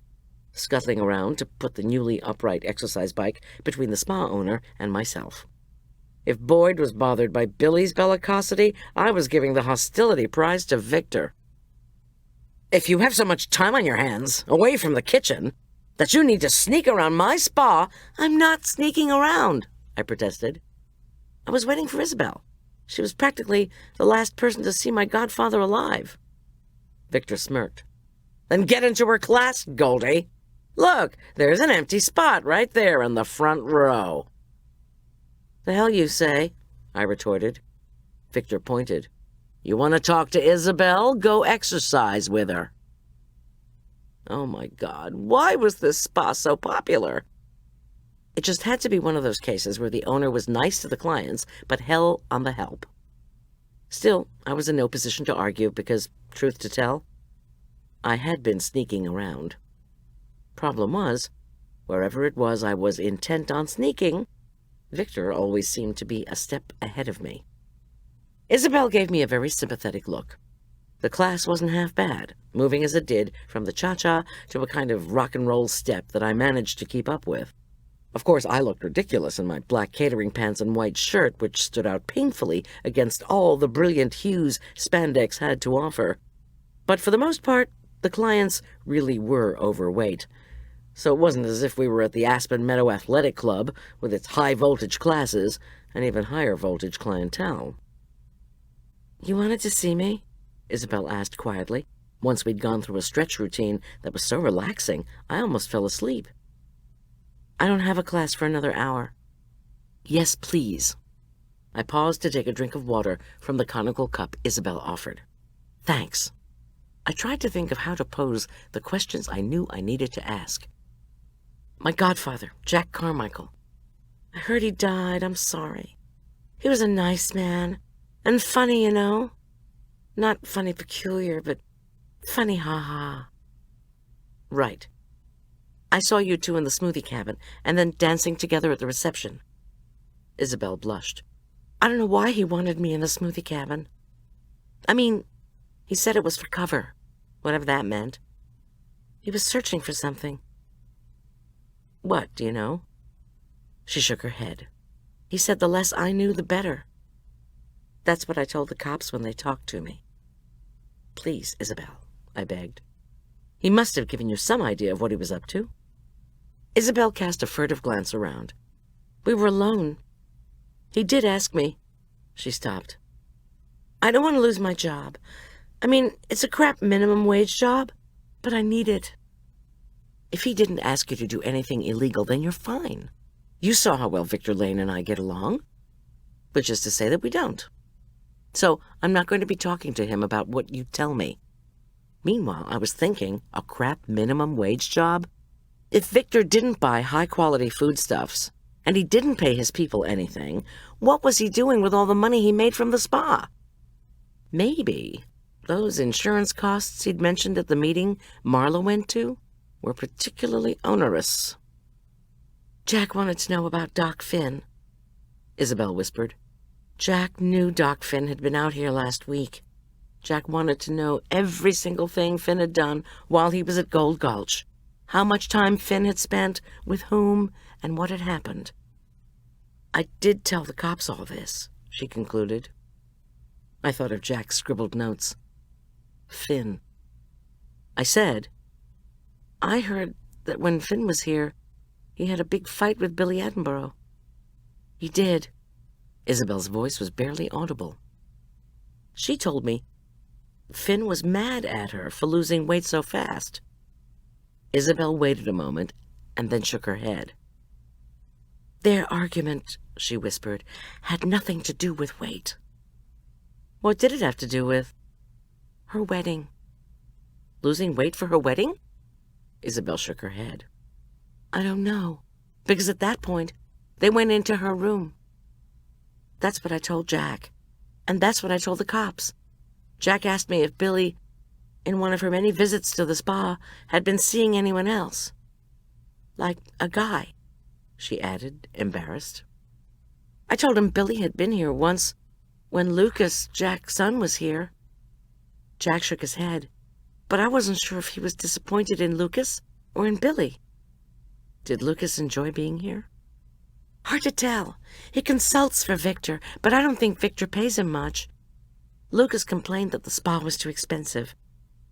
scuttling around to put the newly upright exercise bike between the spa owner and myself. If Boyd was bothered by Billy's bellicosity, I was giving the hostility prize to Victor. If you have so much time on your hands, away from the kitchen, that you need to sneak around my spa, I'm not sneaking around, I protested. I was waiting for Isabel. She was practically the last person to see my godfather alive. Victor smirked. Then get into her class, Goldy. Look, there's an empty spot right there in the front row. The hell you say, I retorted. Victor pointed. You want to talk to Isabel? Go exercise with her. Oh my God, why was this spa so popular? It just had to be one of those cases where the owner was nice to the clients, but hell on the help. Still, I was in no position to argue because, truth to tell, I had been sneaking around. Problem was, wherever it was I was intent on sneaking, Victor always seemed to be a step ahead of me. Isabel gave me a very sympathetic look. The class wasn't half bad, moving as it did from the cha-cha to a kind of rock and roll step that I managed to keep up with. Of course, I looked ridiculous in my black catering pants and white shirt, which stood out painfully against all the brilliant hues spandex had to offer. But for the most part, the clients really were overweight. So it wasn't as if we were at the Aspen Meadow Athletic Club with its high-voltage classes and even higher-voltage clientele. "You wanted to see me?" Isabel asked quietly. Once we'd gone through a stretch routine that was so relaxing, I almost fell asleep. "I don't have a class for another hour." "Yes, please." I paused to take a drink of water from the conical cup Isabel offered. "Thanks." I tried to think of how to pose the questions I knew I needed to ask. "My godfather, Jack Carmichael. I heard he died. I'm sorry. He was a nice man. And funny, you know. Not funny peculiar, but funny ha-ha." "Right. I saw you two in the smoothie cabin, and then dancing together at the reception." Isabel blushed. "I don't know why he wanted me in the smoothie cabin. I mean, he said it was for cover, whatever that meant. He was searching for something." "What, do you know?" She shook her head. "He said the less I knew, the better. That's what I told the cops when they talked to me." "Please, Isabel," I begged. "He must have given you some idea of what he was up to." Isabel cast a furtive glance around. "We were alone. He did ask me." She stopped. "I don't want to lose my job. I mean, it's a crap minimum wage job, but I need it." "If he didn't ask you to do anything illegal, then you're fine. You saw how well Victor Lane and I get along. Which is to say that we don't. So I'm not going to be talking to him about what you tell me." Meanwhile, I was thinking, a crap minimum wage job? If Victor didn't buy high-quality foodstuffs, and he didn't pay his people anything, what was he doing with all the money he made from the spa? Maybe those insurance costs he'd mentioned at the meeting Marla went to were particularly onerous. "Jack wanted to know about Doc Finn," Isabel whispered. "Jack knew Doc Finn had been out here last week. Jack wanted to know every single thing Finn had done while he was at Gold Gulch, how much time Finn had spent, with whom, and what had happened. I did tell the cops all this," she concluded. I thought of Jack's scribbled notes. Finn. I said, "I heard that when Finn was here, he had a big fight with Billy Attenborough." "He did." Isabel's voice was barely audible. "She told me Finn was mad at her for losing weight so fast." Isabel waited a moment and then shook her head. "Their argument," she whispered, "had nothing to do with weight." "What did it have to do with?" "Her wedding." "Losing weight for her wedding?" Isabel shook her head. "I don't know, because at that point, they went into her room. That's what I told Jack, and that's what I told the cops. Jack asked me if Billy, in one of her many visits to the spa, had been seeing anyone else. Like a guy," she added, embarrassed. "I told him Billy had been here once when Lucas, Jack's son, was here." Jack shook his head, but I wasn't sure if he was disappointed in Lucas or in Billy. "Did Lucas enjoy being here?" "Hard to tell. He consults for Victor, but I don't think Victor pays him much. Lucas complained that the spa was too expensive,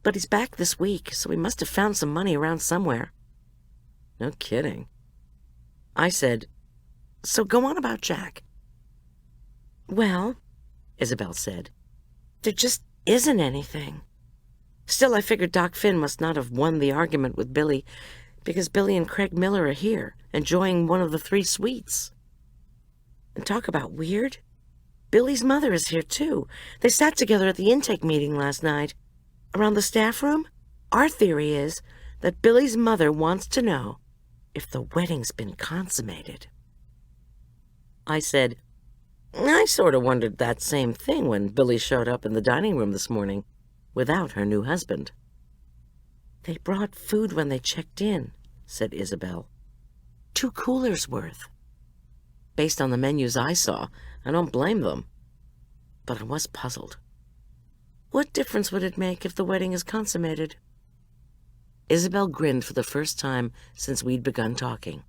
but he's back this week, so he must have found some money around somewhere." "No kidding." I said, "So go on about Jack." "Well," Isabel said, "there just isn't anything. Still, I figured Doc Finn must not have won the argument with Billy, because Billy and Craig Miller are here, enjoying one of the 3 suites. And talk about weird. Billy's mother is here, too. They sat together at the intake meeting last night. Around the staff room, our theory is that Billy's mother wants to know if the wedding's been consummated." I said, "I sort of wondered that same thing when Billy showed up in the dining room this morning without her new husband." "They brought food when they checked in," said Isabel. 2 coolers worth. Based on the menus I saw, I don't blame them. But I was puzzled. What difference would it make if the wedding is consummated? Isabel grinned for the first time since we'd begun talking.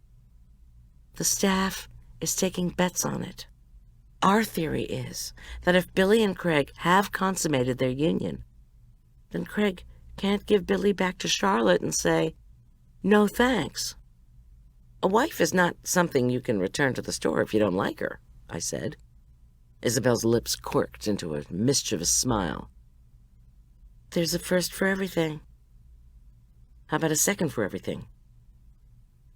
The staff is taking bets on it. Our theory is that if Billy and Craig have consummated their union, then Craig can't give Billy back to Charlotte and say, "No thanks." A wife is not something you can return to the store if you don't like her, I said. Isabel's lips quirked into a mischievous smile. There's a first for everything. How about a second for everything?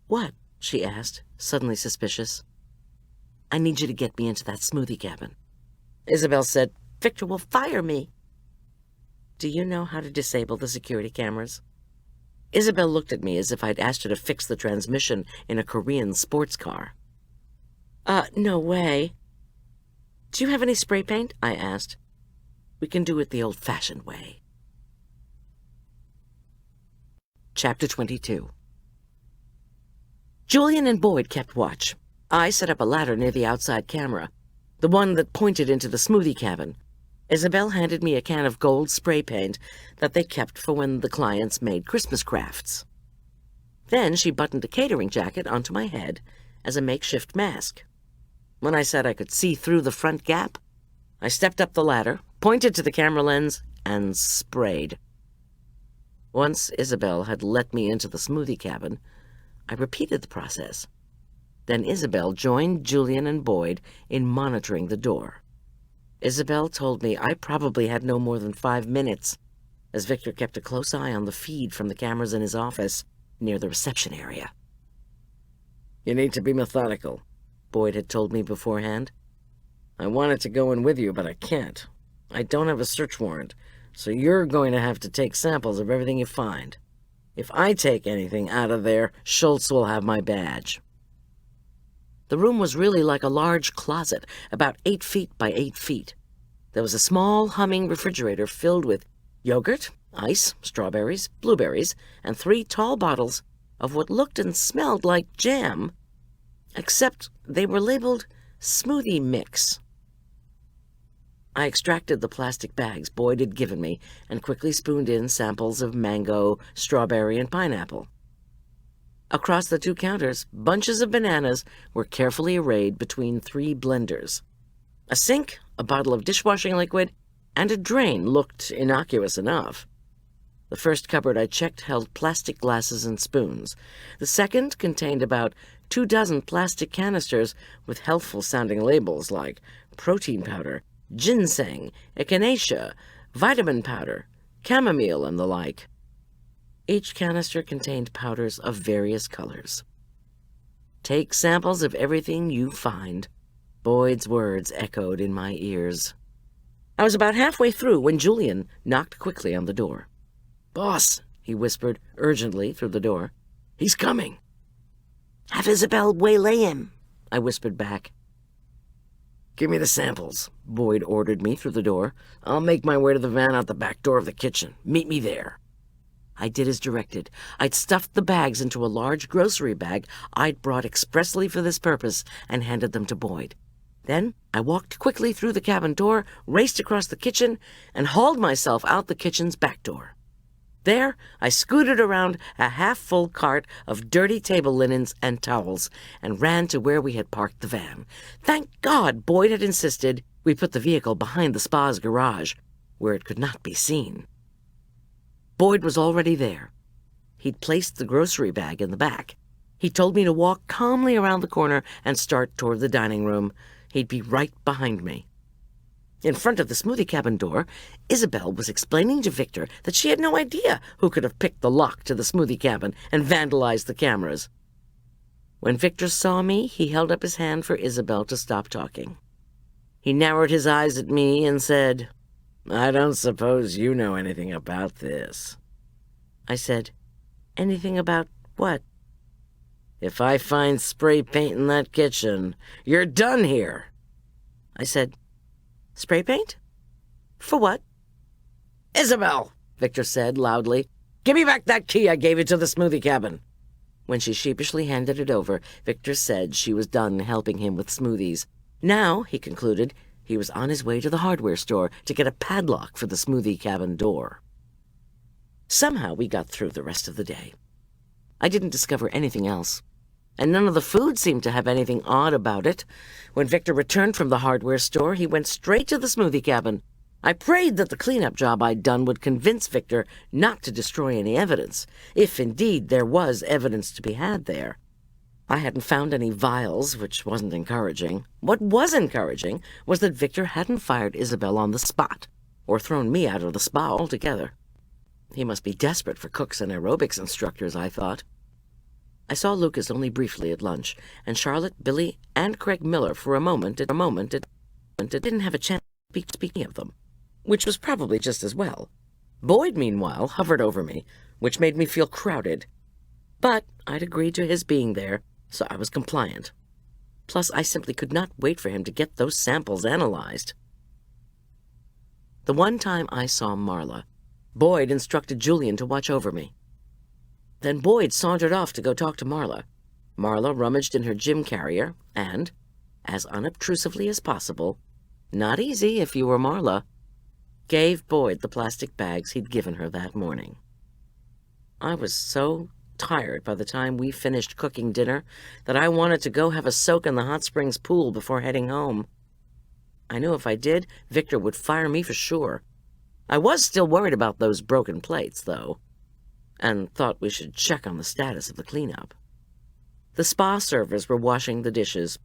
What? She asked, suddenly suspicious. I need you to get me into that smoothie cabin. Isabel said, Victor will fire me. Do you know how to disable the security cameras? Isabel looked at me as if I'd asked her to fix the transmission in a Korean sports car. No way. Do you have any spray paint? I asked. We can do it the old-fashioned way. Chapter 22. Julian and Boyd kept watch. I set up a ladder near the outside camera, the one that pointed into the smoothie cabin. Isabel handed me a can of gold spray paint that they kept for when the clients made Christmas crafts. Then she buttoned a catering jacket onto my head as a makeshift mask. When I said I could see through the front gap, I stepped up the ladder, pointed to the camera lens, and sprayed. Once Isabel had let me into the smoothie cabin, I repeated the process. Then Isabel joined Julian and Boyd in monitoring the door. Isabel told me I probably had no more than 5 minutes, as Victor kept a close eye on the feed from the cameras in his office near the reception area. You need to be methodical, Boyd had told me beforehand. I wanted to go in with you, but I can't. I don't have a search warrant, so you're going to have to take samples of everything you find. If I take anything out of there, Schulz will have my badge. The room was really like a large closet, about 8 feet by 8 feet. There was a small, humming refrigerator filled with yogurt, ice, strawberries, blueberries, and 3 tall bottles of what looked and smelled like jam, except they were labeled smoothie mix. I extracted the plastic bags Boyd had given me and quickly spooned in samples of mango, strawberry, and pineapple. Across the 2 counters, bunches of bananas were carefully arrayed between 3 blenders. A sink, a bottle of dishwashing liquid, and a drain looked innocuous enough. The first cupboard I checked held plastic glasses and spoons. The second contained about 24 plastic canisters with healthful-sounding labels like protein powder, ginseng, echinacea, vitamin powder, chamomile, and the like. Each canister contained powders of various colors. Take samples of everything you find. Boyd's words echoed in my ears. I was about halfway through when Julian knocked quickly on the door. "Boss," he whispered urgently through the door. "He's coming." "Have Isabel waylay him," I whispered back. "Give me the samples," Boyd ordered me through the door. "I'll make my way to the van out the back door of the kitchen. Meet me there." I did as directed. I'd stuffed the bags into a large grocery bag I'd brought expressly for this purpose and handed them to Boyd. Then I walked quickly through the cabin door, raced across the kitchen, and hauled myself out the kitchen's back door. There, I scooted around a half-full cart of dirty table linens and towels and ran to where we had parked the van. Thank God Boyd had insisted we put the vehicle behind the spa's garage, where it could not be seen. Boyd was already there. He'd placed the grocery bag in the back. He told me to walk calmly around the corner and start toward the dining room. He'd be right behind me. In front of the smoothie cabin door, Isabel was explaining to Victor that she had no idea who could have picked the lock to the smoothie cabin and vandalized the cameras. When Victor saw me, he held up his hand for Isabel to stop talking. He narrowed his eyes at me and said, "I don't suppose you know anything about this." I said, "Anything about what?" "If I find spray paint in that kitchen, you're done here." I said, "Spray paint? For what?" "Isabel," Victor said loudly, "give me back that key I gave you to the smoothie cabin." When she sheepishly handed it over, Victor said she was done helping him with smoothies. Now, he concluded, He was on his way to the hardware store to get a padlock for the smoothie cabin door. Somehow we got through the rest of the day. I didn't discover anything else, and none of the food seemed to have anything odd about it. When Victor returned from the hardware store, he went straight to the smoothie cabin. I prayed that the cleanup job I'd done would convince Victor not to destroy any evidence, if indeed there was evidence to be had there. I hadn't found any vials, which wasn't encouraging. What was encouraging was that Victor hadn't fired Isabel on the spot, or thrown me out of the spa altogether. He must be desperate for cooks and aerobics instructors, I thought. I saw Lucas only briefly at lunch, and Charlotte, Billy, and Craig Miller for a moment. It didn't have a chance to speak of them, which was probably just as well. Boyd, meanwhile, hovered over me, which made me feel crowded. But I'd agreed to his being there, so I was compliant. Plus, I simply could not wait for him to get those samples analyzed. The one time I saw Marla, Boyd instructed Julian to watch over me. Then Boyd sauntered off to go talk to Marla. Marla rummaged in her gym carrier and, as unobtrusively as possible, not easy if you were Marla, gave Boyd the plastic bags he'd given her that morning. I was so tired by the time we finished cooking dinner that I wanted to go have a soak in the hot springs pool before heading home. I knew if I did, Victor would fire me for sure. I was still worried about those broken plates, though, and thought we should check on the status of the cleanup. The spa servers were washing the dishes,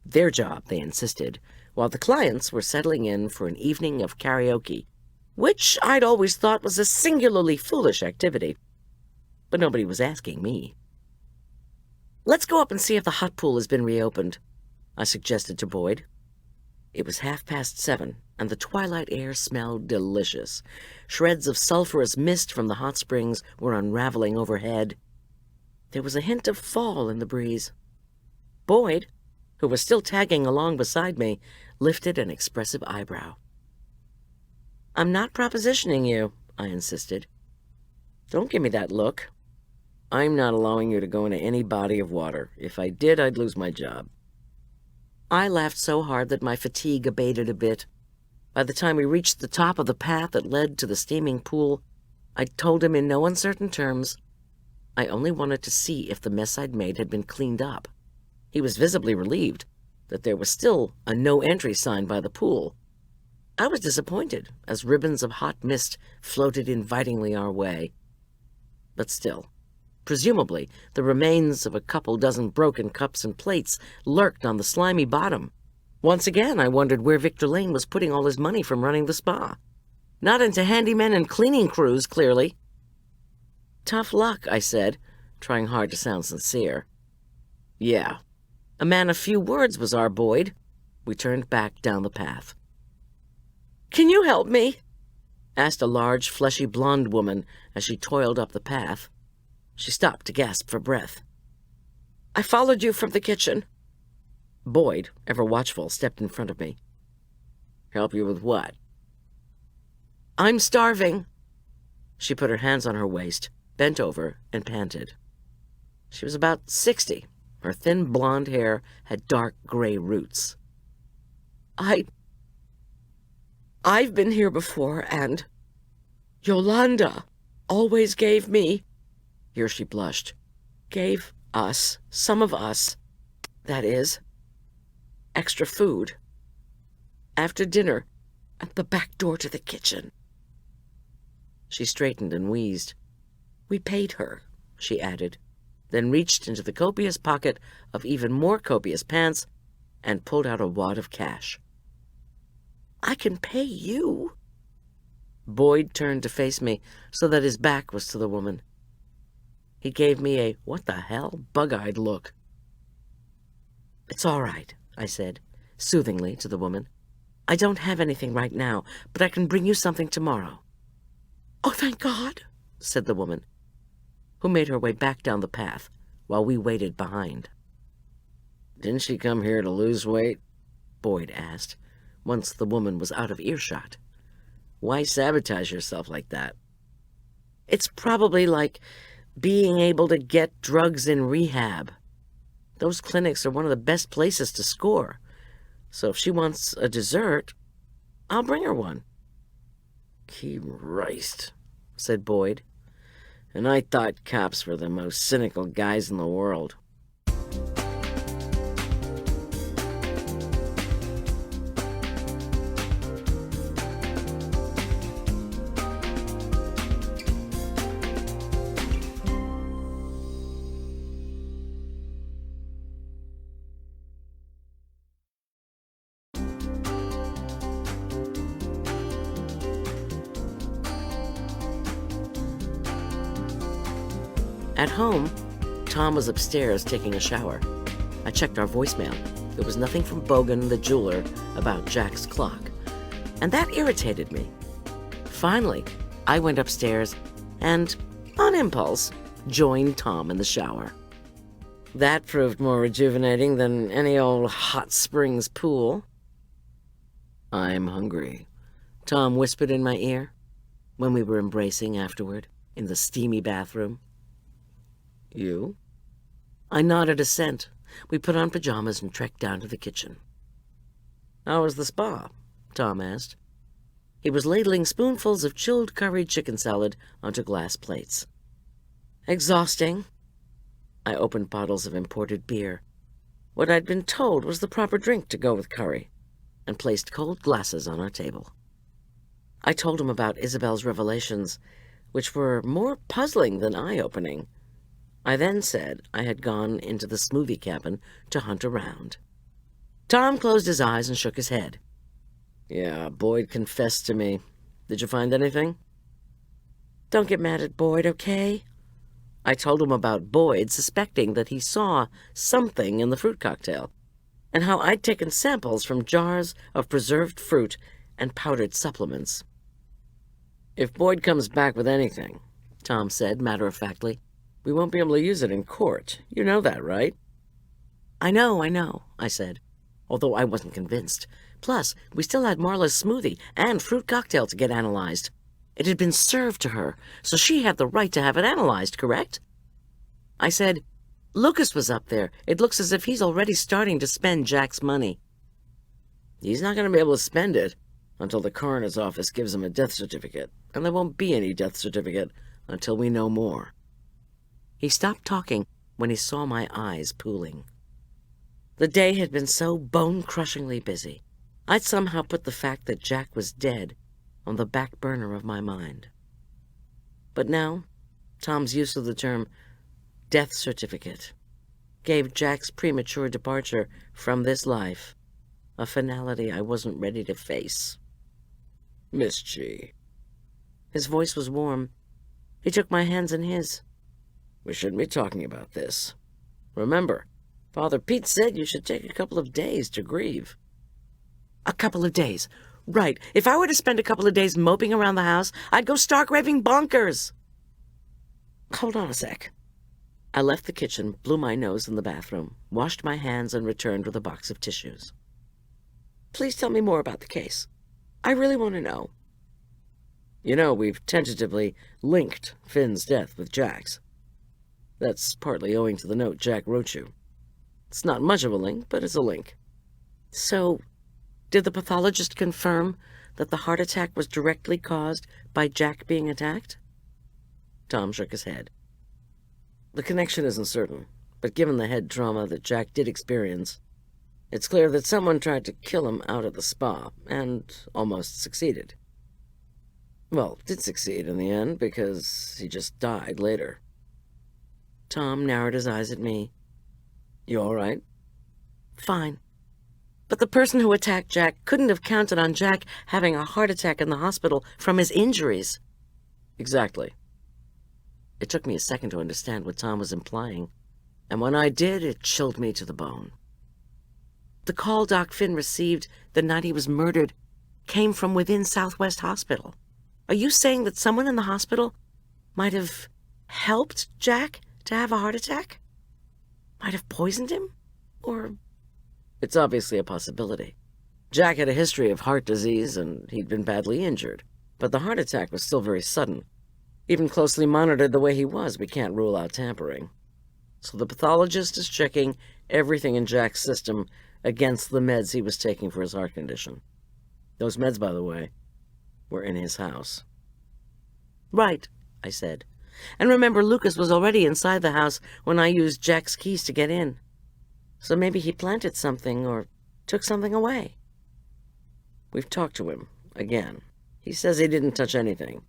their job, they insisted, while the clients were settling in for an evening of karaoke, which I'd always thought was a singularly foolish activity. But nobody was asking me. "Let's go up and see if the hot pool has been reopened," I suggested to Boyd. It was 7:30, and the twilight air smelled delicious. Shreds of sulphurous mist from the hot springs were unraveling overhead. There was a hint of fall in the breeze. Boyd, who was still tagging along beside me, lifted an expressive eyebrow. "I'm not propositioning you," I insisted. "Don't give me that look. I'm not allowing you to go into any body of water. If I did, I'd lose my job." I laughed so hard that my fatigue abated a bit. By the time we reached the top of the path that led to the steaming pool, I told him in no uncertain terms I only wanted to see if the mess I'd made had been cleaned up. He was visibly relieved that there was still a no-entry sign by the pool. I was disappointed as ribbons of hot mist floated invitingly our way. But still, presumably, the remains of a couple dozen broken cups and plates lurked on the slimy bottom. Once again, I wondered where Victor Lane was putting all his money from running the spa. Not into handymen and cleaning crews, clearly. "Tough luck," I said, trying hard to sound sincere. "Yeah. A man of few words was our Boyd." We turned back down the path. "Can you help me?" asked a large, fleshy blonde woman as she toiled up the path. She stopped to gasp for breath. "I followed you from the kitchen." Boyd, ever watchful, stepped in front of me. "Help you with what?" "I'm starving." She put her hands on her waist, bent over, and panted. She was about 60. Her thin blonde hair had dark gray roots. I've been here before, and Yolanda always gave me," here she blushed, "gave us, some of us, that is, extra food. After dinner, at the back door to the kitchen." She straightened and wheezed. "We paid her," she added, then reached into the copious pocket of even more copious pants and pulled out a wad of cash. "I can pay you." Boyd turned to face me so that his back was to the woman. He gave me a what the hell bug-eyed look. "It's all right," I said, soothingly to the woman. "I don't have anything right now, but I can bring you something tomorrow." "Oh, thank God," said the woman, who made her way back down the path while we waited behind. "Didn't she come here to lose weight?" Boyd asked, once the woman was out of earshot. "Why sabotage yourself like that?" "It's probably like being able to get drugs in rehab. Those clinics are one of the best places to score. So if she wants a dessert, I'll bring her one. Christ, said Boyd. And I thought cops were the most cynical guys in the world. At home, Tom was upstairs taking a shower. I checked our voicemail. There was nothing from Bogan the jeweler about Jack's clock, and that irritated me. Finally, I went upstairs and, on impulse, joined Tom in the shower. That proved more rejuvenating than any old hot springs pool. I'm hungry, Tom whispered in my ear when we were embracing afterward in the steamy bathroom. You? I nodded assent. We put on pajamas and trekked down to the kitchen. "How was the spa?" Tom asked. He was ladling spoonfuls of chilled curried chicken salad onto glass plates. "Exhausting." I opened bottles of imported beer, what I'd been told was the proper drink to go with curry, and placed cold glasses on our table. I told him about Isabel's revelations, which were more puzzling than eye-opening. I then said I had gone into the smoothie cabin to hunt around. Tom closed his eyes and shook his head. "Yeah, Boyd confessed to me. Did you find anything?" "Don't get mad at Boyd, okay?" I told him about Boyd suspecting that he saw something in the fruit cocktail, and how I'd taken samples from jars of preserved fruit and powdered supplements. "If Boyd comes back with anything," Tom said matter-of-factly, "we won't be able to use it in court. You know that, right?" I know, I said, although I wasn't convinced. Plus, we still had Marla's smoothie and fruit cocktail to get analyzed. It had been served to her, so she had the right to have it analyzed, correct? I said, "Lucas was up there. It looks as if he's already starting to spend Jack's money." "He's not going to be able to spend it until the coroner's office gives him a death certificate, and there won't be any death certificate until we know more." He stopped talking when he saw my eyes pooling. The day had been so bone-crushingly busy. I'd somehow put the fact that Jack was dead on the back burner of my mind. But now, Tom's use of the term death certificate gave Jack's premature departure from this life a finality I wasn't ready to face. "Miss G." His voice was warm. He took my hands in his. "We shouldn't be talking about this. Remember, Father Pete said you should take a couple of days to grieve." A couple of days. Right. If I were to spend a couple of days moping around the house, I'd go stark raving bonkers. Hold on a sec. I left the kitchen, blew my nose in the bathroom, washed my hands, and returned with a box of tissues. Please tell me more about the case. I really want to know. You know, we've tentatively linked Finn's death with Jack's. That's partly owing to the note Jack wrote you. It's not much of a link, but it's a link. So, did the pathologist confirm that the heart attack was directly caused by Jack being attacked? Tom shook his head. The connection isn't certain, but given the head trauma that Jack did experience, it's clear that someone tried to kill him out at the spa, and almost succeeded. Well, did succeed in the end, because he just died later. Tom narrowed his eyes at me. "You all right?" "Fine. But the person who attacked Jack couldn't have counted on Jack having a heart attack in the hospital from his injuries." "Exactly." It took me a second to understand what Tom was implying, and when I did, it chilled me to the bone. The call Doc Finn received the night he was murdered came from within Southwest Hospital. Are you saying that someone in the hospital might have helped Jack to have a heart attack? Might have poisoned him? Or... It's obviously a possibility. Jack had a history of heart disease, and he'd been badly injured, but the heart attack was still very sudden. Even closely monitored the way he was, we can't rule out tampering. So the pathologist is checking everything in Jack's system against the meds he was taking for his heart condition. Those meds, by the way, were in his house. Right, I said. And remember, Lucas was already inside the house when I used Jack's keys to get in. So maybe he planted something or took something away. We've talked to him, again. He says he didn't touch anything.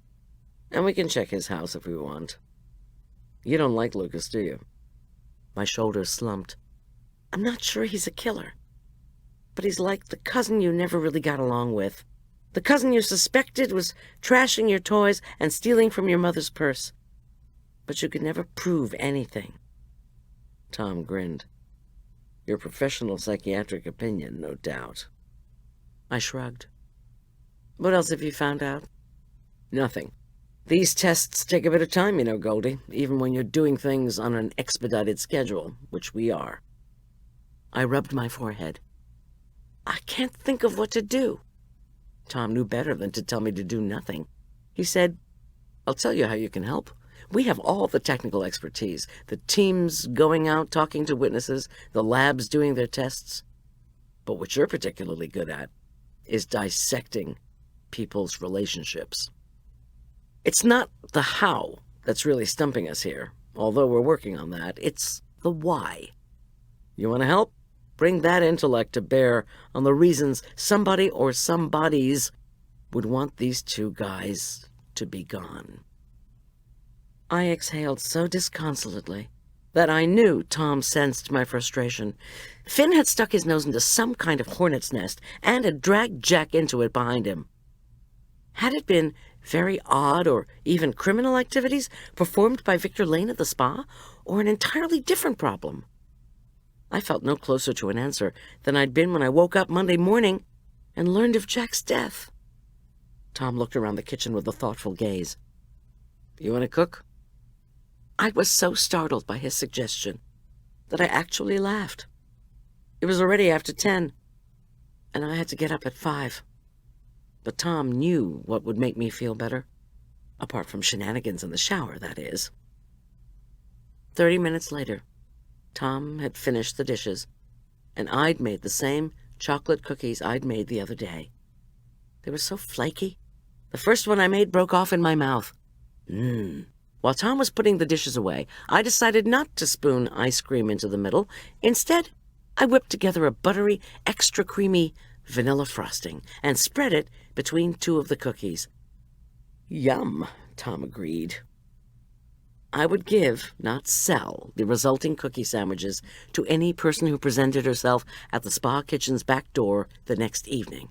And we can check his house if we want. You don't like Lucas, do you? My shoulders slumped. I'm not sure he's a killer. But he's like the cousin you never really got along with. The cousin you suspected was trashing your toys and stealing from your mother's purse. But you could never prove anything. Tom grinned. Your professional psychiatric opinion, no doubt. I shrugged. What else have you found out? Nothing. These tests take a bit of time, you know, Goldie, even when you're doing things on an expedited schedule, which we are. I rubbed my forehead. I can't think of what to do. Tom knew better than to tell me to do nothing. He said, I'll tell you how you can help. We have all the technical expertise, the teams going out talking to witnesses, the labs doing their tests. But what you're particularly good at is dissecting people's relationships. It's not the how that's really stumping us here, although we're working on that. It's the why. You want to help? Bring that intellect to bear on the reasons somebody or somebodies would want these two guys to be gone. I exhaled so disconsolately that I knew Tom sensed my frustration. Finn had stuck his nose into some kind of hornet's nest and had dragged Jack into it behind him. Had it been very odd or even criminal activities performed by Victor Lane at the spa, or an entirely different problem? I felt no closer to an answer than I'd been when I woke up Monday morning and learned of Jack's death. Tom looked around the kitchen with a thoughtful gaze. You want to cook? I was so startled by his suggestion that I actually laughed. It was already after 10, and I had to get up at 5. But Tom knew what would make me feel better. Apart from shenanigans in the shower, that is. 30 minutes later, Tom had finished the dishes, and I'd made the same chocolate cookies I'd made the other day. They were so flaky. The first one I made broke off in my mouth. While Tom was putting the dishes away, I decided not to spoon ice cream into the middle. Instead, I whipped together a buttery, extra creamy vanilla frosting and spread it between 2 of the cookies. Yum, Tom agreed. I would give, not sell, the resulting cookie sandwiches to any person who presented herself at the spa kitchen's back door the next evening.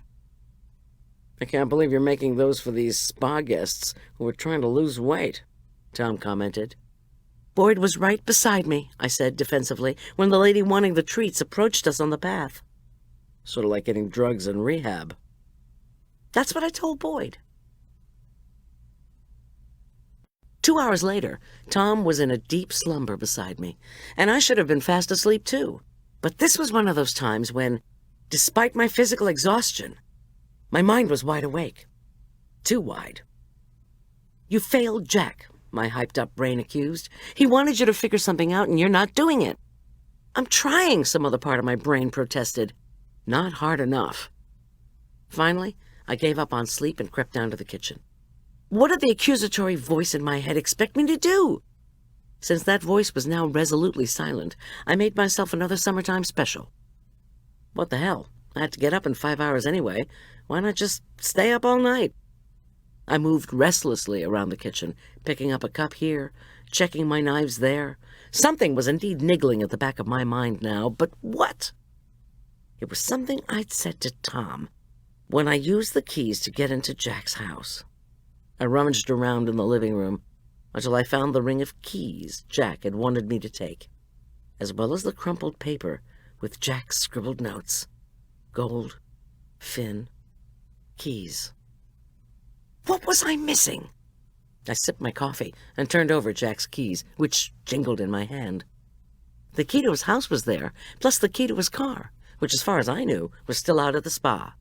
I can't believe you're making those for these spa guests who are trying to lose weight, Tom commented. Boyd was right beside me, I said defensively, when the lady wanting the treats approached us on the path. Sort of like getting drugs in rehab. That's what I told Boyd. 2 hours later, Tom was in a deep slumber beside me, and I should have been fast asleep too. But this was one of those times when, despite my physical exhaustion, my mind was wide awake. Too wide. You failed Jack, my hyped-up brain accused. He wanted you to figure something out, and you're not doing it. I'm trying, some other part of my brain protested. Not hard enough. Finally, I gave up on sleep and crept down to the kitchen. What did the accusatory voice in my head expect me to do? Since that voice was now resolutely silent, I made myself another summertime special. What the hell? I had to get up in 5 hours anyway. Why not just stay up all night? I moved restlessly around the kitchen, picking up a cup here, checking my knives there. Something was indeed niggling at the back of my mind now, but what? It was something I'd said to Tom when I used the keys to get into Jack's house. I rummaged around in the living room until I found the ring of keys Jack had wanted me to take, as well as the crumpled paper with Jack's scribbled notes. Gold, Finn, keys. What was I missing? I sipped my coffee and turned over Jack's keys, which jingled in my hand. The key to his house was there, plus the key to his car, which, as far as I knew, was still out at the spa.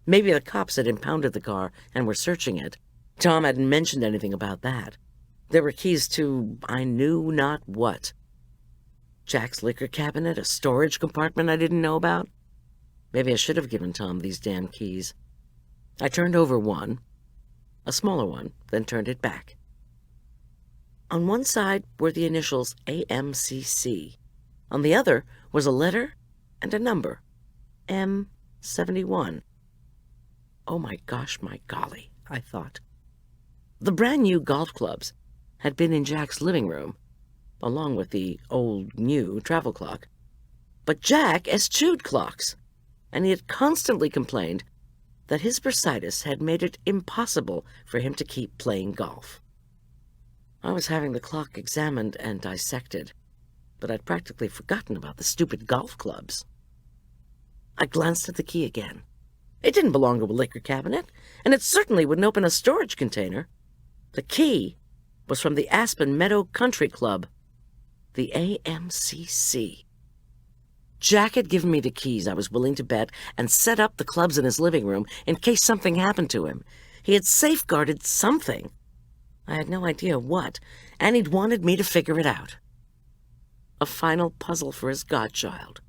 Maybe the cops had impounded the car and were searching it. Tom hadn't mentioned anything about that. There were keys to I knew not what. Jack's liquor cabinet, a storage compartment I didn't know about. Maybe I should have given Tom these damn keys. I turned over one, a smaller one, then turned it back. On one side were the initials AMCC. On the other was a letter and a number, M71. Oh my gosh, my golly, I thought. The brand new golf clubs had been in Jack's living room, along with the old new travel clock. But Jack eschewed clocks, and he had constantly complained that his bursitis had made it impossible for him to keep playing golf. I was having the clock examined and dissected, but I'd practically forgotten about the stupid golf clubs. I glanced at the key again. It didn't belong to a liquor cabinet, and it certainly wouldn't open a storage container. The key was from the Aspen Meadow Country Club, the AMCC. Jack had given me the keys, I was willing to bet, and set up the clubs in his living room in case something happened to him. He had safeguarded something. I had no idea what, and he'd wanted me to figure it out. A final puzzle for his godchild.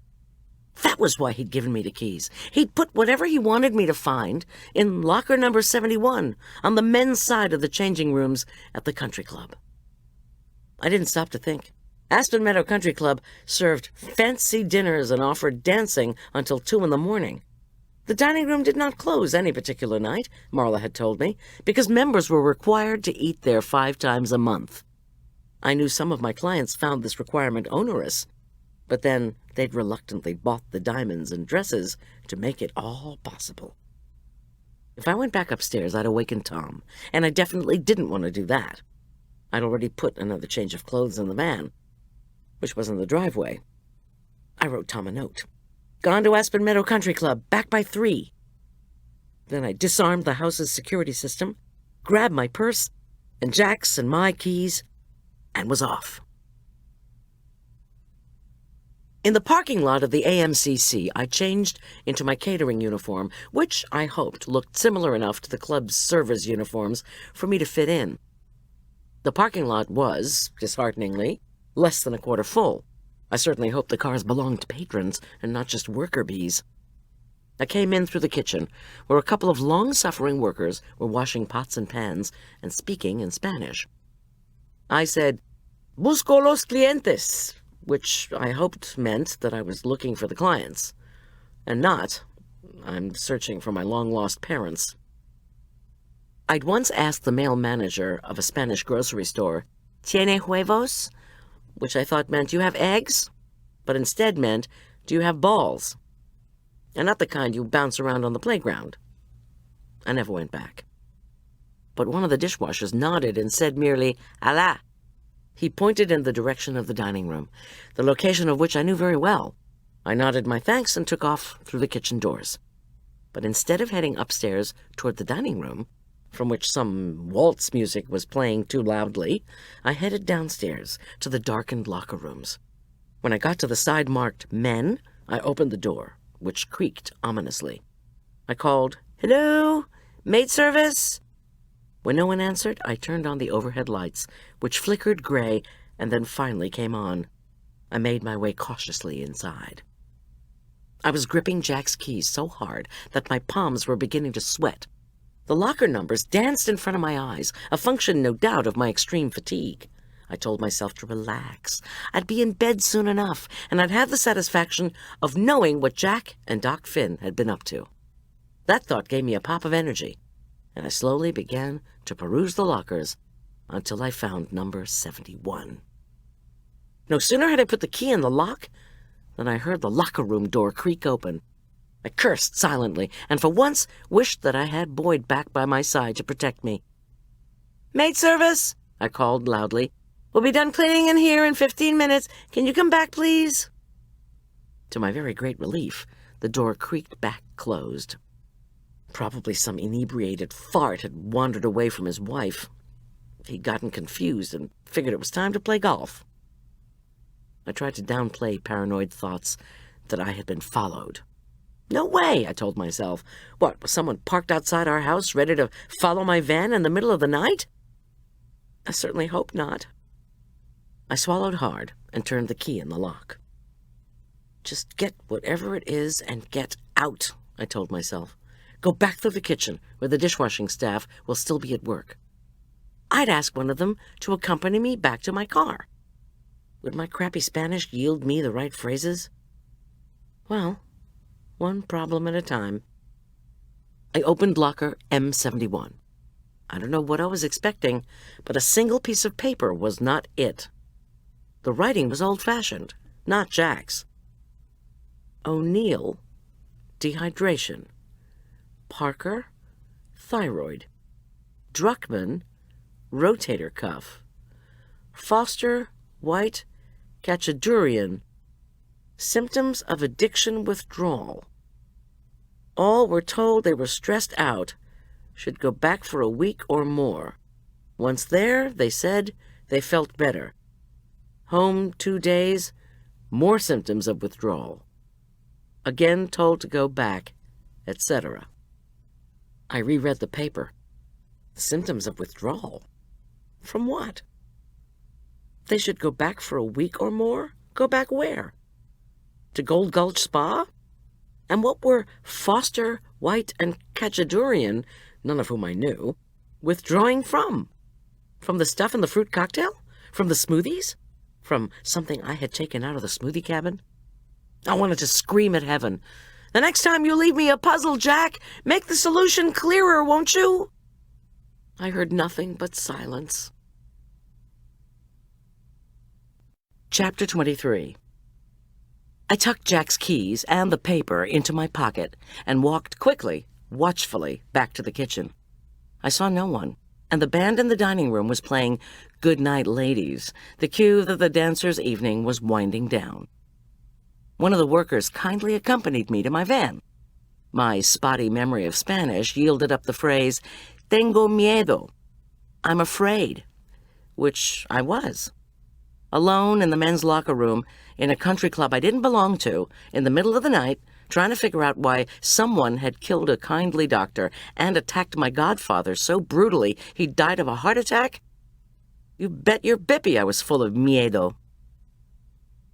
That was why he'd given me the keys. He'd put whatever he wanted me to find in locker number 71 on the men's side of the changing rooms at the country club. I didn't stop to think. Aspen Meadow Country Club served fancy dinners and offered dancing until 2 in the morning. The dining room did not close any particular night, Marla had told me, because members were required to eat there 5 times a month. I knew some of my clients found this requirement onerous, but then they'd reluctantly bought the diamonds and dresses to make it all possible. If I went back upstairs, I'd awaken Tom, and I definitely didn't want to do that. I'd already put another change of clothes in the van, which was in the driveway. I wrote Tom a note. Gone to Aspen Meadow Country Club, back by 3. Then I disarmed the house's security system, grabbed my purse, and Jack's and my keys, and was off. In the parking lot of the AMCC, I changed into my catering uniform, which I hoped looked similar enough to the club's servers' uniforms for me to fit in. The parking lot was, dishearteningly, less than a quarter full. I certainly hoped the cars belonged to patrons and not just worker bees. I came in through the kitchen, where a couple of long-suffering workers were washing pots and pans and speaking in Spanish. I said, "Busco los clientes," which I hoped meant that I was looking for the clients, and not, I'm searching for my long-lost parents. I'd once asked the male manager of a Spanish grocery store, "Tiene huevos?" which I thought meant, "You have eggs?" but instead meant, "Do you have balls?" and not the kind you bounce around on the playground. I never went back. But one of the dishwashers nodded and said merely, "Allah." He pointed in the direction of the dining room, the location of which I knew very well. I nodded my thanks and took off through the kitchen doors. But instead of heading upstairs toward the dining room, from which some waltz music was playing too loudly, I headed downstairs to the darkened locker rooms. When I got to the side marked Men, I opened the door, which creaked ominously. I called, "Hello? Maid service?" When no one answered, I turned on the overhead lights, which flickered gray and then finally came on. I made my way cautiously inside. I was gripping Jack's keys so hard that my palms were beginning to sweat. The locker numbers danced in front of my eyes, a function, no doubt, of my extreme fatigue. I told myself to relax. I'd be in bed soon enough, and I'd have the satisfaction of knowing what Jack and Doc Finn had been up to. That thought gave me a pop of energy, and I slowly began to peruse the lockers until I found number 71. No sooner had I put the key in the lock than I heard the locker room door creak open. I cursed silently, and for once wished that I had Boyd back by my side to protect me. "Maid service," I called loudly. "We'll be done cleaning in here in 15 minutes. Can you come back, please?" To my very great relief, the door creaked back closed. Probably some inebriated fart had wandered away from his wife. He'd gotten confused and figured it was time to play golf. I tried to downplay paranoid thoughts that I had been followed. No way, I told myself. What, was someone parked outside our house ready to follow my van in the middle of the night? I certainly hope not. I swallowed hard and turned the key in the lock. Just get whatever it is and get out, I told myself. Go back through the kitchen, where the dishwashing staff will still be at work. I'd ask one of them to accompany me back to my car. Would my crappy Spanish yield me the right phrases? Well, one problem at a time. I opened locker M71. I don't know what I was expecting, but a single piece of paper was not it. The writing was old-fashioned, not Jack's. O'Neill, dehydration. Parker, thyroid. Druckmann, rotator cuff. Foster, white, Cachadurian, symptoms of addiction withdrawal. All were told they were stressed out, should go back for a week or more. Once there, they said, they felt better. Home 2 days, more symptoms of withdrawal. Again told to go back, etc. I reread the paper. Symptoms of withdrawal? From what? They should go back for a week or more? Go back where? To Gold Gulch Spa? And what were Foster, White, and Cachadurian, none of whom I knew, withdrawing from? From the stuff in the fruit cocktail? From the smoothies? From something I had taken out of the smoothie cabin? I wanted to scream at heaven. The next time you leave me a puzzle, Jack, make the solution clearer, won't you? I heard nothing but silence. Chapter 23. I tucked Jack's keys and the paper into my pocket and walked quickly, watchfully, back to the kitchen. I saw no one, and the band in the dining room was playing Good Night Ladies, the cue that the dancers' evening was winding down. One of the workers kindly accompanied me to my van. My spotty memory of Spanish yielded up the phrase, tengo miedo, I'm afraid, which I was. Alone in the men's locker room, in a country club I didn't belong to, in the middle of the night, trying to figure out why someone had killed a kindly doctor and attacked my godfather so brutally he died of a heart attack? You bet your bippy I was full of miedo.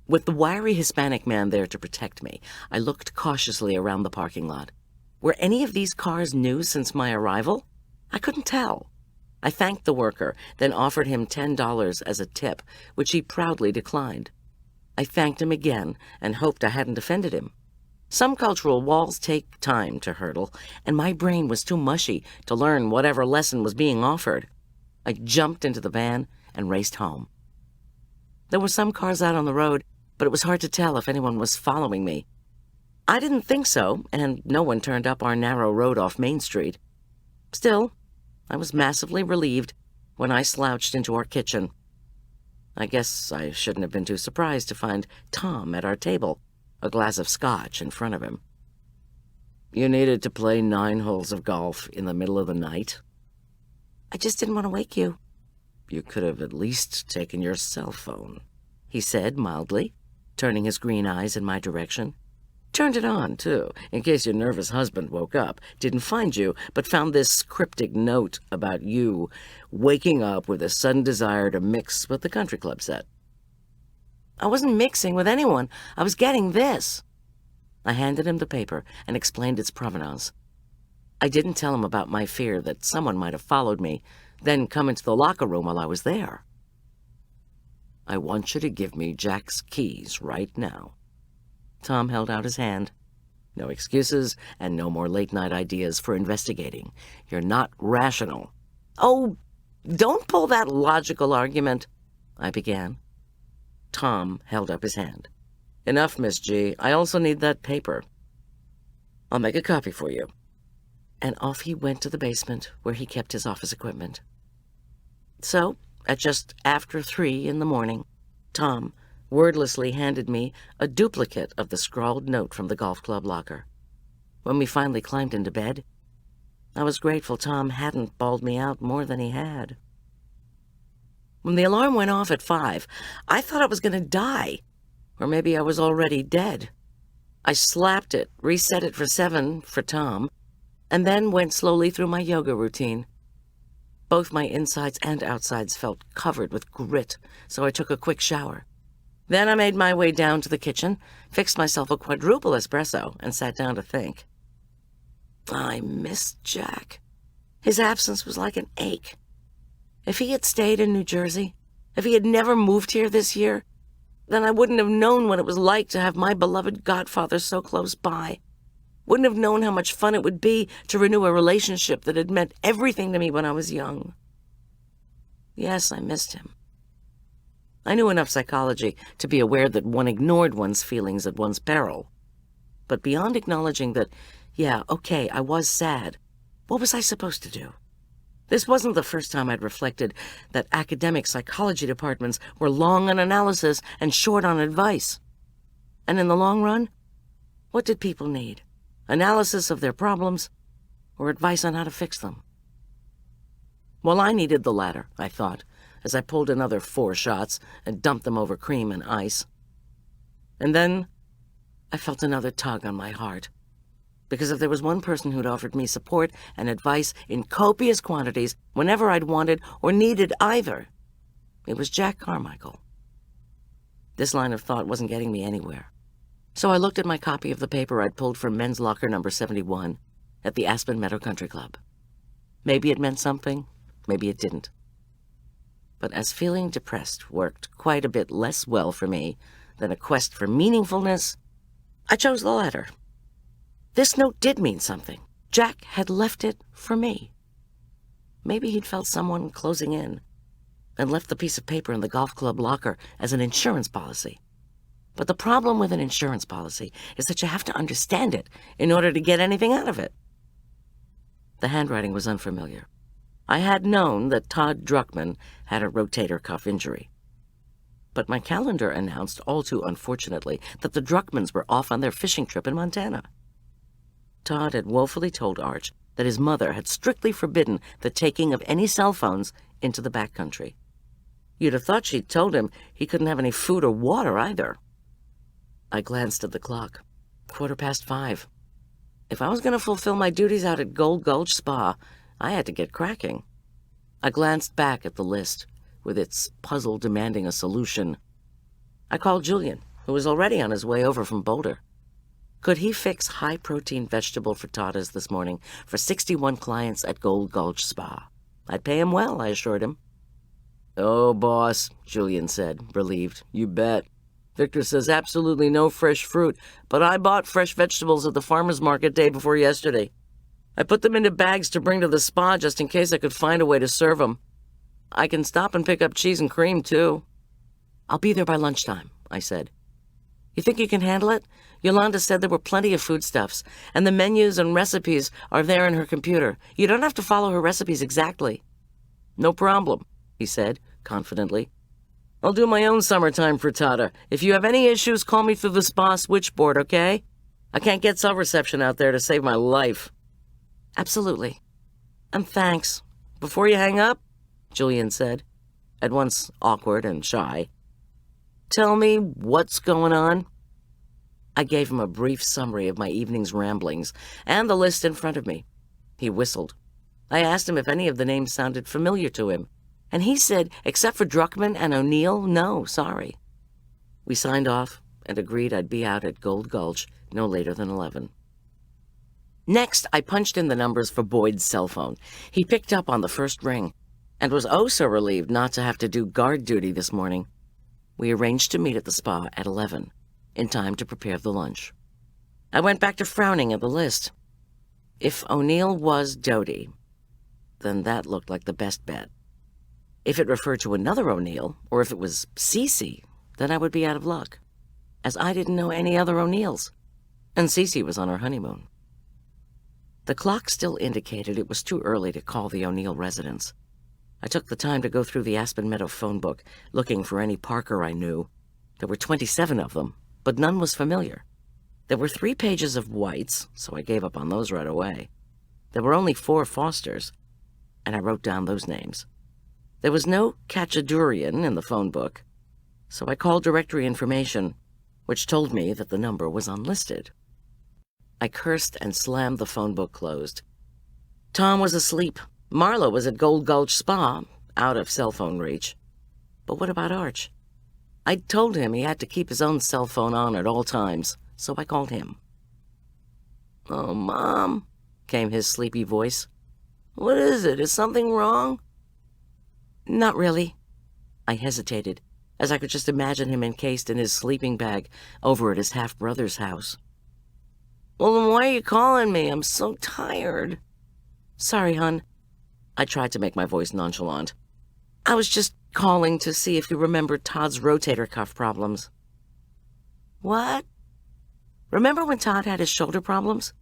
With the wiry Hispanic man there to protect me, I looked cautiously around the parking lot. Were any of these cars new since my arrival? I couldn't tell. I thanked the worker, then offered him $10 as a tip, which he proudly declined. I thanked him again and hoped I hadn't offended him. Some cultural walls take time to hurdle, and my brain was too mushy to learn whatever lesson was being offered. I jumped into the van and raced home. There were some cars out on the road, but it was hard to tell if anyone was following me. I didn't think so, and no one turned up our narrow road off Main Street. Still, I was massively relieved when I slouched into our kitchen. I guess I shouldn't have been too surprised to find Tom at our table, a glass of scotch in front of him. You needed to play 9 holes of golf in the middle of the night? I just didn't want to wake you. You could have at least taken your cell phone, he said mildly, turning his green eyes in my direction. Turned it on, too, in case your nervous husband woke up, didn't find you, but found this cryptic note about you waking up with a sudden desire to mix with the country club set. I wasn't mixing with anyone. I was getting this. I handed him the paper and explained its provenance. I didn't tell him about my fear that someone might have followed me, then come into the locker room while I was there. I want you to give me Jack's keys right now. Tom held out his hand. No excuses and no more late-night ideas for investigating. You're not rational. Oh, don't pull that logical argument, I began. Tom held up his hand. Enough, Miss G. I also need that paper. I'll make a copy for you. And off he went to the basement where he kept his office equipment. So, at just after 3 in the morning, Tom wordlessly handed me a duplicate of the scrawled note from the golf club locker. When we finally climbed into bed, I was grateful Tom hadn't bawled me out more than he had. When the alarm went off at 5, I thought I was going to die, or maybe I was already dead. I slapped it, reset it for 7 for Tom, and then went slowly through my yoga routine. Both my insides and outsides felt covered with grit, so I took a quick shower. Then I made my way down to the kitchen, fixed myself a quadruple espresso, and sat down to think. I missed Jack. His absence was like an ache. If he had stayed in New Jersey, if he had never moved here this year, then I wouldn't have known what it was like to have my beloved godfather so close by. Wouldn't have known how much fun it would be to renew a relationship that had meant everything to me when I was young. Yes, I missed him. I knew enough psychology to be aware that one ignored one's feelings at one's peril. But beyond acknowledging that, yeah, okay, I was sad, what was I supposed to do? This wasn't the first time I'd reflected that academic psychology departments were long on analysis and short on advice. And in the long run, what did people need? Analysis of their problems or advice on how to fix them? Well, I needed the latter, I thought, as I pulled another 4 shots and dumped them over cream and ice. And then I felt another tug on my heart. Because if there was one person who'd offered me support and advice in copious quantities whenever I'd wanted or needed either, it was Jack Carmichael. This line of thought wasn't getting me anywhere. So I looked at my copy of the paper I'd pulled from men's locker number 71 at the Aspen Meadow Country Club. Maybe it meant something, maybe it didn't. But as feeling depressed worked quite a bit less well for me than a quest for meaningfulness, I chose the latter. This note did mean something. Jack had left it for me. Maybe he'd felt someone closing in and left the piece of paper in the golf club locker as an insurance policy. But the problem with an insurance policy is that you have to understand it in order to get anything out of it. The handwriting was unfamiliar. I had known that Todd Druckmann had a rotator cuff injury. But my calendar announced, all too unfortunately, that the Druckmanns were off on their fishing trip in Montana. Todd had woefully told Arch that his mother had strictly forbidden the taking of any cell phones into the backcountry. You'd have thought she'd told him he couldn't have any food or water either. I glanced at the clock. 5:15. If I was going to fulfill my duties out at Gold Gulch Spa, I had to get cracking. I glanced back at the list, with its puzzle demanding a solution. I called Julian, who was already on his way over from Boulder. Could he fix high-protein vegetable frittatas this morning for 61 clients at Gold Gulch Spa? I'd pay him well, I assured him. Oh, boss, Julian said, relieved. You bet. Victor says absolutely no fresh fruit, but I bought fresh vegetables at the farmer's market day before yesterday. I put them into bags to bring to the spa just in case I could find a way to serve them. I can stop and pick up cheese and cream, too. I'll be there by lunchtime, I said. You think you can handle it? Yolanda said there were plenty of foodstuffs, and the menus and recipes are there in her computer. You don't have to follow her recipes exactly. No problem, he said, confidently. I'll do my own summertime frittata. If you have any issues, call me through the spa switchboard, okay? I can't get cell reception out there to save my life. Absolutely. And thanks. Before you hang up, Julian said, at once awkward and shy, tell me what's going on. I gave him a brief summary of my evening's ramblings and the list in front of me. He whistled. I asked him if any of the names sounded familiar to him, and he said, except for Druckmann and O'Neill, no, sorry. We signed off and agreed I'd be out at Gold Gulch no later than 11. Next, I punched in the numbers for Boyd's cell phone. He picked up on the first ring and was oh so relieved not to have to do guard duty this morning. We arranged to meet at the spa at 11, in time to prepare the lunch. I went back to frowning at the list. If O'Neill was Doty, then that looked like the best bet. If it referred to another O'Neill, or if it was Cece, then I would be out of luck, as I didn't know any other O'Neills, and Cece was on her honeymoon. The clock still indicated it was too early to call the O'Neill residence. I took the time to go through the Aspen Meadow phone book, looking for any Parker I knew. There were 27 of them, but none was familiar. There were 3 pages of Whites, so I gave up on those right away. There were only 4 Fosters, and I wrote down those names. There was no Cachadurian in the phone book, so I called directory information, which told me that the number was unlisted. I cursed and slammed the phone book closed. Tom was asleep. Marla was at Gold Gulch Spa, out of cell phone reach. But what about Arch? I told him he had to keep his own cell phone on at all times, so I called him. "Oh, Mom," came his sleepy voice. "What is it? Is something wrong?" "Not really." I hesitated, as I could just imagine him encased in his sleeping bag over at his half-brother's house. "Well, then why are you calling me? I'm so tired." "Sorry, hon." I tried to make my voice nonchalant. "I was just calling to see if you remembered Todd's rotator cuff problems." "What?" "Remember when Todd had his shoulder problems?"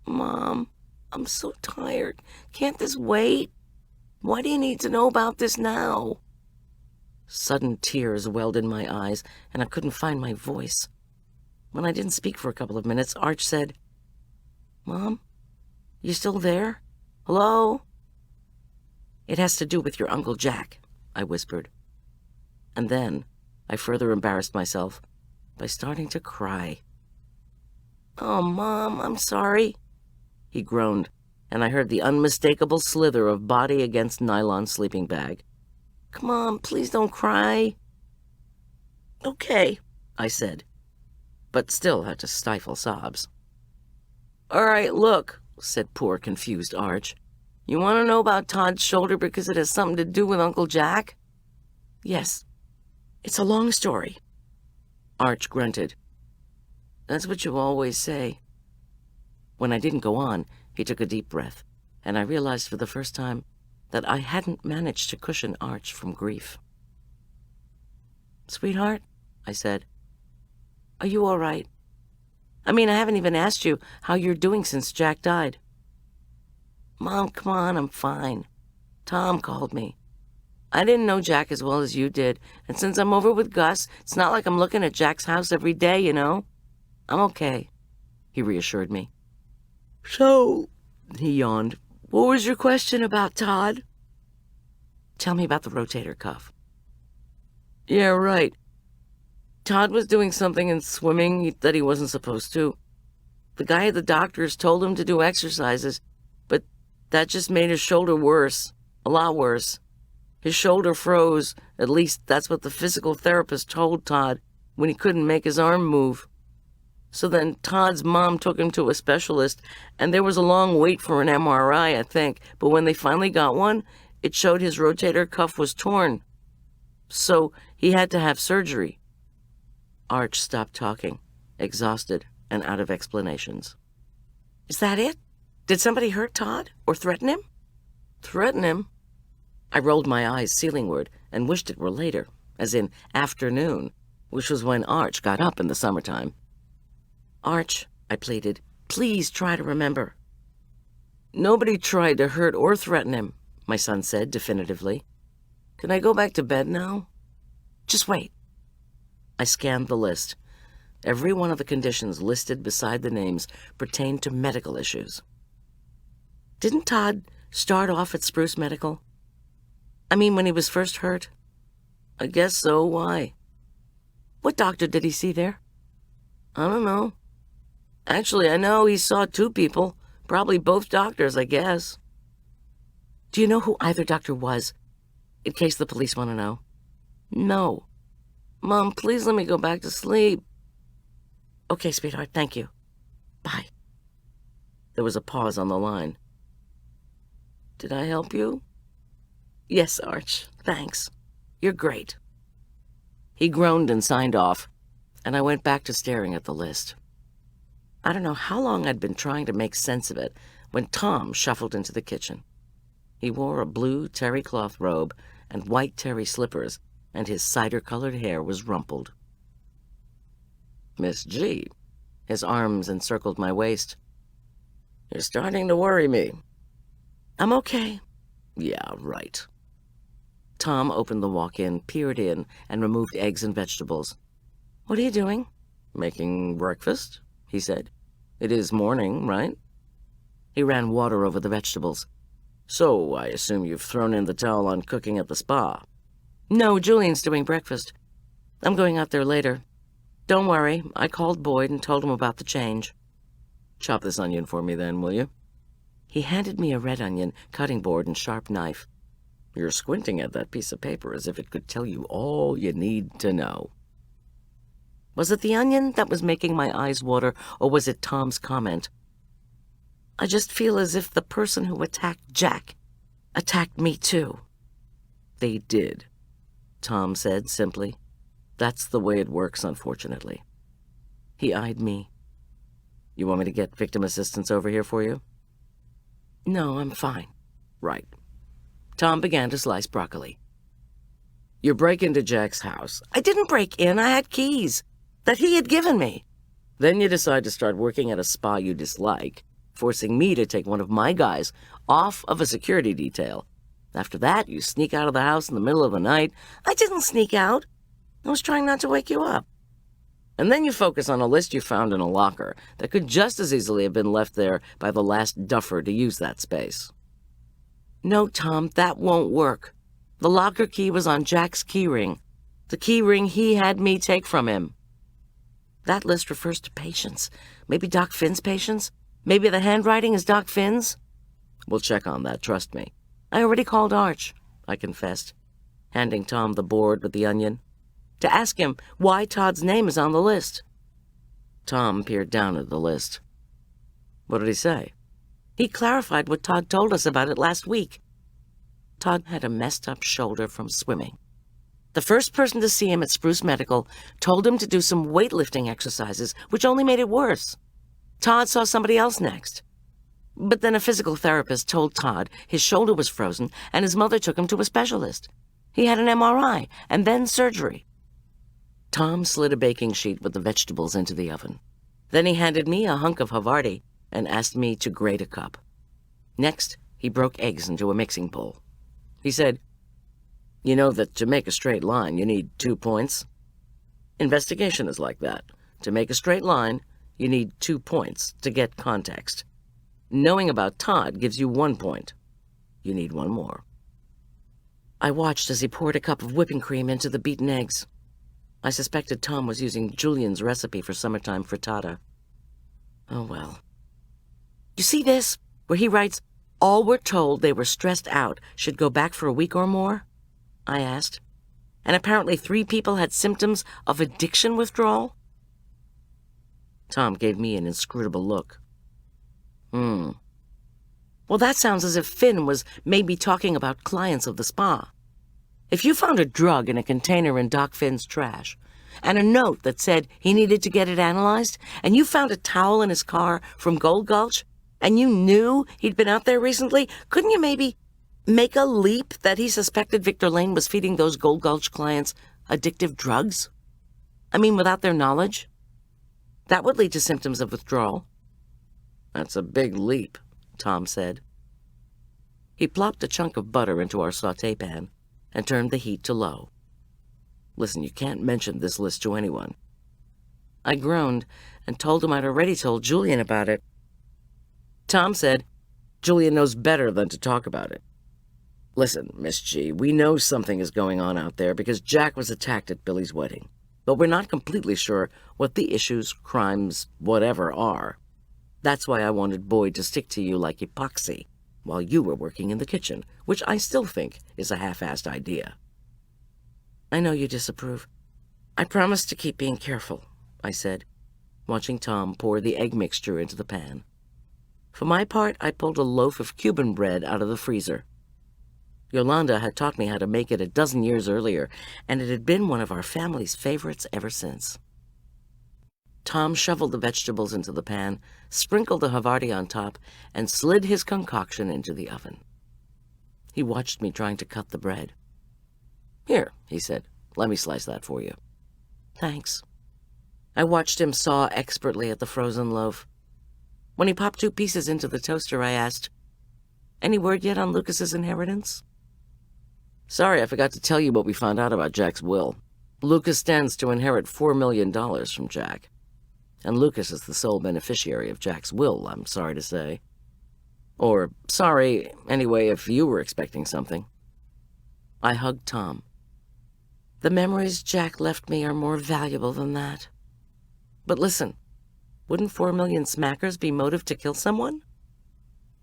"Mom, I'm so tired. Can't this wait? Why do you need to know about this now?" Sudden tears welled in my eyes, and I couldn't find my voice. When I didn't speak for a couple of minutes, Arch said, "Mom, you still there? Hello?" "It has to do with your Uncle Jack," I whispered. And then I further embarrassed myself by starting to cry. "Oh, Mom, I'm sorry," he groaned, and I heard the unmistakable slither of body against nylon sleeping bag. "Come on, please don't cry." "Okay," I said, but still had to stifle sobs. "All right, look," said poor, confused Arch. "You want to know about Todd's shoulder because it has something to do with Uncle Jack?" "Yes. It's a long story." Arch grunted. "That's what you always say." When I didn't go on, he took a deep breath, and I realized for the first time that I hadn't managed to cushion Arch from grief. "Sweetheart," I said, "are you all right? I mean, I haven't even asked you how you're doing since Jack died." "Mom, come on, I'm fine. Tom called me. I didn't know Jack as well as you did, and since I'm over with Gus, it's not like I'm looking at Jack's house every day, you know? I'm okay," he reassured me. "So," he yawned, "what was your question about Todd?" "Tell me about the rotator cuff." "Yeah, right. Todd was doing something in swimming that he wasn't supposed to. The guy at the doctor's told him to do exercises, but that just made his shoulder worse, a lot worse. His shoulder froze, at least that's what the physical therapist told Todd when he couldn't make his arm move. So then Todd's mom took him to a specialist, and there was a long wait for an MRI, I think, but when they finally got one, it showed his rotator cuff was torn. So he had to have surgery." Arch stopped talking, exhausted and out of explanations. "Is that it? Did somebody hurt Todd or threaten him?" "Threaten him?" I rolled my eyes ceilingward and wished it were later, as in afternoon, which was when Arch got up in the summertime. "Arch," I pleaded, "please try to remember." "Nobody tried to hurt or threaten him," my son said definitively. "Can I go back to bed now?" "Just wait." I scanned the list. Every one of the conditions listed beside the names pertained to medical issues. "Didn't Todd start off at Spruce Medical? I mean, when he was first hurt?" "I guess so. Why?" "What doctor did he see there?" "I don't know. Actually, I know he saw 2 people, probably both doctors, I guess." "Do you know who either doctor was, in case the police want to know?" "No. Mom, please let me go back to sleep." "Okay, sweetheart, thank you. Bye." There was a pause on the line. "Did I help you?" "Yes, Arch, thanks. You're great." He groaned and signed off, and I went back to staring at the list. I don't know how long I'd been trying to make sense of it when Tom shuffled into the kitchen. He wore a blue terry cloth robe and white terry slippers, and his cider-colored hair was rumpled. "Miss G." His arms encircled my waist. "You're starting to worry me." "I'm okay." "Yeah, right." Tom opened the walk-in, peered in, and removed eggs and vegetables. "What are you doing?" "Making breakfast," he said. "It is morning, right?" He ran water over the vegetables. "So, I assume you've thrown in the towel on cooking at the spa." "No, Julian's doing breakfast. I'm going out there later. Don't worry, I called Boyd and told him about the change." "Chop this onion for me then, will you?" He handed me a red onion, cutting board, and sharp knife. You're squinting at that piece of paper as if it could tell you all you need to know. Was it the onion that was making my eyes water, or was it Tom's comment? I just feel as if the person who attacked Jack attacked me too. They did, Tom said simply. That's the way it works, unfortunately. He eyed me. You want me to get victim assistance over here for you? No, I'm fine. Right. Tom began to slice broccoli. You break into Jack's house. I didn't break in. I had keys that he had given me. Then you decide to start working at a spa you dislike, forcing me to take one of my guys off of a security detail. After that, you sneak out of the house in the middle of the night. I didn't sneak out. I was trying not to wake you up. And then you focus on a list you found in a locker that could just as easily have been left there by the last duffer to use that space. No, Tom, that won't work. The locker key was on Jack's key ring. The key ring he had me take from him. That list refers to patients. Maybe Doc Finn's patients? Maybe the handwriting is Doc Finn's? We'll check on that, trust me. I already called Arch, I confessed, handing Tom the board with the onion, to ask him why Todd's name is on the list. Tom peered down at the list. What did he say? He clarified what Todd told us about it last week. Todd had a messed up shoulder from swimming. The first person to see him at Spruce Medical told him to do some weightlifting exercises, which only made it worse. Todd saw somebody else next. But then a physical therapist told Todd his shoulder was frozen and his mother took him to a specialist. He had an MRI and then surgery. Tom slid a baking sheet with the vegetables into the oven. Then he handed me a hunk of Havarti and asked me to grate a cup. Next, he broke eggs into a mixing bowl. He said, "You know that to make a straight line, you need 2 points? Investigation is like that. To make a straight line, you need 2 points to get context. Knowing about Todd gives you 1 point. You need 1 more." I watched as he poured a cup of whipping cream into the beaten eggs. I suspected Tom was using Julian's recipe for summertime frittata. Oh well. You see this, where he writes, "All were told they were stressed out, should go back for a week or more?" I asked. And apparently 3 people had symptoms of addiction withdrawal? Tom gave me an inscrutable look. Well, that sounds as if Finn was maybe talking about clients of the spa. If you found a drug in a container in Doc Finn's trash, and a note that said he needed to get it analyzed, and you found a towel in his car from Gold Gulch, and you knew he'd been out there recently, couldn't you maybe make a leap that he suspected Victor Lane was feeding those Gold Gulch clients addictive drugs? I mean, without their knowledge? That would lead to symptoms of withdrawal. That's a big leap, Tom said. He plopped a chunk of butter into our sauté pan and turned the heat to low. Listen, you can't mention this list to anyone. I groaned and told him I'd already told Julian about it. Tom said, "Julian knows better than to talk about it. Listen, Miss G, we know something is going on out there because Jack was attacked at Billy's wedding, but we're not completely sure what the issues, crimes, whatever are. That's why I wanted Boyd to stick to you like epoxy while you were working in the kitchen, which I still think is a half-assed idea." I know you disapprove. I promise to keep being careful, I said, watching Tom pour the egg mixture into the pan. For my part, I pulled a loaf of Cuban bread out of the freezer. Yolanda had taught me how to make it a dozen years earlier, and it had been one of our family's favorites ever since. Tom shoveled the vegetables into the pan, sprinkled the Havarti on top, and slid his concoction into the oven. He watched me trying to cut the bread. "Here," he said, "let me slice that for you." Thanks. I watched him saw expertly at the frozen loaf. When he popped 2 pieces into the toaster, I asked, "Any word yet on Lucas's inheritance?" "Sorry, I forgot to tell you what we found out about Jack's will. Lucas stands to inherit $4 million from Jack. And Lucas is the sole beneficiary of Jack's will, I'm sorry to say. Or, sorry, anyway, if you were expecting something." I hugged Tom. The memories Jack left me are more valuable than that. But listen, wouldn't 4 million smackers be motive to kill someone?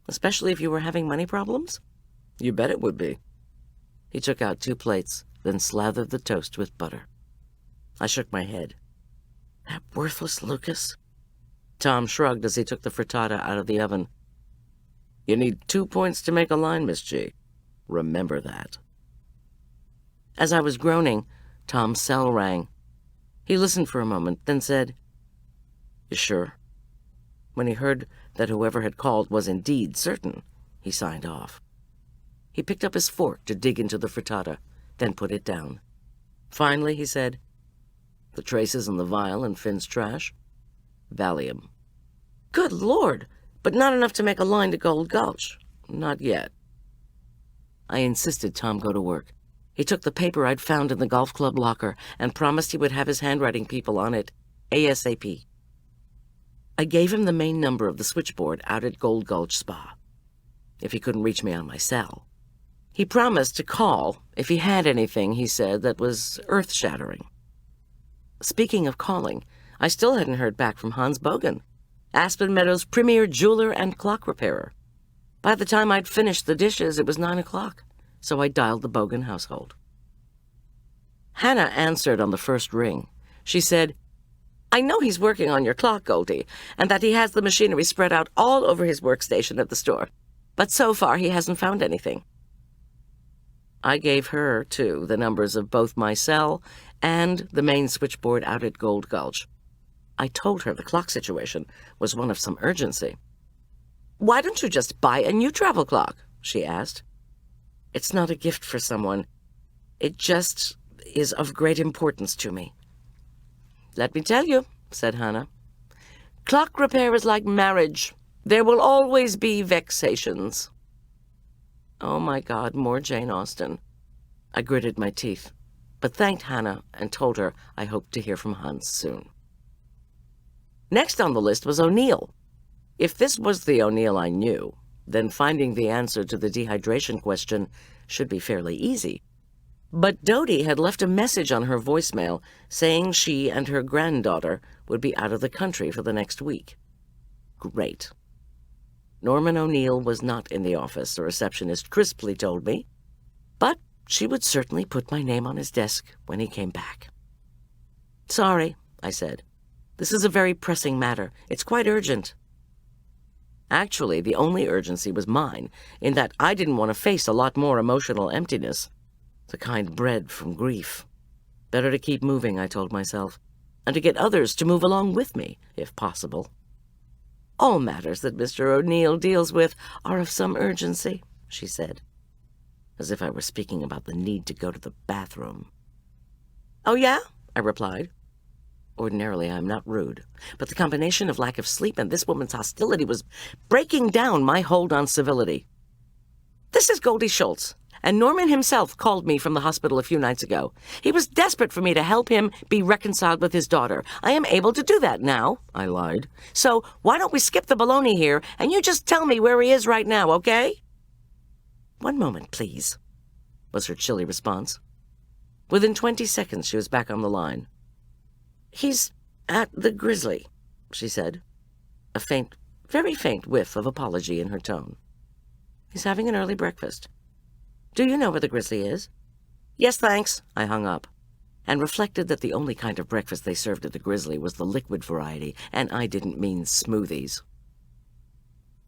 Especially if you were having money problems? You bet it would be. He took out 2 plates, then slathered the toast with butter. I shook my head. That worthless Lucas? Tom shrugged as he took the frittata out of the oven. You need 2 points to make a line, Miss G. Remember that. As I was groaning, Tom's cell rang. He listened for a moment, then said, You sure? When he heard that whoever had called was indeed certain, he signed off. He picked up his fork to dig into the frittata, then put it down. Finally, he said, The traces in the vial in Finn's trash? Valium. Good Lord! But not enough to make a line to Gold Gulch. Not yet. I insisted Tom go to work. He took the paper I'd found in the golf club locker and promised he would have his handwriting people on it ASAP. I gave him the main number of the switchboard out at Gold Gulch Spa, if he couldn't reach me on my cell. He promised to call if he had anything, he said, that was earth-shattering. Speaking of calling, I still hadn't heard back from Hans Bogen, Aspen Meadow's premier jeweler and clock repairer. By the time I'd finished the dishes, it was 9 o'clock, so I dialed the Bogen household. Hannah answered on the first ring. She said, I know he's working on your clock, Goldie, and that he has the machinery spread out all over his workstation at the store, but so far he hasn't found anything. I gave her, too, the numbers of both my cell and the main switchboard out at Gold Gulch. I told her the clock situation was one of some urgency. Why don't you just buy a new travel clock? She asked. It's not a gift for someone. It just is of great importance to me. Let me tell you, said Hannah. Clock repair is like marriage. There will always be vexations. Oh, my God, more Jane Austen. I gritted my teeth, but thanked Hannah and told her I hoped to hear from Hans soon. Next on the list was O'Neill. If this was the O'Neill I knew, then finding the answer to the dehydration question should be fairly easy. But Dodie had left a message on her voicemail saying she and her granddaughter would be out of the country for the next week. Great. Norman O'Neill was not in the office, the receptionist crisply told me, but she would certainly put my name on his desk when he came back. Sorry, I said. This is a very pressing matter. It's quite urgent. Actually, the only urgency was mine, in that I didn't want to face a lot more emotional emptiness, the kind bred from grief. Better to keep moving, I told myself, and to get others to move along with me, if possible. All matters that Mr. O'Neill deals with are of some urgency, she said, as if I were speaking about the need to go to the bathroom. Oh, yeah? I replied. Ordinarily, I'm not rude, but the combination of lack of sleep and this woman's hostility was breaking down my hold on civility. This is Goldy Schulz, and Norman himself called me from the hospital a few nights ago. He was desperate for me to help him be reconciled with his daughter. I am able to do that now, I lied. So why don't we skip the baloney here, and you just tell me where he is right now, okay? 1 moment, please, was her chilly response. Within 20 seconds, she was back on the line. He's at the Grizzly, she said, a faint, very faint whiff of apology in her tone. He's having an early breakfast. Do you know where the Grizzly is? Yes, thanks, I hung up, and reflected that the only kind of breakfast they served at the Grizzly was the liquid variety, and I didn't mean smoothies.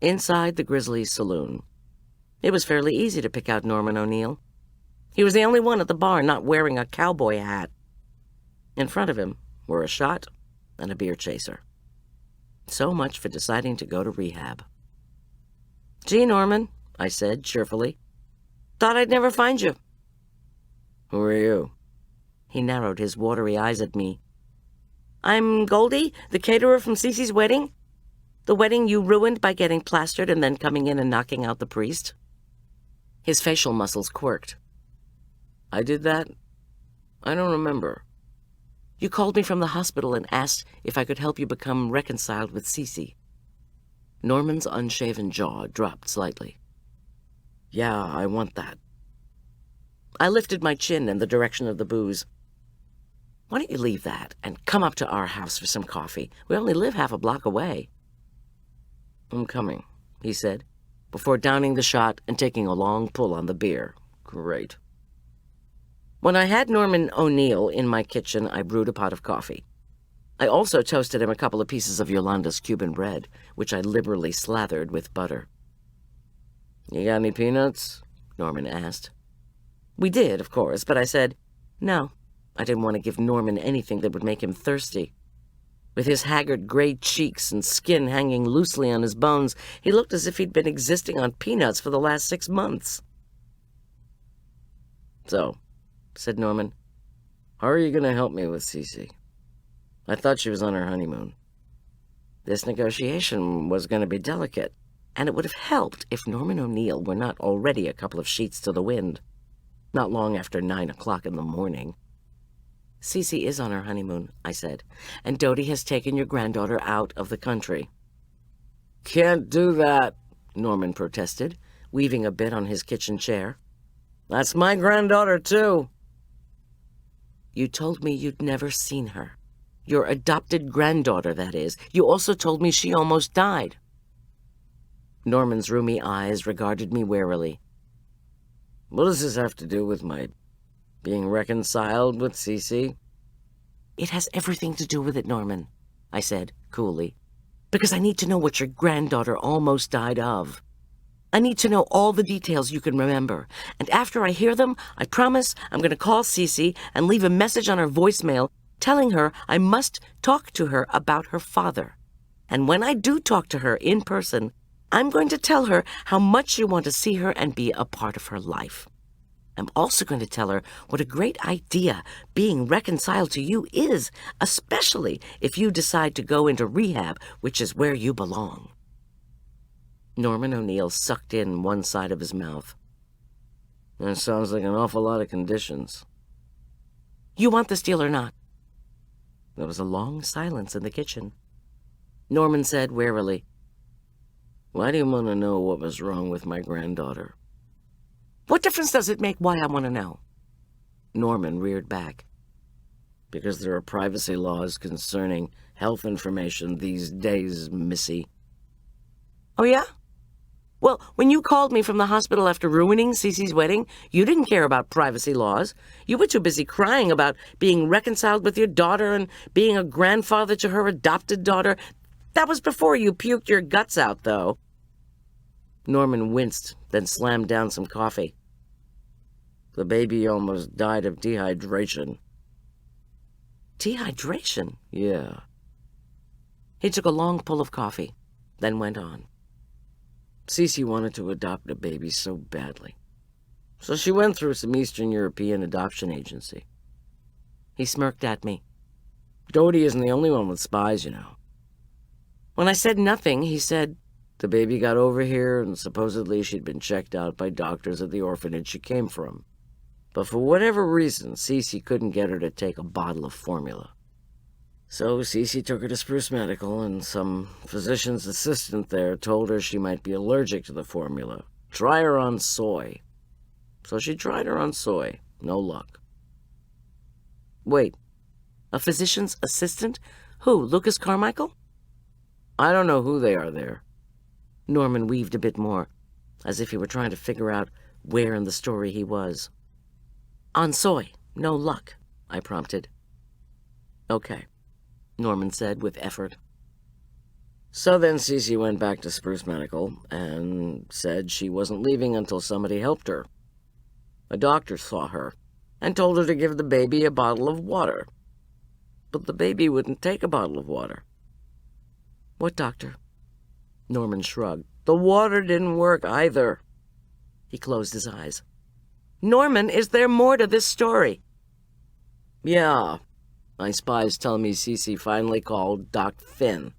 Inside the Grizzly's saloon, it was fairly easy to pick out Norman O'Neill. He was the only one at the bar not wearing a cowboy hat. In front of him were a shot and a beer chaser. So much for deciding to go to rehab. Gee, Norman, I said cheerfully. Thought I'd never find you. Who are you? He narrowed his watery eyes at me. I'm Goldie, the caterer from Cece's wedding. The wedding you ruined by getting plastered and then coming in and knocking out the priest. His facial muscles quirked. I did that? I don't remember. You called me from the hospital and asked if I could help you become reconciled with Cece. Norman's unshaven jaw dropped slightly. Yeah, I want that. I lifted my chin in the direction of the booze. Why don't you leave that and come up to our house for some coffee? We only live half a block away. I'm coming, he said, before downing the shot and taking a long pull on the beer. Great. When I had Norman O'Neill in my kitchen, I brewed a pot of coffee. I also toasted him a couple of pieces of Yolanda's Cuban bread, which I liberally slathered with butter. "You got any peanuts?" Norman asked. We did, of course, but I said, no. I didn't want to give Norman anything that would make him thirsty. With his haggard gray cheeks and skin hanging loosely on his bones, he looked as if he'd been existing on peanuts for the last 6 months. "So," said Norman, "how are you going to help me with Cece? I thought she was on her honeymoon." This negotiation was going to be delicate, and it would have helped if Norman O'Neill were not already a couple of sheets to the wind. Not long after 9 o'clock in the morning. "Cece is on her honeymoon," I said, "and Dodie has taken your granddaughter out of the country." "Can't do that," Norman protested, weaving a bit on his kitchen chair. "That's my granddaughter, too." "You told me you'd never seen her. Your adopted granddaughter, that is. You also told me she almost died." Norman's rheumy eyes regarded me warily. "What does this have to do with my being reconciled with Cece?" "It has everything to do with it, Norman," I said coolly, "because I need to know what your granddaughter almost died of. I need to know all the details you can remember, and after I hear them, I promise I'm going to call Cece and leave a message on her voicemail telling her I must talk to her about her father. And when I do talk to her in person, I'm going to tell her how much you want to see her and be a part of her life. I'm also going to tell her what a great idea being reconciled to you is, especially if you decide to go into rehab, which is where you belong." Norman O'Neill sucked in one side of his mouth. "That sounds like an awful lot of conditions." "You want this deal or not?" There was a long silence in the kitchen. Norman said warily, "Why do you want to know what was wrong with my granddaughter?" "What difference does it make why I want to know?" Norman reared back. "Because there are privacy laws concerning health information these days, Missy." "Oh, yeah? Well, when you called me from the hospital after ruining Cece's wedding, you didn't care about privacy laws. You were too busy crying about being reconciled with your daughter and being a grandfather to her adopted daughter. That was before you puked your guts out, though." Norman winced, then slammed down some coffee. "The baby almost died of dehydration." "Dehydration?" "Yeah." He took a long pull of coffee, then went on. "Cece wanted to adopt a baby so badly. So she went through some Eastern European adoption agency." He smirked at me. "Dodie isn't the only one with spies, you know." When I said nothing, he said, "The baby got over here, and supposedly she'd been checked out by doctors at the orphanage she came from. But for whatever reason, Cece couldn't get her to take a bottle of formula. So Cece took her to Spruce Medical, and some physician's assistant there told her she might be allergic to the formula. Try her on soy. So she tried her on soy. No luck." "Wait, a physician's assistant? Who, Lucas Carmichael?" "I don't know who they are there." Norman weaved a bit more, as if he were trying to figure out where in the story he was. "On soy, no luck," I prompted. "Okay," Norman said with effort. "So then Cece went back to Spruce Medical and said she wasn't leaving until somebody helped her. A doctor saw her and told her to give the baby a bottle of water. But the baby wouldn't take a bottle of water." "What doctor?" Norman shrugged. "The water didn't work either." He closed his eyes. "Norman, is there more to this story?" "Yeah. My spies tell me Cece finally called Doc Finn.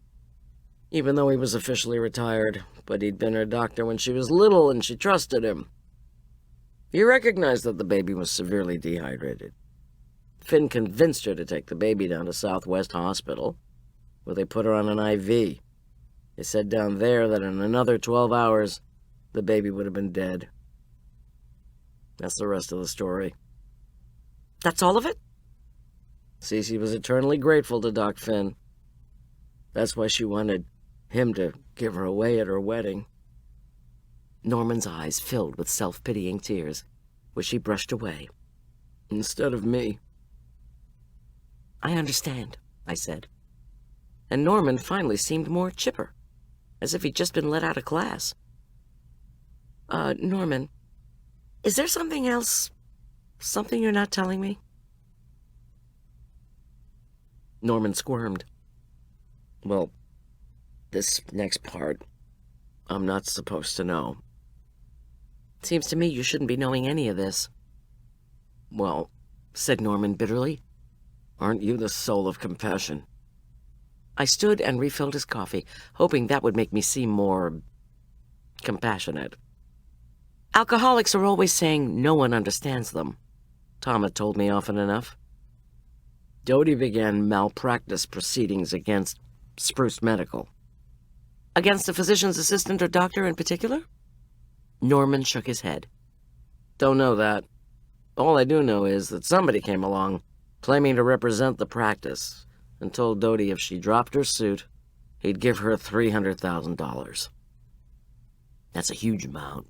Even though he was officially retired, but he'd been her doctor when she was little and she trusted him. He recognized that the baby was severely dehydrated. Finn convinced her to take the baby down to Southwest Hospital, where they put her on an IV. They said down there that in another 12 hours, the baby would have been dead. That's the rest of the story." "That's all of it?" Cece was eternally grateful to Doc Finn. That's why she wanted him to give her away at her wedding." Norman's eyes filled with self-pitying tears, which he brushed away. instead of me. I understand, I said. And Norman finally seemed more chipper, as if he'd just been let out of class. Norman, is there something else? Something you're not telling me? Norman squirmed. Well, this next part, I'm not supposed to know. Seems to me you shouldn't be knowing any of this. Well, said Norman bitterly. Aren't you the soul of compassion? I stood and refilled his coffee, hoping that would make me seem more compassionate. Alcoholics are always saying no one understands them. Tom had told me often enough. Dodie began malpractice proceedings against Spruce Medical. Against a physician's assistant or doctor in particular? Norman shook his head. Don't know that. All I do know is that somebody came along, claiming to represent the practice, and told Dodie if she dropped her suit, he'd give her $300,000. That's a huge amount.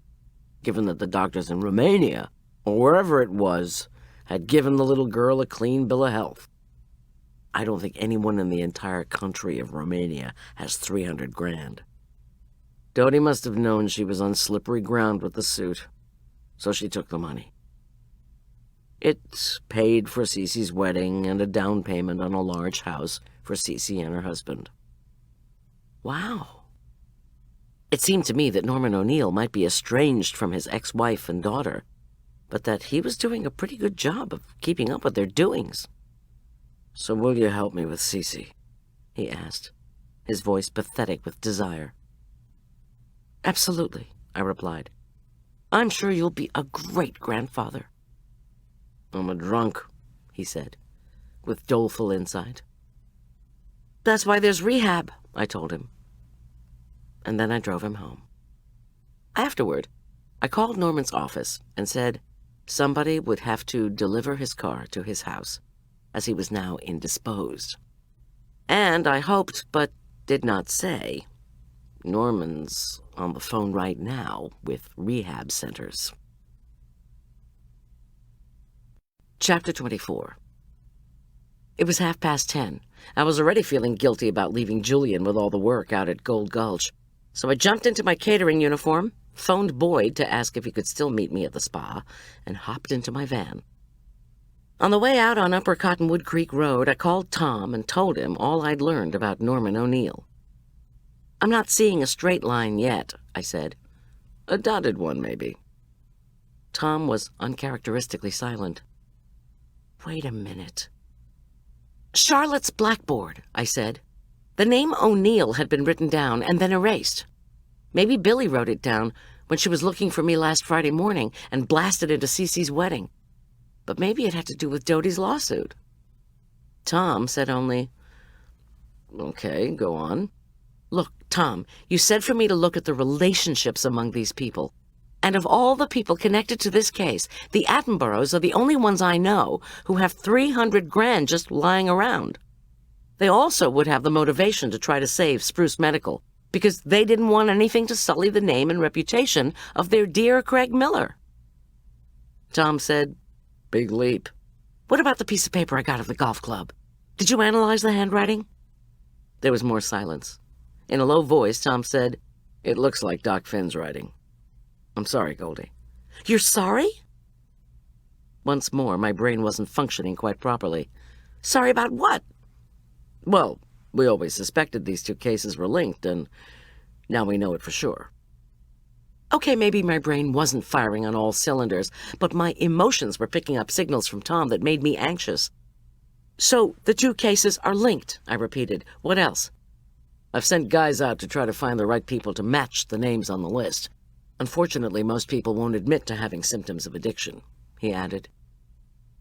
Given that the doctors in Romania, or wherever it was, had given the little girl a clean bill of health. I don't think anyone in the entire country of Romania has 300 grand. Dodie must have known she was on slippery ground with the suit, so she took the money. It paid for Cece's wedding and a down payment on a large house for Cece and her husband. Wow. It seemed to me that Norman O'Neill might be estranged from his ex-wife and daughter, but that he was doing a pretty good job of keeping up with their doings. So will you help me with Cece? He asked, his voice pathetic with desire. Absolutely, I replied. I'm sure you'll be a great grandfather. I'm a drunk, he said, with doleful insight. That's why there's rehab, I told him. And then I drove him home. Afterward, I called Norman's office and said somebody would have to deliver his car to his house, as he was now indisposed. And I hoped, but did not say, Norman's on the phone right now with rehab centers. Chapter 24. It was 10:30. I was already feeling guilty about leaving Julian with all the work out at Gold Gulch, so I jumped into my catering uniform, phoned Boyd to ask if he could still meet me at the spa, and hopped into my van. On the way out on Upper Cottonwood Creek Road, I called Tom and told him all I'd learned about Norman O'Neill. I'm not seeing a straight line yet, I said. A dotted one, maybe. Tom was uncharacteristically silent. Wait a minute. Charlotte's blackboard, I said. The name O'Neill had been written down and then erased. Maybe Billy wrote it down when she was looking for me last Friday morning and blasted into Cece's wedding. But maybe it had to do with Dodie's lawsuit. Tom said only, Okay, go on. Look, Tom, you said for me to look at the relationships among these people. And of all the people connected to this case, the Attenboroughs are the only ones I know who have 300 grand just lying around. They also would have the motivation to try to save Spruce Medical, because they didn't want anything to sully the name and reputation of their dear Craig Miller. Tom said, Big leap. What about the piece of paper I got at the golf club? Did you analyze the handwriting? There was more silence. In a low voice, Tom said, It looks like Doc Finn's writing. I'm sorry, Goldie. You're sorry? Once more, my brain wasn't functioning quite properly. Sorry about what? Well, we always suspected these two cases were linked, and now we know it for sure. Okay, maybe my brain wasn't firing on all cylinders, but my emotions were picking up signals from Tom that made me anxious. So, the two cases are linked, I repeated. What else? I've sent guys out to try to find the right people to match the names on the list. Unfortunately, most people won't admit to having symptoms of addiction, he added.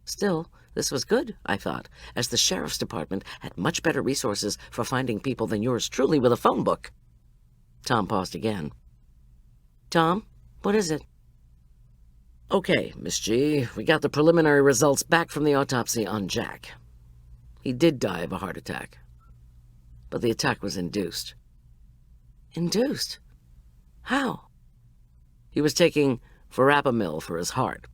Still, this was good, I thought, as the sheriff's department had much better resources for finding people than yours truly with a phone book. Tom paused again. Tom, what is it? Okay, Miss G, we got the preliminary results back from the autopsy on Jack. He did die of a heart attack, but the attack was induced. Induced? How? He was taking verapamil for his heart.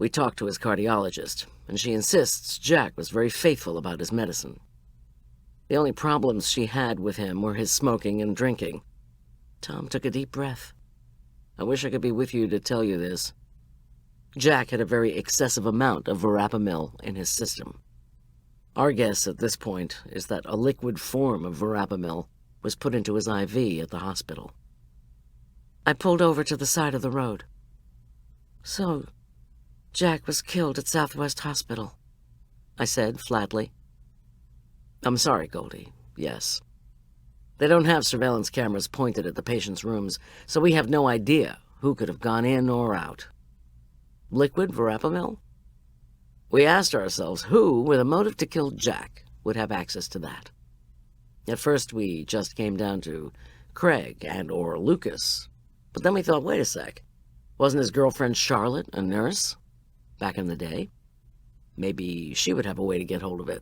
We talked to his cardiologist, and she insists Jack was very faithful about his medicine. The only problems she had with him were his smoking and drinking. Tom took a deep breath. I wish I could be with you to tell you this. Jack had a very excessive amount of verapamil in his system. Our guess at this point is that a liquid form of verapamil was put into his IV at the hospital. I pulled over to the side of the road. So, Jack was killed at Southwest Hospital, I said flatly. I'm sorry, Goldy. Yes. They don't have surveillance cameras pointed at the patient's rooms, so we have no idea who could have gone in or out. Liquid verapamil? We asked ourselves who, with a motive to kill Jack, would have access to that. At first, we just came down to Craig and or Lucas. But then we thought, wait a sec. Wasn't his girlfriend Charlotte a nurse back in the day? Maybe she would have a way to get hold of it.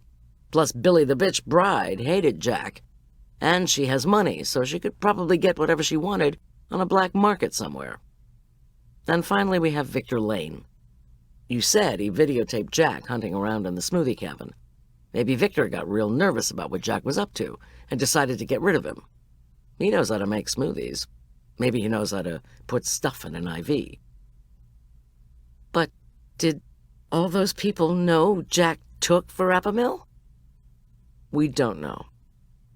Plus, Billy the bitch bride hated Jack. And she has money, so she could probably get whatever she wanted on a black market somewhere. And finally, we have Victor Lane. You said he videotaped Jack hunting around in the smoothie cabin. Maybe Victor got real nervous about what Jack was up to and decided to get rid of him. He knows how to make smoothies. Maybe he knows how to put stuff in an IV. But did all those people know Jack took verapamil? We don't know.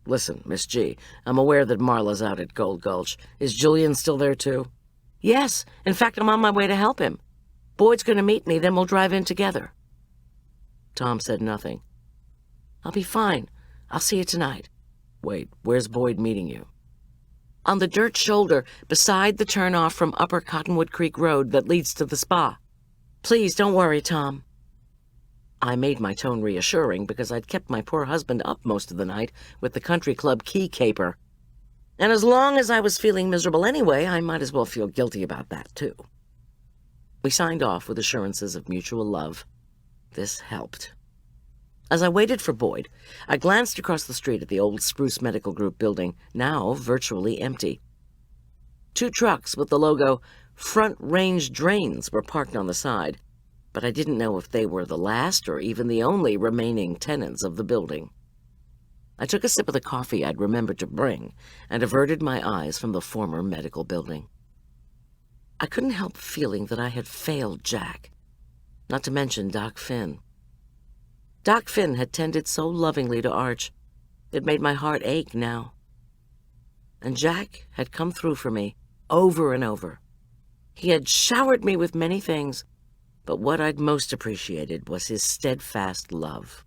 Listen, Miss G, I'm aware that Marla's out at Gold Gulch. Is Julian still there, too? Yes. In fact, I'm on my way to help him. Boyd's going to meet me, then we'll drive in together. Tom said nothing. I'll be fine. I'll see you tonight. Wait, where's Boyd meeting you? On the dirt shoulder, beside the turnoff from Upper Cottonwood Creek Road that leads to the spa. Please, don't worry, Tom. I made my tone reassuring because I'd kept my poor husband up most of the night with the country club key caper. And as long as I was feeling miserable anyway, I might as well feel guilty about that, too. We signed off with assurances of mutual love. This helped. As I waited for Boyd, I glanced across the street at the old Spruce Medical Group building, now virtually empty. 2 trucks with the logo Front Range Drains were parked on the side, but I didn't know if they were the last or even the only remaining tenants of the building. I took a sip of the coffee I'd remembered to bring and averted my eyes from the former medical building. I couldn't help feeling that I had failed Jack, not to mention Doc Finn. Doc Finn had tended so lovingly to Arch, it made my heart ache now. And Jack had come through for me over and over. He had showered me with many things, but what I'd most appreciated was his steadfast love.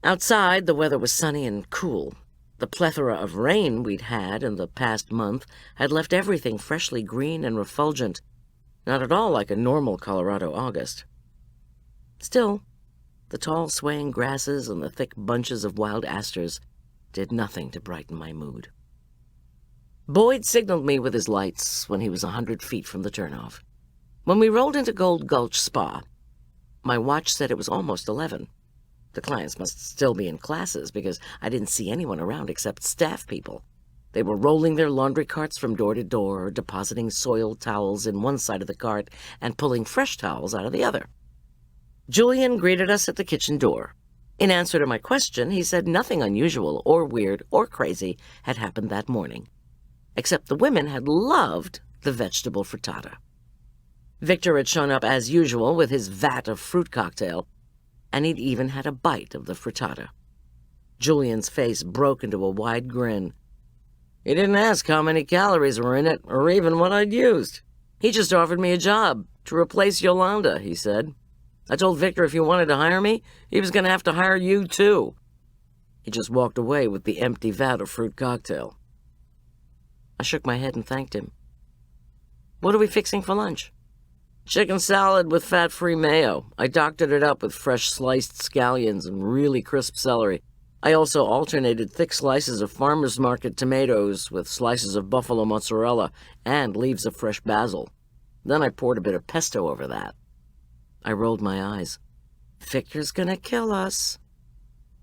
Outside, the weather was sunny and cool. The plethora of rain we'd had in the past month had left everything freshly green and refulgent, not at all like a normal Colorado August. Still, the tall swaying grasses and the thick bunches of wild asters did nothing to brighten my mood. Boyd signaled me with his lights when he was 100 feet from the turnoff. When we rolled into Gold Gulch Spa, my watch said it was almost 11. The clients must still be in classes because I didn't see anyone around except staff people. They were rolling their laundry carts from door to door, depositing soiled towels in one side of the cart and pulling fresh towels out of the other. Julian greeted us at the kitchen door. In answer to my question, he said nothing unusual or weird or crazy had happened that morning, except the women had loved the vegetable frittata. Victor had shown up as usual with his vat of fruit cocktail, and he'd even had a bite of the frittata. Julian's face broke into a wide grin. He didn't ask how many calories were in it, or even what I'd used. He just offered me a job to replace Yolanda, he said. I told Victor if he wanted to hire me, he was going to have to hire you, too. He just walked away with the empty vat of fruit cocktail. I shook my head and thanked him. What are we fixing for lunch? Chicken salad with fat-free mayo. I doctored it up with fresh sliced scallions and really crisp celery. I also alternated thick slices of farmer's market tomatoes with slices of buffalo mozzarella and leaves of fresh basil. Then I poured a bit of pesto over that. I rolled my eyes. Victor's gonna kill us.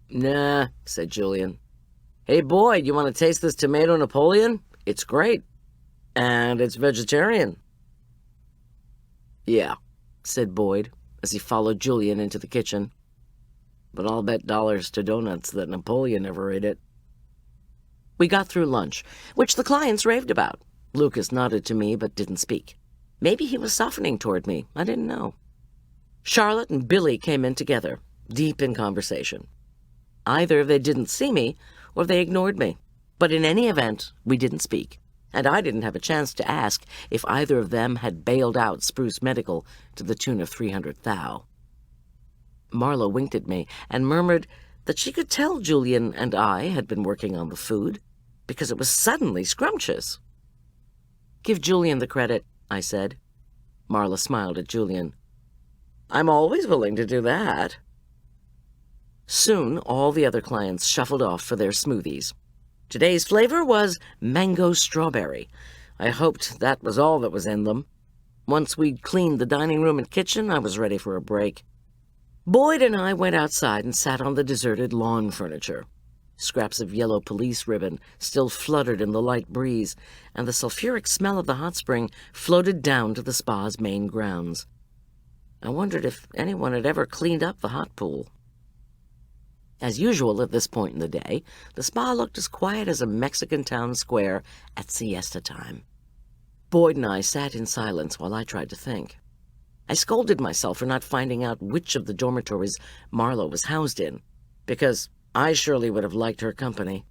Nah, said Julian. Hey, Boyd, you want to taste this tomato Napoleon? It's great. And it's vegetarian. Yeah, said Boyd, as he followed Julian into the kitchen. "But I'll bet dollars to donuts that Napoleon never ate it." We got through lunch, which the clients raved about. Lucas nodded to me but didn't speak. Maybe he was softening toward me. I didn't know. Charlotte and Billy came in together, deep in conversation. Either they didn't see me, or they ignored me. But in any event, we didn't speak, and I didn't have a chance to ask if either of them had bailed out Spruce Medical to the tune of 300 thou. Marla winked at me and murmured that she could tell Julian and I had been working on the food, because it was suddenly scrumptious. "Give Julian the credit," I said. Marla smiled at Julian. "I'm always willing to do that." Soon, all the other clients shuffled off for their smoothies. Today's flavor was mango strawberry. I hoped that was all that was in them. Once we'd cleaned the dining room and kitchen, I was ready for a break. Boyd and I went outside and sat on the deserted lawn furniture. Scraps of yellow police ribbon still fluttered in the light breeze, and the sulfuric smell of the hot spring floated down to the spa's main grounds. I wondered if anyone had ever cleaned up the hot pool. As usual at this point in the day, the spa looked as quiet as a Mexican town square at siesta time. Boyd and I sat in silence while I tried to think. I scolded myself for not finding out which of the dormitories Marla was housed in, because I surely would have liked her company.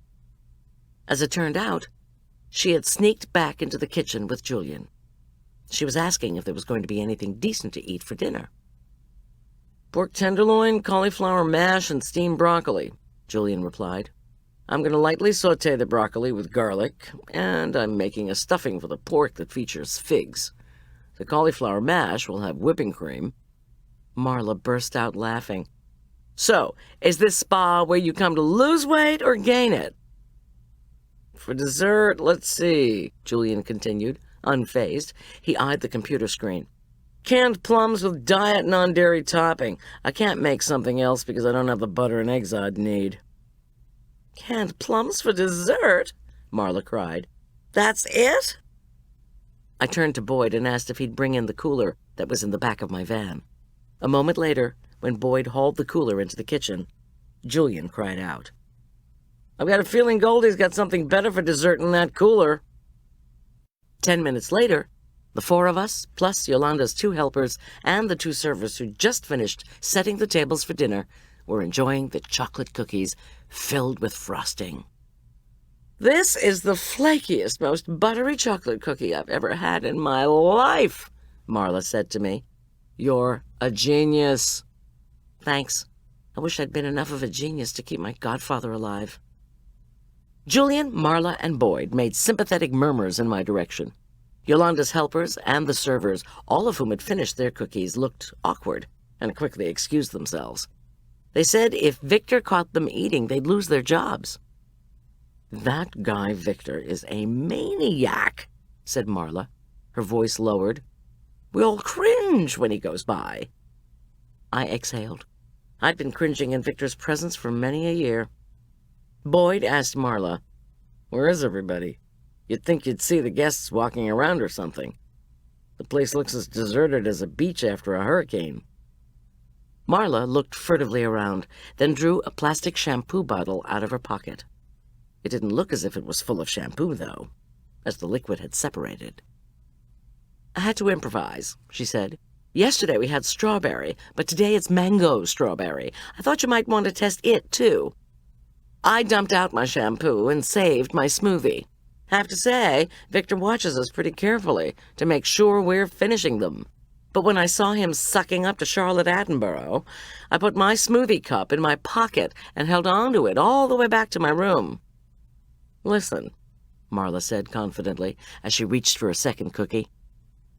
As it turned out, she had sneaked back into the kitchen with Julian. She was asking if there was going to be anything decent to eat for dinner. "Pork tenderloin, cauliflower mash, and steamed broccoli," Julian replied. "I'm going to lightly sauté the broccoli with garlic, and I'm making a stuffing for the pork that features figs. The cauliflower mash will have whipping cream." Marla burst out laughing. "So, is this spa where you come to lose weight or gain it?" "For dessert, let's see," Julian continued, unfazed. He eyed the computer screen. "Canned plums with diet non-dairy topping. I can't make something else because I don't have the butter and eggs I'd need." "Canned plums for dessert?" Marla cried. "That's it?" I turned to Boyd and asked if he'd bring in the cooler that was in the back of my van. A moment later, when Boyd hauled the cooler into the kitchen, Julian cried out, "I've got a feeling Goldie's got something better for dessert in that cooler." 10 minutes later, the four of us, plus Yolanda's 2 helpers and the 2 servers who just finished setting the tables for dinner, were enjoying the chocolate cookies filled with frosting. "This is the flakiest, most buttery chocolate cookie I've ever had in my life," Marla said to me. "You're a genius." "Thanks. I wish I'd been enough of a genius to keep my godfather alive." Julian, Marla, and Boyd made sympathetic murmurs in my direction. Yolanda's helpers and the servers, all of whom had finished their cookies, looked awkward and quickly excused themselves. They said if Victor caught them eating, they'd lose their jobs. "That guy Victor is a maniac," said Marla, her voice lowered. "We all cringe when he goes by." I exhaled. I'd been cringing in Victor's presence for many a year. Boyd asked Marla, "Where is everybody? You'd think you'd see the guests walking around or something. The place looks as deserted as a beach after a hurricane." Marla looked furtively around, then drew a plastic shampoo bottle out of her pocket. It didn't look as if it was full of shampoo, though, as the liquid had separated. "I had to improvise," she said. "Yesterday we had strawberry, but today it's mango strawberry. I thought you might want to test it, too." I dumped out my shampoo and saved my smoothie. Have to say, Victor watches us pretty carefully to make sure we're finishing them. But when I saw him sucking up to Charlotte Attenborough, I put my smoothie cup in my pocket and held on to it all the way back to my room. "Listen," Marla said confidently as she reached for a second cookie.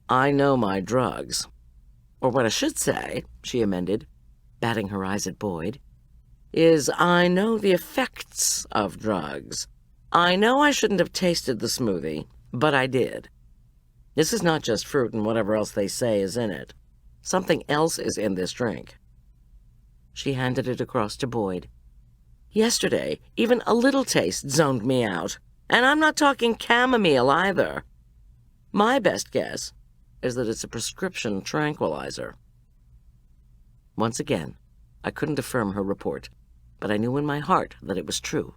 "I know my drugs. Or what I should say," she amended, batting her eyes at Boyd, "is I know the effects of drugs. I know I shouldn't have tasted the smoothie, but I did. This is not just fruit and whatever else they say is in it. Something else is in this drink." She handed it across to Boyd. "Yesterday, even a little taste zoned me out, and I'm not talking chamomile either. My best guess is that it's a prescription tranquilizer." Once again, I couldn't affirm her report, but I knew in my heart that it was true.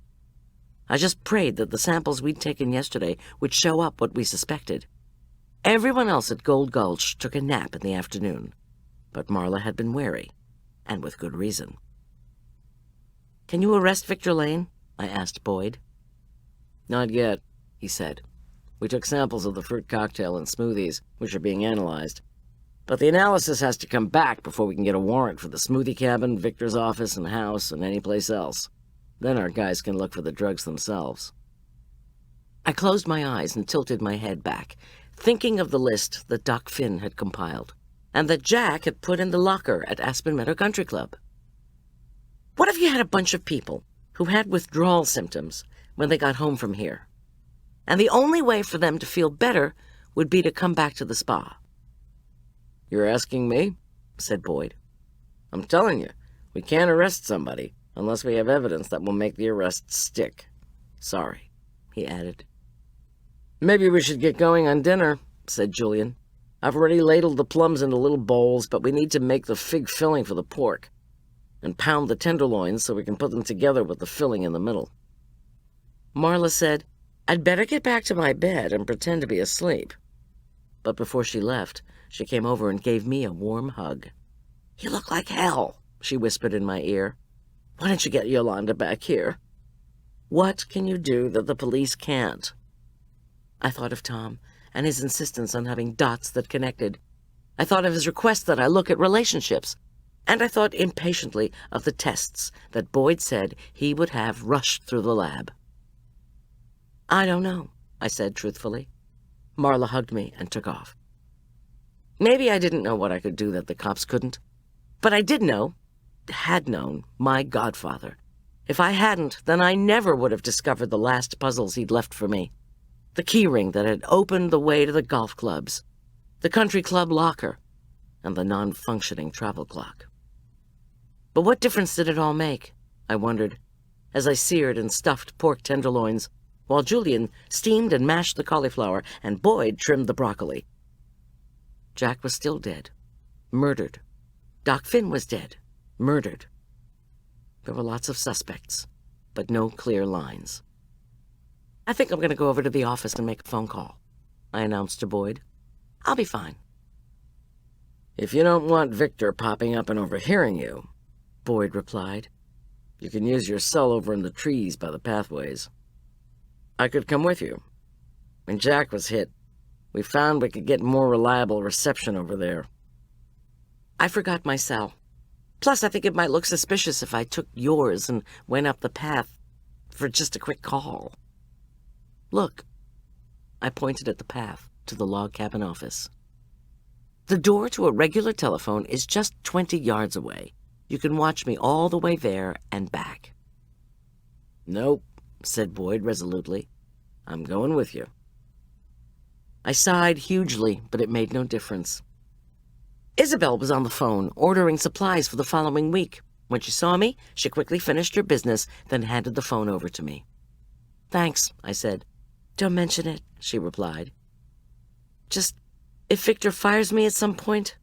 I just prayed that the samples we'd taken yesterday would show up what we suspected. Everyone else at Gold Gulch took a nap in the afternoon, but Marla had been wary, and with good reason. "Can you arrest Victor Lane?" I asked Boyd. Not yet, he said. We took samples of the fruit cocktail and smoothies, which are being analyzed. But the analysis has to come back before we can get a warrant for the smoothie cabin, Victor's office and house, and any place else. Then our guys can look for the drugs themselves. I closed my eyes and tilted my head back, thinking of the list that Doc Finn had compiled, and that Jack had put in the locker at Aspen Meadow Country Club. What if you had a bunch of people who had withdrawal symptoms when they got home from here, and the only way for them to feel better would be to come back to the spa? You're asking me? Said Boyd. I'm telling you, we can't arrest somebody unless we have evidence that will make the arrest stick. Sorry, he added. Maybe we should get going on dinner, said Julian. I've already ladled the plums into little bowls, but we need to make the fig filling for the pork and pound the tenderloins so we can put them together with the filling in the middle. Marla said, I'd better get back to my bed and pretend to be asleep. But before she left, she came over and gave me a warm hug. You look like hell, she whispered in my ear. Why don't you get Yolanda back here? What can you do that the police can't? I thought of Tom and his insistence on having dots that connected. I thought of his request that I look at relationships. And I thought impatiently of the tests that Boyd said he would have rushed through the lab. I don't know, I said truthfully. Marla hugged me and took off. Maybe I didn't know what I could do that the cops couldn't. But I did know, had known, my godfather. If I hadn't, then I never would have discovered the last puzzles he'd left for me. The keyring that had opened the way to the golf clubs, the country club locker, and the non-functioning travel clock. But what difference did it all make? I wondered, as I seared and stuffed pork tenderloins, while Julian steamed and mashed the cauliflower and Boyd trimmed the broccoli. Jack was still dead, murdered. Doc Finn was dead, murdered. There were lots of suspects, but no clear lines. I think I'm going to go over to the office and make a phone call, I announced to Boyd. I'll be fine. If you don't want Victor popping up and overhearing you, Boyd replied, you can use your cell over in the trees by the pathways. I could come with you. When Jack was hit, we found we could get more reliable reception over there. I forgot my cell. Plus, I think it might look suspicious if I took yours and went up the path for just a quick call. Look. I pointed at the path to the log cabin office. The door to a regular telephone is just 20 yards away. You can watch me all the way there and back. Nope, said Boyd resolutely. I'm going with you. I sighed hugely, but it made no difference. Isabel was on the phone, ordering supplies for the following week. When she saw me, she quickly finished her business, then handed the phone over to me. Thanks, I said. Don't mention it, she replied. Just, if Victor fires me at some point,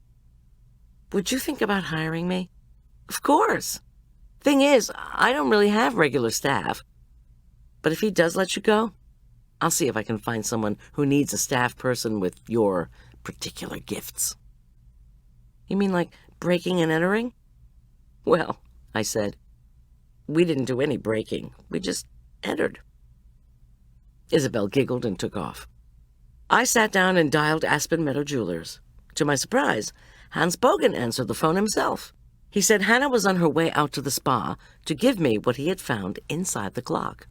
would you think about hiring me? Of course. Thing is, I don't really have regular staff. But if he does let you go, I'll see if I can find someone who needs a staff person with your particular gifts. You mean like breaking and entering? Well, I said, we didn't do any breaking. We just entered. Isabel giggled and took off. I sat down and dialed Aspen Meadow Jewelers. To my surprise, Hans Bogen answered the phone himself. He said Hannah was on her way out to the spa to give me what he had found inside the clock.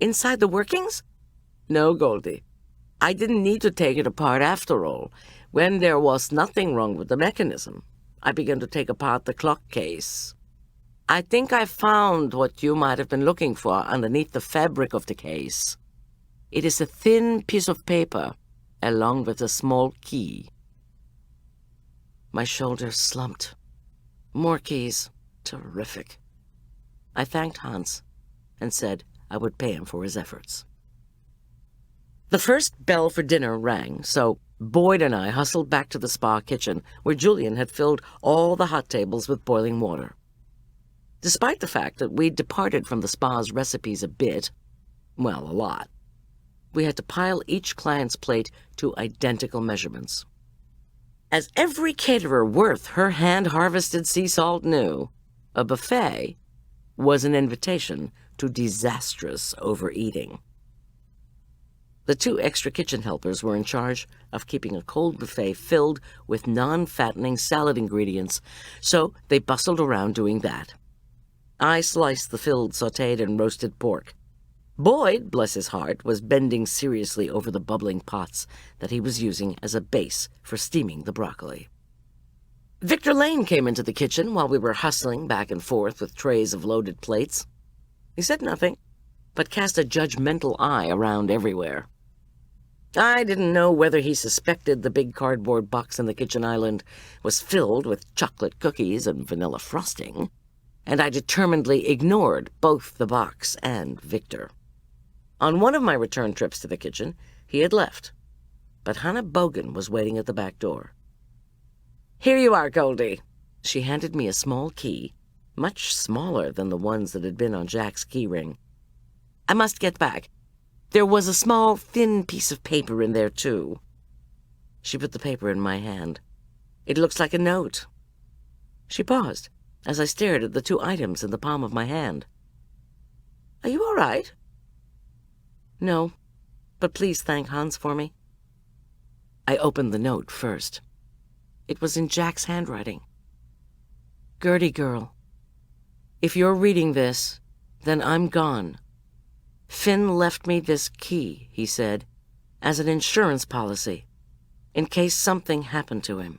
Inside the workings? No, Goldie. I didn't need to take it apart after all. When there was nothing wrong with the mechanism, I began to take apart the clock case. I think I found what you might have been looking for underneath the fabric of the case. It is a thin piece of paper, along with a small key. My shoulders slumped. More keys. Terrific. I thanked Hans and said I would pay him for his efforts. The first bell for dinner rang, so Boyd and I hustled back to the spa kitchen, where Julian had filled all the hot tables with boiling water. Despite the fact that we'd departed from the spa's recipes a bit, well, a lot, we had to pile each client's plate to identical measurements. As every caterer worth her hand-harvested sea salt knew, a buffet was an invitation to disastrous overeating. The 2 extra kitchen helpers were in charge of keeping a cold buffet filled with non-fattening salad ingredients, so they bustled around doing that. I sliced the filled, sautéed, and roasted pork. Boyd, bless his heart, was bending seriously over the bubbling pots that he was using as a base for steaming the broccoli. Victor Lane came into the kitchen while we were hustling back and forth with trays of loaded plates. He said nothing, but cast a judgmental eye around everywhere. I didn't know whether he suspected the big cardboard box in the kitchen island was filled with chocolate cookies and vanilla frosting, and I determinedly ignored both the box and Victor. On one of my return trips to the kitchen, he had left, but Hannah Bogan was waiting at the back door. "Here you are, Goldy." She handed me a small key, much smaller than the ones that had been on Jack's key ring. "I must get back. There was a small, thin piece of paper in there, too." She put the paper in my hand. "It looks like a note." She paused as I stared at the 2 items in the palm of my hand. "Are you all right?" "No, but please thank Hans for me." I opened the note first. It was in Jack's handwriting. "Gertie girl, if you're reading this, then I'm gone. Finn left me this key," he said, "as an insurance policy, in case something happened to him.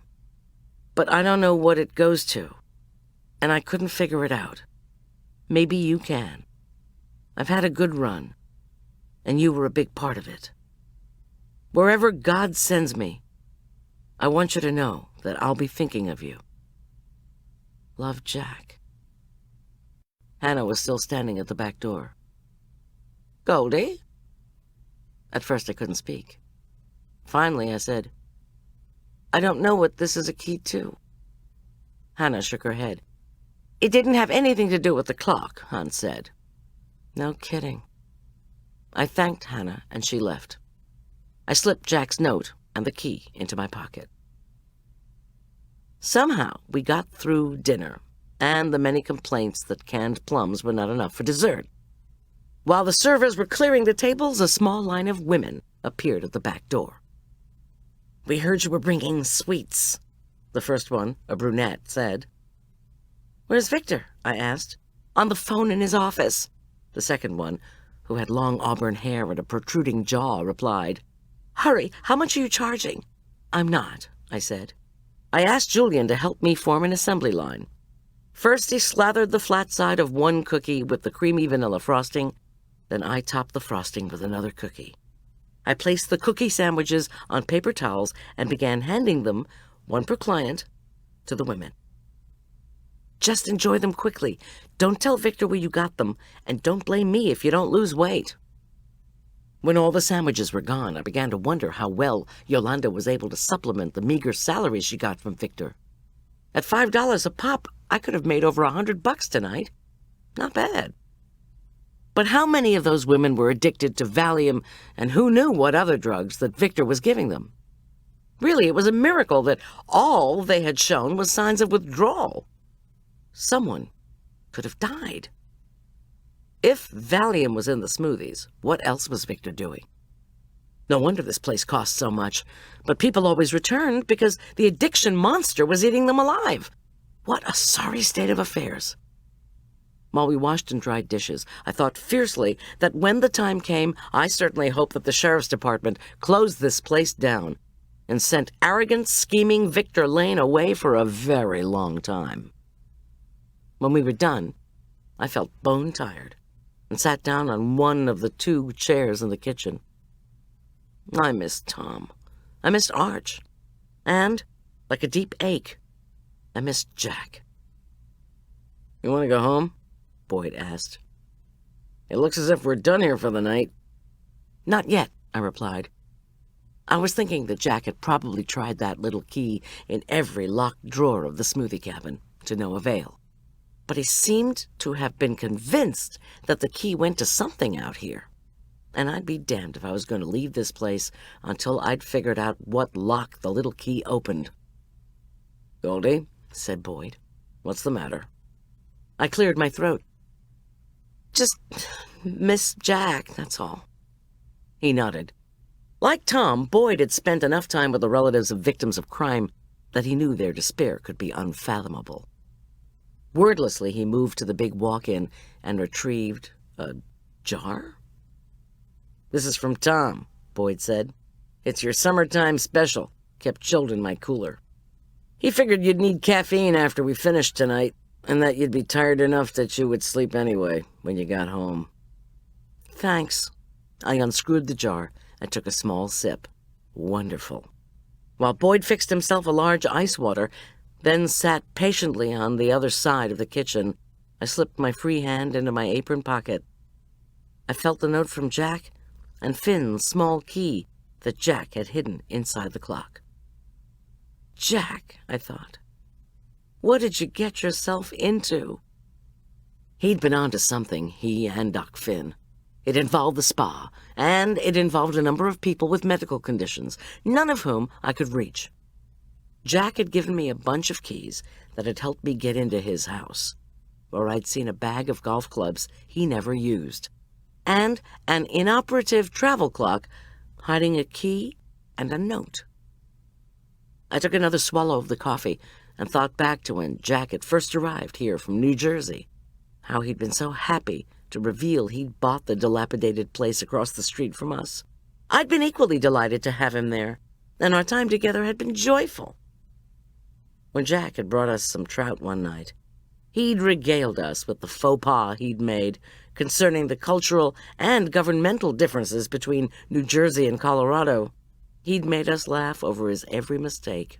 But I don't know what it goes to, and I couldn't figure it out. Maybe you can. I've had a good run, and you were a big part of it. Wherever God sends me, I want you to know that I'll be thinking of you. Love, Jack." Hannah was still standing at the back door. "Goldy?" At first I couldn't speak. Finally I said, "I don't know what this is a key to." Hannah shook her head. "It didn't have anything to do with the clock," Hans said. "No kidding." I thanked Hannah, and she left. I slipped Jack's note and the key into my pocket. Somehow we got through dinner, and the many complaints that canned plums were not enough for dessert. While the servers were clearing the tables, a small line of women appeared at the back door. "We heard you were bringing sweets," the first one, a brunette, said. "Where's Victor?" I asked. "On the phone in his office," the second one, who had long auburn hair and a protruding jaw, replied. "Hurry, how much are you charging?" "I'm not," I said. I asked Julian to help me form an assembly line. First he slathered the flat side of one cookie with the creamy vanilla frosting, then I topped the frosting with another cookie. I placed the cookie sandwiches on paper towels and began handing them, one per client, to the women. "Just enjoy them quickly. Don't tell Victor where you got them, and don't blame me if you don't lose weight." When all the sandwiches were gone, I began to wonder how well Yolanda was able to supplement the meager salary she got from Victor. At $5 a pop, I could have made over $100 tonight. Not bad. But how many of those women were addicted to Valium, and who knew what other drugs that Victor was giving them? Really, it was a miracle that all they had shown was signs of withdrawal. Someone could have died. If Valium was in the smoothies, what else was Victor doing? No wonder this place cost so much, but people always returned because the addiction monster was eating them alive. What a sorry state of affairs. While we washed and dried dishes, I thought fiercely that when the time came, I certainly hoped that the sheriff's department closed this place down and sent arrogant, scheming Victor Lane away for a very long time. When we were done, I felt bone-tired and sat down on one of the 2 chairs in the kitchen. I missed Tom. I missed Arch. And, like a deep ache, I missed Jack. "You want to go home?" Boyd asked. "It looks as if we're done here for the night." "Not yet," I replied. I was thinking that Jack had probably tried that little key in every locked drawer of the smoothie cabin, to no avail. But he seemed to have been convinced that the key went to something out here. And I'd be damned if I was going to leave this place until I'd figured out what lock the little key opened. "Goldie," said Boyd. "what's the matter?" I cleared my throat. "Just miss Jack, that's all." He nodded. Like Tom, Boyd had spent enough time with the relatives of victims of crime that he knew their despair could be unfathomable. Wordlessly, he moved to the big walk-in and retrieved a jar? "This is from Tom," Boyd said. "It's your summertime special. Kept chilled in my cooler. He figured you'd need caffeine after we finished tonight, and that you'd be tired enough that you would sleep anyway when you got home." Thanks. I unscrewed the jar and took a small sip. Wonderful. While Boyd fixed himself a large ice water, then sat patiently on the other side of the kitchen, I slipped my free hand into my apron pocket. I felt the note from Jack and Finn's small key that Jack had hidden inside the clock. Jack, I thought, what did you get yourself into? He'd been onto something, he and Doc Finn. It involved the spa, and it involved a number of people with medical conditions, none of whom I could reach. Jack had given me a bunch of keys that had helped me get into his house, where I'd seen a bag of golf clubs he never used, and an inoperative travel clock hiding a key and a note. I took another swallow of the coffee and thought back to when Jack had first arrived here from New Jersey, how he'd been so happy to reveal he'd bought the dilapidated place across the street from us. I'd been equally delighted to have him there, and our time together had been joyful. When Jack had brought us some trout one night, he'd regaled us with the faux pas he'd made concerning the cultural and governmental differences between New Jersey and Colorado. He'd made us laugh over his every mistake.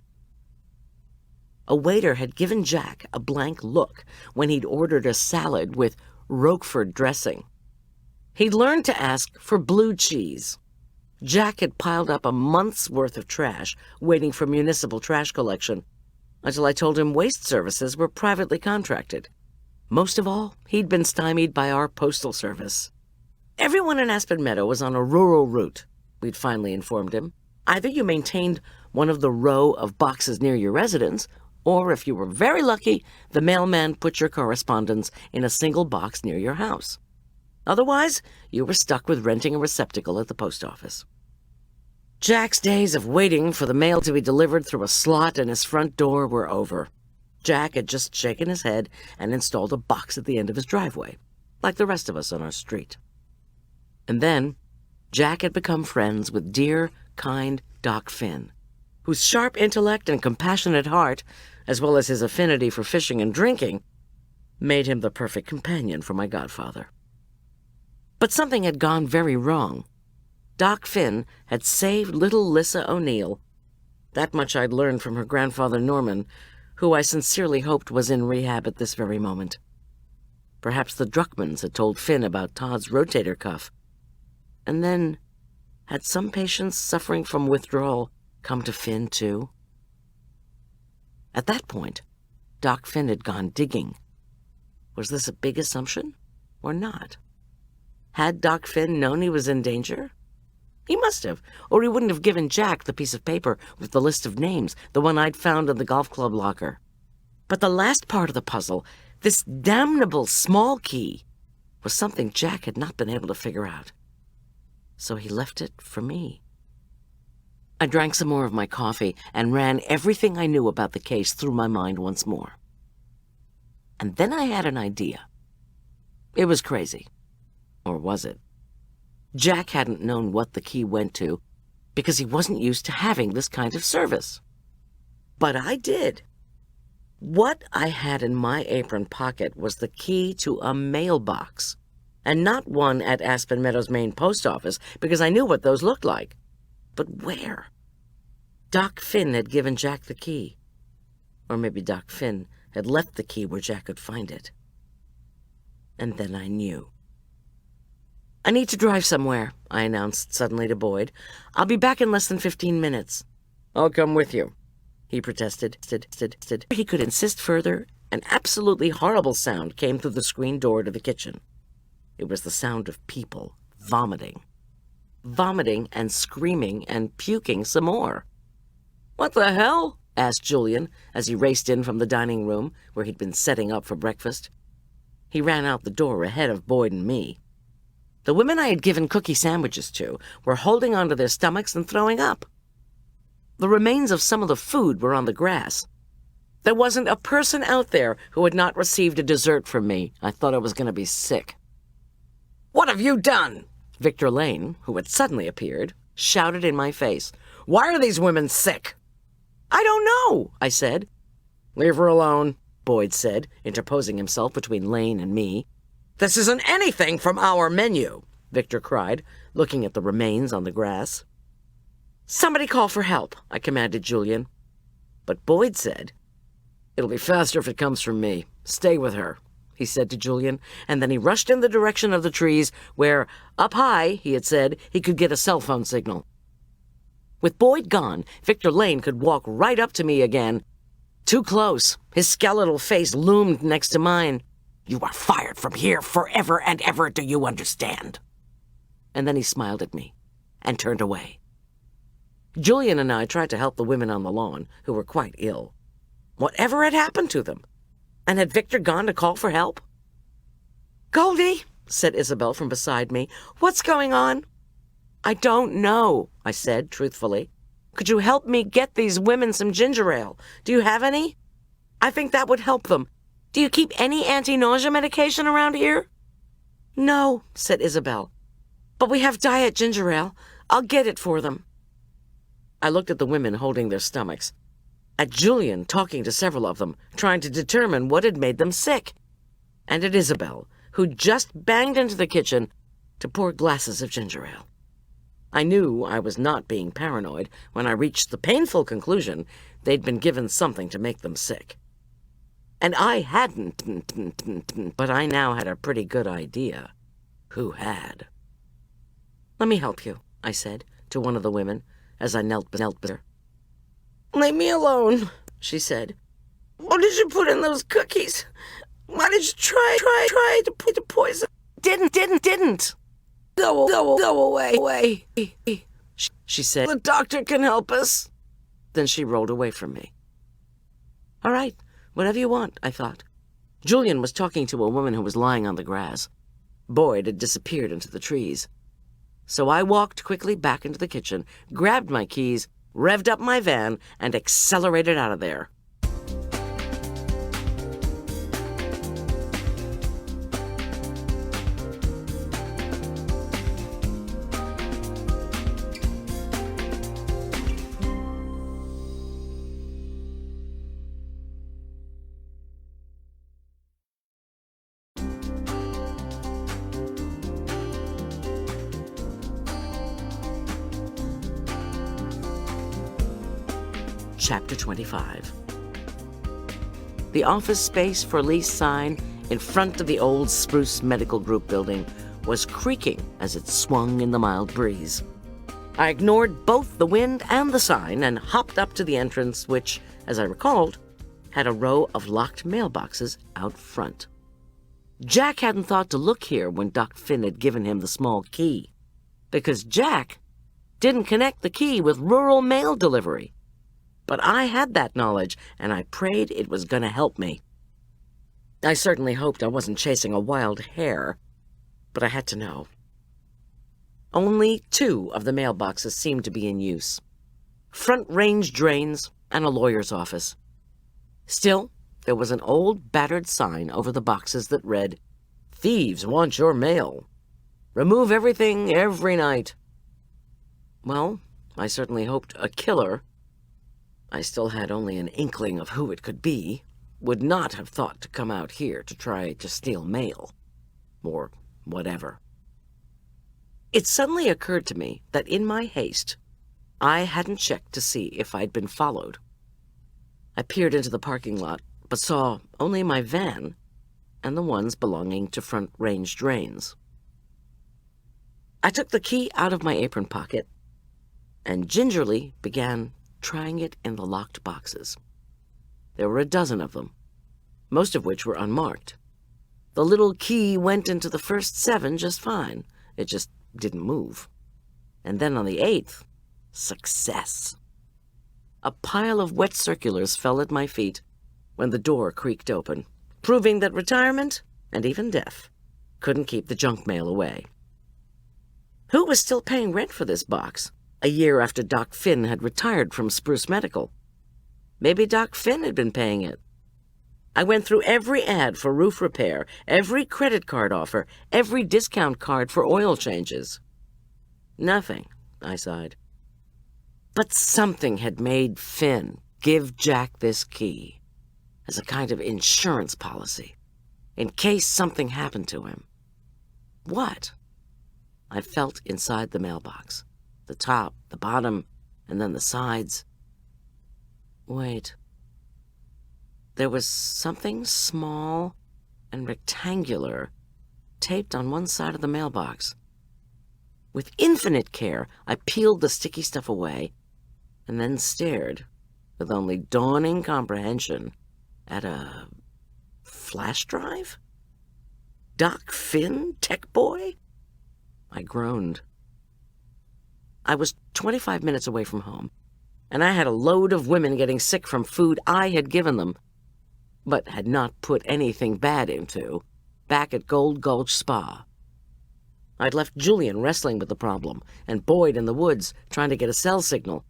A waiter had given Jack a blank look when he'd ordered a salad with Roquefort dressing. He'd learned to ask for blue cheese. Jack had piled up a month's worth of trash waiting for municipal trash collection, until I told him waste services were privately contracted. Most of all, he'd been stymied by our postal service. Everyone in Aspen Meadow was on a rural route, we'd finally informed him. Either you maintained one of the row of boxes near your residence, or if you were very lucky, the mailman put your correspondence in a single box near your house. Otherwise, you were stuck with renting a receptacle at the post office. Jack's days of waiting for the mail to be delivered through a slot in his front door were over. Jack had just shaken his head and installed a box at the end of his driveway, like the rest of us on our street. And then, Jack had become friends with dear, kind Doc Finn, whose sharp intellect and compassionate heart, as well as his affinity for fishing and drinking, made him the perfect companion for my godfather. But something had gone very wrong. Doc Finn had saved little Lissa O'Neill. That much I'd learned from her grandfather Norman, who I sincerely hoped was in rehab at this very moment. Perhaps the Druckmans had told Finn about Todd's rotator cuff. And then, had some patients suffering from withdrawal come to Finn too? At that point, Doc Finn had gone digging. Was this a big assumption, or not? Had Doc Finn known he was in danger? He must have, or he wouldn't have given Jack the piece of paper with the list of names, the one I'd found in the golf club locker. But the last part of the puzzle, this damnable small key, was something Jack had not been able to figure out. So he left it for me. I drank some more of my coffee and ran everything I knew about the case through my mind once more. And then I had an idea. It was crazy. Or was it? Jack hadn't known what the key went to because he wasn't used to having this kind of service. But I did. What I had in my apron pocket was the key to a mailbox, and not one at Aspen Meadow's main post office because I knew what those looked like. But where? Doc Finn had given Jack the key. Or maybe Doc Finn had left the key where Jack could find it. And then I knew. "I need to drive somewhere," I announced suddenly to Boyd. "I'll be back in less than 15 minutes. I'll come with you," He protested. He could insist further. An absolutely horrible sound came through the screen door to the kitchen. It was the sound of people vomiting. Vomiting and screaming and puking some more. "What the hell?" asked Julian as he raced in from the dining room where he'd been setting up for breakfast. He ran out the door ahead of Boyd and me. The women I had given cookie sandwiches to were holding onto their stomachs and throwing up. The remains of some of the food were on the grass. There wasn't a person out there who had not received a dessert from me. I thought I was going to be sick. "What have you done?" Victor Lane, who had suddenly appeared, shouted in my face. "Why are these women sick?" "I don't know," I said. "Leave her alone," Boyd said, interposing himself between Lane and me. "This isn't anything from our menu," Victor cried, looking at the remains on the grass. "Somebody call for help," I commanded Julian. But Boyd said, "It'll be faster if it comes from me. Stay with her," he said to Julian, and then he rushed in the direction of the trees where, up high, he had said, he could get a cell phone signal. With Boyd gone, Victor Lane could walk right up to me again. Too close. His skeletal face loomed next to mine. "You are fired from here forever and ever, do you understand?" And then he smiled at me and turned away. Julian and I tried to help the women on the lawn, who were quite ill. Whatever had happened to them? And had Victor gone to call for help? "Goldy," said Isabel from beside me, "what's going on?" "I don't know," I said truthfully. "Could you help me get these women some ginger ale? Do you have any? I think that would help them. Do you keep any anti-nausea medication around here?" "No," said Isabel. "But we have diet ginger ale. I'll get it for them." I looked at the women holding their stomachs, at Julian talking to several of them, trying to determine what had made them sick, and at Isabel, who just banged into the kitchen to pour glasses of ginger ale. I knew I was not being paranoid when I reached the painful conclusion they'd been given something to make them sick. And I hadn't, but I now had a pretty good idea who had. "Let me help you," I said to one of the women as I knelt with her. "Leave me alone," she said. "What did you put in those cookies? Why did you try to poison?" Didn't. Go away, she said. "The doctor can help us." Then she rolled away from me. All right, whatever you want, I thought. Julian was talking to a woman who was lying on the grass. Boyd had disappeared into the trees. So I walked quickly back into the kitchen, grabbed my keys, revved up my van, and accelerated out of there. Chapter 25. The office space for lease sign in front of the old Spruce Medical Group building was creaking as it swung in the mild breeze. I ignored both the wind and the sign and hopped up to the entrance, which, as I recalled, had a row of locked mailboxes out front. Jack hadn't thought to look here when Doc Finn had given him the small key, because Jack didn't connect the key with rural mail delivery. But I had that knowledge, and I prayed it was going to help me. I certainly hoped I wasn't chasing a wild hare, but I had to know. Only 2 of the mailboxes seemed to be in use. Front range drains and a lawyer's office. Still, there was an old battered sign over the boxes that read, "Thieves want your mail. Remove everything every night." Well, I certainly hoped a killer, I still had only an inkling of who it could be, would not have thought to come out here to try to steal mail. Or whatever. It suddenly occurred to me that in my haste, I hadn't checked to see if I'd been followed. I peered into the parking lot, but saw only my van and the ones belonging to front range drains. I took the key out of my apron pocket and gingerly began trying it in the locked boxes. There were a dozen of them, most of which were unmarked. The little key went into the first 7 just fine. It just didn't move. And then on the 8th, success. A pile of wet circulars fell at my feet when the door creaked open, proving that retirement, and even death, couldn't keep the junk mail away. Who was still paying rent for this box, a year after Doc Finn had retired from Spruce Medical? Maybe Doc Finn had been paying it. I went through every ad for roof repair, every credit card offer, every discount card for oil changes. Nothing, I sighed. But something had made Finn give Jack this key as a kind of insurance policy, in case something happened to him. What? I felt inside the mailbox, the top, the bottom, and then the sides. Wait. There was something small and rectangular taped on one side of the mailbox. With infinite care, I peeled the sticky stuff away and then stared, with only dawning comprehension, at a flash drive? Doc Finn, tech boy? I groaned. I was 25 minutes away from home, and I had a load of women getting sick from food I had given them, but had not put anything bad into, back at Gold Gulch Spa. I'd left Julian wrestling with the problem, and Boyd in the woods trying to get a cell signal.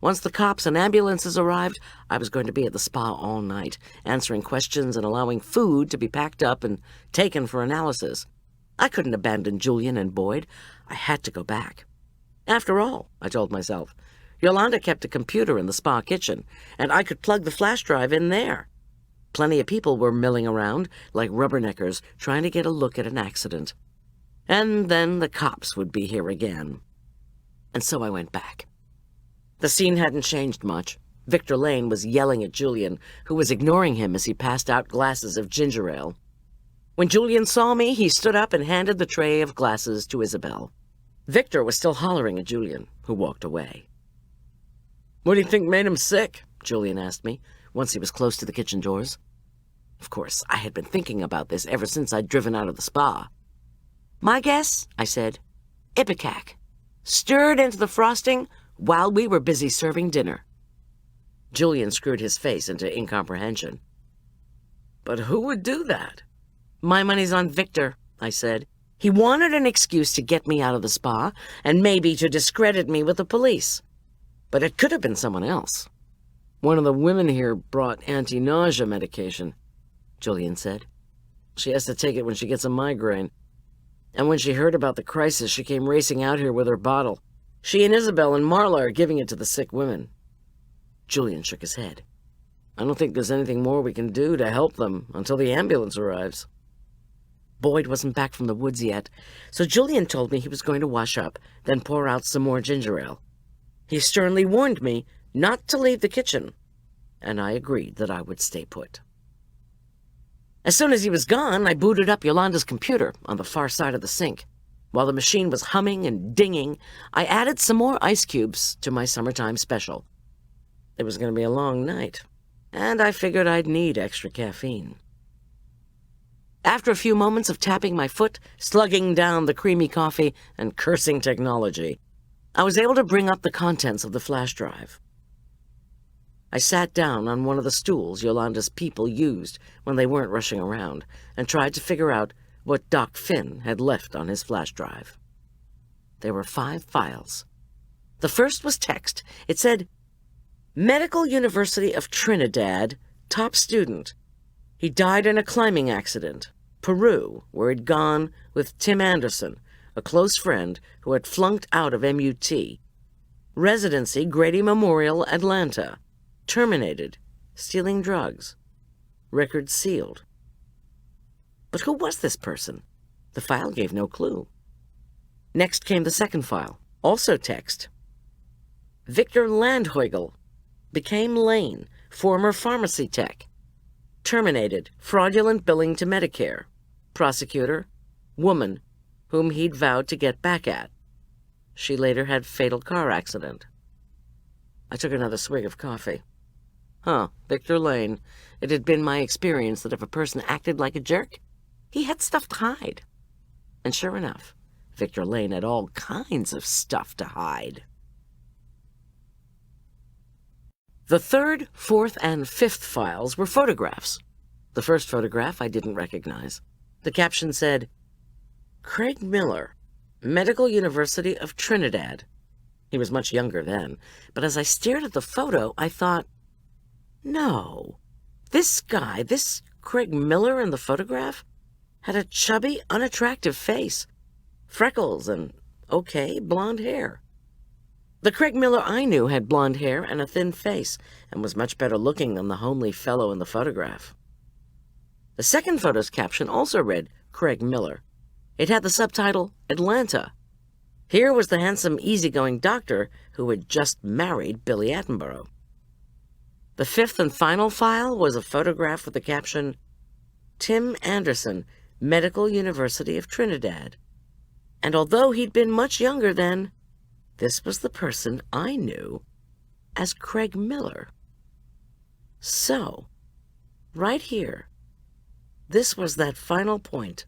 Once the cops and ambulances arrived, I was going to be at the spa all night, answering questions and allowing food to be packed up and taken for analysis. I couldn't abandon Julian and Boyd. I had to go back. After all, I told myself, Yolanda kept a computer in the spa kitchen, and I could plug the flash drive in there. Plenty of people were milling around, like rubberneckers, trying to get a look at an accident. And then the cops would be here again. And so I went back. The scene hadn't changed much. Victor Lane was yelling at Julian, who was ignoring him as he passed out glasses of ginger ale. When Julian saw me, he stood up and handed the tray of glasses to Isabel. Victor was still hollering at Julian, who walked away. "What do you think made him sick?" Julian asked me, once he was close to the kitchen doors. Of course, I had been thinking about this ever since I'd driven out of the spa. "My guess," I said, "ipecac. Stirred into the frosting while we were busy serving dinner." Julian screwed his face into incomprehension. "But who would do that?" "My money's on Victor," I said. "He wanted an excuse to get me out of the spa, and maybe to discredit me with the police. But it could have been someone else." "One of the women here brought anti-nausea medication," Julian said. "She has to take it when she gets a migraine. And when she heard about the crisis, she came racing out here with her bottle. She and Isabel and Marla are giving it to the sick women." Julian shook his head. "I don't think there's anything more we can do to help them until the ambulance arrives." Boyd wasn't back from the woods yet, so Julian told me he was going to wash up, then pour out some more ginger ale. He sternly warned me not to leave the kitchen, and I agreed that I would stay put. As soon as he was gone, I booted up Yolanda's computer on the far side of the sink. While the machine was humming and dinging, I added some more ice cubes to my summertime special. It was going to be a long night, and I figured I'd need extra caffeine. After a few moments of tapping my foot, slugging down the creamy coffee, and cursing technology, I was able to bring up the contents of the flash drive. I sat down on one of the stools Yolanda's people used when they weren't rushing around and tried to figure out what Doc Finn had left on his flash drive. There were 5 files. The first was text. It said, "Medical University of Trinidad, top student. He died in a climbing accident. Peru, where he'd gone with Tim Anderson, a close friend who had flunked out of MUT. Residency, Grady Memorial, Atlanta. Terminated. Stealing drugs. Record sealed." But who was this person? The file gave no clue. Next came the second file, also text. "Victor Landheugel. Became Lane, former pharmacy tech. Terminated. Fraudulent billing to Medicare. Prosecutor. Woman. whom he'd vowed to get back at. She later had fatal car accident. I took another swig of coffee. Victor Lane. It had been my experience that if a person acted like a jerk, he had stuff to hide. And sure enough, Victor Lane had all kinds of stuff to hide. The third, fourth, and fifth files were photographs. The first photograph I didn't recognize. The caption said, Craig Miller, Medical University of Trinidad. He was much younger then, but as I stared at the photo, I thought, no, this guy, this Craig Miller in the photograph, had a chubby, unattractive face, freckles, and blonde hair. The Craig Miller I knew had blonde hair and a thin face, and was much better looking than the homely fellow in the photograph. The second photo's caption also read, Craig Miller. It had the subtitle, Atlanta. Here was the handsome, easygoing doctor who had just married Billy Attenborough. The fifth and final file was a photograph with the caption, Tim Anderson, Medical University of Trinidad. And although he'd been much younger then, this was the person I knew as Craig Miller. So, right here, this was that final point,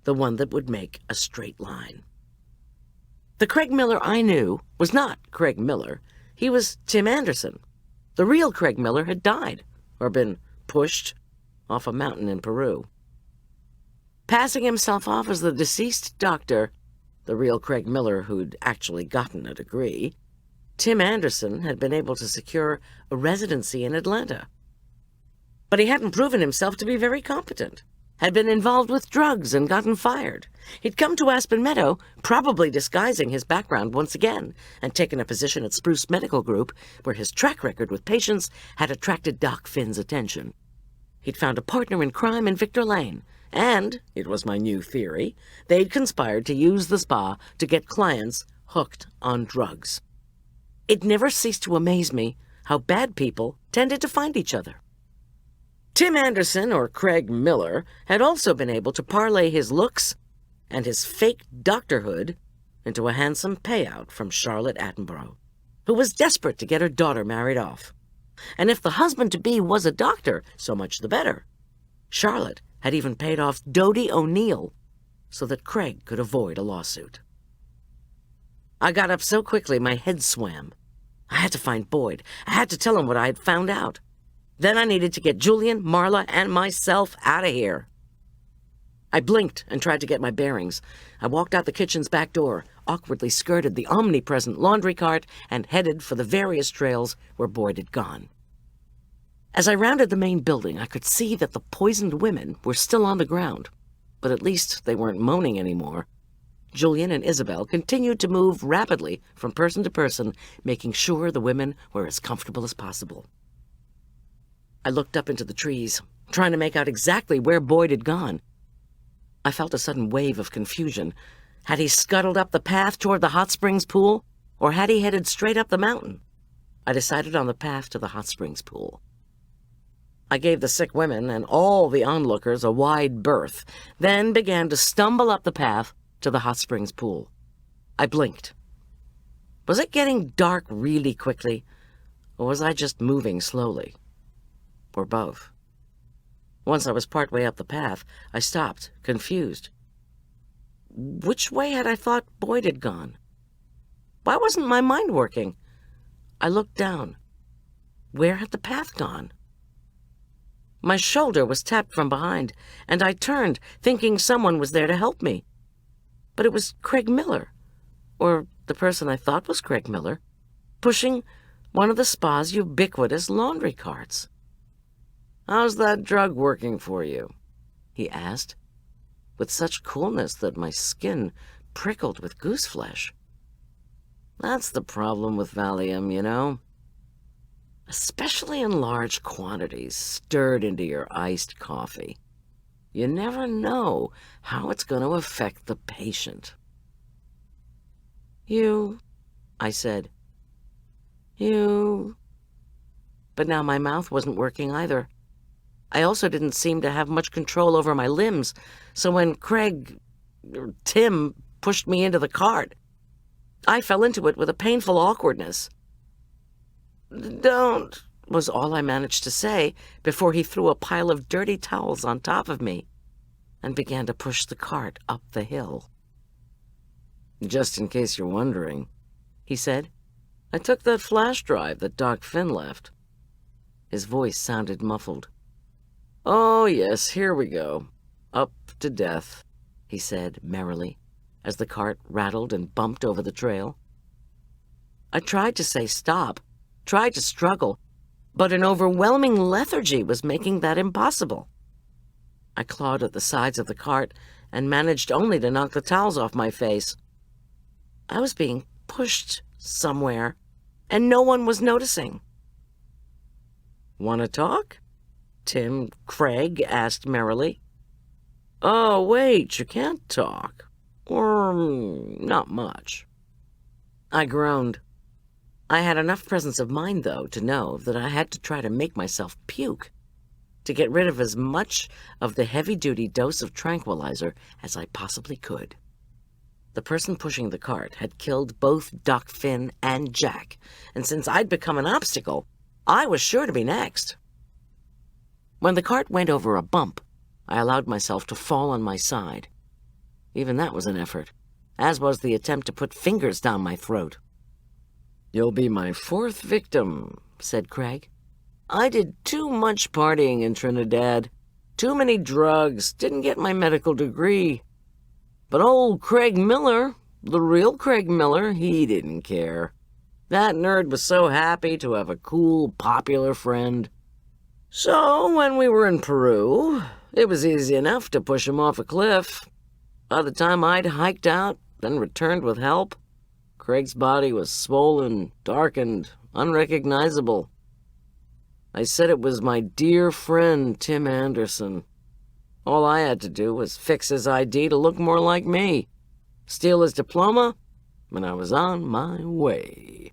the one that would make a straight line. The Craig Miller I knew was not Craig Miller. He was Tim Anderson. The real Craig Miller had died, or been pushed off a mountain in Peru. Passing himself off as the deceased doctor, the real Craig Miller who'd actually gotten a degree, Tim Anderson had been able to secure a residency in Atlanta. But he hadn't proven himself to be very competent, had been involved with drugs and gotten fired. He'd come to Aspen Meadow, probably disguising his background once again, and taken a position at Spruce Medical Group, where his track record with patients had attracted Doc Finn's attention. He'd found a partner in crime in Victor Lane, and, it was my new theory, they'd conspired to use the spa to get clients hooked on drugs. It never ceased to amaze me how bad people tended to find each other. Tim Anderson, or Craig Miller, had also been able to parlay his looks and his fake doctorhood into a handsome payout from Charlotte Attenborough, who was desperate to get her daughter married off. And if the husband-to-be was a doctor, so much the better. Charlotte had even paid off Dodie O'Neill so that Craig could avoid a lawsuit. I got up so quickly my head swam. I had to find Boyd. I had to tell him what I had found out. Then I needed to get Julian, Marla, and myself out of here. I blinked and tried to get my bearings. I walked out the kitchen's back door, awkwardly skirted the omnipresent laundry cart, and headed for the various trails where Boyd had gone. As I rounded the main building, I could see that the poisoned women were still on the ground, but at least they weren't moaning anymore. Julian and Isabel continued to move rapidly from person to person, making sure the women were as comfortable as possible. I looked up into the trees, trying to make out exactly where Boyd had gone. I felt a sudden wave of confusion. Had he scuttled up the path toward the hot springs pool, or had he headed straight up the mountain? I decided on the path to the hot springs pool. I gave the sick women and all the onlookers a wide berth, then began to stumble up the path to the hot springs pool. I blinked. Was it getting dark really quickly, or was I just moving slowly? Or both. Once I was partway up the path, I stopped, confused. Which way had I thought Boyd had gone? Why wasn't my mind working? I looked down. Where had the path gone? My shoulder was tapped from behind, and I turned, thinking someone was there to help me. But it was Craig Miller, or the person I thought was Craig Miller, pushing one of the spa's ubiquitous laundry carts. "How's that drug working for you?" he asked, with such coolness that my skin prickled with goose flesh. "That's the problem with Valium, you know. Especially in large quantities, stirred into your iced coffee. You never know how it's going to affect the patient." "You," I said. "You." But now my mouth wasn't working either. I also didn't seem to have much control over my limbs, so when Craig Tim pushed me into the cart. I fell into it with a painful awkwardness. "Don't," was all I managed to say before he threw a pile of dirty towels on top of me and began to push the cart up the hill. "Just in case you're wondering," he said, "I took that flash drive that Doc Finn left." His voice sounded muffled. "Oh, yes, here we go. Up to death," he said merrily, as the cart rattled and bumped over the trail. I tried to say stop, tried to struggle, but an overwhelming lethargy was making that impossible. I clawed at the sides of the cart and managed only to knock the towels off my face. I was being pushed somewhere, and no one was noticing. "Want to talk?" Tim Craig asked merrily. "Oh, wait, you can't talk. Or not much." I groaned. I had enough presence of mind, though, to know that I had to try to make myself puke, to get rid of as much of the heavy-duty dose of tranquilizer as I possibly could. The person pushing the cart had killed both Doc Finn and Jack, and since I'd become an obstacle, I was sure to be next. When the cart went over a bump, I allowed myself to fall on my side. Even that was an effort, as was the attempt to put fingers down my throat. "You'll be my fourth victim," said Craig. "I did too much partying in Trinidad, too many drugs, didn't get my medical degree. But old Craig Miller, the real Craig Miller, he didn't care. That nerd was so happy to have a cool, popular friend. So when we were in Peru, it was easy enough to push him off a cliff. By the time I'd hiked out, then returned with help, Craig's body was swollen, darkened, unrecognizable. I said it was my dear friend, Tim Anderson. All I had to do was fix his ID to look more like me, steal his diploma, and I was on my way."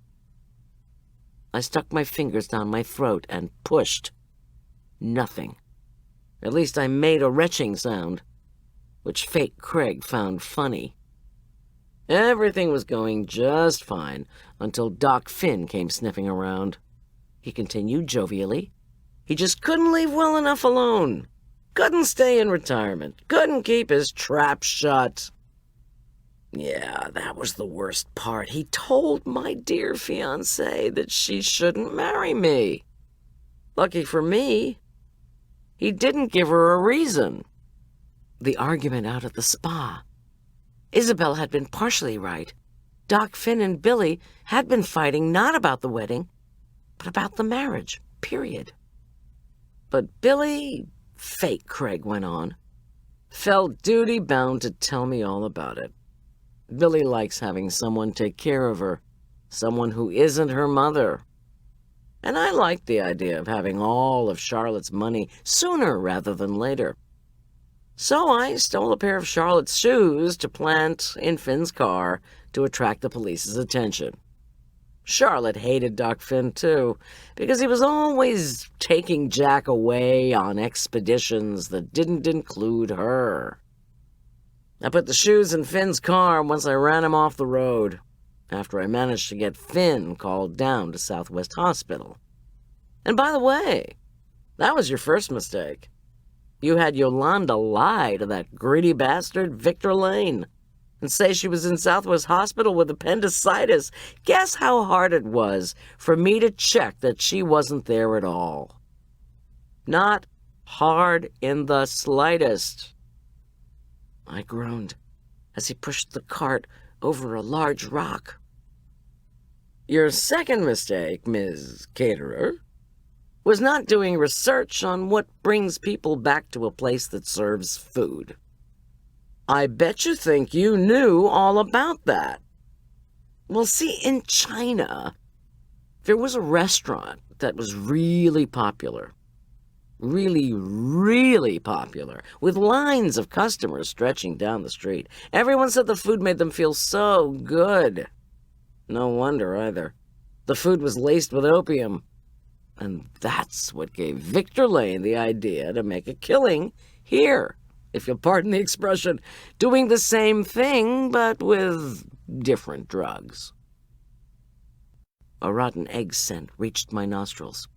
I stuck my fingers down my throat and pushed. Nothing. At least I made a retching sound, which fake Craig found funny. Everything was going just fine until Doc Finn came sniffing around. He continued jovially. He just couldn't leave well enough alone. Couldn't stay in retirement. Couldn't keep his trap shut. Yeah, that was the worst part. He told my dear fiancée that she shouldn't marry me. Lucky for me, he didn't give her a reason. The argument out at the spa. Isabel had been partially right. Doc Finn and Billy had been fighting not about the wedding, but about the marriage, period. But Billy, fake Craig went on, felt duty-bound to tell me all about it. Billy likes having someone take care of her, someone who isn't her mother. And I liked the idea of having all of Charlotte's money sooner rather than later. So I stole a pair of Charlotte's shoes to plant in Finn's car to attract the police's attention. Charlotte hated Doc Finn, too, because he was always taking Jack away on expeditions that didn't include her. I put the shoes in Finn's car once I ran him off the road, after I managed to get Finn called down to Southwest Hospital. And by the way, that was your first mistake. You had Yolanda lie to that greedy bastard Victor Lane and say she was in Southwest Hospital with appendicitis. Guess how hard it was for me to check that she wasn't there at all. Not hard in the slightest. I groaned as he pushed the cart over a large rock. Your second mistake, Ms. Caterer, was not doing research on what brings people back to a place that serves food. I bet you think you knew all about that. Well, see, in China, there was a restaurant that was really popular. Really, really popular, with lines of customers stretching down the street. Everyone said the food made them feel so good. No wonder, either. The food was laced with opium. And that's what gave Victor Lane the idea to make a killing here if you'll pardon the expression, doing the same thing, but with different drugs. A rotten egg scent reached my nostrils.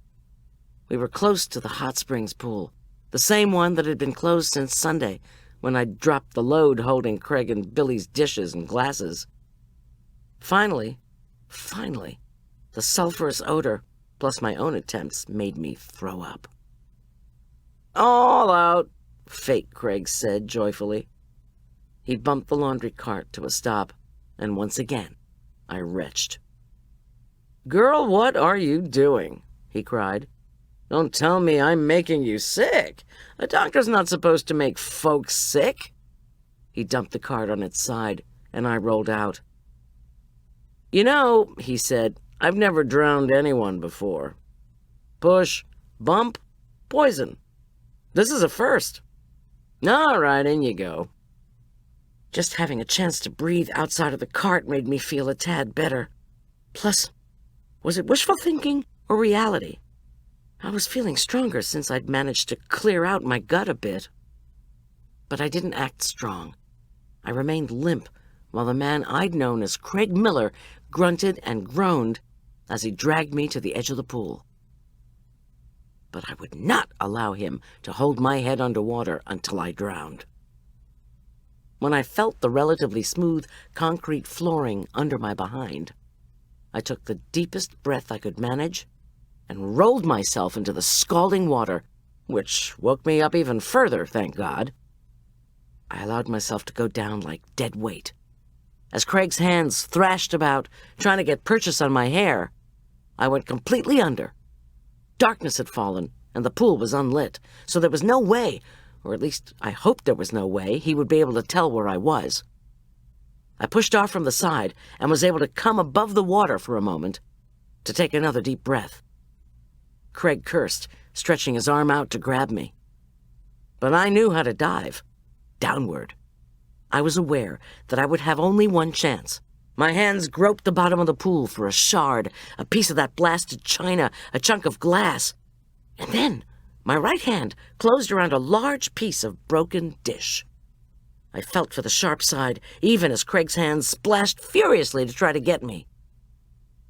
We were close to the hot springs pool, the same one that had been closed since Sunday, when I dropped the load holding Craig and Billy's dishes and glasses. Finally, the sulfurous odor, plus my own attempts, made me throw up. "All out," fake Craig said joyfully. He bumped the laundry cart to a stop, and once again I retched. "Girl, what are you doing?" he cried. "Don't tell me I'm making you sick. A doctor's not supposed to make folks sick." He dumped the cart on its side, and I rolled out. "You know," he said, "I've never drowned anyone before. Push, bump, poison. This is a first. All right, in you go." Just having a chance to breathe outside of the cart made me feel a tad better. Plus, was it wishful thinking or reality? I was feeling stronger since I'd managed to clear out my gut a bit. But I didn't act strong. I remained limp while the man I'd known as Craig Miller grunted and groaned as he dragged me to the edge of the pool. But I would not allow him to hold my head underwater until I drowned. When I felt the relatively smooth concrete flooring under my behind, I took the deepest breath I could manage and rolled myself into the scalding water, which woke me up even further, thank God. I allowed myself to go down like dead weight. As Craig's hands thrashed about, trying to get purchase on my hair, I went completely under. Darkness had fallen, and the pool was unlit, so there was no way, or at least I hoped there was no way, he would be able to tell where I was. I pushed off from the side and was able to come above the water for a moment to take another deep breath. Craig cursed, stretching his arm out to grab me. But I knew how to dive, downward. I was aware that I would have only one chance. My hands groped the bottom of the pool for a shard, a piece of that blasted china, a chunk of glass. And then my right hand closed around a large piece of broken dish. I felt for the sharp side, even as Craig's hands splashed furiously to try to get me.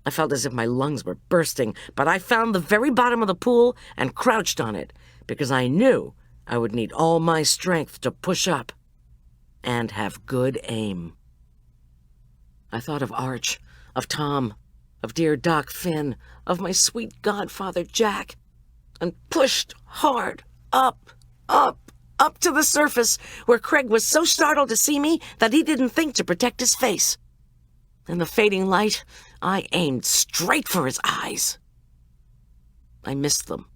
I felt as if my lungs were bursting, but I found the very bottom of the pool and crouched on it, because I knew I would need all my strength to push up and have good aim. I thought of Arch, of Tom, of dear Doc Finn, of my sweet godfather Jack, and pushed hard up to the surface, where Craig was so startled to see me that he didn't think to protect his face. In the fading light, I aimed straight for his eyes. I missed them,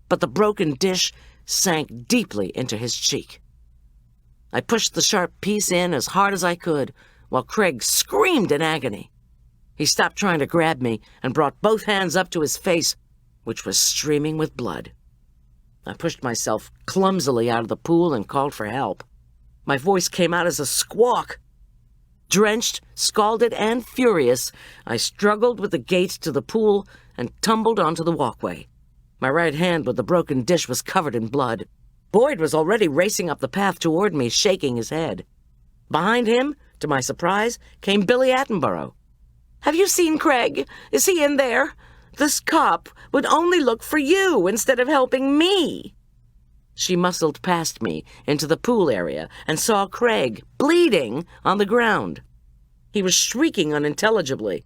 but the broken dish sank deeply into his cheek. I pushed the sharp piece in as hard as I could, while Craig screamed in agony. He stopped trying to grab me and brought both hands up to his face, which was streaming with blood. I pushed myself clumsily out of the pool and called for help. My voice came out as a squawk. Drenched, scalded, and furious, I struggled with the gate to the pool and tumbled onto the walkway. My right hand with the broken dish was covered in blood. Boyd was already racing up the path toward me, shaking his head. Behind him, to my surprise, came Billy Attenborough. "Have you seen Craig? Is he in there? This cop would only look for you instead of helping me." She muscled past me into the pool area and saw Craig, bleeding, on the ground. He was shrieking unintelligibly.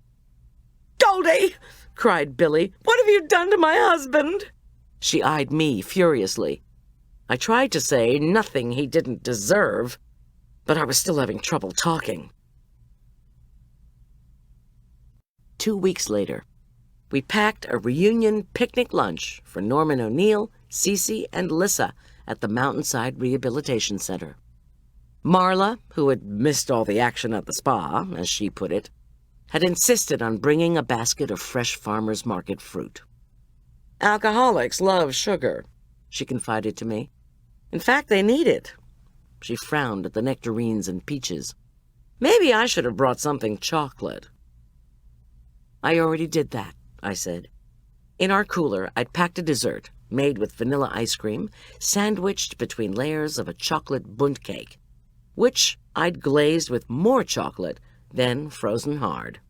"Goldy!" cried Billy. "What have you done to my husband?" She eyed me furiously. I tried to say nothing he didn't deserve, but I was still having trouble talking. 2 weeks later, we packed a reunion picnic lunch for Norman O'Neill, Cece, and Lissa at the Mountainside Rehabilitation Center. Marla, who had missed all the action at the spa, as she put it, had insisted on bringing a basket of fresh farmers' market fruit. "Alcoholics love sugar," she confided to me. "In fact, they need it." She frowned at the nectarines and peaches. "Maybe I should have brought something chocolate." "I already did that," I said. In our cooler, I'd packed a dessert, made with vanilla ice cream, sandwiched between layers of a chocolate bundt cake, which I'd glazed with more chocolate, then frozen hard.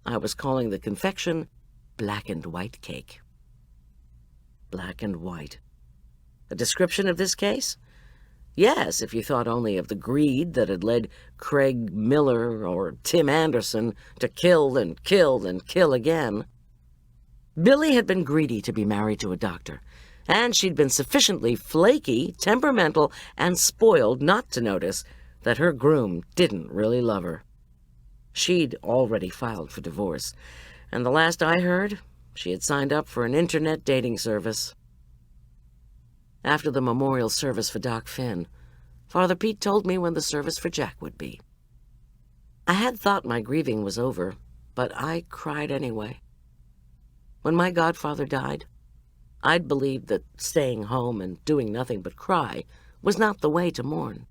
I was calling the confection black and white cake. Black and white. A description of this case? Yes, if you thought only of the greed that had led Craig Miller or Tim Anderson to kill and kill and kill again. Billy had been greedy to be married to a doctor, and she'd been sufficiently flaky, temperamental, and spoiled not to notice that her groom didn't really love her. She'd already filed for divorce, and the last I heard, she had signed up for an internet dating service. After the memorial service for Doc Finn, Father Pete told me when the service for Jack would be. I had thought my grieving was over, but I cried anyway. When my godfather died, I'd believed that staying home and doing nothing but cry was not the way to mourn.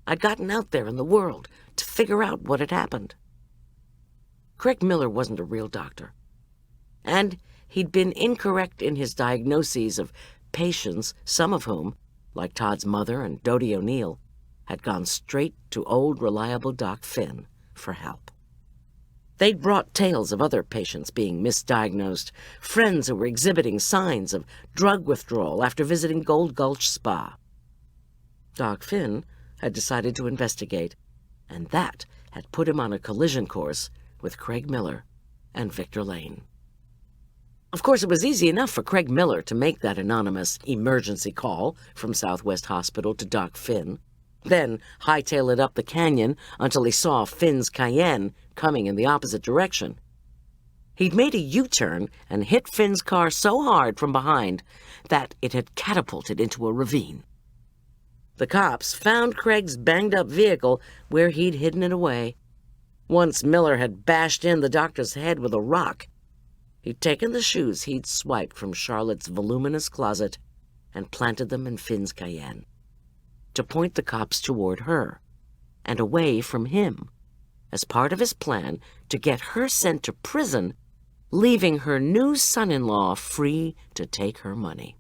I'd gotten out there in the world to figure out what had happened. Craig Miller wasn't a real doctor, and he'd been incorrect in his diagnoses of patients, some of whom, like Todd's mother and Dodie O'Neill, had gone straight to old reliable Doc Finn for help. They'd brought tales of other patients being misdiagnosed, friends who were exhibiting signs of drug withdrawal after visiting Gold Gulch Spa. Doc Finn had decided to investigate, and that had put him on a collision course with Craig Miller and Victor Lane. Of course, it was easy enough for Craig Miller to make that anonymous emergency call from Southwest Hospital to Doc Finn, then hightail it up the canyon until he saw Finn's Cayenne coming in the opposite direction. He'd made a U-turn and hit Finn's car so hard from behind that it had catapulted into a ravine. The cops found Craig's banged-up vehicle where he'd hidden it away. Once Miller had bashed in the doctor's head with a rock, he'd taken the shoes he'd swiped from Charlotte's voluminous closet and planted them in Finn's Cayenne, to point the cops toward her and away from him, as part of his plan to get her sent to prison, leaving her new son-in-law free to take her money.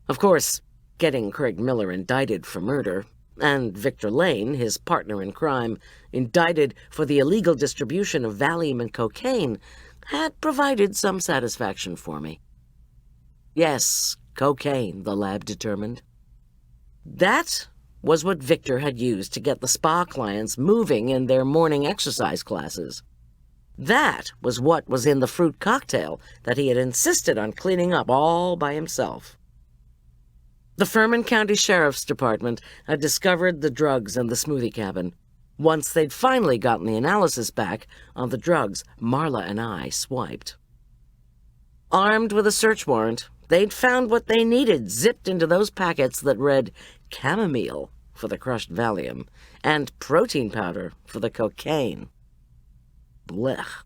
Of course, getting Craig Miller indicted for murder, and Victor Lane, his partner in crime, indicted for the illegal distribution of Valium and cocaine, had provided some satisfaction for me. Yes, cocaine, the lab determined. That was what Victor had used to get the spa clients moving in their morning exercise classes. That was what was in the fruit cocktail that he had insisted on cleaning up all by himself. The Furman County Sheriff's Department had discovered the drugs in the smoothie cabin, once they'd finally gotten the analysis back on the drugs Marla and I swiped. Armed with a search warrant, they'd found what they needed zipped into those packets that read chamomile for the crushed Valium and protein powder for the cocaine. Blech.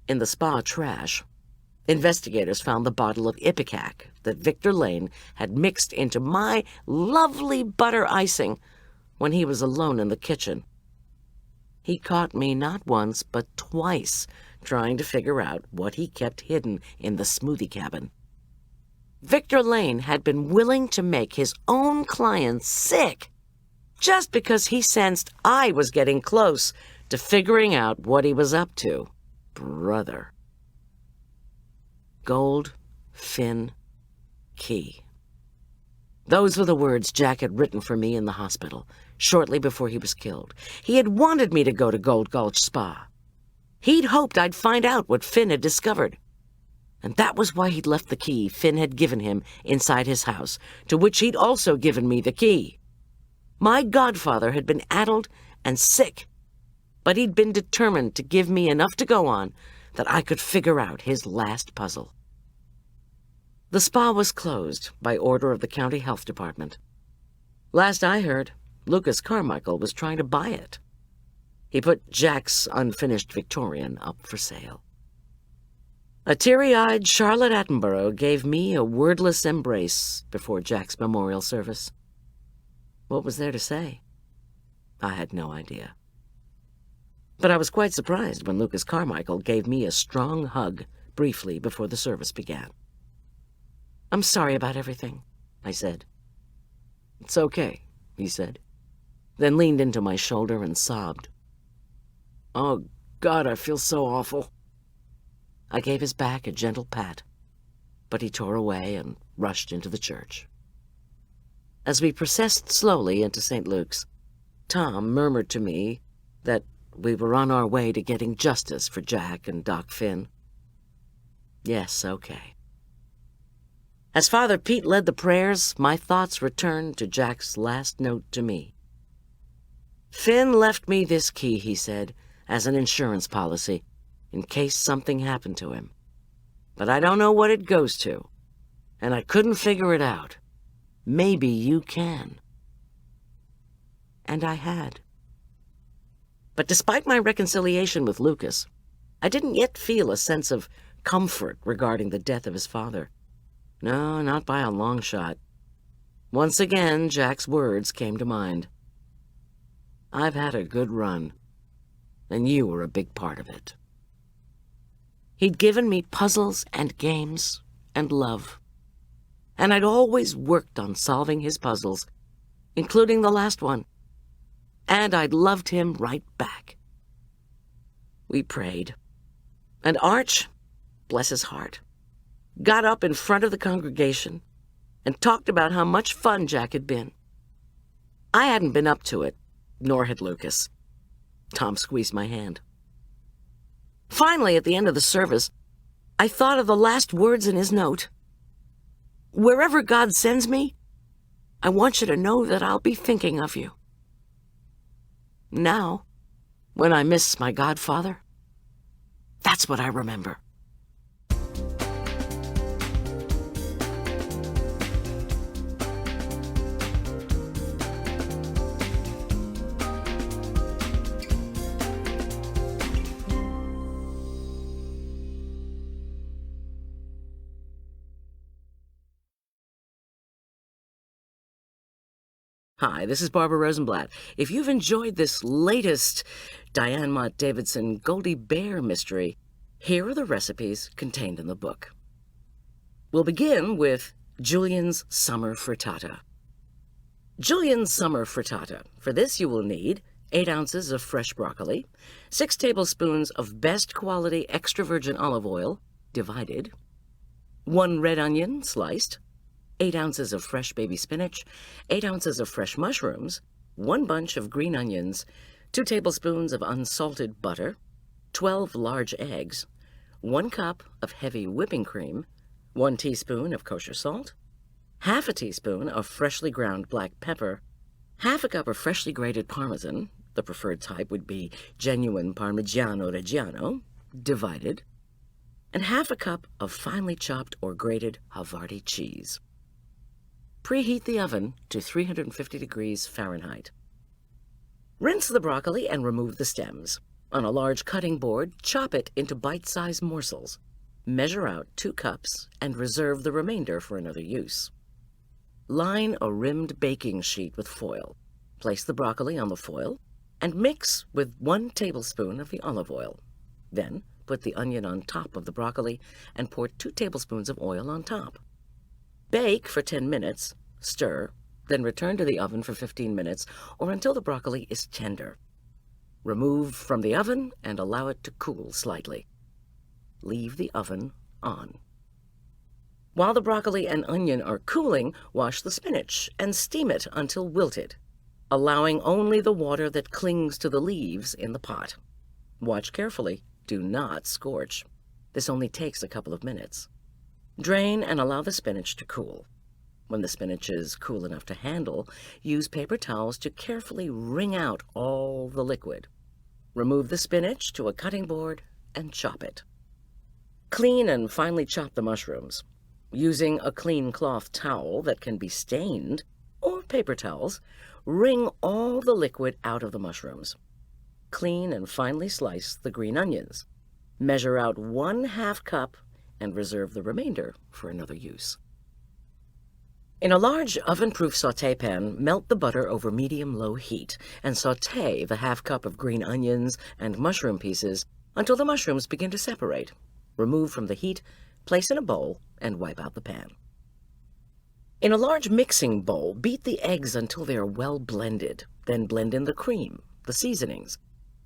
In the spa trash, investigators found the bottle of Ipecac that Victor Lane had mixed into my lovely butter icing when he was alone in the kitchen. He caught me not once but twice trying to figure out what he kept hidden in the smoothie cabin. Victor Lane had been willing to make his own clients sick just because he sensed I was getting close to figuring out what he was up to. Brother. Gold, Finn, Key. Those were the words Jack had written for me in the hospital, shortly before he was killed. He had wanted me to go to Gold Gulch Spa. He'd hoped I'd find out what Finn had discovered. And that was why he'd left the key Finn had given him inside his house, to which he'd also given me the key. My godfather had been addled and sick, but he'd been determined to give me enough to go on that I could figure out his last puzzle. The spa was closed by order of the county health department. Last I heard, Lucas Carmichael was trying to buy it. He put Jack's unfinished Victorian up for sale. A teary-eyed Charlotte Attenborough gave me a wordless embrace before Jack's memorial service. What was there to say? I had no idea. But I was quite surprised when Lucas Carmichael gave me a strong hug briefly before the service began. I'm sorry about everything, I said. It's okay, he said, Then leaned into my shoulder and sobbed. Oh, God, I feel so awful. I gave his back a gentle pat, but he tore away and rushed into the church. As we processed slowly into St. Luke's, Tom murmured to me that we were on our way to getting justice for Jack and Doc Finn. Yes, okay. As Father Pete led the prayers, my thoughts returned to Jack's last note to me. Finn left me this key, he said, as an insurance policy, in case something happened to him. But I don't know what it goes to, and I couldn't figure it out. Maybe you can. And I had. But despite my reconciliation with Lucas, I didn't yet feel a sense of comfort regarding the death of his father. No, not by a long shot. Once again, Jack's words came to mind. I've had a good run, and you were a big part of it. He'd given me puzzles and games and love, and I'd always worked on solving his puzzles, including the last one, and I'd loved him right back. We prayed, and Arch, bless his heart, got up in front of the congregation and talked about how much fun Jack had been. I hadn't been up to it, nor had Lucas. Tom squeezed my hand. Finally, at the end of the service, I thought of the last words in his note. Wherever God sends me, I want you to know that I'll be thinking of you. Now, when I miss my godfather, that's what I remember. Hi, this is Barbara Rosenblat. If you've enjoyed this latest Diane, Mott, Davidson Goldy Bear mystery, here are the recipes contained in the book. We'll begin with Julien's Summer Frittata. Julien's Summer Frittata. For this you will need 8 ounces of fresh broccoli, 6 tablespoons of best quality extra virgin olive oil, divided, 1 red onion, sliced, 8 ounces of fresh baby spinach, 8 ounces of fresh mushrooms, 1 bunch of green onions, 2 tablespoons of unsalted butter, 12 large eggs, 1 cup of heavy whipping cream, 1 teaspoon of kosher salt, half a teaspoon of freshly ground black pepper, half a cup of freshly grated Parmesan, the preferred type would be genuine Parmigiano Reggiano, divided, and half a cup of finely chopped or grated Havarti cheese. Preheat the oven to 350 degrees Fahrenheit. Rinse the broccoli and remove the stems. On a large cutting board, chop it into bite-sized morsels. Measure out 2 cups and reserve the remainder for another use. Line a rimmed baking sheet with foil. Place the broccoli on the foil and mix with 1 tablespoon of the olive oil. Then put the onion on top of the broccoli and pour 2 tablespoons of oil on top. Bake for 10 minutes, stir, then return to the oven for 15 minutes or until the broccoli is tender. Remove from the oven and allow it to cool slightly. Leave the oven on. While the broccoli and onion are cooling, wash the spinach and steam it until wilted, allowing only the water that clings to the leaves in the pot. Watch carefully. Do not scorch. This only takes a couple of minutes. Drain and allow the spinach to cool. When the spinach is cool enough to handle, use paper towels to carefully wring out all the liquid. Remove the spinach to a cutting board and chop it. Clean and finely chop the mushrooms. Using a clean cloth towel that can be stained, or paper towels, wring all the liquid out of the mushrooms. Clean and finely slice the green onions. Measure out 1/2 cup and reserve the remainder for another use. In a large oven-proof sauté pan, melt the butter over medium-low heat and sauté the 1/2 cup of green onions and mushroom pieces until the mushrooms begin to separate. Remove from the heat, place in a bowl, and wipe out the pan. In a large mixing bowl, beat the eggs until they are well blended. Then blend in the cream, the seasonings,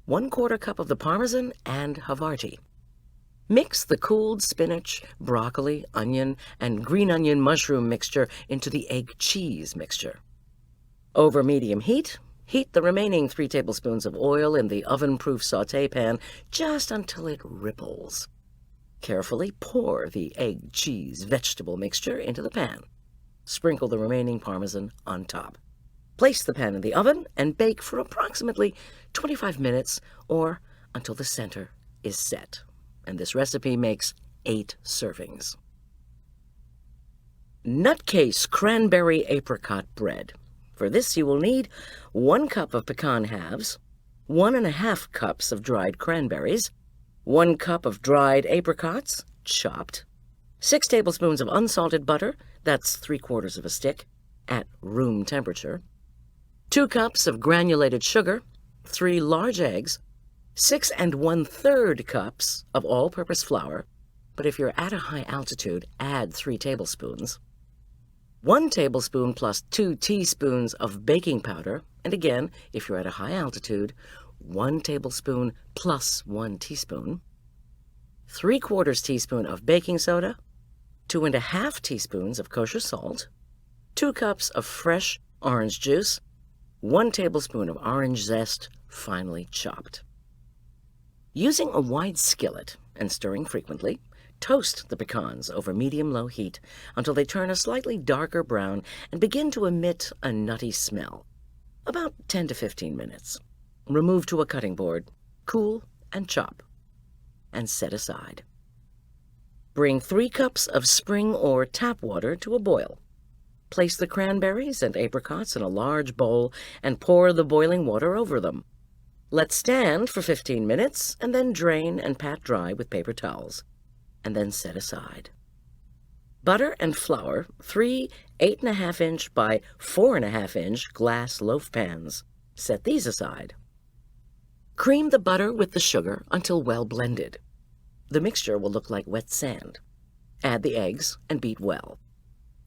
1/4 cup of the Parmesan, and Havarti. Mix the cooled spinach, broccoli, onion, and green onion mushroom mixture into the egg cheese mixture. Over medium heat, heat the remaining 3 tablespoons of oil in the oven-proof sauté pan just until it ripples. Carefully pour the egg cheese vegetable mixture into the pan. Sprinkle the remaining Parmesan on top. Place the pan in the oven and bake for approximately 25 minutes or until the center is set. And this recipe makes 8 servings. Nutcase cranberry apricot bread. For this you will need 1 cup of pecan halves, 1½ cups of dried cranberries, 1 cup of dried apricots, chopped, 6 tablespoons of unsalted butter, that's 3/4 of a stick, at room temperature, 2 cups of granulated sugar, 3 large eggs, 6 1/3 cups of all-purpose flour, but if you're at a high altitude, add 3 tablespoons, 1 tablespoon plus 2 teaspoons of baking powder, and again, if you're at a high altitude, 1 tablespoon plus 1 teaspoon, 3/4 teaspoon of baking soda, 2½ teaspoons of kosher salt, 2 cups of fresh orange juice, 1 tablespoon of orange zest, finely chopped. Using a wide skillet and stirring frequently, toast the pecans over medium-low heat until they turn a slightly darker brown and begin to emit a nutty smell. About 10 to 15 minutes. Remove to a cutting board, cool, and chop, and set aside. Bring 3 cups of spring or tap water to a boil. Place the cranberries and apricots in a large bowl and pour the boiling water over them. Let stand for 15 minutes and then drain and pat dry with paper towels, and then set aside. Butter and flour 3 8½ by 4½ glass loaf pans. Set these aside. Cream the butter with the sugar until well blended. The mixture will look like wet sand. Add the eggs and beat well.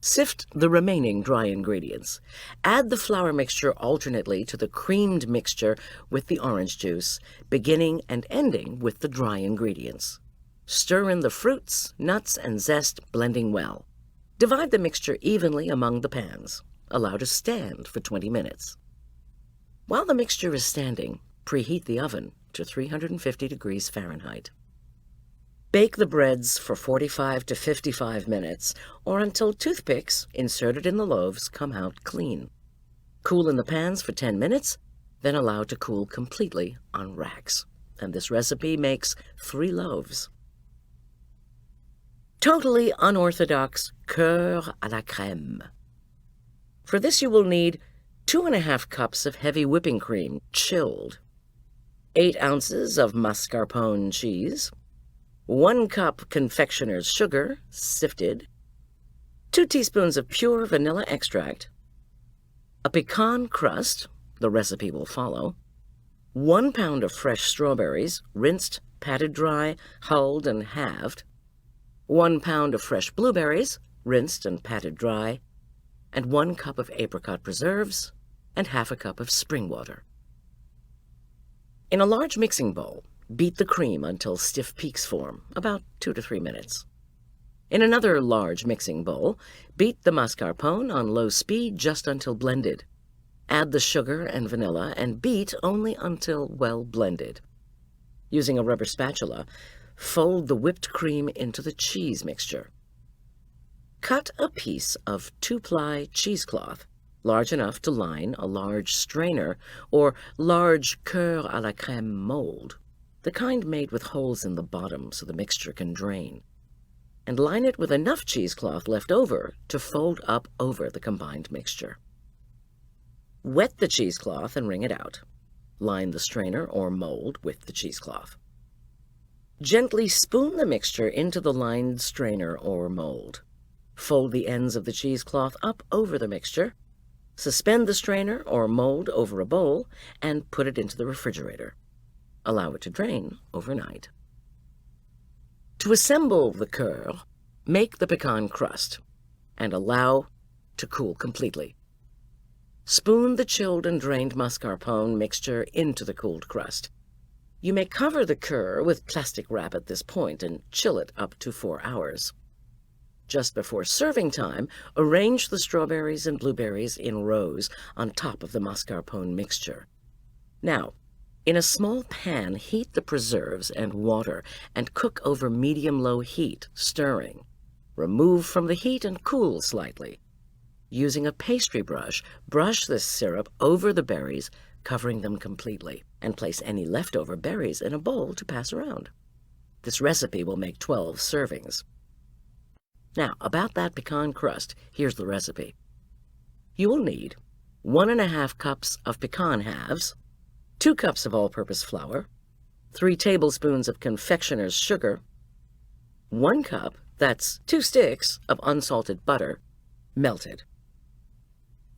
Sift the remaining dry ingredients. Add the flour mixture alternately to the creamed mixture with the orange juice, beginning and ending with the dry ingredients. Stir in the fruits, nuts, and zest, blending well. Divide the mixture evenly among the pans. Allow to stand for 20 minutes. While the mixture is standing, preheat the oven to 350 degrees Fahrenheit. Bake the breads for 45 to 55 minutes, or until toothpicks inserted in the loaves come out clean. Cool in the pans for 10 minutes, then allow to cool completely on racks. And this recipe makes 3 loaves. Totally unorthodox cœur à la crème. For this you will need 2½ cups of heavy whipping cream, chilled, 8 ounces of mascarpone cheese, 1 cup confectioner's sugar, sifted, 2 teaspoons of pure vanilla extract, a pecan crust, the recipe will follow, 1 pound of fresh strawberries, rinsed, patted dry, hulled, and halved, 1 pound of fresh blueberries, rinsed and patted dry, and 1 cup of apricot preserves, and ½ cup of spring water. In a large mixing bowl, beat the cream until stiff peaks form, about 2 to 3 minutes. In another large mixing bowl, beat the mascarpone on low speed just until blended. Add the sugar and vanilla and beat only until well blended. Using a rubber spatula, fold the whipped cream into the cheese mixture. Cut a piece of 2-ply cheesecloth, large enough to line a large strainer or large cœur à la crème mold, the kind made with holes in the bottom so the mixture can drain, and line it with enough cheesecloth left over to fold up over the combined mixture. Wet the cheesecloth and wring it out. Line the strainer or mold with the cheesecloth. Gently spoon the mixture into the lined strainer or mold. Fold the ends of the cheesecloth up over the mixture. Suspend the strainer or mold over a bowl and put it into the refrigerator. Allow it to drain overnight. To assemble the cœur, make the pecan crust and allow to cool completely. Spoon the chilled and drained mascarpone mixture into the cooled crust. You may cover the cure with plastic wrap at this point and chill it up to 4 hours. Just before serving time, arrange the strawberries and blueberries in rows on top of the mascarpone mixture. Now, in a small pan, heat the preserves and water and cook over medium-low heat, stirring. Remove from the heat and cool slightly. Using a pastry brush, brush this syrup over the berries, covering them completely, and place any leftover berries in a bowl to pass around. This recipe will make 12 servings. Now, about that pecan crust, here's the recipe. You will need 1½ cups of pecan halves, 2 cups of all-purpose flour, 3 tablespoons of confectioner's sugar, 1 cup, that's 2 sticks, of unsalted butter, melted.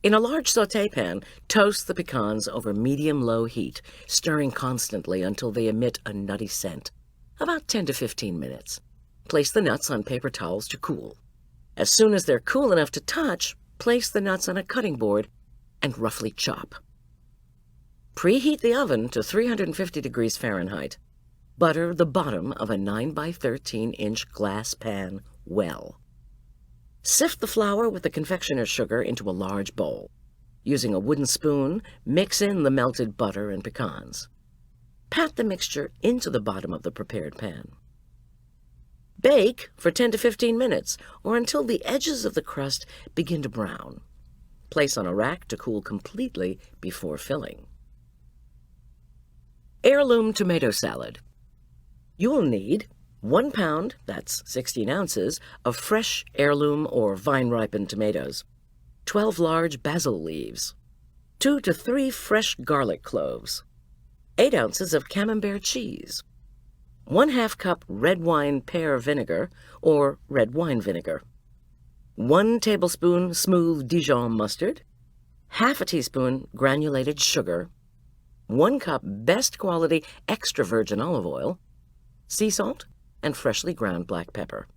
In a large sauté pan, toast the pecans over medium-low heat, stirring constantly until they emit a nutty scent, about 10 to 15 minutes. Place the nuts on paper towels to cool. As soon as they're cool enough to touch, place the nuts on a cutting board and roughly chop. Preheat the oven to 350 degrees Fahrenheit. Butter the bottom of a 9 by 13-inch glass pan well. Sift the flour with the confectioner's sugar into a large bowl. Using a wooden spoon, mix in the melted butter and pecans. Pat the mixture into the bottom of the prepared pan. Bake for 10 to 15 minutes, or until the edges of the crust begin to brown. Place on a rack to cool completely before filling. Heirloom tomato salad. You will need 1 pound, that's 16 ounces, of fresh heirloom or vine-ripened tomatoes, 12 large basil leaves, 2 to 3 fresh garlic cloves, 8 ounces of camembert cheese, 1/2 cup red wine pear vinegar or red wine vinegar, 1 tablespoon smooth Dijon mustard, 1/2 teaspoon granulated sugar, 1 cup best quality extra virgin olive oil, sea salt, and freshly ground black pepper.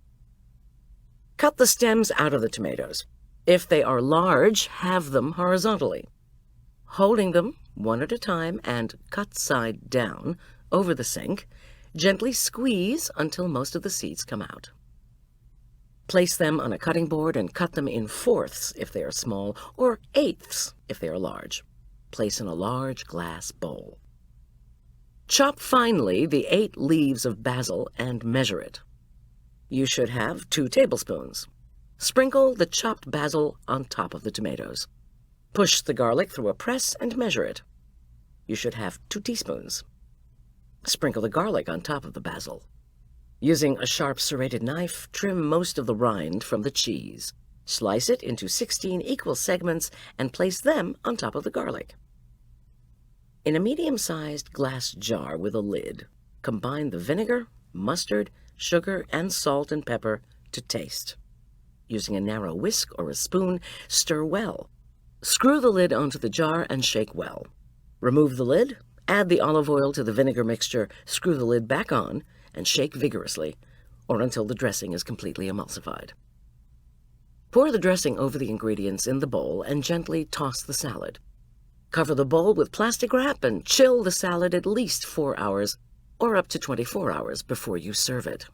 Cut the stems out of the tomatoes. If they are large, halve them horizontally. Holding them one at a time and cut side down over the sink, gently squeeze until most of the seeds come out. Place them on a cutting board and cut them in 4ths if they are small or 1/8 if they are large. Place in a large glass bowl. Chop finely the 8 leaves of basil and measure it. You should have 2 tablespoons. Sprinkle the chopped basil on top of the tomatoes. Push the garlic through a press and measure it. You should have 2 teaspoons. Sprinkle the garlic on top of the basil. Using a sharp serrated knife, trim most of the rind from the cheese. Slice it into 16 equal segments and place them on top of the garlic. In a medium-sized glass jar with a lid, combine the vinegar, mustard, sugar, and salt and pepper to taste. Using a narrow whisk or a spoon, stir well. Screw the lid onto the jar and shake well. Remove the lid, add the olive oil to the vinegar mixture, screw the lid back on, and shake vigorously, or until the dressing is completely emulsified. Pour the dressing over the ingredients in the bowl and gently toss the salad. Cover the bowl with plastic wrap and chill the salad at least 4 hours or up to 24 hours before you serve it.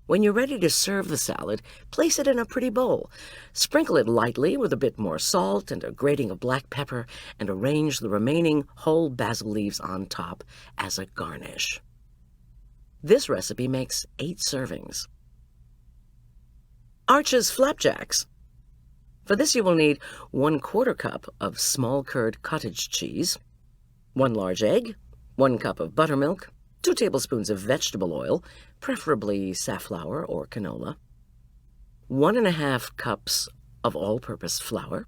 When you're ready to serve the salad, place it in a pretty bowl. Sprinkle it lightly with a bit more salt and a grating of black pepper and arrange the remaining whole basil leaves on top as a garnish. This recipe makes 8 servings. Arches flapjacks. For this you will need 1/4 cup of small-curd cottage cheese, 1 large egg, 1 cup of buttermilk, 2 tablespoons of vegetable oil, preferably safflower or canola, 1½ cups of all-purpose flour,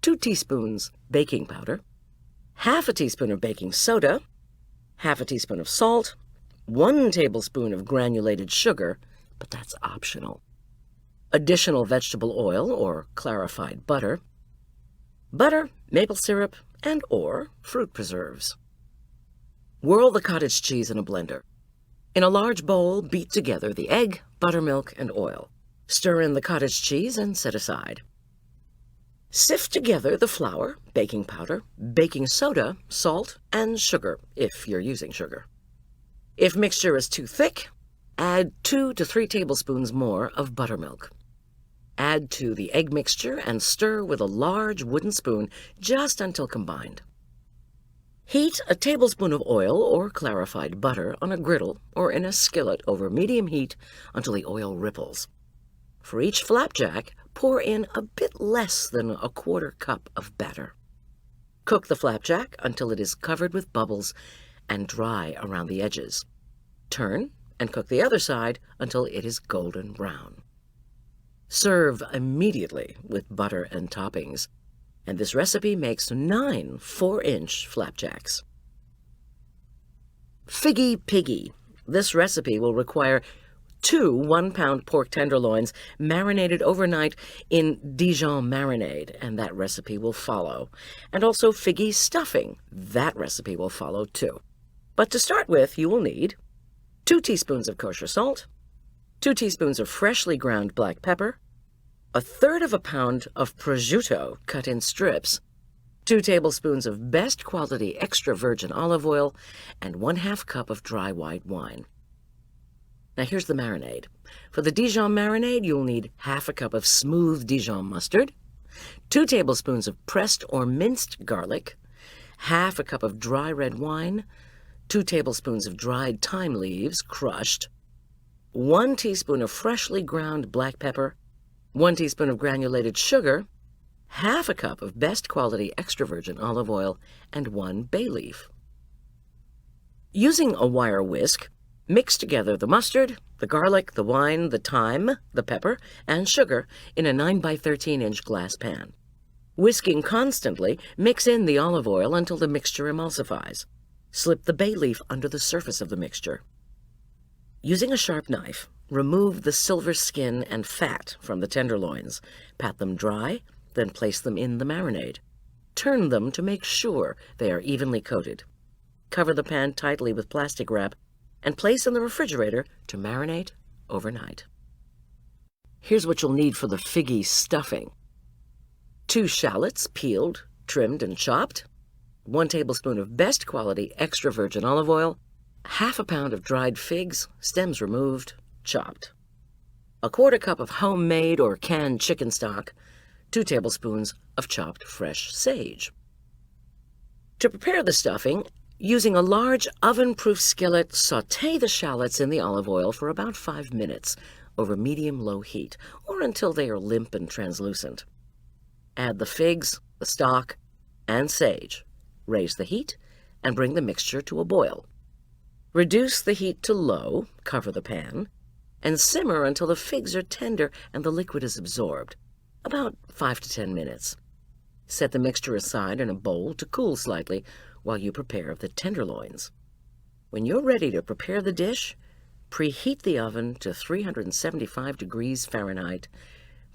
2 teaspoons baking powder, 1/2 teaspoon of baking soda, 1/2 teaspoon of salt, 1 tablespoon of granulated sugar, but that's optional. Additional vegetable oil or clarified butter, maple syrup, and or fruit preserves. Whirl the cottage cheese in a blender. In a large bowl, beat together the egg, buttermilk, and oil. Stir in the cottage cheese and set aside. Sift together the flour, baking powder, baking soda, salt, and sugar, if you're using sugar. If mixture is too thick, add 2 to 3 tablespoons more of buttermilk. Add to the egg mixture and stir with a large wooden spoon just until combined. Heat a tablespoon of oil or clarified butter on a griddle or in a skillet over medium heat until the oil ripples. For each flapjack, pour in a bit less than a 1/4 cup of batter. Cook the flapjack until it is covered with bubbles and dry around the edges. Turn and cook the other side until it is golden brown. Serve immediately with butter and toppings, and this recipe makes 9 4-inch flapjacks. Figgy Piggy. This recipe will require 2 1-pound pork tenderloins marinated overnight in Dijon marinade, and that recipe will follow. And also figgy stuffing. That recipe will follow too. But to start with, you will need 2 teaspoons of kosher salt, 2 teaspoons of freshly ground black pepper, 1/3 pound of prosciutto cut in strips, 2 tablespoons of best quality extra virgin olive oil, and 1/2 cup of dry white wine. Now here's the marinade. For the Dijon marinade, you'll need 1/2 cup of smooth Dijon mustard, 2 tablespoons of pressed or minced garlic, 1/2 cup of dry red wine, 2 tablespoons of dried thyme leaves crushed, 1 teaspoon of freshly ground black pepper, 1 teaspoon of granulated sugar, 1/2 cup of best quality extra virgin olive oil, and 1 bay leaf. Using a wire whisk, mix together the mustard, the garlic, the wine, the thyme, the pepper, and sugar in a 9 by 13-inch glass pan. Whisking constantly, mix in the olive oil until the mixture emulsifies. Slip the bay leaf under the surface of the mixture. Using a sharp knife, remove the silver skin and fat from the tenderloins. Pat them dry, then place them in the marinade. Turn them to make sure they are evenly coated. Cover the pan tightly with plastic wrap and place in the refrigerator to marinate overnight. Here's what you'll need for the figgy stuffing. 2 shallots, peeled, trimmed, and chopped, 1 tablespoon of best quality extra virgin olive oil, 1/2 pound of dried figs, stems removed, chopped, 1/4 cup of homemade or canned chicken stock, 2 tablespoons of chopped fresh sage. To prepare the stuffing, using a large oven-proof skillet, sauté the shallots in the olive oil for about 5 minutes over medium-low heat, or until they are limp and translucent. Add the figs, the stock, and sage. Raise the heat and bring the mixture to a boil. Reduce the heat to low, cover the pan, and simmer until the figs are tender and the liquid is absorbed, about 5 to 10 minutes. Set the mixture aside in a bowl to cool slightly while you prepare the tenderloins. When you're ready to prepare the dish, preheat the oven to 375 degrees Fahrenheit.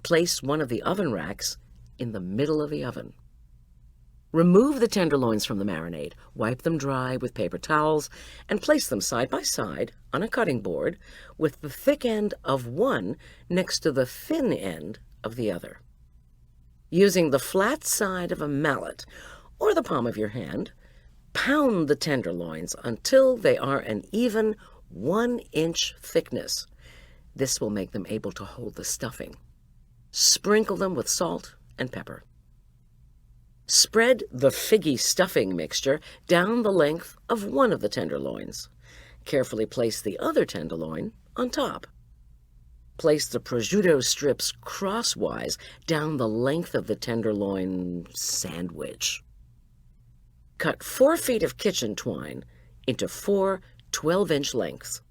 Place one of the oven racks in the middle of the oven. Remove the tenderloins from the marinade, wipe them dry with paper towels, and place them side by side on a cutting board with the thick end of one next to the thin end of the other. Using the flat side of a mallet or the palm of your hand, pound the tenderloins until they are an even 1-inch thickness. This will make them able to hold the stuffing. Sprinkle them with salt and pepper. Spread the figgy stuffing mixture down the length of one of the tenderloins. Carefully place the other tenderloin on top. Place the prosciutto strips crosswise down the length of the tenderloin sandwich. Cut 4 feet of kitchen twine into 4 12-inch lengths.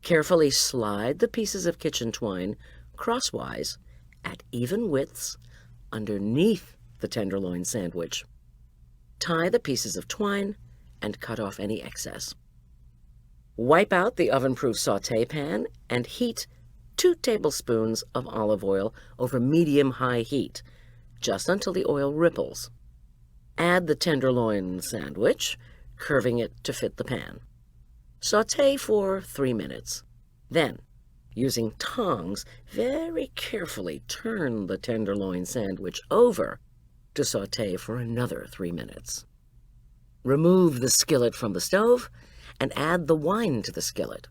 Carefully slide the pieces of kitchen twine crosswise at even widths underneath the tenderloin sandwich. Tie the pieces of twine and cut off any excess. Wipe out the oven-proof sauté pan and heat 2 tablespoons of olive oil over medium-high heat, just until the oil ripples. Add the tenderloin sandwich, curving it to fit the pan. Sauté for 3 minutes. Then, Using tongs, very carefully turn the tenderloin sandwich over to sauté for another 3 minutes. Remove the skillet from the stove and add the wine to the skillet.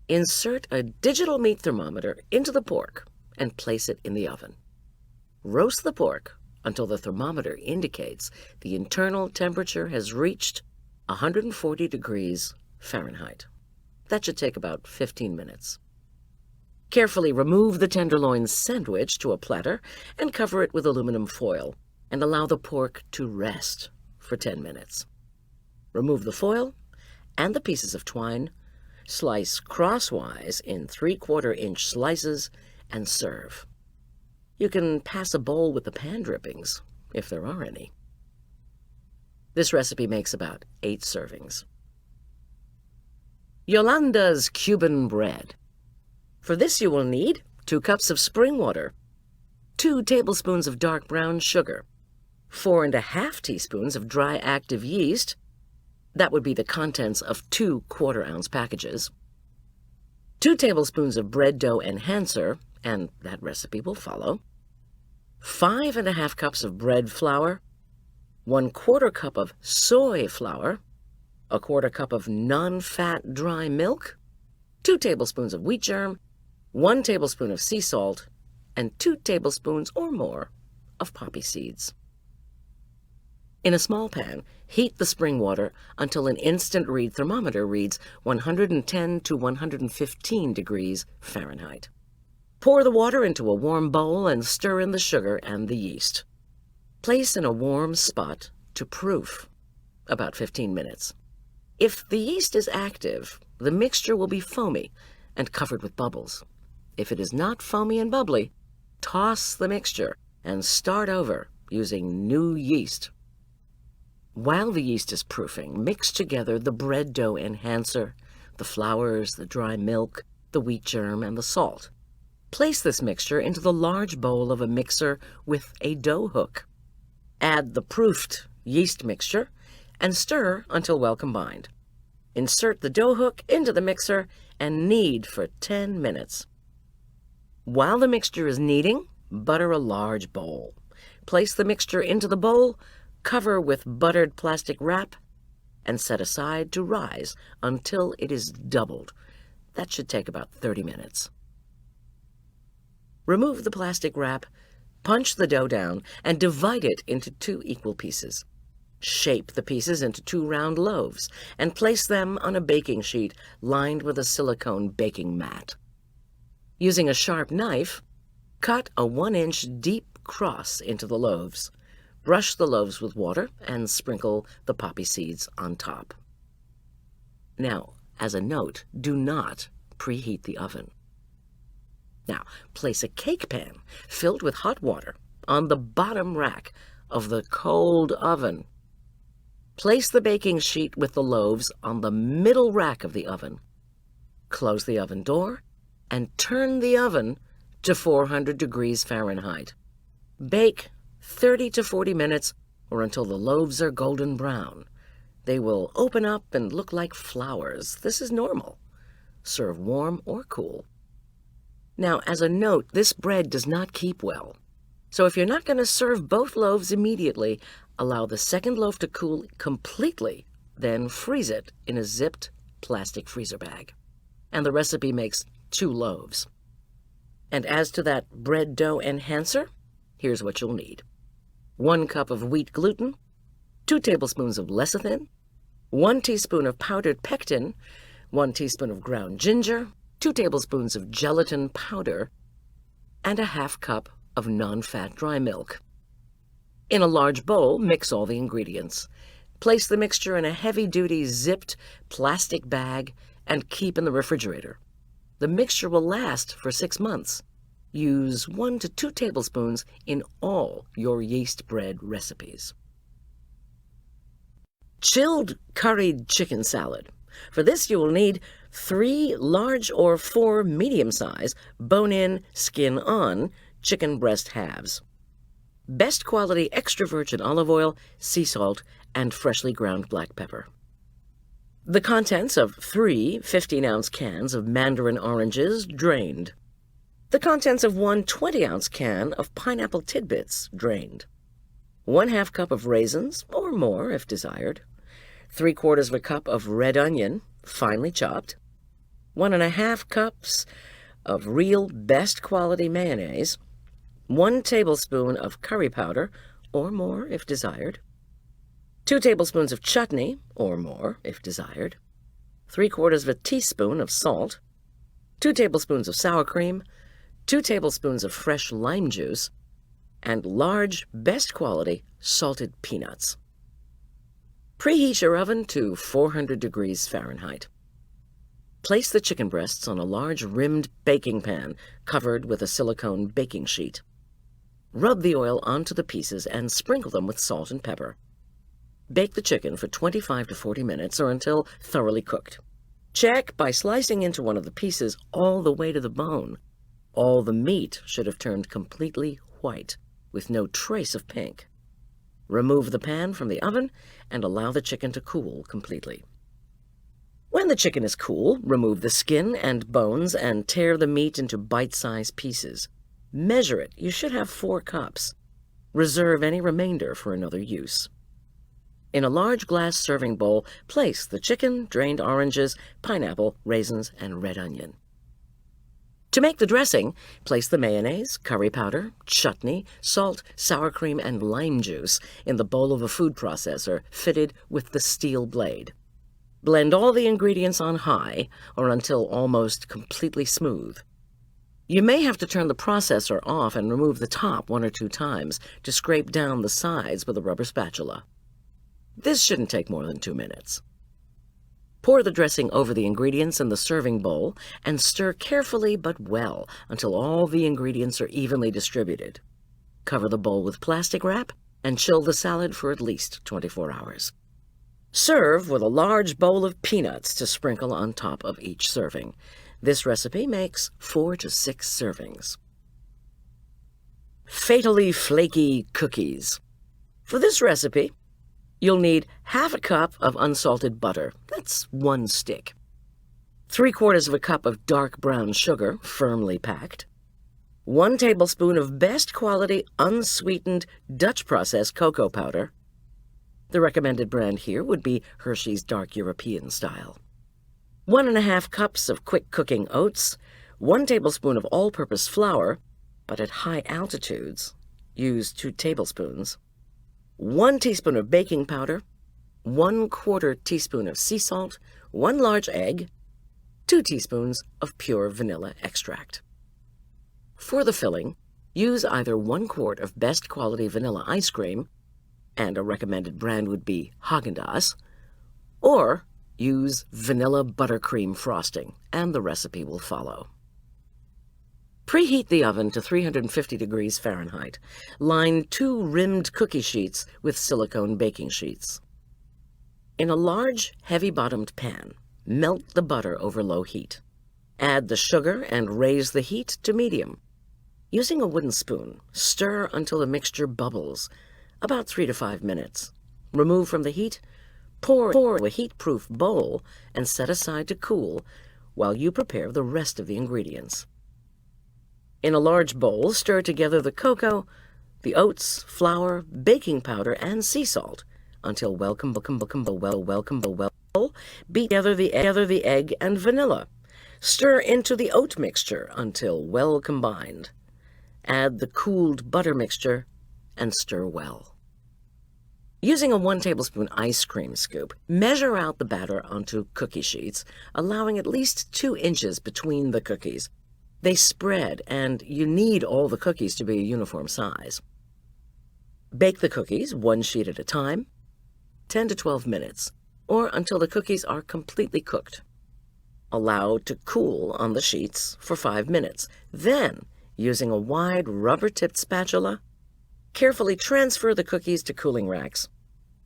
Insert a digital meat thermometer into the pork and place it in the oven. Roast the pork until the thermometer indicates the internal temperature has reached 140 degrees Fahrenheit. That should take about 15 minutes. Carefully remove the tenderloin sandwich to a platter and cover it with aluminum foil and allow the pork to rest for 10 minutes. Remove the foil and the pieces of twine, slice crosswise in 3/4-inch slices, and serve. You can pass a bowl with the pan drippings, if there are any. This recipe makes about 8 servings. Yolanda's Cuban bread. For this you will need 2 cups of spring water, 2 tablespoons of dark brown sugar, 4½ teaspoons of dry active yeast. That would be the contents of 2 1/4-ounce packages, 2 tablespoons of bread dough enhancer, and that recipe will follow, 5½ cups of bread flour, 1/4 cup of soy flour, 1/4 cup of non-fat dry milk, 2 tablespoons of wheat germ, 1 tablespoon of sea salt, and 2 tablespoons or more of poppy seeds. In a small pan, heat the spring water until an instant read thermometer reads 110 to 115 degrees Fahrenheit. Pour the water into a warm bowl and stir in the sugar and the yeast. Place in a warm spot to proof, about 15 minutes. If the yeast is active, the mixture will be foamy and covered with bubbles. If it is not foamy and bubbly, toss the mixture and start over using new yeast. While the yeast is proofing, mix together the bread dough enhancer, the flours, the dry milk, the wheat germ, and the salt. Place this mixture into the large bowl of a mixer with a dough hook. Add the proofed yeast mixture and stir until well combined. Insert the dough hook into the mixer and knead for 10 minutes. While the mixture is kneading, butter a large bowl. Place the mixture into the bowl, cover with buttered plastic wrap, and set aside to rise until it is doubled. That should take about 30 minutes. Remove the plastic wrap, punch the dough down, and divide it into 2 equal pieces. Shape the pieces into 2 round loaves and place them on a baking sheet lined with a silicone baking mat. Using a sharp knife, cut a 1-inch deep cross into the loaves. Brush the loaves with water and sprinkle the poppy seeds on top. Now, as a note, do not preheat the oven. Now, place a cake pan filled with hot water on the bottom rack of the cold oven. Place the baking sheet with the loaves on the middle rack of the oven. Close the oven door and turn the oven to 400 degrees Fahrenheit. Bake 30 to 40 minutes or until the loaves are golden brown. They will open up and look like flowers. This is normal. Serve warm or cool. Now, as a note, this bread does not keep well. So if you're not going to serve both loaves immediately, allow the second loaf to cool completely, then freeze it in a zipped plastic freezer bag. And the recipe makes 2 loaves. And as to that bread dough enhancer, here's what you'll need. 1 cup of wheat gluten, 2 tablespoons of lecithin, 1 teaspoon of powdered pectin, 1 teaspoon of ground ginger, 2 tablespoons of gelatin powder, and a 1/2 cup of non-fat dry milk. In a large bowl, mix all the ingredients. Place the mixture in a heavy-duty zipped plastic bag and keep in the refrigerator. The mixture will last for 6 months. Use 1 to 2 tablespoons in all your yeast bread recipes. Chilled curried chicken salad. For this you will need 3 large or 4 medium-size, bone-in, skin-on chicken breast halves. Best quality extra virgin olive oil, sea salt, and freshly ground black pepper. The contents of 3 15-ounce cans of mandarin oranges drained. The contents of 1 20-ounce can of pineapple tidbits drained. 1/2 cup of raisins, or more if desired. 3/4 of a cup of red onion, finely chopped. 1½ cups of real best quality mayonnaise. 1 tablespoon of curry powder, or more if desired. 2 tablespoons of chutney, or more if desired. 3/4 of a teaspoon of salt. 2 tablespoons of sour cream. 2 tablespoons of fresh lime juice, and large, best quality salted peanuts. Preheat your oven to 400 degrees Fahrenheit. Place the chicken breasts on a large rimmed baking pan covered with a silicone baking sheet. Rub the oil onto the pieces and sprinkle them with salt and pepper. Bake the chicken for 25 to 40 minutes or until thoroughly cooked. Check by slicing into one of the pieces all the way to the bone. All the meat should have turned completely white, with no trace of pink. Remove the pan from the oven and allow the chicken to cool completely. When the chicken is cool, remove the skin and bones and tear the meat into bite-sized pieces. Measure it. You should have 4 cups. Reserve any remainder for another use. In a large glass serving bowl, place the chicken, drained oranges, pineapple, raisins, and red onion. To make the dressing, place the mayonnaise, curry powder, chutney, salt, sour cream, and lime juice in the bowl of a food processor fitted with the steel blade. Blend all the ingredients on high or until almost completely smooth. You may have to turn the processor off and remove the top 1 or 2 times to scrape down the sides with a rubber spatula. This shouldn't take more than 2 minutes. Pour the dressing over the ingredients in the serving bowl and stir carefully but well until all the ingredients are evenly distributed. Cover the bowl with plastic wrap and chill the salad for at least 24 hours. Serve with a large bowl of peanuts to sprinkle on top of each serving. This recipe makes 4 to 6 servings. Fatally flaky cookies. For this recipe, you'll need 1/2 cup of unsalted butter. That's 1 stick. 3/4 of a cup of dark brown sugar, firmly packed. 1 tablespoon of best quality unsweetened Dutch process cocoa powder. The recommended brand here would be Hershey's Dark European Style. 1½ cups of quick cooking oats. 1 tablespoon of all-purpose flour, but at high altitudes, use 2 tablespoons. 1 teaspoon of baking powder, 1/4 teaspoon of sea salt, 1 large egg, 2 teaspoons of pure vanilla extract. For the filling, use either 1 quart of best quality vanilla ice cream, and a recommended brand would be Haagen-Dazs, or use vanilla buttercream frosting, and the recipe will follow. Preheat the oven to 350 degrees Fahrenheit. Line 2 rimmed cookie sheets with silicone baking sheets. In a large, heavy-bottomed pan, melt the butter over low heat. Add the sugar and raise the heat to medium. Using a wooden spoon, stir until the mixture bubbles, about 3 to 5 minutes. Remove from the heat, pour a heat-proof bowl, and set aside to cool while you prepare the rest of the ingredients. In a large bowl, stir together the cocoa, the oats, flour, baking powder, and sea salt until well. Beat together the egg and vanilla. Stir into the oat mixture until well combined. Add the cooled butter mixture and stir well. Using a 1 tablespoon ice cream scoop, measure out the batter onto cookie sheets, allowing at least 2 inches between the cookies. They spread, and you need all the cookies to be a uniform size. Bake the cookies 1 sheet at a time, 10 to 12 minutes, or until the cookies are completely cooked. Allow to cool on the sheets for 5 minutes. Then, using a wide rubber-tipped spatula, carefully transfer the cookies to cooling racks.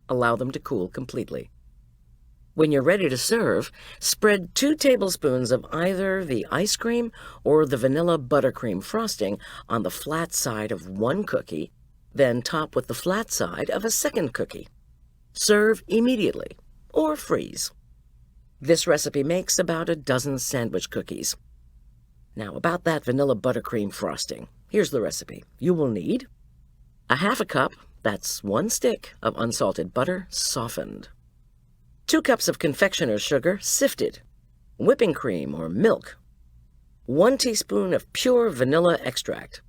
Allow them to cool completely. When you're ready to serve, spread 2 tablespoons of either the ice cream or the vanilla buttercream frosting on the flat side of 1 cookie, then top with the flat side of a second cookie. Serve immediately or freeze. This recipe makes about a dozen sandwich cookies. Now, about that vanilla buttercream frosting. Here's the recipe. You will need a half a cup, that's 1 stick, of unsalted butter softened, 2 cups of confectioner's sugar sifted, whipping cream or milk, 1 teaspoon of pure vanilla extract.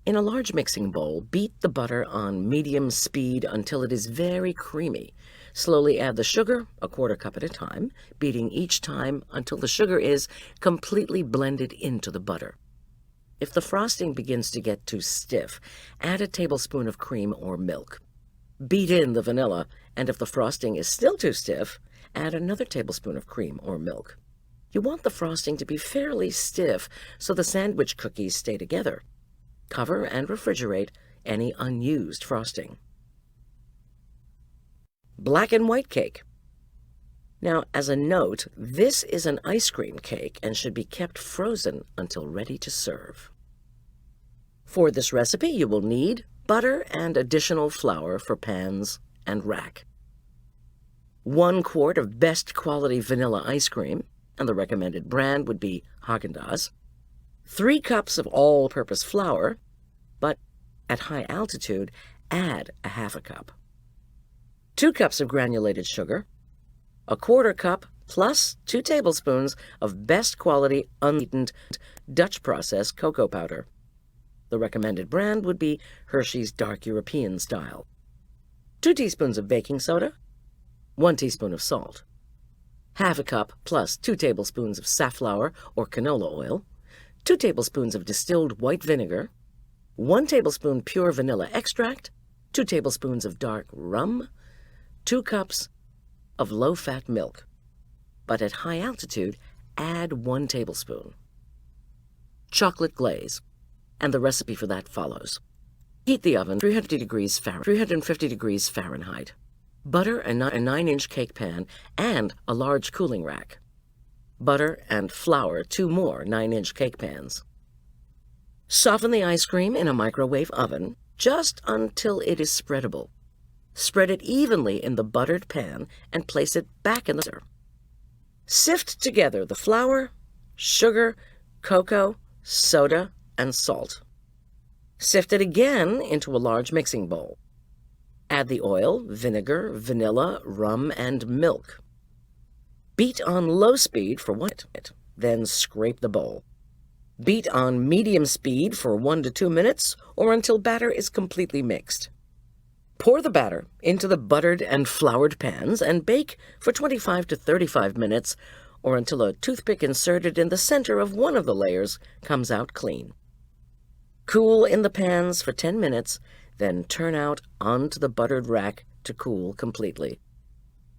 In a large mixing bowl, beat the butter on medium speed until it is very creamy. Slowly add the sugar, a 1/4 cup at a time, beating each time until the sugar is completely blended into the butter. If the frosting begins to get too stiff, add a tablespoon of cream or milk. Beat in the vanilla, and if the frosting is still too stiff, add another tablespoon of cream or milk. You want the frosting to be fairly stiff so the sandwich cookies stay together. Cover and refrigerate any unused frosting. Black and white cake. Now, as a note, this is an ice cream cake and should be kept frozen until ready to serve. For this recipe, you will need butter and additional flour for pans and rack, 1 quart of best quality vanilla ice cream, and the recommended brand would be Haagen-Dazs, 3 cups of all-purpose flour, but at high altitude, add a half a cup, 2 cups of granulated sugar, a 1/4 cup plus 2 tablespoons of best quality unsweetened Dutch process cocoa powder. The recommended brand would be Hershey's Dark European Style, 2 teaspoons of baking soda, 1 teaspoon of salt, half a cup plus 2 tablespoons of safflower or canola oil, 2 tablespoons of distilled white vinegar, 1 tablespoon pure vanilla extract, 2 tablespoons of dark rum, 2 cups of low-fat milk, but at high altitude, add 1 tablespoon. Chocolate glaze, and the recipe for that follows. Heat the oven 350 degrees Fahrenheit. Butter a 9-inch cake pan and a large cooling rack. Butter and flour 2 more 9-inch cake pans. Soften the ice cream in a microwave oven just until it is spreadable. Spread it evenly in the buttered pan and place it back in the mixer. Sift together the flour, sugar, cocoa, soda, and salt. Sift it again into a large mixing bowl. Add the oil, vinegar, vanilla, rum, and milk. Beat on low speed for 1 minute, then scrape the bowl. Beat on medium speed for 1 to 2 minutes or until batter is completely mixed. Pour the batter into the buttered and floured pans and bake for 25 to 35 minutes or until a toothpick inserted in the center of one of the layers comes out clean. Cool in the pans for 10 minutes, then turn out onto the buttered rack to cool completely.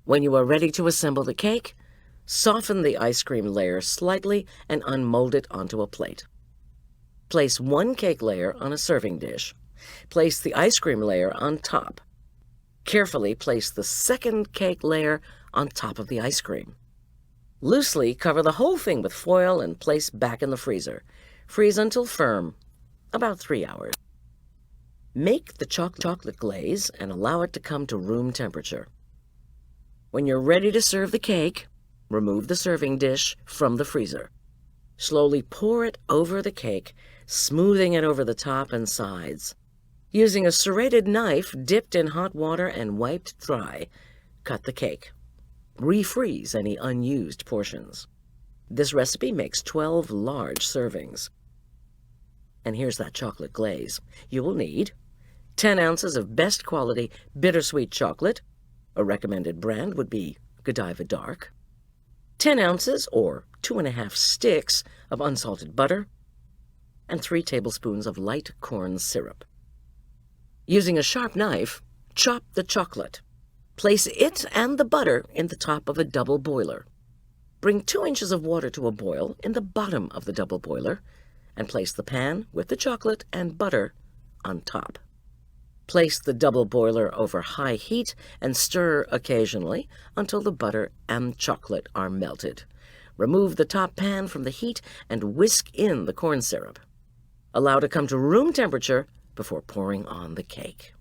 When you are ready to assemble the cake, soften the ice cream layer slightly and unmold it onto a plate. Place 1 cake layer on a serving dish. Place the ice cream layer on top. Carefully place the 2nd cake layer on top of the ice cream. Loosely cover the whole thing with foil and place back in the freezer. Freeze until firm, about 3 hours. Make the chocolate glaze and allow it to come to room temperature. When you're ready to serve the cake, remove the serving dish from the freezer. Slowly pour it over the cake, smoothing it over the top and sides. Using a serrated knife dipped in hot water and wiped dry, cut the cake. Refreeze any unused portions. This recipe makes 12 large servings. And here's that chocolate glaze. You will need 10 ounces of best quality bittersweet chocolate. A recommended brand would be Godiva Dark. 10 ounces or 2½ sticks of unsalted butter, and 3 tablespoons of light corn syrup. Using a sharp knife, chop the chocolate. Place it and the butter in the top of a double boiler. Bring 2 inches of water to a boil in the bottom of the double boiler, and place the pan with the chocolate and butter on top. Place the double boiler over high heat and stir occasionally until the butter and chocolate are melted. Remove the top pan from the heat and whisk in the corn syrup. Allow to come to room temperature before pouring on the cake.